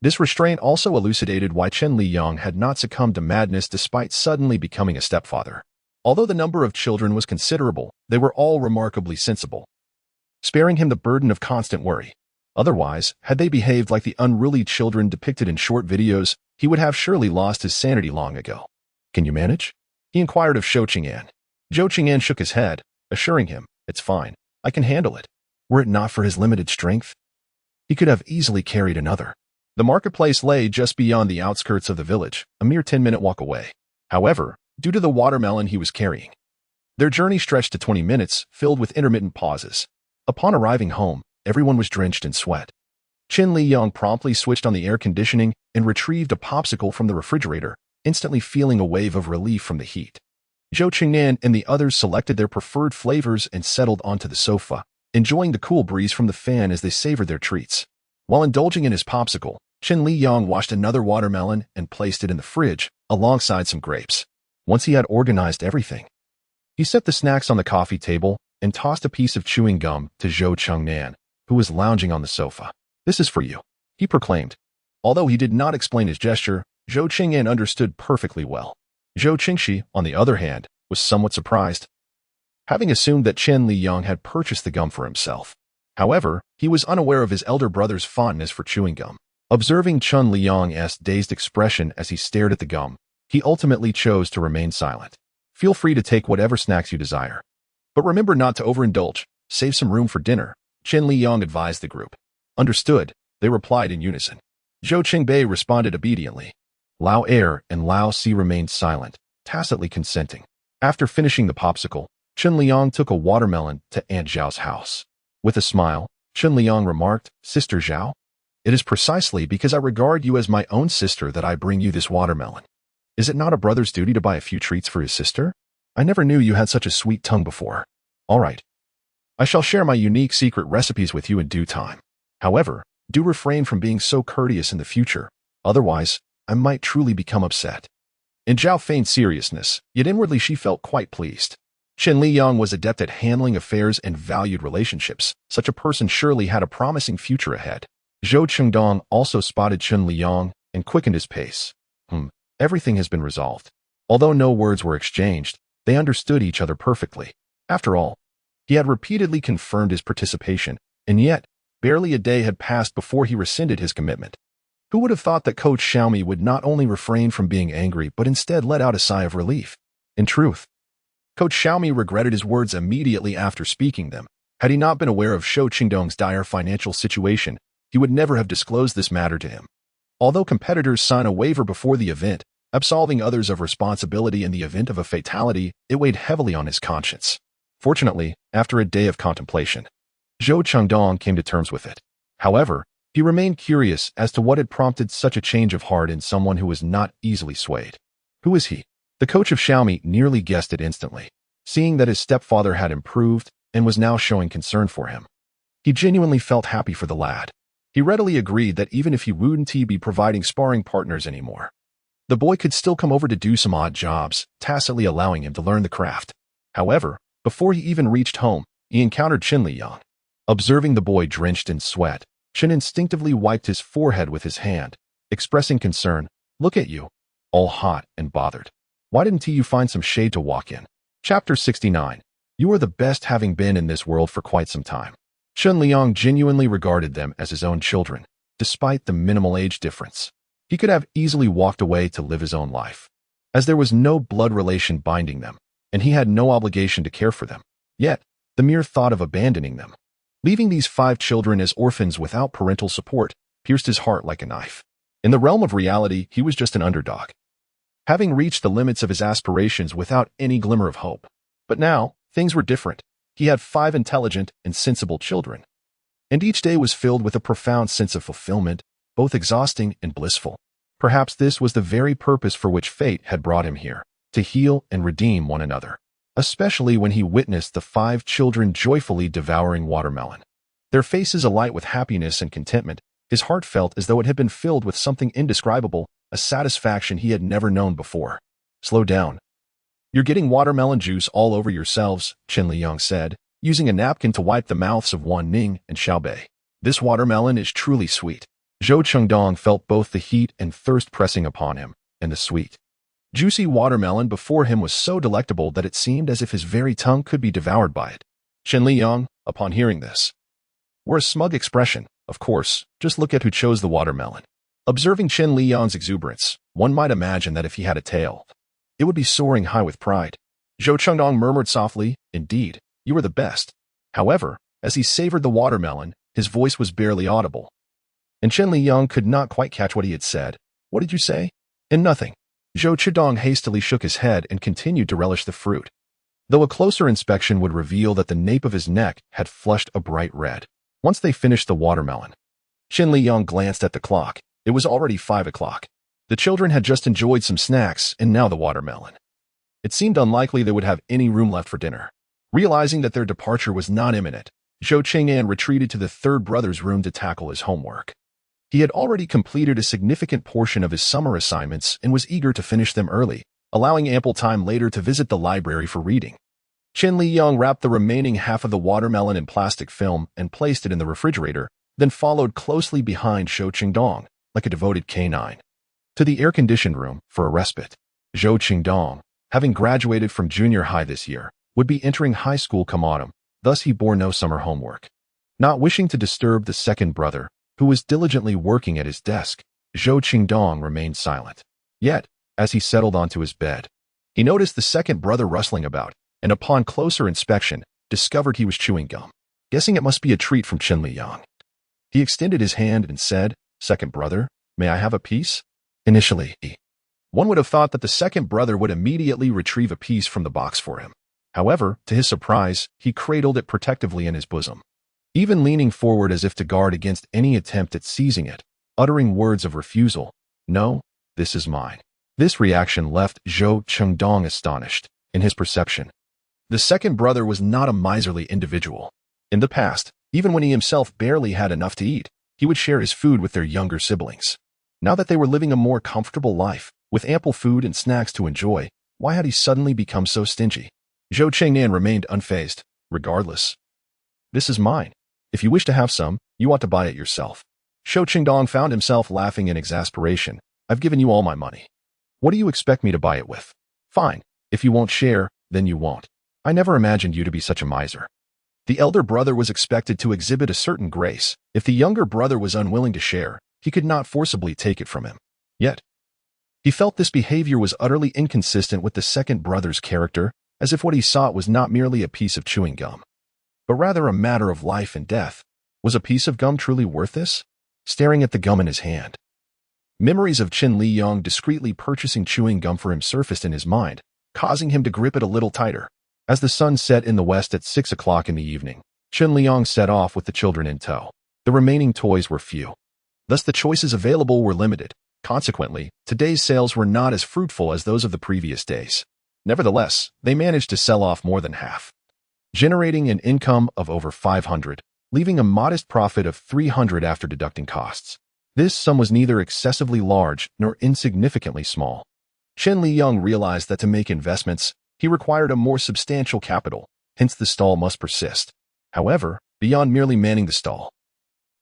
This restraint also elucidated why Chen Liyang had not succumbed to madness despite suddenly becoming a stepfather. Although the number of children was considerable, they were all remarkably sensible, sparing him the burden of constant worry. Otherwise, had they behaved like the unruly children depicted in short videos, he would have surely lost his sanity long ago. "Can you manage?" he inquired of Zhou Qingnan. Zhou Qingnan shook his head, assuring him, "It's fine. I can handle it." Were it not for his limited strength, he could have easily carried another. The marketplace lay just beyond the outskirts of the village, a mere 10-minute walk away. However, due to the watermelon he was carrying, their journey stretched to 20 minutes, filled with intermittent pauses. Upon arriving home, everyone was drenched in sweat. Chen Liyang promptly switched on the air conditioning and retrieved a popsicle from the refrigerator, instantly feeling a wave of relief from the heat. Zhou Qingnan and the others selected their preferred flavors and settled onto the sofa, enjoying the cool breeze from the fan as they savored their treats. While indulging in his popsicle, Chen Liyang washed another watermelon and placed it in the fridge, alongside some grapes. Once he had organized everything, he set the snacks on the coffee table and tossed a piece of chewing gum to Zhou Qingnan, who was lounging on the sofa. "This is for you," he proclaimed. Although he did not explain his gesture, Zhou Qingnan understood perfectly well. Zhou Qingxi, on the other hand, was somewhat surprised, having assumed that Chen Liyang had purchased the gum for himself. However, he was unaware of his elder brother's fondness for chewing gum. Observing Chen Liyang's dazed expression as he stared at the gum, he ultimately chose to remain silent. "Feel free to take whatever snacks you desire, but remember not to overindulge. Save some room for dinner," Chen Liyang advised the group. "Understood," they replied in unison. Zhou Qingbei responded obediently. Lao Er and Lao Si remained silent, tacitly consenting. After finishing the popsicle, Chen Liyang took a watermelon to Aunt Zhao's house. With a smile, Chen Liyang remarked, "Sister Zhao, it is precisely because I regard you as my own sister that I bring you this watermelon. Is it not a brother's duty to buy a few treats for his sister? I never knew you had such a sweet tongue before. All right. I shall share my unique secret recipes with you in due time. However, do refrain from being so courteous in the future, otherwise, I might truly become upset." And Zhao feigned seriousness, yet inwardly she felt quite pleased. Chen Liyang was adept at handling affairs and valued relationships. Such a person surely had a promising future ahead. Zhou Qingdong also spotted Chen Liyang and quickened his pace. Everything has been resolved. Although no words were exchanged, they understood each other perfectly. After all, he had repeatedly confirmed his participation, and yet, barely a day had passed before he rescinded his commitment. Who would have thought that Coach Xiaomi would not only refrain from being angry but instead let out a sigh of relief? In truth, Coach Xiaomi regretted his words immediately after speaking them. Had he not been aware of Zhou Qingdong's dire financial situation, he would never have disclosed this matter to him. Although competitors sign a waiver before the event, absolving others of responsibility in the event of a fatality, it weighed heavily on his conscience. Fortunately, after a day of contemplation, Zhou Qingdong came to terms with it. However, he remained curious as to what had prompted such a change of heart in someone who was not easily swayed. Who is he? The coach of Xiaomi nearly guessed it instantly, seeing that his stepfather had improved and was now showing concern for him. He genuinely felt happy for the lad. He readily agreed that even if he wouldn't be providing sparring partners anymore, the boy could still come over to do some odd jobs, tacitly allowing him to learn the craft. However, before he even reached home, he encountered Chen Liyang. Observing the boy drenched in sweat, Chen instinctively wiped his forehead with his hand, expressing concern. "Look at you, all hot and bothered. Why didn't you find some shade to walk in?" Chapter 69. You are the best, having been in this world for quite some time. Chen Liyang genuinely regarded them as his own children, despite the minimal age difference. He could have easily walked away to live his own life, as there was no blood relation binding them, and he had no obligation to care for them. Yet, the mere thought of abandoning them, leaving these 5 children as orphans without parental support, pierced his heart like a knife. In the realm of reality, he was just an underdog, having reached the limits of his aspirations without any glimmer of hope. But now, things were different. He had 5 intelligent and sensible children, and each day was filled with a profound sense of fulfillment, both exhausting and blissful. Perhaps this was the very purpose for which fate had brought him here, to heal and redeem one another, especially when he witnessed the 5 children joyfully devouring watermelon. Their faces alight with happiness and contentment, his heart felt as though it had been filled with something indescribable, a satisfaction he had never known before. "Slow down. You're getting watermelon juice all over yourselves," Chen Liyang said, using a napkin to wipe the mouths of Wan Ning and Xiaobei. "This watermelon is truly sweet." Zhou Chengdong felt both the heat and thirst pressing upon him, and the sweet, juicy watermelon before him was so delectable that it seemed as if his very tongue could be devoured by it. Chen Liyang, upon hearing this, wore a smug expression. Of course, just look at who chose the watermelon. Observing Chen Liyang's exuberance, one might imagine that if he had a tail, it would be soaring high with pride. Zhou Chengdong murmured softly, "Indeed, you are the best." However, as he savored the watermelon, his voice was barely audible, and Chen Liyang could not quite catch what he had said. "What did you say?" "And nothing." Zhou Chengdong hastily shook his head and continued to relish the fruit, though a closer inspection would reveal that the nape of his neck had flushed a bright red. Once they finished the watermelon, Chen Liyang glanced at the clock. It was already 5 o'clock. The children had just enjoyed some snacks and now the watermelon. It seemed unlikely they would have any room left for dinner. Realizing that their departure was not imminent, Zhou Cheng'an retreated to the 3rd brother's room to tackle his homework. He had already completed a significant portion of his summer assignments and was eager to finish them early, allowing ample time later to visit the library for reading. Chen Liyang wrapped the remaining half of the watermelon in plastic film and placed it in the refrigerator, then followed closely behind Zhou Chengdong, like a devoted canine, to the air-conditioned room for a respite. Zhou Chengdong, having graduated from junior high this year, would be entering high school come autumn, thus he bore no summer homework. Not wishing to disturb the 2nd brother, who was diligently working at his desk, Zhou Chengdong remained silent. Yet, as he settled onto his bed, he noticed the 2nd brother rustling about, and upon closer inspection, discovered he was chewing gum. Guessing it must be a treat from Chen Liyang, he extended his hand and said, "2nd brother, may I have a piece?" Initially, one would have thought that the 2nd brother would immediately retrieve a piece from the box for him. However, to his surprise, he cradled it protectively in his bosom, even leaning forward as if to guard against any attempt at seizing it, uttering words of refusal. "No, this is mine." This reaction left Zhou Chengdong astonished. In his perception, the 2nd brother was not a miserly individual. In the past, even when he himself barely had enough to eat, he would share his food with their younger siblings. Now that they were living a more comfortable life, with ample food and snacks to enjoy, why had he suddenly become so stingy? Zhou Chengnan remained unfazed. "Regardless, this is mine. If you wish to have some, you ought to buy it yourself." Zhou Chengdong found himself laughing in exasperation. "I've given you all my money. What do you expect me to buy it with?" "Fine. If you won't share, then you won't. I never imagined you to be such a miser." The elder brother was expected to exhibit a certain grace. If the younger brother was unwilling to share, he could not forcibly take it from him. Yet, he felt this behavior was utterly inconsistent with the 2nd brother's character, as if what he sought was not merely a piece of chewing gum, but rather a matter of life and death. Was a piece of gum truly worth this? Staring at the gum in his hand, memories of Chen Liyang discreetly purchasing chewing gum for him surfaced in his mind, causing him to grip it a little tighter. As the sun set in the west at 6 o'clock in the evening, Chen Liyang set off with the children in tow. The remaining toys were few. Thus the choices available were limited. Consequently, today's sales were not as fruitful as those of the previous days. Nevertheless, they managed to sell off more than half, generating an income of over 500 leaving a modest profit of 300 after deducting costs. This sum was neither excessively large nor insignificantly small. Chen Liyang realized that to make investments, he required a more substantial capital, hence the stall must persist. However, beyond merely manning the stall,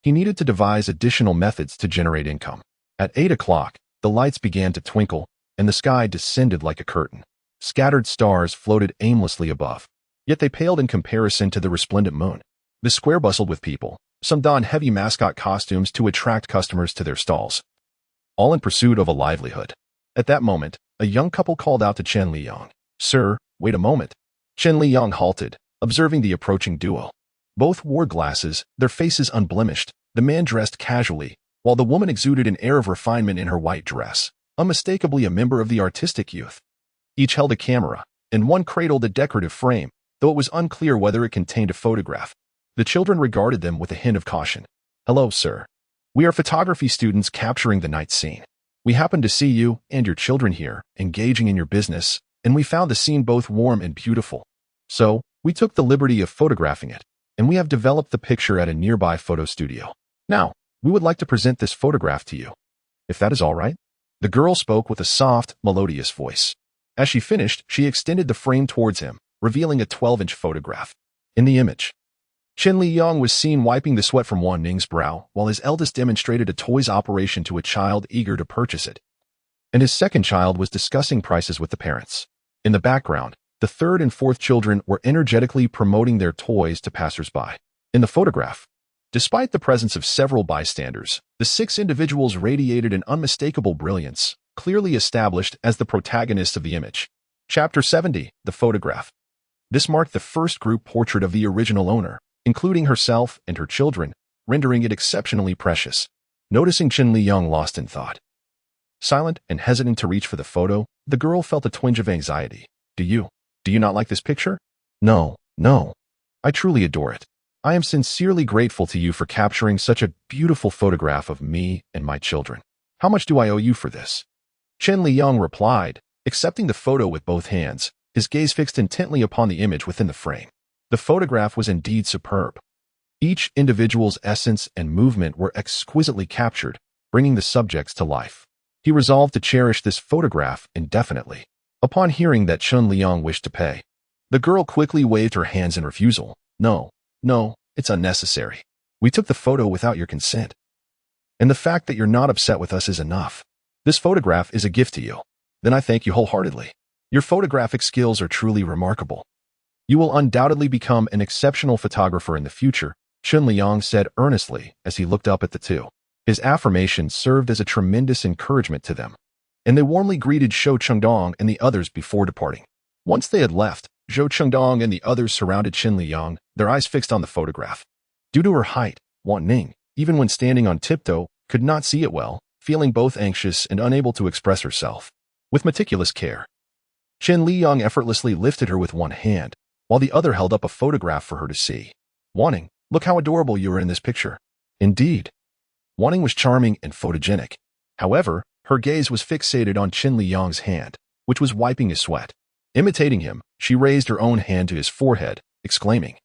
he needed to devise additional methods to generate income. At 8 o'clock, the lights began to twinkle, and the sky descended like a curtain. Scattered stars floated aimlessly above, yet they paled in comparison to the resplendent moon. The square bustled with people. Some donned heavy mascot costumes to attract customers to their stalls, all in pursuit of a livelihood. At that moment, a young couple called out to Chen Liyang, "Sir, wait a moment." Chen Liyang halted, observing the approaching duo. Both wore glasses, their faces unblemished, the man dressed casually, while the woman exuded an air of refinement in her white dress, unmistakably a member of the artistic youth. Each held a camera, and one cradled a decorative frame, though it was unclear whether it contained a photograph. The children regarded them with a hint of caution. "Hello, sir. We are photography students capturing the night scene. We happened to see you and your children here, engaging in your business, and we found the scene both warm and beautiful. So, we took the liberty of photographing it, and we have developed the picture at a nearby photo studio. Now, we would like to present this photograph to you, if that is all right." The girl spoke with a soft, melodious voice. As she finished, she extended the frame towards him, revealing a 12-inch photograph. In the image, Chen Liyang was seen wiping the sweat from Wan Ning's brow, while his eldest demonstrated a toys operation to a child eager to purchase it, and his second child was discussing prices with the parents. In the background, the third and fourth children were energetically promoting their toys to passers-by. In the photograph, despite the presence of several bystanders, the 6 individuals radiated an unmistakable brilliance, clearly established as the protagonists of the image. Chapter 70, The Photograph. This marked the first group portrait of the original owner, including herself and her children, rendering it exceptionally precious. Noticing Chen Liyang lost in thought, silent and hesitant to reach for the photo, the girl felt a twinge of anxiety. Do you not like this picture?" No. I truly adore it. I am sincerely grateful to you for capturing such a beautiful photograph of me and my children. How much do I owe you for this?" Chen Liyang replied, accepting the photo with both hands, his gaze fixed intently upon the image within the frame. The photograph was indeed superb. Each individual's essence and movement were exquisitely captured, bringing the subjects to life. He resolved to cherish this photograph indefinitely. Upon hearing that Chen Liyang wished to pay, the girl quickly waved her hands in refusal. No, it's unnecessary. We took the photo without your consent. And the fact that you're not upset with us is enough. This photograph is a gift to you. Then I thank you wholeheartedly. Your photographic skills are truly remarkable. You will undoubtedly become an exceptional photographer in the future, Chen Liyang said earnestly as he looked up at the two. His affirmation served as a tremendous encouragement to them, and they warmly greeted Zhou Chengdong and the others before departing. Once they had left, Zhou Chengdong and the others surrounded Chen Liyang, their eyes fixed on the photograph. Due to her height, Wan Ning, even when standing on tiptoe, could not see it well, feeling both anxious and unable to express herself. With meticulous care, Chen Liyang effortlessly lifted her with one hand, while the other held up a photograph for her to see. "Wan Ning, look how adorable you are in this picture." Indeed, Wan Ning was charming and photogenic. However, her gaze was fixated on Chen Liyang's hand, which was wiping his sweat. Imitating him, she raised her own hand to his forehead, exclaiming,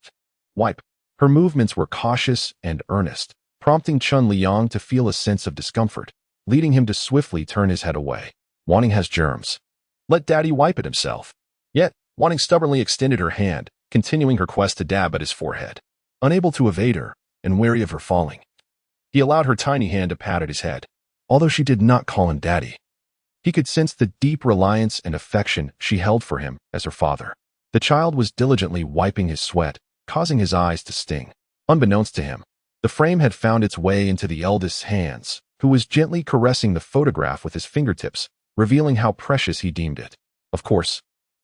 "Wipe." Her movements were cautious and earnest, prompting Chen Liyang to feel a sense of discomfort, leading him to swiftly turn his head away. "Wan Ning has germs. Let Daddy wipe it himself." Yet, Wan Ning stubbornly extended her hand, continuing her quest to dab at his forehead. Unable to evade her, and wary of her falling, he allowed her tiny hand to pat at his head. Although she did not call him Daddy, he could sense the deep reliance and affection she held for him as her father. The child was diligently wiping his sweat, causing his eyes to sting. Unbeknownst to him, the frame had found its way into the eldest's hands, who was gently caressing the photograph with his fingertips, revealing how precious he deemed it. "Of course,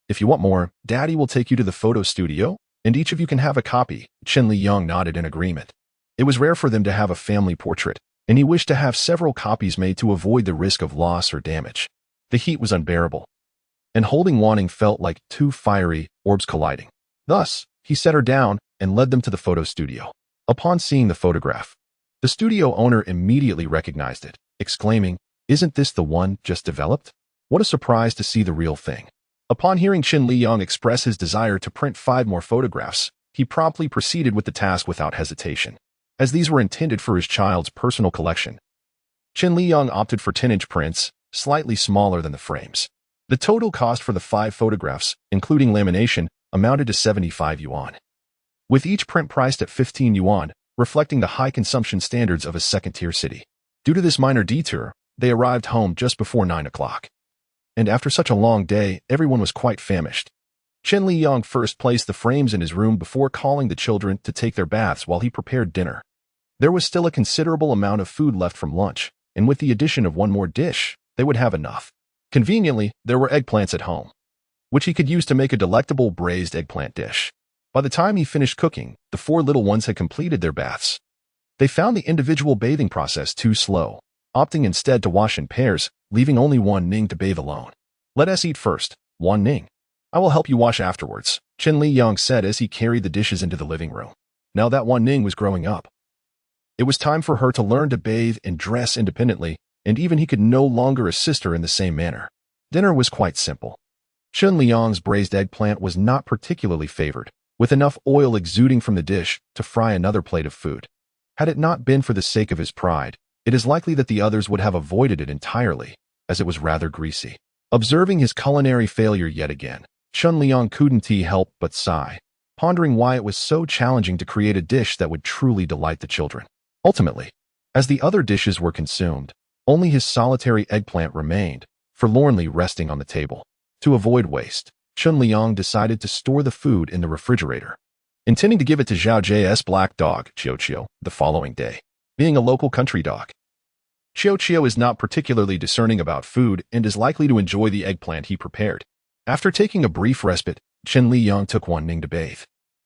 if you want more, Daddy will take you to the photo studio, and each of you can have a copy." Chen Liyang nodded in agreement. It was rare for them to have a family portrait, and he wished to have several copies made to avoid the risk of loss or damage. The heat was unbearable, and holding Wan Ning felt like two fiery orbs colliding. Thus, he set her down and led them to the photo studio. Upon seeing the photograph, the studio owner immediately recognized it, exclaiming, "Isn't this the one just developed? What a surprise to see the real thing." Upon hearing Chen Liyang express his desire to print 5 more photographs, he promptly proceeded with the task without hesitation, as these were intended for his child's personal collection. Chen Liyang opted for 10-inch prints, slightly smaller than the frames. The total cost for the 5 photographs, including lamination, amounted to 75 yuan, with each print priced at 15 yuan, reflecting the high consumption standards of a second-tier city. Due to this minor detour, they arrived home just before 9 o'clock. And after such a long day, everyone was quite famished. Chen Liyang first placed the frames in his room before calling the children to take their baths while he prepared dinner. There was still a considerable amount of food left from lunch, and with the addition of one more dish, they would have enough. Conveniently, there were eggplants at home, which he could use to make a delectable braised eggplant dish. By the time he finished cooking, the 4 little ones had completed their baths. They found the individual bathing process too slow, opting instead to wash in pairs, leaving only Wan Ning to bathe alone. "Let us eat first, Wan Ning. I will help you wash afterwards," Chen Liyang said as he carried the dishes into the living room. Now that Wan Ning was growing up, it was time for her to learn to bathe and dress independently, and even he could no longer assist her in the same manner. Dinner was quite simple. Chen Liyang's braised eggplant was not particularly favored, with enough oil exuding from the dish to fry another plate of food. Had it not been for the sake of his pride, it is likely that the others would have avoided it entirely, as it was rather greasy. Observing his culinary failure yet again, Chen Liyang couldn't help but sigh, pondering why it was so challenging to create a dish that would truly delight the children. Ultimately, as the other dishes were consumed, only his solitary eggplant remained, forlornly resting on the table. To avoid waste, Chen Liyang decided to store the food in the refrigerator, intending to give it to Zhao J's black dog, Qiu the following day. Being a local country dog, Qiu is not particularly discerning about food and is likely to enjoy the eggplant he prepared. After taking a brief respite, Chen Liyang took Wan Ning to bathe.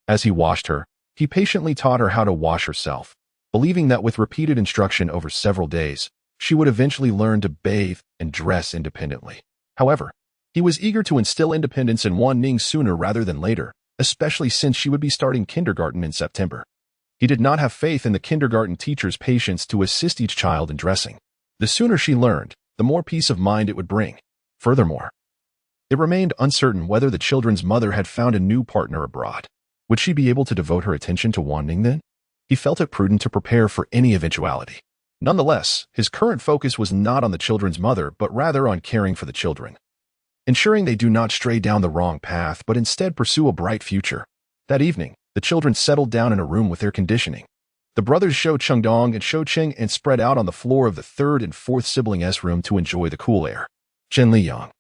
As he washed her, he patiently taught her how to wash herself, believing that with repeated instruction over several days, she would eventually learn to bathe and dress independently. However, he was eager to instill independence in Wan Ning sooner rather than later, especially since she would be starting kindergarten in September. He did not have faith in the kindergarten teacher's patience to assist each child in dressing. The sooner she learned, the more peace of mind it would bring. Furthermore, it remained uncertain whether the children's mother had found a new partner abroad. Would she be able to devote her attention to Wan Ning then? He felt it prudent to prepare for any eventuality. Nonetheless, his current focus was not on the children's mother, but rather on caring for the children, ensuring they do not stray down the wrong path but instead pursue a bright future. That evening, the children settled down in a room with air conditioning. The brothers Shou Chengdong and Shou Cheng and spread out on the floor of the 3rd and 4th sibling's room to enjoy the cool air. Chen Liyang,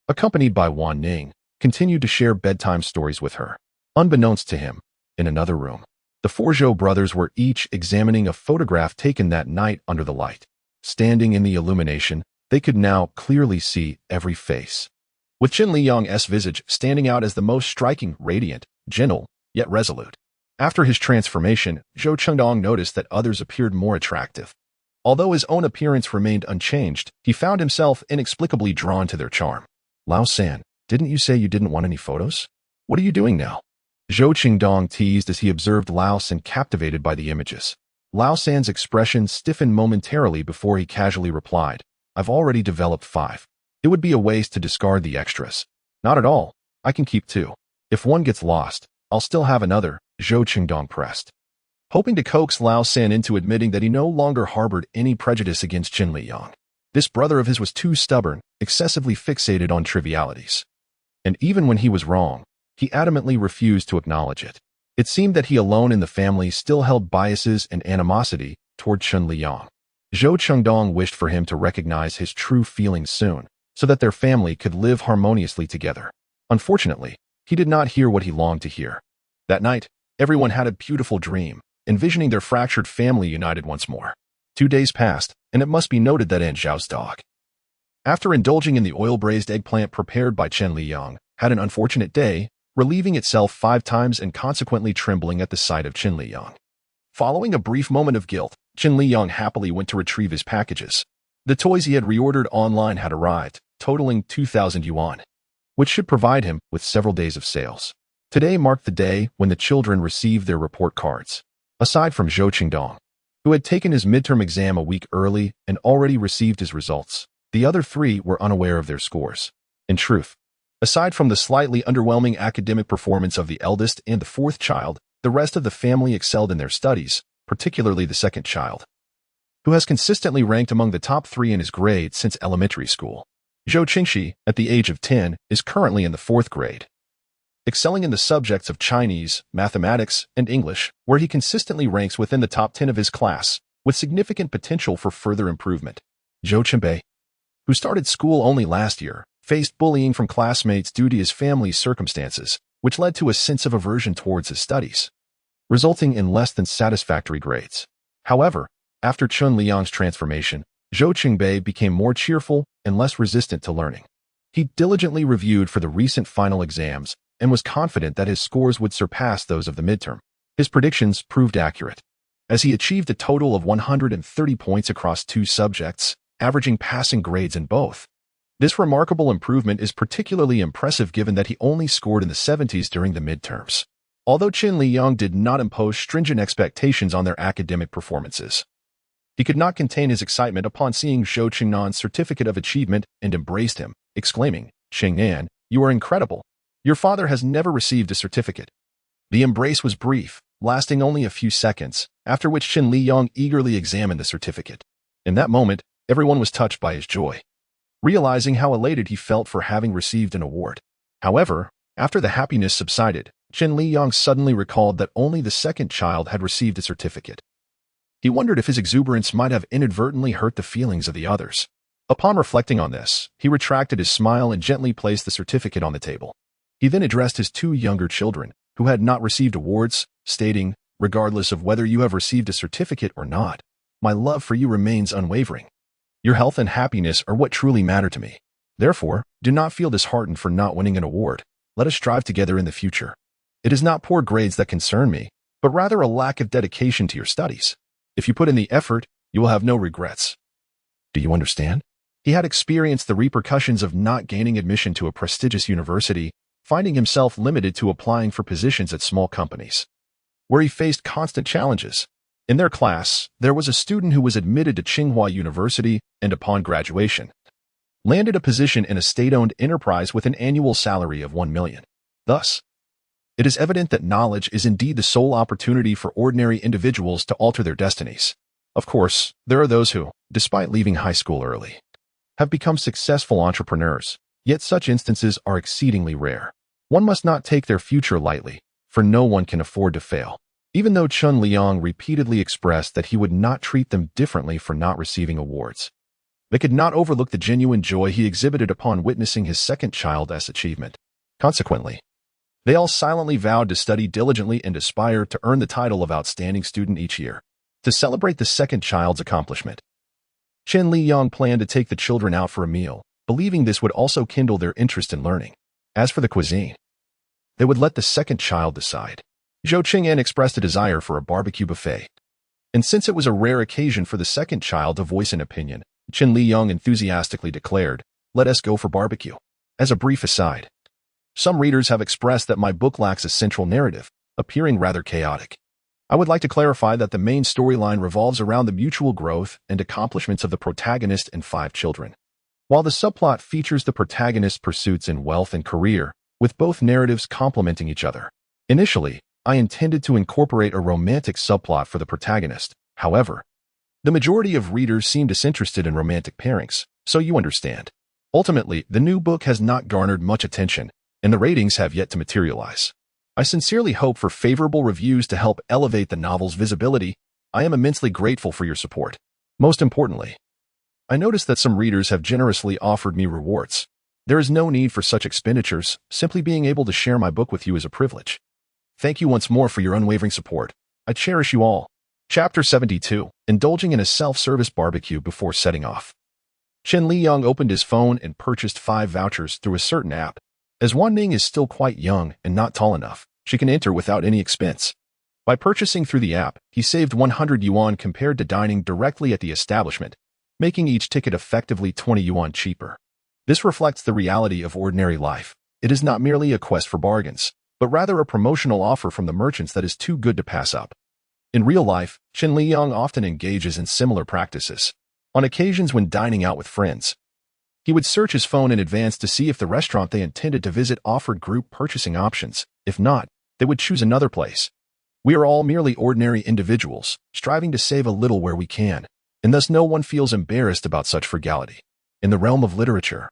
accompanied by Wan Ning, continued to share bedtime stories with her. Unbeknownst to him, in another room, the 4 Zhou brothers were each examining a photograph taken that night under the light. Standing in the illumination, they could now clearly see every face, with Chen Liyang's visage standing out as the most striking, radiant, gentle, yet resolute. After his transformation, Zhou Chengdong noticed that others appeared more attractive. Although his own appearance remained unchanged, he found himself inexplicably drawn to their charm. "Lao San, didn't you say you didn't want any photos? What are you doing now?" Zhou Qingdong teased as he observed Lao San captivated by the images. Lao San's expression stiffened momentarily before he casually replied, "I've already developed 5. It would be a waste to discard the extras." "Not at all. I can keep 2. If one gets lost, I'll still have another," Zhou Qingdong pressed, hoping to coax Lao San into admitting that he no longer harbored any prejudice against Chen Liyang. This brother of his was too stubborn, excessively fixated on trivialities. And even when he was wrong, he adamantly refused to acknowledge it. It seemed that he alone in the family still held biases and animosity toward Chen Liyang. Zhou Chengdong wished for him to recognize his true feelings soon, so that their family could live harmoniously together. Unfortunately, he did not hear what he longed to hear. That night, everyone had a beautiful dream, envisioning their fractured family united once more. 2 days passed, and it must be noted that Aunt Zhao's dog, after indulging in the oil-braised eggplant prepared by Chen Liyang, had an unfortunate day, relieving itself 5 times and consequently trembling at the sight of Chen Liyang. Following a brief moment of guilt, Chen Liyang happily went to retrieve his packages. The toys he had reordered online had arrived, totaling 2,000 yuan, which should provide him with several days of sales. Today marked the day when the children received their report cards. Aside from Zhou Qingdong, who had taken his midterm exam a week early and already received his results, the other 3 were unaware of their scores. In truth, aside from the slightly underwhelming academic performance of the eldest and the 4th child, the rest of the family excelled in their studies, particularly the second child, who has consistently ranked among the top 3 in his grade since elementary school. Zhou Qingxi, at the age of 10, is currently in the 4th grade, excelling in the subjects of Chinese, mathematics, and English, where he consistently ranks within the top 10 of his class, with significant potential for further improvement. Zhou Chenbei, who started school only last year, faced bullying from classmates due to his family's circumstances, which led to a sense of aversion towards his studies, resulting in less than satisfactory grades. However, after Chen Liyang's transformation, Zhou Qingbei became more cheerful and less resistant to learning. He diligently reviewed for the recent final exams and was confident that his scores would surpass those of the midterm. His predictions proved accurate, as he achieved a total of 130 points across 2 subjects, averaging passing grades in both. This remarkable improvement is particularly impressive given that he only scored in the 70s during the midterms, although Chen Liyang did not impose stringent expectations on their academic performances. He could not contain his excitement upon seeing Zhou Qingnan's certificate of achievement and embraced him, exclaiming, "Qingnan, you are incredible. Your father has never received a certificate." The embrace was brief, lasting only a few seconds, after which Chen Liyang eagerly examined the certificate. In that moment, everyone was touched by his joy, realizing how elated he felt for having received an award. However, after the happiness subsided, Chen Liyang suddenly recalled that only the second child had received a certificate. He wondered if his exuberance might have inadvertently hurt the feelings of the others. Upon reflecting on this, he retracted his smile and gently placed the certificate on the table. He then addressed his 2 younger children, who had not received awards, stating, "Regardless of whether you have received a certificate or not, my love for you remains unwavering. Your health and happiness are what truly matter to me. Therefore, do not feel disheartened for not winning an award. Let us strive together in the future. It is not poor grades that concern me, but rather a lack of dedication to your studies. If you put in the effort, you will have no regrets." Do you understand? He had experienced the repercussions of not gaining admission to a prestigious university, finding himself limited to applying for positions at small companies, where he faced constant challenges. In their class, there was a student who was admitted to Tsinghua University and upon graduation, landed a position in a state-owned enterprise with an annual salary of 1 million. Thus, it is evident that knowledge is indeed the sole opportunity for ordinary individuals to alter their destinies. Of course, there are those who, despite leaving high school early, have become successful entrepreneurs, yet such instances are exceedingly rare. One must not take their future lightly, for no one can afford to fail. Even though Chen Liyang repeatedly expressed that he would not treat them differently for not receiving awards, they could not overlook the genuine joy he exhibited upon witnessing his second child's achievement. Consequently, they all silently vowed to study diligently and aspire to earn the title of outstanding student each year. To celebrate the second child's accomplishment, Chen Liyang planned to take the children out for a meal, believing this would also kindle their interest in learning. As for the cuisine, they would let the second child decide. Zhou Qingyan expressed a desire for a barbecue buffet, and since it was a rare occasion for the second child to voice an opinion, Chen Liyang enthusiastically declared, "Let us go for barbecue." As a brief aside, some readers have expressed that my book lacks a central narrative, appearing rather chaotic. I would like to clarify that the main storyline revolves around the mutual growth and accomplishments of the protagonist and 5 children, while the subplot features the protagonist's pursuits in wealth and career, with both narratives complementing each other. Initially, I intended to incorporate a romantic subplot for the protagonist. However, the majority of readers seem disinterested in romantic pairings, so you understand. Ultimately, the new book has not garnered much attention, and the ratings have yet to materialize. I sincerely hope for favorable reviews to help elevate the novel's visibility. I am immensely grateful for your support. Most importantly, I noticed that some readers have generously offered me rewards. There is no need for such expenditures, simply being able to share my book with you is a privilege. Thank you once more for your unwavering support. I cherish you all. Chapter 72, Indulging in a Self-Service Barbecue Before Setting Off. Chen Liyang opened his phone and purchased 5 vouchers through a certain app. As Wan Ning is still quite young and not tall enough, she can enter without any expense. By purchasing through the app, he saved 100 yuan compared to dining directly at the establishment, making each ticket effectively 20 yuan cheaper. This reflects the reality of ordinary life. It is not merely a quest for bargains, but rather a promotional offer from the merchants that is too good to pass up. In real life, Chen Liyang often engages in similar practices. On occasions when dining out with friends, he would search his phone in advance to see if the restaurant they intended to visit offered group purchasing options. If not, they would choose another place. We are all merely ordinary individuals, striving to save a little where we can, and thus no one feels embarrassed about such frugality. In the realm of literature,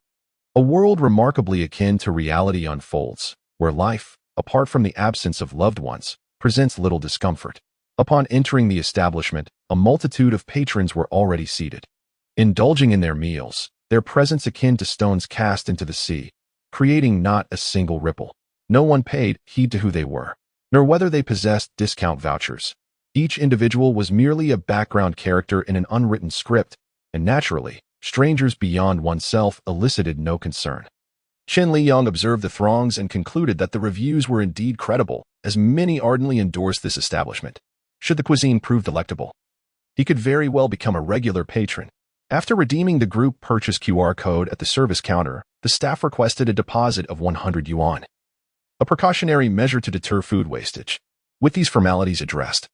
a world remarkably akin to reality unfolds, where life, apart from the absence of loved ones, presents little discomfort. Upon entering the establishment, a multitude of patrons were already seated, indulging in their meals, their presence akin to stones cast into the sea, creating not a single ripple. No one paid heed to who they were, nor whether they possessed discount vouchers. Each individual was merely a background character in an unwritten script, and naturally, strangers beyond oneself elicited no concern. Chen Liyang observed the throngs and concluded that the reviews were indeed credible, as many ardently endorsed this establishment. Should the cuisine prove delectable, he could very well become a regular patron. After redeeming the group purchase QR code at the service counter, the staff requested a deposit of 100 yuan, a precautionary measure to deter food wastage. With these formalities addressed,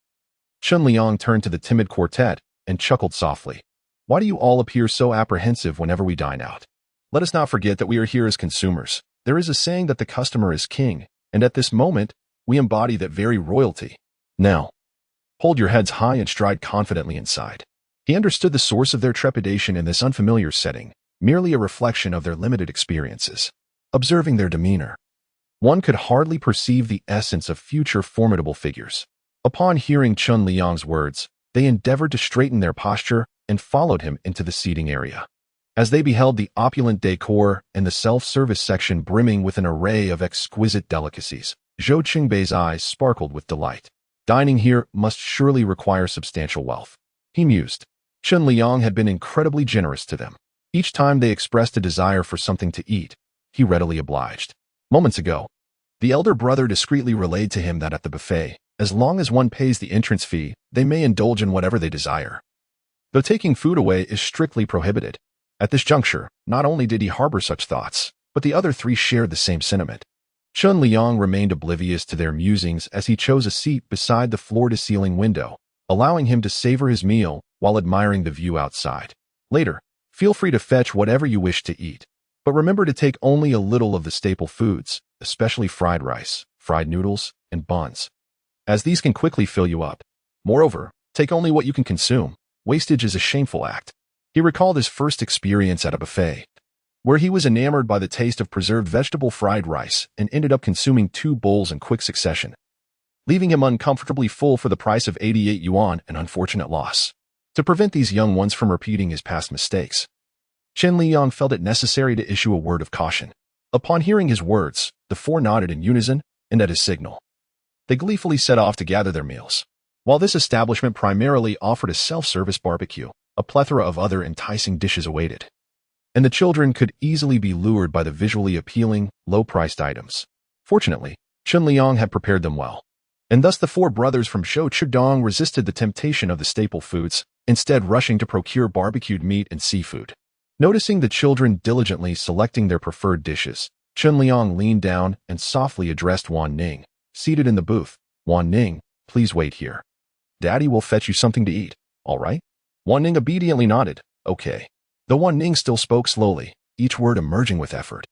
Chen Liyang turned to the timid quartet and chuckled softly. Why do you all appear so apprehensive whenever we dine out? Let us not forget that we are here as consumers. There is a saying that the customer is king, and at this moment, we embody that very royalty. Now, hold your heads high and stride confidently inside. He understood the source of their trepidation in this unfamiliar setting, merely a reflection of their limited experiences. Observing their demeanor, one could hardly perceive the essence of future formidable figures. Upon hearing Chen Liyang's words, they endeavored to straighten their posture and followed him into the seating area. As they beheld the opulent decor and the self-service section brimming with an array of exquisite delicacies, Zhou Qingbei's eyes sparkled with delight. Dining here must surely require substantial wealth, he mused. Chen Liyang had been incredibly generous to them. Each time they expressed a desire for something to eat, he readily obliged. Moments ago, the elder brother discreetly relayed to him that at the buffet, as long as one pays the entrance fee, they may indulge in whatever they desire, though taking food away is strictly prohibited. At this juncture, not only did he harbor such thoughts, but the other three shared the same sentiment. Chen Liyang remained oblivious to their musings as he chose a seat beside the floor-to-ceiling window, allowing him to savor his meal while admiring the view outside. Later, feel free to fetch whatever you wish to eat, but remember to take only a little of the staple foods, especially fried rice, fried noodles, and buns, as these can quickly fill you up. Moreover, take only what you can consume. Wastage is a shameful act. He recalled his first experience at a buffet, where he was enamored by the taste of preserved vegetable fried rice and ended up consuming 2 bowls in quick succession, leaving him uncomfortably full for the price of 88 yuan, an unfortunate loss. To prevent these young ones from repeating his past mistakes, Chen Liyang felt it necessary to issue a word of caution. Upon hearing his words, the four nodded in unison, and at his signal, they gleefully set off to gather their meals. While this establishment primarily offered a self-service barbecue, a plethora of other enticing dishes awaited, and the children could easily be lured by the visually appealing, low-priced items. Fortunately, Chen Liyang had prepared them well, and thus the 4 brothers from Shou resisted the temptation of the staple foods, instead rushing to procure barbecued meat and seafood. Noticing the children diligently selecting their preferred dishes, Chen Liyang leaned down and softly addressed Wan Ning, seated in the booth. Wan Ning, please wait here. Daddy will fetch you something to eat, all right? Wan Ning obediently nodded, okay. Though Wan Ning still spoke slowly, each word emerging with effort.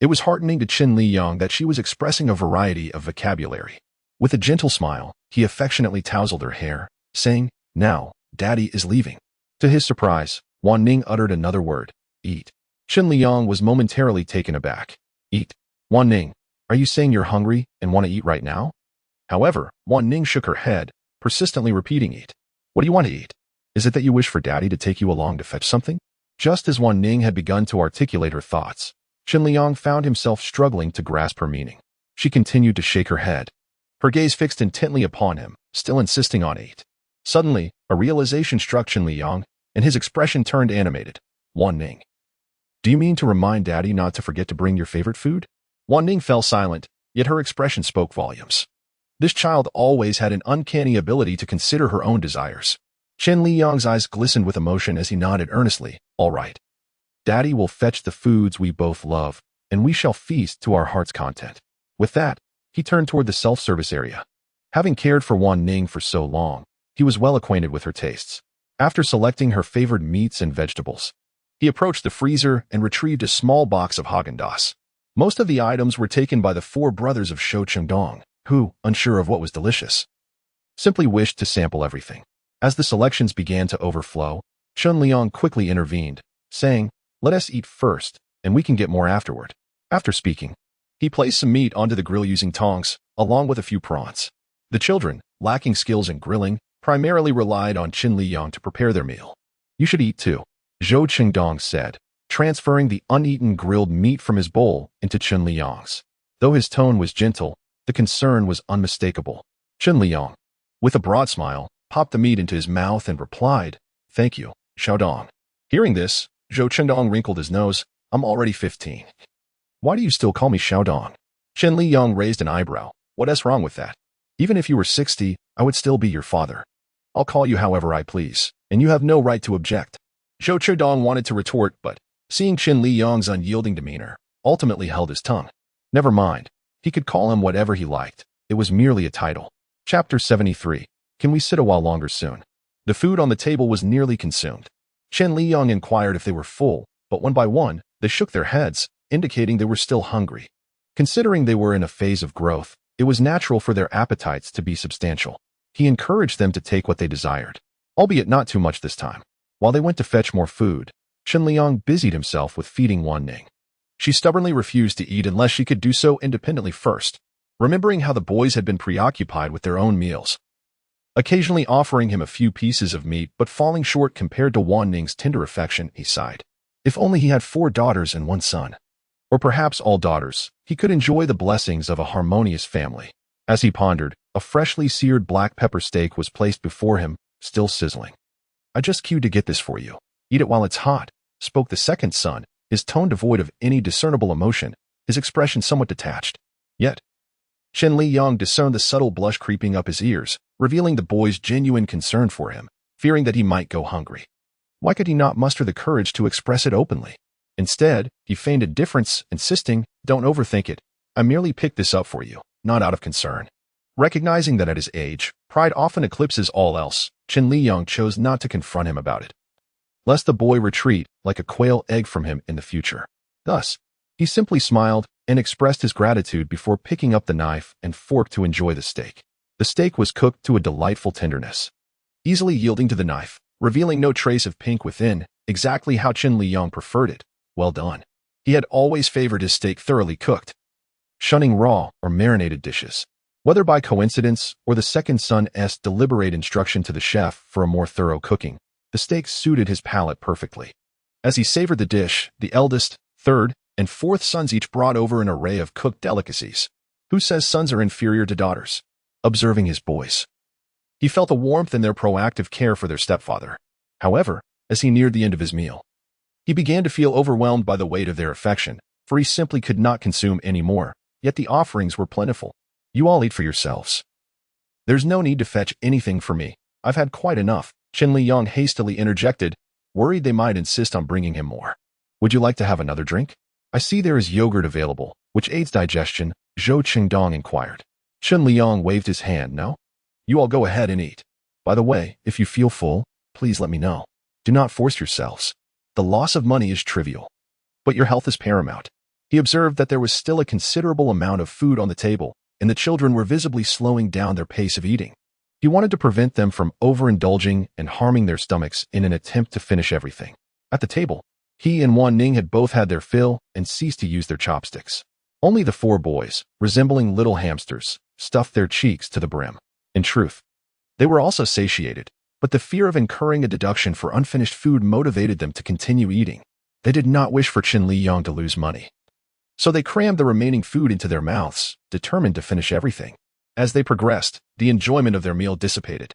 It was heartening to Chen Liyang that she was expressing a variety of vocabulary. With a gentle smile, he affectionately tousled her hair, saying, now, Daddy is leaving. To his surprise, Wan Ning uttered another word, eat. Chen Liyang was momentarily taken aback. Eat. Wan Ning, are you saying you're hungry and want to eat right now? However, Wan Ning shook her head, persistently repeating eat. What do you want to eat? Is it that you wish for Daddy to take you along to fetch something? Just as Wan Ning had begun to articulate her thoughts, Chen Liyang found himself struggling to grasp her meaning. She continued to shake her head, her gaze fixed intently upon him, still insisting on eat. Suddenly, a realization struck Chen Liyang, and his expression turned animated. Wan Ning, do you mean to remind Daddy not to forget to bring your favorite food? Wan Ning fell silent, yet her expression spoke volumes. This child always had an uncanny ability to consider her own desires. Chen Liyang's eyes glistened with emotion as he nodded earnestly. All right. Daddy will fetch the foods we both love, and we shall feast to our heart's content. With that, he turned toward the self-service area. Having cared for Wan Ning for so long, he was well acquainted with her tastes. After selecting her favored meats and vegetables, he approached the freezer and retrieved a small box of Haagen-Dazs. Most of the items were taken by the 4 brothers of Shou, who, unsure of what was delicious, simply wished to sample everything. As the selections began to overflow, Chen Liyang quickly intervened, saying, "Let us eat first, and we can get more afterward." After speaking, he placed some meat onto the grill using tongs, along with a few prawns. The children, lacking skills in grilling, primarily relied on Chen Liyang to prepare their meal. "You should eat too," Zhou Qingdong said, transferring the uneaten grilled meat from his bowl into Chen Liyang's. Though his tone was gentle, the concern was unmistakable. Chen Liyang, with a broad smile, popped the meat into his mouth and replied, "Thank you, Xiaodong." Hearing this, Zhou Qingdong wrinkled his nose. "I'm already 15. Why do you still call me Xiaodong?" Chen Liyang raised an eyebrow. "What's wrong with that? Even if you were 60, I would still be your father. I'll call you however I please, and you have no right to object." Zhou Qingdong wanted to retort, but, seeing Chen Liyang's unyielding demeanor, ultimately held his tongue. Never mind. He could call him whatever he liked. It was merely a title. Chapter 73. Can we sit a while longer soon? The food on the table was nearly consumed. Chen Liyang inquired if they were full, but one by one, they shook their heads, indicating they were still hungry. Considering they were in a phase of growth, it was natural for their appetites to be substantial. He encouraged them to take what they desired, albeit not too much this time. While they went to fetch more food, Chen Liyang busied himself with feeding Wan Ning. She stubbornly refused to eat unless she could do so independently first, remembering how the boys had been preoccupied with their own meals. Occasionally offering him a few pieces of meat but falling short compared to Wan Ning's tender affection, he sighed. If only he had 4 daughters and 1 son. Or perhaps all daughters, he could enjoy the blessings of a harmonious family. As he pondered, a freshly seared black pepper steak was placed before him, still sizzling. "I just queued to get this for you. Eat it while it's hot," spoke the second son, his tone devoid of any discernible emotion, his expression somewhat detached. Yet, Chen Liyang discerned the subtle blush creeping up his ears, revealing the boy's genuine concern for him, fearing that he might go hungry. Why could he not muster the courage to express it openly? Instead, he feigned indifference, insisting, "Don't overthink it. I merely picked this up for you, not out of concern." Recognizing that at his age, pride often eclipses all else, Chen Liyang chose not to confront him about it, lest the boy retreat like a quail egg from him in the future. Thus, he simply smiled and expressed his gratitude before picking up the knife and fork to enjoy the steak. The steak was cooked to a delightful tenderness, easily yielding to the knife, revealing no trace of pink within, exactly how Chen Liyang preferred it. Well done. He had always favored his steak thoroughly cooked, shunning raw or marinated dishes. Whether by coincidence or the second son's deliberate instruction to the chef for a more thorough cooking, the steak suited his palate perfectly. As he savored the dish, the eldest, third, and fourth sons each brought over an array of cooked delicacies. Who says sons are inferior to daughters? Observing his boys, he felt a warmth in their proactive care for their stepfather. However, as he neared the end of his meal, he began to feel overwhelmed by the weight of their affection, for he simply could not consume any more, yet the offerings were plentiful. "You all eat for yourselves. There's no need to fetch anything for me. I've had quite enough," Chen Liyang hastily interjected, worried they might insist on bringing him more. "Would you like to have another drink? I see there is yogurt available, which aids digestion," Zhou Qingdong inquired. Chen Liyang waved his hand. "No? You all go ahead and eat. By the way, if you feel full, please let me know. Do not force yourselves. The loss of money is trivial, but your health is paramount." He observed that there was still a considerable amount of food on the table, and the children were visibly slowing down their pace of eating. He wanted to prevent them from overindulging and harming their stomachs in an attempt to finish everything. At the table, he and Wan Ning had both had their fill and ceased to use their chopsticks. Only the 4 boys, resembling little hamsters, stuffed their cheeks to the brim. In truth, they were also satiated, but the fear of incurring a deduction for unfinished food motivated them to continue eating. They did not wish for Chen Liyang to lose money, so they crammed the remaining food into their mouths, determined to finish everything. As they progressed, the enjoyment of their meal dissipated,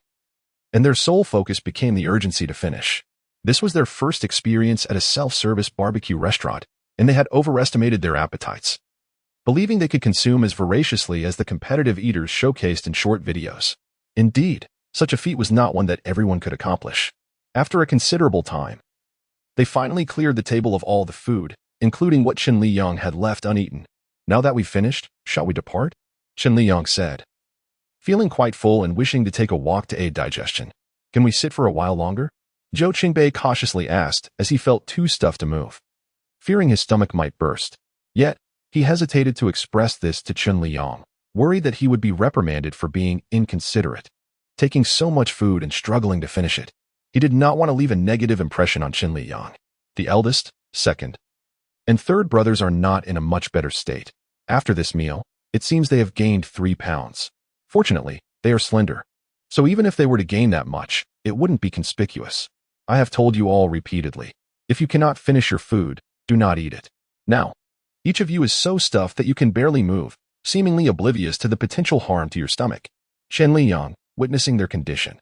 and their sole focus became the urgency to finish. This was their first experience at a self-service barbecue restaurant, and they had overestimated their appetites, believing they could consume as voraciously as the competitive eaters showcased in short videos. Indeed, such a feat was not one that everyone could accomplish. After a considerable time, they finally cleared the table of all the food, including what Chen Liyang had left uneaten. "Now that we've finished, shall we depart?" Chen Liyang said, feeling quite full and wishing to take a walk to aid digestion. "Can we sit for a while longer?" Zhou Qingbei cautiously asked as he felt too stuffed to move, fearing his stomach might burst. Yet, he hesitated to express this to Chen Liyang, worried that he would be reprimanded for being inconsiderate. taking so much food and struggling to finish it. He did not want to leave a negative impression on Chen Liyang. The eldest, second, and third brothers are not in a much better state. After this meal, it seems they have gained 3 pounds. Fortunately, they are slender. So even if they were to gain that much, it wouldn't be conspicuous. I have told you all repeatedly, if you cannot finish your food, do not eat it. Now, each of you is so stuffed that you can barely move, seemingly oblivious to the potential harm to your stomach. Chen Liyang, witnessing their condition,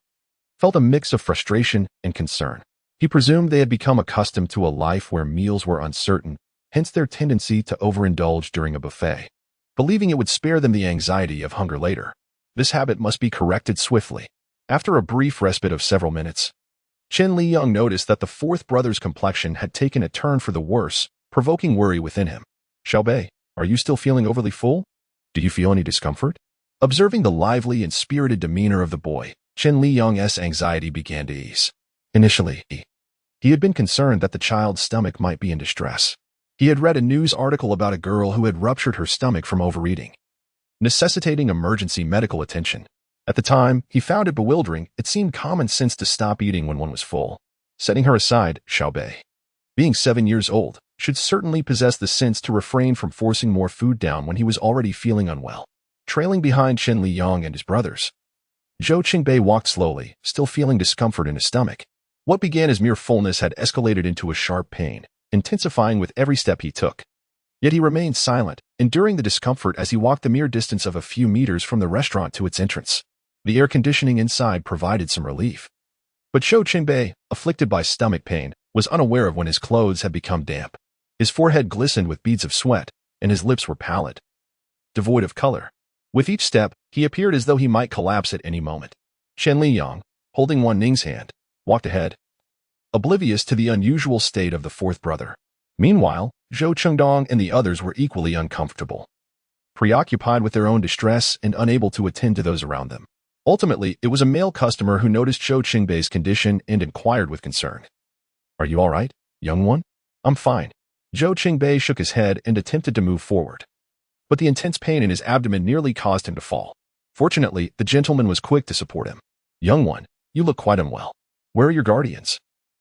felt a mix of frustration and concern. He presumed they had become accustomed to a life where meals were uncertain, hence their tendency to overindulge during a buffet, believing it would spare them the anxiety of hunger later. This habit must be corrected swiftly. After a brief respite of several minutes, Chen Liyang noticed that the fourth brother's complexion had taken a turn for the worse, provoking worry within him. Xiaobei, are you still feeling overly full? Do you feel any discomfort? Observing the lively and spirited demeanor of the boy, Chen Liyang's anxiety began to ease. Initially, he had been concerned that the child's stomach might be in distress. He had read a news article about a girl who had ruptured her stomach from overeating, necessitating emergency medical attention. At the time, he found it bewildering. It seemed common sense to stop eating when one was full. Setting her aside, Xiaobei, being 7 years old, should certainly possess the sense to refrain from forcing more food down when he was already feeling unwell. Trailing behind Chen Liyang and his brothers, Zhou Qingbei walked slowly, still feeling discomfort in his stomach. What began as mere fullness had escalated into a sharp pain, intensifying with every step he took. Yet he remained silent, enduring the discomfort as he walked the mere distance of a few meters from the restaurant to its entrance. The air conditioning inside provided some relief. But Zhou Qingbei, afflicted by stomach pain, was unaware of when his clothes had become damp. His forehead glistened with beads of sweat, and his lips were pallid, devoid of color. With each step, he appeared as though he might collapse at any moment. Chen Liyang, holding Wan Ning's hand, walked ahead, oblivious to the unusual state of the fourth brother. Meanwhile, Zhou Chengdong and the others were equally uncomfortable, preoccupied with their own distress and unable to attend to those around them. Ultimately, it was a male customer who noticed Zhou Qingbei's condition and inquired with concern. Are you all right, young one? I'm fine. Zhou Qingbei shook his head and attempted to move forward, but the intense pain in his abdomen nearly caused him to fall. Fortunately, the gentleman was quick to support him. Young one, you look quite unwell. Where are your guardians?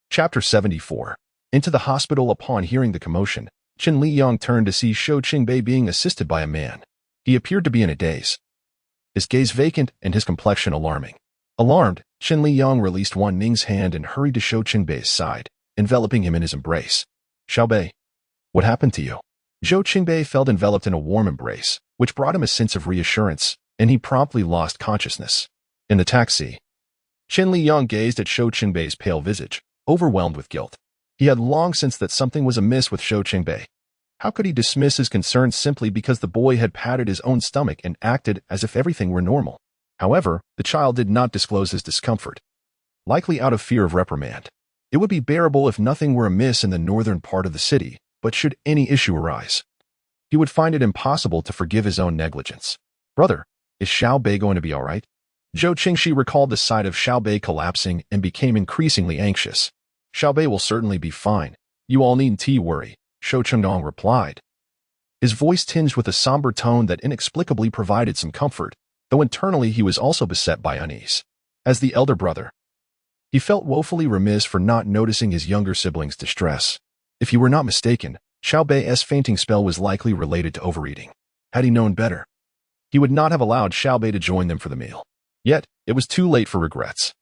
Chapter 74. Into the hospital. Upon hearing the commotion, Chen Liyang turned to see Zhou Qingbei being assisted by a man. He appeared to be in a daze, his gaze vacant and his complexion alarming. Alarmed, Chen Liyang released Wan Ning's hand and hurried to Zhou Qingbei's side, enveloping him in his embrace. Xiaobei, what happened to you? Zhou Qingbei felt enveloped in a warm embrace, which brought him a sense of reassurance, and he promptly lost consciousness. In the taxi, Chen Liyang gazed at Zhou Qingbei's pale visage, overwhelmed with guilt. He had long sensed that something was amiss with Zhou Qingbei. How could he dismiss his concerns simply because the boy had patted his own stomach and acted as if everything were normal? However, the child did not disclose his discomfort, likely out of fear of reprimand. It would be bearable if nothing were amiss in the northern part of the city, but should any issue arise, he would find it impossible to forgive his own negligence. Brother, is Xiaobei going to be all right? Zhou Qingxi recalled the sight of Xiaobei collapsing and became increasingly anxious. Xiaobei will certainly be fine. You all needn't worry, Zhou Chengdong replied, his voice tinged with a somber tone that inexplicably provided some comfort, though internally he was also beset by unease. As the elder brother, he felt woefully remiss for not noticing his younger sibling's distress. If he were not mistaken, Xiaobei's fainting spell was likely related to overeating. Had he known better, he would not have allowed Xiaobei to join them for the meal. Yet, it was too late for regrets.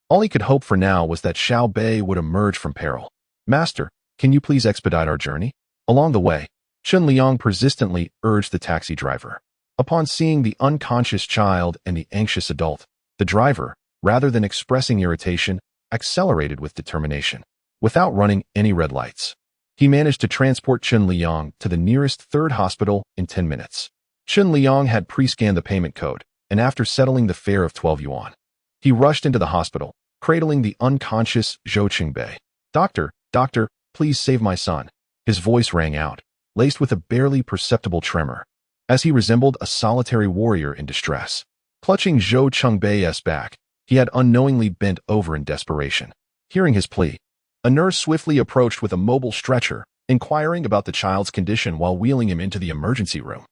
All he could hope for now was that Xiaobei would emerge from peril. Master, can you please expedite our journey? Along the way, Chen Liyang persistently urged the taxi driver. Upon seeing the unconscious child and the anxious adult, the driver, rather than expressing irritation, accelerated with determination. Without running any red lights, he managed to transport Chen Liyang to the nearest third hospital in 10 minutes. Chen Liyang had pre-scanned the payment code, and after settling the fare of 12 yuan, he rushed into the hospital, cradling the unconscious Zhou Qingbei. Doctor, please save my son. His voice rang out, laced with a barely perceptible tremor, as he resembled a solitary warrior in distress. Clutching Zhou Qingbei's back, he had unknowingly bent over in desperation. Hearing his plea, a nurse swiftly approached with a mobile stretcher, inquiring about the child's condition while wheeling him into the emergency room.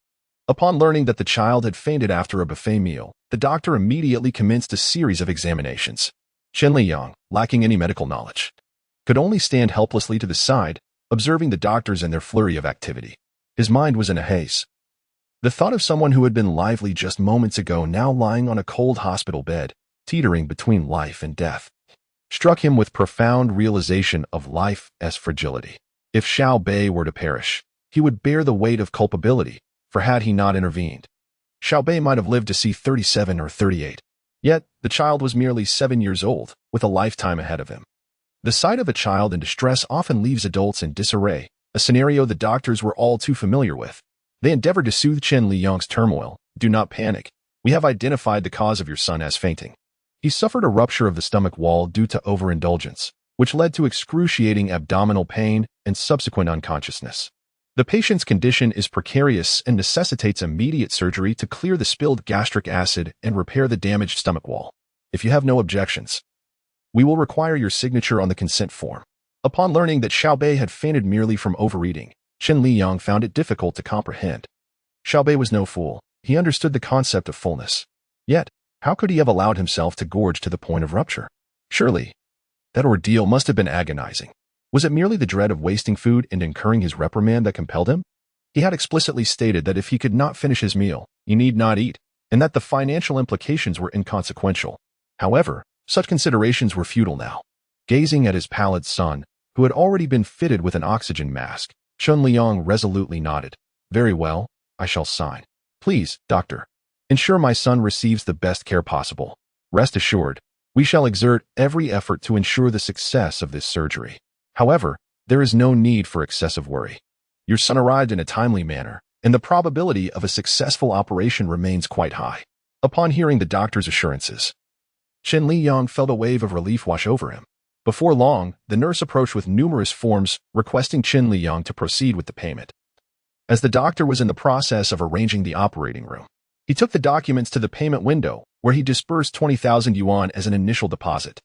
Upon learning that the child had fainted after a buffet meal, the doctor immediately commenced a series of examinations. Chen Liyang, lacking any medical knowledge, could only stand helplessly to the side, observing the doctors and their flurry of activity. His mind was in a haze. The thought of someone who had been lively just moments ago now lying on a cold hospital bed, teetering between life and death, struck him with profound realization of life's fragility. If Xiao Bei were to perish, he would bear the weight of culpability, for had he not intervened, Xiao Bei might have lived to see 37 or 38. Yet, the child was merely 7 years old, with a lifetime ahead of him. The sight of a child in distress often leaves adults in disarray, a scenario the doctors were all too familiar with. They endeavored to soothe Chen Liyang's turmoil. Do not panic. We have identified the cause of your son as fainting. He suffered a rupture of the stomach wall due to overindulgence, which led to excruciating abdominal pain and subsequent unconsciousness. The patient's condition is precarious and necessitates immediate surgery to clear the spilled gastric acid and repair the damaged stomach wall. If you have no objections, we will require your signature on the consent form. Upon learning that Xiao Bei had fainted merely from overeating, Chen Liyang found it difficult to comprehend. Xiao Bei was no fool. He understood the concept of fullness. Yet, how could he have allowed himself to gorge to the point of rupture? Surely, that ordeal must have been agonizing. Was it merely the dread of wasting food and incurring his reprimand that compelled him? He had explicitly stated that if he could not finish his meal, he need not eat, and that the financial implications were inconsequential. However, such considerations were futile now. Gazing at his pallid son, who had already been fitted with an oxygen mask, Chen Liyang resolutely nodded. Very well, I shall sign. Please, doctor, ensure my son receives the best care possible. Rest assured, we shall exert every effort to ensure the success of this surgery. However, there is no need for excessive worry. Your son arrived in a timely manner, and the probability of a successful operation remains quite high. Upon hearing the doctor's assurances, Chen Liyang felt a wave of relief wash over him. Before long, the nurse approached with numerous forms requesting Chen Liyang to proceed with the payment. As the doctor was in the process of arranging the operating room, he took the documents to the payment window, where he disbursed 20,000 yuan as an initial deposit,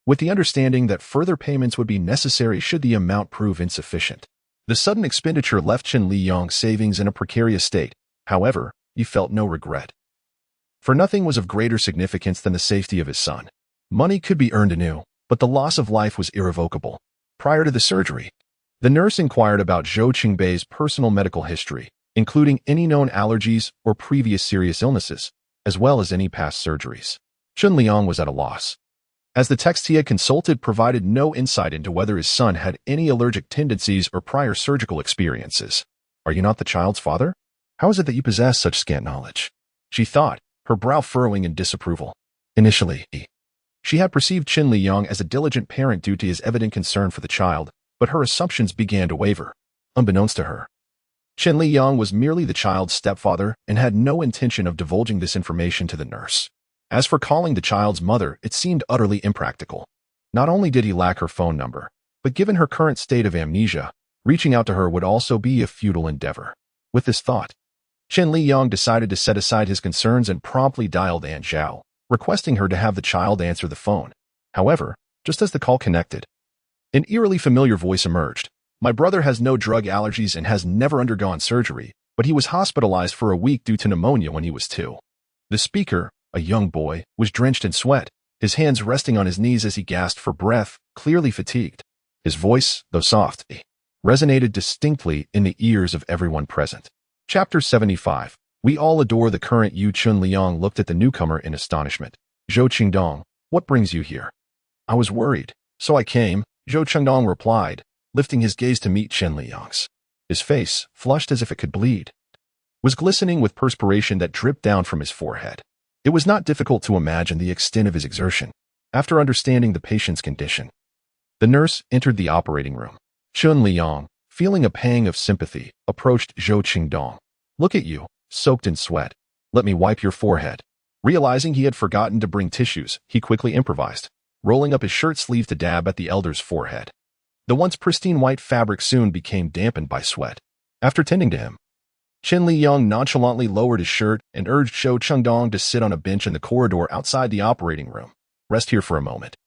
with the understanding that further payments would be necessary should the amount prove insufficient. The sudden expenditure left Chen Liyang's savings in a precarious state. However, he felt no regret. For nothing was of greater significance than the safety of his son. Money could be earned anew, but the loss of life was irrevocable. Prior to the surgery, the nurse inquired about Zhou Qingbei's personal medical history, including any known allergies or previous serious illnesses, as well as any past surgeries. Chen Liyang was at a loss, as the text he had consulted provided no insight into whether his son had any allergic tendencies or prior surgical experiences. Are you not the child's father? How is it that you possess such scant knowledge? She thought, her brow furrowing in disapproval. Initially, she had perceived Chen Liyang as a diligent parent due to his evident concern for the child, but her assumptions began to waver. Unbeknownst to her, Chen Liyang was merely the child's stepfather and had no intention of divulging this information to the nurse. As for calling the child's mother, it seemed utterly impractical. Not only did he lack her phone number, but given her current state of amnesia, reaching out to her would also be a futile endeavor. With this thought, Chen Liyang decided to set aside his concerns and promptly dialed Aunt Zhao, requesting her to have the child answer the phone. However, just as the call connected, an eerily familiar voice emerged. My brother has no drug allergies and has never undergone surgery, but he was hospitalized for a week due to pneumonia when he was 2. The speaker, a young boy, was drenched in sweat, his hands resting on his knees as he gasped for breath, clearly fatigued. His voice, though soft, resonated distinctly in the ears of everyone present. Chapter 75. We all adore the current Yu. Chen Liyang looked at the newcomer in astonishment. Zhou Qingdong, what brings you here? I was worried, so I came, Zhou Qingdong replied, lifting his gaze to meet Chen Liyang's. His face, flushed as if it could bleed, was glistening with perspiration that dripped down from his forehead. It was not difficult to imagine the extent of his exertion. After understanding the patient's condition, the nurse entered the operating room. Chen Liyang, feeling a pang of sympathy, approached Zhou Qingdong. Look at you, soaked in sweat. Let me wipe your forehead. Realizing he had forgotten to bring tissues, he quickly improvised, rolling up his shirt sleeve to dab at the elder's forehead. The once pristine white fabric soon became dampened by sweat. After tending to him, Chen Liyang nonchalantly lowered his shirt and urged Zhou Qingdong to sit on a bench in the corridor outside the operating room. Rest here for a moment.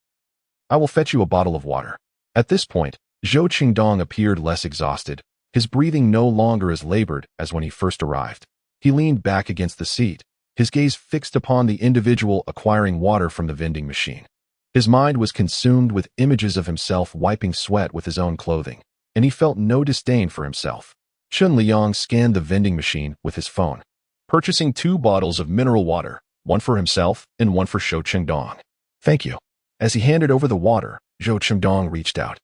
I will fetch you a bottle of water. At this point, Zhou Qingdong appeared less exhausted, his breathing no longer as labored as when he first arrived. He leaned back against the seat, his gaze fixed upon the individual acquiring water from the vending machine. His mind was consumed with images of himself wiping sweat with his own clothing, and he felt no disdain for himself. Chen Liyang scanned the vending machine with his phone, purchasing 2 bottles of mineral water, one for himself and one for Zhou Chengdong. Thank you. As he handed over the water, Zhou Chengdong reached out,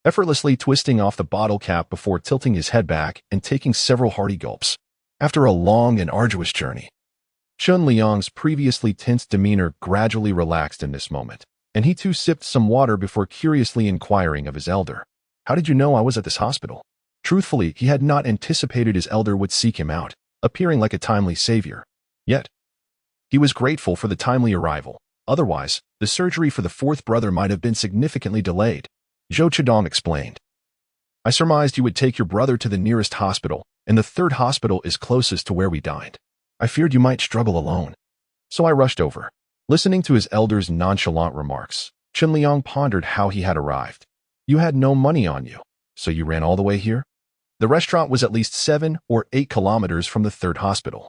effortlessly twisting off the bottle cap before tilting his head back and taking several hearty gulps. After a long and arduous journey, Chen Liyang's previously tense demeanor gradually relaxed in this moment, and he too sipped some water before curiously inquiring of his elder. How did you know I was at this hospital? Truthfully, he had not anticipated his elder would seek him out, appearing like a timely savior. Yet, he was grateful for the timely arrival. Otherwise, the surgery for the 4th brother might have been significantly delayed. Zhou Chengdong explained. I surmised you would take your brother to the nearest hospital, and the 3rd hospital is closest to where we dined. I feared you might struggle alone. So I rushed over. Listening to his elder's nonchalant remarks, Chen Liyang pondered how he had arrived. You had no money on you, so you ran all the way here? The restaurant was at least 7 or 8 kilometers from the 3rd hospital,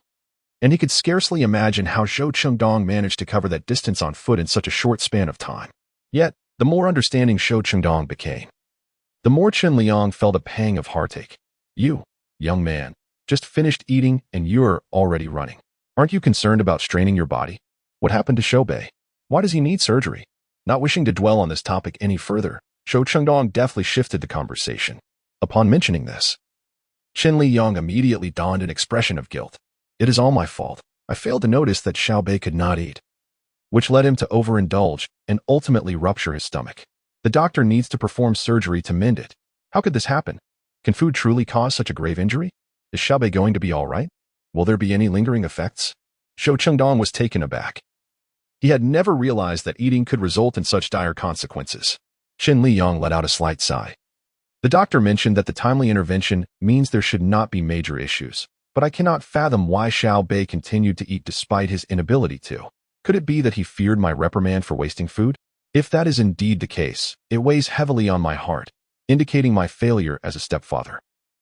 and he could scarcely imagine how Zhou Chengdong managed to cover that distance on foot in such a short span of time. Yet, the more understanding Zhou Chengdong became, the more Chen Liyang felt a pang of heartache. You, young man, just finished eating and you're already running. Aren't you concerned about straining your body? What happened to Shoubei? Why does he need surgery? Not wishing to dwell on this topic any further, Zhou Chengdong deftly shifted the conversation. Upon mentioning this, Chen Liyang immediately donned an expression of guilt. It is all my fault. I failed to notice that Shoubei could not eat, which led him to overindulge and ultimately rupture his stomach. The doctor needs to perform surgery to mend it. How could this happen? Can food truly cause such a grave injury? Is Shoubei going to be all right? Will there be any lingering effects? Zhou Chengdong was taken aback. He had never realized that eating could result in such dire consequences. Chen Liyang let out a slight sigh. The doctor mentioned that the timely intervention means there should not be major issues, but I cannot fathom why Shoubei continued to eat despite his inability to. Could it be that he feared my reprimand for wasting food? If that is indeed the case, it weighs heavily on my heart, indicating my failure as a stepfather.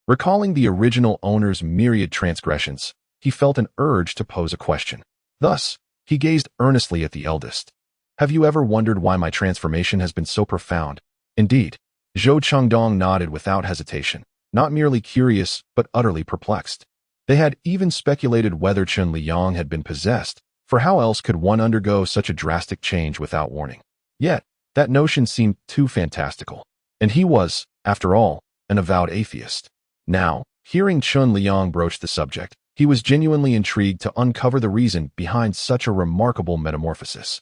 Recalling the original owner's myriad transgressions, he felt an urge to pose a question. Thus, he gazed earnestly at the eldest. Have you ever wondered why my transformation has been so profound? Indeed, Zhou Chengdong nodded without hesitation, not merely curious, but utterly perplexed. They had even speculated whether Chen Liyang had been possessed, for how else could one undergo such a drastic change without warning? Yet, that notion seemed too fantastical. And he was, after all, an avowed atheist. Now, hearing Chen Liyang broach the subject, he was genuinely intrigued to uncover the reason behind such a remarkable metamorphosis.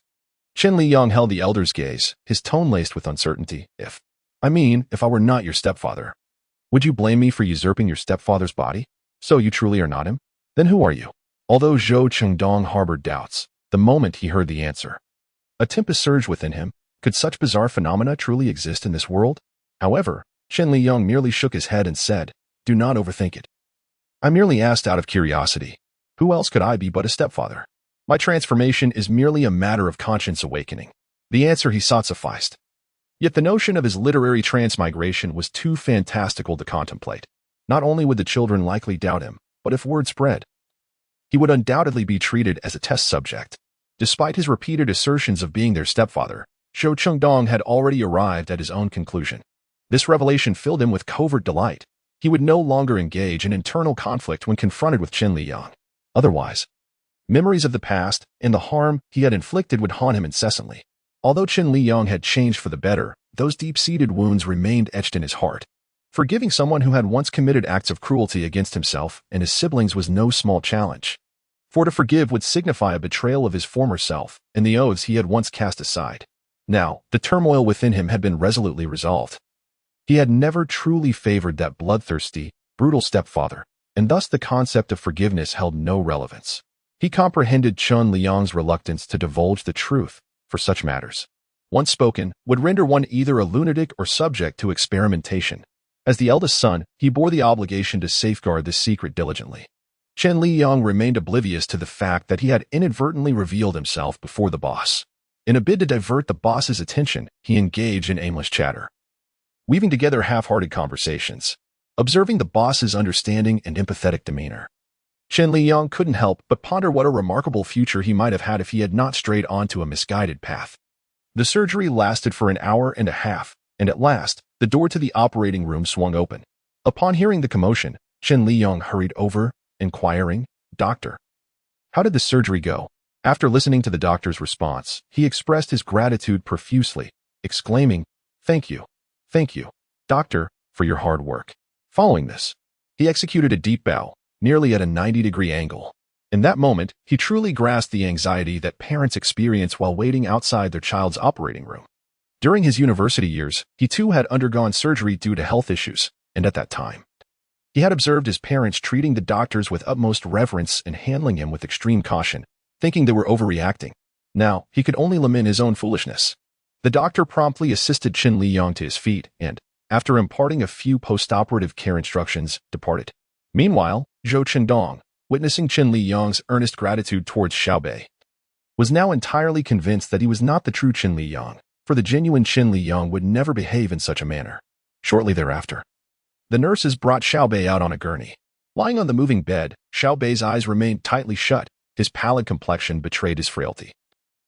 Chen Liyang held the elder's gaze, his tone laced with uncertainty. If I were not your stepfather, would you blame me for usurping your stepfather's body? So you truly are not him? Then who are you? Although Zhou Chengdong harbored doubts, the moment he heard the answer, a tempest surged within him. Could such bizarre phenomena truly exist in this world? However, Chen Liyang merely shook his head and said, do not overthink it. I merely asked out of curiosity. Who else could I be but a stepfather? My transformation is merely a matter of conscience awakening. The answer he sought sufficed. Yet the notion of his literary transmigration was too fantastical to contemplate. Not only would the children likely doubt him, but if word spread, he would undoubtedly be treated as a test subject. Despite his repeated assertions of being their stepfather, Zhou Chengdong had already arrived at his own conclusion. This revelation filled him with covert delight. He would no longer engage in internal conflict when confronted with Chen Liyang. Otherwise, memories of the past and the harm he had inflicted would haunt him incessantly. Although Chen Liyang had changed for the better, those deep-seated wounds remained etched in his heart. Forgiving someone who had once committed acts of cruelty against himself and his siblings was no small challenge. For to forgive would signify a betrayal of his former self and the oaths he had once cast aside. Now, the turmoil within him had been resolutely resolved. He had never truly favored that bloodthirsty, brutal stepfather, and thus the concept of forgiveness held no relevance. He comprehended Chen Liyang's reluctance to divulge the truth for such matters. Once spoken, would render one either a lunatic or subject to experimentation. As the eldest son, he bore the obligation to safeguard this secret diligently. Chen Liyang remained oblivious to the fact that he had inadvertently revealed himself before the boss. In a bid to divert the boss's attention, he engaged in aimless chatter, weaving together half-hearted conversations, observing the boss's understanding and empathetic demeanor. Chen Liyang couldn't help but ponder what a remarkable future he might have had if he had not strayed onto a misguided path. The surgery lasted for an hour and a half, and at last, the door to the operating room swung open. Upon hearing the commotion, Chen Liyang hurried over, inquiring, "Doctor, how did the surgery go?" After listening to the doctor's response, he expressed his gratitude profusely, exclaiming, thank you, doctor, for your hard work." Following this, he executed a deep bow, nearly at a 90-degree angle. In that moment, he truly grasped the anxiety that parents experience while waiting outside their child's operating room. During his university years, he too had undergone surgery due to health issues, and at that time, he had observed his parents treating the doctors with utmost reverence and handling him with extreme caution, thinking they were overreacting. Now, he could only lament his own foolishness. The doctor promptly assisted Chen Liyang to his feet and, after imparting a few post-operative care instructions, departed. Meanwhile, Zhou Chendong, witnessing Chen Liyang's earnest gratitude towards Xiaobei, was now entirely convinced that he was not the true Chen Liyang, for the genuine Chen Liyang would never behave in such a manner. Shortly thereafter, the nurses brought Xiaobei out on a gurney. Lying on the moving bed, Xiaobei's eyes remained tightly shut, his pallid complexion betrayed his frailty.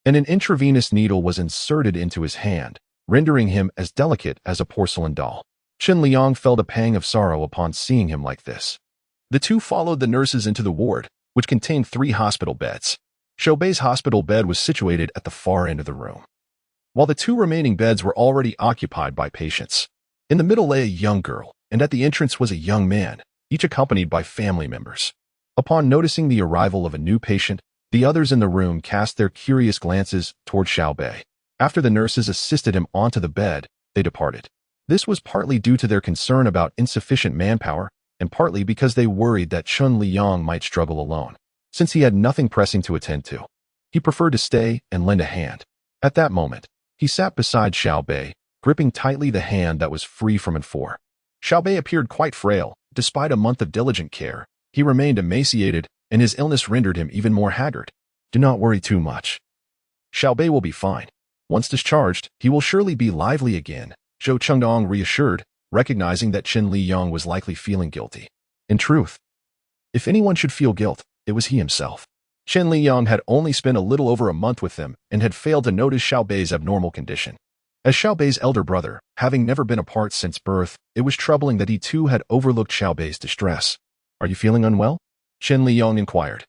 And an intravenous needle was inserted into his hand, rendering him as delicate as a porcelain doll. Chen Liyang felt a pang of sorrow upon seeing him like this. The two followed the nurses into the ward, which contained 3 hospital beds. Xiaobei's hospital bed was situated at the far end of the room, while the 2 remaining beds were already occupied by patients. In the middle lay a young girl, and at the entrance was a young man, each accompanied by family members. Upon noticing the arrival of a new patient, the others in the room cast their curious glances toward Xiaobei. After the nurses assisted him onto the bed, they departed. This was partly due to their concern about insufficient manpower, and partly because they worried that Chen Liyang might struggle alone. Since he had nothing pressing to attend to, he preferred to stay and lend a hand. At that moment, he sat beside Xiaobei, gripping tightly the hand that was free from Enfor. Xiaobei appeared quite frail. Despite a month of diligent care, he remained emaciated, and his illness rendered him even more haggard. "Do not worry too much. Xiaobei will be fine. Once discharged, he will surely be lively again," Zhou Chendong reassured, recognizing that Chen Liyang was likely feeling guilty. In truth, if anyone should feel guilt, it was he himself. Chen Liyang had only spent a little over a month with them and had failed to notice Xiaobei's abnormal condition. As Xiaobei's elder brother, having never been apart since birth, it was troubling that he too had overlooked Xiaobei's distress. "Are you feeling unwell?" Chen Liyang inquired.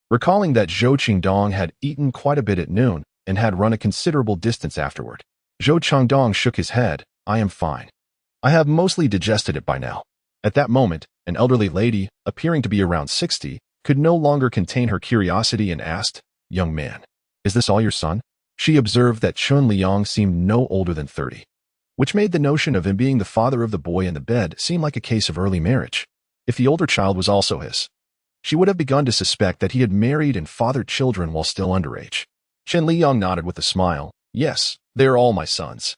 Recalling that Zhou Qingdong had eaten quite a bit at noon and had run a considerable distance afterward, Zhou Qingdong shook his head. "I am fine. I have mostly digested it by now." At that moment, an elderly lady, appearing to be around 60, could no longer contain her curiosity and asked, "Young man, is this all your son?" She observed that Chen Liyang seemed no older than 30, which made the notion of him being the father of the boy in the bed seem like a case of early marriage. If the older child was also his, she would have begun to suspect that he had married and fathered children while still underage. Chen Liyang nodded with a smile. "Yes, they are all my sons."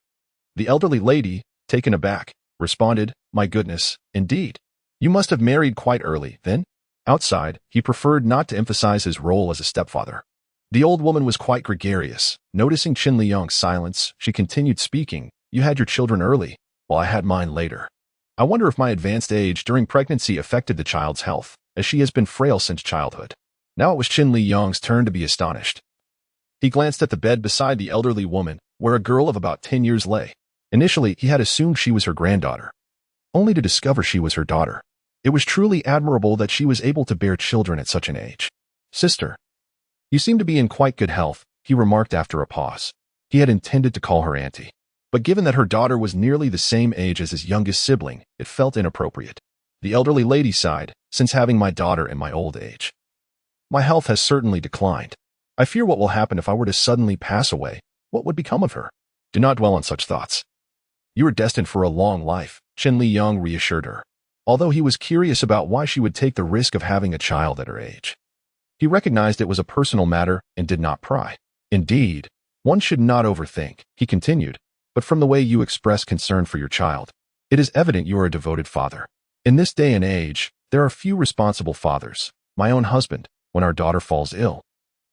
The elderly lady, taken aback, responded, "My goodness, indeed. You must have married quite early, then?" Outside, he preferred not to emphasize his role as a stepfather. The old woman was quite gregarious. Noticing Chen Liyang's silence, she continued speaking. "You had your children early, while I had mine later. I wonder if my advanced age during pregnancy affected the child's health, as she has been frail since childhood." Now it was Chen Liyang's turn to be astonished. He glanced at the bed beside the elderly woman, where a girl of about 10 years lay. Initially, he had assumed she was her granddaughter, only to discover she was her daughter. It was truly admirable that she was able to bear children at such an age. "Sister, you seem to be in quite good health," he remarked after a pause. He had intended to call her auntie, but given that her daughter was nearly the same age as his youngest sibling, it felt inappropriate. The elderly lady sighed. "Since having my daughter in my old age, my health has certainly declined. I fear what will happen if I were to suddenly pass away. What would become of her?" "Do not dwell on such thoughts. You are destined for a long life," Chen Liyang reassured her, although he was curious about why she would take the risk of having a child at her age. He recognized it was a personal matter and did not pry. "Indeed, one should not overthink," he continued, "but from the way you express concern for your child, it is evident you are a devoted father. In this day and age, there are few responsible fathers. My own husband, when our daughter falls ill,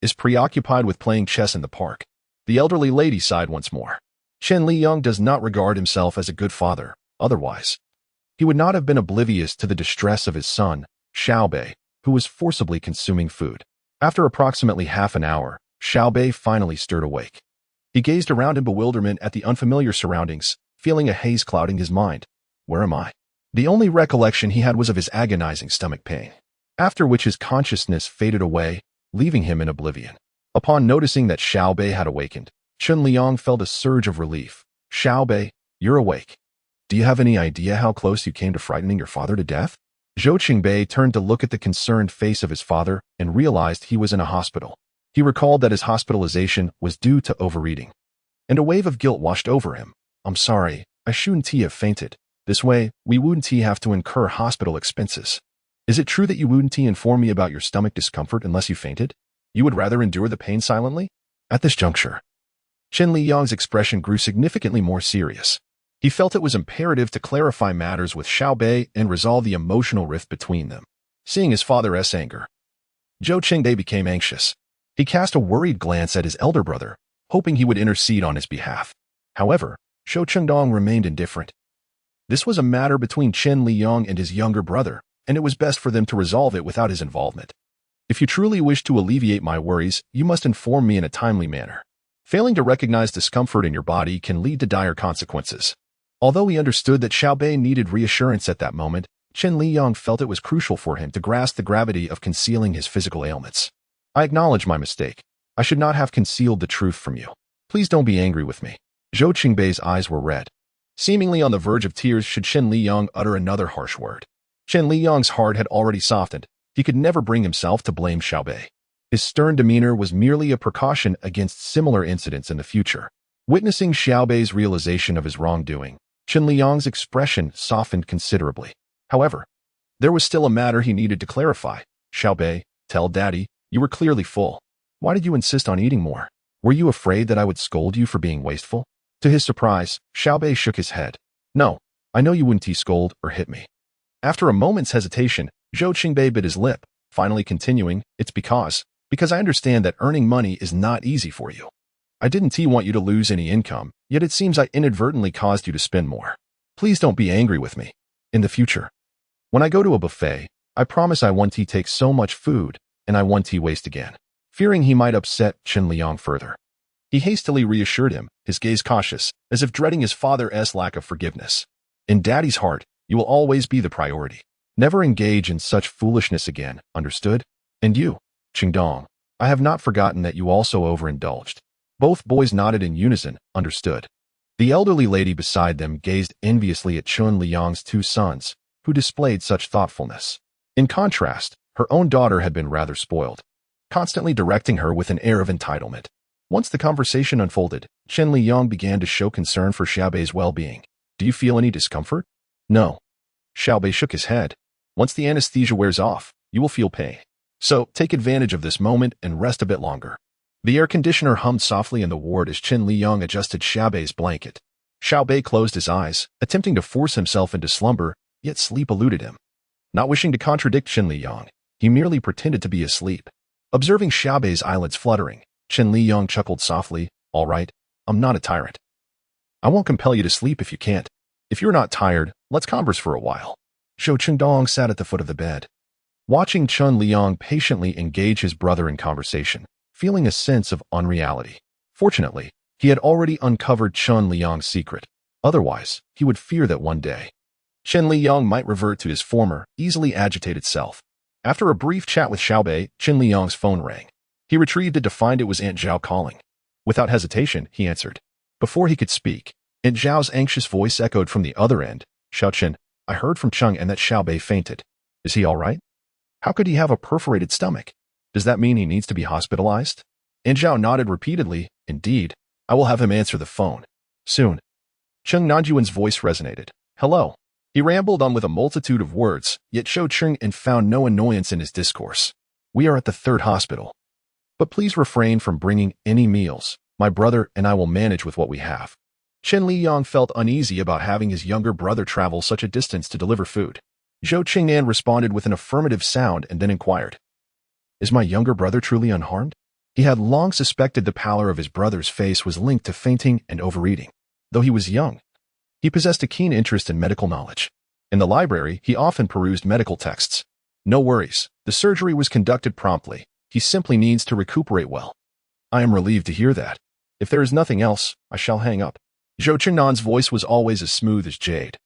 is preoccupied with playing chess in the park." The elderly lady sighed once more. Chen Liyang does not regard himself as a good father. Otherwise, he would not have been oblivious to the distress of his son, Xiaobei, who was forcibly consuming food. After approximately half an hour, Xiaobei finally stirred awake. He gazed around in bewilderment at the unfamiliar surroundings, feeling a haze clouding his mind. Where am I? The only recollection he had was of his agonizing stomach pain, after which his consciousness faded away, leaving him in oblivion. Upon noticing that Xiaobei had awakened, Chen Liyang felt a surge of relief. Xiaobei, you're awake. Do you have any idea how close you came to frightening your father to death? Zhou Qingbei turned to look at the concerned face of his father and realized he was in a hospital. He recalled that his hospitalization was due to overeating, and a wave of guilt washed over him. I'm sorry, I shouldn't have fainted. This way, we wouldn't have to incur hospital expenses. Is it true that you wouldn't inform me about your stomach discomfort unless you fainted? You would rather endure the pain silently? At this juncture, Chen Liyang's expression grew significantly more serious. He felt it was imperative to clarify matters with Xiaobei and resolve the emotional rift between them. Seeing his father's anger, Zhou Qingbei became anxious. He cast a worried glance at his elder brother, hoping he would intercede on his behalf. However, Zhou Chengdong remained indifferent. This was a matter between Chen Liyang and his younger brother, and it was best for them to resolve it without his involvement. If you truly wish to alleviate my worries, you must inform me in a timely manner. Failing to recognize discomfort in your body can lead to dire consequences. Although he understood that Xiaobei needed reassurance at that moment, Chen Liyang felt it was crucial for him to grasp the gravity of concealing his physical ailments. I acknowledge my mistake. I should not have concealed the truth from you. Please don't be angry with me. Zhou Qingbei's eyes were red, seemingly on the verge of tears should Chen Liyang utter another harsh word. Chen Liyang's heart had already softened. He could never bring himself to blame Xiaobei. His stern demeanor was merely a precaution against similar incidents in the future. Witnessing Xiaobei's realization of his wrongdoing, Chen Liyang's expression softened considerably. However, there was still a matter he needed to clarify. Xiaobei, tell Daddy, you were clearly full. Why did you insist on eating more? Were you afraid that I would scold you for being wasteful? To his surprise, Xiaobei shook his head. No, I know you wouldn't scold or hit me. After a moment's hesitation, Zhou Qingbei bit his lip, finally continuing, it's because I understand that earning money is not easy for you. I didn't want you to lose any income, yet it seems I inadvertently caused you to spend more. Please don't be angry with me. In the future, when I go to a buffet, I promise I won't take so much food, and I won't waste again. Fearing he might upset Chen Liyang further, he hastily reassured him, his gaze cautious, as if dreading his father's lack of forgiveness. In Daddy's heart, you will always be the priority. Never engage in such foolishness again, understood? And you, Qingdong, I have not forgotten that you also overindulged. Both boys nodded in unison, understood. The elderly lady beside them gazed enviously at Chen Liyang's two sons, who displayed such thoughtfulness. In contrast, her own daughter had been rather spoiled, constantly directing her with an air of entitlement. Once the conversation unfolded, Chen Liyang began to show concern for Xiaobei's well-being. Do you feel any discomfort? No. Xiaobei shook his head. Once the anesthesia wears off, you will feel pain. So, take advantage of this moment and rest a bit longer. The air conditioner hummed softly in the ward as Chen Liyang adjusted Xiaobei's blanket. Xiaobei closed his eyes, attempting to force himself into slumber, yet sleep eluded him. Not wishing to contradict Chen Liyang, he merely pretended to be asleep. Observing Xiaobei's eyelids fluttering, Chen Liyang chuckled softly, all right, I'm not a tyrant. I won't compel you to sleep if you can't. If you're not tired, let's converse for a while. Zhou Chengdong sat at the foot of the bed, watching Chen Liyang patiently engage his brother in conversation, feeling a sense of unreality. Fortunately, he had already uncovered Chen Liyang's secret. Otherwise, he would fear that one day, Chen Liyang might revert to his former, easily agitated self. After a brief chat with Xiaobei, Chen Liyang's phone rang. He retrieved it to find it was Aunt Zhao calling. Without hesitation, he answered. Before he could speak, Aunt Zhao's anxious voice echoed from the other end. Xiaochen, I heard from Cheng and that Xiaobei fainted. Is he all right? How could he have a perforated stomach? Does that mean he needs to be hospitalized? Aunt Zhao nodded repeatedly. Indeed, I will have him answer the phone. Soon. Cheng Nanjuan's voice resonated. Hello. He rambled on with a multitude of words, yet showed Cheng and found no annoyance in his discourse. We are at the third hospital. But please refrain from bringing any meals. My brother and I will manage with what we have. Chen Liyang felt uneasy about having his younger brother travel such a distance to deliver food. Zhou Qingnan responded with an affirmative sound and then inquired, is my younger brother truly unharmed? He had long suspected the pallor of his brother's face was linked to fainting and overeating. Though he was young, he possessed a keen interest in medical knowledge. In the library, he often perused medical texts. No worries, The surgery was conducted promptly. He simply needs to recuperate well. I am relieved to hear that. If there is nothing else, I shall hang up. Zhou Qingnan's voice was always as smooth as jade.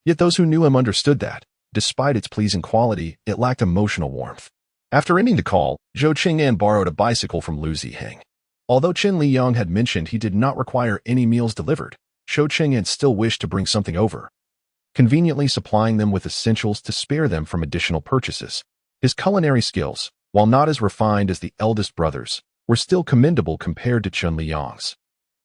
Yet those who knew him understood that, despite its pleasing quality, it lacked emotional warmth. After ending the call, Zhou Qingnan borrowed a bicycle from Lu Ziheng. Although Chen Liyang had mentioned he did not require any meals delivered, Zhou Qingnan still wished to bring something over, conveniently supplying them with essentials to spare them from additional purchases. His culinary skills, while not as refined as the eldest brothers, were still commendable compared to Chen Liyang's.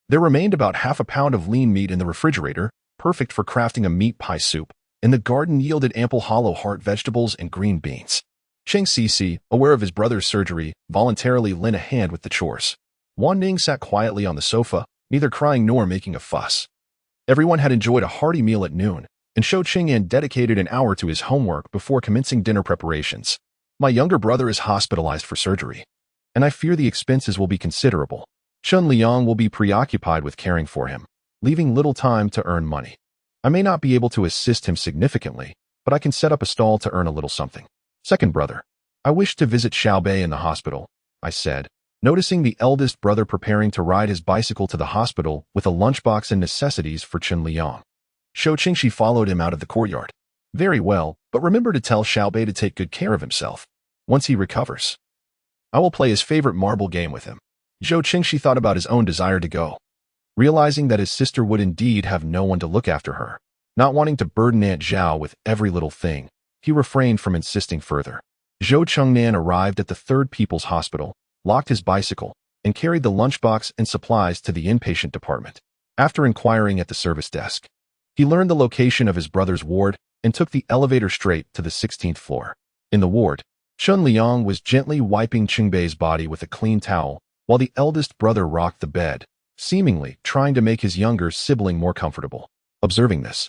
There remained about half a pound of lean meat in the refrigerator, perfect for crafting a meat pie soup, and the garden yielded ample hollow heart vegetables and green beans. Cheng Sisi, aware of his brother's surgery, voluntarily lent a hand with the chores. Wan Ning sat quietly on the sofa, neither crying nor making a fuss. Everyone had enjoyed a hearty meal at noon, and Zhou Qingnan dedicated an hour to his homework before commencing dinner preparations. My younger brother is hospitalized for surgery, and I fear the expenses will be considerable. Chen Liyang will be preoccupied with caring for him, leaving little time to earn money. I may not be able to assist him significantly, but I can set up a stall to earn a little something. Second brother, I wish to visit Xiaobei in the hospital, I said, noticing the eldest brother preparing to ride his bicycle to the hospital with a lunchbox and necessities for Chen Liyang. Shou Qingxi followed him out of the courtyard. Very well, but remember to tell Xiaobei to take good care of himself. Once he recovers, I will play his favorite marble game with him. Zhou Qingxi thought about his own desire to go, realizing that his sister would indeed have no one to look after her. Not wanting to burden Aunt Zhao with every little thing, he refrained from insisting further. Zhou Qingnan arrived at the Third People's Hospital, locked his bicycle, and carried the lunchbox and supplies to the inpatient department. After inquiring at the service desk, he learned the location of his brother's ward and took the elevator straight to the 16th floor. In the ward, Chen Liyang was gently wiping Qingbei's body with a clean towel, while the eldest brother rocked the bed, seemingly trying to make his younger sibling more comfortable. Observing this,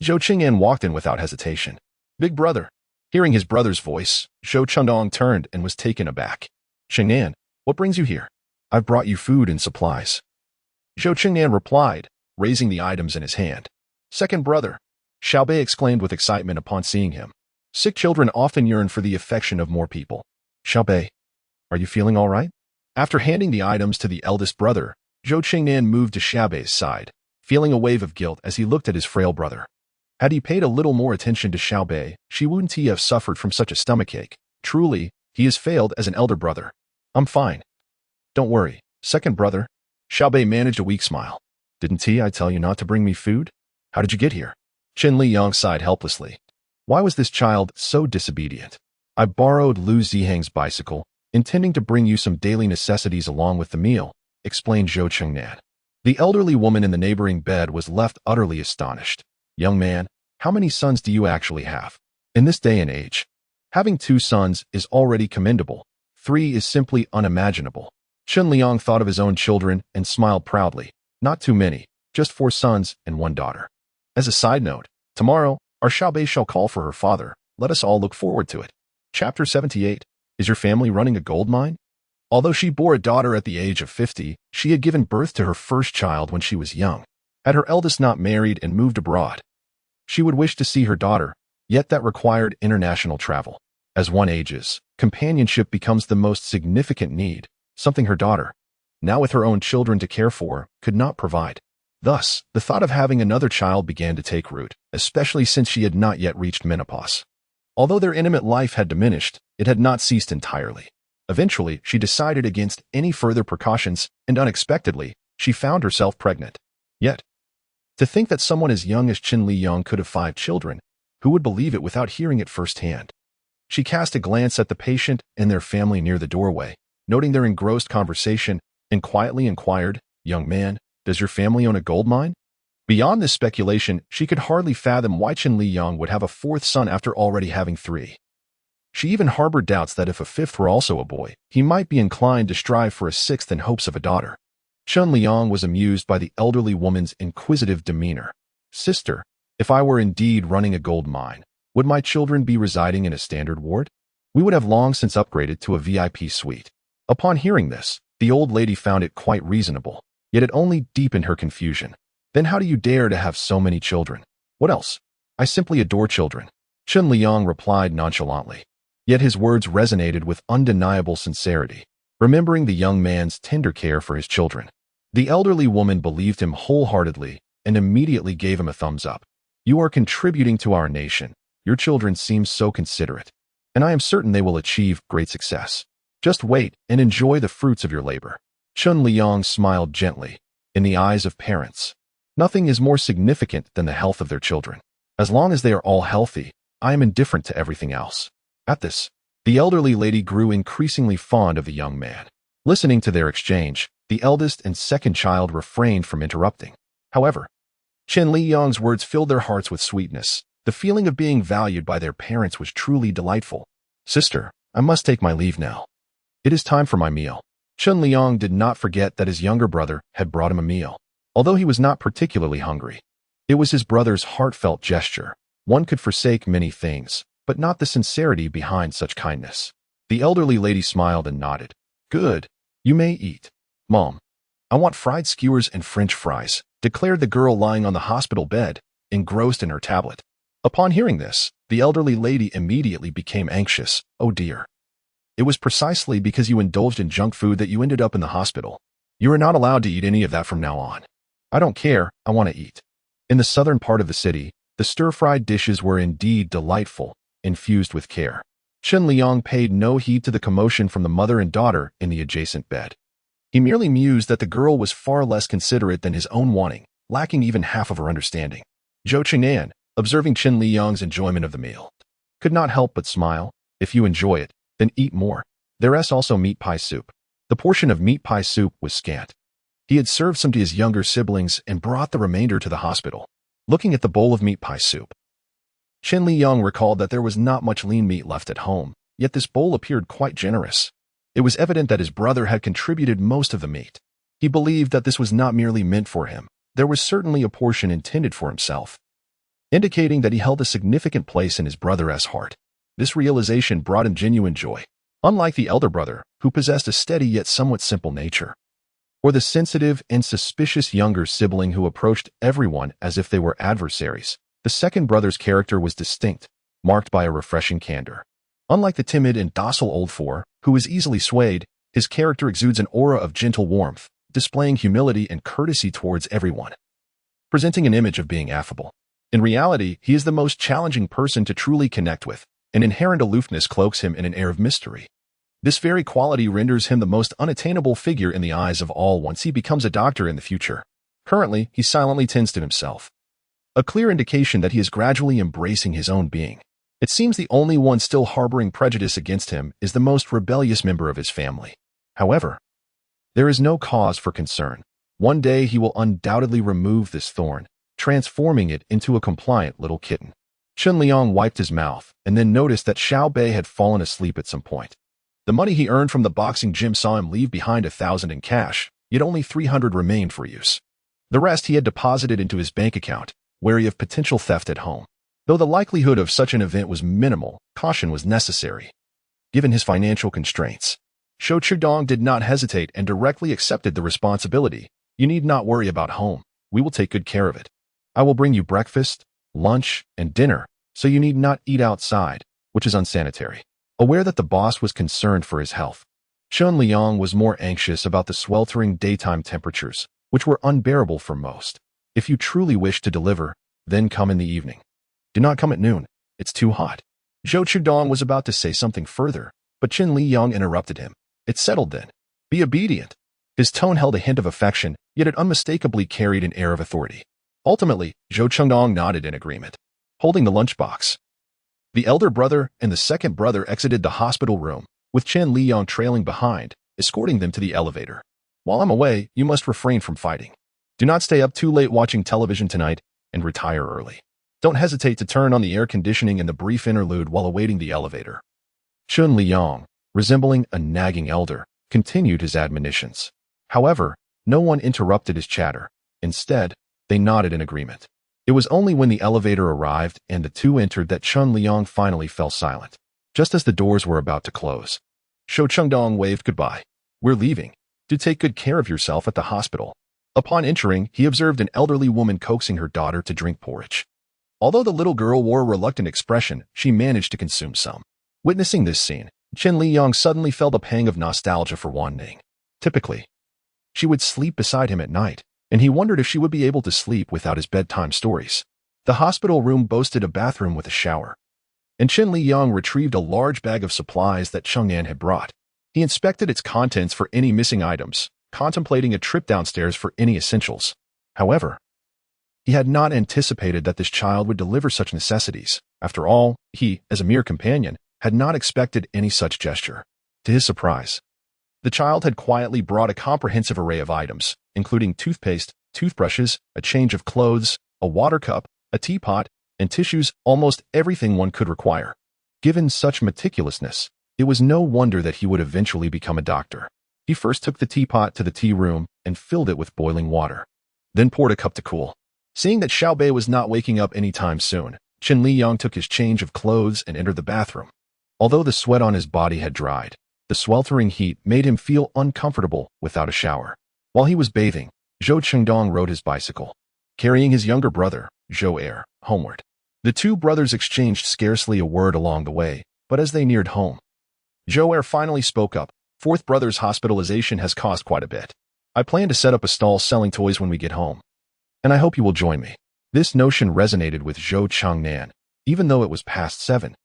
Zhou Qingnan walked in without hesitation. Big brother. Hearing his brother's voice, Zhou Chundong turned and was taken aback. Qingnan, what brings you here? I've brought you food and supplies. Zhou Qingnan replied, raising the items in his hand. Second brother, Xiaobei exclaimed with excitement upon seeing him. Sick children often yearn for the affection of more people. Xiaobei, are you feeling all right? After handing the items to the eldest brother, Zhou Qingnan moved to Xiaobei's side, feeling a wave of guilt as he looked at his frail brother. Had he paid a little more attention to Xiaobei, she wouldn't he have suffered from such a stomachache. Truly, he has failed as an elder brother. I'm fine. Don't worry, second brother. Xiaobei managed a weak smile. Didn't I tell you not to bring me food? How did you get here? Chen Liyang sighed helplessly. Why was this child so disobedient? I borrowed Lu Ziheng's bicycle, intending to bring you some daily necessities along with the meal, explained Zhou Qingnan. The elderly woman in the neighboring bed was left utterly astonished. Young man, how many sons do you actually have? In this day and age, having 2 sons is already commendable. 3 is simply unimaginable. Chen Liyang thought of his own children and smiled proudly. Not too many, just 4 sons and 1 daughter. As a side note, tomorrow, our Xiaobei shall call for her father. Let us all look forward to it. Chapter 78. Is your family running a gold mine? Although she bore a daughter at the age of 50, she had given birth to her first child when she was young. Had her eldest not married and moved abroad, she would wish to see her daughter, yet that required international travel. As one ages, companionship becomes the most significant need, something her daughter, now with her own children to care for, could not provide. Thus, the thought of having another child began to take root, especially since she had not yet reached menopause. Although their intimate life had diminished, it had not ceased entirely. Eventually, she decided against any further precautions, and unexpectedly, she found herself pregnant. Yet, to think that someone as young as Chen Liyang could have 5 children, who would believe it without hearing it firsthand? She cast a glance at the patient and their family near the doorway, noting their engrossed conversation, and quietly inquired, Young man, does your family own a gold mine? Beyond this speculation, she could hardly fathom why Chen Liyang would have a 4th son after already having 3. She even harbored doubts that if a 5th were also a boy, he might be inclined to strive for a 6th in hopes of a daughter. Chen Liyang was amused by the elderly woman's inquisitive demeanor. Sister, if I were indeed running a gold mine, would my children be residing in a standard ward? We would have long since upgraded to a VIP suite. Upon hearing this, the old lady found it quite reasonable, yet it only deepened her confusion. Then how do you dare to have so many children? What else? I simply adore children. Chen Liyang replied nonchalantly. Yet his words resonated with undeniable sincerity. Remembering the young man's tender care for his children, the elderly woman believed him wholeheartedly and immediately gave him a thumbs up. You are contributing to our nation. Your children seem so considerate, and I am certain they will achieve great success. Just wait and enjoy the fruits of your labor. Chen Liyang smiled gently. In the eyes of parents, nothing is more significant than the health of their children. As long as they are all healthy, I am indifferent to everything else. At this, the elderly lady grew increasingly fond of the young man. Listening to their exchange, the eldest and second child refrained from interrupting. However, Chen Liyang's words filled their hearts with sweetness. The feeling of being valued by their parents was truly delightful. Sister, I must take my leave now. It is time for my meal. Chen Liyang did not forget that his younger brother had brought him a meal. Although he was not particularly hungry, it was his brother's heartfelt gesture. One could forsake many things, but not the sincerity behind such kindness. The elderly lady smiled and nodded. Good. You may eat. Mom, I want fried skewers and French fries, declared the girl lying on the hospital bed, engrossed in her tablet. Upon hearing this, the elderly lady immediately became anxious. Oh dear. It was precisely because you indulged in junk food that you ended up in the hospital. You are not allowed to eat any of that from now on. I don't care, I want to eat. In the southern part of the city, the stir-fried dishes were indeed delightful, infused with care. Chen Liyang paid no heed to the commotion from the mother and daughter in the adjacent bed. He merely mused that the girl was far less considerate than his own wanting, lacking even half of her understanding. Zhou Cheng'an, observing Chen Liyang's enjoyment of the meal, could not help but smile. If you enjoy it, then eat more. There is also meat pie soup. The portion of meat pie soup was scant. He had served some to his younger siblings and brought the remainder to the hospital. Looking at the bowl of meat pie soup, Chen Liyang recalled that there was not much lean meat left at home, yet this bowl appeared quite generous. It was evident that his brother had contributed most of the meat. He believed that this was not merely meant for him. There was certainly a portion intended for himself, indicating that he held a significant place in his brother's heart. This realization brought him genuine joy. Unlike the elder brother, who possessed a steady yet somewhat simple nature, or the sensitive and suspicious younger sibling who approached everyone as if they were adversaries, the second brother's character was distinct, marked by a refreshing candor. Unlike the timid and docile old four, who is easily swayed, his character exudes an aura of gentle warmth, displaying humility and courtesy towards everyone, presenting an image of being affable. In reality, he is the most challenging person to truly connect with. An inherent aloofness cloaks him in an air of mystery. This very quality renders him the most unattainable figure in the eyes of all once he becomes a doctor in the future. Currently, he silently tends to himself, a clear indication that he is gradually embracing his own being. It seems the only one still harboring prejudice against him is the most rebellious member of his family. However, there is no cause for concern. One day he will undoubtedly remove this thorn, transforming it into a compliant little kitten. Chen Liyang wiped his mouth and then noticed that Xiao Bei had fallen asleep at some point. The money he earned from the boxing gym saw him leave behind 1,000 in cash, yet only 300 remained for use. The rest he had deposited into his bank account, wary of potential theft at home. Though the likelihood of such an event was minimal, caution was necessary, given his financial constraints. Shou Chudong did not hesitate and directly accepted the responsibility. You need not worry about home. We will take good care of it. I will bring you breakfast, lunch, and dinner, so you need not eat outside, which is unsanitary. Aware that the boss was concerned for his health, Chen Liyang was more anxious about the sweltering daytime temperatures, which were unbearable for most. If you truly wish to deliver, then come in the evening. Do not come at noon. It's too hot. Zhou Chudong was about to say something further, but Chen Liyang interrupted him. It's settled then. Be obedient. His tone held a hint of affection, yet it unmistakably carried an air of authority. Ultimately, Zhou Chudong nodded in agreement, holding the lunchbox. The elder brother and the second brother exited the hospital room, with Chen Liyang trailing behind, escorting them to the elevator. While I'm away, you must refrain from fighting. Do not stay up too late watching television tonight, and retire early. Don't hesitate to turn on the air conditioning in the brief interlude while awaiting the elevator. Chen Liyang, resembling a nagging elder, continued his admonitions. However, no one interrupted his chatter. Instead, they nodded in agreement. It was only when the elevator arrived and the two entered that Chen Liyang finally fell silent. Just as the doors were about to close, Shou Chengdong waved goodbye. We're leaving. Do take good care of yourself at the hospital. Upon entering, he observed an elderly woman coaxing her daughter to drink porridge. Although the little girl wore a reluctant expression, she managed to consume some. Witnessing this scene, Chen Liyang suddenly felt a pang of nostalgia for Wan Ning. Typically, she would sleep beside him at night, and he wondered if she would be able to sleep without his bedtime stories. The hospital room boasted a bathroom with a shower, and Chen Liyang retrieved a large bag of supplies that Chang'an had brought. He inspected its contents for any missing items, contemplating a trip downstairs for any essentials. However, he had not anticipated that this child would deliver such necessities. After all, he, as a mere companion, had not expected any such gesture. To his surprise, the child had quietly brought a comprehensive array of items, including toothpaste, toothbrushes, a change of clothes, a water cup, a teapot, and tissues, almost everything one could require. Given such meticulousness, it was no wonder that he would eventually become a doctor. He first took the teapot to the tea room and filled it with boiling water, then poured a cup to cool. Seeing that Xiaobei was not waking up anytime soon, Chen Liyang took his change of clothes and entered the bathroom. Although the sweat on his body had dried, the sweltering heat made him feel uncomfortable without a shower. While he was bathing, Zhou Chengdong rode his bicycle, carrying his younger brother, Zhou Er, homeward. The two brothers exchanged scarcely a word along the way, but as they neared home, Zhou Er finally spoke up. "Fourth brother's hospitalization has cost quite a bit. I plan to set up a stall selling toys when we get home, and I hope you will join me." This notion resonated with Zhou Changnan, even though it was past 7,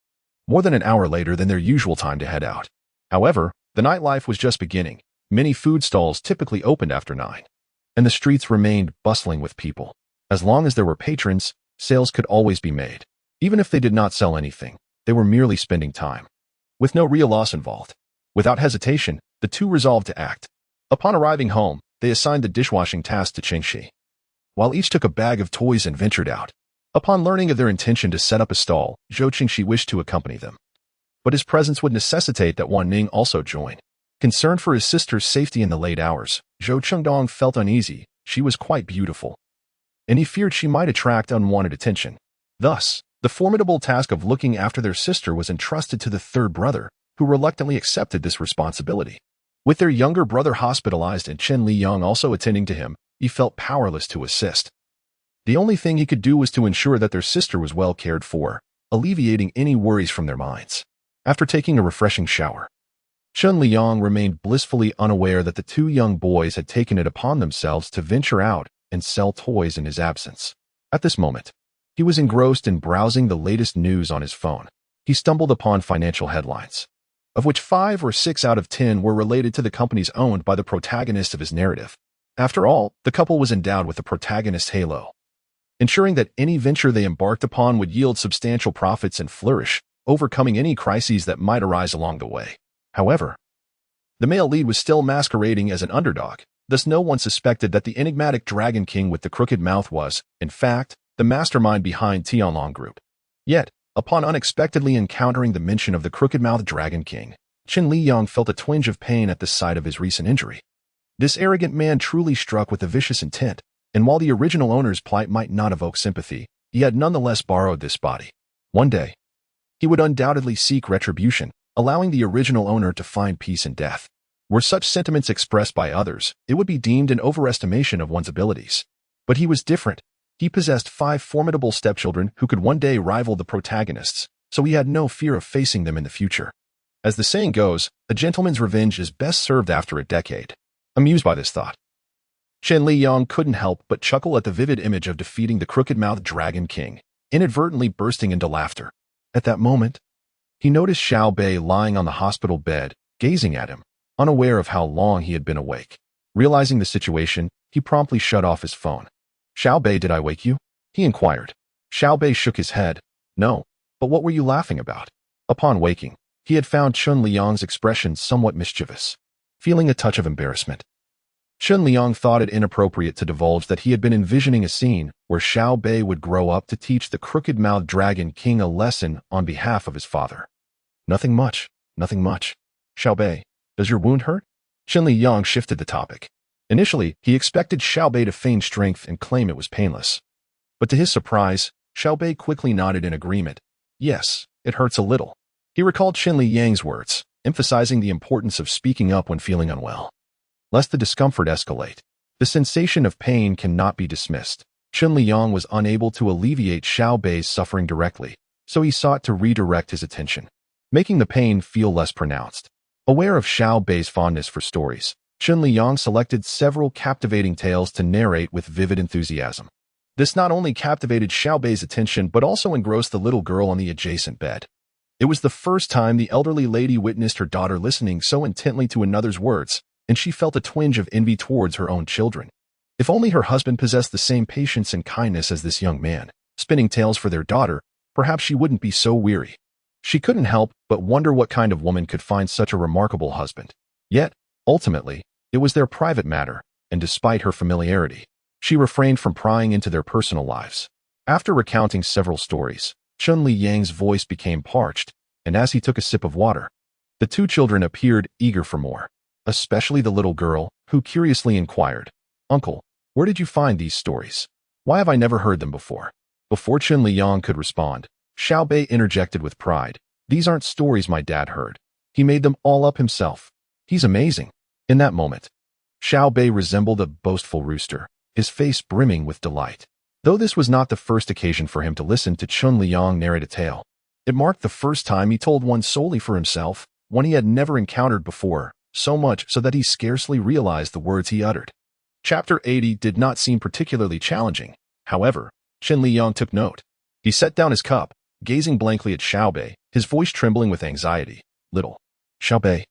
more than an hour later than their usual time to head out. However, the nightlife was just beginning. Many food stalls typically opened after 9, and the streets remained bustling with people. As long as there were patrons, sales could always be made. Even if they did not sell anything, they were merely spending time, with no real loss involved. Without hesitation, the two resolved to act. Upon arriving home, they assigned the dishwashing task to Chengxi, while each took a bag of toys and ventured out. Upon learning of their intention to set up a stall, Zhou Chengxi wished to accompany them, but his presence would necessitate that Wan Ning also join. Concerned for his sister's safety in the late hours, Zhou Chengdong felt uneasy. She was quite beautiful, and he feared she might attract unwanted attention. Thus, the formidable task of looking after their sister was entrusted to the third brother, who reluctantly accepted this responsibility. With their younger brother hospitalized and Chen Liyang also attending to him, he felt powerless to assist. The only thing he could do was to ensure that their sister was well cared for, alleviating any worries from their minds. After taking a refreshing shower, Chen Liyang remained blissfully unaware that the two young boys had taken it upon themselves to venture out and sell toys in his absence. At this moment, he was engrossed in browsing the latest news on his phone. He stumbled upon financial headlines, of which 5 or 6 out of 10 were related to the companies owned by the protagonist of his narrative. After all, the couple was endowed with the protagonist's halo, ensuring that any venture they embarked upon would yield substantial profits and flourish, overcoming any crises that might arise along the way. However, the male lead was still masquerading as an underdog, thus no one suspected that the enigmatic Dragon King with the crooked mouth was, in fact, the mastermind behind Tianlong Group. Yet, upon unexpectedly encountering the mention of the crooked-mouthed Dragon King, Chen Liyang felt a twinge of pain at the sight of his recent injury. This arrogant man truly struck with a vicious intent, and while the original owner's plight might not evoke sympathy, he had nonetheless borrowed this body. One day, he would undoubtedly seek retribution, allowing the original owner to find peace in death. Were such sentiments expressed by others, it would be deemed an overestimation of one's abilities. But he was different. He possessed 5 formidable stepchildren who could one day rival the protagonists, so he had no fear of facing them in the future. As the saying goes, a gentleman's revenge is best served after a decade. Amused by this thought, Chen Liyang couldn't help but chuckle at the vivid image of defeating the crooked-mouthed Dragon King, inadvertently bursting into laughter. At that moment, he noticed Xiaobei lying on the hospital bed, gazing at him, unaware of how long he had been awake. Realizing the situation, he promptly shut off his phone. "Xiaobei, did I wake you?" he inquired. Xiaobei shook his head. "No, but what were you laughing about?" Upon waking, he had found Chen Liyang's expression somewhat mischievous. Feeling a touch of embarrassment, Chen Liyang thought it inappropriate to divulge that he had been envisioning a scene where Xiaobei would grow up to teach the crooked-mouthed Dragon King a lesson on behalf of his father. Nothing much. Xiaobei, does your wound hurt?" Chen Liyang shifted the topic. Initially, he expected Xiaobei to feign strength and claim it was painless. But to his surprise, Xiaobei quickly nodded in agreement. "Yes, it hurts a little." He recalled Chen Liyang's words, emphasizing the importance of speaking up when feeling unwell, lest the discomfort escalate. The sensation of pain cannot be dismissed. Chen Liyang was unable to alleviate Xiaobei's suffering directly, so he sought to redirect his attention. making the pain feel less pronounced. Aware of Xiao Bei's fondness for stories, Chen Liyang selected several captivating tales to narrate with vivid enthusiasm. This not only captivated Xiao Bei's attention but also engrossed the little girl on the adjacent bed. It was the first time the elderly lady witnessed her daughter listening so intently to another's words, and she felt a twinge of envy towards her own children. If only her husband possessed the same patience and kindness as this young man, spinning tales for their daughter, perhaps she wouldn't be so weary. She couldn't help but wonder what kind of woman could find such a remarkable husband. Yet, ultimately, it was their private matter, and despite her familiarity, she refrained from prying into their personal lives. After recounting several stories, Chen Liyang's voice became parched, and as he took a sip of water, the two children appeared eager for more, especially the little girl, who curiously inquired, "Uncle, where did you find these stories? Why have I never heard them before?" Before Chen Liyang could respond, Xiao Bei interjected with pride, "These aren't stories my dad heard. He made them all up himself. He's amazing." In that moment, Xiao Bei resembled a boastful rooster, his face brimming with delight. Though this was not the first occasion for him to listen to Chen Liyang narrate a tale, it marked the first time he told one solely for himself, one he had never encountered before, so much so that he scarcely realized the words he uttered. Chapter 80 did not seem particularly challenging. However, Chen Liyang took note. He set down his cup, gazing blankly at Xiao Bei, his voice trembling with anxiety. "Little Xiao Bei,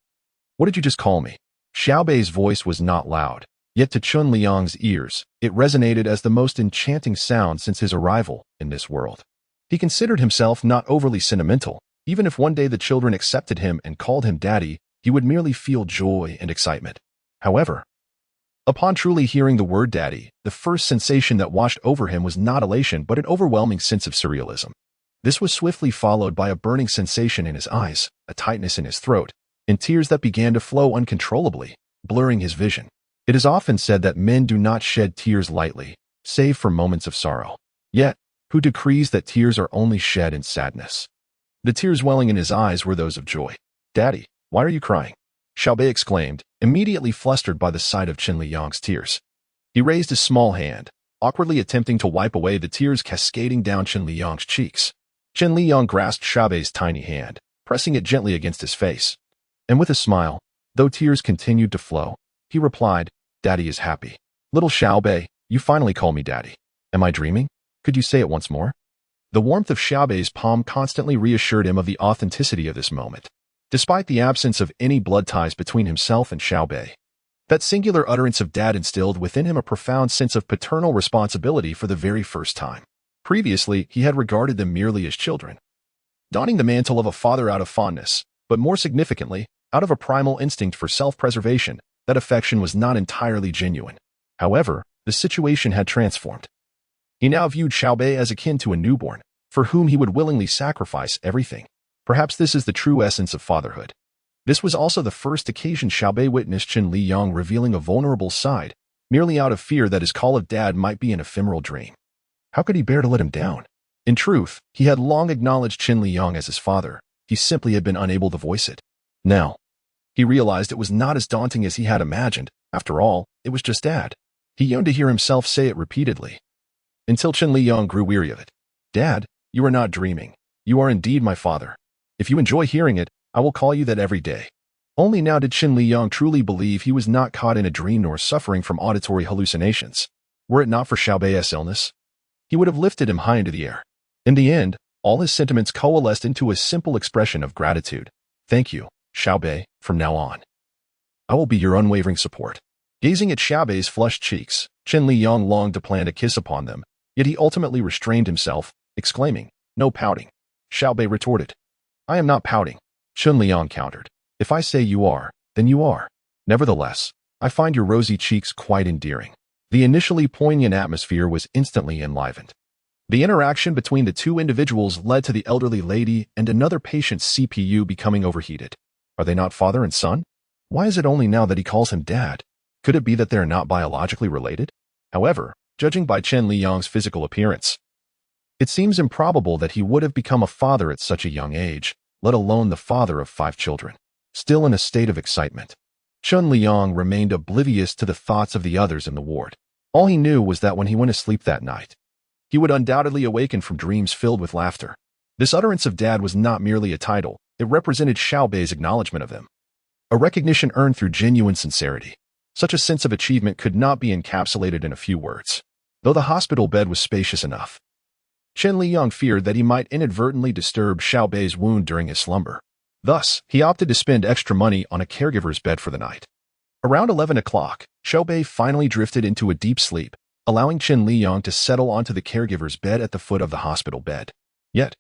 what did you just call me?" Xiao Bei's voice was not loud, yet to Chen Liyang's ears, it resonated as the most enchanting sound since his arrival in this world. He considered himself not overly sentimental. Even if one day the children accepted him and called him daddy, he would merely feel joy and excitement. However, upon truly hearing the word daddy, the first sensation that washed over him was not elation but an overwhelming sense of surrealism. This was swiftly followed by a burning sensation in his eyes, a tightness in his throat, and tears that began to flow uncontrollably, blurring his vision. It is often said that men do not shed tears lightly, save for moments of sorrow. Yet, who decrees that tears are only shed in sadness? The tears welling in his eyes were those of joy. "Daddy, why are you crying?" Xiao Bei exclaimed, immediately flustered by the sight of Chen Liyang's tears. He raised his small hand, awkwardly attempting to wipe away the tears cascading down Chen Liyang's cheeks. Chen Liyang grasped Xiao Bei's tiny hand, pressing it gently against his face. And with a smile, though tears continued to flow, he replied, "Daddy is happy." "Little Xiao Bei, you finally call me daddy. Am I dreaming? Could you say it once more?" The warmth of Xiao Bei's palm constantly reassured him of the authenticity of this moment, despite the absence of any blood ties between himself and Xiao Bei. That singular utterance of dad instilled within him a profound sense of paternal responsibility for the very first time. Previously, he had regarded them merely as children, donning the mantle of a father out of fondness, but more significantly, out of a primal instinct for self-preservation. That affection was not entirely genuine. However, the situation had transformed. He now viewed Xiao Bei as akin to a newborn, for whom he would willingly sacrifice everything. Perhaps this is the true essence of fatherhood. This was also the first occasion Xiao Bei witnessed Chen Liyang revealing a vulnerable side, merely out of fear that his call of dad might be an ephemeral dream. How could he bear to let him down? In truth, he had long acknowledged Chen Liyang as his father. He simply had been unable to voice it. Now, he realized it was not as daunting as he had imagined. After all, it was just dad. He yearned to hear himself say it repeatedly, until Chen Liyang grew weary of it. "Dad, you are not dreaming. You are indeed my father. If you enjoy hearing it, I will call you that every day." Only now did Chen Liyang truly believe he was not caught in a dream nor suffering from auditory hallucinations. Were it not for Xiao Bei's illness, he would have lifted him high into the air. In the end, all his sentiments coalesced into a simple expression of gratitude. "Thank you, Xiao Bei, from now on. I will be your unwavering support." Gazing at Xiao Bei's flushed cheeks, Chen Liyang longed to plant a kiss upon them, yet he ultimately restrained himself, exclaiming, "No pouting." Xiao Bei retorted, "I am not pouting." Chen Liyang countered, "If I say you are, then you are. Nevertheless, I find your rosy cheeks quite endearing." The initially poignant atmosphere was instantly enlivened. The interaction between the two individuals led to the elderly lady and another patient's CPU becoming overheated. Are they not father and son? Why is it only now that he calls him dad? Could it be that they are not biologically related? However, judging by Chen Liyang's physical appearance, it seems improbable that he would have become a father at such a young age, let alone the father of 5 children. Still in a state of excitement, Chen Liyang remained oblivious to the thoughts of the others in the ward. All he knew was that when he went to sleep that night, he would undoubtedly awaken from dreams filled with laughter. This utterance of dad was not merely a title, it represented Xiaobei's acknowledgement of him. A recognition earned through genuine sincerity. Such a sense of achievement could not be encapsulated in a few words, though the hospital bed was spacious enough. Chen Liyang feared that he might inadvertently disturb Xiaobei's wound during his slumber. Thus, he opted to spend extra money on a caregiver's bed for the night. Around 11 o'clock, Xiaobei finally drifted into a deep sleep, allowing Chen Liyang to settle onto the caregiver's bed at the foot of the hospital bed. Yet,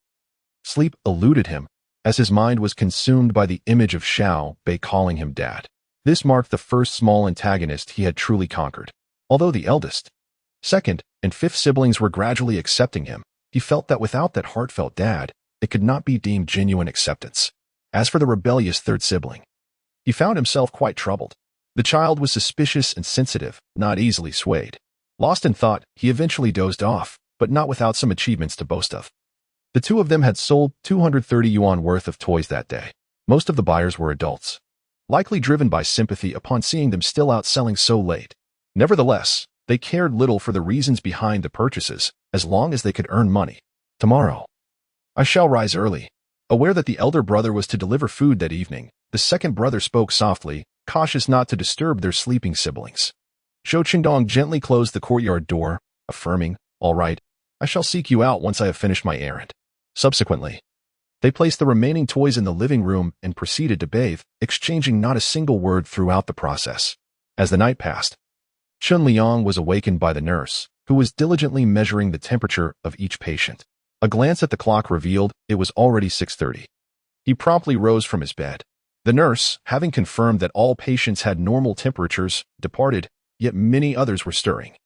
sleep eluded him, as his mind was consumed by the image of Xiaobei calling him dad. This marked the first small antagonist he had truly conquered. Although the eldest, second, and fifth siblings were gradually accepting him, he felt that without that heartfelt dad, it could not be deemed genuine acceptance. As for the rebellious third sibling, he found himself quite troubled. The child was suspicious and sensitive, not easily swayed. Lost in thought, he eventually dozed off, but not without some achievements to boast of. The two of them had sold 230 yuan worth of toys that day. Most of the buyers were adults, likely driven by sympathy upon seeing them still out selling so late. Nevertheless, they cared little for the reasons behind the purchases, as long as they could earn money. Tomorrow, I shall rise early. Aware that the elder brother was to deliver food that evening, the second brother spoke softly, cautious not to disturb their sleeping siblings. Zhou Qingdong gently closed the courtyard door, affirming, "All right, I shall seek you out once I have finished my errand." Subsequently, they placed the remaining toys in the living room and proceeded to bathe, exchanging not a single word throughout the process. As the night passed, Chen Liyang was awakened by the nurse, who was diligently measuring the temperature of each patient. A glance at the clock revealed it was already 6:30. He promptly rose from his bed. The nurse, having confirmed that all patients had normal temperatures, departed, yet many others were stirring,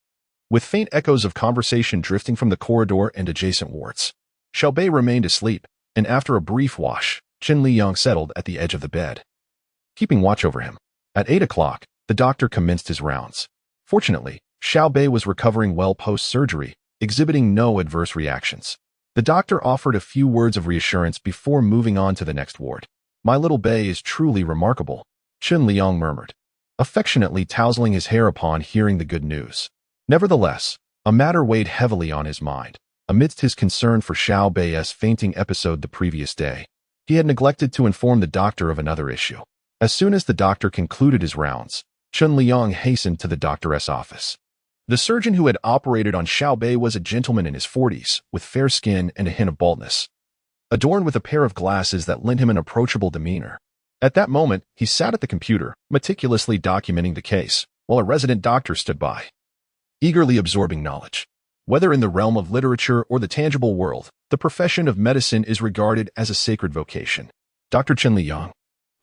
with faint echoes of conversation drifting from the corridor and adjacent wards. Xiaobei remained asleep, and after a brief wash, Chen Liyang settled at the edge of the bed, keeping watch over him. At 8 o'clock, the doctor commenced his rounds. Fortunately, Xiaobei was recovering well post-surgery, exhibiting no adverse reactions. The doctor offered a few words of reassurance before moving on to the next ward. "My little Bei is truly remarkable," Chen Liyang murmured, affectionately tousling his hair upon hearing the good news. Nevertheless, a matter weighed heavily on his mind. Amidst his concern for Xiaobei's fainting episode the previous day, he had neglected to inform the doctor of another issue. As soon as the doctor concluded his rounds, Chen Liyang hastened to the doctor's office. The surgeon who had operated on Xiaobei was a gentleman in his 40s, with fair skin and a hint of baldness, adorned with a pair of glasses that lent him an approachable demeanor. At that moment, he sat at the computer, meticulously documenting the case, while a resident doctor stood by, eagerly absorbing knowledge. Whether in the realm of literature or the tangible world, the profession of medicine is regarded as a sacred vocation. Dr. Chen Liyang,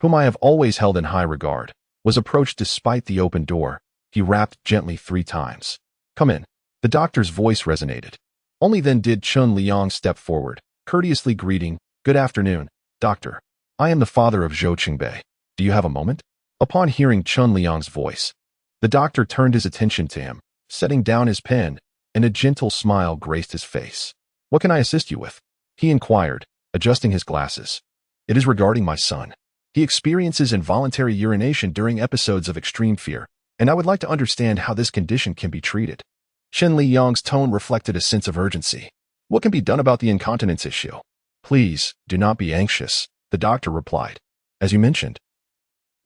whom I have always held in high regard, was approached despite the open door. He rapped gently 3 times. "Come in." The doctor's voice resonated. Only then did Chen Liyang step forward, courteously greeting, "Good afternoon, doctor. I am the father of Zhou Qingbei. Do you have a moment?" Upon hearing Chen Liyang's voice, the doctor turned his attention to him, setting down his pen, and a gentle smile graced his face. "What can I assist you with?" he inquired, adjusting his glasses. "It is regarding my son. He experiences involuntary urination during episodes of extreme fear, and I would like to understand how this condition can be treated." Chen Liyang's tone reflected a sense of urgency. "What can be done about the incontinence issue?" "Please, do not be anxious," the doctor replied. "As you mentioned,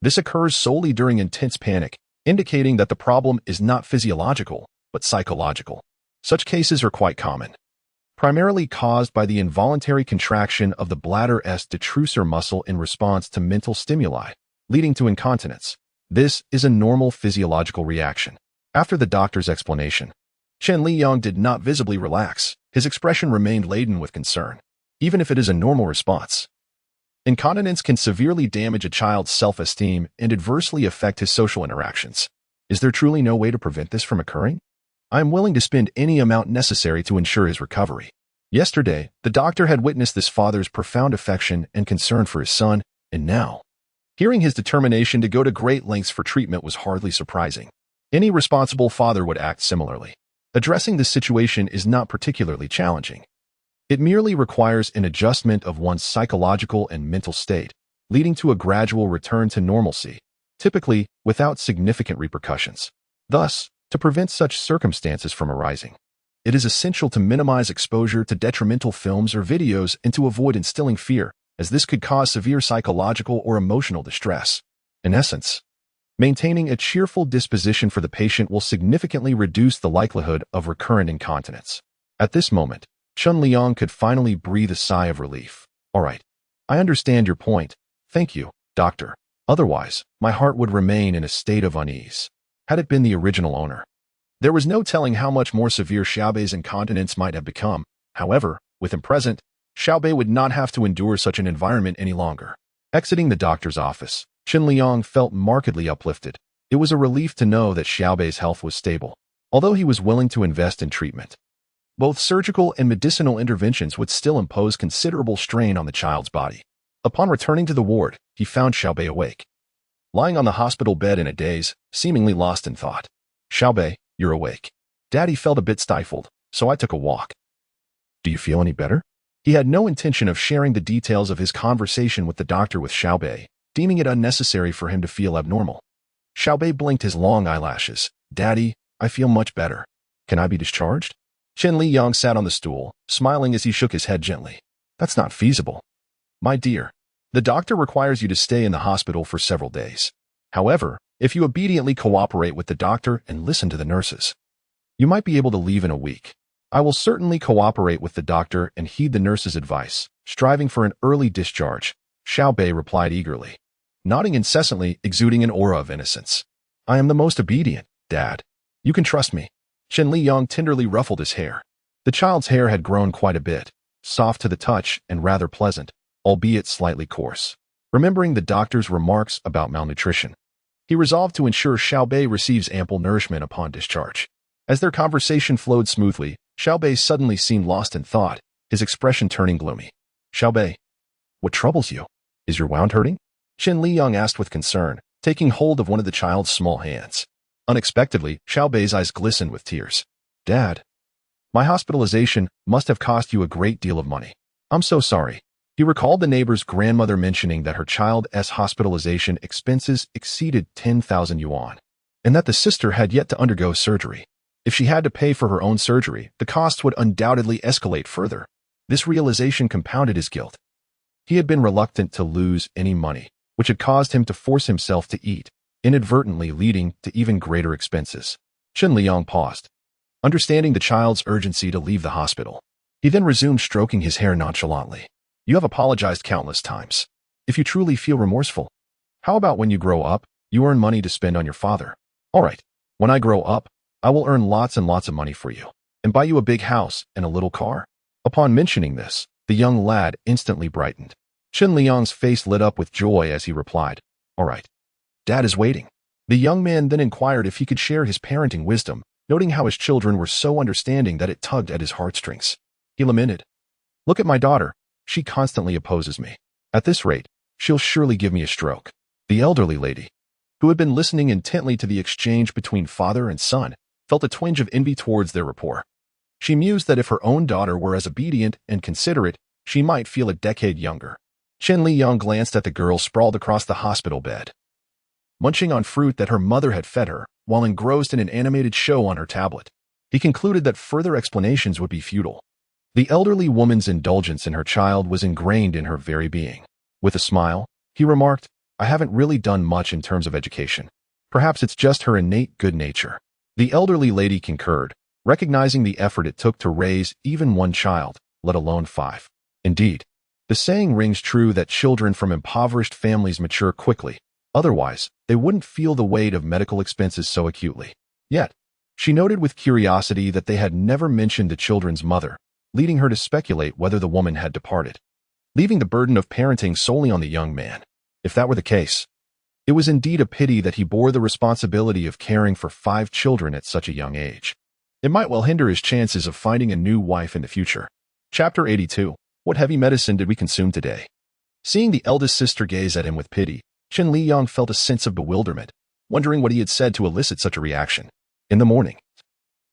this occurs solely during intense panic, indicating that the problem is not physiological, but psychological. Such cases are quite common, primarily caused by the involuntary contraction of the bladder's detrusor muscle in response to mental stimuli, leading to incontinence. This is a normal physiological reaction." After the doctor's explanation, Chen Liyang did not visibly relax. His expression remained laden with concern. Even if it is a normal response, incontinence can severely damage a child's self-esteem and adversely affect his social interactions. Is there truly no way to prevent this from occurring? I am willing to spend any amount necessary to ensure his recovery. Yesterday, the doctor had witnessed this father's profound affection and concern for his son, and now, hearing his determination to go to great lengths for treatment was hardly surprising. Any responsible father would act similarly. Addressing this situation is not particularly challenging. It merely requires an adjustment of one's psychological and mental state, leading to a gradual return to normalcy, typically without significant repercussions. Thus, to prevent such circumstances from arising, it is essential to minimize exposure to detrimental films or videos and to avoid instilling fear, as this could cause severe psychological or emotional distress. In essence, maintaining a cheerful disposition for the patient will significantly reduce the likelihood of recurrent incontinence. At this moment, Chen Liyang could finally breathe a sigh of relief. All right, I understand your point. Thank you, doctor. Otherwise, my heart would remain in a state of unease. Had it been the original owner, there was no telling how much more severe Xiaobei's incontinence might have become. However, with him present, Xiaobei would not have to endure such an environment any longer. Exiting the doctor's office, Chen Liyang felt markedly uplifted. It was a relief to know that Xiaobei's health was stable, although he was willing to invest in treatment. Both surgical and medicinal interventions would still impose considerable strain on the child's body. Upon returning to the ward, he found Xiaobei awake, lying on the hospital bed in a daze, seemingly lost in thought. Xiaobei, you're awake. Daddy felt a bit stifled, so I took a walk. Do you feel any better? He had no intention of sharing the details of his conversation with the doctor with Xiaobei, deeming it unnecessary for him to feel abnormal. Xiaobei blinked his long eyelashes. Daddy, I feel much better. Can I be discharged? Chen Liyang sat on the stool, smiling as he shook his head gently. That's not feasible. My dear, the doctor requires you to stay in the hospital for several days. However, if you obediently cooperate with the doctor and listen to the nurses, you might be able to leave in a week. I will certainly cooperate with the doctor and heed the nurse's advice, striving for an early discharge, Xiaobei replied eagerly, nodding incessantly, exuding an aura of innocence. I am the most obedient, Dad. You can trust me. Chen Liyang tenderly ruffled his hair. The child's hair had grown quite a bit, soft to the touch and rather pleasant, albeit slightly coarse. Remembering the doctor's remarks about malnutrition, he resolved to ensure Xiaobei receives ample nourishment upon discharge. As their conversation flowed smoothly, Xiaobei suddenly seemed lost in thought, his expression turning gloomy. Xiaobei, what troubles you? Is your wound hurting? Chen Liyang asked with concern, taking hold of one of the child's small hands. Unexpectedly, Xiaobei's eyes glistened with tears. Dad, my hospitalization must have cost you a great deal of money. I'm so sorry. He recalled the neighbor's grandmother mentioning that her child's hospitalization expenses exceeded 10,000 yuan, and that the sister had yet to undergo surgery. If she had to pay for her own surgery, the costs would undoubtedly escalate further. This realization compounded his guilt. He had been reluctant to lose any money, which had caused him to force himself to eat, inadvertently leading to even greater expenses. Chen Liyang paused, understanding the child's urgency to leave the hospital. He then resumed stroking his hair nonchalantly. You have apologized countless times. If you truly feel remorseful, how about when you grow up, you earn money to spend on your father? All right, when I grow up, I will earn lots and lots of money for you, and buy you a big house and a little car. Upon mentioning this, the young lad instantly brightened. Chen Liyang's face lit up with joy as he replied, All right, Dad is waiting. The young man then inquired if he could share his parenting wisdom, noting how his children were so understanding that it tugged at his heartstrings. He lamented, Look at my daughter. She constantly opposes me. At this rate, she'll surely give me a stroke. The elderly lady, who had been listening intently to the exchange between father and son, felt a twinge of envy towards their rapport. She mused that if her own daughter were as obedient and considerate, she might feel a decade younger. Chen Liyang glanced at the girl sprawled across the hospital bed, munching on fruit that her mother had fed her, while engrossed in an animated show on her tablet. He concluded that further explanations would be futile. The elderly woman's indulgence in her child was ingrained in her very being. With a smile, he remarked, I haven't really done much in terms of education. Perhaps it's just her innate good nature. The elderly lady concurred, recognizing the effort it took to raise even one child, let alone 5. Indeed, the saying rings true that children from impoverished families mature quickly. Otherwise, they wouldn't feel the weight of medical expenses so acutely. Yet, she noted with curiosity that they had never mentioned the children's mother, leading her to speculate whether the woman had departed, leaving the burden of parenting solely on the young man. If that were the case, it was indeed a pity that he bore the responsibility of caring for 5 children at such a young age. It might well hinder his chances of finding a new wife in the future. Chapter 82. What heavy medicine did we consume today? Seeing the eldest sister gaze at him with pity, Chen Liyang felt a sense of bewilderment, wondering what he had said to elicit such a reaction. In the morning,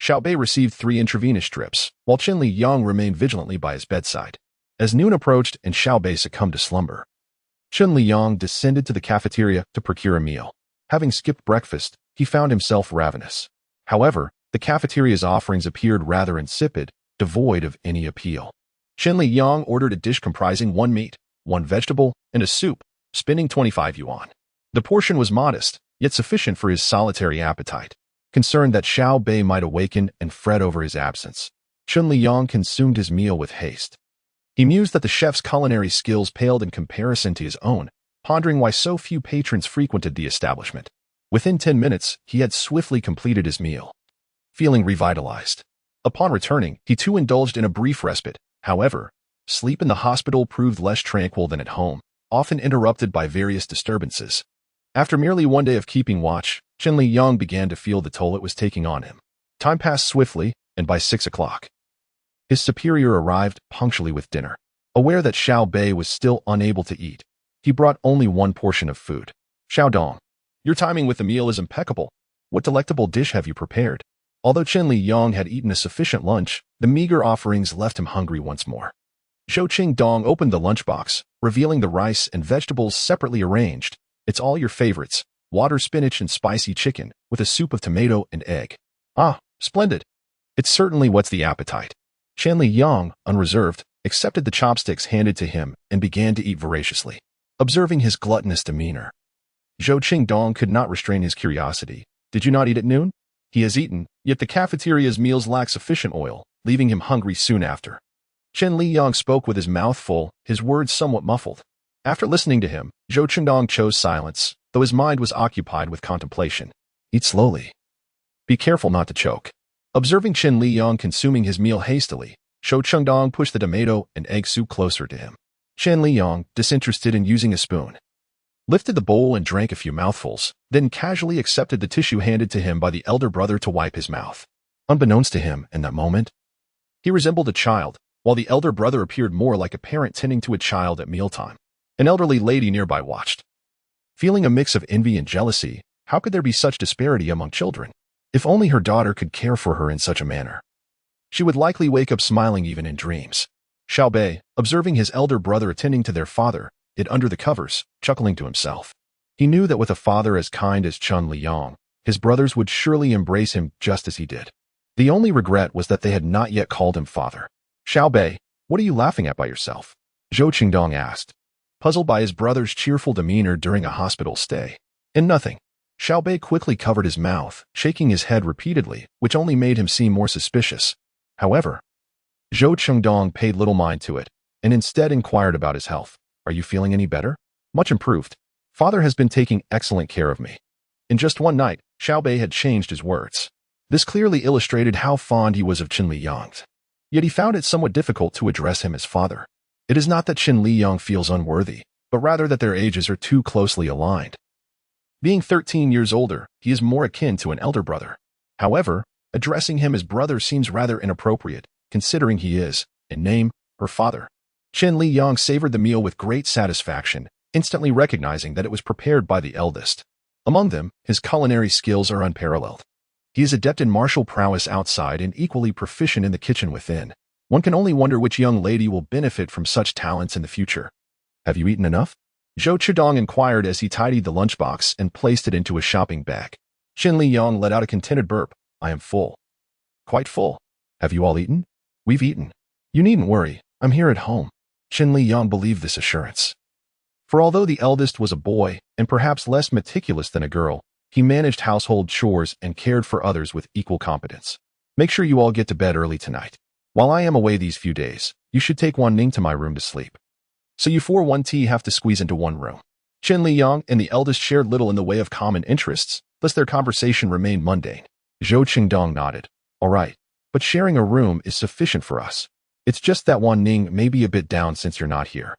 Xiaobei received 3 intravenous strips, while Chen Liyang remained vigilantly by his bedside. As noon approached and Xiaobei succumbed to slumber, Chen Liyang descended to the cafeteria to procure a meal. Having skipped breakfast, he found himself ravenous. However, the cafeteria's offerings appeared rather insipid, devoid of any appeal. Chen Liyang ordered a dish comprising 1 meat, one vegetable, and a soup, spending 25 yuan. The portion was modest, yet sufficient for his solitary appetite. Concerned that Xiao Bei might awaken and fret over his absence, Chen Liyang consumed his meal with haste. He mused that the chef's culinary skills paled in comparison to his own, pondering why so few patrons frequented the establishment. Within 10 minutes, he had swiftly completed his meal, feeling revitalized. Upon returning, he too indulged in a brief respite. However, sleep in the hospital proved less tranquil than at home, often interrupted by various disturbances. After merely one day of keeping watch, Chen Liyang began to feel the toll it was taking on him. Time passed swiftly, and by 6 o'clock, his superior arrived punctually with dinner. Aware that Xiao Bei was still unable to eat, he brought only one portion of food. Xiao Dong, your timing with the meal is impeccable. What delectable dish have you prepared? Although Chen Liyang had eaten a sufficient lunch, the meager offerings left him hungry once more. Zhou Qingdong opened the lunchbox, revealing the rice and vegetables separately arranged. It's all your favorites: water spinach and spicy chicken, with a soup of tomato and egg. Ah, splendid. It certainly whets the appetite. Chen Liyang, unreserved, accepted the chopsticks handed to him and began to eat voraciously. Observing his gluttonous demeanor, Zhou Qingdong could not restrain his curiosity. Did you not eat at noon? He has eaten, yet the cafeteria's meals lack sufficient oil, leaving him hungry soon after. Chen Liyang spoke with his mouth full, his words somewhat muffled. After listening to him, Zhou Qingdong chose silence, though his mind was occupied with contemplation. Eat slowly. Be careful not to choke. Observing Chen Liyang consuming his meal hastily, Zhou Qingdong pushed the tomato and egg soup closer to him. Chen Liyang, disinterested in using a spoon, lifted the bowl and drank a few mouthfuls, then casually accepted the tissue handed to him by the elder brother to wipe his mouth. Unbeknownst to him, in that moment, he resembled a child, while the elder brother appeared more like a parent tending to a child at mealtime. An elderly lady nearby watched. Feeling a mix of envy and jealousy, how could there be such disparity among children? If only her daughter could care for her in such a manner, she would likely wake up smiling even in dreams. Xiao Bei, observing his elder brother attending to their father, hid under the covers, chuckling to himself. He knew that with a father as kind as Chen Liyang, his brothers would surely embrace him just as he did. The only regret was that they had not yet called him father. Xiao Bei, what are you laughing at by yourself? Zhou Qingdong asked, puzzled by his brother's cheerful demeanor during a hospital stay. In nothing. Xiao Bei quickly covered his mouth, shaking his head repeatedly, which only made him seem more suspicious. However, Zhou Qingdong paid little mind to it, and instead inquired about his health. Are you feeling any better? Much improved. Father has been taking excellent care of me. In just one night, Xiao Bei had changed his words. This clearly illustrated how fond he was of Chen Liyang. Yet he found it somewhat difficult to address him as father. It is not that Chen Liyang feels unworthy, but rather that their ages are too closely aligned. Being 13 years older, he is more akin to an elder brother. However, addressing him as brother seems rather inappropriate, considering he is, in name, her father. Chen Liyang savored the meal with great satisfaction, instantly recognizing that it was prepared by the eldest. Among them, his culinary skills are unparalleled. He is adept in martial prowess outside and equally proficient in the kitchen within. One can only wonder which young lady will benefit from such talents in the future. Have you eaten enough? Zhou Qingdong inquired as he tidied the lunchbox and placed it into a shopping bag. Chen Liyang let out a contented burp. I am full. Quite full. Have you all eaten? We've eaten. You needn't worry. I'm here at home. Chen Liyang believed this assurance. For although the eldest was a boy, and perhaps less meticulous than a girl, he managed household chores and cared for others with equal competence. Make sure you all get to bed early tonight. While I am away these few days, you should take Wan Ning to my room to sleep. So you 4-1T have to squeeze into one room. Chen Liyang and the eldest shared little in the way of common interests, thus their conversation remained mundane. Zhou Qingdong nodded. All right, but sharing a room is sufficient for us. It's just that Wan Ning may be a bit down since you're not here.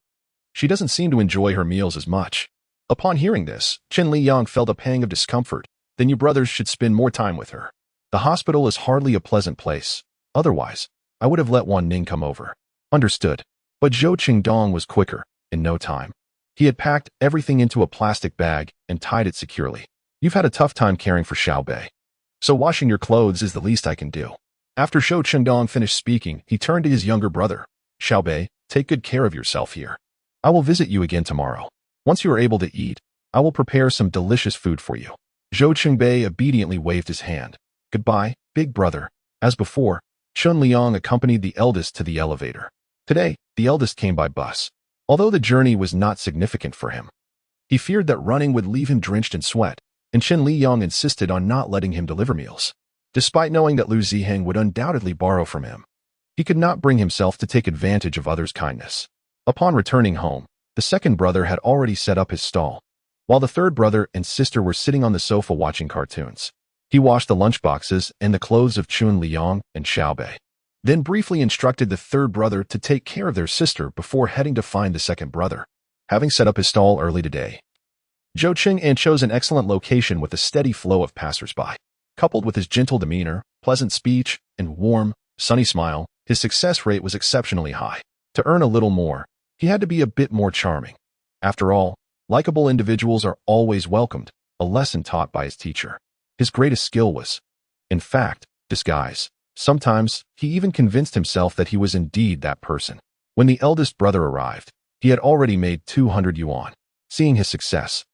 She doesn't seem to enjoy her meals as much. Upon hearing this, Chen Liyang felt a pang of discomfort. Then you brothers should spend more time with her. The hospital is hardly a pleasant place. Otherwise, I would have let Wan Ning come over. Understood. But Zhou Qingdong was quicker. In no time, he had packed everything into a plastic bag and tied it securely. You've had a tough time caring for Xiao Bei, so washing your clothes is the least I can do. After Zhou Qingdong finished speaking, he turned to his younger brother. Xiao Bei, take good care of yourself here. I will visit you again tomorrow. Once you are able to eat, I will prepare some delicious food for you. Zhou Qingbei obediently waved his hand. Goodbye, big brother. As before, Chen Liyang accompanied the eldest to the elevator. Today, the eldest came by bus. Although the journey was not significant for him, he feared that running would leave him drenched in sweat, and Chen Liyang insisted on not letting him deliver meals. Despite knowing that Lu Ziheng would undoubtedly borrow from him, he could not bring himself to take advantage of others' kindness. Upon returning home, the second brother had already set up his stall, while the third brother and sister were sitting on the sofa watching cartoons. He washed the lunchboxes and the clothes of Chen Liyang and Xiaobei, then briefly instructed the third brother to take care of their sister before heading to find the second brother. Having set up his stall early today, Zhou Qing'an chose an excellent location with a steady flow of passersby. Coupled with his gentle demeanor, pleasant speech, and warm, sunny smile, his success rate was exceptionally high. To earn a little more, he had to be a bit more charming. After all, likable individuals are always welcomed, a lesson taught by his teacher. His greatest skill was, in fact, disguise. Sometimes, he even convinced himself that he was indeed that person. When the eldest brother arrived, he had already made 200 yuan. Seeing his success,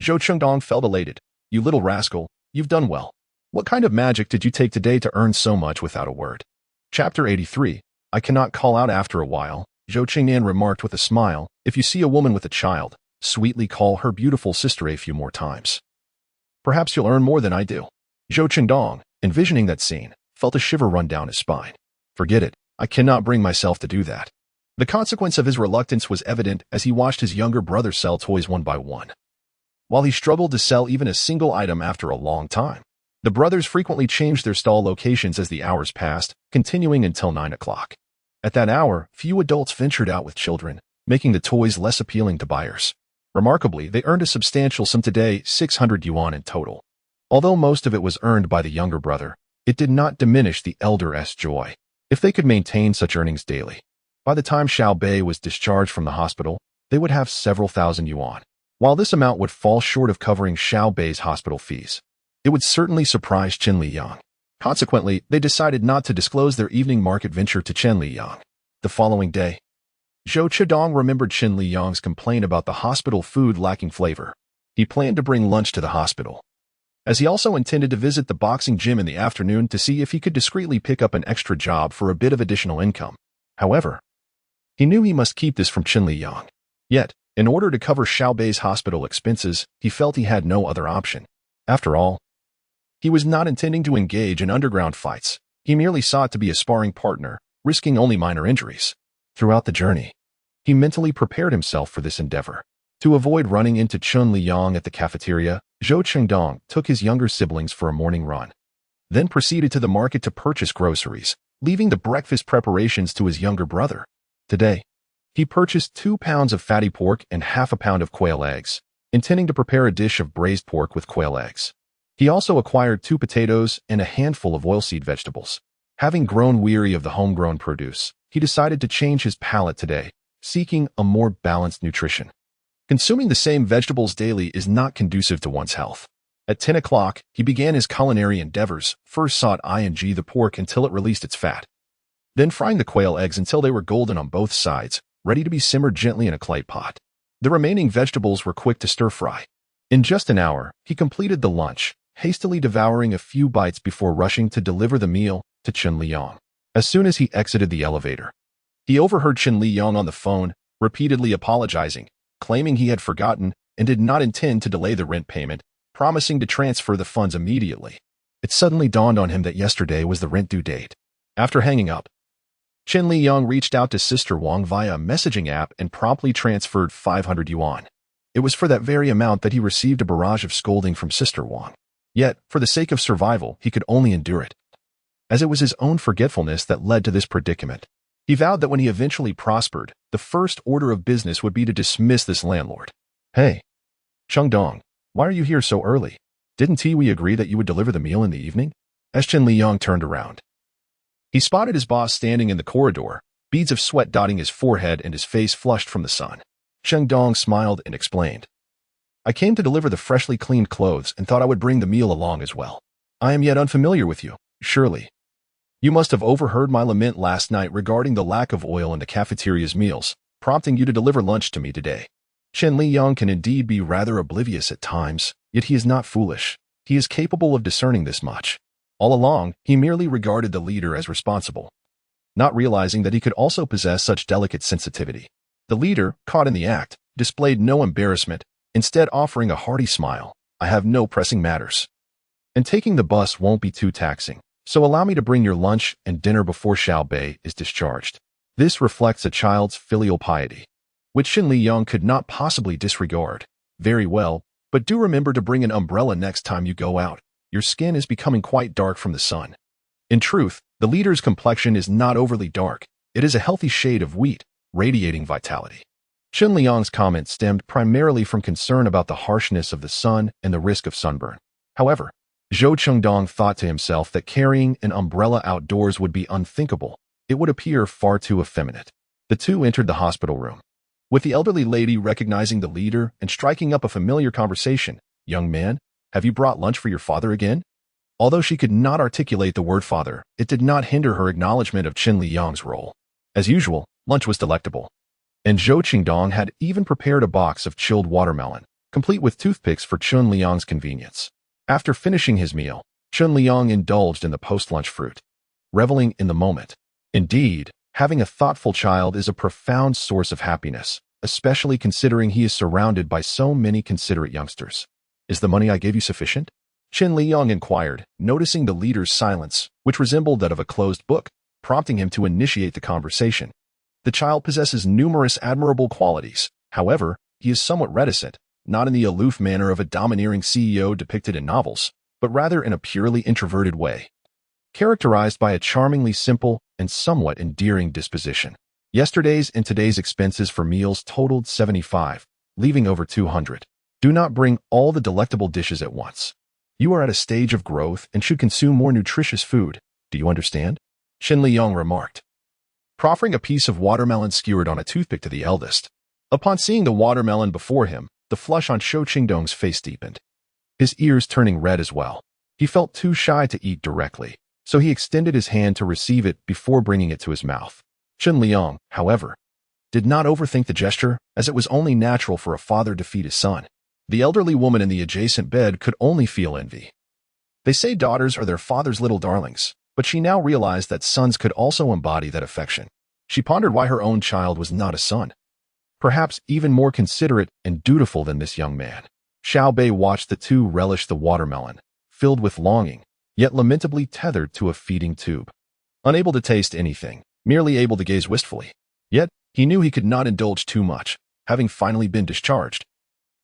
Zhou Chengdong felt elated. "You little rascal, you've done well. What kind of magic did you take today to earn so much without a word?" Chapter 83. I cannot call out after a while, Zhou Qing'an remarked with a smile. "If you see a woman with a child, sweetly call her beautiful sister a few more times. Perhaps you'll earn more than I do." Zhou Chengdong, envisioning that scene, felt a shiver run down his spine. "Forget it. I cannot bring myself to do that." The consequence of his reluctance was evident as he watched his younger brother sell toys one by one. While he struggled to sell even a single item after a long time, the brothers frequently changed their stall locations as the hours passed, continuing until 9 o'clock. At that hour, few adults ventured out with children, making the toys less appealing to buyers. Remarkably, they earned a substantial sum today, 600 yuan in total. Although most of it was earned by the younger brother, it did not diminish the elder's joy. If they could maintain such earnings daily, by the time Xiaobei was discharged from the hospital, they would have several thousand yuan. While this amount would fall short of covering Xiaobei's hospital fees, it would certainly surprise Chen Liyang. Consequently, they decided not to disclose their evening market venture to Chen Liyang. The following day, Zhou Chedong remembered Chen Liyang's complaint about the hospital food lacking flavor. He planned to bring lunch to the hospital, as he also intended to visit the boxing gym in the afternoon to see if he could discreetly pick up an extra job for a bit of additional income. However, he knew he must keep this from Chen Liyang. Yet, in order to cover Xiaobei's hospital expenses, he felt he had no other option. After all, he was not intending to engage in underground fights. He merely sought to be a sparring partner, risking only minor injuries. Throughout the journey, he mentally prepared himself for this endeavor. To avoid running into Chen Liyang at the cafeteria, Zhou Chengdong took his younger siblings for a morning run, then proceeded to the market to purchase groceries, leaving the breakfast preparations to his younger brother. Today, he purchased 2 pounds of fatty pork and half a pound of quail eggs, intending to prepare a dish of braised pork with quail eggs. He also acquired 2 potatoes and a handful of oilseed vegetables. Having grown weary of the homegrown produce, he decided to change his palate today, seeking a more balanced nutrition. Consuming the same vegetables daily is not conducive to one's health. At 10 o'clock, he began his culinary endeavors, first sought the pork until it released its fat, then frying the quail eggs until they were golden on both sides, ready to be simmered gently in a clay pot. The remaining vegetables were quick to stir-fry. In just an hour, he completed the lunch, hastily devouring a few bites before rushing to deliver the meal to Chen Liyang. As soon as he exited the elevator, he overheard Chen Liyang on the phone, repeatedly apologizing, claiming he had forgotten and did not intend to delay the rent payment, promising to transfer the funds immediately. It suddenly dawned on him that yesterday was the rent due date. After hanging up, Chen Liyang reached out to Sister Wang via a messaging app and promptly transferred 500 yuan. It was for that very amount that he received a barrage of scolding from Sister Wang. Yet, for the sake of survival, he could only endure it, as it was his own forgetfulness that led to this predicament. He vowed that when he eventually prospered, the first order of business would be to dismiss this landlord. "Hey, Chengdong, why are you here so early? Didn't we agree that you would deliver the meal in the evening?" As Chen Liyang turned around, he spotted his boss standing in the corridor, beads of sweat dotting his forehead and his face flushed from the sun. Chengdong smiled and explained, "I came to deliver the freshly cleaned clothes and thought I would bring the meal along as well. I am yet unfamiliar with you, surely. You must have overheard my lament last night regarding the lack of oil in the cafeteria's meals, prompting you to deliver lunch to me today." Chen Liyang can indeed be rather oblivious at times, yet he is not foolish. He is capable of discerning this much. All along, he merely regarded the leader as responsible, not realizing that he could also possess such delicate sensitivity. The leader, caught in the act, displayed no embarrassment, instead offering a hearty smile. I have no pressing matters. And taking the bus won't be too taxing, so allow me to bring your lunch and dinner before Xiao Bei is discharged. This reflects a child's filial piety, which Chen Liyang could not possibly disregard. Very well, but do remember to bring an umbrella next time you go out. Your skin is becoming quite dark from the sun. In truth, the leader's complexion is not overly dark. It is a healthy shade of wheat, radiating vitality. Chen Liyang's comment stemmed primarily from concern about the harshness of the sun and the risk of sunburn. However, Zhou Chengdong thought to himself that carrying an umbrella outdoors would be unthinkable. It would appear far too effeminate. The two entered the hospital room, with the elderly lady recognizing the leader and striking up a familiar conversation. Young man, have you brought lunch for your father again? Although she could not articulate the word father, it did not hinder her acknowledgement of Chen Liyang's role. As usual, lunch was delectable, and Zhou Qingdong had even prepared a box of chilled watermelon, complete with toothpicks for Chen Liyang's convenience. After finishing his meal, Chen Liyang indulged in the post-lunch fruit, reveling in the moment. Indeed, having a thoughtful child is a profound source of happiness, especially considering he is surrounded by so many considerate youngsters. Is the money I gave you sufficient? Chen Liyang inquired, noticing the leader's silence, which resembled that of a closed book, prompting him to initiate the conversation. The child possesses numerous admirable qualities. However, he is somewhat reticent, not in the aloof manner of a domineering CEO depicted in novels, but rather in a purely introverted way, characterized by a charmingly simple and somewhat endearing disposition. Yesterday's and today's expenses for meals totaled 75, leaving over 200. Do not bring all the delectable dishes at once. You are at a stage of growth and should consume more nutritious food. Do you understand? Chen Liyang remarked, proffering a piece of watermelon skewered on a toothpick to the eldest. Upon seeing the watermelon before him, the flush on Zhou Qingdong's face deepened, his ears turning red as well. He felt too shy to eat directly, so he extended his hand to receive it before bringing it to his mouth. Chen Liyang, however, did not overthink the gesture, as it was only natural for a father to feed his son. The elderly woman in the adjacent bed could only feel envy. They say daughters are their father's little darlings, but she now realized that sons could also embody that affection. She pondered why her own child was not a son, perhaps even more considerate and dutiful than this young man. Xiao Bei watched the two relish the watermelon, filled with longing, yet lamentably tethered to a feeding tube. Unable to taste anything, merely able to gaze wistfully. Yet, he knew he could not indulge too much, having finally been discharged.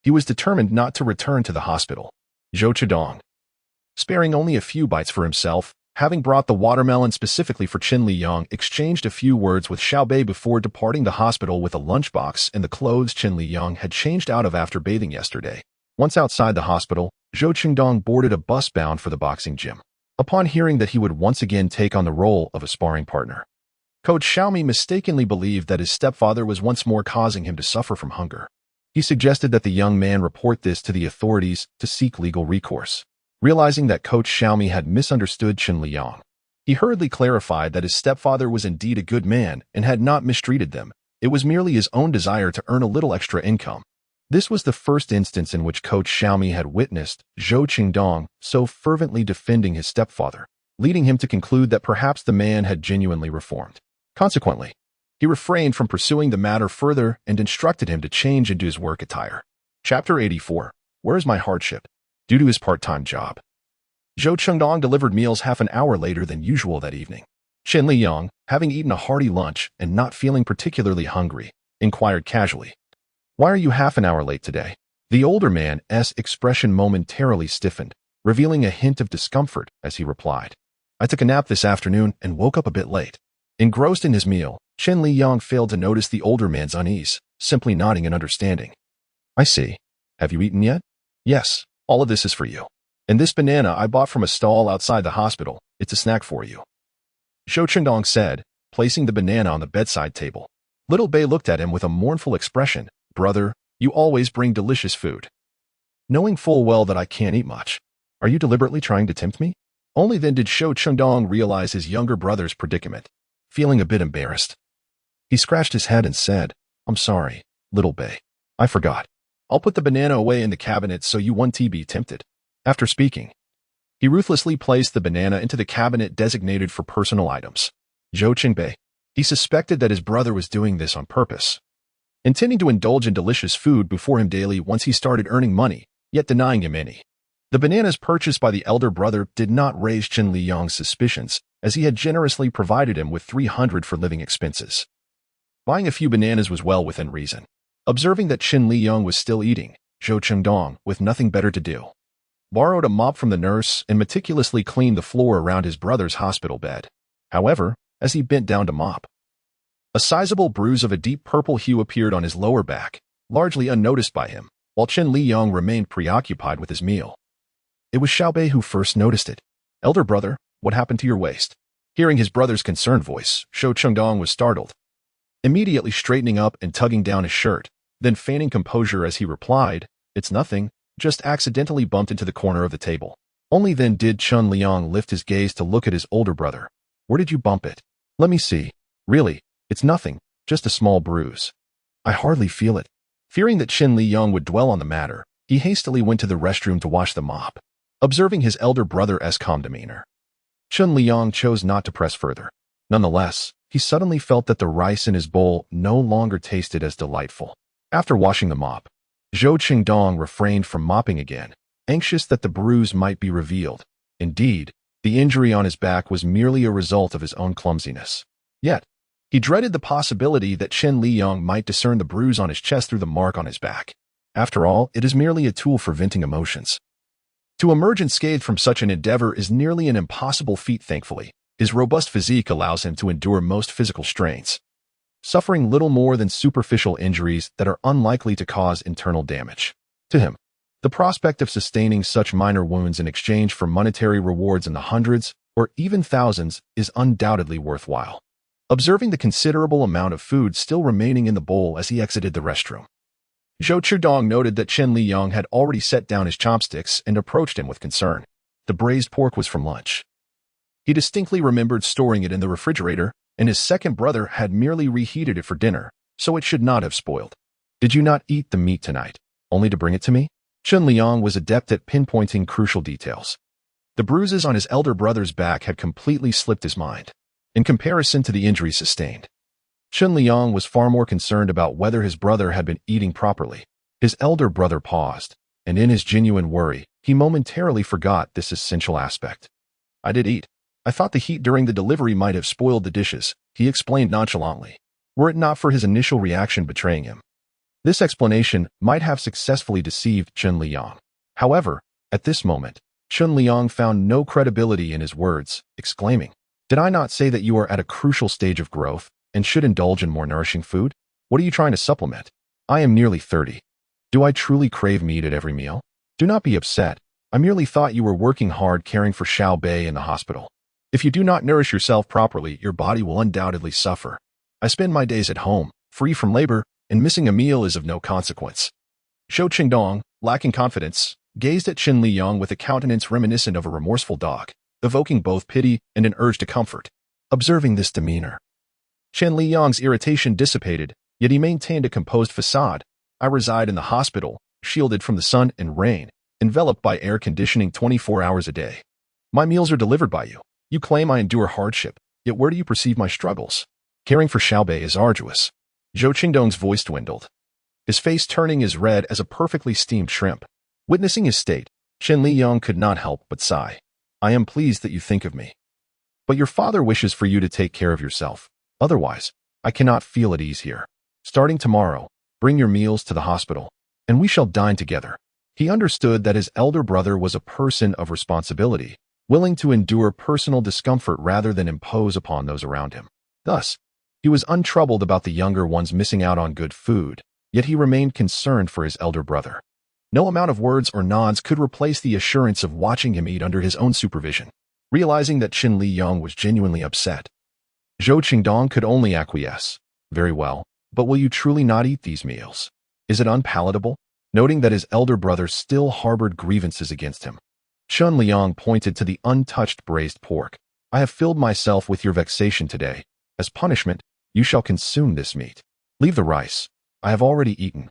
He was determined not to return to the hospital. Zhou Chidong, sparing only a few bites for himself, having brought the watermelon specifically for Chen Liyang, exchanged a few words with Xiao Bei before departing the hospital with a lunchbox and the clothes Chen Liyang had changed out of after bathing yesterday. Once outside the hospital, Zhou Qingdong boarded a bus bound for the boxing gym. Upon hearing that he would once again take on the role of a sparring partner, Coach Xiaomi mistakenly believed that his stepfather was once more causing him to suffer from hunger. He suggested that the young man report this to the authorities to seek legal recourse. Realizing that Coach Xiaomi had misunderstood Chen Liyang, he hurriedly clarified that his stepfather was indeed a good man and had not mistreated them. It was merely his own desire to earn a little extra income. This was the first instance in which Coach Xiaomi had witnessed Zhou Qingdong so fervently defending his stepfather, leading him to conclude that perhaps the man had genuinely reformed. Consequently, he refrained from pursuing the matter further and instructed him to change into his work attire. Chapter 84. Where is my hardship? Due to his part-time job, Zhou Chengdong delivered meals half an hour later than usual that evening. Chen Liyang, having eaten a hearty lunch and not feeling particularly hungry, inquired casually, "Why are you half an hour late today?" The older man's expression momentarily stiffened, revealing a hint of discomfort as he replied, "I took a nap this afternoon and woke up a bit late." Engrossed in his meal, Chen Liyang failed to notice the older man's unease, simply nodding in understanding. "I see. Have you eaten yet?" "Yes, all of this is for you. And this banana I bought from a stall outside the hospital. It's a snack for you," Zhou Chengdong said, placing the banana on the bedside table. Little Bei looked at him with a mournful expression. "Brother, you always bring delicious food, knowing full well that I can't eat much. Are you deliberately trying to tempt me?" Only then did Zhou Chengdong realize his younger brother's predicament. Feeling a bit embarrassed, he scratched his head and said, "I'm sorry, Little Bei. I forgot. I'll put the banana away in the cabinet so you won't be tempted." After speaking, he ruthlessly placed the banana into the cabinet designated for personal items. Zhou Qingbei, he suspected that his brother was doing this on purpose. intending to indulge in delicious food before him daily once he started earning money, yet denying him any. The bananas purchased by the elder brother did not raise Chen Liyang's suspicions, as he had generously provided him with 300 for living expenses. Buying a few bananas was well within reason. Observing that Chen Liyang was still eating, Zhou Chengdong, with nothing better to do, borrowed a mop from the nurse and meticulously cleaned the floor around his brother's hospital bed. However, as he bent down to mop, a sizable bruise of a deep purple hue appeared on his lower back, largely unnoticed by him, while Chen Liyang remained preoccupied with his meal. It was Xiaobei who first noticed it. "Elder brother, what happened to your waist?" Hearing his brother's concerned voice, Zhou Chengdong was startled, immediately straightening up and tugging down his shirt, then feigning composure as he replied, "It's nothing, just accidentally bumped into the corner of the table." Only then did Chen Liyang lift his gaze to look at his older brother. "Where did you bump it?" "Let me see. Really, it's nothing, just a small bruise. I hardly feel it." Fearing that Chen Liyang would dwell on the matter, he hastily went to the restroom to wash the mop. Observing his elder brother's calm demeanor, Chen Liyang chose not to press further. Nonetheless, he suddenly felt that the rice in his bowl no longer tasted as delightful. After washing the mop, Zhou Qingdong refrained from mopping again, anxious that the bruise might be revealed. Indeed, the injury on his back was merely a result of his own clumsiness. Yet, he dreaded the possibility that Chen Liyang might discern the bruise on his chest through the mark on his back. After all, it is merely a tool for venting emotions. To emerge unscathed from such an endeavor is nearly an impossible feat, thankfully. His robust physique allows him to endure most physical strains, suffering little more than superficial injuries that are unlikely to cause internal damage. To him, the prospect of sustaining such minor wounds in exchange for monetary rewards in the hundreds or even thousands is undoubtedly worthwhile. Observing the considerable amount of food still remaining in the bowl as he exited the restroom, Zhou Chudong noted that Chen Liyang had already set down his chopsticks and approached him with concern. The braised pork was from lunch. He distinctly remembered storing it in the refrigerator, and his second brother had merely reheated it for dinner, so it should not have spoiled. "Did you not eat the meat tonight, only to bring it to me?" Chen Liyang was adept at pinpointing crucial details. The bruises on his elder brother's back had completely slipped his mind, in comparison to the injuries sustained. Chen Liyang was far more concerned about whether his brother had been eating properly. His elder brother paused, and in his genuine worry, he momentarily forgot this essential aspect. "I did eat. I thought the heat during the delivery might have spoiled the dishes," he explained nonchalantly, were it not for his initial reaction betraying him. This explanation might have successfully deceived Chen Liyang. However, at this moment, Chen Liyang found no credibility in his words, exclaiming, "Did I not say that you are at a crucial stage of growth and should indulge in more nourishing food? What are you trying to supplement? I am nearly 30. Do I truly crave meat at every meal? Do not be upset. I merely thought you were working hard caring for Xiaobei in the hospital. If you do not nourish yourself properly, your body will undoubtedly suffer. I spend my days at home, free from labor, and missing a meal is of no consequence." Zhou Qingdong, lacking confidence, gazed at Chen Liyang with a countenance reminiscent of a remorseful dog, evoking both pity and an urge to comfort. Observing this demeanor, Chen Liyang's irritation dissipated, yet he maintained a composed facade. "I reside in the hospital, shielded from the sun and rain, enveloped by air conditioning 24 hours a day. My meals are delivered by you. You claim I endure hardship, yet where do you perceive my struggles? Caring for Xiaobei is arduous." Zhou Qingdong's voice dwindled, his face turning as red as a perfectly steamed shrimp. Witnessing his state, Chen Liyang could not help but sigh. "I am pleased that you think of me. But your father wishes for you to take care of yourself. Otherwise, I cannot feel at ease here. Starting tomorrow, bring your meals to the hospital, and we shall dine together." He understood that his elder brother was a person of responsibility, willing to endure personal discomfort rather than impose upon those around him. Thus, he was untroubled about the younger ones missing out on good food, yet he remained concerned for his elder brother. No amount of words or nods could replace the assurance of watching him eat under his own supervision. Realizing that Chen Liyang was genuinely upset, Zhou Qingdong could only acquiesce. "Very well, but will you truly not eat these meals? Is it unpalatable?" Noting that his elder brother still harbored grievances against him, Chen Liyang pointed to the untouched braised pork. "I have filled myself with your vexation today. As punishment, you shall consume this meat. Leave the rice. I have already eaten,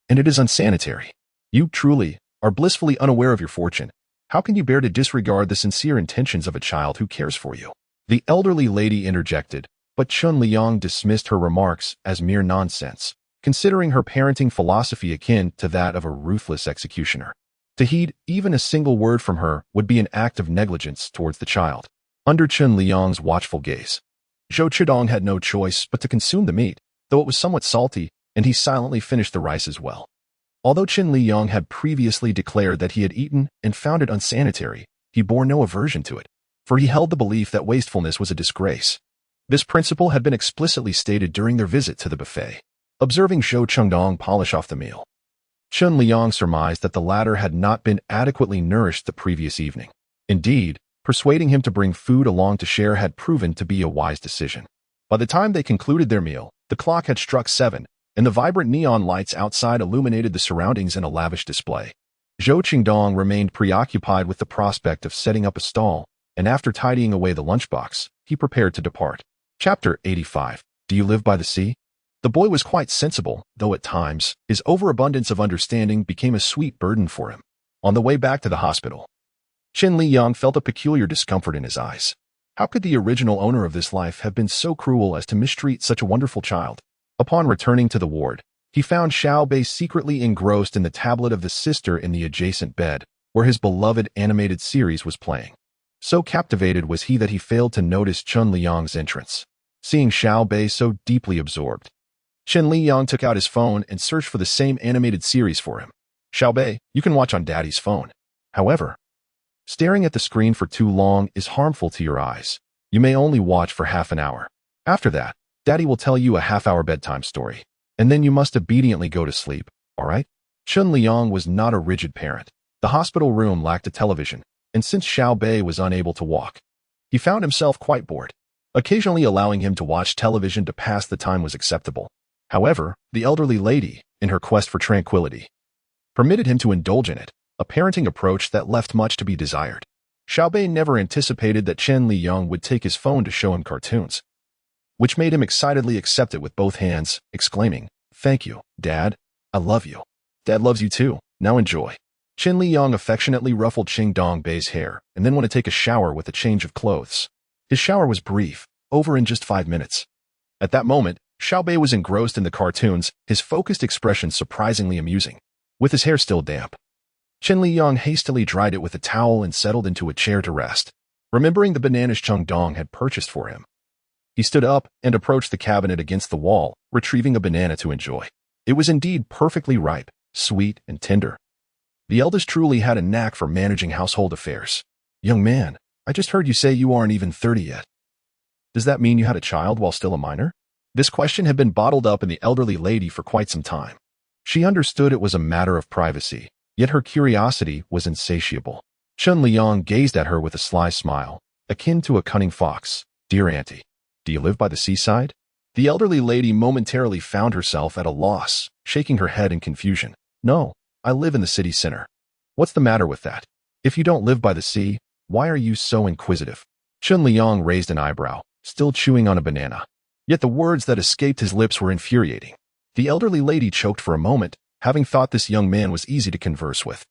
and it is unsanitary. You truly are blissfully unaware of your fortune. How can you bear to disregard the sincere intentions of a child who cares for you?" The elderly lady interjected, but Chen Liyang dismissed her remarks as mere nonsense, considering her parenting philosophy akin to that of a ruthless executioner. To heed even a single word from her would be an act of negligence towards the child. Under Chen Liyang's watchful gaze, Zhou Chidong had no choice but to consume the meat, though it was somewhat salty, and he silently finished the rice as well. Although Chen Liyang had previously declared that he had eaten and found it unsanitary, he bore no aversion to it, for he held the belief that wastefulness was a disgrace. This principle had been explicitly stated during their visit to the buffet. Observing Zhou Chengdong polish off the meal, Chen Liyang surmised that the latter had not been adequately nourished the previous evening. Indeed, persuading him to bring food along to share had proven to be a wise decision. By the time they concluded their meal, the clock had struck 7, and the vibrant neon lights outside illuminated the surroundings in a lavish display. Zhou Qingdong remained preoccupied with the prospect of setting up a stall, and after tidying away the lunchbox, he prepared to depart. Chapter 85. Do you live by the sea? The boy was quite sensible, though at times, his overabundance of understanding became a sweet burden for him. On the way back to the hospital, Chen Liyang felt a peculiar discomfort in his eyes. How could the original owner of this life have been so cruel as to mistreat such a wonderful child? Upon returning to the ward, he found Xiao Bei secretly engrossed in the tablet of the sister in the adjacent bed, where his beloved animated series was playing. So captivated was he that he failed to notice Chen Liyang's entrance. Seeing Xiao Bei so deeply absorbed, Chen Liyang took out his phone and searched for the same animated series for him. Xiao Bei, you can watch on Daddy's phone. However, staring at the screen for too long is harmful to your eyes. You may only watch for half an hour. After that, Daddy will tell you a half-hour bedtime story, and then you must obediently go to sleep, all right? Chen Liyang was not a rigid parent. The hospital room lacked a television, and since Xiao Bei was unable to walk, he found himself quite bored. Occasionally allowing him to watch television to pass the time was acceptable. However, the elderly lady, in her quest for tranquility, permitted him to indulge in it, a parenting approach that left much to be desired. Xiao Bei never anticipated that Chen Liyang would take his phone to show him cartoons, which made him excitedly accept it with both hands, exclaiming, "Thank you, Dad. I love you. Dad loves you too. Now enjoy." Chen Liyang affectionately ruffled Qingdong Bei's hair and then went to take a shower with a change of clothes. His shower was brief, over in just 5 minutes. At that moment, Xiao Bei was engrossed in the cartoons, his focused expression surprisingly amusing. With his hair still damp, Chen Liyang hastily dried it with a towel and settled into a chair to rest. Remembering the bananas Chengdong had purchased for him, he stood up and approached the cabinet against the wall, retrieving a banana to enjoy. It was indeed perfectly ripe, sweet, and tender. The eldest truly had a knack for managing household affairs. "Young man, I just heard you say you aren't even 30 yet. Does that mean you had a child while still a minor?" This question had been bottled up in the elderly lady for quite some time. She understood it was a matter of privacy, yet her curiosity was insatiable. Chen Liyang gazed at her with a sly smile, akin to a cunning fox. "Dear auntie, do you live by the seaside?" The elderly lady momentarily found herself at a loss, shaking her head in confusion. "No, I live in the city center." "What's the matter with that? If you don't live by the sea, why are you so inquisitive?" Chen Liyang raised an eyebrow, still chewing on a banana. Yet the words that escaped his lips were infuriating. The elderly lady choked for a moment, having thought this young man was easy to converse with.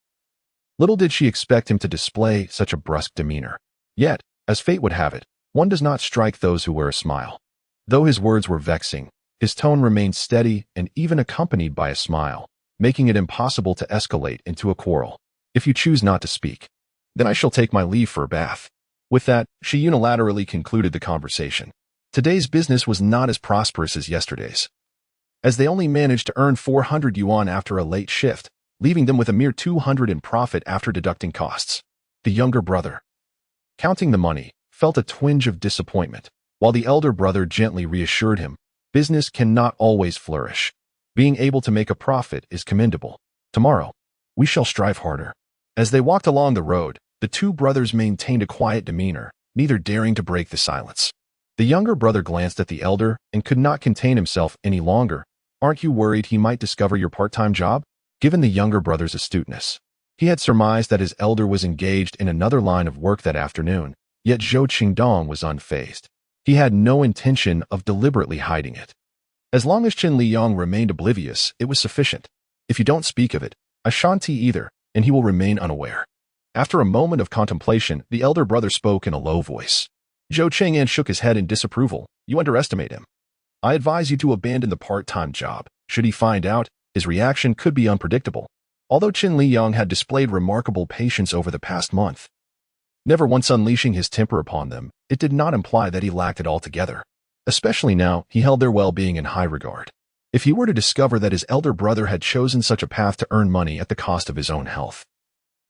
Little did she expect him to display such a brusque demeanor. Yet, as fate would have it, one does not strike those who wear a smile. Though his words were vexing, his tone remained steady and even accompanied by a smile, making it impossible to escalate into a quarrel. "If you choose not to speak, then I shall take my leave for a bath." With that, she unilaterally concluded the conversation. Today's business was not as prosperous as yesterday's, as they only managed to earn 400 yuan after a late shift, leaving them with a mere 200 in profit after deducting costs. The younger brother, counting the money, felt a twinge of disappointment, while the elder brother gently reassured him, business cannot always flourish. Being able to make a profit is commendable. Tomorrow, we shall strive harder. As they walked along the road, the two brothers maintained a quiet demeanor, neither daring to break the silence. The younger brother glanced at the elder and could not contain himself any longer. "Aren't you worried he might discover your part-time job?" Given the younger brother's astuteness, he had surmised that his elder was engaged in another line of work that afternoon, yet Zhou Qingdong was unfazed. He had no intention of deliberately hiding it. As long as Chen Liyang remained oblivious, it was sufficient. "If you don't speak of it, I shan't either, and he will remain unaware." After a moment of contemplation, the elder brother spoke in a low voice. Zhou Cheng'an shook his head in disapproval. "You underestimate him. I advise you to abandon the part-time job. Should he find out, his reaction could be unpredictable. Although Chen Liyang had displayed remarkable patience over the past month, never once unleashing his temper upon them, it did not imply that he lacked it altogether. Especially now, he held their well-being in high regard. If he were to discover that his elder brother had chosen such a path to earn money at the cost of his own health,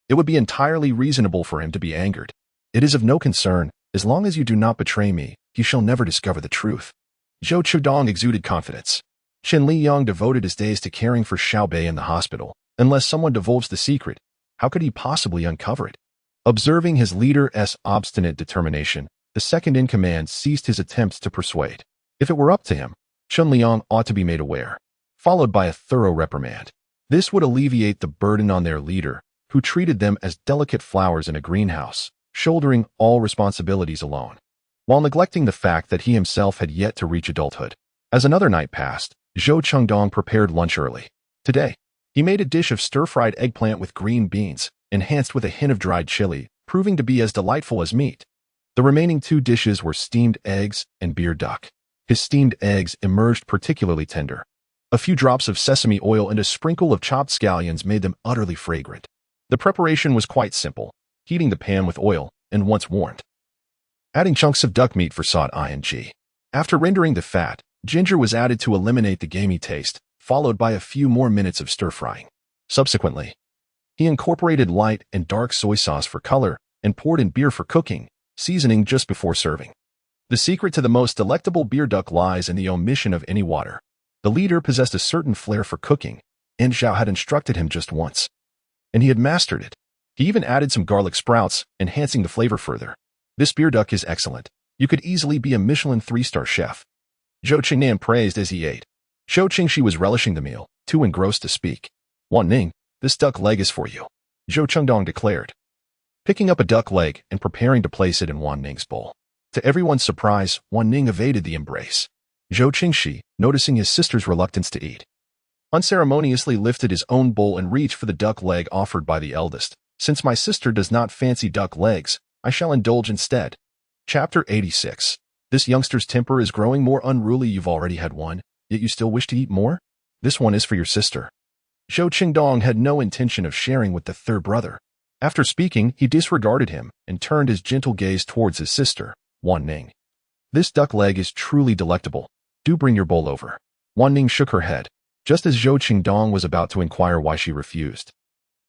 it would be entirely reasonable for him to be angered. It is of no concern. As long as you do not betray me, you shall never discover the truth. Zhou Chudong exuded confidence. Chen Liyang devoted his days to caring for Xiao Bei in the hospital. Unless someone divulged the secret, how could he possibly uncover it? Observing his leader's obstinate determination, the second-in-command ceased his attempts to persuade. If it were up to him, Chen Liyang ought to be made aware, followed by a thorough reprimand. This would alleviate the burden on their leader, who treated them as delicate flowers in a greenhouse, shouldering all responsibilities alone, while neglecting the fact that he himself had yet to reach adulthood. As another night passed, Zhou Chengdong prepared lunch early. Today, he made a dish of stir-fried eggplant with green beans, enhanced with a hint of dried chili, proving to be as delightful as meat. The remaining two dishes were steamed eggs and beer duck. His steamed eggs emerged particularly tender. A few drops of sesame oil and a sprinkle of chopped scallions made them utterly fragrant. The preparation was quite simple, heating the pan with oil, and once warmed, adding chunks of duck meat for salt ing. After rendering the fat, ginger was added to eliminate the gamey taste, followed by a few more minutes of stir-frying. Subsequently, he incorporated light and dark soy sauce for color and poured in beer for cooking, seasoning just before serving. The secret to the most delectable beer duck lies in the omission of any water. The leader possessed a certain flair for cooking, and Zhao had instructed him just once, and he had mastered it. He even added some garlic sprouts, enhancing the flavor further. This beer duck is excellent. You could easily be a Michelin 3-star chef, Zhou Qingnan praised as he ate. Zhou Qingxi was relishing the meal, too engrossed to speak. Wan Ning, this duck leg is for you, Zhou Chengdong declared, picking up a duck leg and preparing to place it in Wan Ning's bowl. To everyone's surprise, Wan Ning evaded the embrace. Zhou Qingxi, noticing his sister's reluctance to eat, unceremoniously lifted his own bowl and reached for the duck leg offered by the eldest. Since my sister does not fancy duck legs, I shall indulge instead. Chapter 86. This youngster's temper is growing more unruly. You've already had one, yet you still wish to eat more? This one is for your sister. Zhou Qingdong had no intention of sharing with the third brother. After speaking, he disregarded him and turned his gentle gaze towards his sister, Wan Ning. This duck leg is truly delectable. Do bring your bowl over. Wan Ning shook her head, just as Zhou Qingdong was about to inquire why she refused.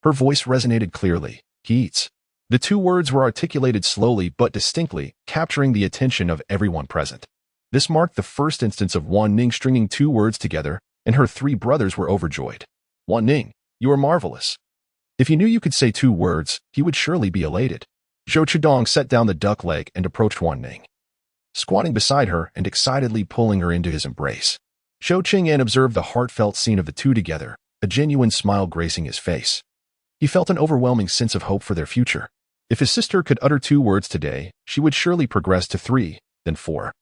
Her voice resonated clearly. He eats. The two words were articulated slowly but distinctly, capturing the attention of everyone present. This marked the first instance of Wan Ning stringing two words together, and her three brothers were overjoyed. Wan Ning, you are marvelous. If he knew you could say two words, he would surely be elated. Zhou Chudong set down the duck leg and approached Wan Ning, squatting beside her and excitedly pulling her into his embrace. Zhou Qingyan observed the heartfelt scene of the two together, a genuine smile gracing his face. He felt an overwhelming sense of hope for their future. If his sister could utter two words today, she would surely progress to 3, then 4,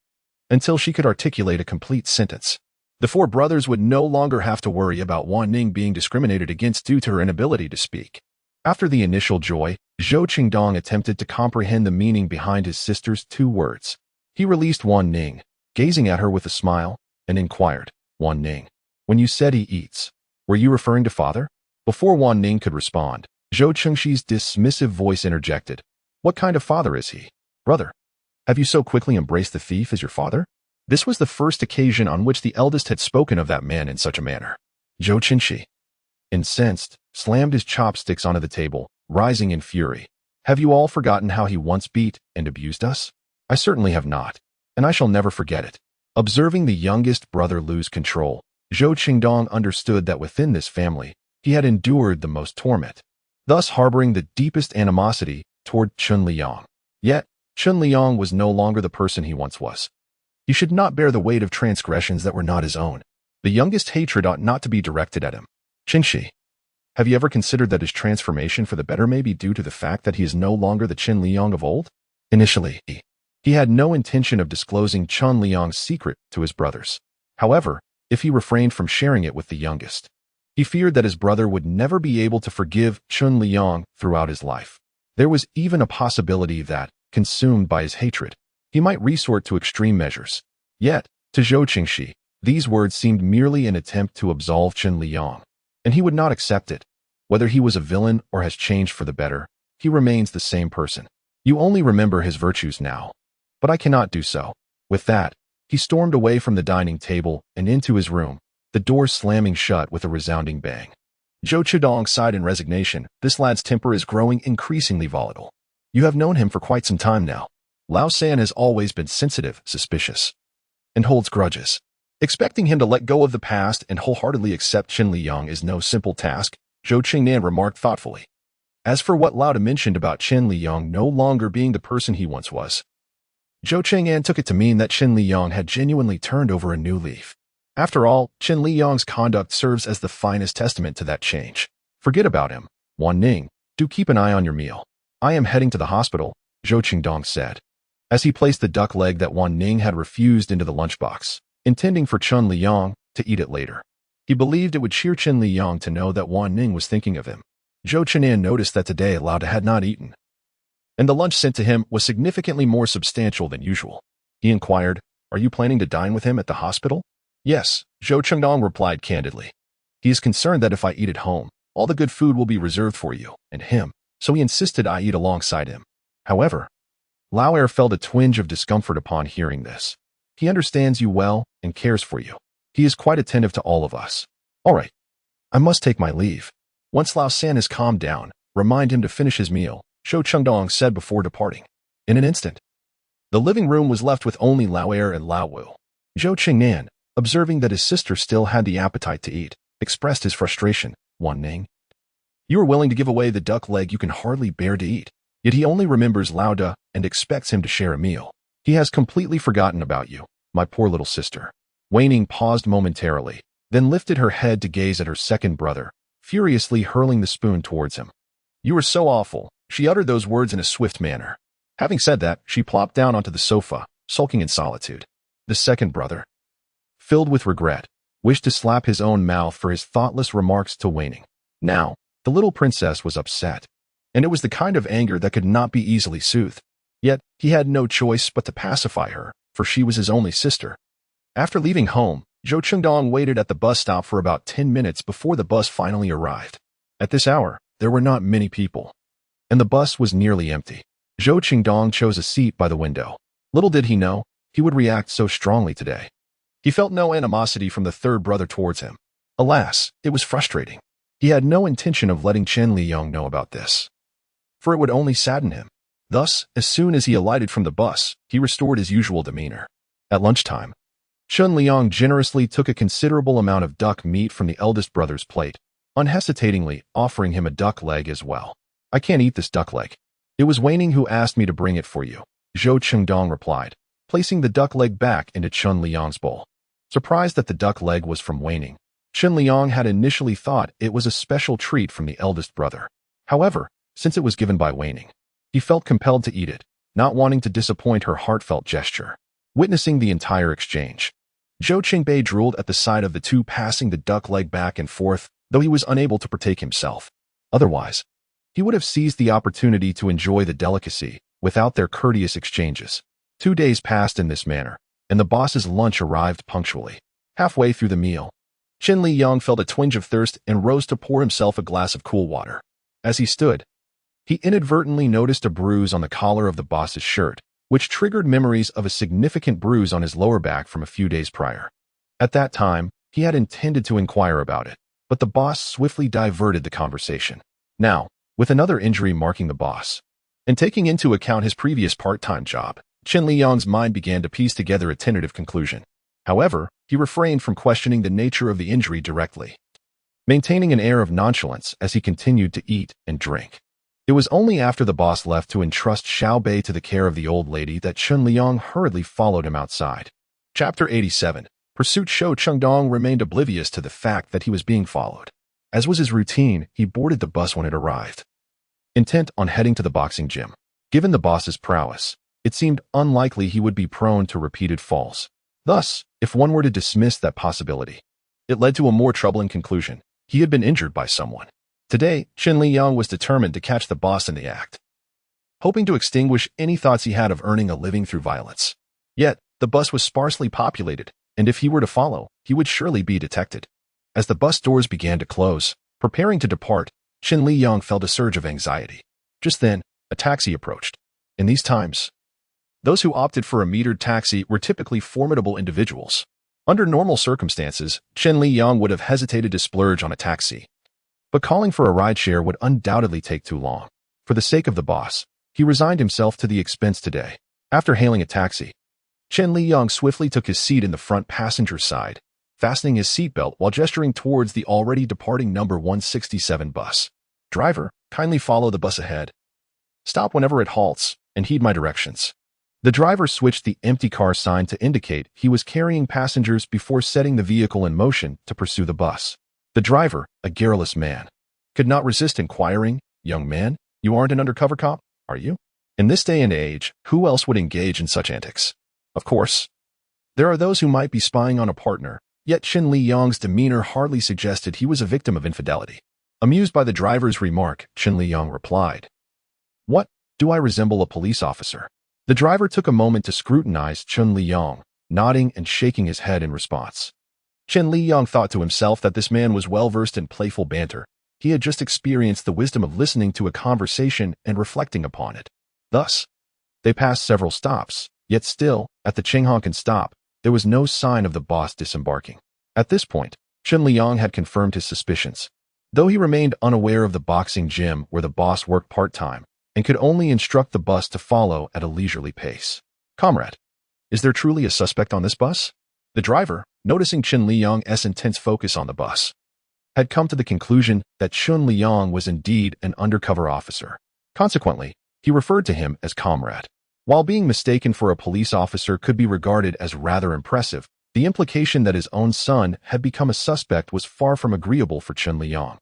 until she could articulate a complete sentence. The four brothers would no longer have to worry about Wan Ning being discriminated against due to her inability to speak. After the initial joy, Zhou Qingdong attempted to comprehend the meaning behind his sister's two words. He released Wan Ning, gazing at her with a smile, and inquired, Wan Ning, when you said he eats, were you referring to father? Before Wan Ning could respond, Zhou Chengxi's dismissive voice interjected. What kind of father is he? Brother, have you so quickly embraced the thief as your father? This was the first occasion on which the eldest had spoken of that man in such a manner. Zhou Qingxi, incensed, slammed his chopsticks onto the table, rising in fury. Have you all forgotten how he once beat and abused us? I certainly have not, and I shall never forget it. Observing the youngest brother lose control, Zhou Qingdong understood that within this family, he had endured the most torment, thus harboring the deepest animosity toward Chen Liyang. Yet, Chen Liyang was no longer the person he once was. He should not bear the weight of transgressions that were not his own. The youngest hatred ought not to be directed at him. Qingxi, have you ever considered that his transformation for the better may be due to the fact that he is no longer the Chen Liyang of old? Initially, he had no intention of disclosing Chen Liyang's secret to his brothers. However, if he refrained from sharing it with the youngest, he feared that his brother would never be able to forgive Chen Liyang throughout his life. There was even a possibility that, consumed by his hatred, he might resort to extreme measures. Yet, to Zhou Qingxi, These words seemed merely an attempt to absolve Chen Liyang, and he would not accept it. Whether he was a villain or has changed for the better, he remains the same person. You only remember his virtues now. But I cannot do so. With that, he stormed away from the dining table and into his room, the door slamming shut with a resounding bang. Zhou Chudong sighed in resignation. This lad's temper is growing increasingly volatile. You have known him for quite some time now. Lao San has always been sensitive, suspicious, and holds grudges. Expecting him to let go of the past and wholeheartedly accept Chen Liyang is no simple task, Zhou Qingnan remarked thoughtfully. As for what Lao mentioned about Chen Liyang no longer being the person he once was, Zhou Qingnan took it to mean that Chen Liyang had genuinely turned over a new leaf. After all, Chen Liyang's conduct serves as the finest testament to that change. Forget about him, Wan Ning. Do keep an eye on your meal. I am heading to the hospital, Zhou Qingdong said, as he placed the duck leg that Wan Ning had refused into the lunchbox, intending for Chen Liyang to eat it later. He believed it would cheer Chen Liyang to know that Wan Ning was thinking of him. Zhou Qinan noticed that today Lao had not eaten, and the lunch sent to him was significantly more substantial than usual. He inquired, "Are you planning to dine with him at the hospital?" "Yes," Zhou Chengdong replied candidly. "He is concerned that if I eat at home, all the good food will be reserved for you and him, so he insisted I eat alongside him." However, Lao felt a twinge of discomfort upon hearing this. He understands you well and cares for you. He is quite attentive to all of us. All right, I must take my leave. Once Lao San has calmed down, remind him to finish his meal, Zhou Chengdong said before departing. In an instant, the living room was left with only Lao and Lao Wu. Zhou Qingnan, observing that his sister still had the appetite to eat, expressed his frustration. Wan Ning, you are willing to give away the duck leg you can hardly bear to eat, yet he only remembers Lao Da and expects him to share a meal. He has completely forgotten about you, my poor little sister. Wei Ning paused momentarily, then lifted her head to gaze at her second brother, furiously hurling the spoon towards him. You are so awful. She uttered those words in a swift manner. Having said that, she plopped down onto the sofa, sulking in solitude. The second brother, filled with regret, wished to slap his own mouth for his thoughtless remarks to Wei Ning. Now, the little princess was upset, and it was the kind of anger that could not be easily soothed. Yet, he had no choice but to pacify her, for she was his only sister. After leaving home, Zhou Chengdong waited at the bus stop for about 10 minutes before the bus finally arrived. At this hour, there were not many people, and the bus was nearly empty. Zhou Qingdong chose a seat by the window. Little did he know, he would react so strongly today. He felt no animosity from the third brother towards him. Alas, it was frustrating. He had no intention of letting Chen Liyang know about this, for it would only sadden him. Thus, as soon as he alighted from the bus, he restored his usual demeanor. At lunchtime, Chen Liyang generously took a considerable amount of duck meat from the eldest brother's plate, unhesitatingly offering him a duck leg as well. I can't eat this duck leg. It was Wei Ning who asked me to bring it for you, Zhou Chengdong replied, placing the duck leg back into Chen Liyang's bowl. Surprised that the duck leg was from Wei Ning, Chen Liyang had initially thought it was a special treat from the eldest brother. However, since it was given by Wei Ning, he felt compelled to eat it, not wanting to disappoint her heartfelt gesture. Witnessing the entire exchange, Zhou Qingbei drooled at the sight of the two passing the duck leg back and forth, though he was unable to partake himself. Otherwise, he would have seized the opportunity to enjoy the delicacy without their courteous exchanges. 2 days passed in this manner, and the boss's lunch arrived punctually. Halfway through the meal, Chen Liyang felt a twinge of thirst and rose to pour himself a glass of cool water. As he stood, he inadvertently noticed a bruise on the collar of the boss's shirt, which triggered memories of a significant bruise on his lower back from a few days prior. At that time, he had intended to inquire about it, but the boss swiftly diverted the conversation. Now, with another injury marking the boss, and taking into account his previous part-time job, Chen Liyang's mind began to piece together a tentative conclusion. However, he refrained from questioning the nature of the injury directly, maintaining an air of nonchalance as he continued to eat and drink. It was only after the boss left to entrust Xiao Bei to the care of the old lady that Chen Liyang hurriedly followed him outside. Chapter 87. Pursuit. Zhou Chengdong remained oblivious to the fact that he was being followed. As was his routine, he boarded the bus when it arrived, intent on heading to the boxing gym. Given the boss's prowess, it seemed unlikely he would be prone to repeated falls. Thus, if one were to dismiss that possibility, it led to a more troubling conclusion. He had been injured by someone. Today, Chen Liyang was determined to catch the boss in the act, hoping to extinguish any thoughts he had of earning a living through violence. Yet, the bus was sparsely populated, and if he were to follow, he would surely be detected. As the bus doors began to close, preparing to depart, Chen Liyang felt a surge of anxiety. Just then, a taxi approached. In these times, those who opted for a metered taxi were typically formidable individuals. Under normal circumstances, Chen Liyang would have hesitated to splurge on a taxi. But calling for a rideshare would undoubtedly take too long. For the sake of the boss, he resigned himself to the expense today. After hailing a taxi, Chen Liyang swiftly took his seat in the front passenger side, fastening his seatbelt while gesturing towards the already departing number 167 bus. "Driver, kindly follow the bus ahead. Stop whenever it halts, and heed my directions." The driver switched the empty car sign to indicate he was carrying passengers before setting the vehicle in motion to pursue the bus. The driver, a garrulous man, could not resist inquiring, "Young man, you aren't an undercover cop, are you?" In this day and age, who else would engage in such antics? Of course, there are those who might be spying on a partner, yet Chen Liyang's demeanor hardly suggested he was a victim of infidelity. Amused by the driver's remark, Chen Liyang replied, "What, do I resemble a police officer?" The driver took a moment to scrutinize Chen Liyang, nodding and shaking his head in response. Chen Liyang thought to himself that this man was well-versed in playful banter. He had just experienced the wisdom of listening to a conversation and reflecting upon it. Thus, they passed several stops, yet still, at the Chenghonkan stop, there was no sign of the boss disembarking. At this point, Chen Liyang had confirmed his suspicions. Though he remained unaware of the boxing gym where the boss worked part-time, and could only instruct the bus to follow at a leisurely pace. "Comrade, is there truly a suspect on this bus?" The driver, noticing Chen Liyang's intense focus on the bus, had come to the conclusion that Chen Liyang was indeed an undercover officer. Consequently, he referred to him as comrade. While being mistaken for a police officer could be regarded as rather impressive, the implication that his own son had become a suspect was far from agreeable for Chen Liyang.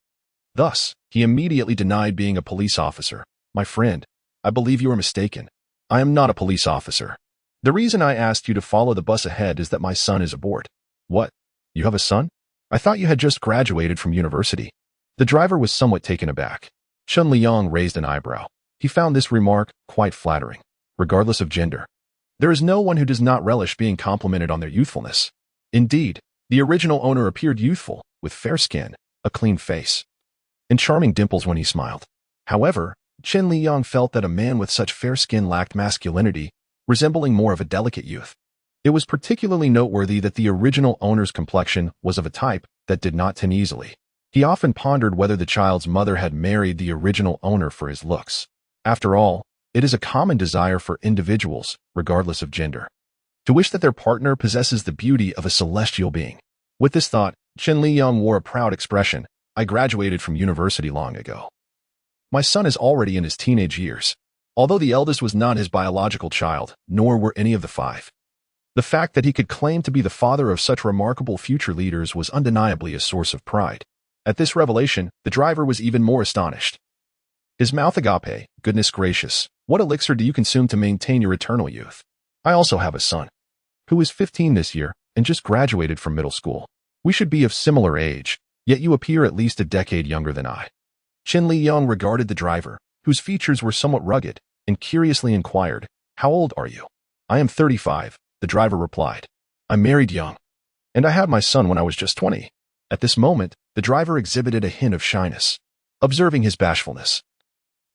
Thus, he immediately denied being a police officer. "My friend, I believe you are mistaken. I am not a police officer. The reason I asked you to follow the bus ahead is that my son is aboard." "What? You have a son? I thought you had just graduated from university." The driver was somewhat taken aback. Chen Liyang raised an eyebrow. He found this remark quite flattering. Regardless of gender, there is no one who does not relish being complimented on their youthfulness. Indeed, the original owner appeared youthful, with fair skin, a clean face, and charming dimples when he smiled. However, Chen Liyang felt that a man with such fair skin lacked masculinity, resembling more of a delicate youth. It was particularly noteworthy that the original owner's complexion was of a type that did not tan easily. He often pondered whether the child's mother had married the original owner for his looks. After all, it is a common desire for individuals, regardless of gender, to wish that their partner possesses the beauty of a celestial being. With this thought, Chen Liyang wore a proud expression. "I graduated from university long ago. My son is already in his teenage years." Although the eldest was not his biological child, nor were any of the five, the fact that he could claim to be the father of such remarkable future leaders was undeniably a source of pride. At this revelation, the driver was even more astonished. His mouth agape, "Goodness gracious, what elixir do you consume to maintain your eternal youth?" "I also have a son, who is 15 this year and just graduated from middle school. We should be of similar age, yet you appear at least a decade younger than I." Chen Liyang regarded the driver, whose features were somewhat rugged, and curiously inquired, "How old are you?" "I am 35, the driver replied. "I married young, and I had my son when I was just 20. At this moment, the driver exhibited a hint of shyness. Observing his bashfulness,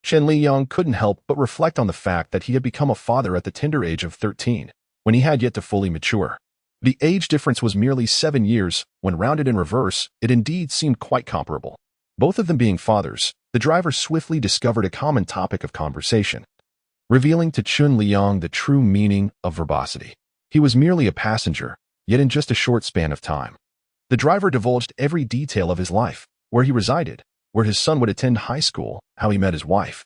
Chen Liyang couldn't help but reflect on the fact that he had become a father at the tender age of 13, when he had yet to fully mature. The age difference was merely 7 years. When rounded in reverse, it indeed seemed quite comparable. Both of them being fathers, the driver swiftly discovered a common topic of conversation, revealing to Chen Liyang the true meaning of verbosity. He was merely a passenger, yet in just a short span of time, the driver divulged every detail of his life, where he resided, where his son would attend high school, how he met his wife,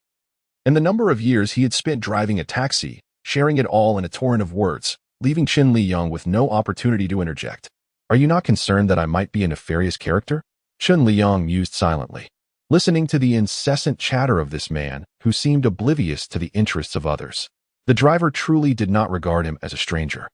and the number of years he had spent driving a taxi, sharing it all in a torrent of words, leaving Chen Liyang with no opportunity to interject. "Are you not concerned that I might be a nefarious character?" Chen Liyang mused silently, listening to the incessant chatter of this man who seemed oblivious to the interests of others. The driver truly did not regard him as a stranger,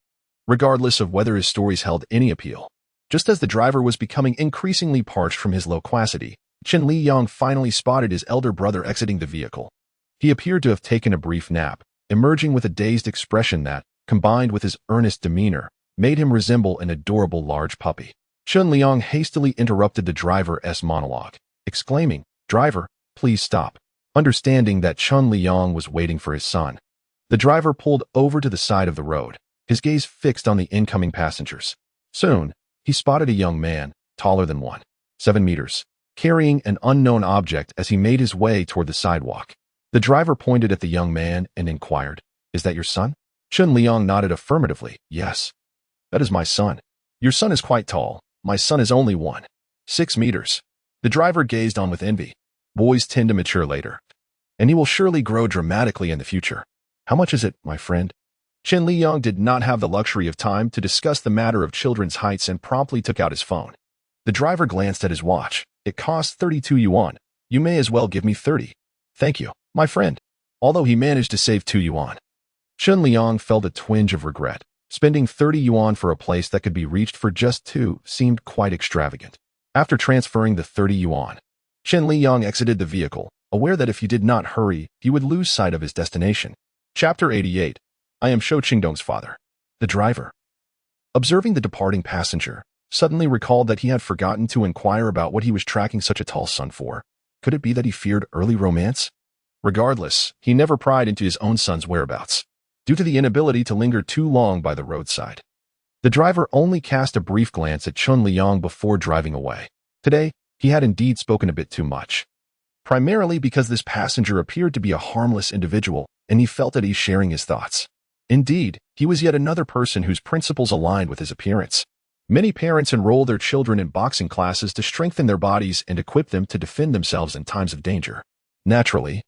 regardless of whether his stories held any appeal. Just as the driver was becoming increasingly parched from his loquacity, Chen Liyang finally spotted his elder brother exiting the vehicle. He appeared to have taken a brief nap, emerging with a dazed expression that, combined with his earnest demeanor, made him resemble an adorable large puppy. Chen Liyang hastily interrupted the driver's monologue, exclaiming, "Driver, please stop." Understanding that Chen Liyang was waiting for his son, the driver pulled over to the side of the road, his gaze fixed on the incoming passengers. Soon, he spotted a young man, taller than 1.7 meters, carrying an unknown object as he made his way toward the sidewalk. The driver pointed at the young man and inquired, "Is that your son?" Chen Liyang nodded affirmatively. "Yes, that is my son. Your son is quite tall. My son is only 1.6 meters. The driver gazed on with envy. Boys tend to mature later, and he will surely grow dramatically in the future. How much is it, my friend? Chen Liyang did not have the luxury of time to discuss the matter of children's heights and promptly took out his phone. The driver glanced at his watch. It costs 32 yuan. You may as well give me 30. Thank you, my friend. Although he managed to save 2 yuan. Chen Liyang felt a twinge of regret. Spending 30 yuan for a place that could be reached for just 2 seemed quite extravagant. After transferring the 30 yuan, Chen Liyang exited the vehicle, aware that if he did not hurry, he would lose sight of his destination. Chapter 88. I am Shou Qingdong's father. The driver, observing the departing passenger, suddenly recalled that he had forgotten to inquire about what he was tracking such a tall son for. Could it be that he feared early romance? Regardless, he never pried into his own son's whereabouts, due to the inability to linger too long by the roadside. The driver only cast a brief glance at Chen Liyang before driving away. Today, he had indeed spoken a bit too much. Primarily because this passenger appeared to be a harmless individual, and he felt at ease sharing his thoughts. Indeed, he was yet another person whose principles aligned with his appearance. Many parents enroll their children in boxing classes to strengthen their bodies and equip them to defend themselves in times of danger. Naturally,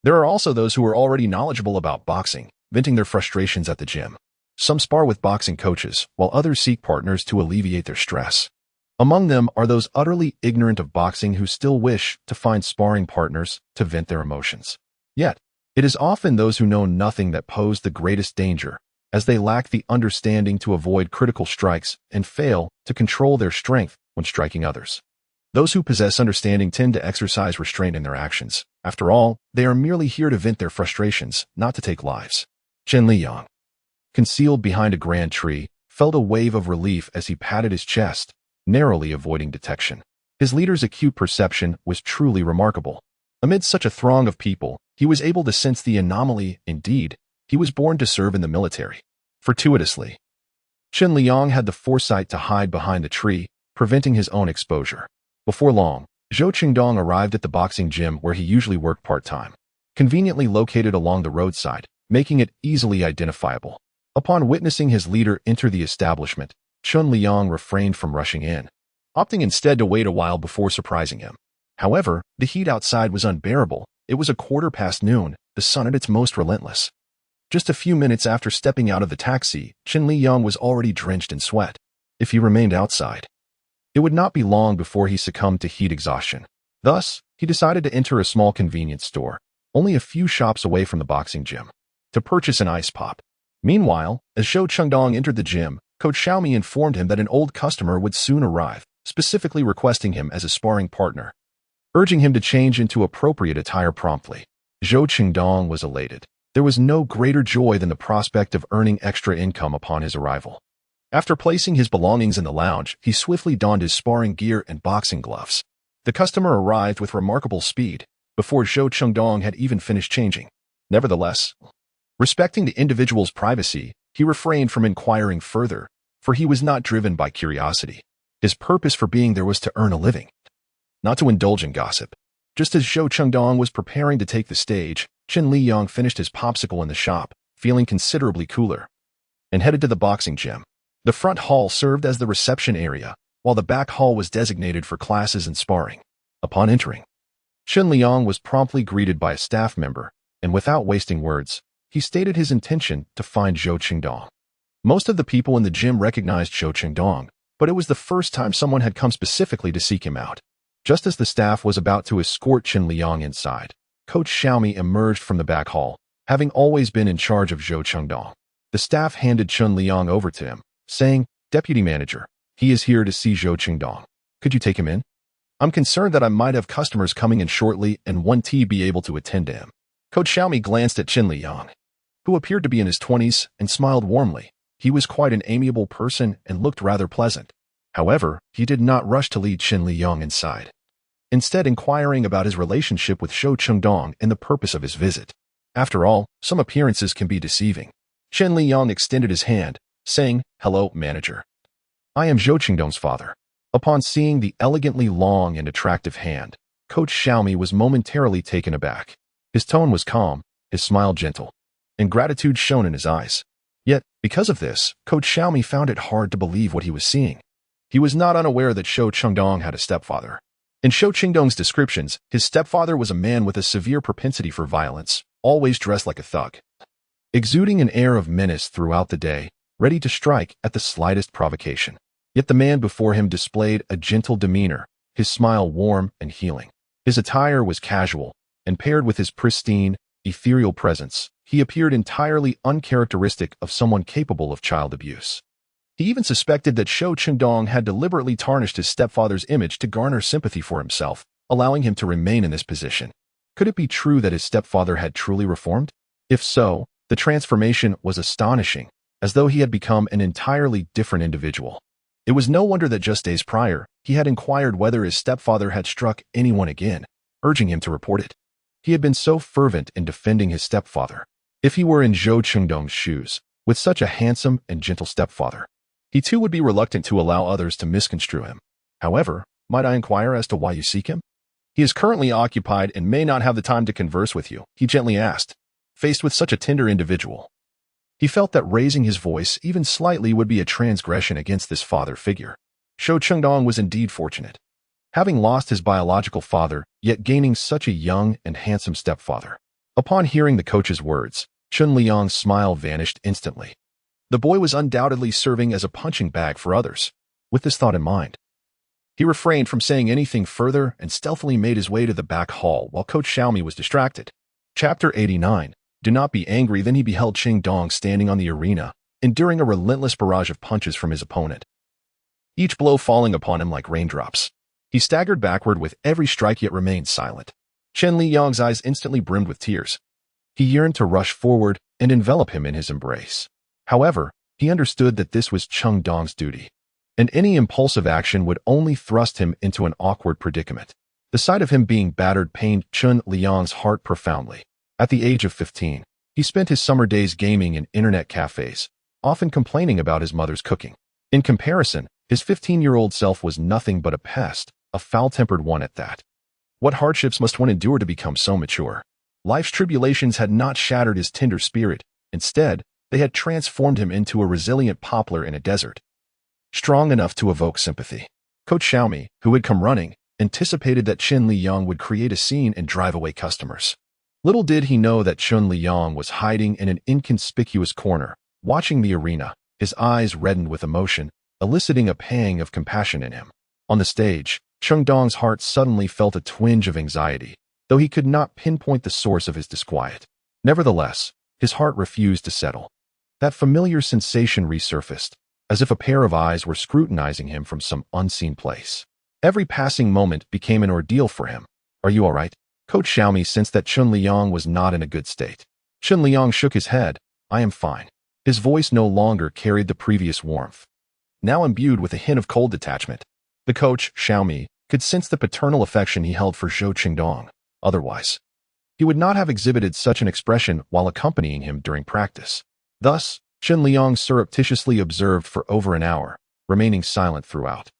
there are also those who are already knowledgeable about boxing, venting their frustrations at the gym. Some spar with boxing coaches, while others seek partners to alleviate their stress. Among them are those utterly ignorant of boxing who still wish to find sparring partners to vent their emotions. Yet, it is often those who know nothing that pose the greatest danger, as they lack the understanding to avoid critical strikes and fail to control their strength when striking others. Those who possess understanding tend to exercise restraint in their actions. After all, they are merely here to vent their frustrations, not to take lives. Chen Liyang, concealed behind a grand tree, felt a wave of relief as he patted his chest, narrowly avoiding detection. His leader's acute perception was truly remarkable. Amid such a throng of people, he was able to sense the anomaly. Indeed, he was born to serve in the military. Fortuitously, Chen Liyang had the foresight to hide behind the tree, preventing his own exposure. Before long, Shou Qingdong arrived at the boxing gym where he usually worked part-time, conveniently located along the roadside, making it easily identifiable. Upon witnessing his leader enter the establishment, Chen Liyang refrained from rushing in, opting instead to wait a while before surprising him. However, the heat outside was unbearable. It was noon, the sun at its most relentless. Just a few minutes after stepping out of the taxi, Chen Liyang was already drenched in sweat. If he remained outside, it would not be long before he succumbed to heat exhaustion. Thus, he decided to enter a small convenience store, only a few shops away from the boxing gym, to purchase an ice pop. Meanwhile, as Shou Qingdong entered the gym, Coach Xiaomi informed him that an old customer would soon arrive, specifically requesting him as a sparring partner, urging him to change into appropriate attire promptly. Shou Qingdong was elated. There was no greater joy than the prospect of earning extra income upon his arrival. After placing his belongings in the lounge, he swiftly donned his sparring gear and boxing gloves. The customer arrived with remarkable speed, before Shou Qingdong had even finished changing. Nevertheless, respecting the individual's privacy, he refrained from inquiring further, for he was not driven by curiosity. His purpose for being there was to earn a living, not to indulge in gossip. Just as Shou Qingdong was preparing to take the stage, Chen Liyang finished his popsicle in the shop, feeling considerably cooler, and headed to the boxing gym. The front hall served as the reception area, while the back hall was designated for classes and sparring. Upon entering, Chen Liyang was promptly greeted by a staff member, and without wasting words, he stated his intention to find Shou Qingdong. Most of the people in the gym recognized Shou Qingdong, but it was the first time someone had come specifically to seek him out. Just as the staff was about to escort Chen Liyang inside, Coach Xiaomi emerged from the back hall, having always been in charge of Shou Qingdong. The staff handed Chen Liyang over to him, saying, "Deputy Manager, he is here to see Shou Qingdong. Could you take him in? I'm concerned that I might have customers coming in shortly and won't be able to attend to him." Coach Xiaomi glanced at Chen Liyang, who appeared to be in his 20s, and smiled warmly. He was quite an amiable person and looked rather pleasant. However, he did not rush to lead Chen Liyang inside, instead inquiring about his relationship with Zhou Chengdong and the purpose of his visit. After all, some appearances can be deceiving. Chen Liyang extended his hand, saying, "Hello, manager. I am Zhou Chengdong's father." Upon seeing the elegantly long and attractive hand, Coach Xiaomi was momentarily taken aback. His tone was calm, his smile gentle, and gratitude shone in his eyes. Yet, because of this, Coach Xiaomi found it hard to believe what he was seeing. He was not unaware that Zhou Chengdong had a stepfather. In Zhou Chengdong's descriptions, his stepfather was a man with a severe propensity for violence, always dressed like a thug, exuding an air of menace throughout the day, ready to strike at the slightest provocation. Yet the man before him displayed a gentle demeanor, his smile warm and healing. His attire was casual, and paired with his pristine, ethereal presence, he appeared entirely uncharacteristic of someone capable of child abuse. He even suspected that Zhou Chengdong had deliberately tarnished his stepfather's image to garner sympathy for himself, allowing him to remain in this position. Could it be true that his stepfather had truly reformed? If so, the transformation was astonishing, as though he had become an entirely different individual. It was no wonder that just days prior, he had inquired whether his stepfather had struck anyone again, urging him to report it. He had been so fervent in defending his stepfather. If he were in Zhou Chengdong's shoes, with such a handsome and gentle stepfather, he too would be reluctant to allow others to misconstrue him. However, might I inquire as to why you seek him? He is currently occupied and may not have the time to converse with you, he gently asked. Faced with such a tender individual, he felt that raising his voice even slightly would be a transgression against this father figure. Zhou Chengdong was indeed fortunate, having lost his biological father, yet gaining such a young and handsome stepfather. Upon hearing the coach's words, Chen Liyang's smile vanished instantly. The boy was undoubtedly serving as a punching bag for others. With this thought in mind, he refrained from saying anything further and stealthily made his way to the back hall while Coach Xiaomi was distracted. Chapter 89. Do not be angry. Then he beheld Chengdong standing on the arena, enduring a relentless barrage of punches from his opponent, each blow falling upon him like raindrops. He staggered backward with every strike yet remained silent. Chen Liyang's eyes instantly brimmed with tears. He yearned to rush forward and envelop him in his embrace. However, he understood that this was Chengdong's duty, and any impulsive action would only thrust him into an awkward predicament. The sight of him being battered pained Chen Liyang's heart profoundly. At the age of 15, he spent his summer days gaming in internet cafes, often complaining about his mother's cooking. In comparison, his 15-year-old self was nothing but a pest, a foul-tempered one at that. What hardships must one endure to become so mature? Life's tribulations had not shattered his tender spirit. Instead, they had transformed him into a resilient poplar in a desert, strong enough to evoke sympathy. Coach Xiaomi, who had come running, anticipated that Chen Liyang would create a scene and drive away customers. Little did he know that Chen Liyang was hiding in an inconspicuous corner, watching the arena, his eyes reddened with emotion, eliciting a pang of compassion in him. On the stage, Chengdong's heart suddenly felt a twinge of anxiety, though he could not pinpoint the source of his disquiet. Nevertheless, his heart refused to settle. That familiar sensation resurfaced, as if a pair of eyes were scrutinizing him from some unseen place. Every passing moment became an ordeal for him. Are you all right? Coach Xiaomi sensed that Chen Liyang was not in a good state. Chen Liyang shook his head. I am fine. His voice no longer carried the previous warmth, now imbued with a hint of cold detachment. The coach, Xiaomi, could sense the paternal affection he held for Zhou Chengdong. Otherwise, he would not have exhibited such an expression while accompanying him during practice. Thus, Chen Liyang surreptitiously observed for over an hour, remaining silent throughout.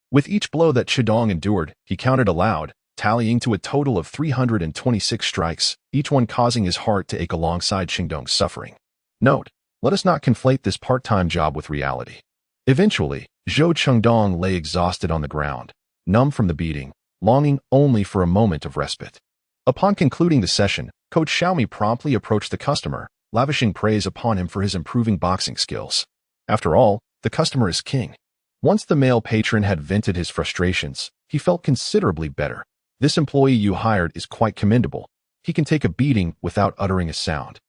With each blow that Chengdong endured, he counted aloud, tallying to a total of 326 strikes, each one causing his heart to ache alongside Chengdong's suffering. Note, let us not conflate this part-time job with reality. Eventually, Zhou Chengdong lay exhausted on the ground, numb from the beating, longing only for a moment of respite. Upon concluding the session, Coach Xiaomi promptly approached the customer, lavishing praise upon him for his improving boxing skills. After all, the customer is king. Once the male patron had vented his frustrations, he felt considerably better. This employee you hired is quite commendable. He can take a beating without uttering a sound,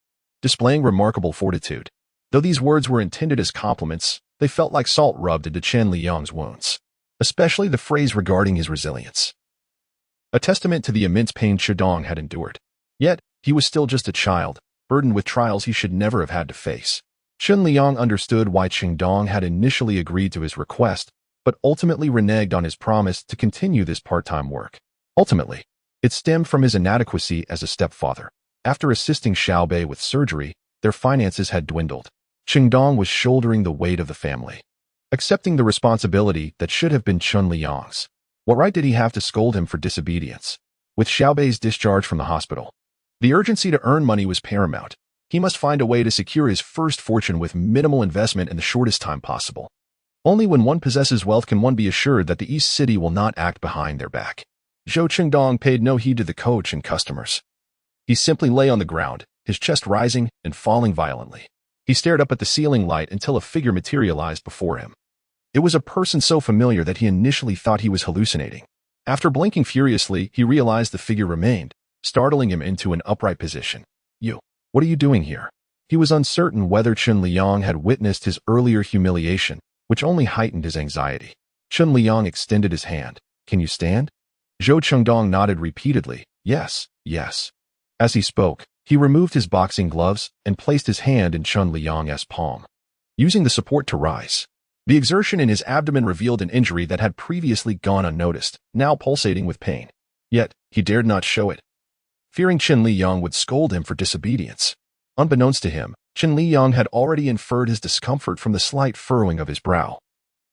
displaying remarkable fortitude. Though these words were intended as compliments, they felt like salt rubbed into Chen Liyang's wounds, especially the phrase regarding his resilience, a testament to the immense pain Chengdong had endured. Yet, he was still just a child, burdened with trials he should never have had to face. Chen Liyang understood why Qingdong had initially agreed to his request, but ultimately reneged on his promise to continue this part-time work. Ultimately, it stemmed from his inadequacy as a stepfather. After assisting Xiaobei with surgery, their finances had dwindled. Qingdong was shouldering the weight of the family, accepting the responsibility that should have been Chen Liyang's. What right did he have to scold him for disobedience? With Xiaobei's discharge from the hospital, the urgency to earn money was paramount. He must find a way to secure his first fortune with minimal investment in the shortest time possible. Only when one possesses wealth can one be assured that the East City will not act behind their back. Zhou Qingdong paid no heed to the coach and customers. He simply lay on the ground, his chest rising and falling violently. He stared up at the ceiling light until a figure materialized before him. It was a person so familiar that he initially thought he was hallucinating. After blinking furiously, he realized the figure remained, startling him into an upright position. "You, what are you doing here?" He was uncertain whether Chen Liyang had witnessed his earlier humiliation, which only heightened his anxiety. Chen Liyang extended his hand. "Can you stand?" Zhou Qingdong nodded repeatedly. "Yes, yes." As he spoke, he removed his boxing gloves and placed his hand in Chen Liyang's palm, using the support to rise. The exertion in his abdomen revealed an injury that had previously gone unnoticed, now pulsating with pain. Yet, he dared not show it, fearing Chen Liyang would scold him for disobedience. Unbeknownst to him, Chen Liyang had already inferred his discomfort from the slight furrowing of his brow,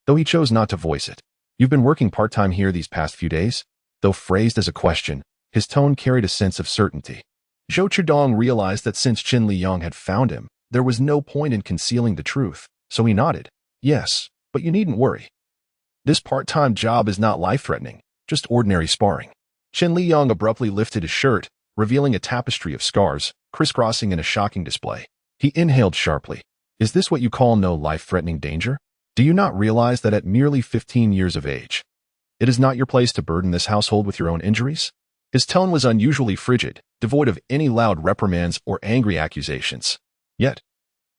though he chose not to voice it. "You've been working part-time here these past few days?" Though phrased as a question, his tone carried a sense of certainty. Zhou Qingdong realized that since Chen Liyang had found him, there was no point in concealing the truth, so he nodded. "Yes, but you needn't worry. This part-time job is not life-threatening, just ordinary sparring." Chen Liyang abruptly lifted his shirt, revealing a tapestry of scars, crisscrossing in a shocking display. He inhaled sharply. "Is this what you call no life-threatening danger? Do you not realize that at merely 15 years of age, it is not your place to burden this household with your own injuries?" His tone was unusually frigid, devoid of any loud reprimands or angry accusations. Yet,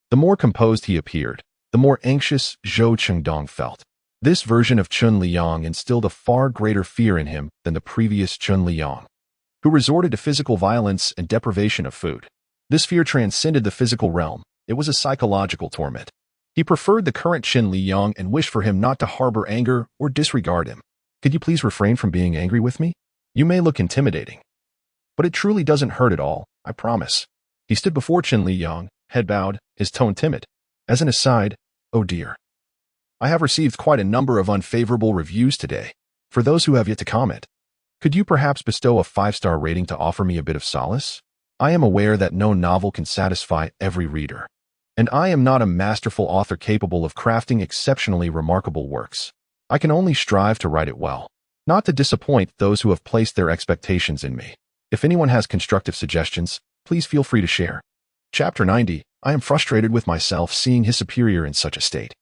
the more composed he appeared, the more anxious Zhou Qingdong felt. This version of Chen Liyang instilled a far greater fear in him than the previous Chen Liyang, who resorted to physical violence and deprivation of food. This fear transcended the physical realm. It was a psychological torment. He preferred the current Chen Liyang and wished for him not to harbor anger or disregard him. "Could you please refrain from being angry with me? You may look intimidating, but it truly doesn't hurt at all, I promise." He stood before Chen Liyang, head bowed, his tone timid. "As an aside, oh dear, I have received quite a number of unfavorable reviews today. For those who have yet to comment, could you perhaps bestow a 5-star rating to offer me a bit of solace? I am aware that no novel can satisfy every reader, and I am not a masterful author capable of crafting exceptionally remarkable works. I can only strive to write it well, not to disappoint those who have placed their expectations in me. If anyone has constructive suggestions, please feel free to share." Chapter 90. I am frustrated with myself seeing his superior in such a state.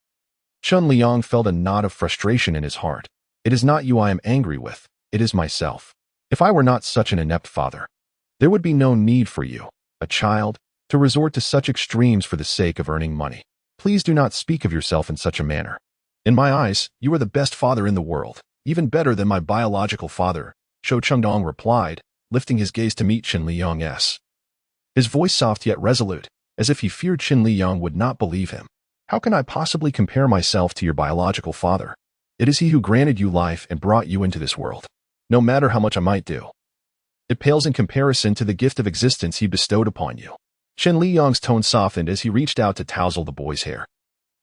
Chen Liyang felt a knot of frustration in his heart. "It is not you I am angry with, it is myself. If I were not such an inept father, there would be no need for you, a child, to resort to such extremes for the sake of earning money. Please do not speak of yourself in such a manner. In my eyes, you are the best father in the world, even better than my biological father," Zhou Qingdong replied, lifting his gaze to meet Chen Liyang's. His voice soft yet resolute, as if he feared Chen Liyang would not believe him. "How can I possibly compare myself to your biological father? It is he who granted you life and brought you into this world. No matter how much I might do, it pales in comparison to the gift of existence he bestowed upon you." Chen Liyang's tone softened as he reached out to touzle the boy's hair.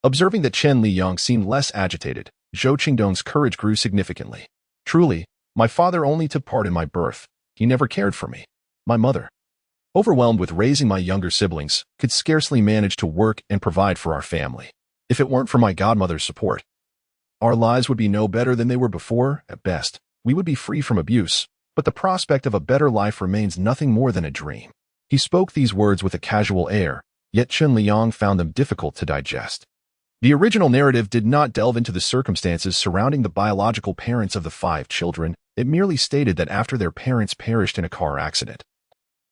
Observing that Chen Liyang seemed less agitated, Zhou Qingdong's courage grew significantly. "Truly, my father only took part in my birth. He never cared for me. My mother, overwhelmed with raising my younger siblings, could scarcely manage to work and provide for our family. If it weren't for my godmother's support, our lives would be no better than they were before. At best, we would be free from abuse, but the prospect of a better life remains nothing more than a dream." He spoke these words with a casual air, yet Chen Liyang found them difficult to digest. The original narrative did not delve into the circumstances surrounding the biological parents of the 5 children. It merely stated that after their parents perished in a car accident,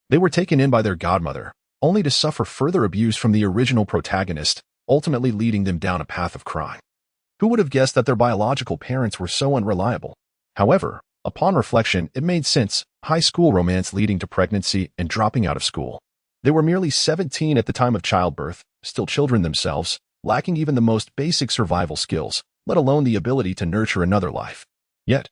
they were taken in by their godmother, only to suffer further abuse from the original protagonist, ultimately leading them down a path of crime. Who would have guessed that their biological parents were so unreliable? However, upon reflection, it made sense. High school romance leading to pregnancy and dropping out of school. They were merely 17 at the time of childbirth, still children themselves, lacking even the most basic survival skills, let alone the ability to nurture another life. Yet,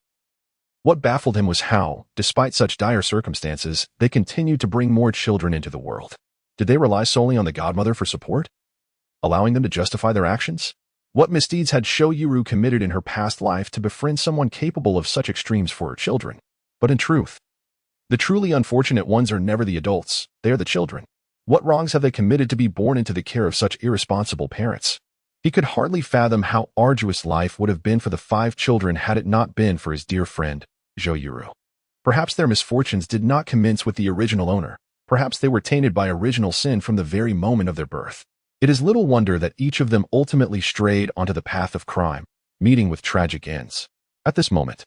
what baffled him was how, despite such dire circumstances, they continued to bring more children into the world. Did they rely solely on the godmother for support, allowing them to justify their actions? What misdeeds had Shoyuru committed in her past life to befriend someone capable of such extremes for her children? But in truth, the truly unfortunate ones are never the adults, they are the children. What wrongs have they committed to be born into the care of such irresponsible parents? He could hardly fathom how arduous life would have been for the 5 children had it not been for his dear friend, Shoyuru. Perhaps their misfortunes did not commence with the original owner. Perhaps they were tainted by original sin from the very moment of their birth. It is little wonder that each of them ultimately strayed onto the path of crime, meeting with tragic ends. At this moment,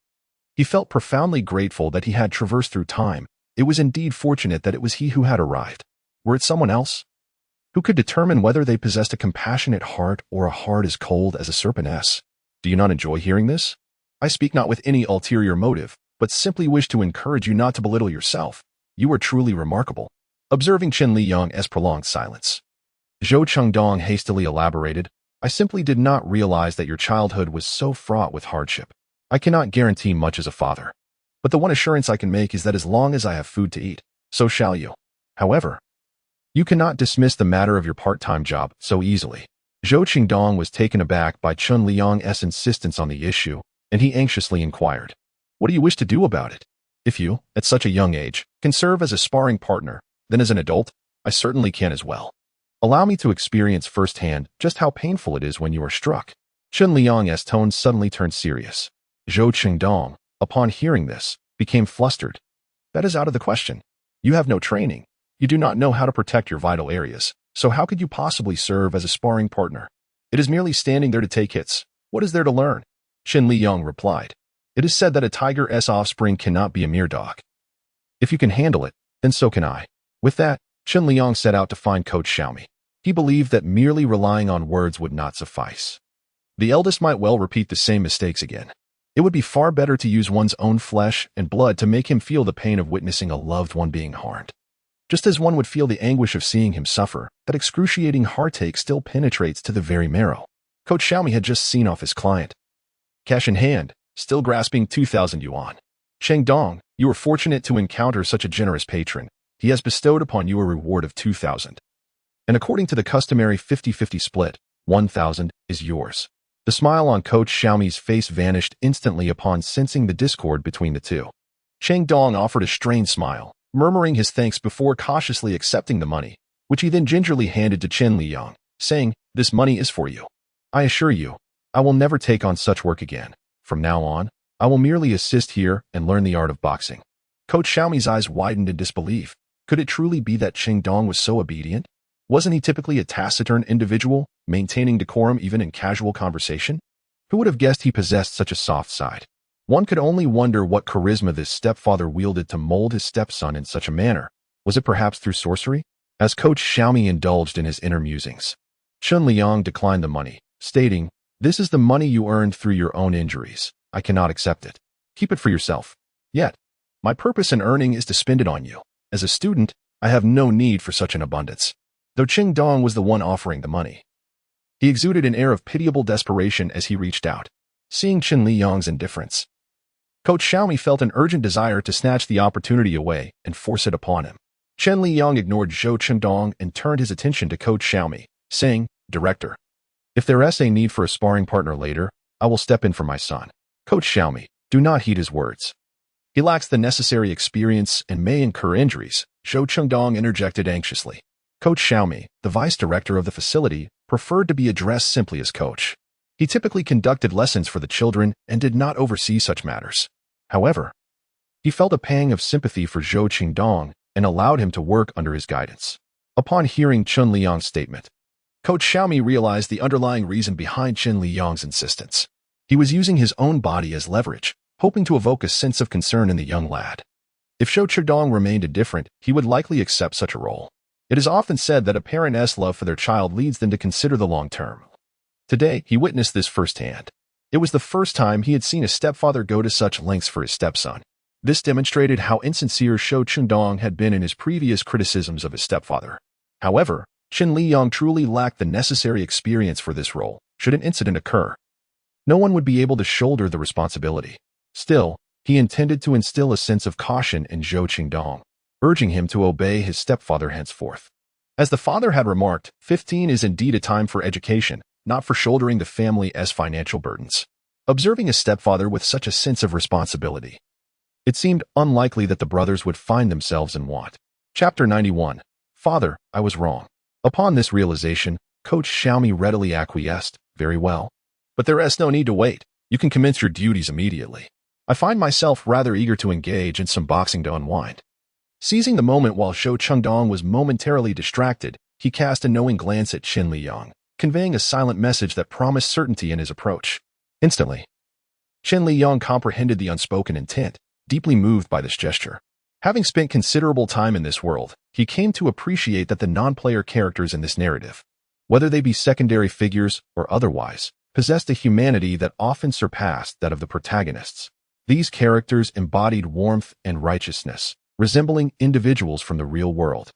he felt profoundly grateful that he had traversed through time. It was indeed fortunate that it was he who had arrived. Were it someone else? Who could determine whether they possessed a compassionate heart or a heart as cold as a serpent's? Do you not enjoy hearing this? I speak not with any ulterior motive, but simply wish to encourage you not to belittle yourself. You are truly remarkable. Observing Chen Liyang as prolonged silence, Zhou Chengdong hastily elaborated, I simply did not realize that your childhood was so fraught with hardship. I cannot guarantee much as a father, but the one assurance I can make is that as long as I have food to eat, so shall you. However, you cannot dismiss the matter of your part-time job so easily. Zhou Chengdong was taken aback by Chen Liyang's insistence on the issue, and he anxiously inquired, what do you wish to do about it? If you, at such a young age, can serve as a sparring partner, then as an adult, I certainly can as well. Allow me to experience firsthand just how painful it is when you are struck. Chen Liyang's tone suddenly turned serious. Zhou Chengdong, upon hearing this, became flustered. That is out of the question. You have no training. You do not know how to protect your vital areas, so how could you possibly serve as a sparring partner? It is merely standing there to take hits. What is there to learn? Chen Liyang replied. It is said that a tiger's offspring cannot be a mere dog. If you can handle it, then so can I. With that, Chen Liyang set out to find Coach Xiaomi. He believed that merely relying on words would not suffice. The eldest might well repeat the same mistakes again. It would be far better to use one's own flesh and blood to make him feel the pain of witnessing a loved one being harmed. Just as one would feel the anguish of seeing him suffer, that excruciating heartache still penetrates to the very marrow. Coach Xiaomi had just seen off his client. Cash in hand, still grasping 2,000 yuan. Chengdong, you are fortunate to encounter such a generous patron. He has bestowed upon you a reward of 2,000. And according to the customary 50-50 split, 1,000 is yours. The smile on Coach Xiaomi's face vanished instantly upon sensing the discord between the two. Chengdong offered a strained smile, murmuring his thanks before cautiously accepting the money, which he then gingerly handed to Chen Liyang, saying, this money is for you. I assure you, I will never take on such work again. From now on, I will merely assist here and learn the art of boxing. Coach Xiaomi's eyes widened in disbelief. Could it truly be that Chengdong was so obedient? Wasn't he typically a taciturn individual, maintaining decorum even in casual conversation? Who would have guessed he possessed such a soft side? One could only wonder what charisma this stepfather wielded to mold his stepson in such a manner. Was it perhaps through sorcery? As Coach Xiaomi indulged in his inner musings, Chen Liyang declined the money, stating, this is the money you earned through your own injuries. I cannot accept it. Keep it for yourself. Yet, my purpose in earning is to spend it on you. As a student, I have no need for such an abundance. Though Chengdong was the one offering the money, he exuded an air of pitiable desperation as he reached out. Seeing Chen Liyang's indifference, Coach Xiaomi felt an urgent desire to snatch the opportunity away and force it upon him. Chen Liyang ignored Zhou Chengdong and turned his attention to Coach Xiaomi, saying, Director, if there is a need for a sparring partner later, I will step in for my son. Coach Xiaomi, do not heed his words. He lacks the necessary experience and may incur injuries, Zhou Chengdong interjected anxiously. Coach Xiaomi, the vice director of the facility, preferred to be addressed simply as coach. He typically conducted lessons for the children and did not oversee such matters. However, he felt a pang of sympathy for Zhou Chengdong and allowed him to work under his guidance. Upon hearing Chen Liyang's statement, Coach Xiaomi realized the underlying reason behind Chen Liyang's insistence. He was using his own body as leverage, hoping to evoke a sense of concern in the young lad. If Zhou Chengdong remained indifferent, he would likely accept such a role. It is often said that a parent's love for their child leads them to consider the long term. Today, he witnessed this firsthand. It was the first time he had seen a stepfather go to such lengths for his stepson. This demonstrated how insincere Zhou Chengdong had been in his previous criticisms of his stepfather. However, Chen Liyang truly lacked the necessary experience for this role. Should an incident occur, no one would be able to shoulder the responsibility. Still, he intended to instill a sense of caution in Zhou Qingdong, urging him to obey his stepfather henceforth. As the father had remarked, 15 is indeed a time for education, not for shouldering the family's financial burdens. Observing his stepfather with such a sense of responsibility, it seemed unlikely that the brothers would find themselves in want. Chapter 91. Father, I was wrong. Upon this realization, Coach Xiaomi readily acquiesced. Very well. But there is no need to wait. You can commence your duties immediately. I find myself rather eager to engage in some boxing to unwind. Seizing the moment while Zhou Qingdong was momentarily distracted, he cast a knowing glance at Chen Liyang, conveying a silent message that promised certainty in his approach. Instantly, Chen Liyang comprehended the unspoken intent, deeply moved by this gesture. Having spent considerable time in this world, he came to appreciate that the non-player characters in this narrative, whether they be secondary figures or otherwise, possessed a humanity that often surpassed that of the protagonists. These characters embodied warmth and righteousness, resembling individuals from the real world.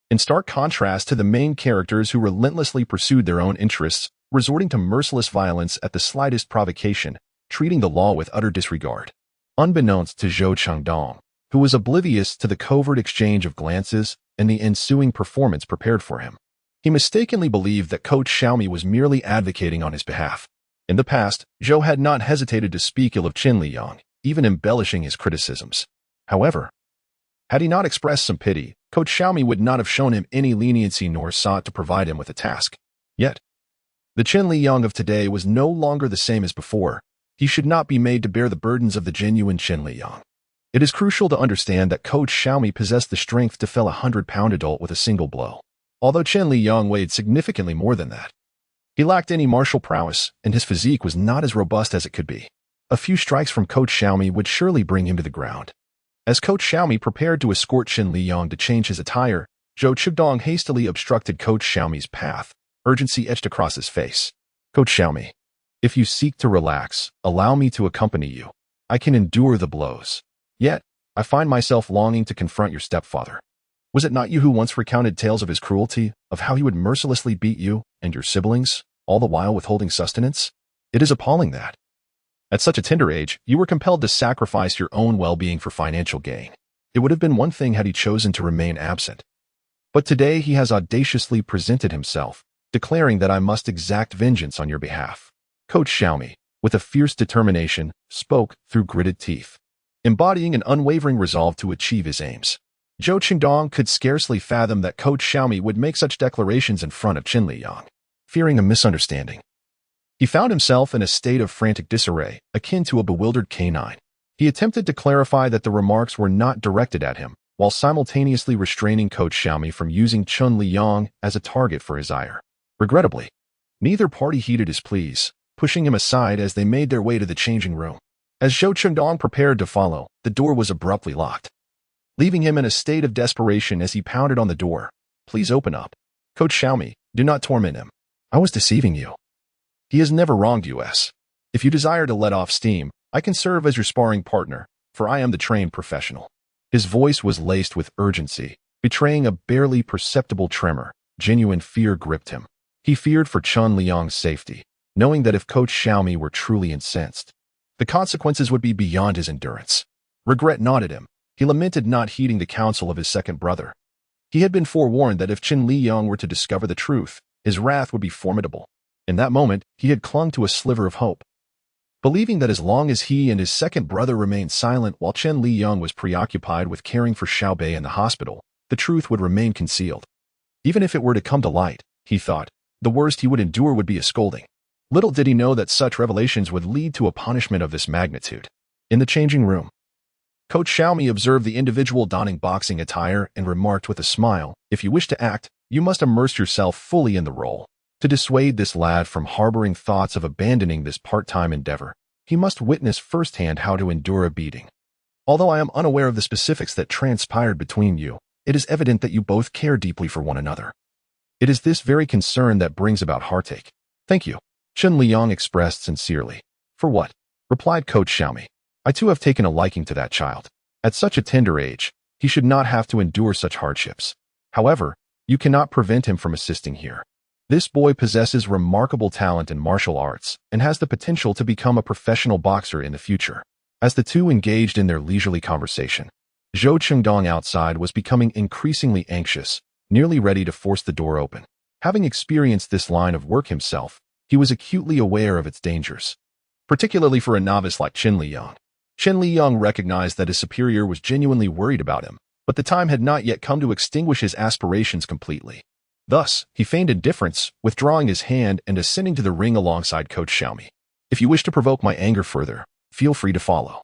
In stark contrast to the main characters who relentlessly pursued their own interests, resorting to merciless violence at the slightest provocation, treating the law with utter disregard. Unbeknownst to Zhou Qingdong, who was oblivious to the covert exchange of glances and the ensuing performance prepared for him, he mistakenly believed that Coach Xiaomi was merely advocating on his behalf. In the past, Zhou had not hesitated to speak ill of Chen Liyang, even embellishing his criticisms. However, had he not expressed some pity, Coach Xiaomi would not have shown him any leniency nor sought to provide him with a task. Yet, the Chen Liyang of today was no longer the same as before. He should not be made to bear the burdens of the genuine Chen Liyang. It is crucial to understand that Coach Xiaomi possessed the strength to fell a 100-pound adult with a single blow. Although Chen Liyang weighed significantly more than that, he lacked any martial prowess, and his physique was not as robust as it could be. A few strikes from Coach Xiaomi would surely bring him to the ground. As Coach Xiaomi prepared to escort Chen Liyang to change his attire, Zhou Qingdong hastily obstructed Coach Xiaomi's path. Urgency etched across his face. Coach Xiaomi, if you seek to relax, allow me to accompany you. I can endure the blows. Yet, I find myself longing to confront your stepfather. Was it not you who once recounted tales of his cruelty, of how he would mercilessly beat you and your siblings, all the while withholding sustenance? It is appalling that, at such a tender age, you were compelled to sacrifice your own well-being for financial gain. It would have been one thing had he chosen to remain absent. But today he has audaciously presented himself, declaring that I must exact vengeance on your behalf. Coach Xiaomi, with a fierce determination, spoke through gritted teeth, embodying an unwavering resolve to achieve his aims. Zhou Qingdong could scarcely fathom that Coach Xiaomi would make such declarations in front of Chen Liyang. Fearing a misunderstanding, he found himself in a state of frantic disarray, akin to a bewildered canine. He attempted to clarify that the remarks were not directed at him, while simultaneously restraining Coach Xiaomi from using Chen Liyang as a target for his ire. Regrettably, neither party heeded his pleas, pushing him aside as they made their way to the changing room. As Zhou Qingdong prepared to follow, the door was abruptly locked, leaving him in a state of desperation as he pounded on the door. Please open up. Coach Xiaomi, do not torment him. I was deceiving you. He has never wronged you. If you desire to let off steam, I can serve as your sparring partner, for I am the trained professional. His voice was laced with urgency, betraying a barely perceptible tremor. Genuine fear gripped him. He feared for Chen Liyang's safety, knowing that if Coach Xiaomi were truly incensed, the consequences would be beyond his endurance. Regret gnawed at him. He lamented not heeding the counsel of his second brother. He had been forewarned that if Chen Liyang were to discover the truth, his wrath would be formidable. In that moment, he had clung to a sliver of hope, believing that as long as he and his second brother remained silent while Chen Liyang was preoccupied with caring for Xiaobei in the hospital, the truth would remain concealed. Even if it were to come to light, he thought, the worst he would endure would be a scolding. Little did he know that such revelations would lead to a punishment of this magnitude. In the changing room, Coach Xiaomi observed the individual donning boxing attire and remarked with a smile, if you wish to act, you must immerse yourself fully in the role. To dissuade this lad from harboring thoughts of abandoning this part-time endeavor, he must witness firsthand how to endure a beating. Although I am unaware of the specifics that transpired between you, it is evident that you both care deeply for one another. It is this very concern that brings about heartache. Thank you, Chen Liyang expressed sincerely. For what? Replied Coach Xiaomi. I too have taken a liking to that child. At such a tender age, he should not have to endure such hardships. However, You cannot prevent him from assisting here. This boy possesses remarkable talent in martial arts and has the potential to become a professional boxer in the future. As the two engaged in their leisurely conversation, Zhou Chengdong outside was becoming increasingly anxious, nearly ready to force the door open. Having experienced this line of work himself, he was acutely aware of its dangers, particularly for a novice like Chen Liyang. Chen Liyang recognized that his superior was genuinely worried about him, but the time had not yet come to extinguish his aspirations completely. Thus, he feigned indifference, withdrawing his hand and ascending to the ring alongside Coach Xiaomi. If you wish to provoke my anger further, feel free to follow,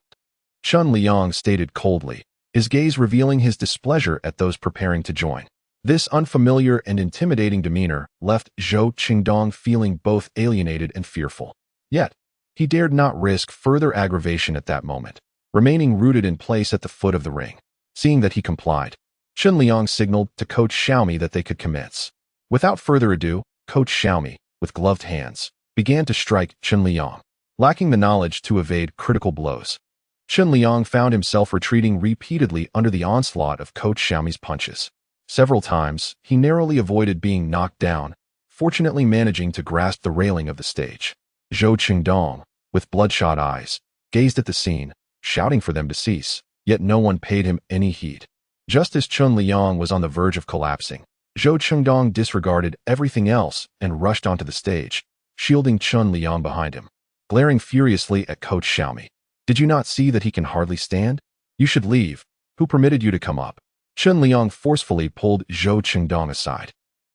Chen Liyang stated coldly, his gaze revealing his displeasure at those preparing to join. This unfamiliar and intimidating demeanor left Zhou Chengdong feeling both alienated and fearful. Yet, he dared not risk further aggravation at that moment, remaining rooted in place at the foot of the ring. Seeing that he complied, Chen Liyang signaled to Coach Xiaomi that they could commence. Without further ado, Coach Xiaomi, with gloved hands, began to strike Chen Liyang, lacking the knowledge to evade critical blows. Chen Liyang found himself retreating repeatedly under the onslaught of Coach Xiaomi's punches. Several times, he narrowly avoided being knocked down, fortunately managing to grasp the railing of the stage. Zhou Chengdong, with bloodshot eyes, gazed at the scene, shouting for them to cease, yet no one paid him any heed. Just as Chen Liyang was on the verge of collapsing, Zhou Chengdong disregarded everything else and rushed onto the stage, shielding Chen Liyang behind him. Glaring furiously at Coach Xiaomi, "Did you not see that he can hardly stand? You should leave. Who permitted you to come up?" Chen Liyang forcefully pulled Zhou Chengdong aside,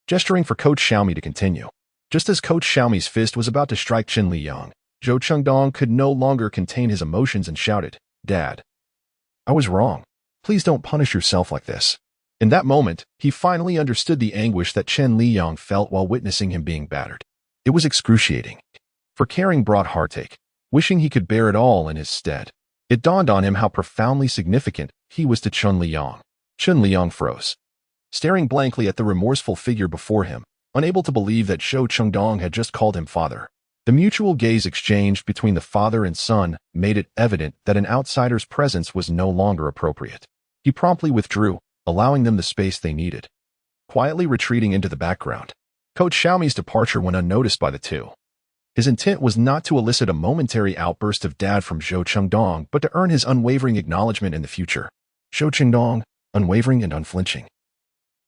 gesturing for Coach Xiaomi to continue. Just as Coach Xiaomi's fist was about to strike Chen Liyang, Zhou Chengdong could no longer contain his emotions and shouted, "Dad, I was wrong. Please don't punish yourself like this." In that moment, he finally understood the anguish that Chen Liyang felt while witnessing him being battered. It was excruciating. For caring brought heartache, wishing he could bear it all in his stead. It dawned on him how profoundly significant he was to Chen Liyang. Chen Liyang froze, staring blankly at the remorseful figure before him, unable to believe that Zhou Chengdong had just called him father. The mutual gaze exchanged between the father and son made it evident that an outsider's presence was no longer appropriate. He promptly withdrew, allowing them the space they needed, quietly retreating into the background. Coach Xiaomi's departure went unnoticed by the two. His intent was not to elicit a momentary outburst of dad from Zhou Chengdong, but to earn his unwavering acknowledgement in the future. Zhou Chengdong, unwavering and unflinching,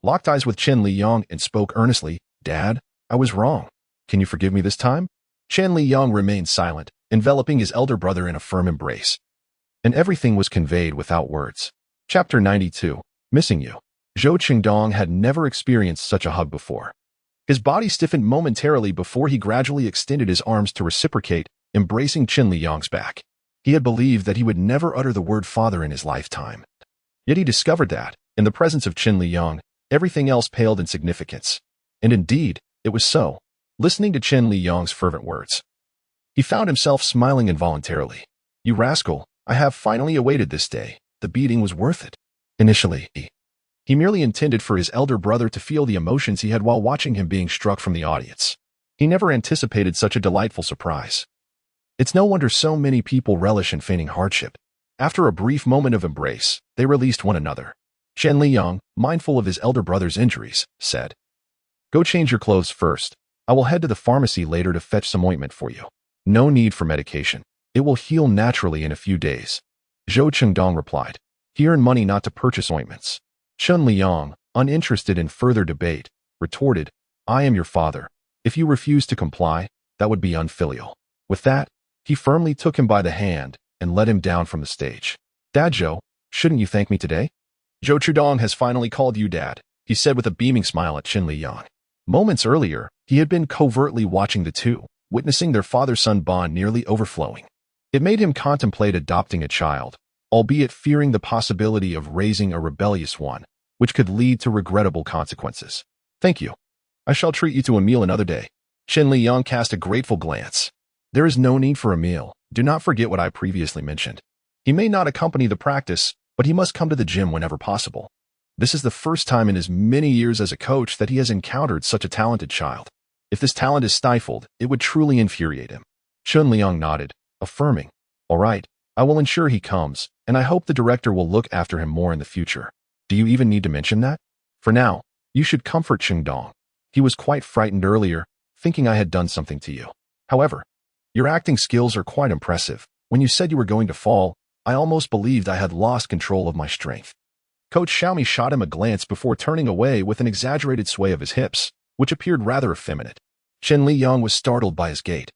locked eyes with Chen Liyang and spoke earnestly, "Dad, I was wrong. Can you forgive me this time?" Chen Liyang remained silent, enveloping his elder brother in a firm embrace. And everything was conveyed without words. Chapter 92, Missing You. Zhou Chengdong had never experienced such a hug before. His body stiffened momentarily before he gradually extended his arms to reciprocate, embracing Chen Liyang's back. He had believed that he would never utter the word father in his lifetime. Yet he discovered that, in the presence of Chen Liyang, everything else paled in significance. And indeed, it was so. Listening to Chen Liyang's fervent words, he found himself smiling involuntarily. "You rascal, I have finally awaited this day. The beating was worth it." Initially, he merely intended for his elder brother to feel the emotions he had while watching him being struck from the audience. He never anticipated such a delightful surprise. It's no wonder so many people relish in feigning hardship. After a brief moment of embrace, they released one another. Chen Liyang, mindful of his elder brother's injuries, said, "Go change your clothes first. I will head to the pharmacy later to fetch some ointment for you. No need for medication. It will heal naturally in a few days." Zhou Chengdong replied, "He earned money not to purchase ointments." Chen Liyang, uninterested in further debate, retorted, "I am your father. If you refuse to comply, that would be unfilial." With that, he firmly took him by the hand and led him down from the stage. "Dad Zhou, shouldn't you thank me today?" "Zhou Chengdong has finally called you dad," he said with a beaming smile at Chen Liyang. Moments earlier, he had been covertly watching the two, witnessing their father-son bond nearly overflowing. It made him contemplate adopting a child, albeit fearing the possibility of raising a rebellious one, which could lead to regrettable consequences. "Thank you. I shall treat you to a meal another day." Chen Liyang cast a grateful glance. "There is no need for a meal. Do not forget what I previously mentioned. He may not accompany the practice, but he must come to the gym whenever possible. This is the first time in his many years as a coach that he has encountered such a talented child. If this talent is stifled, it would truly infuriate him." Chen Liyang nodded, affirming, "All right, I will ensure he comes, and I hope the director will look after him more in the future. Do you even need to mention that? For now, You should comfort Dong. He was quite frightened earlier, thinking I had done something to you. However, your acting skills are quite impressive. When you said you were going to fall, I almost believed I had lost control of my strength. Coach Xiaomi shot him a glance before turning away with an exaggerated sway of his hips, which appeared rather effeminate. Chen Liyang was startled by his gait,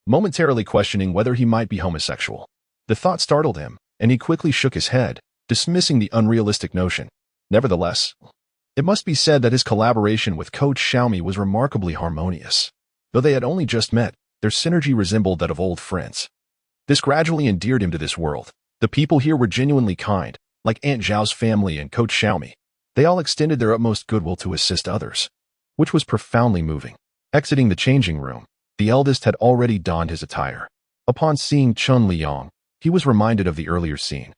momentarily questioning whether he might be homosexual. The thought startled him, and he quickly shook his head, dismissing the unrealistic notion. Nevertheless, it must be said that his collaboration with Coach Xiaomi was remarkably harmonious. Though they had only just met, their synergy resembled that of old friends. This gradually endeared him to this world. The people here were genuinely kind, like Aunt Zhao's family and Coach Xiaomi. They all extended their utmost goodwill to assist others, which was profoundly moving. Exiting the changing room, the eldest had already donned his attire. Upon seeing Chen Liyang, he was reminded of the earlier scene,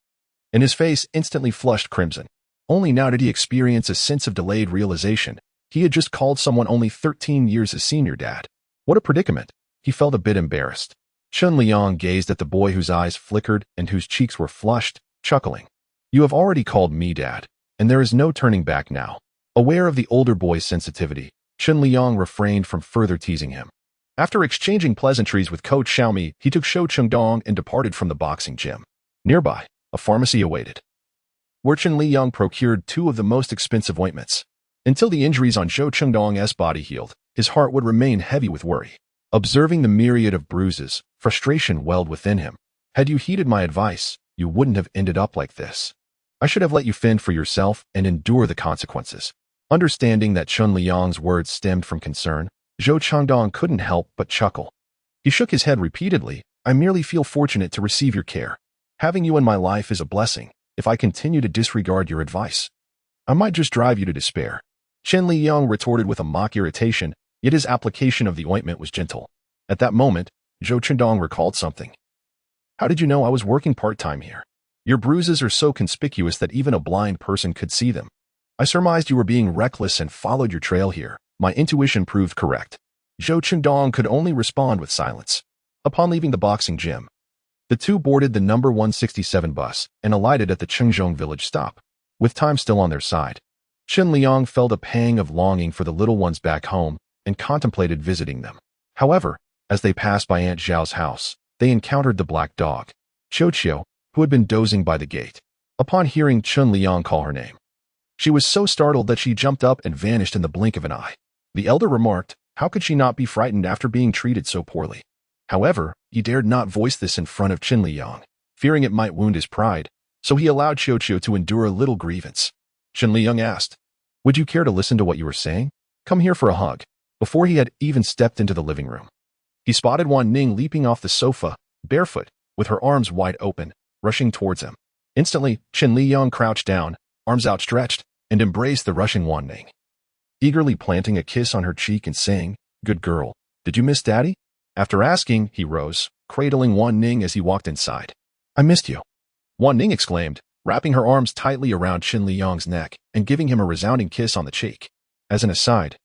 and his face instantly flushed crimson. Only now did he experience a sense of delayed realization. He had just called someone only 13 years his senior dad. What a predicament. He felt a bit embarrassed. Chen Liyang gazed at the boy whose eyes flickered and whose cheeks were flushed, chuckling. You have already called me dad, and there is no turning back now. Aware of the older boy's sensitivity, Chen Liyang refrained from further teasing him. After exchanging pleasantries with Coach Xiaomi, he took Shou Chengdong and departed from the boxing gym. Nearby, a pharmacy awaited, where Chen Liyang procured 2 of the most expensive ointments. Until the injuries on Shou Chengdong's body healed, his heart would remain heavy with worry. Observing the myriad of bruises, frustration welled within him. Had you heeded my advice, you wouldn't have ended up like this. I should have let you fend for yourself and endure the consequences. Understanding that Chen Liyang's words stemmed from concern, Zhou Chengdong couldn't help but chuckle. He shook his head repeatedly. I merely feel fortunate to receive your care. Having you in my life is a blessing. If I continue to disregard your advice, I might just drive you to despair. Chen Liyang retorted with a mock irritation, yet his application of the ointment was gentle. At that moment, Zhou Chengdong recalled something. How did you know I was working part-time here? Your bruises are so conspicuous that even a blind person could see them. I surmised you were being reckless and followed your trail here. My intuition proved correct. Zhou Chengdong could only respond with silence. Upon leaving the boxing gym, the two boarded the number 167 bus and alighted at the Chengzhong village stop. With time still on their side, Chen Liyang felt a pang of longing for the little ones back home and contemplated visiting them. However, as they passed by Aunt Zhao's house, they encountered the black dog, Qiu, who had been dozing by the gate. Upon hearing Chen Liyang call her name, she was so startled that she jumped up and vanished in the blink of an eye. The elder remarked, how could she not be frightened after being treated so poorly? However, he dared not voice this in front of Chen Liyang, fearing it might wound his pride, so he allowed Qiu to endure a little grievance. Chen Liyang asked, would you care to listen to what you were saying? Come here for a hug. Before he had even stepped into the living room, he spotted Wan Ning leaping off the sofa, barefoot, with her arms wide open, rushing towards him. Instantly, Chen Liyang crouched down, arms outstretched, and embraced the rushing Wan Ning, eagerly planting a kiss on her cheek and saying, good girl, did you miss Daddy? After asking, he rose, cradling Wan Ning as he walked inside. I missed you, Wan Ning exclaimed, wrapping her arms tightly around Chen Liyang's neck and giving him a resounding kiss on the cheek. As an aside,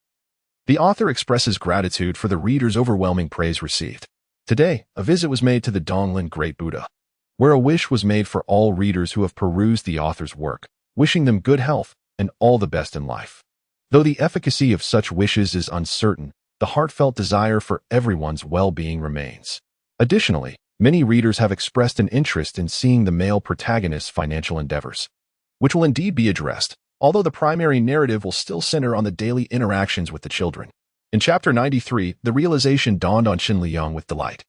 the author expresses gratitude for the reader's overwhelming praise received. Today, a visit was made to the Donglin Great Buddha, where a wish was made for all readers who have perused the author's work, wishing them good health and all the best in life. Though the efficacy of such wishes is uncertain, the heartfelt desire for everyone's well-being remains. Additionally, many readers have expressed an interest in seeing the male protagonist's financial endeavors, which will indeed be addressed, although the primary narrative will still center on the daily interactions with the children. In Chapter 93, the realization dawned on Chen Liyang with delight.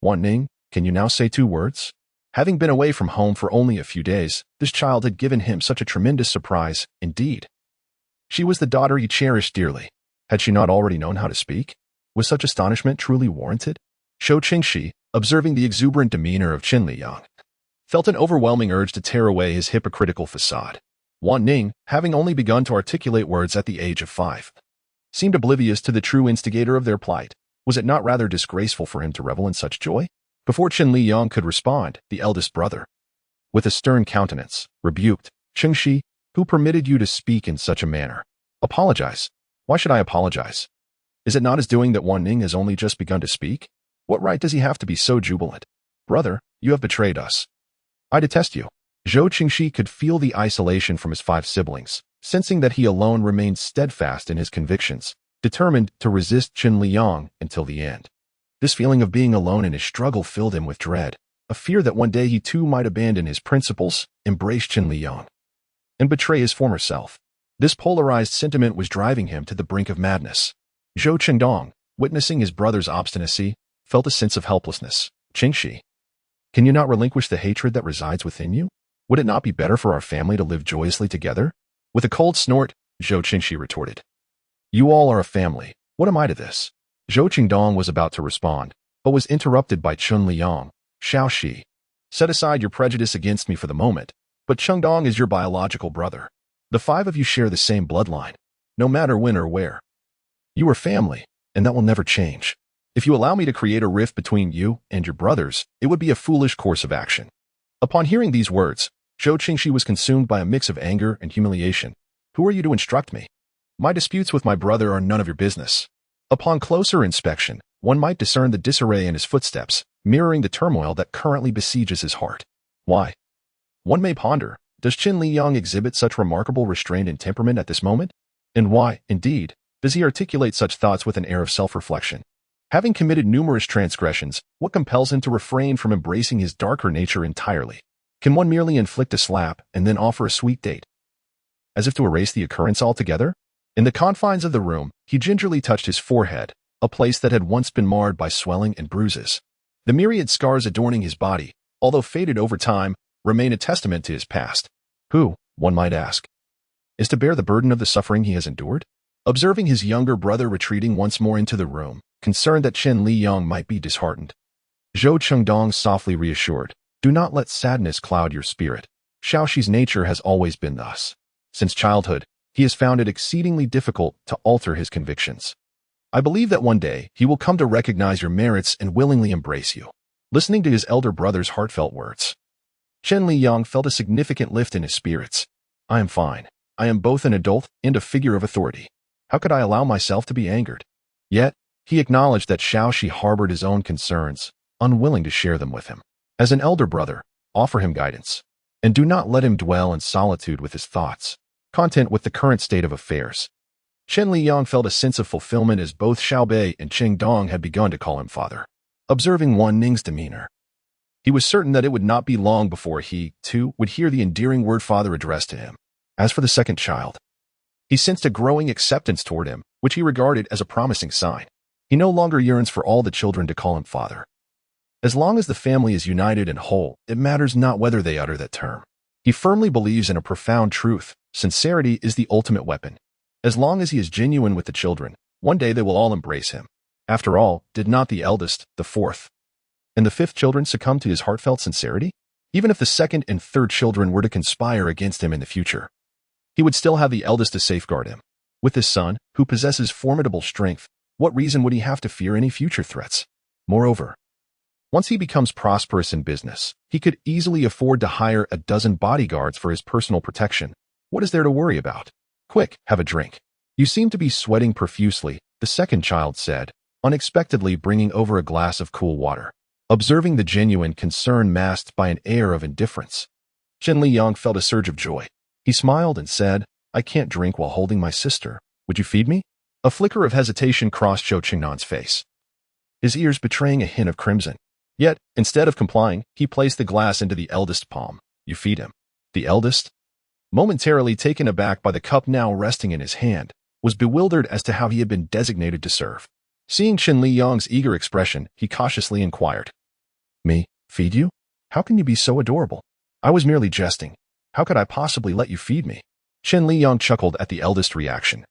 Wan Ning, can you now say 2 words? Having been away from home for only a few days, this child had given him such a tremendous surprise, indeed. She was the daughter he cherished dearly. Had she not already known how to speak? Was such astonishment truly warranted? Shou Qingxi, observing the exuberant demeanor of Chen Liyang, felt an overwhelming urge to tear away his hypocritical facade. Wan Ning, having only begun to articulate words at the age of 5, seemed oblivious to the true instigator of their plight. Was it not rather disgraceful for him to revel in such joy? Before Chen Liyang could respond, the eldest brother, with a stern countenance, rebuked, Qingxi, who permitted you to speak in such a manner? Apologize. Why should I apologize? Is it not his doing that Wan Ning has only just begun to speak? What right does he have to be so jubilant? Brother, you have betrayed us. I detest you. Zhou Qingxi could feel the isolation from his 5 siblings, sensing that he alone remained steadfast in his convictions, determined to resist Chen Liyang until the end. This feeling of being alone in his struggle filled him with dread, a fear that one day he too might abandon his principles, embrace Chen Liyang, and betray his former self. This polarized sentiment was driving him to the brink of madness. Zhou Qingdong, witnessing his brother's obstinacy, felt a sense of helplessness. Qingxi, can you not relinquish the hatred that resides within you? Would it not be better for our family to live joyously together? With a cold snort, Zhou Qingxi retorted. You all are a family. What am I to this? Zhou Qingdong was about to respond, but was interrupted by Chen Liyang. Xiaoxi, set aside your prejudice against me for the moment, but Qingdong is your biological brother. The five of you share the same bloodline, no matter when or where. You are family, and that will never change. If you allow me to create a rift between you and your brothers, it would be a foolish course of action. Upon hearing these words, Zhou Qingxi was consumed by a mix of anger and humiliation. Who are you to instruct me? My disputes with my brother are none of your business. Upon closer inspection, one might discern the disarray in his footsteps, mirroring the turmoil that currently besieges his heart. Why? One may ponder, does Chen Liyang exhibit such remarkable restraint and temperament at this moment? And why, indeed, does he articulate such thoughts with an air of self-reflection? Having committed numerous transgressions, what compels him to refrain from embracing his darker nature entirely? Can one merely inflict a slap and then offer a sweet date, as if to erase the occurrence altogether? In the confines of the room, he gingerly touched his forehead, a place that had once been marred by swelling and bruises. The myriad scars adorning his body, although faded over time, remain a testament to his past. Who, one might ask, is to bear the burden of the suffering he has endured? Observing his younger brother retreating once more into the room, concerned that Chen Liyang might be disheartened, Zhou Qingdong softly reassured, do not let sadness cloud your spirit. Xiaoxi's nature has always been thus. Since childhood, he has found it exceedingly difficult to alter his convictions. I believe that one day he will come to recognize your merits and willingly embrace you. Listening to his elder brother's heartfelt words, Chen Liyang felt a significant lift in his spirits. I am fine. I am both an adult and a figure of authority. How could I allow myself to be angered? Yet, he acknowledged that Xiaoxi harbored his own concerns, unwilling to share them with him. As an elder brother, offer him guidance, and do not let him dwell in solitude with his thoughts, content with the current state of affairs. Chen Liyang felt a sense of fulfillment as both Xiaobei and Qingdong had begun to call him father. Observing Wan Ning's demeanor, he was certain that it would not be long before he, too, would hear the endearing word father addressed to him. As for the second child, he sensed a growing acceptance toward him, which he regarded as a promising sign. He no longer yearns for all the children to call him father. As long as the family is united and whole, it matters not whether they utter that term. He firmly believes in a profound truth: sincerity is the ultimate weapon. As long as he is genuine with the children, one day they will all embrace him. After all, did not the eldest, the fourth, and the fifth children succumb to his heartfelt sincerity? Even if the second and third children were to conspire against him in the future, he would still have the eldest to safeguard him. With his son, who possesses formidable strength, what reason would he have to fear any future threats? Moreover, once he becomes prosperous in business, he could easily afford to hire a dozen bodyguards for his personal protection. What is there to worry about? Quick, have a drink. You seem to be sweating profusely, the second child said, unexpectedly bringing over a glass of cool water. Observing the genuine concern masked by an air of indifference, Chen Liyang felt a surge of joy. He smiled and said, I can't drink while holding my sister. Would you feed me? A flicker of hesitation crossed Zhou Qingdong's face, his ears betraying a hint of crimson. Yet, instead of complying, he placed the glass into the eldest's palm. You feed him. The eldest, momentarily taken aback by the cup now resting in his hand, was bewildered as to how he had been designated to serve. Seeing Chen Liyang's eager expression, he cautiously inquired, Me, feed you? How can you be so adorable? I was merely jesting. How could I possibly let you feed me? Chen Liyang chuckled at the eldest's reaction,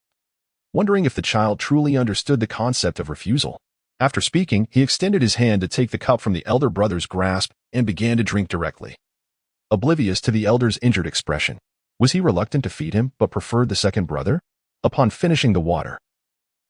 wondering if the child truly understood the concept of refusal. After speaking, he extended his hand to take the cup from the elder brother's grasp and began to drink directly. Oblivious to the elder's injured expression, was he reluctant to feed him but preferred the second brother? Upon finishing the water,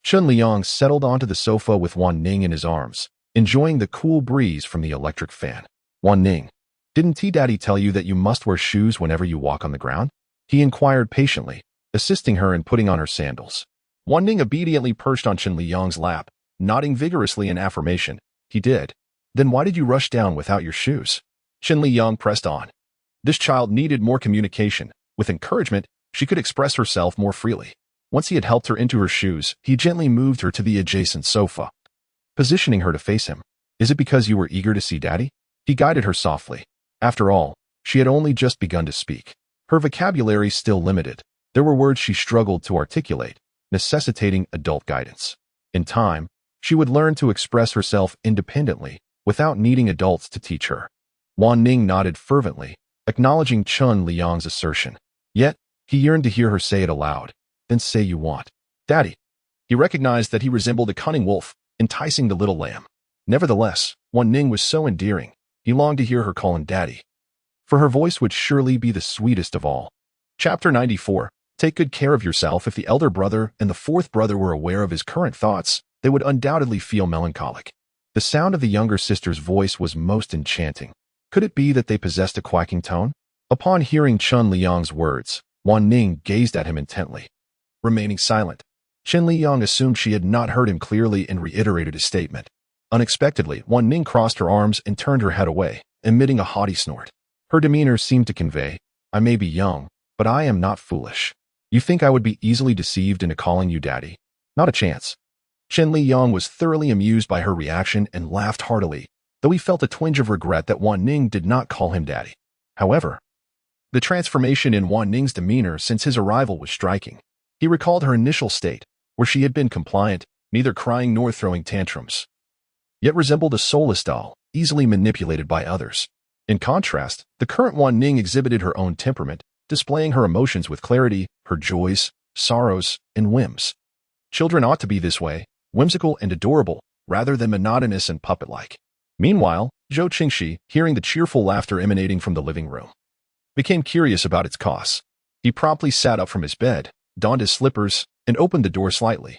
Chen Liyang settled onto the sofa with Wan Ning in his arms, enjoying the cool breeze from the electric fan. Wan Ning, didn't T-Daddy tell you that you must wear shoes whenever you walk on the ground? He inquired patiently, assisting her in putting on her sandals. Wan Ning obediently perched on Chen Liyang's lap, nodding vigorously in affirmation. He did. Then why did you rush down without your shoes? Chen Liyang pressed on. This child needed more communication. With encouragement, She could express herself more freely. Once he had helped her into her shoes, he gently moved her to the adjacent sofa, positioning her to face him. Is it because you were eager to see Daddy? He guided her softly. After all, she had only just begun to speak. Her vocabulary still limited. There were words she struggled to articulate, necessitating adult guidance. In time, she would learn to express herself independently, without needing adults to teach her. Wan Ning nodded fervently, acknowledging Chen Liyang's assertion. Yet, he yearned to hear her say it aloud. Then say you want. Daddy. He recognized that he resembled a cunning wolf, enticing the little lamb. Nevertheless, Wan Ning was so endearing, he longed to hear her call him Daddy. For her voice would surely be the sweetest of all. Chapter 94. Take good care of yourself. If the elder brother and the fourth brother were aware of his current thoughts, they would undoubtedly feel melancholic. The sound of the younger sister's voice was most enchanting. Could it be that they possessed a quacking tone? Upon hearing Chen Liyang's words, Wan Ning gazed at him intently. Remaining silent, Chen Liyang assumed she had not heard him clearly and reiterated his statement. Unexpectedly, Wan Ning crossed her arms and turned her head away, emitting a haughty snort. Her demeanor seemed to convey, I may be young, but I am not foolish. You think I would be easily deceived into calling you Daddy? Not a chance. Chen Liyang was thoroughly amused by her reaction and laughed heartily, though he felt a twinge of regret that Wan Ning did not call him Daddy. However, the transformation in Wan Ning's demeanor since his arrival was striking. He recalled her initial state, where she had been compliant, neither crying nor throwing tantrums, yet resembled a soulless doll, easily manipulated by others. In contrast, the current Wan Ning exhibited her own temperament, displaying her emotions with clarity, her joys, sorrows, and whims. Children ought to be this way, whimsical and adorable, rather than monotonous and puppet-like. Meanwhile, Zhou Qingxi, hearing the cheerful laughter emanating from the living room, became curious about its cause. He promptly sat up from his bed, donned his slippers, and opened the door slightly,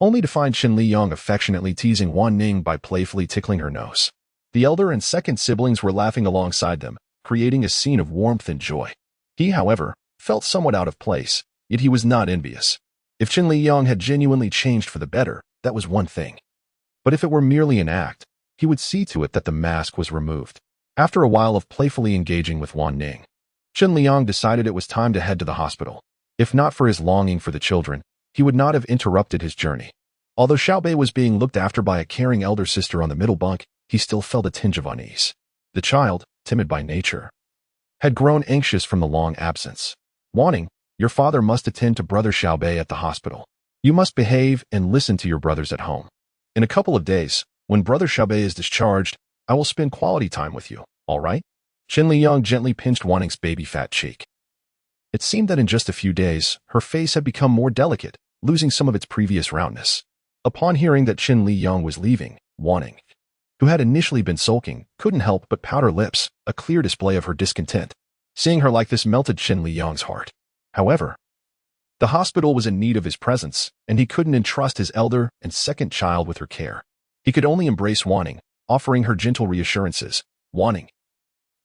only to find Chen Liyang affectionately teasing Wan Ning by playfully tickling her nose. The elder and second siblings were laughing alongside them, creating a scene of warmth and joy. He, however, felt somewhat out of place, yet he was not envious. If Chen Liyang had genuinely changed for the better, that was one thing. But if it were merely an act, he would see to it that the mask was removed. After a while of playfully engaging with Wan Ning, Chen Liyang decided it was time to head to the hospital. If not for his longing for the children, he would not have interrupted his journey. Although Xiaobei was being looked after by a caring elder sister on the middle bunk, he still felt a tinge of unease. The child, timid by nature, had grown anxious from the long absence. Wanting, your father must attend to brother Xiaobei at the hospital. You must behave and listen to your brothers at home. In a couple of days, when brother Xiaobei is discharged, I will spend quality time with you, all right? Chen Liyang gently pinched Wanning's baby fat cheek. It seemed that in just a few days, her face had become more delicate, losing some of its previous roundness. Upon hearing that Chen Liyang was leaving, Wanning, who had initially been sulking, couldn't help but pout her lips, a clear display of her discontent. Seeing her like this melted Chen Liyang's heart. However, the hospital was in need of his presence, and he couldn't entrust his elder and second child with her care. He could only embrace Wanning, offering her gentle reassurances. Wanning,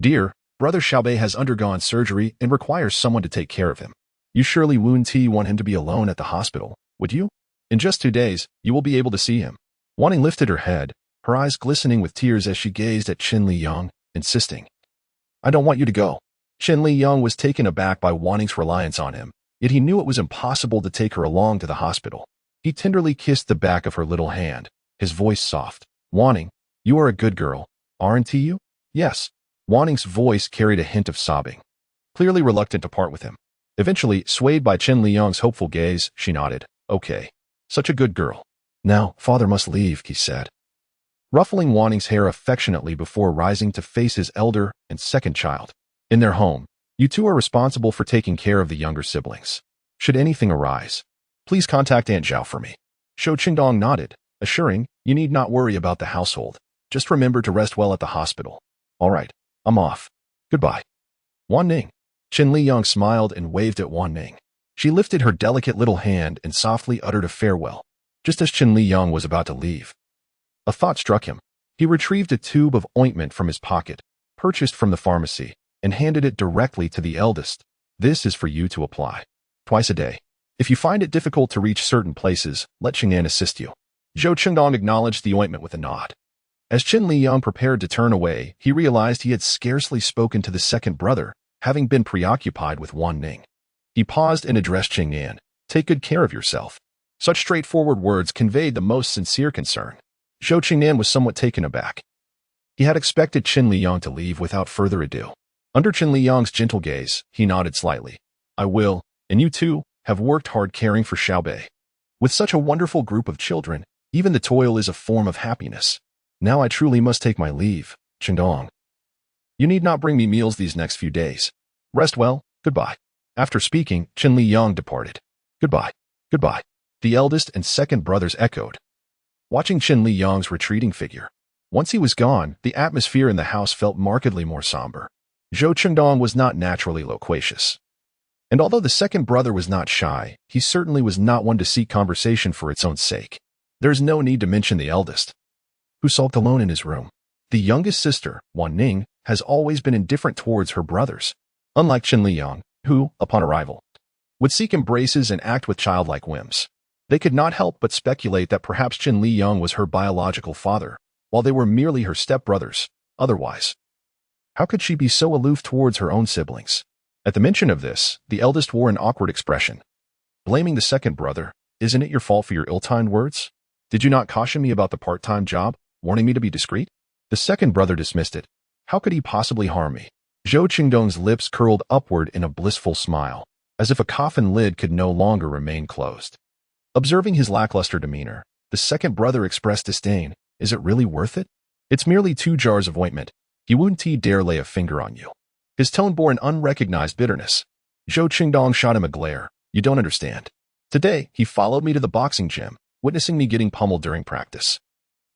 dear, brother Xiaobei has undergone surgery and requires someone to take care of him. You surely wouldn't want him to be alone at the hospital, would you? In just 2 days, you will be able to see him. Wanning lifted her head, her eyes glistening with tears as she gazed at Chen Liyang, insisting, I don't want you to go. Chen Liyang was taken aback by Wanning's reliance on him, yet he knew it was impossible to take her along to the hospital. He tenderly kissed the back of her little hand, his voice soft. Wanning, you are a good girl, aren't you? Yes. Wanning's voice carried a hint of sobbing, clearly reluctant to part with him. Eventually, swayed by Chen Liyang's hopeful gaze, she nodded. Okay. Such a good girl. Now, father must leave, he said, ruffling Wanning's hair affectionately before rising to face his elder and second child. In their home, you two are responsible for taking care of the younger siblings. Should anything arise, please contact Aunt Zhao for me. Shou Qingdong nodded, assuring, you need not worry about the household. Just remember to rest well at the hospital. All right, I'm off. Goodbye. Wan Ning. Chen Liyang smiled and waved at Wan Ning. She lifted her delicate little hand and softly uttered a farewell, just as Chen Liyang was about to leave. A thought struck him. He retrieved a tube of ointment from his pocket, purchased from the pharmacy, and handed it directly to the eldest. This is for you to apply twice a day. If you find it difficult to reach certain places, let Chang'an assist you. Zhou Qingdong acknowledged the ointment with a nod. As Chen Liyang prepared to turn away, he realized he had scarcely spoken to the second brother, having been preoccupied with Wan Ning. He paused and addressed Chen Liyang. Take good care of yourself. Such straightforward words conveyed the most sincere concern. Chen Liyang was somewhat taken aback. He had expected Chen Liyang to leave without further ado. Under Chen Liyang's gentle gaze, he nodded slightly. I will, and you too, have worked hard caring for Xiaobei. With such a wonderful group of children, even the toil is a form of happiness. Now I truly must take my leave, Chendong. You need not bring me meals these next few days. Rest well, goodbye. After speaking, Chen Liyang departed. Goodbye, goodbye. The eldest and second brothers echoed, watching Chen Liyang's retreating figure. Once he was gone, the atmosphere in the house felt markedly more somber. Zhou Chendong was not naturally loquacious. And although the second brother was not shy, he certainly was not one to seek conversation for its own sake. There is no need to mention the eldest, who sulked alone in his room. The youngest sister, Wan Ning, has always been indifferent towards her brothers, unlike Chen Liyang, who, upon arrival, would seek embraces and act with childlike whims. They could not help but speculate that perhaps Chen Liyang was her biological father, while they were merely her stepbrothers. Otherwise, how could she be so aloof towards her own siblings? At the mention of this, the eldest wore an awkward expression, blaming the second brother. Isn't it your fault for your ill-timed words? Did you not caution me about the part-time job, warning me to be discreet? The second brother dismissed it. How could he possibly harm me? Zhou Qingdong's lips curled upward in a blissful smile, as if a coffin lid could no longer remain closed. Observing his lackluster demeanor, the second brother expressed disdain. Is it really worth it? It's merely 2 jars of ointment. He wouldn't dare lay a finger on you. His tone bore an unrecognized bitterness. Zhou Qingdong shot him a glare. You don't understand. Today, he followed me to the boxing gym, witnessing me getting pummeled during practice.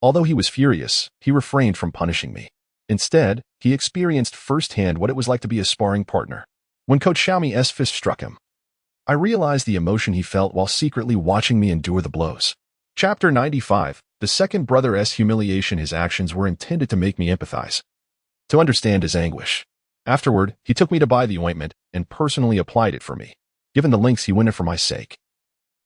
Although he was furious, he refrained from punishing me. Instead, he experienced firsthand what it was like to be a sparring partner. When Coach Xiaomi's fist struck him, I realized the emotion he felt while secretly watching me endure the blows. Chapter 95. The second brother's humiliation. His actions were intended to make me empathize, to understand his anguish. Afterward, he took me to buy the ointment and personally applied it for me. Given the lengths he went in for my sake,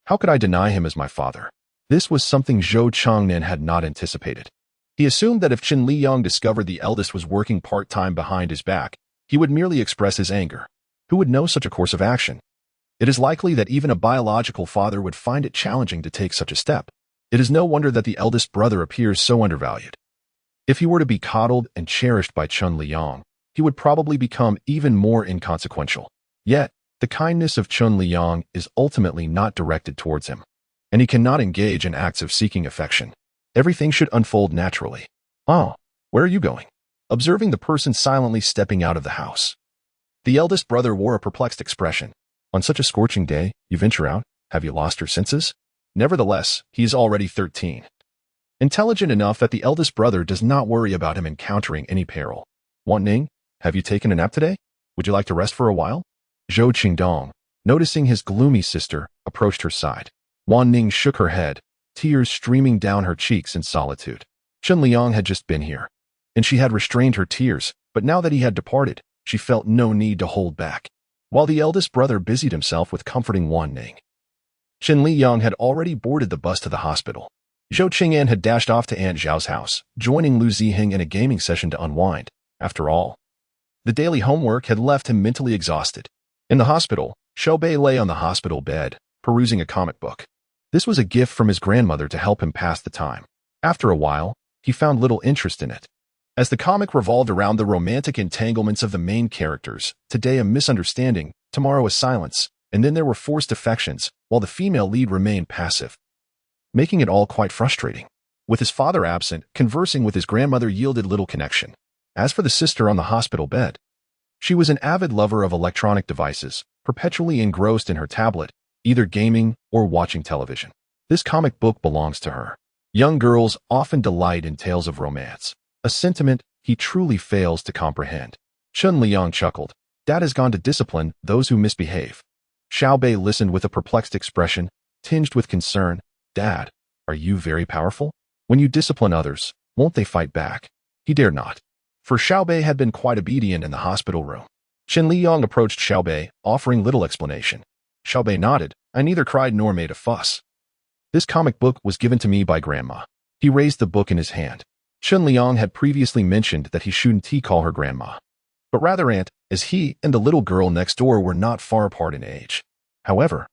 how could I deny him as my father? This was something Zhou Changnan had not anticipated. He assumed that if Chen Liyang discovered the eldest was working part-time behind his back, he would merely express his anger. Who would know such a course of action? It is likely that even a biological father would find it challenging to take such a step. It is no wonder that the eldest brother appears so undervalued. If he were to be coddled and cherished by Chen Liyang, he would probably become even more inconsequential. Yet, the kindness of Chen Liyang is ultimately not directed towards him, and he cannot engage in acts of seeking affection. Everything should unfold naturally. Oh, where are you going? Observing the person silently stepping out of the house, the eldest brother wore a perplexed expression. On such a scorching day, you venture out? Have you lost your senses? Nevertheless, he is already 13. Intelligent enough that the eldest brother does not worry about him encountering any peril. Wan Ning, have you taken a nap today? Would you like to rest for a while? Zhou Qingdong, noticing his gloomy sister, approached her side. Wan Ning shook her head, tears streaming down her cheeks in solitude. Chen Liyang had just been here, and she had restrained her tears, but now that he had departed, she felt no need to hold back. While the eldest brother busied himself with comforting Wan Ning, Chen Liyang had already boarded the bus to the hospital. Zhou Qing'an had dashed off to Aunt Zhao's house, joining Lu Ziheng in a gaming session to unwind. After all, the daily homework had left him mentally exhausted. In the hospital, Xiaobei lay on the hospital bed, perusing a comic book. This was a gift from his grandmother to help him pass the time. After a while, he found little interest in it, as the comic revolved around the romantic entanglements of the main characters. Today a misunderstanding, tomorrow a silence, and then there were forced affections, while the female lead remained passive, making it all quite frustrating. With his father absent, conversing with his grandmother yielded little connection. As for the sister on the hospital bed, she was an avid lover of electronic devices, perpetually engrossed in her tablet, either gaming or watching television. This comic book belongs to her. Young girls often delight in tales of romance, a sentiment he truly fails to comprehend. Chen Liyang chuckled. Dad has gone to discipline those who misbehave. Xiaobei listened with a perplexed expression, tinged with concern. Dad, are you very powerful? When you discipline others, won't they fight back? He dared not, for Xiaobei had been quite obedient in the hospital room. Chen Liyang approached Xiaobei, offering little explanation. Xiaobei nodded. I neither cried nor made a fuss. This comic book was given to me by Grandma. He raised the book in his hand. Chen Liyang had previously mentioned that he shouldn't call her Grandma, but rather Aunt, as he and the little girl next door were not far apart in age. However,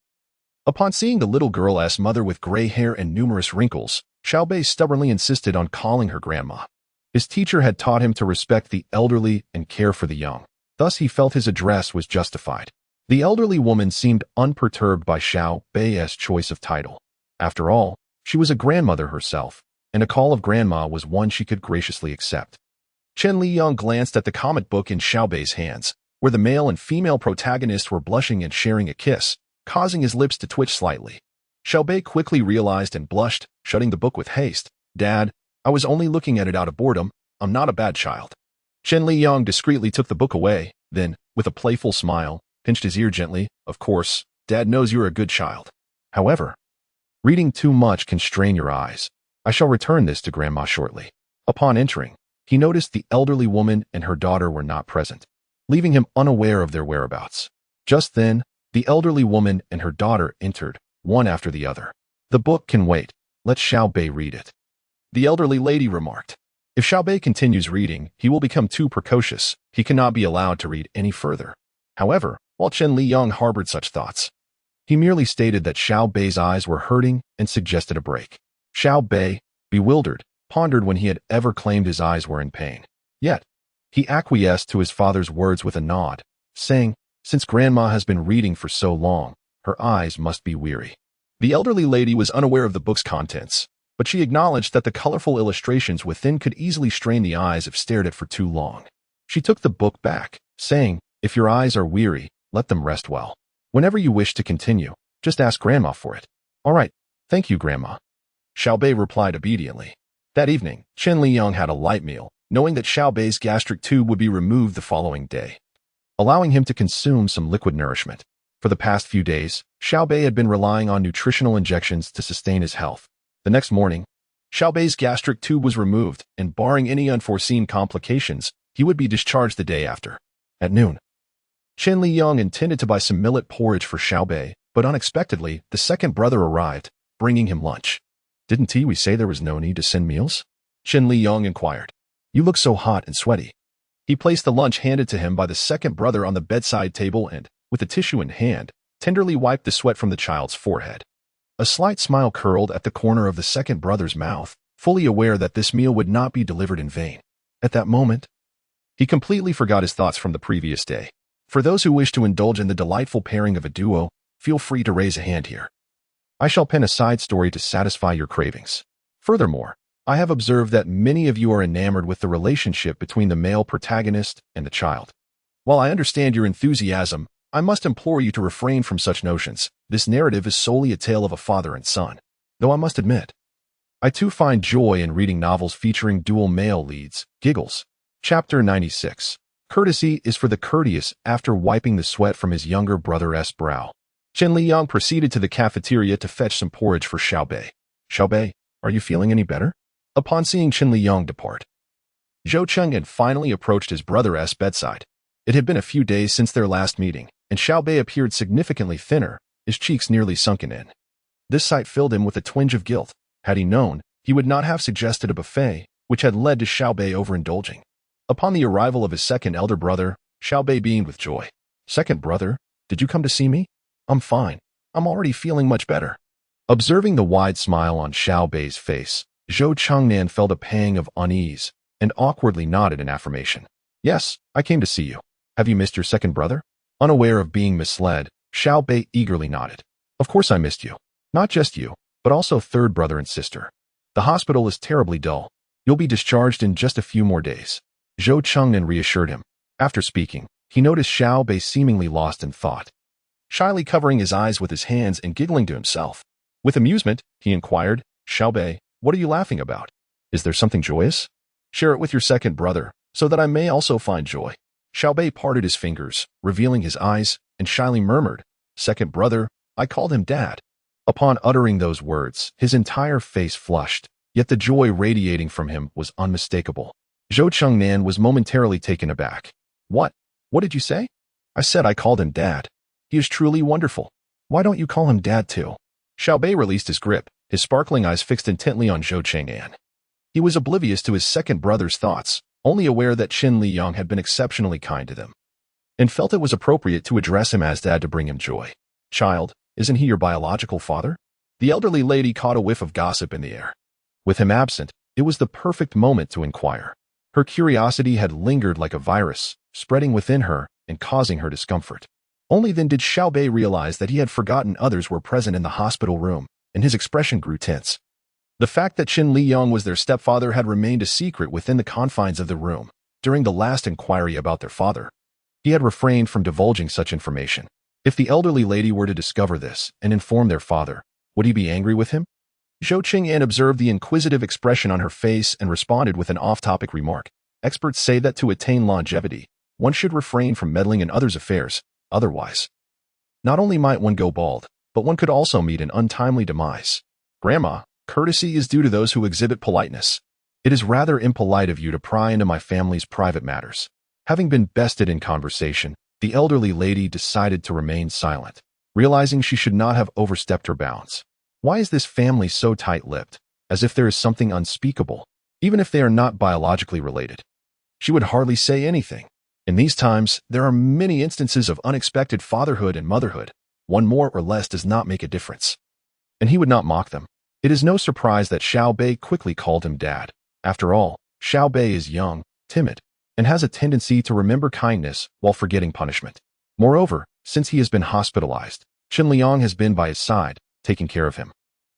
upon seeing the little girl's mother with gray hair and numerous wrinkles, Xiaobei stubbornly insisted on calling her grandma. His teacher had taught him to respect the elderly and care for the young. Thus he felt his address was justified. The elderly woman seemed unperturbed by Xiaobei's choice of title. After all, she was a grandmother herself, and a call of grandma was one she could graciously accept. Chen Liyang glanced at the comic book in Xiaobei's hands, where the male and female protagonists were blushing and sharing a kiss, causing his lips to twitch slightly. Xiaobei quickly realized and blushed, shutting the book with haste. "Dad, I was only looking at it out of boredom. I'm not a bad child." Chen Liyang discreetly took the book away, then, with a playful smile, pinched his ear gently. "Of course, Dad knows you're a good child. However, reading too much can strain your eyes. I shall return this to Grandma shortly." Upon entering, he noticed the elderly woman and her daughter were not present, leaving him unaware of their whereabouts. Just then, the elderly woman and her daughter entered, one after the other. "The book can wait. Let Xiaobei read it," the elderly lady remarked. "If Xiaobei continues reading, he will become too precocious. He cannot be allowed to read any further." However, while Chen Liyang harbored such thoughts, he merely stated that Xiaobei's eyes were hurting and suggested a break. Xiaobei, bewildered, pondered when he had ever claimed his eyes were in pain. Yet, he acquiesced to his father's words with a nod, saying, "Since Grandma has been reading for so long, her eyes must be weary." The elderly lady was unaware of the book's contents, but she acknowledged that the colorful illustrations within could easily strain the eyes if stared at for too long. She took the book back, saying, "If your eyes are weary, let them rest well. Whenever you wish to continue, just ask Grandma for it." "All right, thank you, Grandma," Xiaobei replied obediently. That evening, Chen Liyang had a light meal, knowing that Xiaobei's gastric tube would be removed the following day, allowing him to consume some liquid nourishment. For the past few days, Xiaobei had been relying on nutritional injections to sustain his health. The next morning, Xiaobei's gastric tube was removed, and barring any unforeseen complications, he would be discharged the day after. At noon, Chen Liyang intended to buy some millet porridge for Xiaobei, but unexpectedly, the second brother arrived, bringing him lunch. "Didn't we say there was no need to send meals?" Chen Liyang inquired. "You look so hot and sweaty." He placed the lunch handed to him by the second brother on the bedside table and, with a tissue in hand, tenderly wiped the sweat from the child's forehead. A slight smile curled at the corner of the second brother's mouth, fully aware that this meal would not be delivered in vain. At that moment, he completely forgot his thoughts from the previous day. For those who wish to indulge in the delightful pairing of a duo, feel free to raise a hand here. I shall pen a side story to satisfy your cravings. Furthermore, I have observed that many of you are enamored with the relationship between the male protagonist and the child. While I understand your enthusiasm, I must implore you to refrain from such notions. This narrative is solely a tale of a father and son. Though I must admit, I too find joy in reading novels featuring dual male leads. Giggles. Chapter 96. Courtesy is for the courteous. After wiping the sweat from his younger brother's brow, Chen Liyang proceeded to the cafeteria to fetch some porridge for Xiaobei. "Xiaobei, are you feeling any better?" Upon seeing Chen Liyang depart, Zhou Chengyan finally approached his brother's bedside. It had been a few days since their last meeting, and Xiaobei appeared significantly thinner, his cheeks nearly sunken in. This sight filled him with a twinge of guilt. Had he known, he would not have suggested a buffet, which had led to Xiaobei overindulging. Upon the arrival of his second elder brother, Xiaobei beamed with joy. "Second brother, did you come to see me?" "I'm fine. I'm already feeling much better." Observing the wide smile on Xiaobei's face, Zhou Chengnan felt a pang of unease and awkwardly nodded in affirmation. "Yes, I came to see you. Have you missed your second brother?" Unaware of being misled, Xiaobei eagerly nodded. "Of course I missed you. Not just you, but also third brother and sister. The hospital is terribly dull. You'll be discharged in just a few more days," Zhou Chengnan reassured him. After speaking, he noticed Xiaobei seemingly lost in thought, shyly covering his eyes with his hands and giggling to himself. With amusement, he inquired, "Xiaobei, what are you laughing about? Is there something joyous? Share it with your second brother, so that I may also find joy." Xiaobei parted his fingers, revealing his eyes, and shyly murmured, "Second brother, I called him Dad." Upon uttering those words, his entire face flushed, yet the joy radiating from him was unmistakable. Zhou Chengnan was momentarily taken aback. What did you say?" "I said I called him Dad. He is truly wonderful. Why don't you call him Dad too?" Xiaobei released his grip, his sparkling eyes fixed intently on Zhou Chengnan. He was oblivious to his second brother's thoughts, only aware that Chen Liyang had been exceptionally kind to them. and felt it was appropriate to address him as dad to bring him joy. Child, isn't he your biological father? The elderly lady caught a whiff of gossip in the air. With him absent, it was the perfect moment to inquire. Her curiosity had lingered like a virus, spreading within her and causing her discomfort. Only then did Xiaobei realize that he had forgotten others were present in the hospital room, and his expression grew tense. The fact that Chen Liyang was their stepfather had remained a secret within the confines of the room during the last inquiry about their father. He had refrained from divulging such information. If the elderly lady were to discover this and inform their father, would he be angry with him? Zhou Qingyan observed the inquisitive expression on her face and responded with an off-topic remark. Experts say that to attain longevity, one should refrain from meddling in others' affairs. Otherwise, not only might one go bald, but one could also meet an untimely demise. Grandma, courtesy is due to those who exhibit politeness. It is rather impolite of you to pry into my family's private matters. Having been bested in conversation, the elderly lady decided to remain silent, realizing she should not have overstepped her bounds. Why is this family so tight-lipped, as if there is something unspeakable, even if they are not biologically related? She would hardly say anything. In these times, there are many instances of unexpected fatherhood and motherhood. One more or less does not make a difference. And he would not mock them. It is no surprise that Xiaobei quickly called him dad. After all, Xiaobei is young, timid, and has a tendency to remember kindness while forgetting punishment. Moreover, since he has been hospitalized, Chen Liyang has been by his side, taking care of him,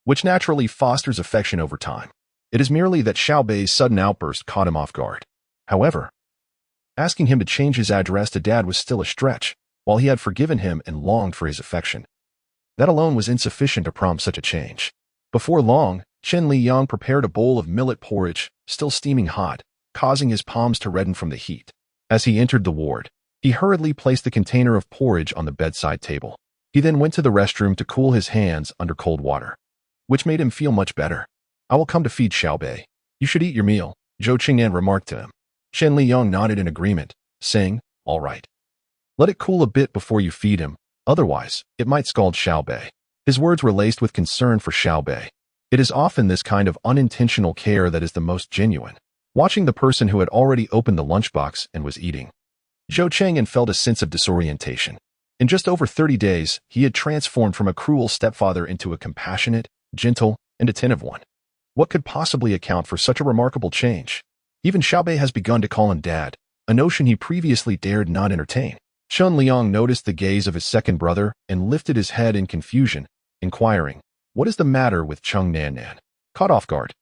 which naturally fosters affection over time. It is merely that Xiaobei's sudden outburst caught him off guard. However, asking him to change his address to dad was still a stretch, while he had forgiven him and longed for his affection. That alone was insufficient to prompt such a change. Before long, Chen Liyang prepared a bowl of millet porridge, still steaming hot, causing his palms to redden from the heat. As he entered the ward, he hurriedly placed the container of porridge on the bedside table. He then went to the restroom to cool his hands under cold water, which made him feel much better. I will come to feed Xiaobei. You should eat your meal, Zhou Qingyan remarked to him. Chen Liyang nodded in agreement, saying, all right. Let it cool a bit before you feed him, otherwise, it might scald Xiaobei. His words were laced with concern for Xiaobei. It is often this kind of unintentional care that is the most genuine. Watching the person who had already opened the lunchbox and was eating, Zhou Qingyan felt a sense of disorientation. In just over 30 days, he had transformed from a cruel stepfather into a compassionate, gentle, and attentive one. What could possibly account for such a remarkable change? Even Xiaobei has begun to call him dad, a notion he previously dared not entertain. Chen Liyang noticed the gaze of his second brother and lifted his head in confusion, inquiring, what is the matter with Cheng Nannan? Caught off guard,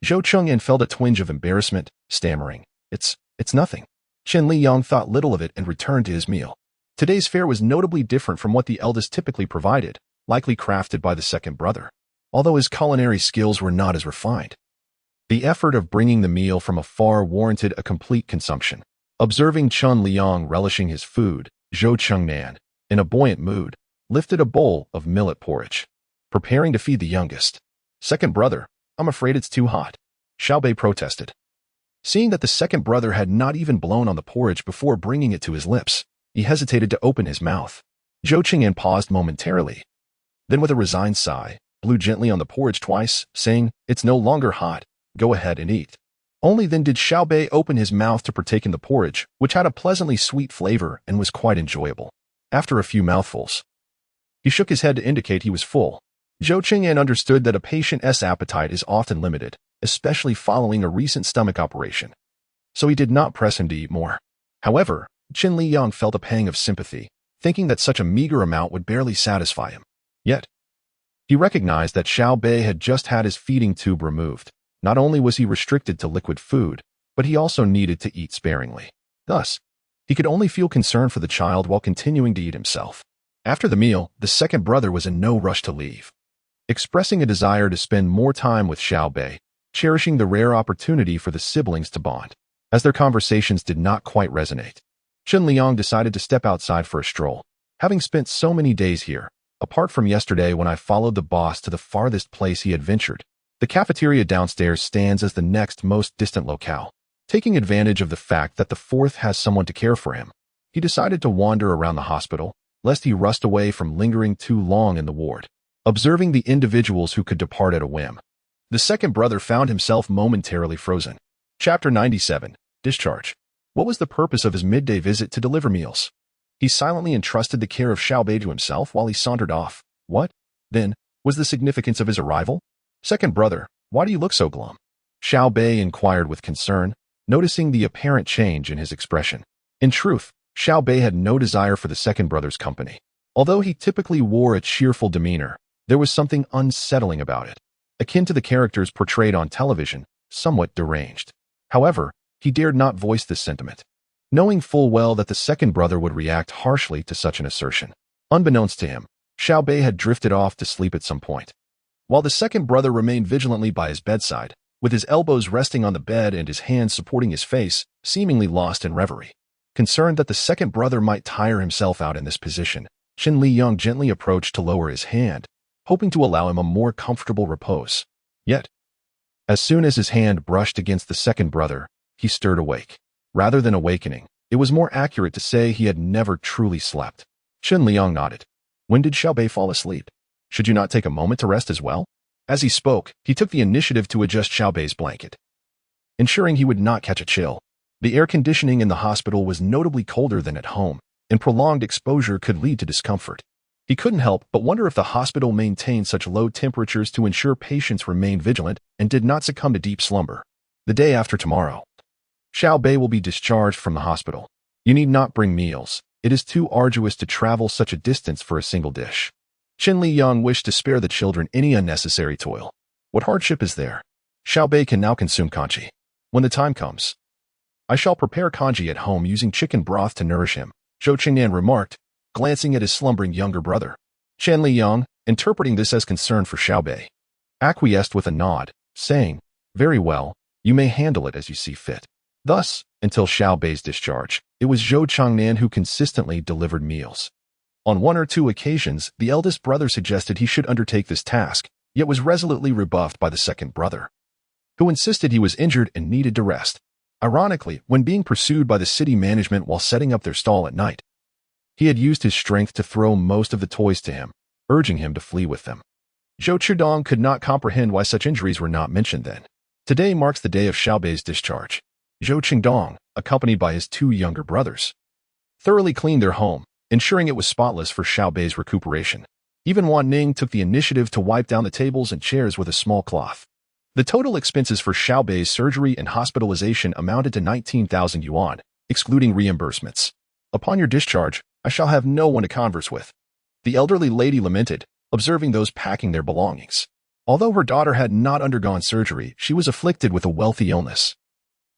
Zhou Qingyan felt a twinge of embarrassment, stammering, It's nothing. Chen Liyang thought little of it and returned to his meal. Today's fare was notably different from what the eldest typically provided, likely crafted by the second brother, although his culinary skills were not as refined. The effort of bringing the meal from afar warranted a complete consumption. Observing Chen Liyang relishing his food, Zhou Qingyan, in a buoyant mood, lifted a bowl of millet porridge, preparing to feed the youngest. Second brother, I'm afraid it's too hot, Xiaobei protested. Seeing that the second brother had not even blown on the porridge before bringing it to his lips, he hesitated to open his mouth. Zhou Qingyan paused momentarily. Then with a resigned sigh, blew gently on the porridge twice, saying, It's no longer hot. Go ahead and eat. Only then did Xiaobei open his mouth to partake in the porridge, which had a pleasantly sweet flavor and was quite enjoyable. After a few mouthfuls, he shook his head to indicate he was full. Zhou Qingyan understood that a patient's appetite is often limited, especially following a recent stomach operation, so he did not press him to eat more. However, Chen Liyang felt a pang of sympathy, thinking that such a meager amount would barely satisfy him. Yet, he recognized that Xiaobei had just had his feeding tube removed. Not only was he restricted to liquid food, but he also needed to eat sparingly. Thus, he could only feel concern for the child while continuing to eat himself. After the meal, the second brother was in no rush to leave, expressing a desire to spend more time with Xiaobei, cherishing the rare opportunity for the siblings to bond. As their conversations did not quite resonate, Chen Liyang decided to step outside for a stroll. Having spent so many days here, apart from yesterday when I followed the boss to the farthest place he had ventured, the cafeteria downstairs stands as the next most distant locale. Taking advantage of the fact that the fourth has someone to care for him, he decided to wander around the hospital, lest he rust away from lingering too long in the ward, observing the individuals who could depart at a whim. The second brother found himself momentarily frozen. Chapter 97, Discharge. What was the purpose of his midday visit to deliver meals? He silently entrusted the care of Xiaobei to himself while he sauntered off. What, then, was the significance of his arrival? Second brother, why do you look so glum? Xiaobei inquired with concern, noticing the apparent change in his expression. In truth, Xiaobei had no desire for the second brother's company. Although he typically wore a cheerful demeanor, there was something unsettling about it, akin to the characters portrayed on television, somewhat deranged. However, he dared not voice this sentiment, knowing full well that the second brother would react harshly to such an assertion. Unbeknownst to him, Xiaobei had drifted off to sleep at some point, while the second brother remained vigilantly by his bedside, with his elbows resting on the bed and his hands supporting his face, seemingly lost in reverie. Concerned that the second brother might tire himself out in this position, Chen Liyang gently approached to lower his hand, hoping to allow him a more comfortable repose. Yet, as soon as his hand brushed against the second brother, he stirred awake. Rather than awakening, it was more accurate to say he had never truly slept. Chen Liyang nodded. When did Xiaobei fall asleep? Should you not take a moment to rest as well? As he spoke, he took the initiative to adjust Xiaobei's blanket, ensuring he would not catch a chill. The air conditioning in the hospital was notably colder than at home, and prolonged exposure could lead to discomfort. He couldn't help but wonder if the hospital maintained such low temperatures to ensure patients remained vigilant and did not succumb to deep slumber. The day after tomorrow, Xiaobei will be discharged from the hospital. You need not bring meals. It is too arduous to travel such a distance for a single dish. Chen Liyang wished to spare the children any unnecessary toil. What hardship is there? Xiaobei can now consume congee. When the time comes, I shall prepare congee at home using chicken broth to nourish him, Zhou Qingnan remarked, glancing at his slumbering younger brother. Chen Liyang, interpreting this as concern for Xiaobei, acquiesced with a nod, saying, very well, you may handle it as you see fit. Thus, until Xiaobei's discharge, it was Zhou Qingnan who consistently delivered meals. On one or two occasions, the eldest brother suggested he should undertake this task, yet was resolutely rebuffed by the second brother, who insisted he was injured and needed to rest. Ironically, when being pursued by the city management while setting up their stall at night, he had used his strength to throw most of the toys to him, urging him to flee with them. Zhou Qidong could not comprehend why such injuries were not mentioned then. Today marks the day of Xiaobei's discharge. Zhou Qingdong, accompanied by his two younger brothers, thoroughly cleaned their home, ensuring it was spotless for Xiaobei's recuperation. Even Wan Ning took the initiative to wipe down the tables and chairs with a small cloth. The total expenses for Xiaobei's surgery and hospitalization amounted to 19,000 yuan, excluding reimbursements. Upon your discharge, I shall have no one to converse with. The elderly lady lamented, observing those packing their belongings. Although her daughter had not undergone surgery, she was afflicted with a wealthy illness.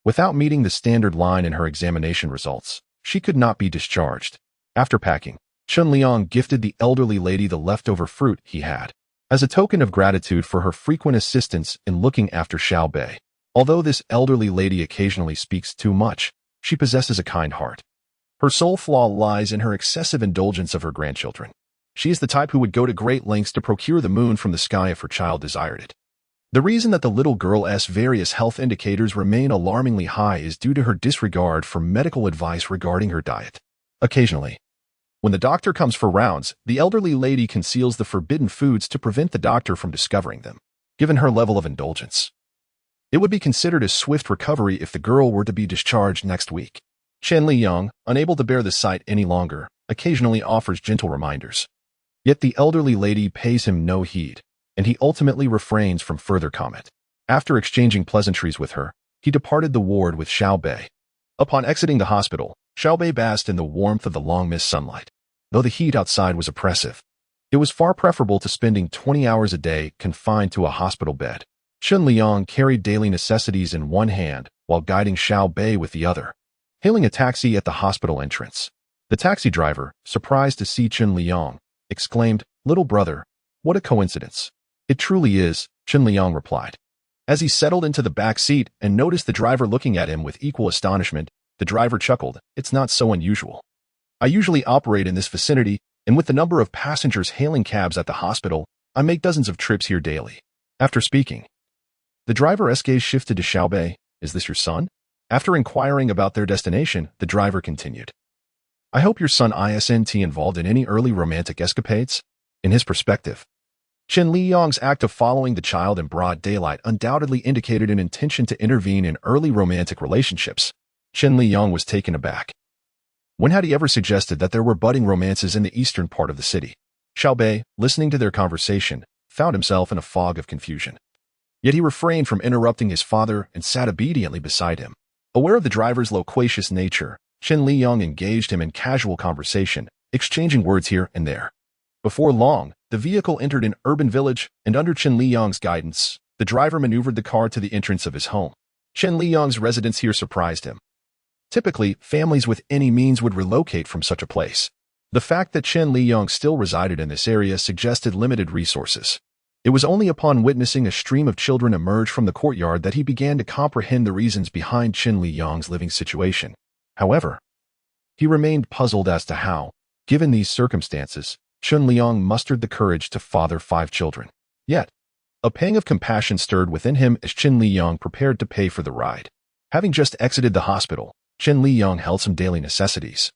Without meeting the standard line in her examination results, she could not be discharged. After packing, Chen Liyang gifted the elderly lady the leftover fruit he had, as a token of gratitude for her frequent assistance in looking after Xiaobei. Although this elderly lady occasionally speaks too much, she possesses a kind heart. Her sole flaw lies in her excessive indulgence of her grandchildren. She is the type who would go to great lengths to procure the moon from the sky if her child desired it. The reason that the little girl's various health indicators remain alarmingly high is due to her disregard for medical advice regarding her diet. Occasionally, when the doctor comes for rounds, the elderly lady conceals the forbidden foods to prevent the doctor from discovering them. Given her level of indulgence, it would be considered a swift recovery if the girl were to be discharged next week. Chen Liyang, unable to bear the sight any longer, occasionally offers gentle reminders. Yet the elderly lady pays him no heed, and he ultimately refrains from further comment. After exchanging pleasantries with her, he departed the ward with Xiaobei. Upon exiting the hospital, Xiaobei basked in the warmth of the long-missed sunlight. Though the heat outside was oppressive, it was far preferable to spending 20 hours a day confined to a hospital bed. Chen Liyang carried daily necessities in one hand while guiding Xiaobei with the other. Hailing a taxi at the hospital entrance, the taxi driver, surprised to see Chen Liyang, exclaimed, "Little brother, what a coincidence." "It truly is," Chen Liyang replied. As he settled into the back seat and noticed the driver looking at him with equal astonishment, the driver chuckled, "It's not so unusual. I usually operate in this vicinity, and with the number of passengers hailing cabs at the hospital, I make dozens of trips here daily." After speaking, the driver's gaze shifted to Xiaobei. "Is this your son?" After inquiring about their destination, the driver continued, "I hope your son isn't involved in any early romantic escapades." In his perspective, Chen Liyang's act of following the child in broad daylight undoubtedly indicated an intention to intervene in early romantic relationships. Chen Liyang was taken aback. When had he ever suggested that there were budding romances in the eastern part of the city? Xiao Bei, listening to their conversation, found himself in a fog of confusion. Yet he refrained from interrupting his father and sat obediently beside him. Aware of the driver's loquacious nature, Chen Liyang engaged him in casual conversation, exchanging words here and there. Before long, the vehicle entered an urban village, and under Chen Liyang's guidance, the driver maneuvered the car to the entrance of his home. Chen Liyang's residence here surprised him. Typically, families with any means would relocate from such a place. The fact that Chen Liyang still resided in this area suggested limited resources. It was only upon witnessing a stream of children emerge from the courtyard that he began to comprehend the reasons behind Chen Liyang's living situation. However, he remained puzzled as to how, given these circumstances, Chen Liyang mustered the courage to father 5 children. Yet, a pang of compassion stirred within him as Chen Liyang prepared to pay for the ride. Having just exited the hospital, Chen Liyang held some daily necessities,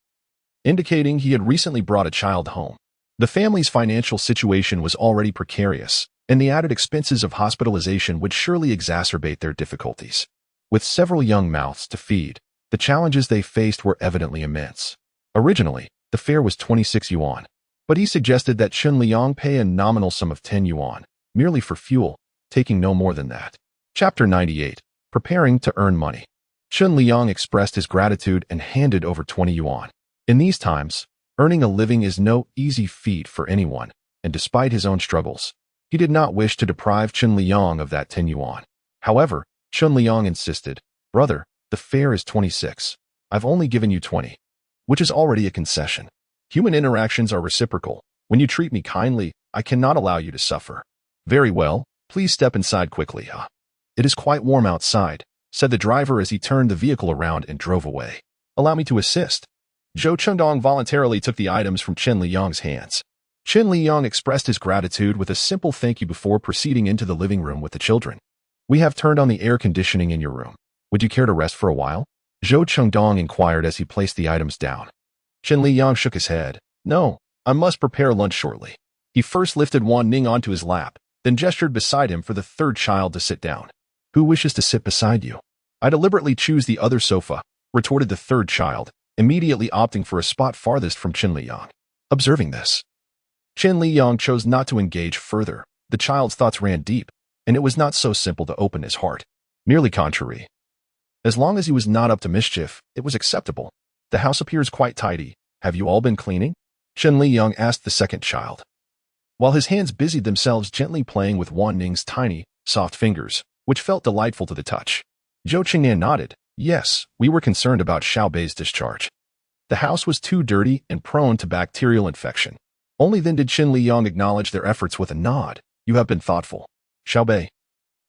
indicating he had recently brought a child home. The family's financial situation was already precarious, and the added expenses of hospitalization would surely exacerbate their difficulties. With several young mouths to feed, the challenges they faced were evidently immense. Originally, the fare was 26 yuan, but he suggested that Chen Liyang pay a nominal sum of 10 yuan, merely for fuel, taking no more than that. Chapter 98. Preparing to earn money. Chen Liyang expressed his gratitude and handed over 20 yuan. In these times, earning a living is no easy feat for anyone, and despite his own struggles, he did not wish to deprive Chen Liyang of that 10 yuan. However, Chen Liyang insisted, "Brother, the fare is 26. I've only given you 20, which is already a concession. Human interactions are reciprocal. When you treat me kindly, I cannot allow you to suffer." "Very well, please step inside quickly." "It is quite warm outside," said the driver as he turned the vehicle around and drove away. "Allow me to assist." Zhou Chengdong voluntarily took the items from Chen Liyang's hands. Chen Liyang expressed his gratitude with a simple thank you before proceeding into the living room with the children. "We have turned on the air conditioning in your room. Would you care to rest for a while?" Zhou Chengdong inquired as he placed the items down. Chen Liyang shook his head. "No, I must prepare lunch shortly." He first lifted Wan Ning onto his lap, then gestured beside him for the third child to sit down. "Who wishes to sit beside you?" "I deliberately choose the other sofa," retorted the third child, immediately opting for a spot farthest from Chen Liyang. Observing this, Chen Liyang chose not to engage further. The child's thoughts ran deep, and it was not so simple to open his heart. Merely contrary. As long as he was not up to mischief, it was acceptable. "The house appears quite tidy. Have you all been cleaning?" Chen Liyang asked the second child, while his hands busied themselves gently playing with Wan Ning's tiny, soft fingers, which felt delightful to the touch. Zhou Qingnan nodded. "Yes, we were concerned about Xiao Bei's discharge. The house was too dirty and prone to bacterial infection." Only then did Chen Liyang acknowledge their efforts with a nod. "You have been thoughtful. Xiao Bei,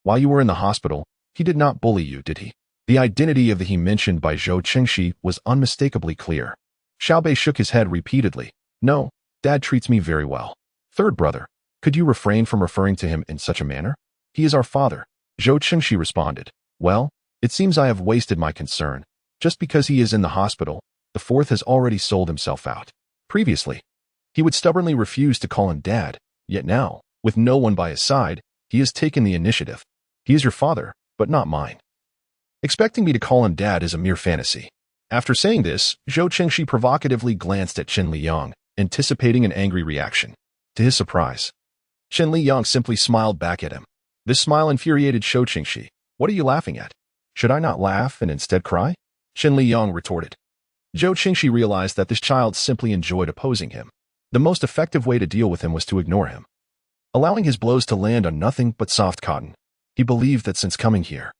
while you were in the hospital, he did not bully you, did he?" The identity of the he mentioned by Zhou Chengxi was unmistakably clear. Xiao Bei shook his head repeatedly. "No, Dad treats me very well." "Third brother, could you refrain from referring to him in such a manner?" "He is our father," Zhou Chengxi responded. "Well, it seems I have wasted my concern. Just because he is in the hospital, the fourth has already sold himself out. Previously, he would stubbornly refuse to call him Dad, yet now, with no one by his side, he has taken the initiative. He is your father, but not mine. Expecting me to call him Dad is a mere fantasy." After saying this, Zhou Chengxi provocatively glanced at Chen Liyang, anticipating an angry reaction. To his surprise, Chen Liyang simply smiled back at him. This smile infuriated Zhou Chengxi. "What are you laughing at? Should I not laugh and instead cry?" Chen Liyang retorted. Zhou Chengxi realized that this child simply enjoyed opposing him. The most effective way to deal with him was to ignore him, allowing his blows to land on nothing but soft cotton. He believed that since coming here,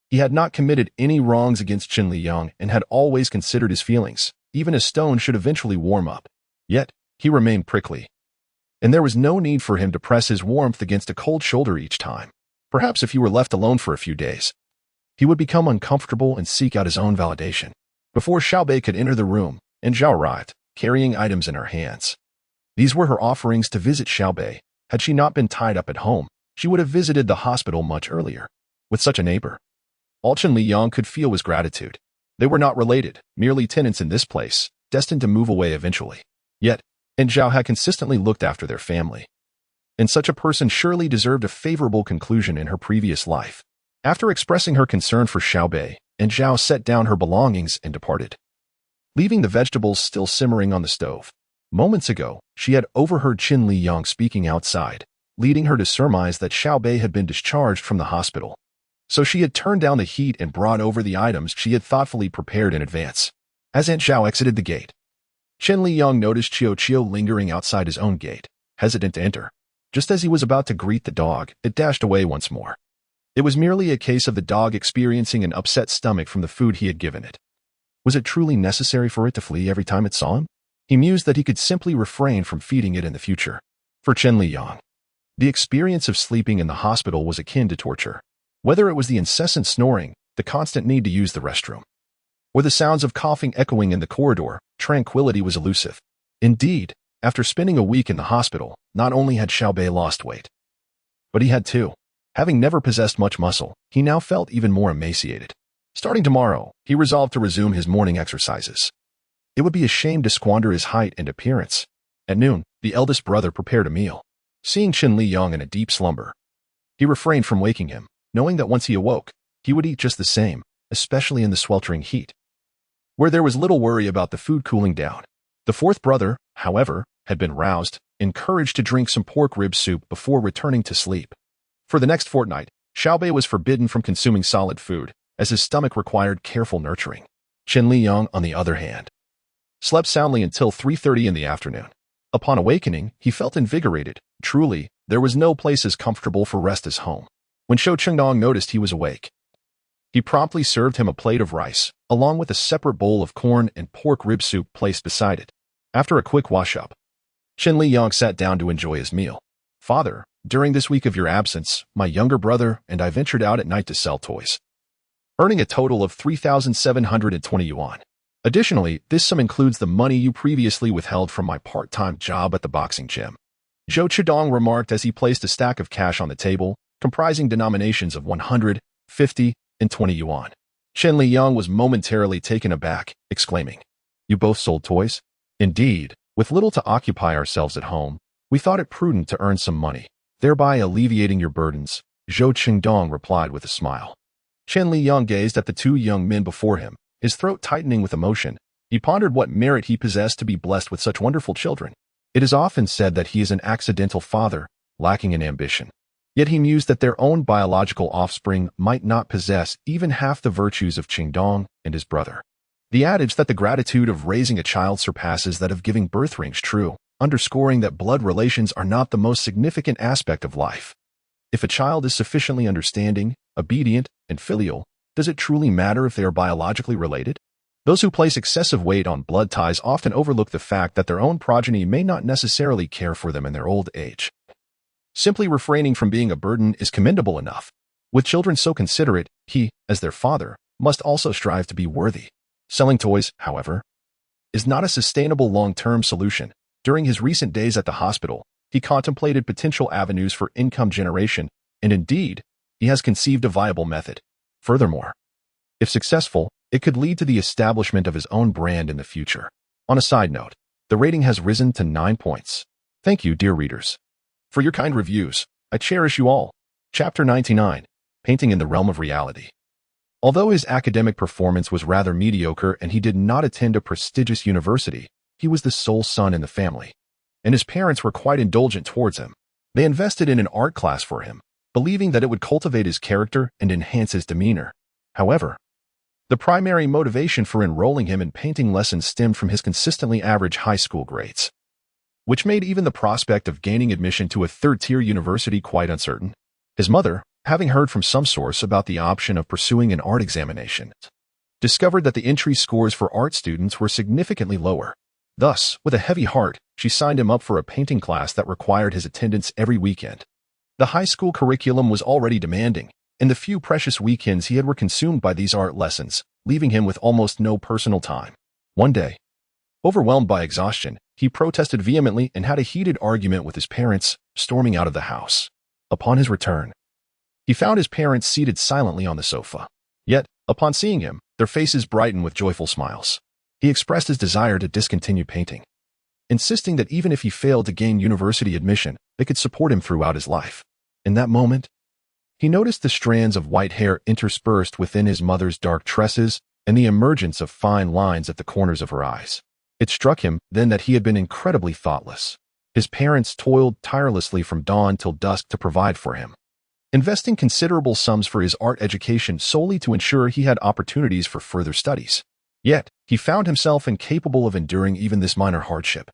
he had not committed any wrongs against Chen Liyang and had always considered his feelings, even a stone, should eventually warm up. Yet, he remained prickly, and there was no need for him to press his warmth against a cold shoulder each time. Perhaps if he were left alone for a few days, he would become uncomfortable and seek out his own validation. Before Xiao Bei could enter the room, and Zhao arrived, carrying items in her hands. These were her offerings to visit Xiao Bei. Had she not been tied up at home, she would have visited the hospital much earlier. With such a neighbor, all Chen Liyang could feel was gratitude. They were not related, merely tenants in this place, destined to move away eventually. Yet, and Zhao had consistently looked after their family. And such a person surely deserved a favorable conclusion in her previous life. After expressing her concern for Xiao Bei, and Zhao set down her belongings and departed, leaving the vegetables still simmering on the stove. Moments ago, she had overheard Chen Liyang speaking outside, leading her to surmise that Xiaobei had been discharged from the hospital. So she had turned down the heat and brought over the items she had thoughtfully prepared in advance. As Aunt Xiao exited the gate, Chen Liyang noticed Chiu lingering outside his own gate, hesitant to enter. Just as he was about to greet the dog, it dashed away once more. It was merely a case of the dog experiencing an upset stomach from the food he had given it. Was it truly necessary for it to flee every time it saw him? He mused that he could simply refrain from feeding it in the future. For Chen Liyang, the experience of sleeping in the hospital was akin to torture. Whether it was the incessant snoring, the constant need to use the restroom, or the sounds of coughing echoing in the corridor, tranquility was elusive. Indeed, after spending a week in the hospital, not only had Xiaobei lost weight, but he had too. Having never possessed much muscle, he now felt even more emaciated. Starting tomorrow, he resolved to resume his morning exercises. It would be a shame to squander his height and appearance. At noon, the eldest brother prepared a meal. Seeing Chen Liyang in a deep slumber, he refrained from waking him, knowing that once he awoke, he would eat just the same, especially in the sweltering heat, where there was little worry about the food cooling down. The fourth brother, however, had been roused, encouraged to drink some pork rib soup before returning to sleep. For the next fortnight, Xiaobei was forbidden from consuming solid food, as his stomach required careful nurturing. Chen Liyang, on the other hand, slept soundly until 3:30 in the afternoon. Upon awakening, he felt invigorated. Truly, there was no place as comfortable for rest as home. When Shou Chengdong noticed he was awake, he promptly served him a plate of rice, along with a separate bowl of corn and pork rib soup placed beside it. After a quick wash-up, Chen Liyang sat down to enjoy his meal. Father, during this week of your absence, my younger brother and I ventured out at night to sell toys, earning a total of 3,720 yuan. Additionally, this sum includes the money you previously withheld from my part-time job at the boxing gym. Zhou Chidong remarked as he placed a stack of cash on the table, comprising denominations of 100, 50, and 20 yuan. Chen Liyang was momentarily taken aback, exclaiming, "You both sold toys?" "Indeed, with little to occupy ourselves at home, we thought it prudent to earn some money, thereby alleviating your burdens," Zhou Chengdong replied with a smile. Chen Liyang gazed at the two young men before him, his throat tightening with emotion. He pondered what merit he possessed to be blessed with such wonderful children. It is often said that he is an accidental father, lacking in ambition. Yet he mused that their own biological offspring might not possess even half the virtues of Chengdong and his brother. The adage that the gratitude of raising a child surpasses that of giving birth rings true, underscoring that blood relations are not the most significant aspect of life. If a child is sufficiently understanding, obedient, and filial, does it truly matter if they are biologically related? Those who place excessive weight on blood ties often overlook the fact that their own progeny may not necessarily care for them in their old age. Simply refraining from being a burden is commendable enough. With children so considerate, he, as their father, must also strive to be worthy. Selling toys, however, is not a sustainable long-term solution. During his recent days at the hospital, he contemplated potential avenues for income generation, and indeed, he has conceived a viable method. Furthermore, if successful, it could lead to the establishment of his own brand in the future. On a side note, the rating has risen to 9 points. Thank you, dear readers, for your kind reviews. I cherish you all. Chapter 99, Painting in the Realm of Reality. Although his academic performance was rather mediocre and he did not attend a prestigious university, he was the sole son in the family, and his parents were quite indulgent towards him. They invested in an art class for him, believing that it would cultivate his character and enhance his demeanor. However, the primary motivation for enrolling him in painting lessons stemmed from his consistently average high school grades, which made even the prospect of gaining admission to a third-tier university quite uncertain. His mother, having heard from some source about the option of pursuing an art examination, discovered that the entry scores for art students were significantly lower. Thus, with a heavy heart, she signed him up for a painting class that required his attendance every weekend. The high school curriculum was already demanding, and the few precious weekends he had were consumed by these art lessons, leaving him with almost no personal time. One day, overwhelmed by exhaustion, he protested vehemently and had a heated argument with his parents, storming out of the house. Upon his return, he found his parents seated silently on the sofa. Yet, upon seeing him, their faces brightened with joyful smiles. He expressed his desire to discontinue painting, insisting that even if he failed to gain university admission, they could support him throughout his life. In that moment, he noticed the strands of white hair interspersed within his mother's dark tresses and the emergence of fine lines at the corners of her eyes. It struck him then that he had been incredibly thoughtless. His parents toiled tirelessly from dawn till dusk to provide for him, investing considerable sums for his art education solely to ensure he had opportunities for further studies. Yet, he found himself incapable of enduring even this minor hardship,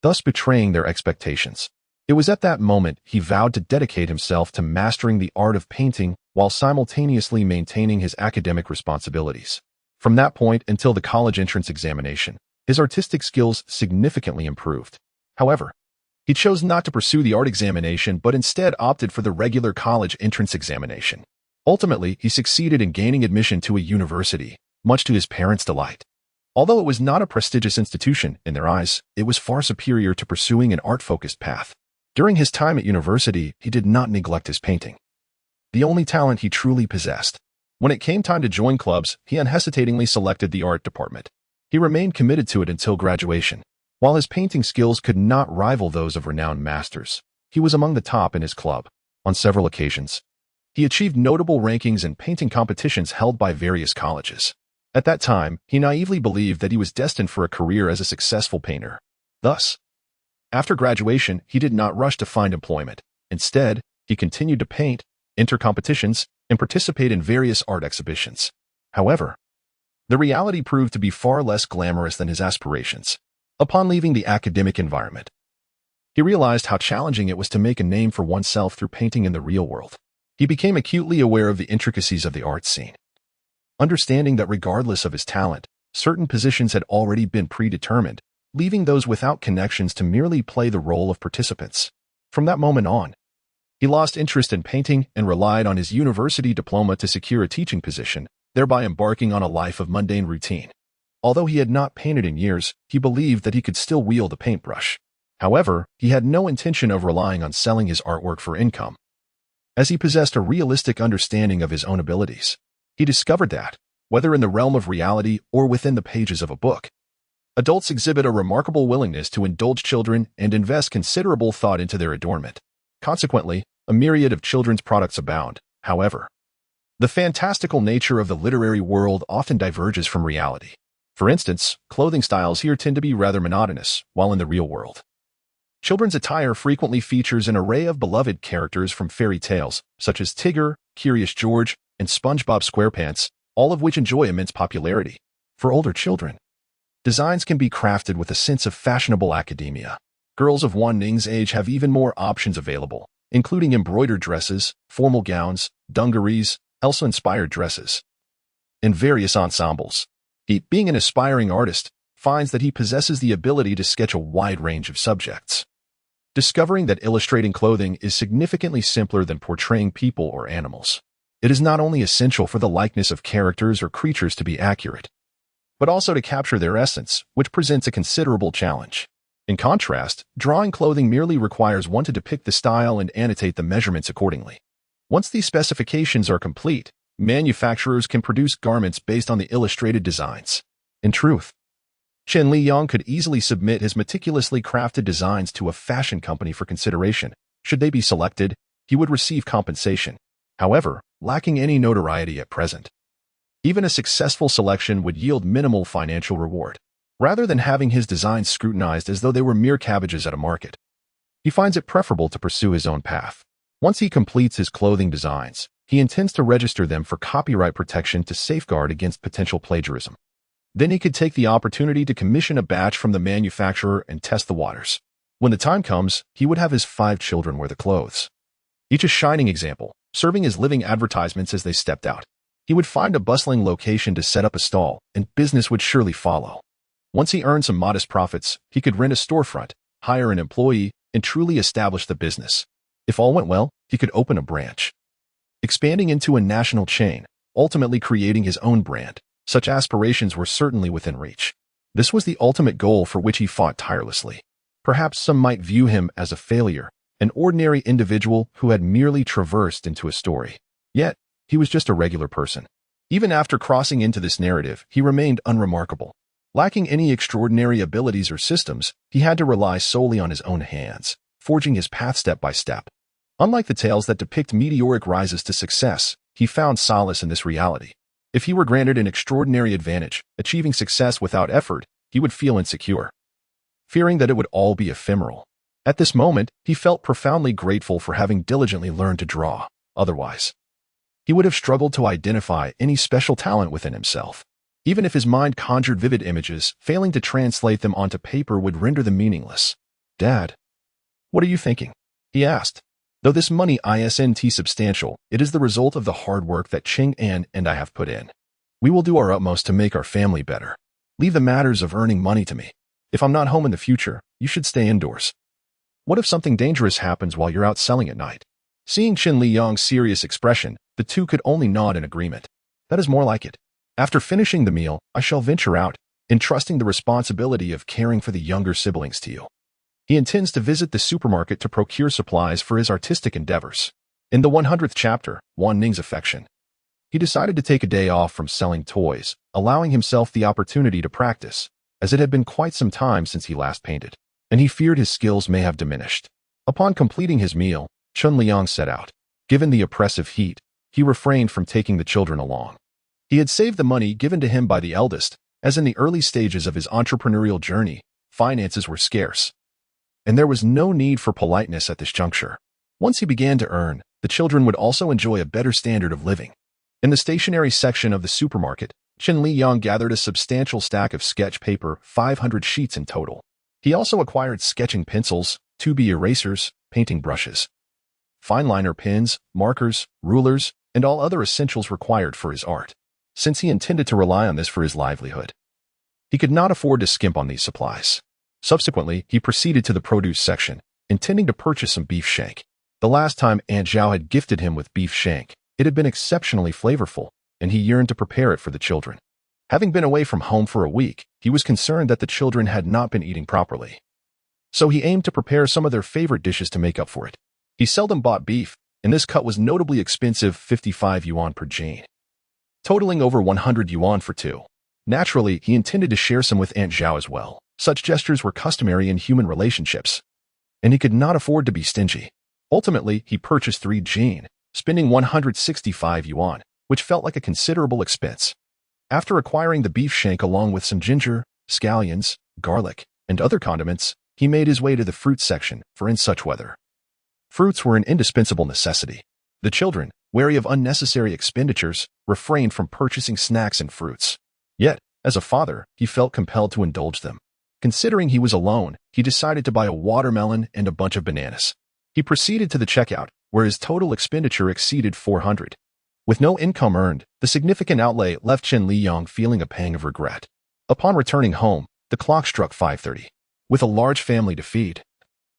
thus betraying their expectations. It was at that moment he vowed to dedicate himself to mastering the art of painting while simultaneously maintaining his academic responsibilities. From that point until the college entrance examination, his artistic skills significantly improved. However, he chose not to pursue the art examination but instead opted for the regular college entrance examination. Ultimately, he succeeded in gaining admission to a university, much to his parents' delight. Although it was not a prestigious institution in their eyes, it was far superior to pursuing an art-focused path. During his time at university, he did not neglect his painting, the only talent he truly possessed. When it came time to join clubs, he unhesitatingly selected the art department. He remained committed to it until graduation. While his painting skills could not rival those of renowned masters, he was among the top in his club. On several occasions, he achieved notable rankings in painting competitions held by various colleges. At that time, he naively believed that he was destined for a career as a successful painter. Thus, after graduation, he did not rush to find employment. Instead, he continued to paint, enter competitions, and participate in various art exhibitions. However, the reality proved to be far less glamorous than his aspirations. Upon leaving the academic environment, he realized how challenging it was to make a name for oneself through painting in the real world. He became acutely aware of the intricacies of the art scene, understanding that regardless of his talent, certain positions had already been predetermined, leaving those without connections to merely play the role of participants. From that moment on, he lost interest in painting and relied on his university diploma to secure a teaching position, thereby embarking on a life of mundane routine. Although he had not painted in years, he believed that he could still wield a paintbrush. However, he had no intention of relying on selling his artwork for income, as he possessed a realistic understanding of his own abilities. He discovered that, whether in the realm of reality or within the pages of a book, adults exhibit a remarkable willingness to indulge children and invest considerable thought into their adornment. Consequently, a myriad of children's products abound. However, the fantastical nature of the literary world often diverges from reality. For instance, clothing styles here tend to be rather monotonous, while in the real world, children's attire frequently features an array of beloved characters from fairy tales, such as Tigger, Curious George, and SpongeBob SquarePants, all of which enjoy immense popularity. For older children, designs can be crafted with a sense of fashionable academia. Girls of Wan Ning's age have even more options available, including embroidered dresses, formal gowns, dungarees, Elsa-inspired dresses, and various ensembles. He, being an aspiring artist, finds that he possesses the ability to sketch a wide range of subjects, discovering that illustrating clothing is significantly simpler than portraying people or animals. It is not only essential for the likeness of characters or creatures to be accurate, but also to capture their essence, which presents a considerable challenge. In contrast, drawing clothing merely requires one to depict the style and annotate the measurements accordingly. Once these specifications are complete, manufacturers can produce garments based on the illustrated designs. In truth, Chen Liyang could easily submit his meticulously crafted designs to a fashion company for consideration. Should they be selected, he would receive compensation. However, lacking any notoriety at present, even a successful selection would yield minimal financial reward. Rather than having his designs scrutinized as though they were mere cabbages at a market, he finds it preferable to pursue his own path. Once he completes his clothing designs, he intends to register them for copyright protection to safeguard against potential plagiarism. Then he could take the opportunity to commission a batch from the manufacturer and test the waters. When the time comes, he would have his 5 children wear the clothes, each a shining example, serving as living advertisements as they stepped out. He would find a bustling location to set up a stall, and business would surely follow. Once he earned some modest profits, he could rent a storefront, hire an employee, and truly establish the business. If all went well, he could open a branch, expanding into a national chain, ultimately creating his own brand. Such aspirations were certainly within reach. This was the ultimate goal for which he fought tirelessly. Perhaps some might view him as a failure, an ordinary individual who had merely traversed into a story. Yet, he was just a regular person. Even after crossing into this narrative, he remained unremarkable. Lacking any extraordinary abilities or systems, he had to rely solely on his own hands, forging his path step by step. Unlike the tales that depict meteoric rises to success, he found solace in this reality. If he were granted an extraordinary advantage, achieving success without effort, he would feel insecure, fearing that it would all be ephemeral. At this moment, he felt profoundly grateful for having diligently learned to draw. Otherwise, he would have struggled to identify any special talent within himself. Even if his mind conjured vivid images, failing to translate them onto paper would render them meaningless. "Dad, what are you thinking?" he asked. "Though this money isn't substantial, it is the result of the hard work that Chen Liyang and I have put in. We will do our utmost to make our family better. Leave the matters of earning money to me. If I'm not home in the future, you should stay indoors. What if something dangerous happens while you're out selling at night?" Seeing Chen Liyang's serious expression, the two could only nod in agreement. "That is more like it. After finishing the meal, I shall venture out, entrusting the responsibility of caring for the younger siblings to you." He intends to visit the supermarket to procure supplies for his artistic endeavors. In the 100th chapter, Wan Ning's affection. He decided to take a day off from selling toys, allowing himself the opportunity to practice, as it had been quite some time since he last painted, and he feared his skills may have diminished. Upon completing his meal, Chen Liyang set out. Given the oppressive heat, he refrained from taking the children along. He had saved the money given to him by the eldest, as in the early stages of his entrepreneurial journey, finances were scarce, and there was no need for politeness at this juncture. Once he began to earn, the children would also enjoy a better standard of living. In the stationery section of the supermarket, Chen Liyang gathered a substantial stack of sketch paper, 500 sheets in total. He also acquired sketching pencils, 2B erasers, painting brushes, fine liner pens, markers, rulers, and all other essentials required for his art, since he intended to rely on this for his livelihood. He could not afford to skimp on these supplies. Subsequently, he proceeded to the produce section, intending to purchase some beef shank. The last time Aunt Zhao had gifted him with beef shank, it had been exceptionally flavorful, and he yearned to prepare it for the children. Having been away from home for a week, he was concerned that the children had not been eating properly. So he aimed to prepare some of their favorite dishes to make up for it. He seldom bought beef, and this cut was notably expensive, 55 yuan per jane, totaling over 100 yuan for two. Naturally, he intended to share some with Aunt Zhao as well. Such gestures were customary in human relationships, and he could not afford to be stingy. Ultimately, he purchased 3 jane, spending 165 yuan, which felt like a considerable expense. After acquiring the beef shank along with some ginger, scallions, garlic, and other condiments, he made his way to the fruit section, for in such weather, fruits were an indispensable necessity. The children, wary of unnecessary expenditures, refrained from purchasing snacks and fruits. Yet, as a father, he felt compelled to indulge them. Considering he was alone, he decided to buy a watermelon and a bunch of bananas. He proceeded to the checkout, where his total expenditure exceeded 400. With no income earned, the significant outlay left Chen Liyang feeling a pang of regret. Upon returning home, the clock struck 5:30. With a large family to feed,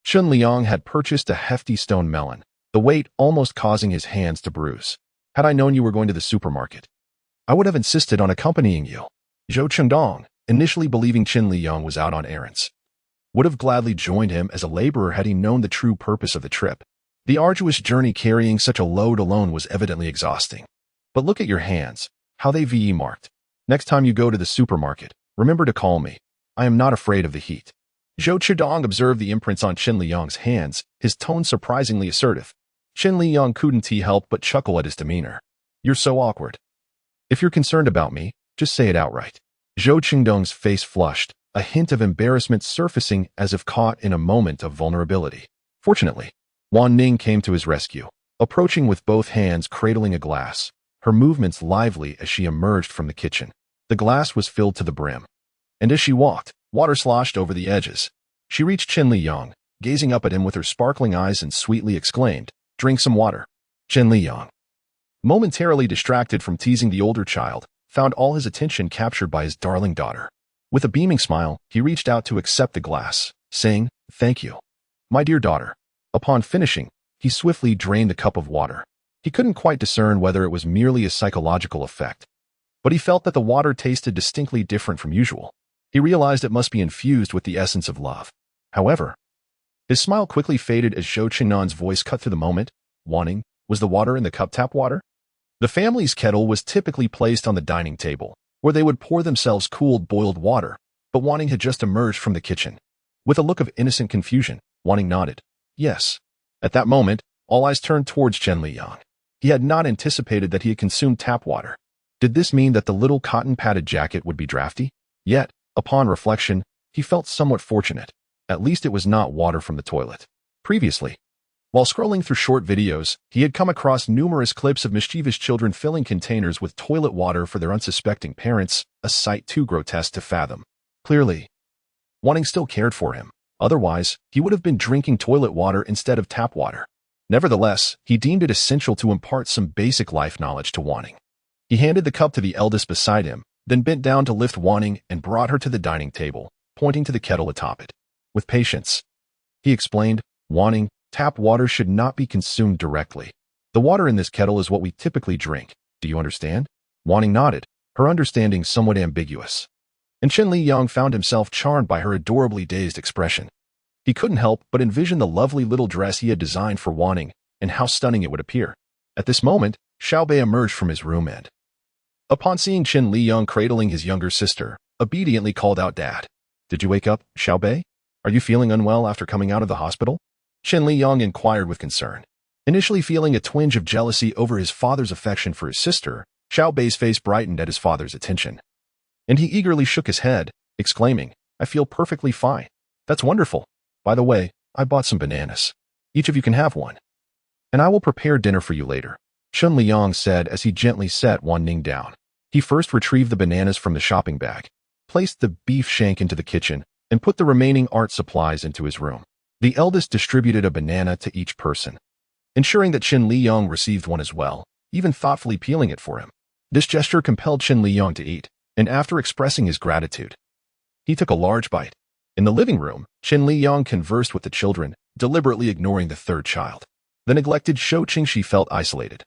Chen Liyang had purchased a hefty stone melon, the weight almost causing his hands to bruise. "Had I known you were going to the supermarket, I would have insisted on accompanying you." Zhou Chendong, initially believing Chen Liyang was out on errands, would have gladly joined him as a laborer had he known the true purpose of the trip. The arduous journey carrying such a load alone was evidently exhausting. "But look at your hands, how they VE marked. Next time you go to the supermarket, remember to call me. I am not afraid of the heat." Zhou Chidong observed the imprints on Chen Liyang's hands, his tone surprisingly assertive. Chen Liyang couldn't help but chuckle at his demeanor. "You're so awkward. If you're concerned about me, just say it outright." Zhou Qingdong's face flushed, a hint of embarrassment surfacing as if caught in a moment of vulnerability. Fortunately, Wan Ning came to his rescue, approaching with both hands cradling a glass, her movements lively as she emerged from the kitchen. The glass was filled to the brim, and as she walked, water sloshed over the edges. She reached Chen Liyang, gazing up at him with her sparkling eyes and sweetly exclaimed, "Drink some water." Chen Liyang, momentarily distracted from teasing the older child, found all his attention captured by his darling daughter. With a beaming smile, he reached out to accept the glass, saying, "Thank you, my dear daughter." Upon finishing, he swiftly drained the cup of water. He couldn't quite discern whether it was merely a psychological effect, but he felt that the water tasted distinctly different from usual. He realized it must be infused with the essence of love. However, his smile quickly faded as Zhou Qinnan's voice cut through the moment. "Wanting, was the water in the cup tap water?" The family's kettle was typically placed on the dining table, where they would pour themselves cooled boiled water, but Wanting had just emerged from the kitchen. With a look of innocent confusion, Wanting nodded, "Yes." At that moment, all eyes turned towards Chen Liyang. He had not anticipated that he had consumed tap water. Did this mean that the little cotton-padded jacket would be drafty? Yet, upon reflection, he felt somewhat fortunate. At least it was not water from the toilet. Previously, while scrolling through short videos, he had come across numerous clips of mischievous children filling containers with toilet water for their unsuspecting parents, a sight too grotesque to fathom. Clearly, Wanting still cared for him. Otherwise, he would have been drinking toilet water instead of tap water. Nevertheless, he deemed it essential to impart some basic life knowledge to Wanting. He handed the cup to the eldest beside him, then bent down to lift Wanting and brought her to the dining table, pointing to the kettle atop it. With patience, he explained, Wanting, tap water should not be consumed directly. The water in this kettle is what we typically drink. Do you understand? Wanting nodded, her understanding somewhat ambiguous. And Chen Liyang found himself charmed by her adorably dazed expression. He couldn't help but envision the lovely little dress he had designed for Wanting and how stunning it would appear. At this moment, Xiaobei emerged from his room and, upon seeing Chen Liyang cradling his younger sister, obediently called out, Dad. Did you wake up, Xiaobei? Are you feeling unwell after coming out of the hospital? Chen Liyang inquired with concern. Initially feeling a twinge of jealousy over his father's affection for his sister, Xiaobei's face brightened at his father's attention. And he eagerly shook his head, exclaiming, I feel perfectly fine. That's wonderful. By the way, I bought some bananas. Each of you can have one. And I will prepare dinner for you later, Chen Liyang said as he gently set Wanning down. He first retrieved the bananas from the shopping bag, placed the beef shank into the kitchen, and put the remaining art supplies into his room. The eldest distributed a banana to each person, ensuring that Chen Liyang received one as well, even thoughtfully peeling it for him. This gesture compelled Chen Liyang to eat, and after expressing his gratitude, he took a large bite. In the living room, Chen Liyang conversed with the children, deliberately ignoring the third child. The neglected Shou Qingxi felt isolated.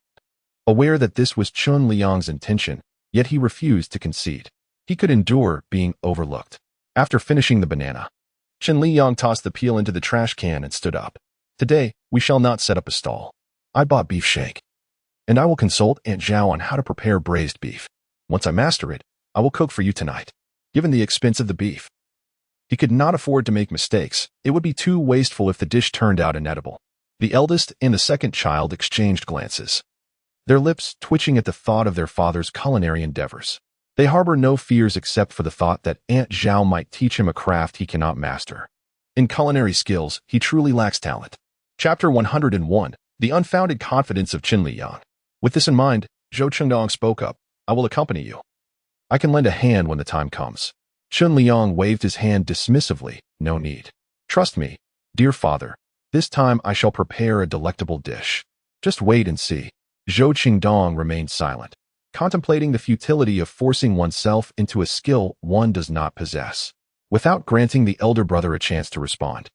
Aware that this was Chen Liyang's intention, yet he refused to concede. He could endure being overlooked. After finishing the banana, Chen Liyang tossed the peel into the trash can and stood up. Today, we shall not set up a stall. I bought beef shank, and I will consult Aunt Zhao on how to prepare braised beef. Once I master it, I will cook for you tonight. Given the expense of the beef, he could not afford to make mistakes. It would be too wasteful if the dish turned out inedible. The eldest and the second child exchanged glances, their lips twitching at the thought of their father's culinary endeavors. They harbor no fears except for the thought that Aunt Zhao might teach him a craft he cannot master. In culinary skills, he truly lacks talent. Chapter 101, The Unfounded Confidence of Chen Liyang. With this in mind, Zhou Chengdong spoke up. I will accompany you. I can lend a hand when the time comes. Chen Liyang waved his hand dismissively. No need. Trust me, dear father. This time I shall prepare a delectable dish. Just wait and see. Zhou Qingdong remained silent, contemplating the futility of forcing oneself into a skill one does not possess. Without granting the elder brother a chance to respond,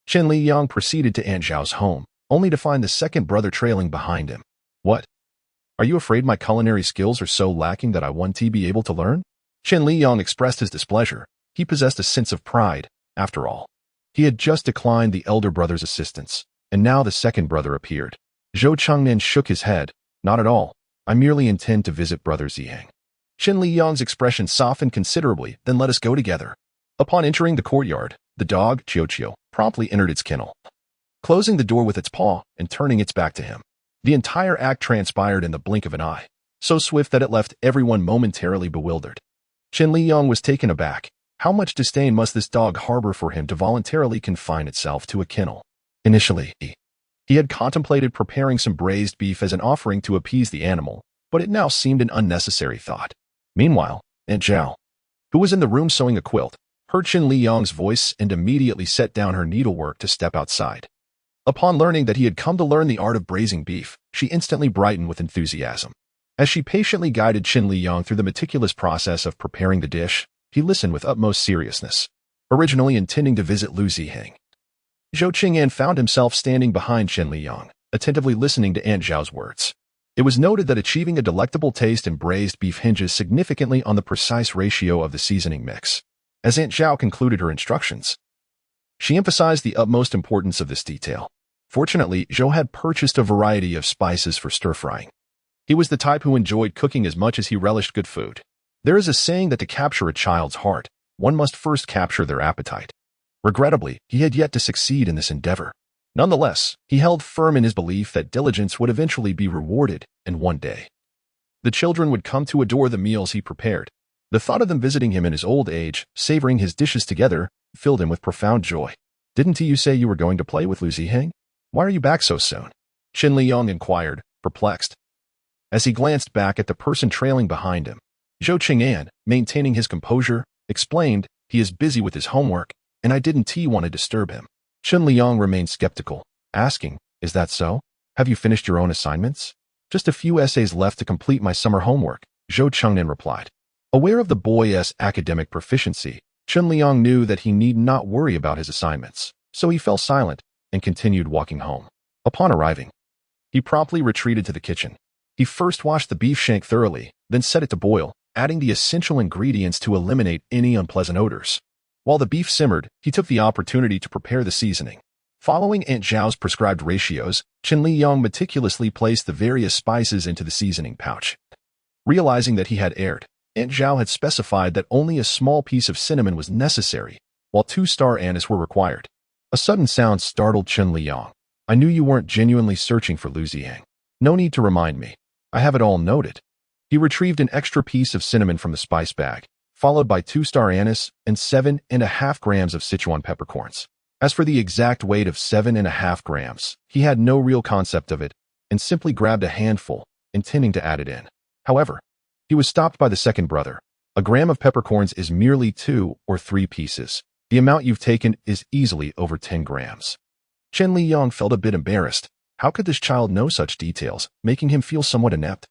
Chen Liyang proceeded to Aunt Zhao's home, only to find the second brother trailing behind him. What? Are you afraid my culinary skills are so lacking that I won't be able to learn? Chen Liyang expressed his displeasure. He possessed a sense of pride, after all. He had just declined the elder brother's assistance, and now the second brother appeared. Zhou Chengnan shook his head. Not at all. I merely intend to visit Brother Ziyang. Chen Liyang's expression softened considerably, then let us go together. Upon entering the courtyard, the dog, Chiu promptly entered its kennel, closing the door with its paw and turning its back to him. The entire act transpired in the blink of an eye, so swift that it left everyone momentarily bewildered. Chen Liyang was taken aback. How much disdain must this dog harbor for him to voluntarily confine itself to a kennel? Initially, he had contemplated preparing some braised beef as an offering to appease the animal, but it now seemed an unnecessary thought. Meanwhile, Aunt Zhao, who was in the room sewing a quilt, heard Chen Liyang's voice and immediately set down her needlework to step outside. Upon learning that he had come to learn the art of braising beef, she instantly brightened with enthusiasm. As she patiently guided Chen Liyang through the meticulous process of preparing the dish, he listened with utmost seriousness, originally intending to visit Lu Ziheng. Zhou Qing'an found himself standing behind Chen Liyang, attentively listening to Aunt Zhao's words. It was noted that achieving a delectable taste in braised beef hinges significantly on the precise ratio of the seasoning mix. As Aunt Zhao concluded her instructions, she emphasized the utmost importance of this detail. Fortunately, Zhou had purchased a variety of spices for stir-frying. He was the type who enjoyed cooking as much as he relished good food. There is a saying that to capture a child's heart, one must first capture their appetite. Regrettably, he had yet to succeed in this endeavor. Nonetheless, he held firm in his belief that diligence would eventually be rewarded, and one day, The children would come to adore the meals he prepared. The thought of them visiting him in his old age, savoring his dishes together, filled him with profound joy. "Didn't you say you were going to play with Lu Ziheng? Why are you back so soon?" Chen Liyang inquired, perplexed. As he glanced back at the person trailing behind him, Zhou Qing'an, maintaining his composure, explained, "He is busy with his homework, and I didn't want to disturb him." Chen Liyang remained skeptical, asking, "Is that so? Have you finished your own assignments?" "Just a few essays left to complete my summer homework," Zhou Qing'an replied. Aware of the boy's academic proficiency, Chen Liyang knew that he need not worry about his assignments, so he fell silent and continued walking home. Upon arriving, he promptly retreated to the kitchen. He first washed the beef shank thoroughly, then set it to boil, adding the essential ingredients to eliminate any unpleasant odors. While the beef simmered, he took the opportunity to prepare the seasoning. Following Aunt Zhao's prescribed ratios, Chen Liyang meticulously placed the various spices into the seasoning pouch. Realizing that he had erred, Aunt Zhao had specified that only a small piece of cinnamon was necessary, while 2-star anise were required. A sudden sound startled Chen Liyang. "I knew you weren't genuinely searching for Lu Ziheng. No need to remind me. I have it all noted." He retrieved an extra piece of cinnamon from the spice bag, followed by 2-star anise and 7.5 grams of Sichuan peppercorns. As for the exact weight of 7.5 grams, he had no real concept of it and simply grabbed a handful, intending to add it in. However, he was stopped by the second brother. "A gram of peppercorns is merely 2 or 3 pieces. The amount you've taken is easily over 10 grams. Chen Liyang felt a bit embarrassed. How could this child know such details, making him feel somewhat inept?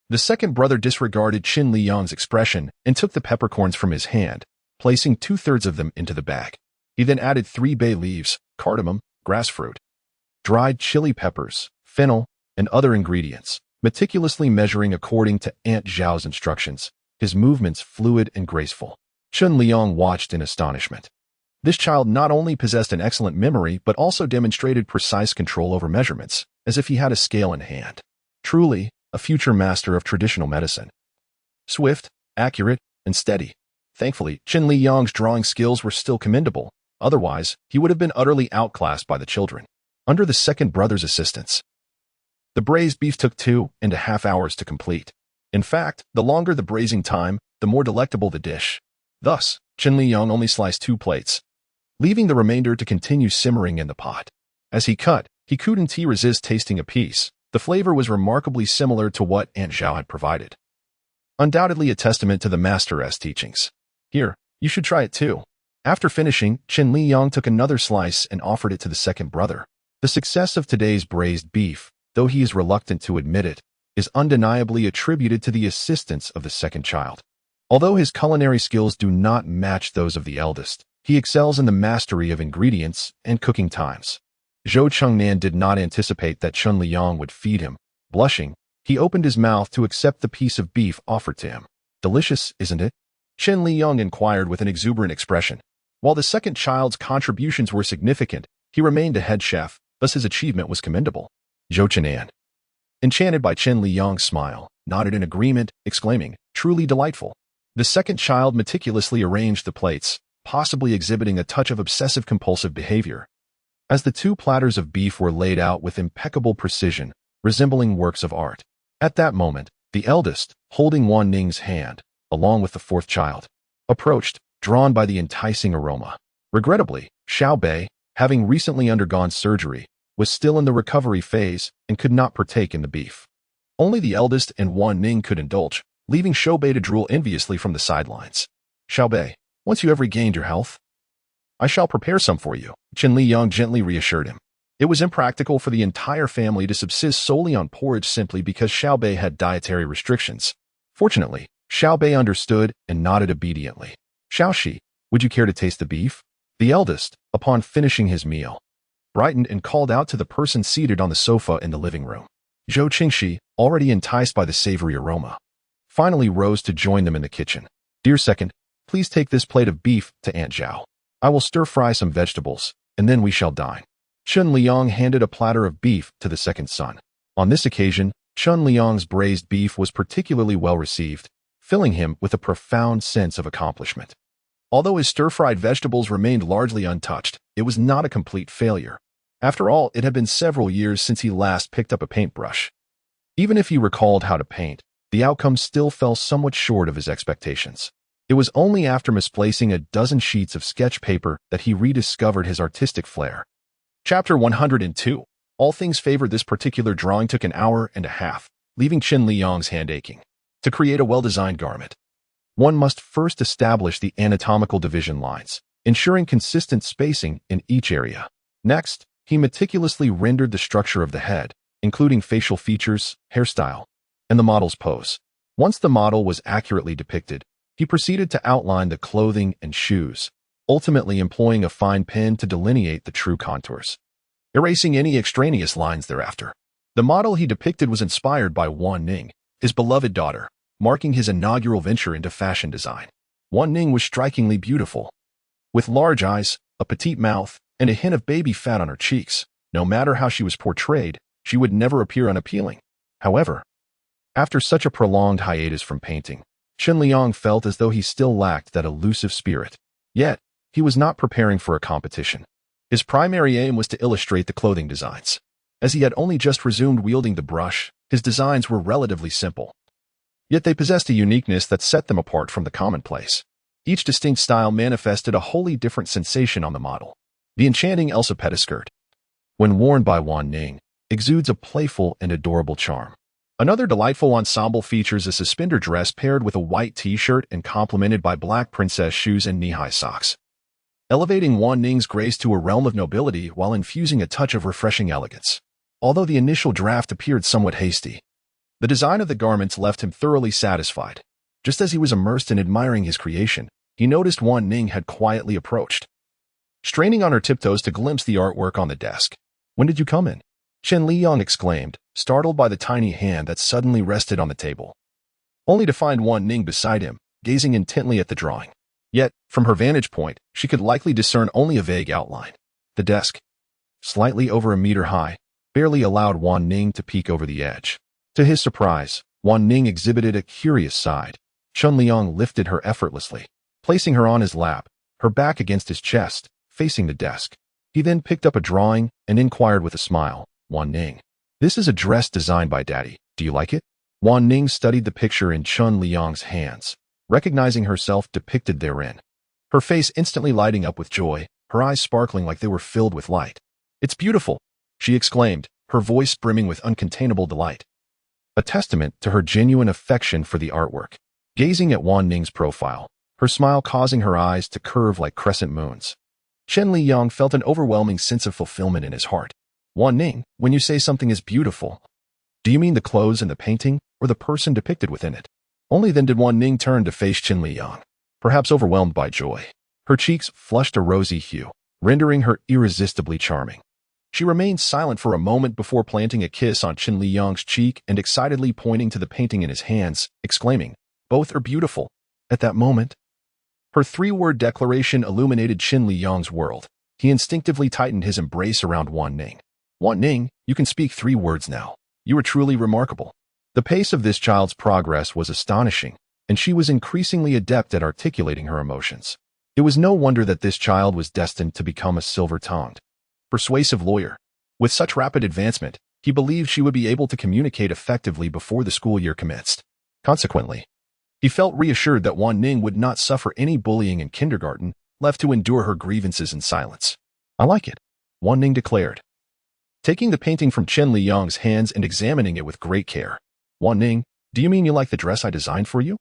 The second brother disregarded Chen Liyang's expression and took the peppercorns from his hand, placing 2/3 of them into the bag. He then added 3 bay leaves, cardamom, grassfruit, dried chili peppers, fennel, and other ingredients, meticulously measuring according to Aunt Zhao's instructions, his movements fluid and graceful. Chen Liyang watched in astonishment. This child not only possessed an excellent memory, but also demonstrated precise control over measurements, as if he had a scale in hand. Truly, a future master of traditional medicine. Swift, accurate, and steady. Thankfully, Chen Liyang's drawing skills were still commendable. Otherwise, he would have been utterly outclassed by the children. Under the second brother's assistance, the braised beef took 2.5 hours to complete. In fact, the longer the braising time, the more delectable the dish. Thus, Chen Liyang only sliced 2 plates, leaving the remainder to continue simmering in the pot. As he cut, he couldn't resist tasting a piece. The flavor was remarkably similar to what Aunt Zhao had provided. Undoubtedly a testament to the master's teachings. "Here, you should try it too." After finishing, Chen Liyang took another slice and offered it to the second brother. The success of today's braised beef, though he is reluctant to admit it, is undeniably attributed to the assistance of the second child. Although his culinary skills do not match those of the eldest, he excels in the mastery of ingredients and cooking times. Zhou Qing'an did not anticipate that Chen Liyang would feed him. Blushing, he opened his mouth to accept the piece of beef offered to him. "Delicious, isn't it?" Chen Liyang inquired with an exuberant expression. While the second child's contributions were significant, he remained a head chef, thus his achievement was commendable. Zhou Qing'an, enchanted by Chen Liyang's smile, nodded in agreement, exclaiming, "Truly delightful." The second child meticulously arranged the plates, possibly exhibiting a touch of obsessive-compulsive behavior. As the 2 platters of beef were laid out with impeccable precision, resembling works of art. At that moment, the eldest, holding Wan Ning's hand, along with the 4th child, approached, drawn by the enticing aroma. Regrettably, Xiao Bei, having recently undergone surgery, was still in the recovery phase and could not partake in the beef. Only the eldest and Wan Ning could indulge, leaving Xiao Bei to drool enviously from the sidelines. "Xiao Bei, once you have regained your health, I shall prepare some for you," Chen Liyang gently reassured him. It was impractical for the entire family to subsist solely on porridge simply because Xiao Bei had dietary restrictions. Fortunately, Xiao Bei understood and nodded obediently. "Xiaoxi, would you care to taste the beef?" The eldest, upon finishing his meal, brightened and called out to the person seated on the sofa in the living room. Zhou Qingxi, already enticed by the savory aroma, finally rose to join them in the kitchen. "Dear second, please take this plate of beef to Aunt Zhao. I will stir-fry some vegetables, and then we shall dine." Chen Liyang handed a platter of beef to the second son. On this occasion, Chen Liyang's braised beef was particularly well received, filling him with a profound sense of accomplishment. Although his stir-fried vegetables remained largely untouched, it was not a complete failure. After all, it had been several years since he last picked up a paintbrush. Even if he recalled how to paint, the outcome still fell somewhat short of his expectations. It was only after misplacing a dozen sheets of sketch paper that he rediscovered his artistic flair. Chapter 102. All things favored this particular drawing took an hour and a half, leaving Chen Liyang's hand aching. To create a well-designed garment, one must first establish the anatomical division lines, ensuring consistent spacing in each area. Next, he meticulously rendered the structure of the head, including facial features, hairstyle, and the model's pose. Once the model was accurately depicted, he proceeded to outline the clothing and shoes, ultimately employing a fine pen to delineate the true contours, erasing any extraneous lines thereafter. The model he depicted was inspired by Wan Ning, his beloved daughter, marking his inaugural venture into fashion design. Wan Ning was strikingly beautiful, with large eyes, a petite mouth, and a hint of baby fat on her cheeks. No matter how she was portrayed, she would never appear unappealing. However, after such a prolonged hiatus from painting, Chen Liyang felt as though he still lacked that elusive spirit. Yet, he was not preparing for a competition. His primary aim was to illustrate the clothing designs. As he had only just resumed wielding the brush, his designs were relatively simple. Yet they possessed a uniqueness that set them apart from the commonplace. Each distinct style manifested a wholly different sensation on the model. The enchanting Elsa pettiskirt, when worn by Wan Ning, exudes a playful and adorable charm. Another delightful ensemble features a suspender dress paired with a white t-shirt and complemented by black princess shoes and knee-high socks, elevating Wan Ning's grace to a realm of nobility while infusing a touch of refreshing elegance. Although the initial draft appeared somewhat hasty, the design of the garments left him thoroughly satisfied. Just as he was immersed in admiring his creation, he noticed Wan Ning had quietly approached, straining on her tiptoes to glimpse the artwork on the desk. "When did you come in?" Chen Liyang exclaimed, startled by the tiny hand that suddenly rested on the table, only to find Wan Ning beside him, gazing intently at the drawing. Yet, from her vantage point, she could likely discern only a vague outline. The desk, slightly over a meter high, barely allowed Wan Ning to peek over the edge. To his surprise, Wan Ning exhibited a curious side. Chen Liyang lifted her effortlessly, placing her on his lap, her back against his chest, facing the desk. He then picked up a drawing and inquired with a smile, "Wan Ning, this is a dress designed by Daddy. Do you like it?" Wan Ning studied the picture in Chen Liyang's hands, recognizing herself depicted therein. Her face instantly lighting up with joy, her eyes sparkling like they were filled with light. "It's beautiful," she exclaimed, her voice brimming with uncontainable delight, a testament to her genuine affection for the artwork. Gazing at Wan Ning's profile, her smile causing her eyes to curve like crescent moons, Chen Liyang felt an overwhelming sense of fulfillment in his heart. "Wan Ning, when you say something is beautiful, do you mean the clothes in the painting or the person depicted within it?" Only then did Wan Ning turn to face Chen Liyang, perhaps overwhelmed by joy. Her cheeks flushed a rosy hue, rendering her irresistibly charming. She remained silent for a moment before planting a kiss on Chen Liyang's cheek and excitedly pointing to the painting in his hands, exclaiming, "Both are beautiful." At that moment, her three-word declaration illuminated Chen Liyang's world. He instinctively tightened his embrace around Wan Ning. "Wan Ning, you can speak 3 words now. You are truly remarkable." The pace of this child's progress was astonishing, and she was increasingly adept at articulating her emotions. It was no wonder that this child was destined to become a silver-tongued, persuasive lawyer. With such rapid advancement, he believed she would be able to communicate effectively before the school year commenced. Consequently, he felt reassured that Wan Ning would not suffer any bullying in kindergarten, left to endure her grievances in silence. "I like it," Wan Ning declared, taking the painting from Chen Liyang's hands and examining it with great care. "Wan Ning, do you mean you like the dress I designed for you?"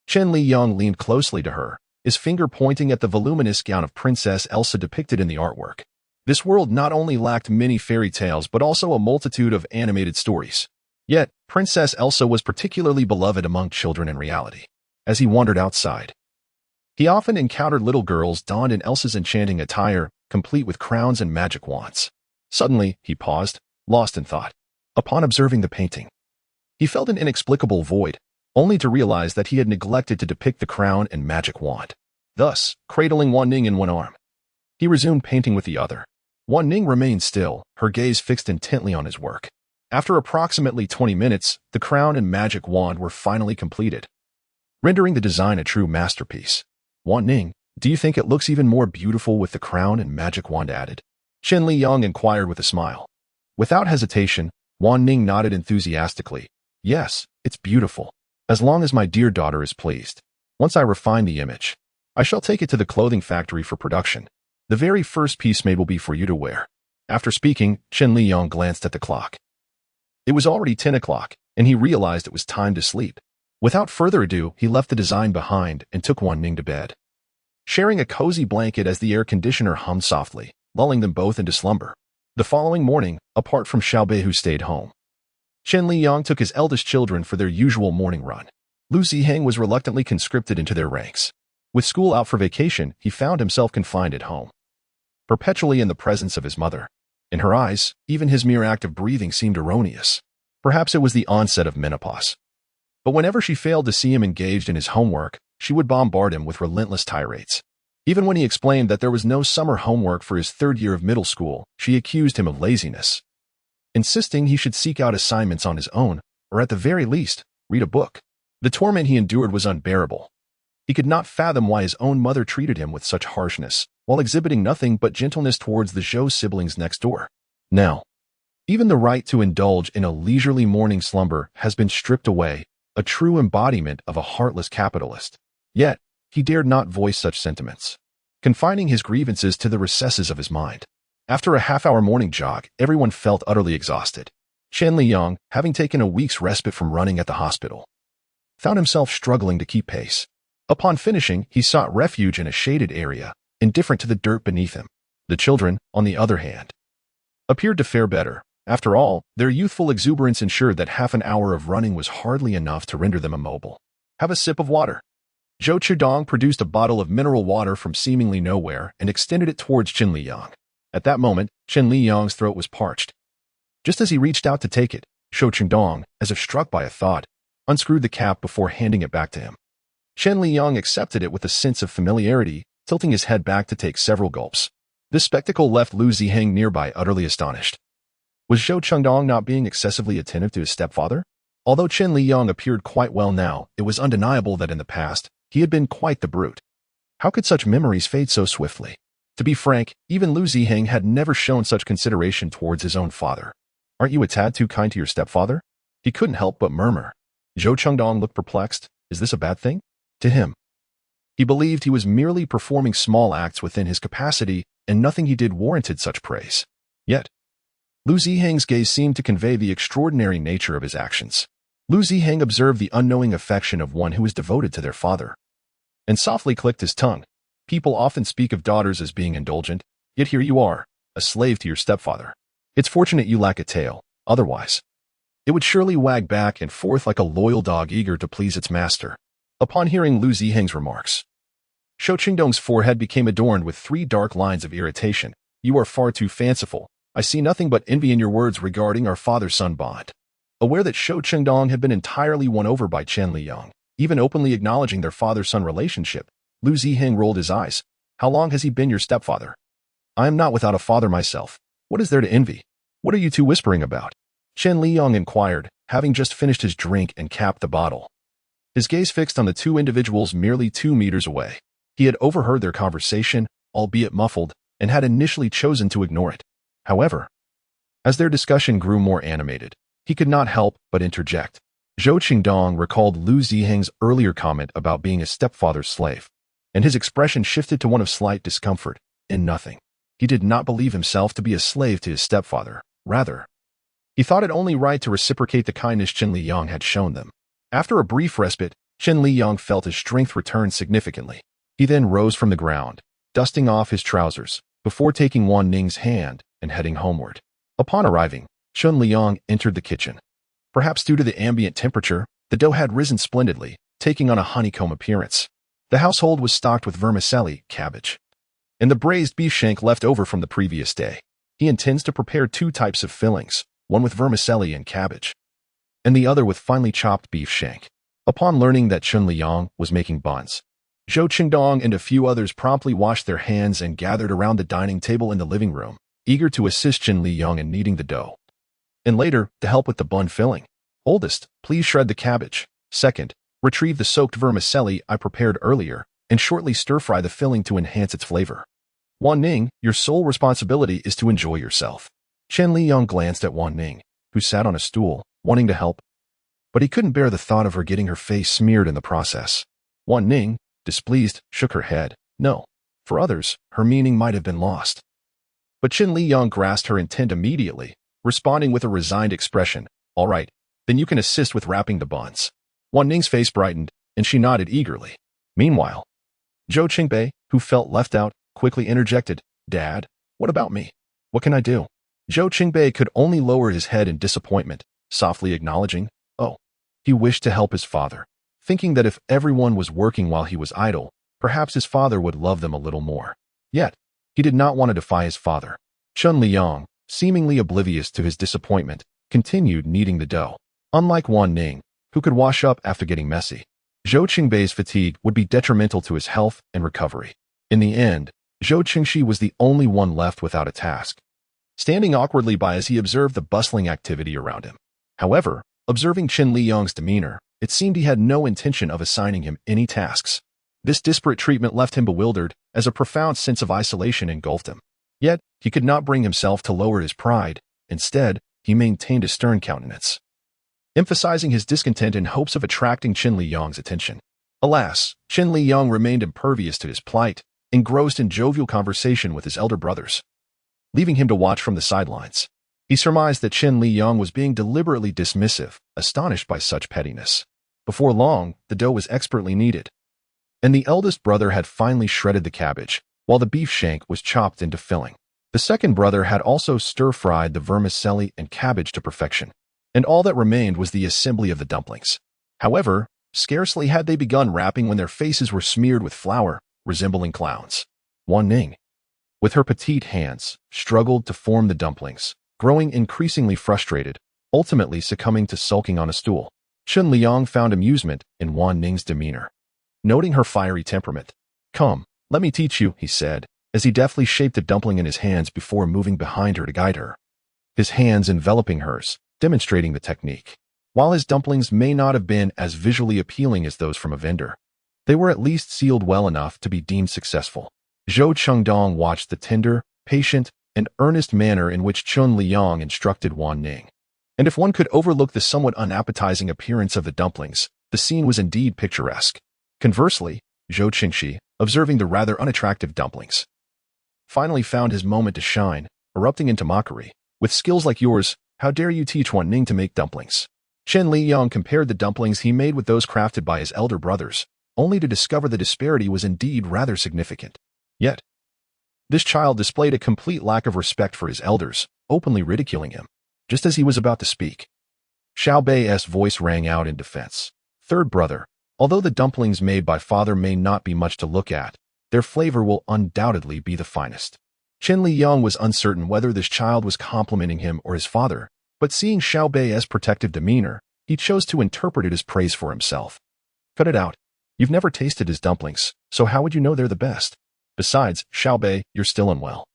Chen Liyang leaned closely to her, his finger pointing at the voluminous gown of Princess Elsa depicted in the artwork. This world not only lacked many fairy tales but also a multitude of animated stories. Yet, Princess Elsa was particularly beloved among children in reality. As he wandered outside, he often encountered little girls donned in Elsa's enchanting attire, complete with crowns and magic wands. Suddenly, he paused, lost in thought. Upon observing the painting, he felt an inexplicable void, only to realize that he had neglected to depict the crown and magic wand. Thus, cradling Wan Ning in one arm, he resumed painting with the other. Wan Ning remained still, her gaze fixed intently on his work. After approximately 20 minutes, the crown and magic wand were finally completed, rendering the design a true masterpiece. "Wan Ning, do you think it looks even more beautiful with the crown and magic wand added?" Chen Liyang inquired with a smile. Without hesitation, Wan Ning nodded enthusiastically. "Yes, it's beautiful. As long as my dear daughter is pleased. Once I refine the image, I shall take it to the clothing factory for production. The very first piece made will be for you to wear." After speaking, Chen Liyang glanced at the clock. It was already 10 o'clock, and he realized it was time to sleep. Without further ado, he left the design behind and took Wan Ning to bed, sharing a cozy blanket as the air conditioner hummed softly, lulling them both into slumber. The following morning, apart from Xiaobei who stayed home, Chen Liyang took his eldest children for their usual morning run. Lu Ziheng was reluctantly conscripted into their ranks. With school out for vacation, he found himself confined at home, perpetually in the presence of his mother. In her eyes, even his mere act of breathing seemed erroneous. Perhaps it was the onset of menopause. But whenever she failed to see him engaged in his homework, she would bombard him with relentless tirades. Even when he explained that there was no summer homework for his third year of middle school, she accused him of laziness, insisting he should seek out assignments on his own, or at the very least, read a book. The torment he endured was unbearable. He could not fathom why his own mother treated him with such harshness, while exhibiting nothing but gentleness towards the Zhou siblings next door. Now, even the right to indulge in a leisurely morning slumber has been stripped away, a true embodiment of a heartless capitalist. Yet, he dared not voice such sentiments, confining his grievances to the recesses of his mind. After a half-hour morning jog, everyone felt utterly exhausted. Chen Liyang, having taken a week's respite from running at the hospital, found himself struggling to keep pace. Upon finishing, he sought refuge in a shaded area, indifferent to the dirt beneath him. The children, on the other hand, appeared to fare better. After all, their youthful exuberance ensured that half an hour of running was hardly enough to render them immobile. "Have a sip of water." Zhou Chudong produced a bottle of mineral water from seemingly nowhere and extended it towards Chen Liyang. At that moment, Chen Liyang's throat was parched. Just as he reached out to take it, Zhou Chudong, as if struck by a thought, unscrewed the cap before handing it back to him. Chen Liyang accepted it with a sense of familiarity, tilting his head back to take several gulps. This spectacle left Lu Ziheng nearby utterly astonished. Was Zhou Chengdong not being excessively attentive to his stepfather? Although Chen Liyang appeared quite well now, it was undeniable that in the past, he had been quite the brute. How could such memories fade so swiftly? To be frank, even Lu Ziheng had never shown such consideration towards his own father. "Aren't you a tad too kind to your stepfather?" He couldn't help but murmur. Zhou Chengdong looked perplexed. Is this a bad thing? To him, he believed he was merely performing small acts within his capacity, and nothing he did warranted such praise. Yet, Lu Ziheng's gaze seemed to convey the extraordinary nature of his actions. Lu Ziheng observed the unknowing affection of one who is devoted to their father, and softly clicked his tongue. People often speak of daughters as being indulgent, yet here you are, a slave to your stepfather. It's fortunate you lack a tail, otherwise, it would surely wag back and forth like a loyal dog eager to please its master. Upon hearing Lu Ziheng's remarks, Zhou Qingdong's forehead became adorned with 3 dark lines of irritation. "You are far too fanciful. I see nothing but envy in your words regarding our father-son bond." Aware that Zhou Qingdong had been entirely won over by Chen Liyang, even openly acknowledging their father-son relationship, Lu Ziheng rolled his eyes. "How long has he been your stepfather? I am not without a father myself. What is there to envy? What are you two whispering about?" Chen Liyang inquired, having just finished his drink and capped the bottle. His gaze fixed on the two individuals merely 2 meters away. He had overheard their conversation, albeit muffled, and had initially chosen to ignore it. However, as their discussion grew more animated, he could not help but interject. Zhou Qingdong recalled Lu Ziheng's earlier comment about being a stepfather's slave, and his expression shifted to one of slight discomfort, and nothing. He did not believe himself to be a slave to his stepfather. Rather, he thought it only right to reciprocate the kindness Chen Liyang had shown them. After a brief respite, Chen Liyang felt his strength return significantly. He then rose from the ground, dusting off his trousers, before taking Wan Ning's hand and heading homeward. Upon arriving, Chen Liyang entered the kitchen. Perhaps due to the ambient temperature, the dough had risen splendidly, taking on a honeycomb appearance. The household was stocked with vermicelli, cabbage, and the braised beef shank left over from the previous day. He intends to prepare 2 types of fillings, one with vermicelli and cabbage, and the other with finely chopped beef shank. Upon learning that Chen Liyang was making buns, Zhou Qingdong and a few others promptly washed their hands and gathered around the dining table in the living room, eager to assist Chen Liyang in kneading the dough, and later to help with the bun filling. "Oldest, please shred the cabbage. Second, retrieve the soaked vermicelli I prepared earlier, and shortly stir-fry the filling to enhance its flavor. Wan Ning, your sole responsibility is to enjoy yourself." Chen Liyang glanced at Wan Ning, who sat on a stool, wanting to help, but he couldn't bear the thought of her getting her face smeared in the process. Wan Ning, displeased, shook her head. No. For others, her meaning might have been lost. But Chen Liyang grasped her intent immediately, responding with a resigned expression. All right, then you can assist with wrapping the buns. Wan Ning's face brightened, and she nodded eagerly. Meanwhile, Zhou Qingbei, who felt left out, quickly interjected. Dad, what about me? What can I do? Zhou Qingbei could only lower his head in disappointment, softly acknowledging, oh. He wished to help his father, thinking that if everyone was working while he was idle, perhaps his father would love them a little more. Yet, he did not want to defy his father. Chen Liyang, seemingly oblivious to his disappointment, continued kneading the dough. Unlike Wan Ning, who could wash up after getting messy, Zhou Qingbei's fatigue would be detrimental to his health and recovery. In the end, Zhou Qingxi was the only one left without a task, standing awkwardly by as he observed the bustling activity around him. However, observing Chen Liyang's demeanor, it seemed he had no intention of assigning him any tasks. This disparate treatment left him bewildered, as a profound sense of isolation engulfed him. Yet, he could not bring himself to lower his pride. Instead, he maintained a stern countenance, emphasizing his discontent in hopes of attracting Chen Liyang's attention. Alas, Chen Liyang remained impervious to his plight, engrossed in jovial conversation with his elder brothers, leaving him to watch from the sidelines. He surmised that Chen Liyang was being deliberately dismissive, astonished by such pettiness. Before long, the dough was expertly kneaded, and the eldest brother had finally shredded the cabbage, while the beef shank was chopped into filling. The second brother had also stir-fried the vermicelli and cabbage to perfection, and all that remained was the assembly of the dumplings. However, scarcely had they begun wrapping when their faces were smeared with flour, resembling clowns. Wan Ning, with her petite hands, struggled to form the dumplings, growing increasingly frustrated, ultimately succumbing to sulking on a stool. Chen Liyang found amusement in Wan Ning's demeanor, noting her fiery temperament. Come, let me teach you, he said, as he deftly shaped a dumpling in his hands before moving behind her to guide her, his hands enveloping hers, demonstrating the technique. While his dumplings may not have been as visually appealing as those from a vendor, they were at least sealed well enough to be deemed successful. Zhou Chengdong watched the tender, patient, and earnest manner in which Chen Liyang instructed Wan Ning. And if one could overlook the somewhat unappetizing appearance of the dumplings, the scene was indeed picturesque. Conversely, Zhou Qingxi, observing the rather unattractive dumplings, finally found his moment to shine, erupting into mockery. With skills like yours, how dare you teach Wan Ning to make dumplings? Chen Liyang compared the dumplings he made with those crafted by his elder brothers, only to discover the disparity was indeed rather significant. Yet, this child displayed a complete lack of respect for his elders, openly ridiculing him. Just as he was about to speak, Xiao Bei's voice rang out in defense. Third brother, although the dumplings made by father may not be much to look at, their flavor will undoubtedly be the finest. Chen Liyang was uncertain whether this child was complimenting him or his father, but seeing Xiao Bei's protective demeanor, he chose to interpret it as praise for himself. Cut it out. You've never tasted his dumplings, so how would you know they're the best? Besides, Xiao Bei, you're still unwell.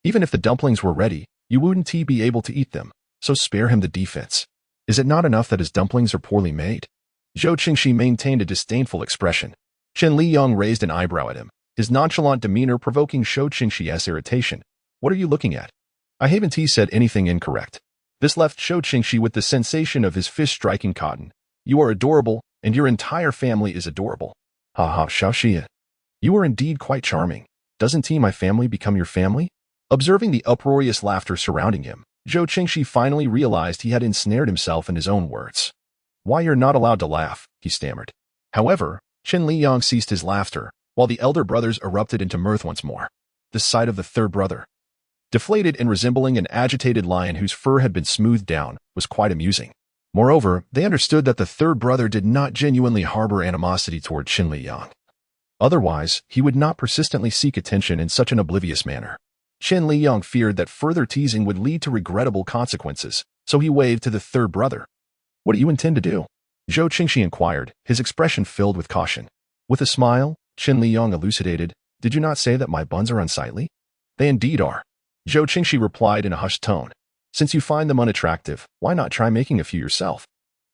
Even if the dumplings were ready, you wouldn't be able to eat them, so spare him the defense. Is it not enough that his dumplings are poorly made? Zhou Qingxi maintained a disdainful expression. Chen Liyang raised an eyebrow at him, his nonchalant demeanor provoking Zhou Qingxi's irritation. What are you looking at? I haven't said anything incorrect. This left Zhou Qingxi with the sensation of his fist striking cotton. You are adorable, and your entire family is adorable. Ha ha, Xiaoxia. You are indeed quite charming. Doesn't my family become your family? Observing the uproarious laughter surrounding him, Zhou Qingxi finally realized he had ensnared himself in his own words. Why, you're not allowed to laugh, he stammered. However, Chen Liyang ceased his laughter, while the elder brothers erupted into mirth once more. The sight of the third brother, deflated and resembling an agitated lion whose fur had been smoothed down, was quite amusing. Moreover, they understood that the third brother did not genuinely harbor animosity toward Chen Liyang. Otherwise, he would not persistently seek attention in such an oblivious manner. Chen Liyang feared that further teasing would lead to regrettable consequences, so he waved to the third brother. What do you intend to do? Zhou Qingxi inquired, his expression filled with caution. With a smile, Chen Liyang elucidated, Did you not say that my buns are unsightly? They indeed are. Zhou Qingxi replied in a hushed tone. Since you find them unattractive, why not try making a few yourself?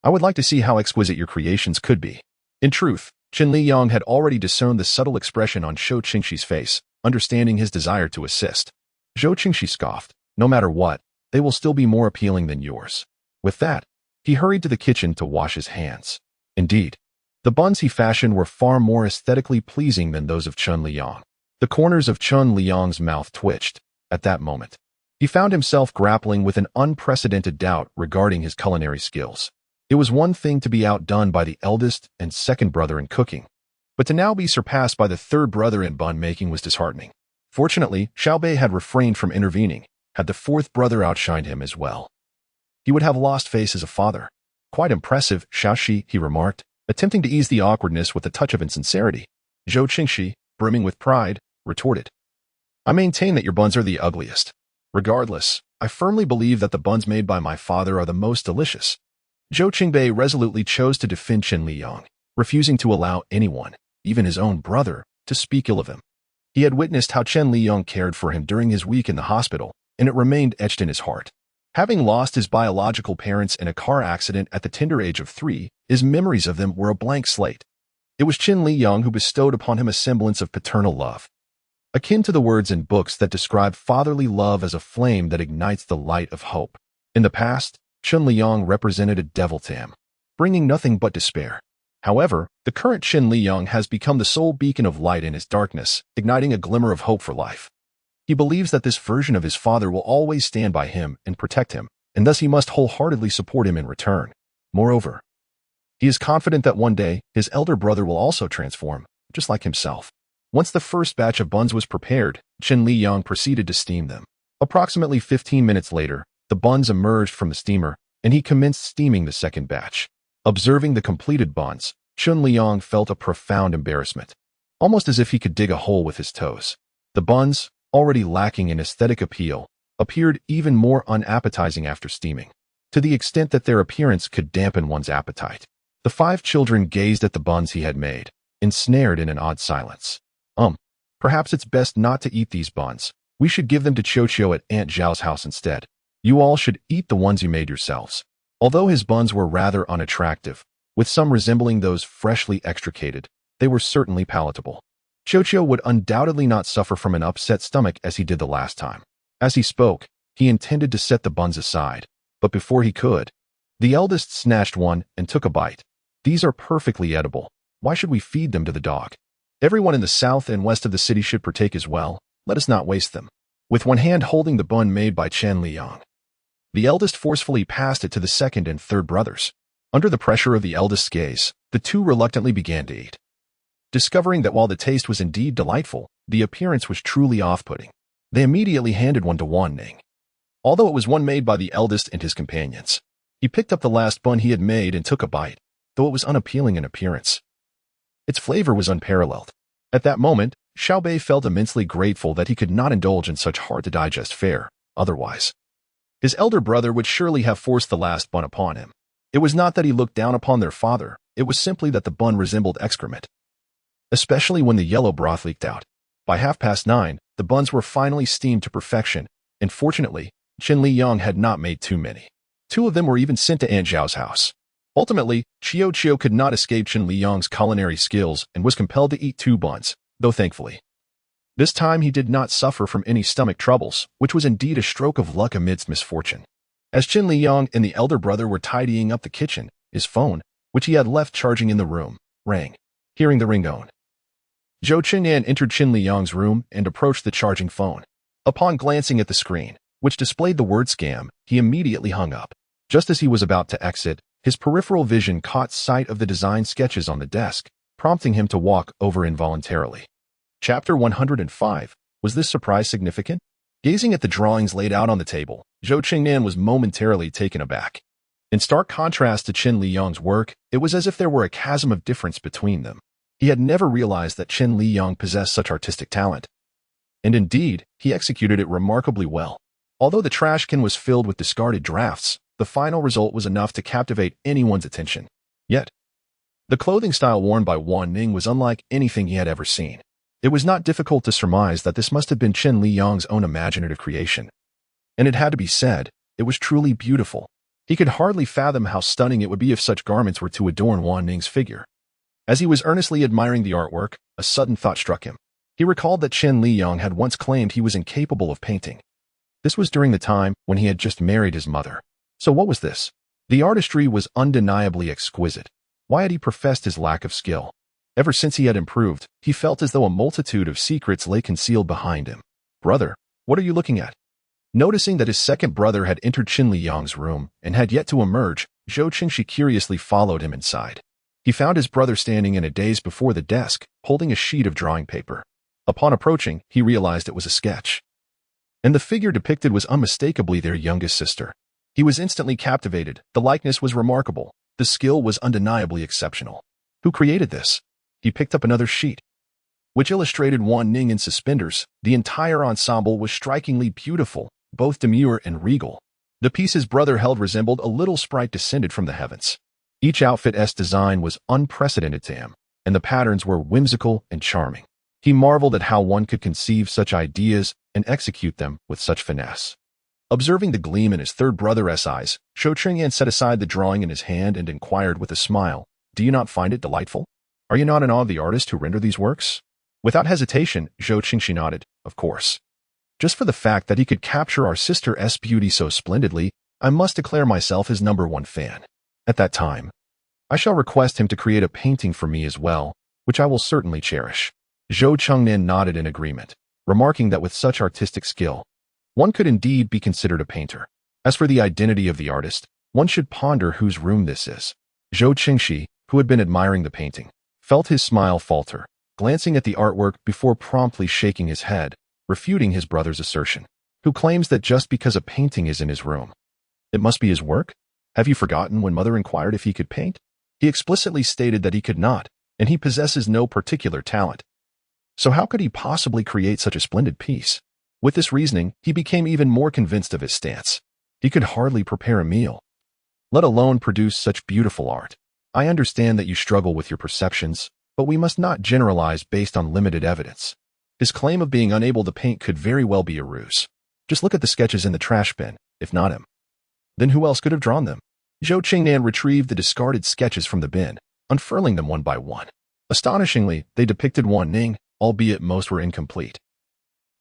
I would like to see how exquisite your creations could be. In truth, Chen Liyang had already discerned the subtle expression on Zhou Qingxi's face, understanding his desire to assist. Zhou Qingxi scoffed. No matter what, they will still be more appealing than yours. With that, He hurried to the kitchen to wash his hands. Indeed, the buns he fashioned were far more aesthetically pleasing than those of Chen Liyang. The corners of Chen Liyang's mouth twitched. At that moment, he found himself grappling with an unprecedented doubt regarding his culinary skills. It was one thing to be outdone by the eldest and second brother in cooking, but to now be surpassed by the third brother in bun making was disheartening. Fortunately, Xiaobei had refrained from intervening. Had the fourth brother outshined him as well, he would have lost face as a father. Quite impressive, Xiaoxi, he remarked, attempting to ease the awkwardness with a touch of insincerity. Zhou Qingxi, brimming with pride, retorted, I maintain that your buns are the ugliest. Regardless, I firmly believe that the buns made by my father are the most delicious. Zhou Qingbei resolutely chose to defend Chen Liyang, refusing to allow anyone, even his own brother, to speak ill of him. He had witnessed how Chen Liyang cared for him during his week in the hospital, and it remained etched in his heart. Having lost his biological parents in a car accident at the tender age of 3, his memories of them were a blank slate. It was Chen Liyang who bestowed upon him a semblance of paternal love, akin to the words in books that describe fatherly love as a flame that ignites the light of hope. In the past, Chen Liyang represented a devil to him, bringing nothing but despair. However, the current Chen Liyang has become the sole beacon of light in his darkness, igniting a glimmer of hope for life. He believes that this version of his father will always stand by him and protect him, and thus he must wholeheartedly support him in return. Moreover, he is confident that one day his elder brother will also transform, just like himself. Once the first batch of buns was prepared, Chen Liyang proceeded to steam them. Approximately 15 minutes later, the buns emerged from the steamer, and he commenced steaming the second batch. Observing the completed buns, Chen Liyang felt a profound embarrassment, almost as if he could dig a hole with his toes. The buns, already lacking in aesthetic appeal, appeared even more unappetizing after steaming, to the extent that their appearance could dampen one's appetite. The 5 children gazed at the buns he had made, ensnared in an odd silence. Perhaps it's best not to eat these buns. We should give them to Qiuqiu at Aunt Zhao's house instead. You all should eat the ones you made yourselves. Although his buns were rather unattractive, with some resembling those freshly extricated, they were certainly palatable. Qiuqiu would undoubtedly not suffer from an upset stomach as he did the last time. As he spoke, he intended to set the buns aside, but before he could, the eldest snatched one and took a bite. These are perfectly edible. Why should we feed them to the dog? Everyone in the south and west of the city should partake as well. Let us not waste them. With one hand holding the bun made by Chen Liyang, the eldest forcefully passed it to the second and third brothers. Under the pressure of the eldest's gaze, the two reluctantly began to eat. Discovering that while the taste was indeed delightful, the appearance was truly off-putting, they immediately handed one to Wan Ning. Although it was one made by the eldest and his companions, he picked up the last bun he had made and took a bite, though it was unappealing in appearance. Its flavor was unparalleled. At that moment, Xiaobei felt immensely grateful that he could not indulge in such hard-to-digest fare. Otherwise, his elder brother would surely have forced the last bun upon him. It was not that he looked down upon their father, it was simply that the bun resembled excrement, especially when the yellow broth leaked out. By 9:30, the buns were finally steamed to perfection, and fortunately, Chen Liyang had not made too many. 2 of them were even sent to Aunt Zhao's house. Ultimately, Qiuqiu could not escape Chen Liyang's culinary skills and was compelled to eat 2 buns, though thankfully, this time he did not suffer from any stomach troubles, which was indeed a stroke of luck amidst misfortune. As Chen Liyang and the elder brother were tidying up the kitchen, his phone, which he had left charging in the room, rang. Hearing the ringtone, Zhou Qingyan entered Chen Liyang's room and approached the charging phone. Upon glancing at the screen, which displayed the word scam, he immediately hung up. Just as he was about to exit, his peripheral vision caught sight of the design sketches on the desk, prompting him to walk over involuntarily. Chapter 105. Was this surprise significant? Gazing at the drawings laid out on the table, Zhou Qingyan was momentarily taken aback. In stark contrast to Chen Liyang's work, it was as if there were a chasm of difference between them. He had never realized that Chen Liyang possessed such artistic talent. And indeed, he executed it remarkably well. Although the trash can was filled with discarded drafts, the final result was enough to captivate anyone's attention. Yet, the clothing style worn by Wan Ning was unlike anything he had ever seen. It was not difficult to surmise that this must have been Chen Liyang's own imaginative creation. And it had to be said, it was truly beautiful. He could hardly fathom how stunning it would be if such garments were to adorn Wan Ning's figure. As he was earnestly admiring the artwork, a sudden thought struck him. He recalled that Chen Liyang had once claimed he was incapable of painting. This was during the time when he had just married his mother. So what was this? The artistry was undeniably exquisite. Why had he professed his lack of skill? Ever since he had improved, he felt as though a multitude of secrets lay concealed behind him. Brother, what are you looking at? Noticing that his second brother had entered Chen Liyang's room and had yet to emerge, Zhou Qingxi curiously followed him inside. He found his brother standing in a daze before the desk, holding a sheet of drawing paper. Upon approaching, he realized it was a sketch. And the figure depicted was unmistakably their youngest sister. He was instantly captivated. The likeness was remarkable. The skill was undeniably exceptional. Who created this? He picked up another sheet, which illustrated Wan Ning in suspenders. The entire ensemble was strikingly beautiful, both demure and regal. The piece his brother held resembled a little sprite descended from the heavens. Each outfit's design was unprecedented to him, and the patterns were whimsical and charming. He marveled at how one could conceive such ideas and execute them with such finesse. Observing the gleam in his third brother's eyes, Zhou Qingyan set aside the drawing in his hand and inquired with a smile, "Do you not find it delightful? Are you not in awe of the artist who rendered these works?" Without hesitation, Zhou Qingxi nodded, "Of course. Just for the fact that he could capture our sister's beauty so splendidly, I must declare myself his #1 fan. At that time, I shall request him to create a painting for me as well, which I will certainly cherish." Zhou Chengnan nodded in agreement, remarking that with such artistic skill, one could indeed be considered a painter. As for the identity of the artist, one should ponder whose room this is. Zhou Qingxi, who had been admiring the painting, felt his smile falter, glancing at the artwork before promptly shaking his head, refuting his brother's assertion. Who claims that just because a painting is in his room, it must be his work? Have you forgotten when Mother inquired if he could paint? He explicitly stated that he could not, and he possesses no particular talent. So how could he possibly create such a splendid piece? With this reasoning, he became even more convinced of his stance. He could hardly prepare a meal, let alone produce such beautiful art. I understand that you struggle with your perceptions, but we must not generalize based on limited evidence. His claim of being unable to paint could very well be a ruse. Just look at the sketches in the trash bin, if not him. Then who else could have drawn them? Zhou Qingnan retrieved the discarded sketches from the bin, unfurling them one by one. Astonishingly, they depicted Wan Ning, albeit most were incomplete,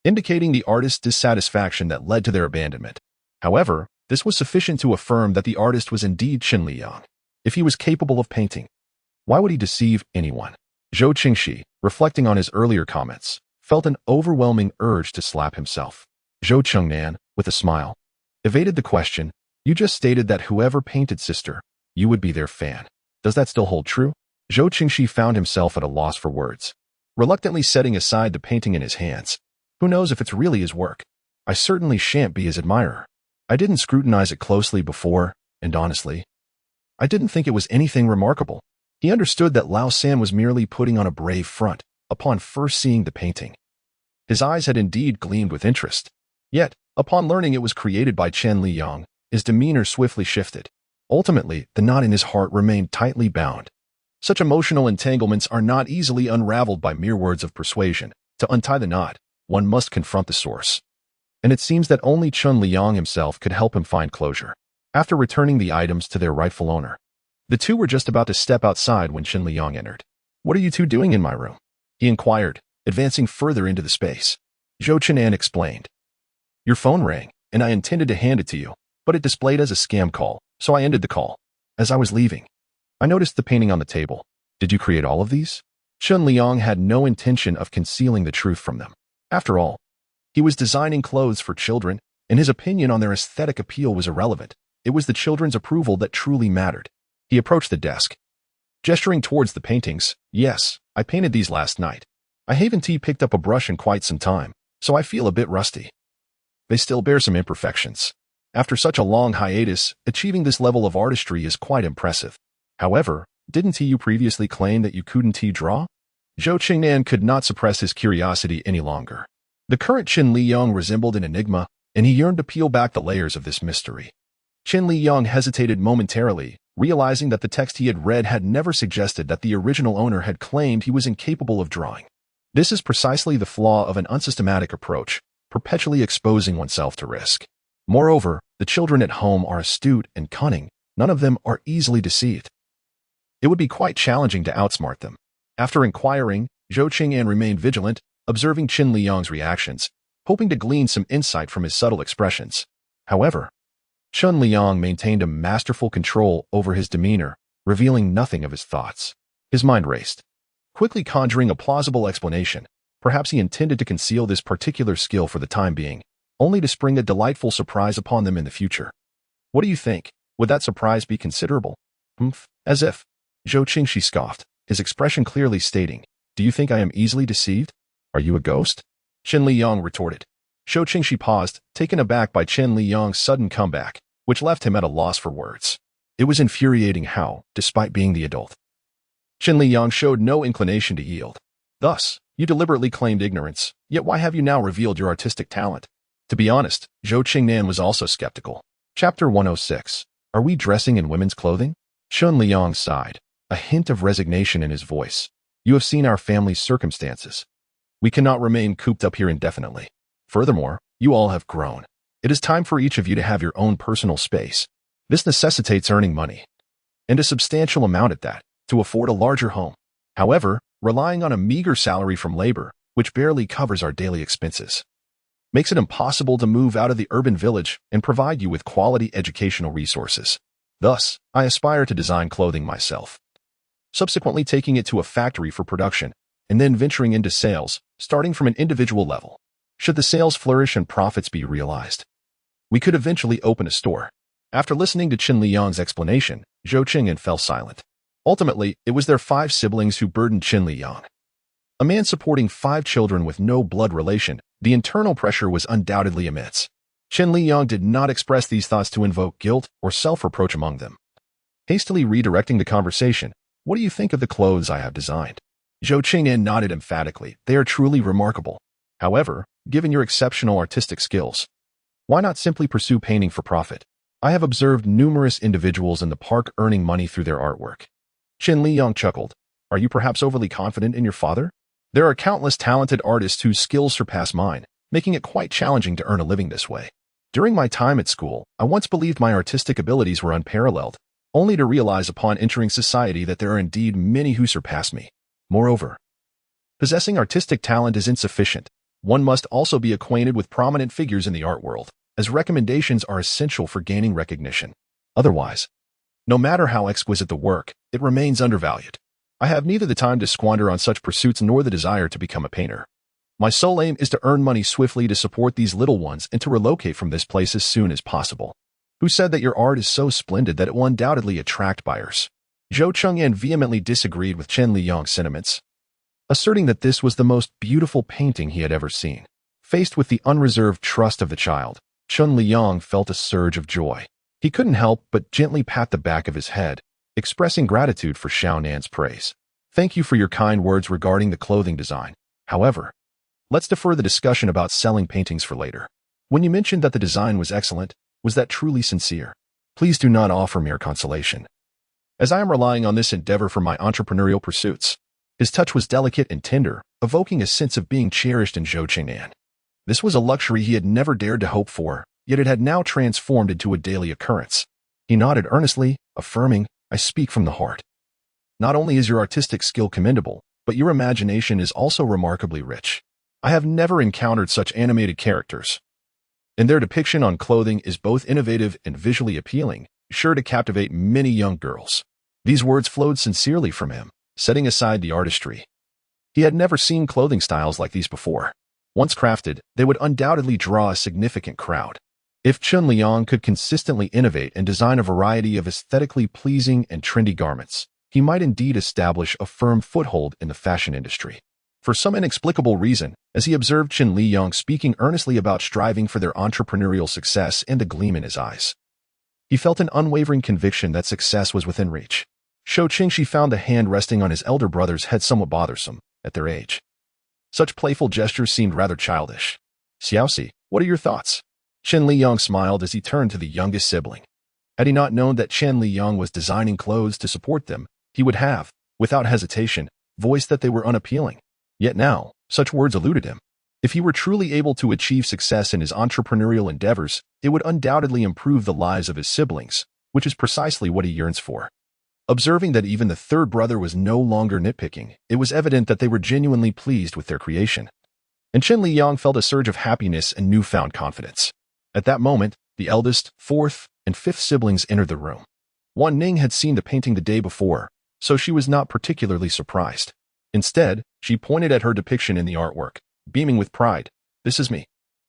indicating the artist's dissatisfaction that led to their abandonment. However, this was sufficient to affirm that the artist was indeed Chen Liyang. If he was capable of painting, why would he deceive anyone? Zhou Qingxi, reflecting on his earlier comments, felt an overwhelming urge to slap himself. Zhou Chengnan, with a smile, evaded the question. You just stated that whoever painted sister, you would be their fan. Does that still hold true? Zhou Qingxi found himself at a loss for words, reluctantly setting aside the painting in his hands. Who knows if it's really his work? I certainly shan't be his admirer. I didn't scrutinize it closely before, and honestly, I didn't think it was anything remarkable. He understood that Lao San was merely putting on a brave front upon first seeing the painting. His eyes had indeed gleamed with interest. Yet, upon learning it was created by Chen Liyang, his demeanor swiftly shifted. Ultimately, the knot in his heart remained tightly bound. Such emotional entanglements are not easily unraveled by mere words of persuasion. To untie the knot, one must confront the source. And it seems that only Chen Liyang himself could help him find closure. After returning the items to their rightful owner, the two were just about to step outside when Chen Liyang entered. "What are you two doing in my room?" he inquired, advancing further into the space. Zhou Qinan explained. "Your phone rang, and I intended to hand it to you, but it displayed as a scam call, so I ended the call. As I was leaving, I noticed the painting on the table. Did you create all of these?" Chen Liyang had no intention of concealing the truth from them. After all, he was designing clothes for children, and his opinion on their aesthetic appeal was irrelevant. It was the children's approval that truly mattered. He approached the desk, gesturing towards the paintings. "Yes, I painted these last night. I haven't picked up a brush in quite some time, so I feel a bit rusty. They still bear some imperfections. After such a long hiatus, achieving this level of artistry is quite impressive. However, didn't you previously claim that you couldn't draw?" Zhou Qingnan could not suppress his curiosity any longer. The current Chen Liyang resembled an enigma, and he yearned to peel back the layers of this mystery. Chen Liyang hesitated momentarily, realizing that the text he had read had never suggested that the original owner had claimed he was incapable of drawing. This is precisely the flaw of an unsystematic approach, perpetually exposing oneself to risk. Moreover, the children at home are astute and cunning. None of them are easily deceived. It would be quite challenging to outsmart them. After inquiring, Zhou Qingyan remained vigilant, observing Chen Liyang's reactions, hoping to glean some insight from his subtle expressions. However, Chen Liyang maintained a masterful control over his demeanor, revealing nothing of his thoughts. His mind raced, quickly conjuring a plausible explanation. Perhaps he intended to conceal this particular skill for the time being, only to spring a delightful surprise upon them in the future. What do you think? Would that surprise be considerable? Humph, as if. Zhou Qingxi scoffed, his expression clearly stating, "Do you think I am easily deceived? Are you a ghost?" Chen Liyang retorted. Zhou Qingxi paused, taken aback by Chen Liyang's sudden comeback, which left him at a loss for words. It was infuriating how, despite being the adult, Chen Liyang showed no inclination to yield. Thus, you deliberately claimed ignorance, yet why have you now revealed your artistic talent? To be honest, Zhou Qingnan was also skeptical. Chapter 106. Are we dressing in women's clothing? Chen Liyang sighed, a hint of resignation in his voice. You have seen our family's circumstances. We cannot remain cooped up here indefinitely. Furthermore, you all have grown. It is time for each of you to have your own personal space. This necessitates earning money, and a substantial amount at that, to afford a larger home. However, relying on a meager salary from labor, which barely covers our daily expenses, makes it impossible to move out of the urban village and provide you with quality educational resources. Thus, I aspire to design clothing myself, subsequently taking it to a factory for production, and then venturing into sales, starting from an individual level. Should the sales flourish and profits be realized, we could eventually open a store. After listening to Chen Liyang's explanation, Zhou Qingyan fell silent. Ultimately, it was their 5 siblings who burdened Chen Liyang. A man supporting 5 children with no blood relation, the internal pressure was undoubtedly immense. Chen Liyang did not express these thoughts to invoke guilt or self-reproach among them. Hastily redirecting the conversation, what do you think of the clothes I have designed? Zhou Qingyan nodded emphatically. They are truly remarkable. However, given your exceptional artistic skills, why not simply pursue painting for profit? I have observed numerous individuals in the park earning money through their artwork. Chen Liyang chuckled. Are you perhaps overly confident in your father? There are countless talented artists whose skills surpass mine, making it quite challenging to earn a living this way. During my time at school, I once believed my artistic abilities were unparalleled, only to realize upon entering society that there are indeed many who surpass me. Moreover, possessing artistic talent is insufficient. One must also be acquainted with prominent figures in the art world, as recommendations are essential for gaining recognition. Otherwise, no matter how exquisite the work, it remains undervalued. I have neither the time to squander on such pursuits nor the desire to become a painter. My sole aim is to earn money swiftly to support these little ones and to relocate from this place as soon as possible. Who said that your art is so splendid that it will undoubtedly attract buyers? Zhou Qingyan vehemently disagreed with Chen Liyang's sentiments, asserting that this was the most beautiful painting he had ever seen. Faced with the unreserved trust of the child, Chen Liyang felt a surge of joy. He couldn't help but gently pat the back of his head, expressing gratitude for Xiaonan's praise. Thank you for your kind words regarding the clothing design. However, let's defer the discussion about selling paintings for later. When you mentioned that the design was excellent, was that truly sincere? Please do not offer mere consolation, as I am relying on this endeavor for my entrepreneurial pursuits. His touch was delicate and tender, evoking a sense of being cherished in Zhou Qingyan. This was a luxury he had never dared to hope for, yet it had now transformed into a daily occurrence. He nodded earnestly, affirming, I speak from the heart. Not only is your artistic skill commendable, but your imagination is also remarkably rich. I have never encountered such animated characters, and their depiction on clothing is both innovative and visually appealing, sure to captivate many young girls. These words flowed sincerely from him, setting aside the artistry. He had never seen clothing styles like these before. Once crafted, they would undoubtedly draw a significant crowd. If Chen Liyang could consistently innovate and design a variety of aesthetically pleasing and trendy garments, he might indeed establish a firm foothold in the fashion industry. For some inexplicable reason, as he observed Chen Liyang speaking earnestly about striving for their entrepreneurial success and the gleam in his eyes, he felt an unwavering conviction that success was within reach. Zhou Qingxi found the hand resting on his elder brother's head somewhat bothersome, at their age. Such playful gestures seemed rather childish. Xiaoxi, what are your thoughts? Chen Liyang smiled as he turned to the youngest sibling. Had he not known that Chen Liyang was designing clothes to support them, he would have, without hesitation, voiced that they were unappealing. Yet now, such words eluded him. If he were truly able to achieve success in his entrepreneurial endeavors, it would undoubtedly improve the lives of his siblings, which is precisely what he yearns for. Observing that even the third brother was no longer nitpicking, it was evident that they were genuinely pleased with their creation. And Chen Liyang felt a surge of happiness and newfound confidence. At that moment, the eldest, fourth, and and fifth siblings entered the room. Wan Ning had seen the painting the day before, so she was not particularly surprised. Instead, she pointed at her depiction in the artwork, beaming with pride. This is me.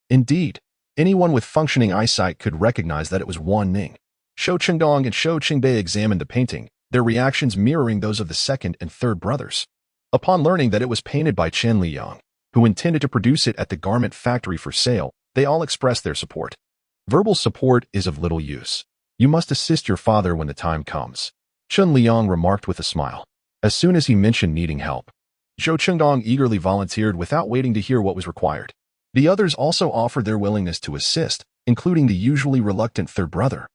Indeed, anyone with functioning eyesight could recognize that it was Wan Ning. Shou Qingdong and Shou Qingbei examined the painting, their reactions mirroring those of the second and third brothers. Upon learning that it was painted by Chen Liyang, who intended to produce it at the garment factory for sale, they all expressed their support. Verbal support is of little use. You must assist your father when the time comes, Chen Liyang remarked with a smile. As soon as he mentioned needing help, Shou Qingdong eagerly volunteered without waiting to hear what was required. The others also offered their willingness to assist, including the usually reluctant third brother,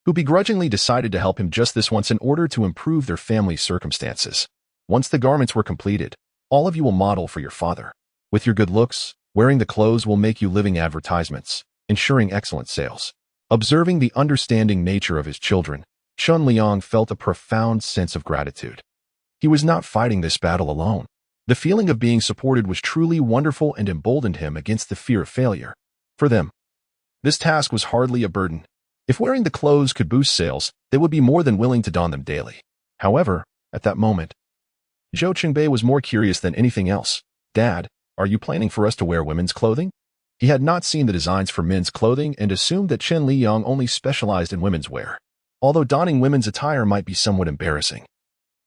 who begrudgingly decided to help him just this once in order to improve their family's circumstances. Once the garments were completed, all of you will model for your father. With your good looks, wearing the clothes will make you living advertisements, ensuring excellent sales. Observing the understanding nature of his children, Chen Liyang felt a profound sense of gratitude. He was not fighting this battle alone. The feeling of being supported was truly wonderful and emboldened him against the fear of failure. For them, this task was hardly a burden. If wearing the clothes could boost sales, they would be more than willing to don them daily. However, at that moment, Shou Qingbei was more curious than anything else. Dad, are you planning for us to wear women's clothing? He had not seen the designs for men's clothing and assumed that Chen Liyang only specialized in women's wear. Although donning women's attire might be somewhat embarrassing,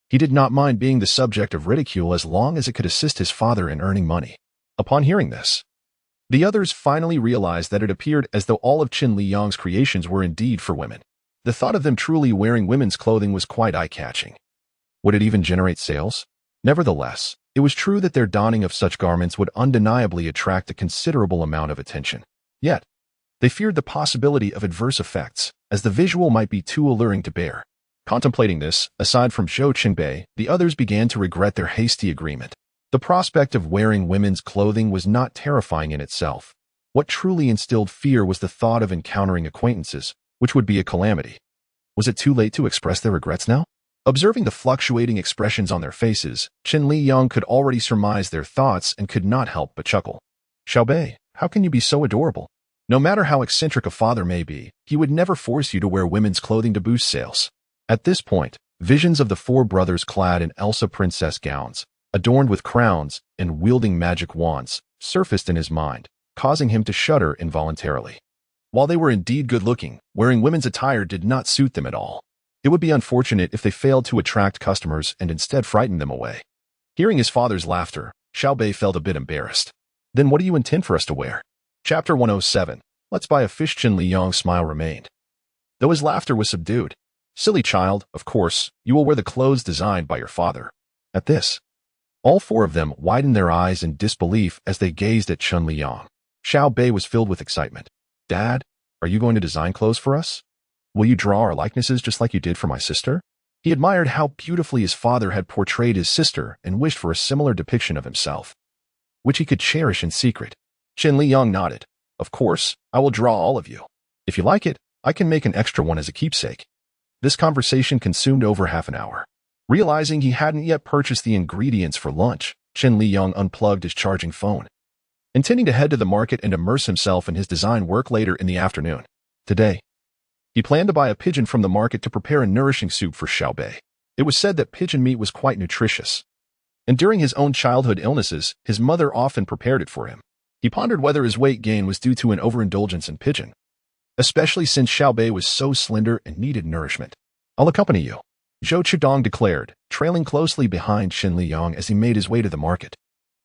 he did not mind being the subject of ridicule as long as it could assist his father in earning money. Upon hearing this, the others finally realized that it appeared as though all of Chen Liyang's creations were indeed for women. The thought of them truly wearing women's clothing was quite eye-catching. Would it even generate sales? Nevertheless, it was true that their donning of such garments would undeniably attract a considerable amount of attention. Yet, they feared the possibility of adverse effects, as the visual might be too alluring to bear. Contemplating this, aside from Shou Qingbei, the others began to regret their hasty agreement. The prospect of wearing women's clothing was not terrifying in itself. What truly instilled fear was the thought of encountering acquaintances, which would be a calamity. Was it too late to express their regrets now? Observing the fluctuating expressions on their faces, Chen Liyang could already surmise their thoughts and could not help but chuckle. Xiaobei, how can you be so adorable? No matter how eccentric a father may be, he would never force you to wear women's clothing to boost sales. At this point, visions of the four brothers clad in Elsa princess gowns, adorned with crowns and wielding magic wands, surfaced in his mind, causing him to shudder involuntarily. While they were indeed good-looking, wearing women's attire did not suit them at all. It would be unfortunate if they failed to attract customers and instead frightened them away. Hearing his father's laughter, Xiaobei felt a bit embarrassed. Then what do you intend for us to wear? Chapter 107. Let's buy a fish. Chen Liyang's smile remained, though his laughter was subdued. Silly child, of course, you will wear the clothes designed by your father. At this, all four of them widened their eyes in disbelief as they gazed at Chen Liyang. Xiaobei was filled with excitement. Dad, are you going to design clothes for us? Will you draw our likenesses just like you did for my sister? He admired how beautifully his father had portrayed his sister and wished for a similar depiction of himself, which he could cherish in secret. Chen Liyang nodded. Of course, I will draw all of you. If you like it, I can make an extra one as a keepsake. This conversation consumed over half an hour. Realizing he hadn't yet purchased the ingredients for lunch, Chen Liyang unplugged his charging phone, intending to head to the market and immerse himself in his design work later in the afternoon. Today, he planned to buy a pigeon from the market to prepare a nourishing soup for Xiaobei. It was said that pigeon meat was quite nutritious, and during his own childhood illnesses, his mother often prepared it for him. He pondered whether his weight gain was due to an overindulgence in pigeon, especially since Xiaobei was so slender and needed nourishment. I'll accompany you, Shou Qingdong declared, trailing closely behind Chen Liyang as he made his way to the market.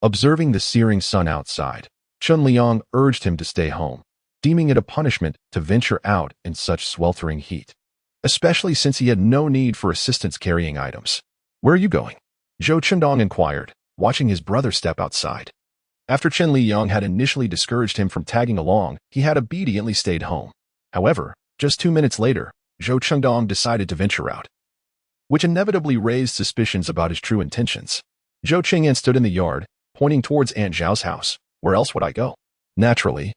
Observing the searing sun outside, Chen Liyang urged him to stay home, deeming it a punishment to venture out in such sweltering heat, especially since he had no need for assistance carrying items. Where are you going? Shou Qingdong inquired, watching his brother step outside. After Chen Liyang had initially discouraged him from tagging along, he had obediently stayed home. However, just 2 minutes later, Shou Qingdong decided to venture out, which inevitably raised suspicions about his true intentions. Zhou Qingyan stood in the yard, pointing towards Aunt Zhao's house. Where else would I go? Naturally,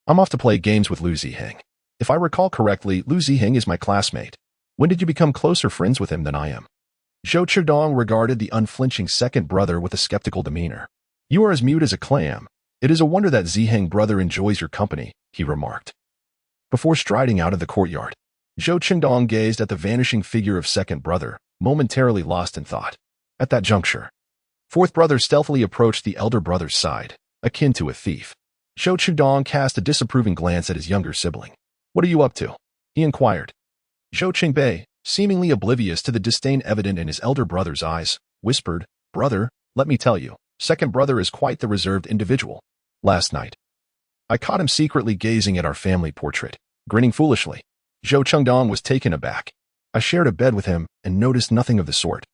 I'm off to play games with Lu Ziheng. If I recall correctly, Lu Ziheng is my classmate. When did you become closer friends with him than I am? Zhou Qingdong regarded the unflinching second brother with a skeptical demeanor. You are as mute as a clam. It is a wonder that Ziheng brother enjoys your company, he remarked, before striding out of the courtyard. Zhou Qingdong gazed at the vanishing figure of second brother, momentarily lost in thought. At that juncture, fourth brother stealthily approached the elder brother's side, akin to a thief. Zhou Qingdong cast a disapproving glance at his younger sibling. "What are you up to?" he inquired. Zhou Qingbei, seemingly oblivious to the disdain evident in his elder brother's eyes, whispered, "Brother, let me tell you, second brother is quite the reserved individual. Last night, I caught him secretly gazing at our family portrait, grinning foolishly." Zhou Qingdong was taken aback. "I shared a bed with him and noticed nothing of the sort."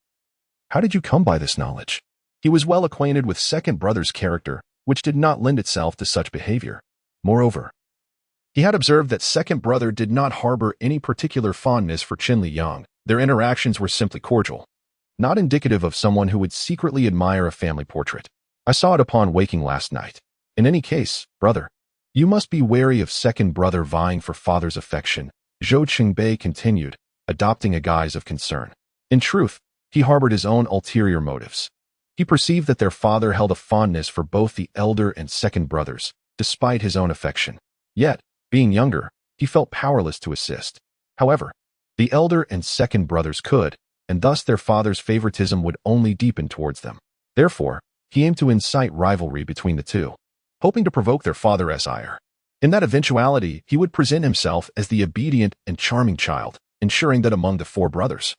"How did you come by this knowledge?" He was well acquainted with second brother's character, which did not lend itself to such behavior. Moreover, he had observed that second brother did not harbor any particular fondness for Chen Liyang. Their interactions were simply cordial, not indicative of someone who would secretly admire a family portrait. "I saw it upon waking last night. In any case, brother, you must be wary of second brother vying for father's affection," Zhou Qingbei continued, adopting a guise of concern. In truth, he harbored his own ulterior motives. He perceived that their father held a fondness for both the elder and second brothers, despite his own affection. Yet, being younger, he felt powerless to assist. However, the elder and second brothers could, and thus their father's favoritism would only deepen towards them. Therefore, he aimed to incite rivalry between the two, hoping to provoke their father's ire. In that eventuality, he would present himself as the obedient and charming child, ensuring that among the four brothers,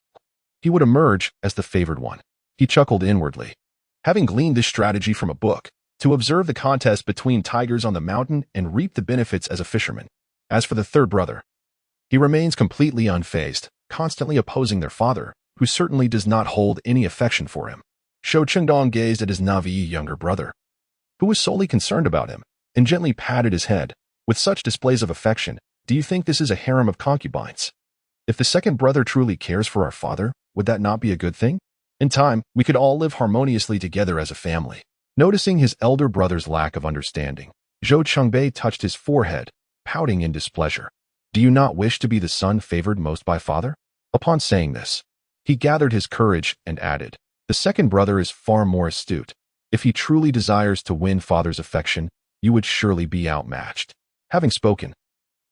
he would emerge as the favored one. He chuckled inwardly, having gleaned this strategy from a book, to observe the contest between tigers on the mountain and reap the benefits as a fisherman. As for the third brother, he remains completely unfazed, constantly opposing their father, who certainly does not hold any affection for him. Zhou Qingdong gazed at his naive younger brother, who was solely concerned about him, and gently patted his head. "With such displays of affection, do you think this is a harem of concubines? If the second brother truly cares for our father, would that not be a good thing? In time, we could all live harmoniously together as a family." Noticing his elder brother's lack of understanding, Zhou Qingbei touched his forehead, pouting in displeasure. "Do you not wish to be the son favored most by father?" Upon saying this, he gathered his courage and added, "The second brother is far more astute. If he truly desires to win father's affection, you would surely be outmatched." Having spoken,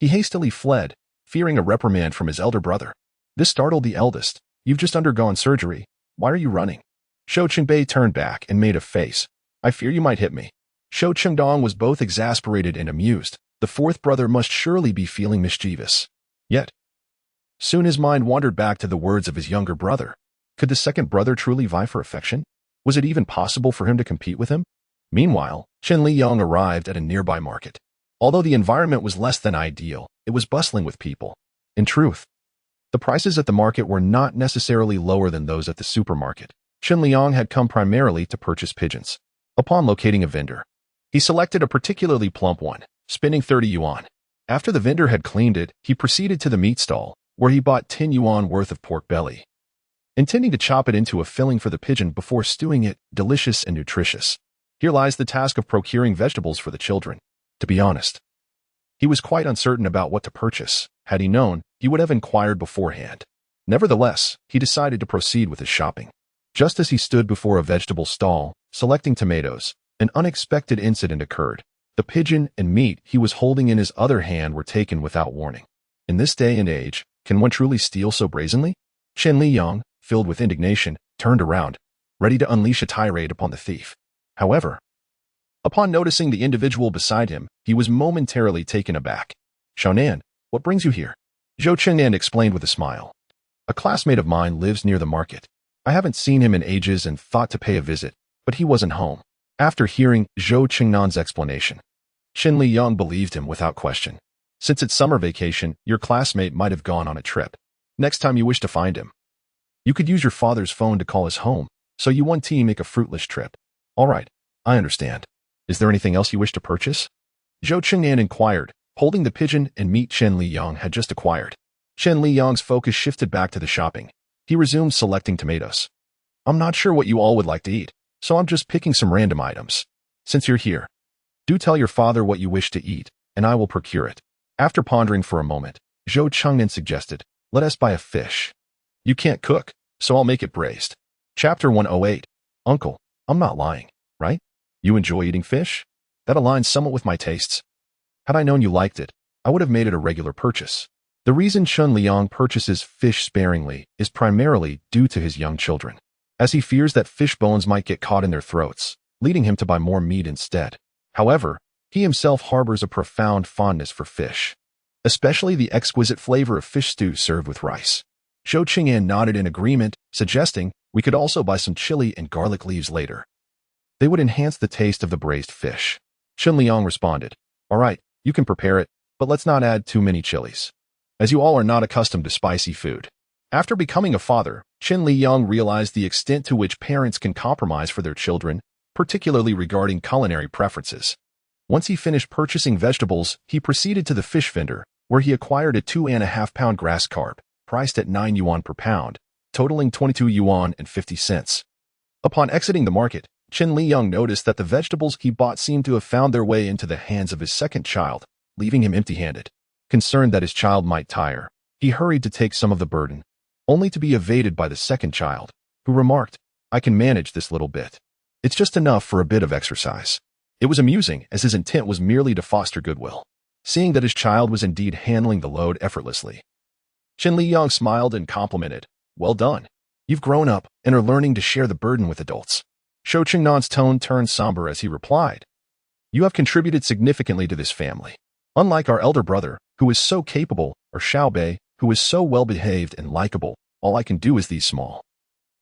he hastily fled, fearing a reprimand from his elder brother. This startled the eldest. "You've just undergone surgery. Why are you running?" Zhou Qingbei turned back and made a face. "I fear you might hit me." Zhou Qingdong was both exasperated and amused. The fourth brother must surely be feeling mischievous. Yet, soon his mind wandered back to the words of his younger brother. Could the second brother truly vie for affection? Was it even possible for him to compete with him? Meanwhile, Chen Liyang arrived at a nearby market. Although the environment was less than ideal, it was bustling with people. In truth, the prices at the market were not necessarily lower than those at the supermarket. Chen Liyang had come primarily to purchase pigeons. Upon locating a vendor, he selected a particularly plump one, spending 30 yuan. After the vendor had cleaned it, he proceeded to the meat stall, where he bought 10 yuan worth of pork belly, intending to chop it into a filling for the pigeon before stewing it, delicious and nutritious. Here lies the task of procuring vegetables for the children. To be honest, he was quite uncertain about what to purchase. Had he known, he would have inquired beforehand. Nevertheless, he decided to proceed with his shopping. Just as he stood before a vegetable stall, selecting tomatoes, an unexpected incident occurred. The pigeon and meat he was holding in his other hand were taken without warning. In this day and age, can one truly steal so brazenly? Chen Liyang, filled with indignation, turned around, ready to unleash a tirade upon the thief. However, upon noticing the individual beside him, he was momentarily taken aback. "Xiaonan, what brings you here?" Zhou Qingnan explained with a smile. "A classmate of mine lives near the market. I haven't seen him in ages and thought to pay a visit, but he wasn't home." After hearing Zhou Qingnan's explanation, Chen Liyang believed him without question. "Since it's summer vacation, your classmate might have gone on a trip. Next time you wish to find him, you could use your father's phone to call his home, so you won't make a fruitless trip." "All right, I understand. Is there anything else you wish to purchase?" Zhou Qingnan inquired, holding the pigeon and meat Chen Liyang had just acquired. Chen Liyang's focus shifted back to the shopping. He resumed selecting tomatoes. "I'm not sure what you all would like to eat, so I'm just picking some random items. Since you're here, do tell your father what you wish to eat, and I will procure it." After pondering for a moment, Zhou Qingnan suggested, "Let us buy a fish. You can't cook, so I'll make it braised." Chapter 108. "Uncle, I'm not lying, right? You enjoy eating fish? That aligns somewhat with my tastes. Had I known you liked it, I would have made it a regular purchase." The reason Chen Liyang purchases fish sparingly is primarily due to his young children, as he fears that fish bones might get caught in their throats, leading him to buy more meat instead. However, he himself harbors a profound fondness for fish, especially the exquisite flavor of fish stew served with rice. Zhou Qing'an nodded in agreement, suggesting we could also buy some chili and garlic leaves later. They would enhance the taste of the braised fish. Chen Liyang responded, "All right, you can prepare it, but let's not add too many chilies, as you all are not accustomed to spicy food." After becoming a father, Chen Liyang realized the extent to which parents can compromise for their children, particularly regarding culinary preferences. Once he finished purchasing vegetables, he proceeded to the fish vendor, where he acquired a 2.5-pound grass carp, priced at 9 yuan per pound, totaling 22 yuan and 50 cents. Upon exiting the market, Chen Liyang noticed that the vegetables he bought seemed to have found their way into the hands of his second child, leaving him empty-handed. Concerned that his child might tire, he hurried to take some of the burden, only to be evaded by the second child, who remarked, "I can manage this little bit. It's just enough for a bit of exercise." It was amusing, as his intent was merely to foster goodwill, seeing that his child was indeed handling the load effortlessly. Chen Liyang smiled and complimented, "Well done. You've grown up and are learning to share the burden with adults." Zhou Qingnan's tone turned somber as he replied, "You have contributed significantly to this family. Unlike our elder brother, who is so capable, or Xiaobei, who is so well-behaved and likable, all I can do is these small,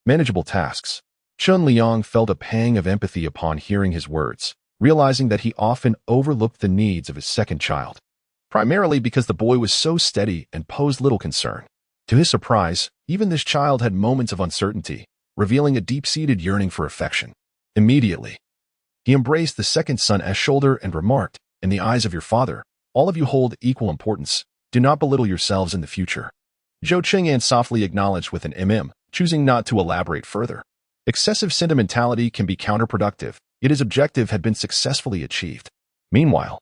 manageable tasks." Chen Liyang felt a pang of empathy upon hearing his words, realizing that he often overlooked the needs of his second child, primarily because the boy was so steady and posed little concern. To his surprise, even this child had moments of uncertainty, revealing a deep-seated yearning for affection. Immediately, he embraced the second son as shoulder and remarked, "In the eyes of your father, all of you hold equal importance. Do not belittle yourselves in the future." Zhou Qing'an softly acknowledged with an choosing not to elaborate further. Excessive sentimentality can be counterproductive, yet his objective had been successfully achieved. Meanwhile,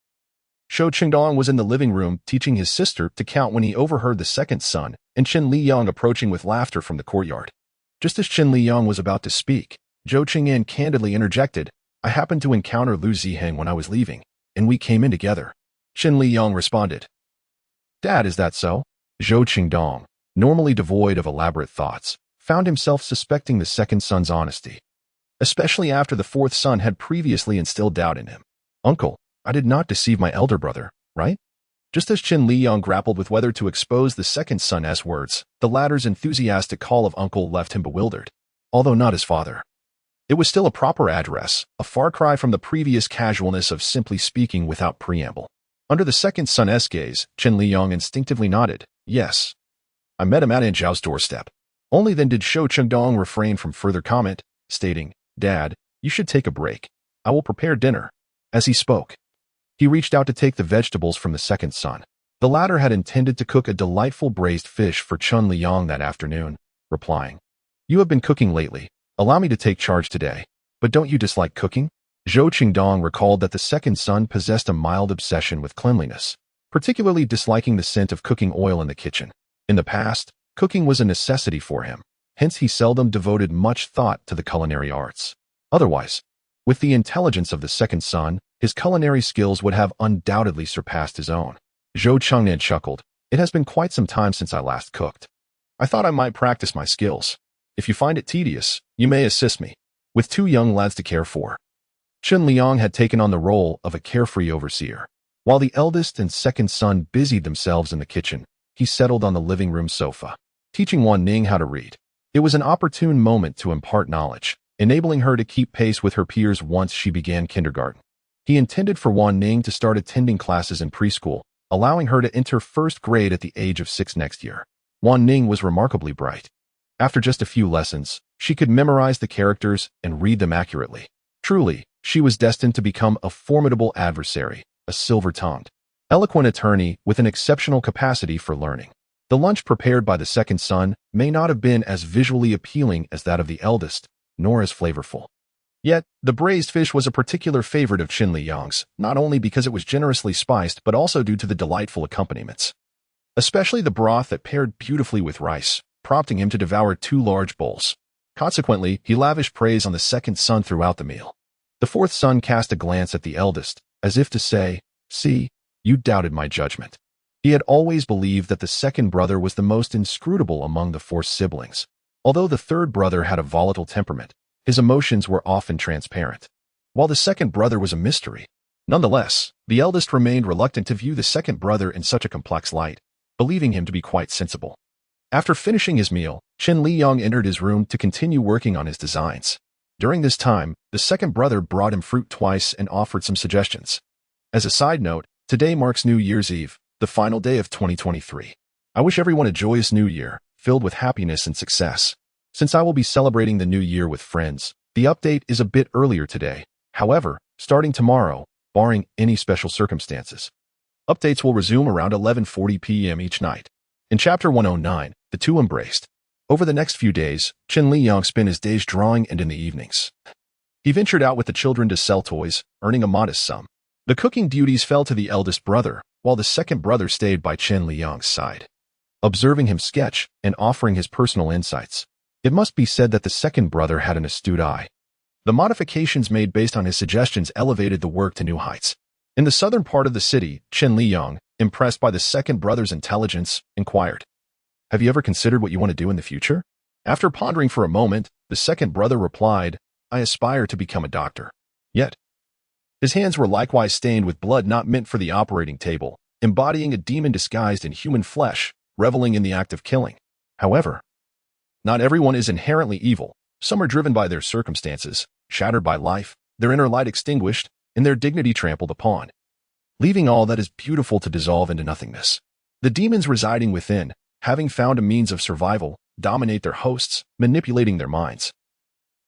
Zhou Qingdong was in the living room teaching his sister to count when he overheard the second son and Chen Liyang approaching with laughter from the courtyard. Just as Chen Liyang was about to speak, Zhou Qing'an candidly interjected, "I happened to encounter Lu Ziheng when I was leaving, and we came in together." Chen Liyang responded, "Dad, is that so?" Zhou Qingdong, normally devoid of elaborate thoughts, found himself suspecting the second son's honesty, especially after the fourth son had previously instilled doubt in him. "Uncle, I did not deceive my elder brother, right?" Just as Chen Liyang grappled with whether to expose the second son's words, the latter's enthusiastic call of uncle left him bewildered. Although not his father, it was still a proper address, a far cry from the previous casualness of simply speaking without preamble. Under the second son's gaze, Chen Liyang instinctively nodded, "Yes. I met him at Aunt Zhao's doorstep." Only then did Zhou Qingdong refrain from further comment, stating, "Dad, you should take a break. I will prepare dinner." As he spoke, he reached out to take the vegetables from the second son. The latter had intended to cook a delightful braised fish for Chen Liyang that afternoon, replying, "You have been cooking lately. Allow me to take charge today. But don't you dislike cooking?" Zhou Qingdong recalled that the second son possessed a mild obsession with cleanliness, particularly disliking the scent of cooking oil in the kitchen. In the past, cooking was a necessity for him, hence he seldom devoted much thought to the culinary arts. Otherwise, with the intelligence of the second son, his culinary skills would have undoubtedly surpassed his own. Zhou Chengnan chuckled, "It has been quite some time since I last cooked. I thought I might practice my skills. If you find it tedious, you may assist me." With two young lads to care for, Chen Liyang had taken on the role of a carefree overseer. While the eldest and second son busied themselves in the kitchen, he settled on the living room sofa, teaching Wan Ning how to read. It was an opportune moment to impart knowledge, enabling her to keep pace with her peers once she began kindergarten. He intended for Wan Ning to start attending classes in preschool, allowing her to enter first grade at the age of 6 next year. Wan Ning was remarkably bright. After just a few lessons, she could memorize the characters and read them accurately. Truly, she was destined to become a formidable adversary, a silver-tongued, eloquent attorney with an exceptional capacity for learning. The lunch prepared by the second son may not have been as visually appealing as that of the eldest, nor as flavorful. Yet, the braised fish was a particular favorite of Chen Liyang's, not only because it was generously spiced but also due to the delightful accompaniments, especially the broth that paired beautifully with rice, prompting him to devour 2 large bowls. Consequently, he lavished praise on the second son throughout the meal. The fourth son cast a glance at the eldest, as if to say, "See, you doubted my judgment." He had always believed that the second brother was the most inscrutable among the four siblings. Although the third brother had a volatile temperament, his emotions were often transparent. While the second brother was a mystery, nonetheless, the eldest remained reluctant to view the second brother in such a complex light, believing him to be quite sensible. After finishing his meal, Chen Liyang entered his room to continue working on his designs. During this time, the second brother brought him fruit twice and offered some suggestions. As a side note, today marks New Year's Eve, the final day of 2023. I wish everyone a joyous new year, filled with happiness and success. Since I will be celebrating the new year with friends, the update is a bit earlier today. However, starting tomorrow, barring any special circumstances, updates will resume around 11:40 p.m. each night. In Chapter 109, the two embraced. Over the next few days, Chen Liyang spent his days drawing and in the evenings. He ventured out with the children to sell toys, earning a modest sum. The cooking duties fell to the eldest brother, while the second brother stayed by Chen Liyang's side, observing him sketch and offering his personal insights. It must be said that the second brother had an astute eye. The modifications made based on his suggestions elevated the work to new heights. In the southern part of the city, Chen Liyang, impressed by the second brother's intelligence, inquired, "Have you ever considered what you want to do in the future?" After pondering for a moment, the second brother replied, "I aspire to become a doctor." Yet, his hands were likewise stained with blood not meant for the operating table, embodying a demon disguised in human flesh, reveling in the act of killing. However, not everyone is inherently evil. Some are driven by their circumstances, shattered by life, their inner light extinguished, and their dignity trampled upon, leaving all that is beautiful to dissolve into nothingness. The demons residing within, having found a means of survival, dominate their hosts, manipulating their minds,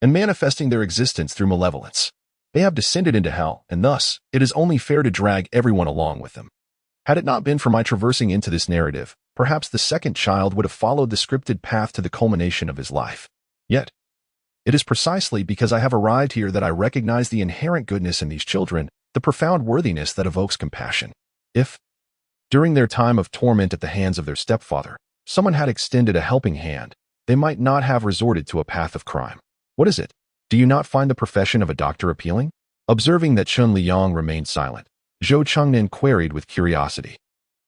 and manifesting their existence through malevolence. They have descended into hell, and thus, it is only fair to drag everyone along with them. Had it not been for my traversing into this narrative, perhaps the second child would have followed the scripted path to the culmination of his life. Yet, it is precisely because I have arrived here that I recognize the inherent goodness in these children, the profound worthiness that evokes compassion. If, during their time of torment at the hands of their stepfather, someone had extended a helping hand, they might not have resorted to a path of crime. What is it? Do you not find the profession of a doctor appealing? Observing that Chen Liyang remained silent, Zhou Chengnan queried with curiosity,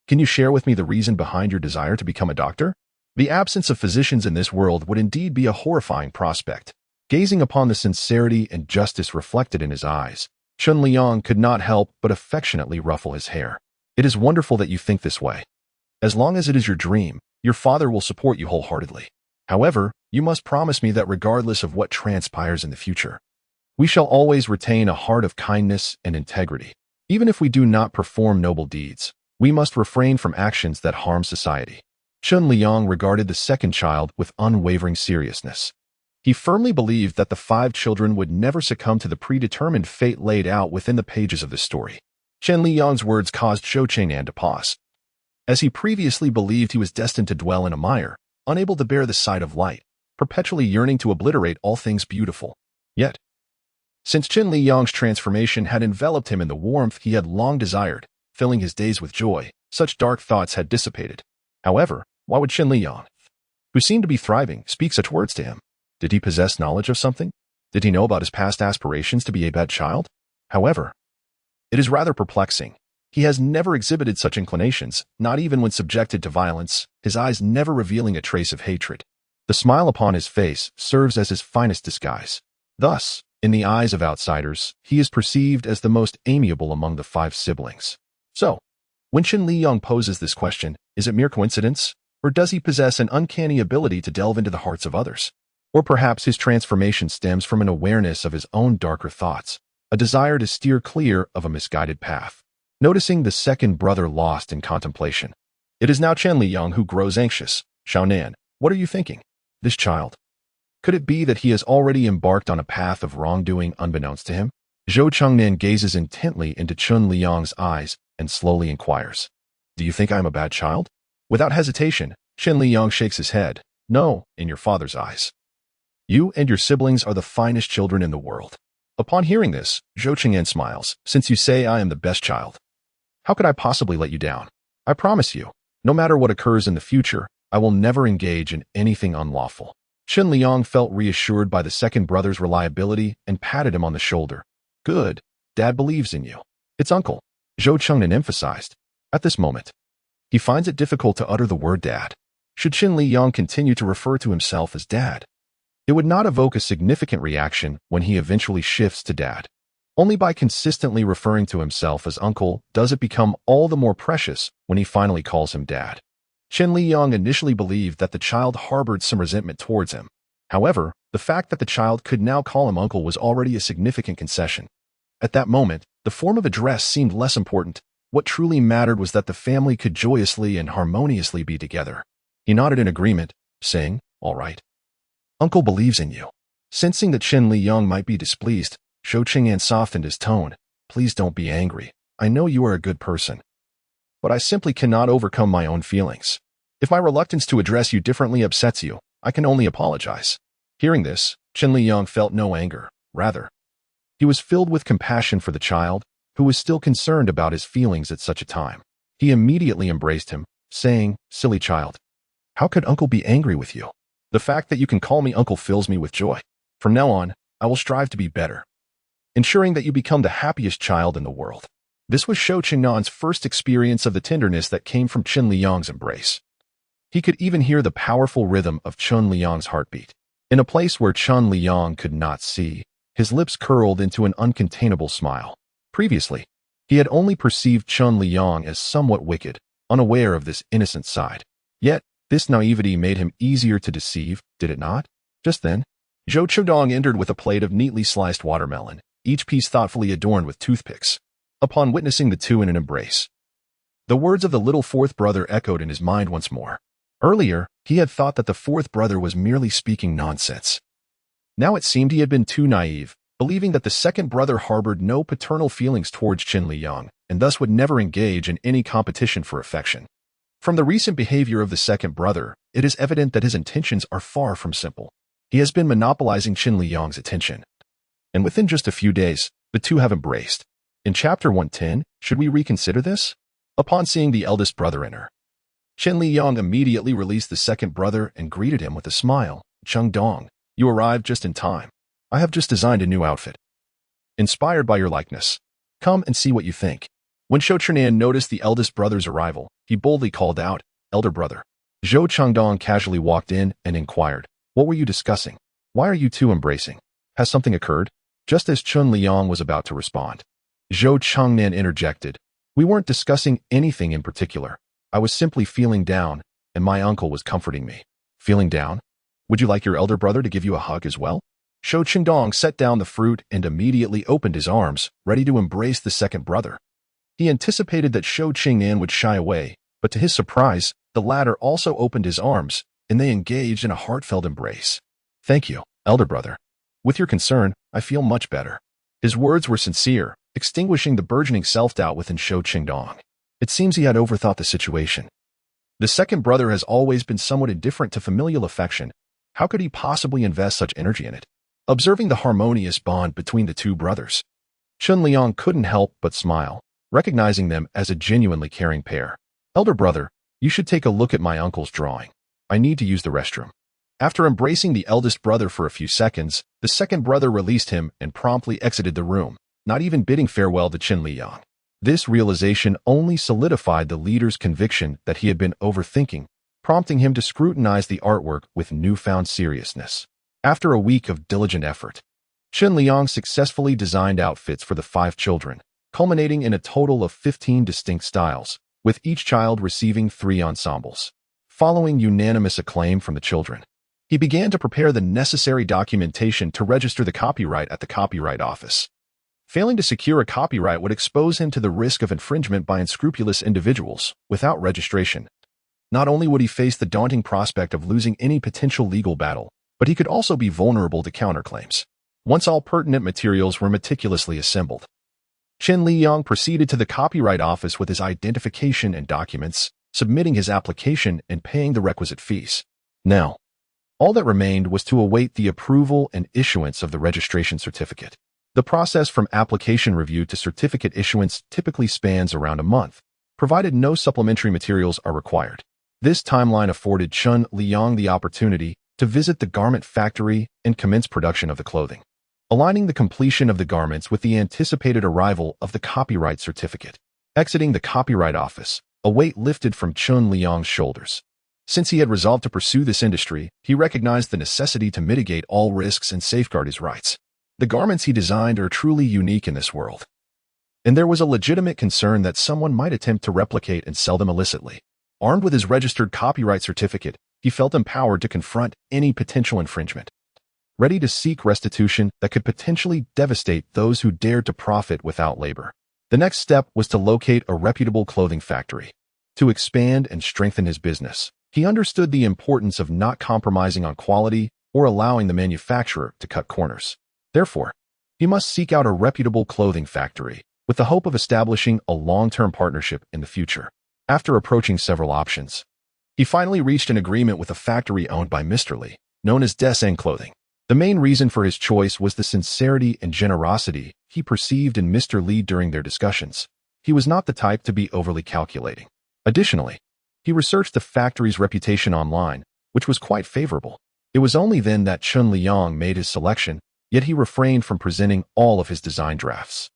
"Can you share with me the reason behind your desire to become a doctor?" The absence of physicians in this world would indeed be a horrifying prospect. Gazing upon the sincerity and justice reflected in his eyes, Chen Liyang could not help but affectionately ruffle his hair. "It is wonderful that you think this way. As long as it is your dream, your father will support you wholeheartedly. However, you must promise me that regardless of what transpires in the future, we shall always retain a heart of kindness and integrity. Even if we do not perform noble deeds, we must refrain from actions that harm society." Chen Liyang regarded the second child with unwavering seriousness. He firmly believed that the 5 children would never succumb to the predetermined fate laid out within the pages of the story. Chen Liyang's words caused Zhou Chengnan to pause, as he previously believed he was destined to dwell in a mire, unable to bear the sight of light, perpetually yearning to obliterate all things beautiful. Yet, since Chen Liyang's transformation had enveloped him in the warmth he had long desired, filling his days with joy, such dark thoughts had dissipated. However, why would Chen Liyang, who seemed to be thriving, speak such words to him? Did he possess knowledge of something? Did he know about his past aspirations to be a bad child? However, it is rather perplexing. He has never exhibited such inclinations, not even when subjected to violence, his eyes never revealing a trace of hatred. The smile upon his face serves as his finest disguise. Thus, in the eyes of outsiders, he is perceived as the most amiable among the 5 siblings. So, when Chen Liyang poses this question, is it mere coincidence, or does he possess an uncanny ability to delve into the hearts of others? Or perhaps his transformation stems from an awareness of his own darker thoughts, a desire to steer clear of a misguided path. Noticing the second brother lost in contemplation, it is now Chen Liyang who grows anxious. "Xiaonan, what are you thinking? This child. Could it be that he has already embarked on a path of wrongdoing unbeknownst to him?" Zhou Chengnan gazes intently into Chen Liyang's eyes and slowly inquires, "Do you think I am a bad child?" Without hesitation, Chen Liyang shakes his head. "No, in your father's eyes. You and your siblings are the finest children in the world." Upon hearing this, Zhou Chengnan smiles. "Since you say I am the best child, how could I possibly let you down? I promise you, no matter what occurs in the future, I will never engage in anything unlawful." Chen Liyang felt reassured by the second brother's reliability and patted him on the shoulder. "Good, Dad believes in you." "It's uncle," Zhou Chengnan emphasized. At this moment, He finds it difficult to utter the word dad. Should Chen Liyang continue to refer to himself as dad? It would not evoke a significant reaction when he eventually shifts to dad. Only by consistently referring to himself as uncle does it become all the more precious when he finally calls him dad. Chen Liyang initially believed that the child harbored some resentment towards him. However, the fact that the child could now call him uncle was already a significant concession. At that moment, the form of address seemed less important. What truly mattered was that the family could joyously and harmoniously be together. He nodded in agreement, saying, "All right. Uncle believes in you." Sensing that Chen Liyang might be displeased, Shou Qing'an softened his tone. "Please don't be angry. I know you are a good person. But I simply cannot overcome my own feelings. If my reluctance to address you differently upsets you, I can only apologize." Hearing this, Chen Liyang felt no anger. Rather, he was filled with compassion for the child, who was still concerned about his feelings at such a time. He immediately embraced him, saying, "Silly child. How could uncle be angry with you? The fact that you can call me uncle fills me with joy. From now on, I will strive to be better, ensuring that you become the happiest child in the world." This was Shou Qing'an's first experience of the tenderness that came from Chen Liyang's embrace. He could even hear the powerful rhythm of Chen Liyang's heartbeat. In a place where Chen Liyang could not see, his lips curled into an uncontainable smile. Previously, he had only perceived Chen Liyang as somewhat wicked, unaware of this innocent side. Yet, this naivety made him easier to deceive, did it not? Just then, Zhou Chodong entered with a plate of neatly sliced watermelon, each piece thoughtfully adorned with toothpicks. Upon witnessing the two in an embrace, the words of the little fourth brother echoed in his mind once more. Earlier, he had thought that the fourth brother was merely speaking nonsense. Now it seemed he had been too naive, believing that the second brother harbored no paternal feelings towards Chen Liyang, and thus would never engage in any competition for affection. From the recent behavior of the second brother, it is evident that his intentions are far from simple. He has been monopolizing Chen Liyang's attention. And within just a few days, the two have embraced. In Chapter 110, should we reconsider this? Upon seeing the eldest brother enter, Chen Liyang immediately released the second brother and greeted him with a smile. "Cheng Dong, you arrived just in time. I have just designed a new outfit, inspired by your likeness. Come and see what you think." When Shou Chernan noticed the eldest brother's arrival, he boldly called out, "Elder brother." Zhou Chengdong casually walked in and inquired, "What were you discussing? Why are you two embracing? Has something occurred?" Just as Chen Liyang was about to respond, Zhou Chengnan interjected, "We weren't discussing anything in particular. I was simply feeling down, and my uncle was comforting me." "Feeling down? Would you like your elder brother to give you a hug as well?" Shou Qingdong set down the fruit and immediately opened his arms, ready to embrace the second brother. He anticipated that Shou Qingnan would shy away, but to his surprise, the latter also opened his arms, and they engaged in a heartfelt embrace. "Thank you, elder brother. With your concern, I feel much better." His words were sincere, extinguishing the burgeoning self-doubt within Shou Qingdong. It seems he had overthought the situation. The second brother has always been somewhat indifferent to familial affection. How could he possibly invest such energy in it? Observing the harmonious bond between the two brothers, Chen Liyang couldn't help but smile, recognizing them as a genuinely caring pair. "Elder brother, you should take a look at my uncle's drawing. I need to use the restroom." After embracing the eldest brother for a few seconds, the second brother released him and promptly exited the room, not even bidding farewell to Chen Liyang. This realization only solidified the leader's conviction that he had been overthinking, prompting him to scrutinize the artwork with newfound seriousness. After a week of diligent effort, Chen Liyang successfully designed outfits for the 5 children, culminating in a total of 15 distinct styles, with each child receiving 3 ensembles. Following unanimous acclaim from the children, he began to prepare the necessary documentation to register the copyright at the Copyright Office. Failing to secure a copyright would expose him to the risk of infringement by unscrupulous individuals. Without registration, not only would he face the daunting prospect of losing any potential legal battle, but he could also be vulnerable to counterclaims. Once all pertinent materials were meticulously assembled, Chen Liyang proceeded to the Copyright Office with his identification and documents, submitting his application and paying the requisite fees. Now, all that remained was to await the approval and issuance of the registration certificate. The process from application review to certificate issuance typically spans around a month, provided no supplementary materials are required. This timeline afforded Chen Liyang the opportunity to visit the garment factory and commence production of the clothing, aligning the completion of the garments with the anticipated arrival of the copyright certificate. Exiting the Copyright Office, A weight lifted from Chen Liyang's shoulders. Since he had resolved to pursue this industry, he recognized the necessity to mitigate all risks and safeguard his rights. The garments he designed are truly unique in this world, and there was a legitimate concern that someone might attempt to replicate and sell them illicitly. Armed with his registered copyright certificate, he felt empowered to confront any potential infringement, ready to seek restitution that could potentially devastate those who dared to profit without labor. The next step was to locate a reputable clothing factory. To expand and strengthen his business, he understood the importance of not compromising on quality or allowing the manufacturer to cut corners. Therefore, he must seek out a reputable clothing factory with the hope of establishing a long-term partnership in the future. After approaching several options, he finally reached an agreement with a factory owned by Mr. Li, known as Deseng Clothing. The main reason for his choice was the sincerity and generosity he perceived in Mr. Li during their discussions. He was not the type to be overly calculating. Additionally, he researched the factory's reputation online, which was quite favorable. It was only then that Chen Liyang made his selection, yet he refrained from presenting all of his design drafts.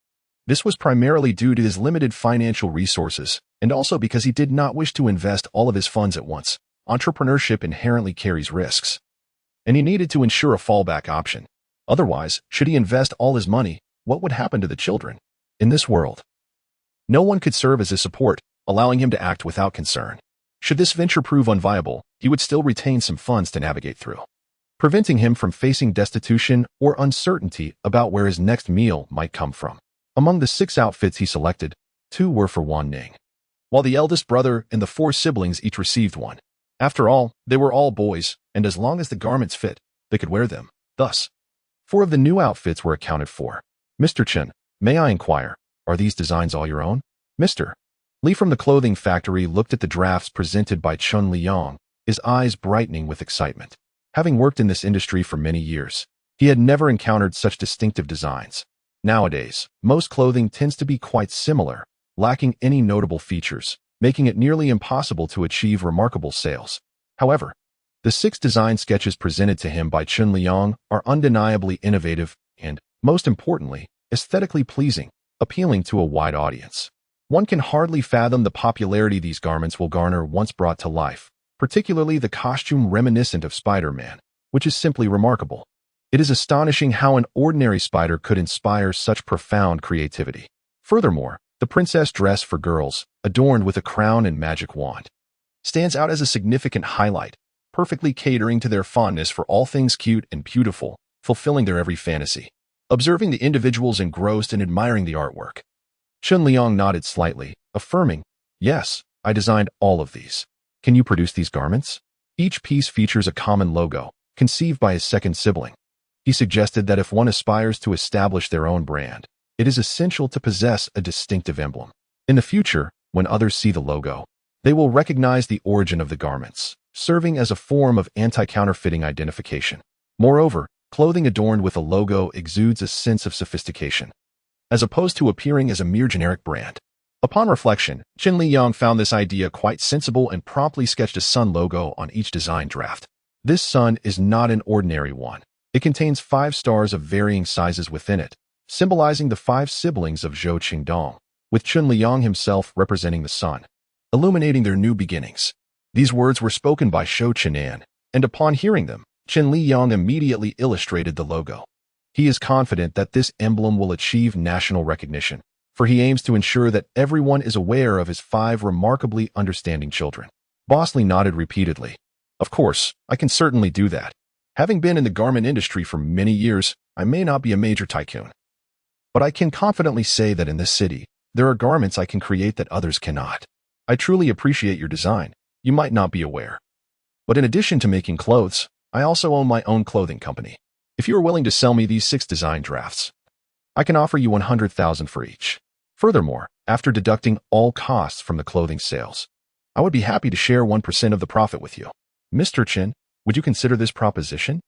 This was primarily due to his limited financial resources, and also because he did not wish to invest all of his funds at once. Entrepreneurship inherently carries risks, and he needed to ensure a fallback option. Otherwise, should he invest all his money, what would happen to the children? In this world, no one could serve as his support, allowing him to act without concern. Should this venture prove unviable, he would still retain some funds to navigate through, preventing him from facing destitution or uncertainty about where his next meal might come from. Among the 6 outfits he selected, 2 were for Wan Ning, while the eldest brother and the 4 siblings each received one. After all, they were all boys, and as long as the garments fit, they could wear them. Thus, 4 of the new outfits were accounted for. Mr. Chen, may I inquire, are these designs all your own? Mr. Li from the clothing factory looked at the drafts presented by Chen Liyang, his eyes brightening with excitement. Having worked in this industry for many years, he had never encountered such distinctive designs. Nowadays, most clothing tends to be quite similar, lacking any notable features, making it nearly impossible to achieve remarkable sales. However, the 6 design sketches presented to him by Chen Liyang are undeniably innovative and, most importantly, aesthetically pleasing, appealing to a wide audience. One can hardly fathom the popularity these garments will garner once brought to life, particularly the costume reminiscent of Spider-Man, which is simply remarkable. It is astonishing how an ordinary spider could inspire such profound creativity. Furthermore, the princess dress for girls, adorned with a crown and magic wand, stands out as a significant highlight, perfectly catering to their fondness for all things cute and beautiful, fulfilling their every fantasy. Observing the individuals engrossed and admiring the artwork, Chen Liyang nodded slightly, affirming, "Yes, I designed all of these. Can you produce these garments?" Each piece features a common logo, conceived by his second sibling. He suggested that if one aspires to establish their own brand, it is essential to possess a distinctive emblem. In the future, when others see the logo, they will recognize the origin of the garments, serving as a form of anti-counterfeiting identification. Moreover, clothing adorned with a logo exudes a sense of sophistication, as opposed to appearing as a mere generic brand. Upon reflection, Chen Liyang found this idea quite sensible and promptly sketched a sun logo on each design draft. This sun is not an ordinary one. It contains 5 stars of varying sizes within it, symbolizing the 5 siblings of Zhou Qingdong, with Chen Liyang himself representing the sun, illuminating their new beginnings. These words were spoken by Shou Chenan, and upon hearing them, Chen Liyang immediately illustrated the logo. He is confident that this emblem will achieve national recognition, for he aims to ensure that everyone is aware of his 5 remarkably understanding children. Bosley nodded repeatedly. "Of course, I can certainly do that. Having been in the garment industry for many years, I may not be a major tycoon, but I can confidently say that in this city, there are garments I can create that others cannot. I truly appreciate your design. You might not be aware, but in addition to making clothes, I also own my own clothing company. If you are willing to sell me these 6 design drafts, I can offer you 100,000 for each. Furthermore, after deducting all costs from the clothing sales, I would be happy to share 1% of the profit with you." "Mr. Chen, would you consider this proposition?"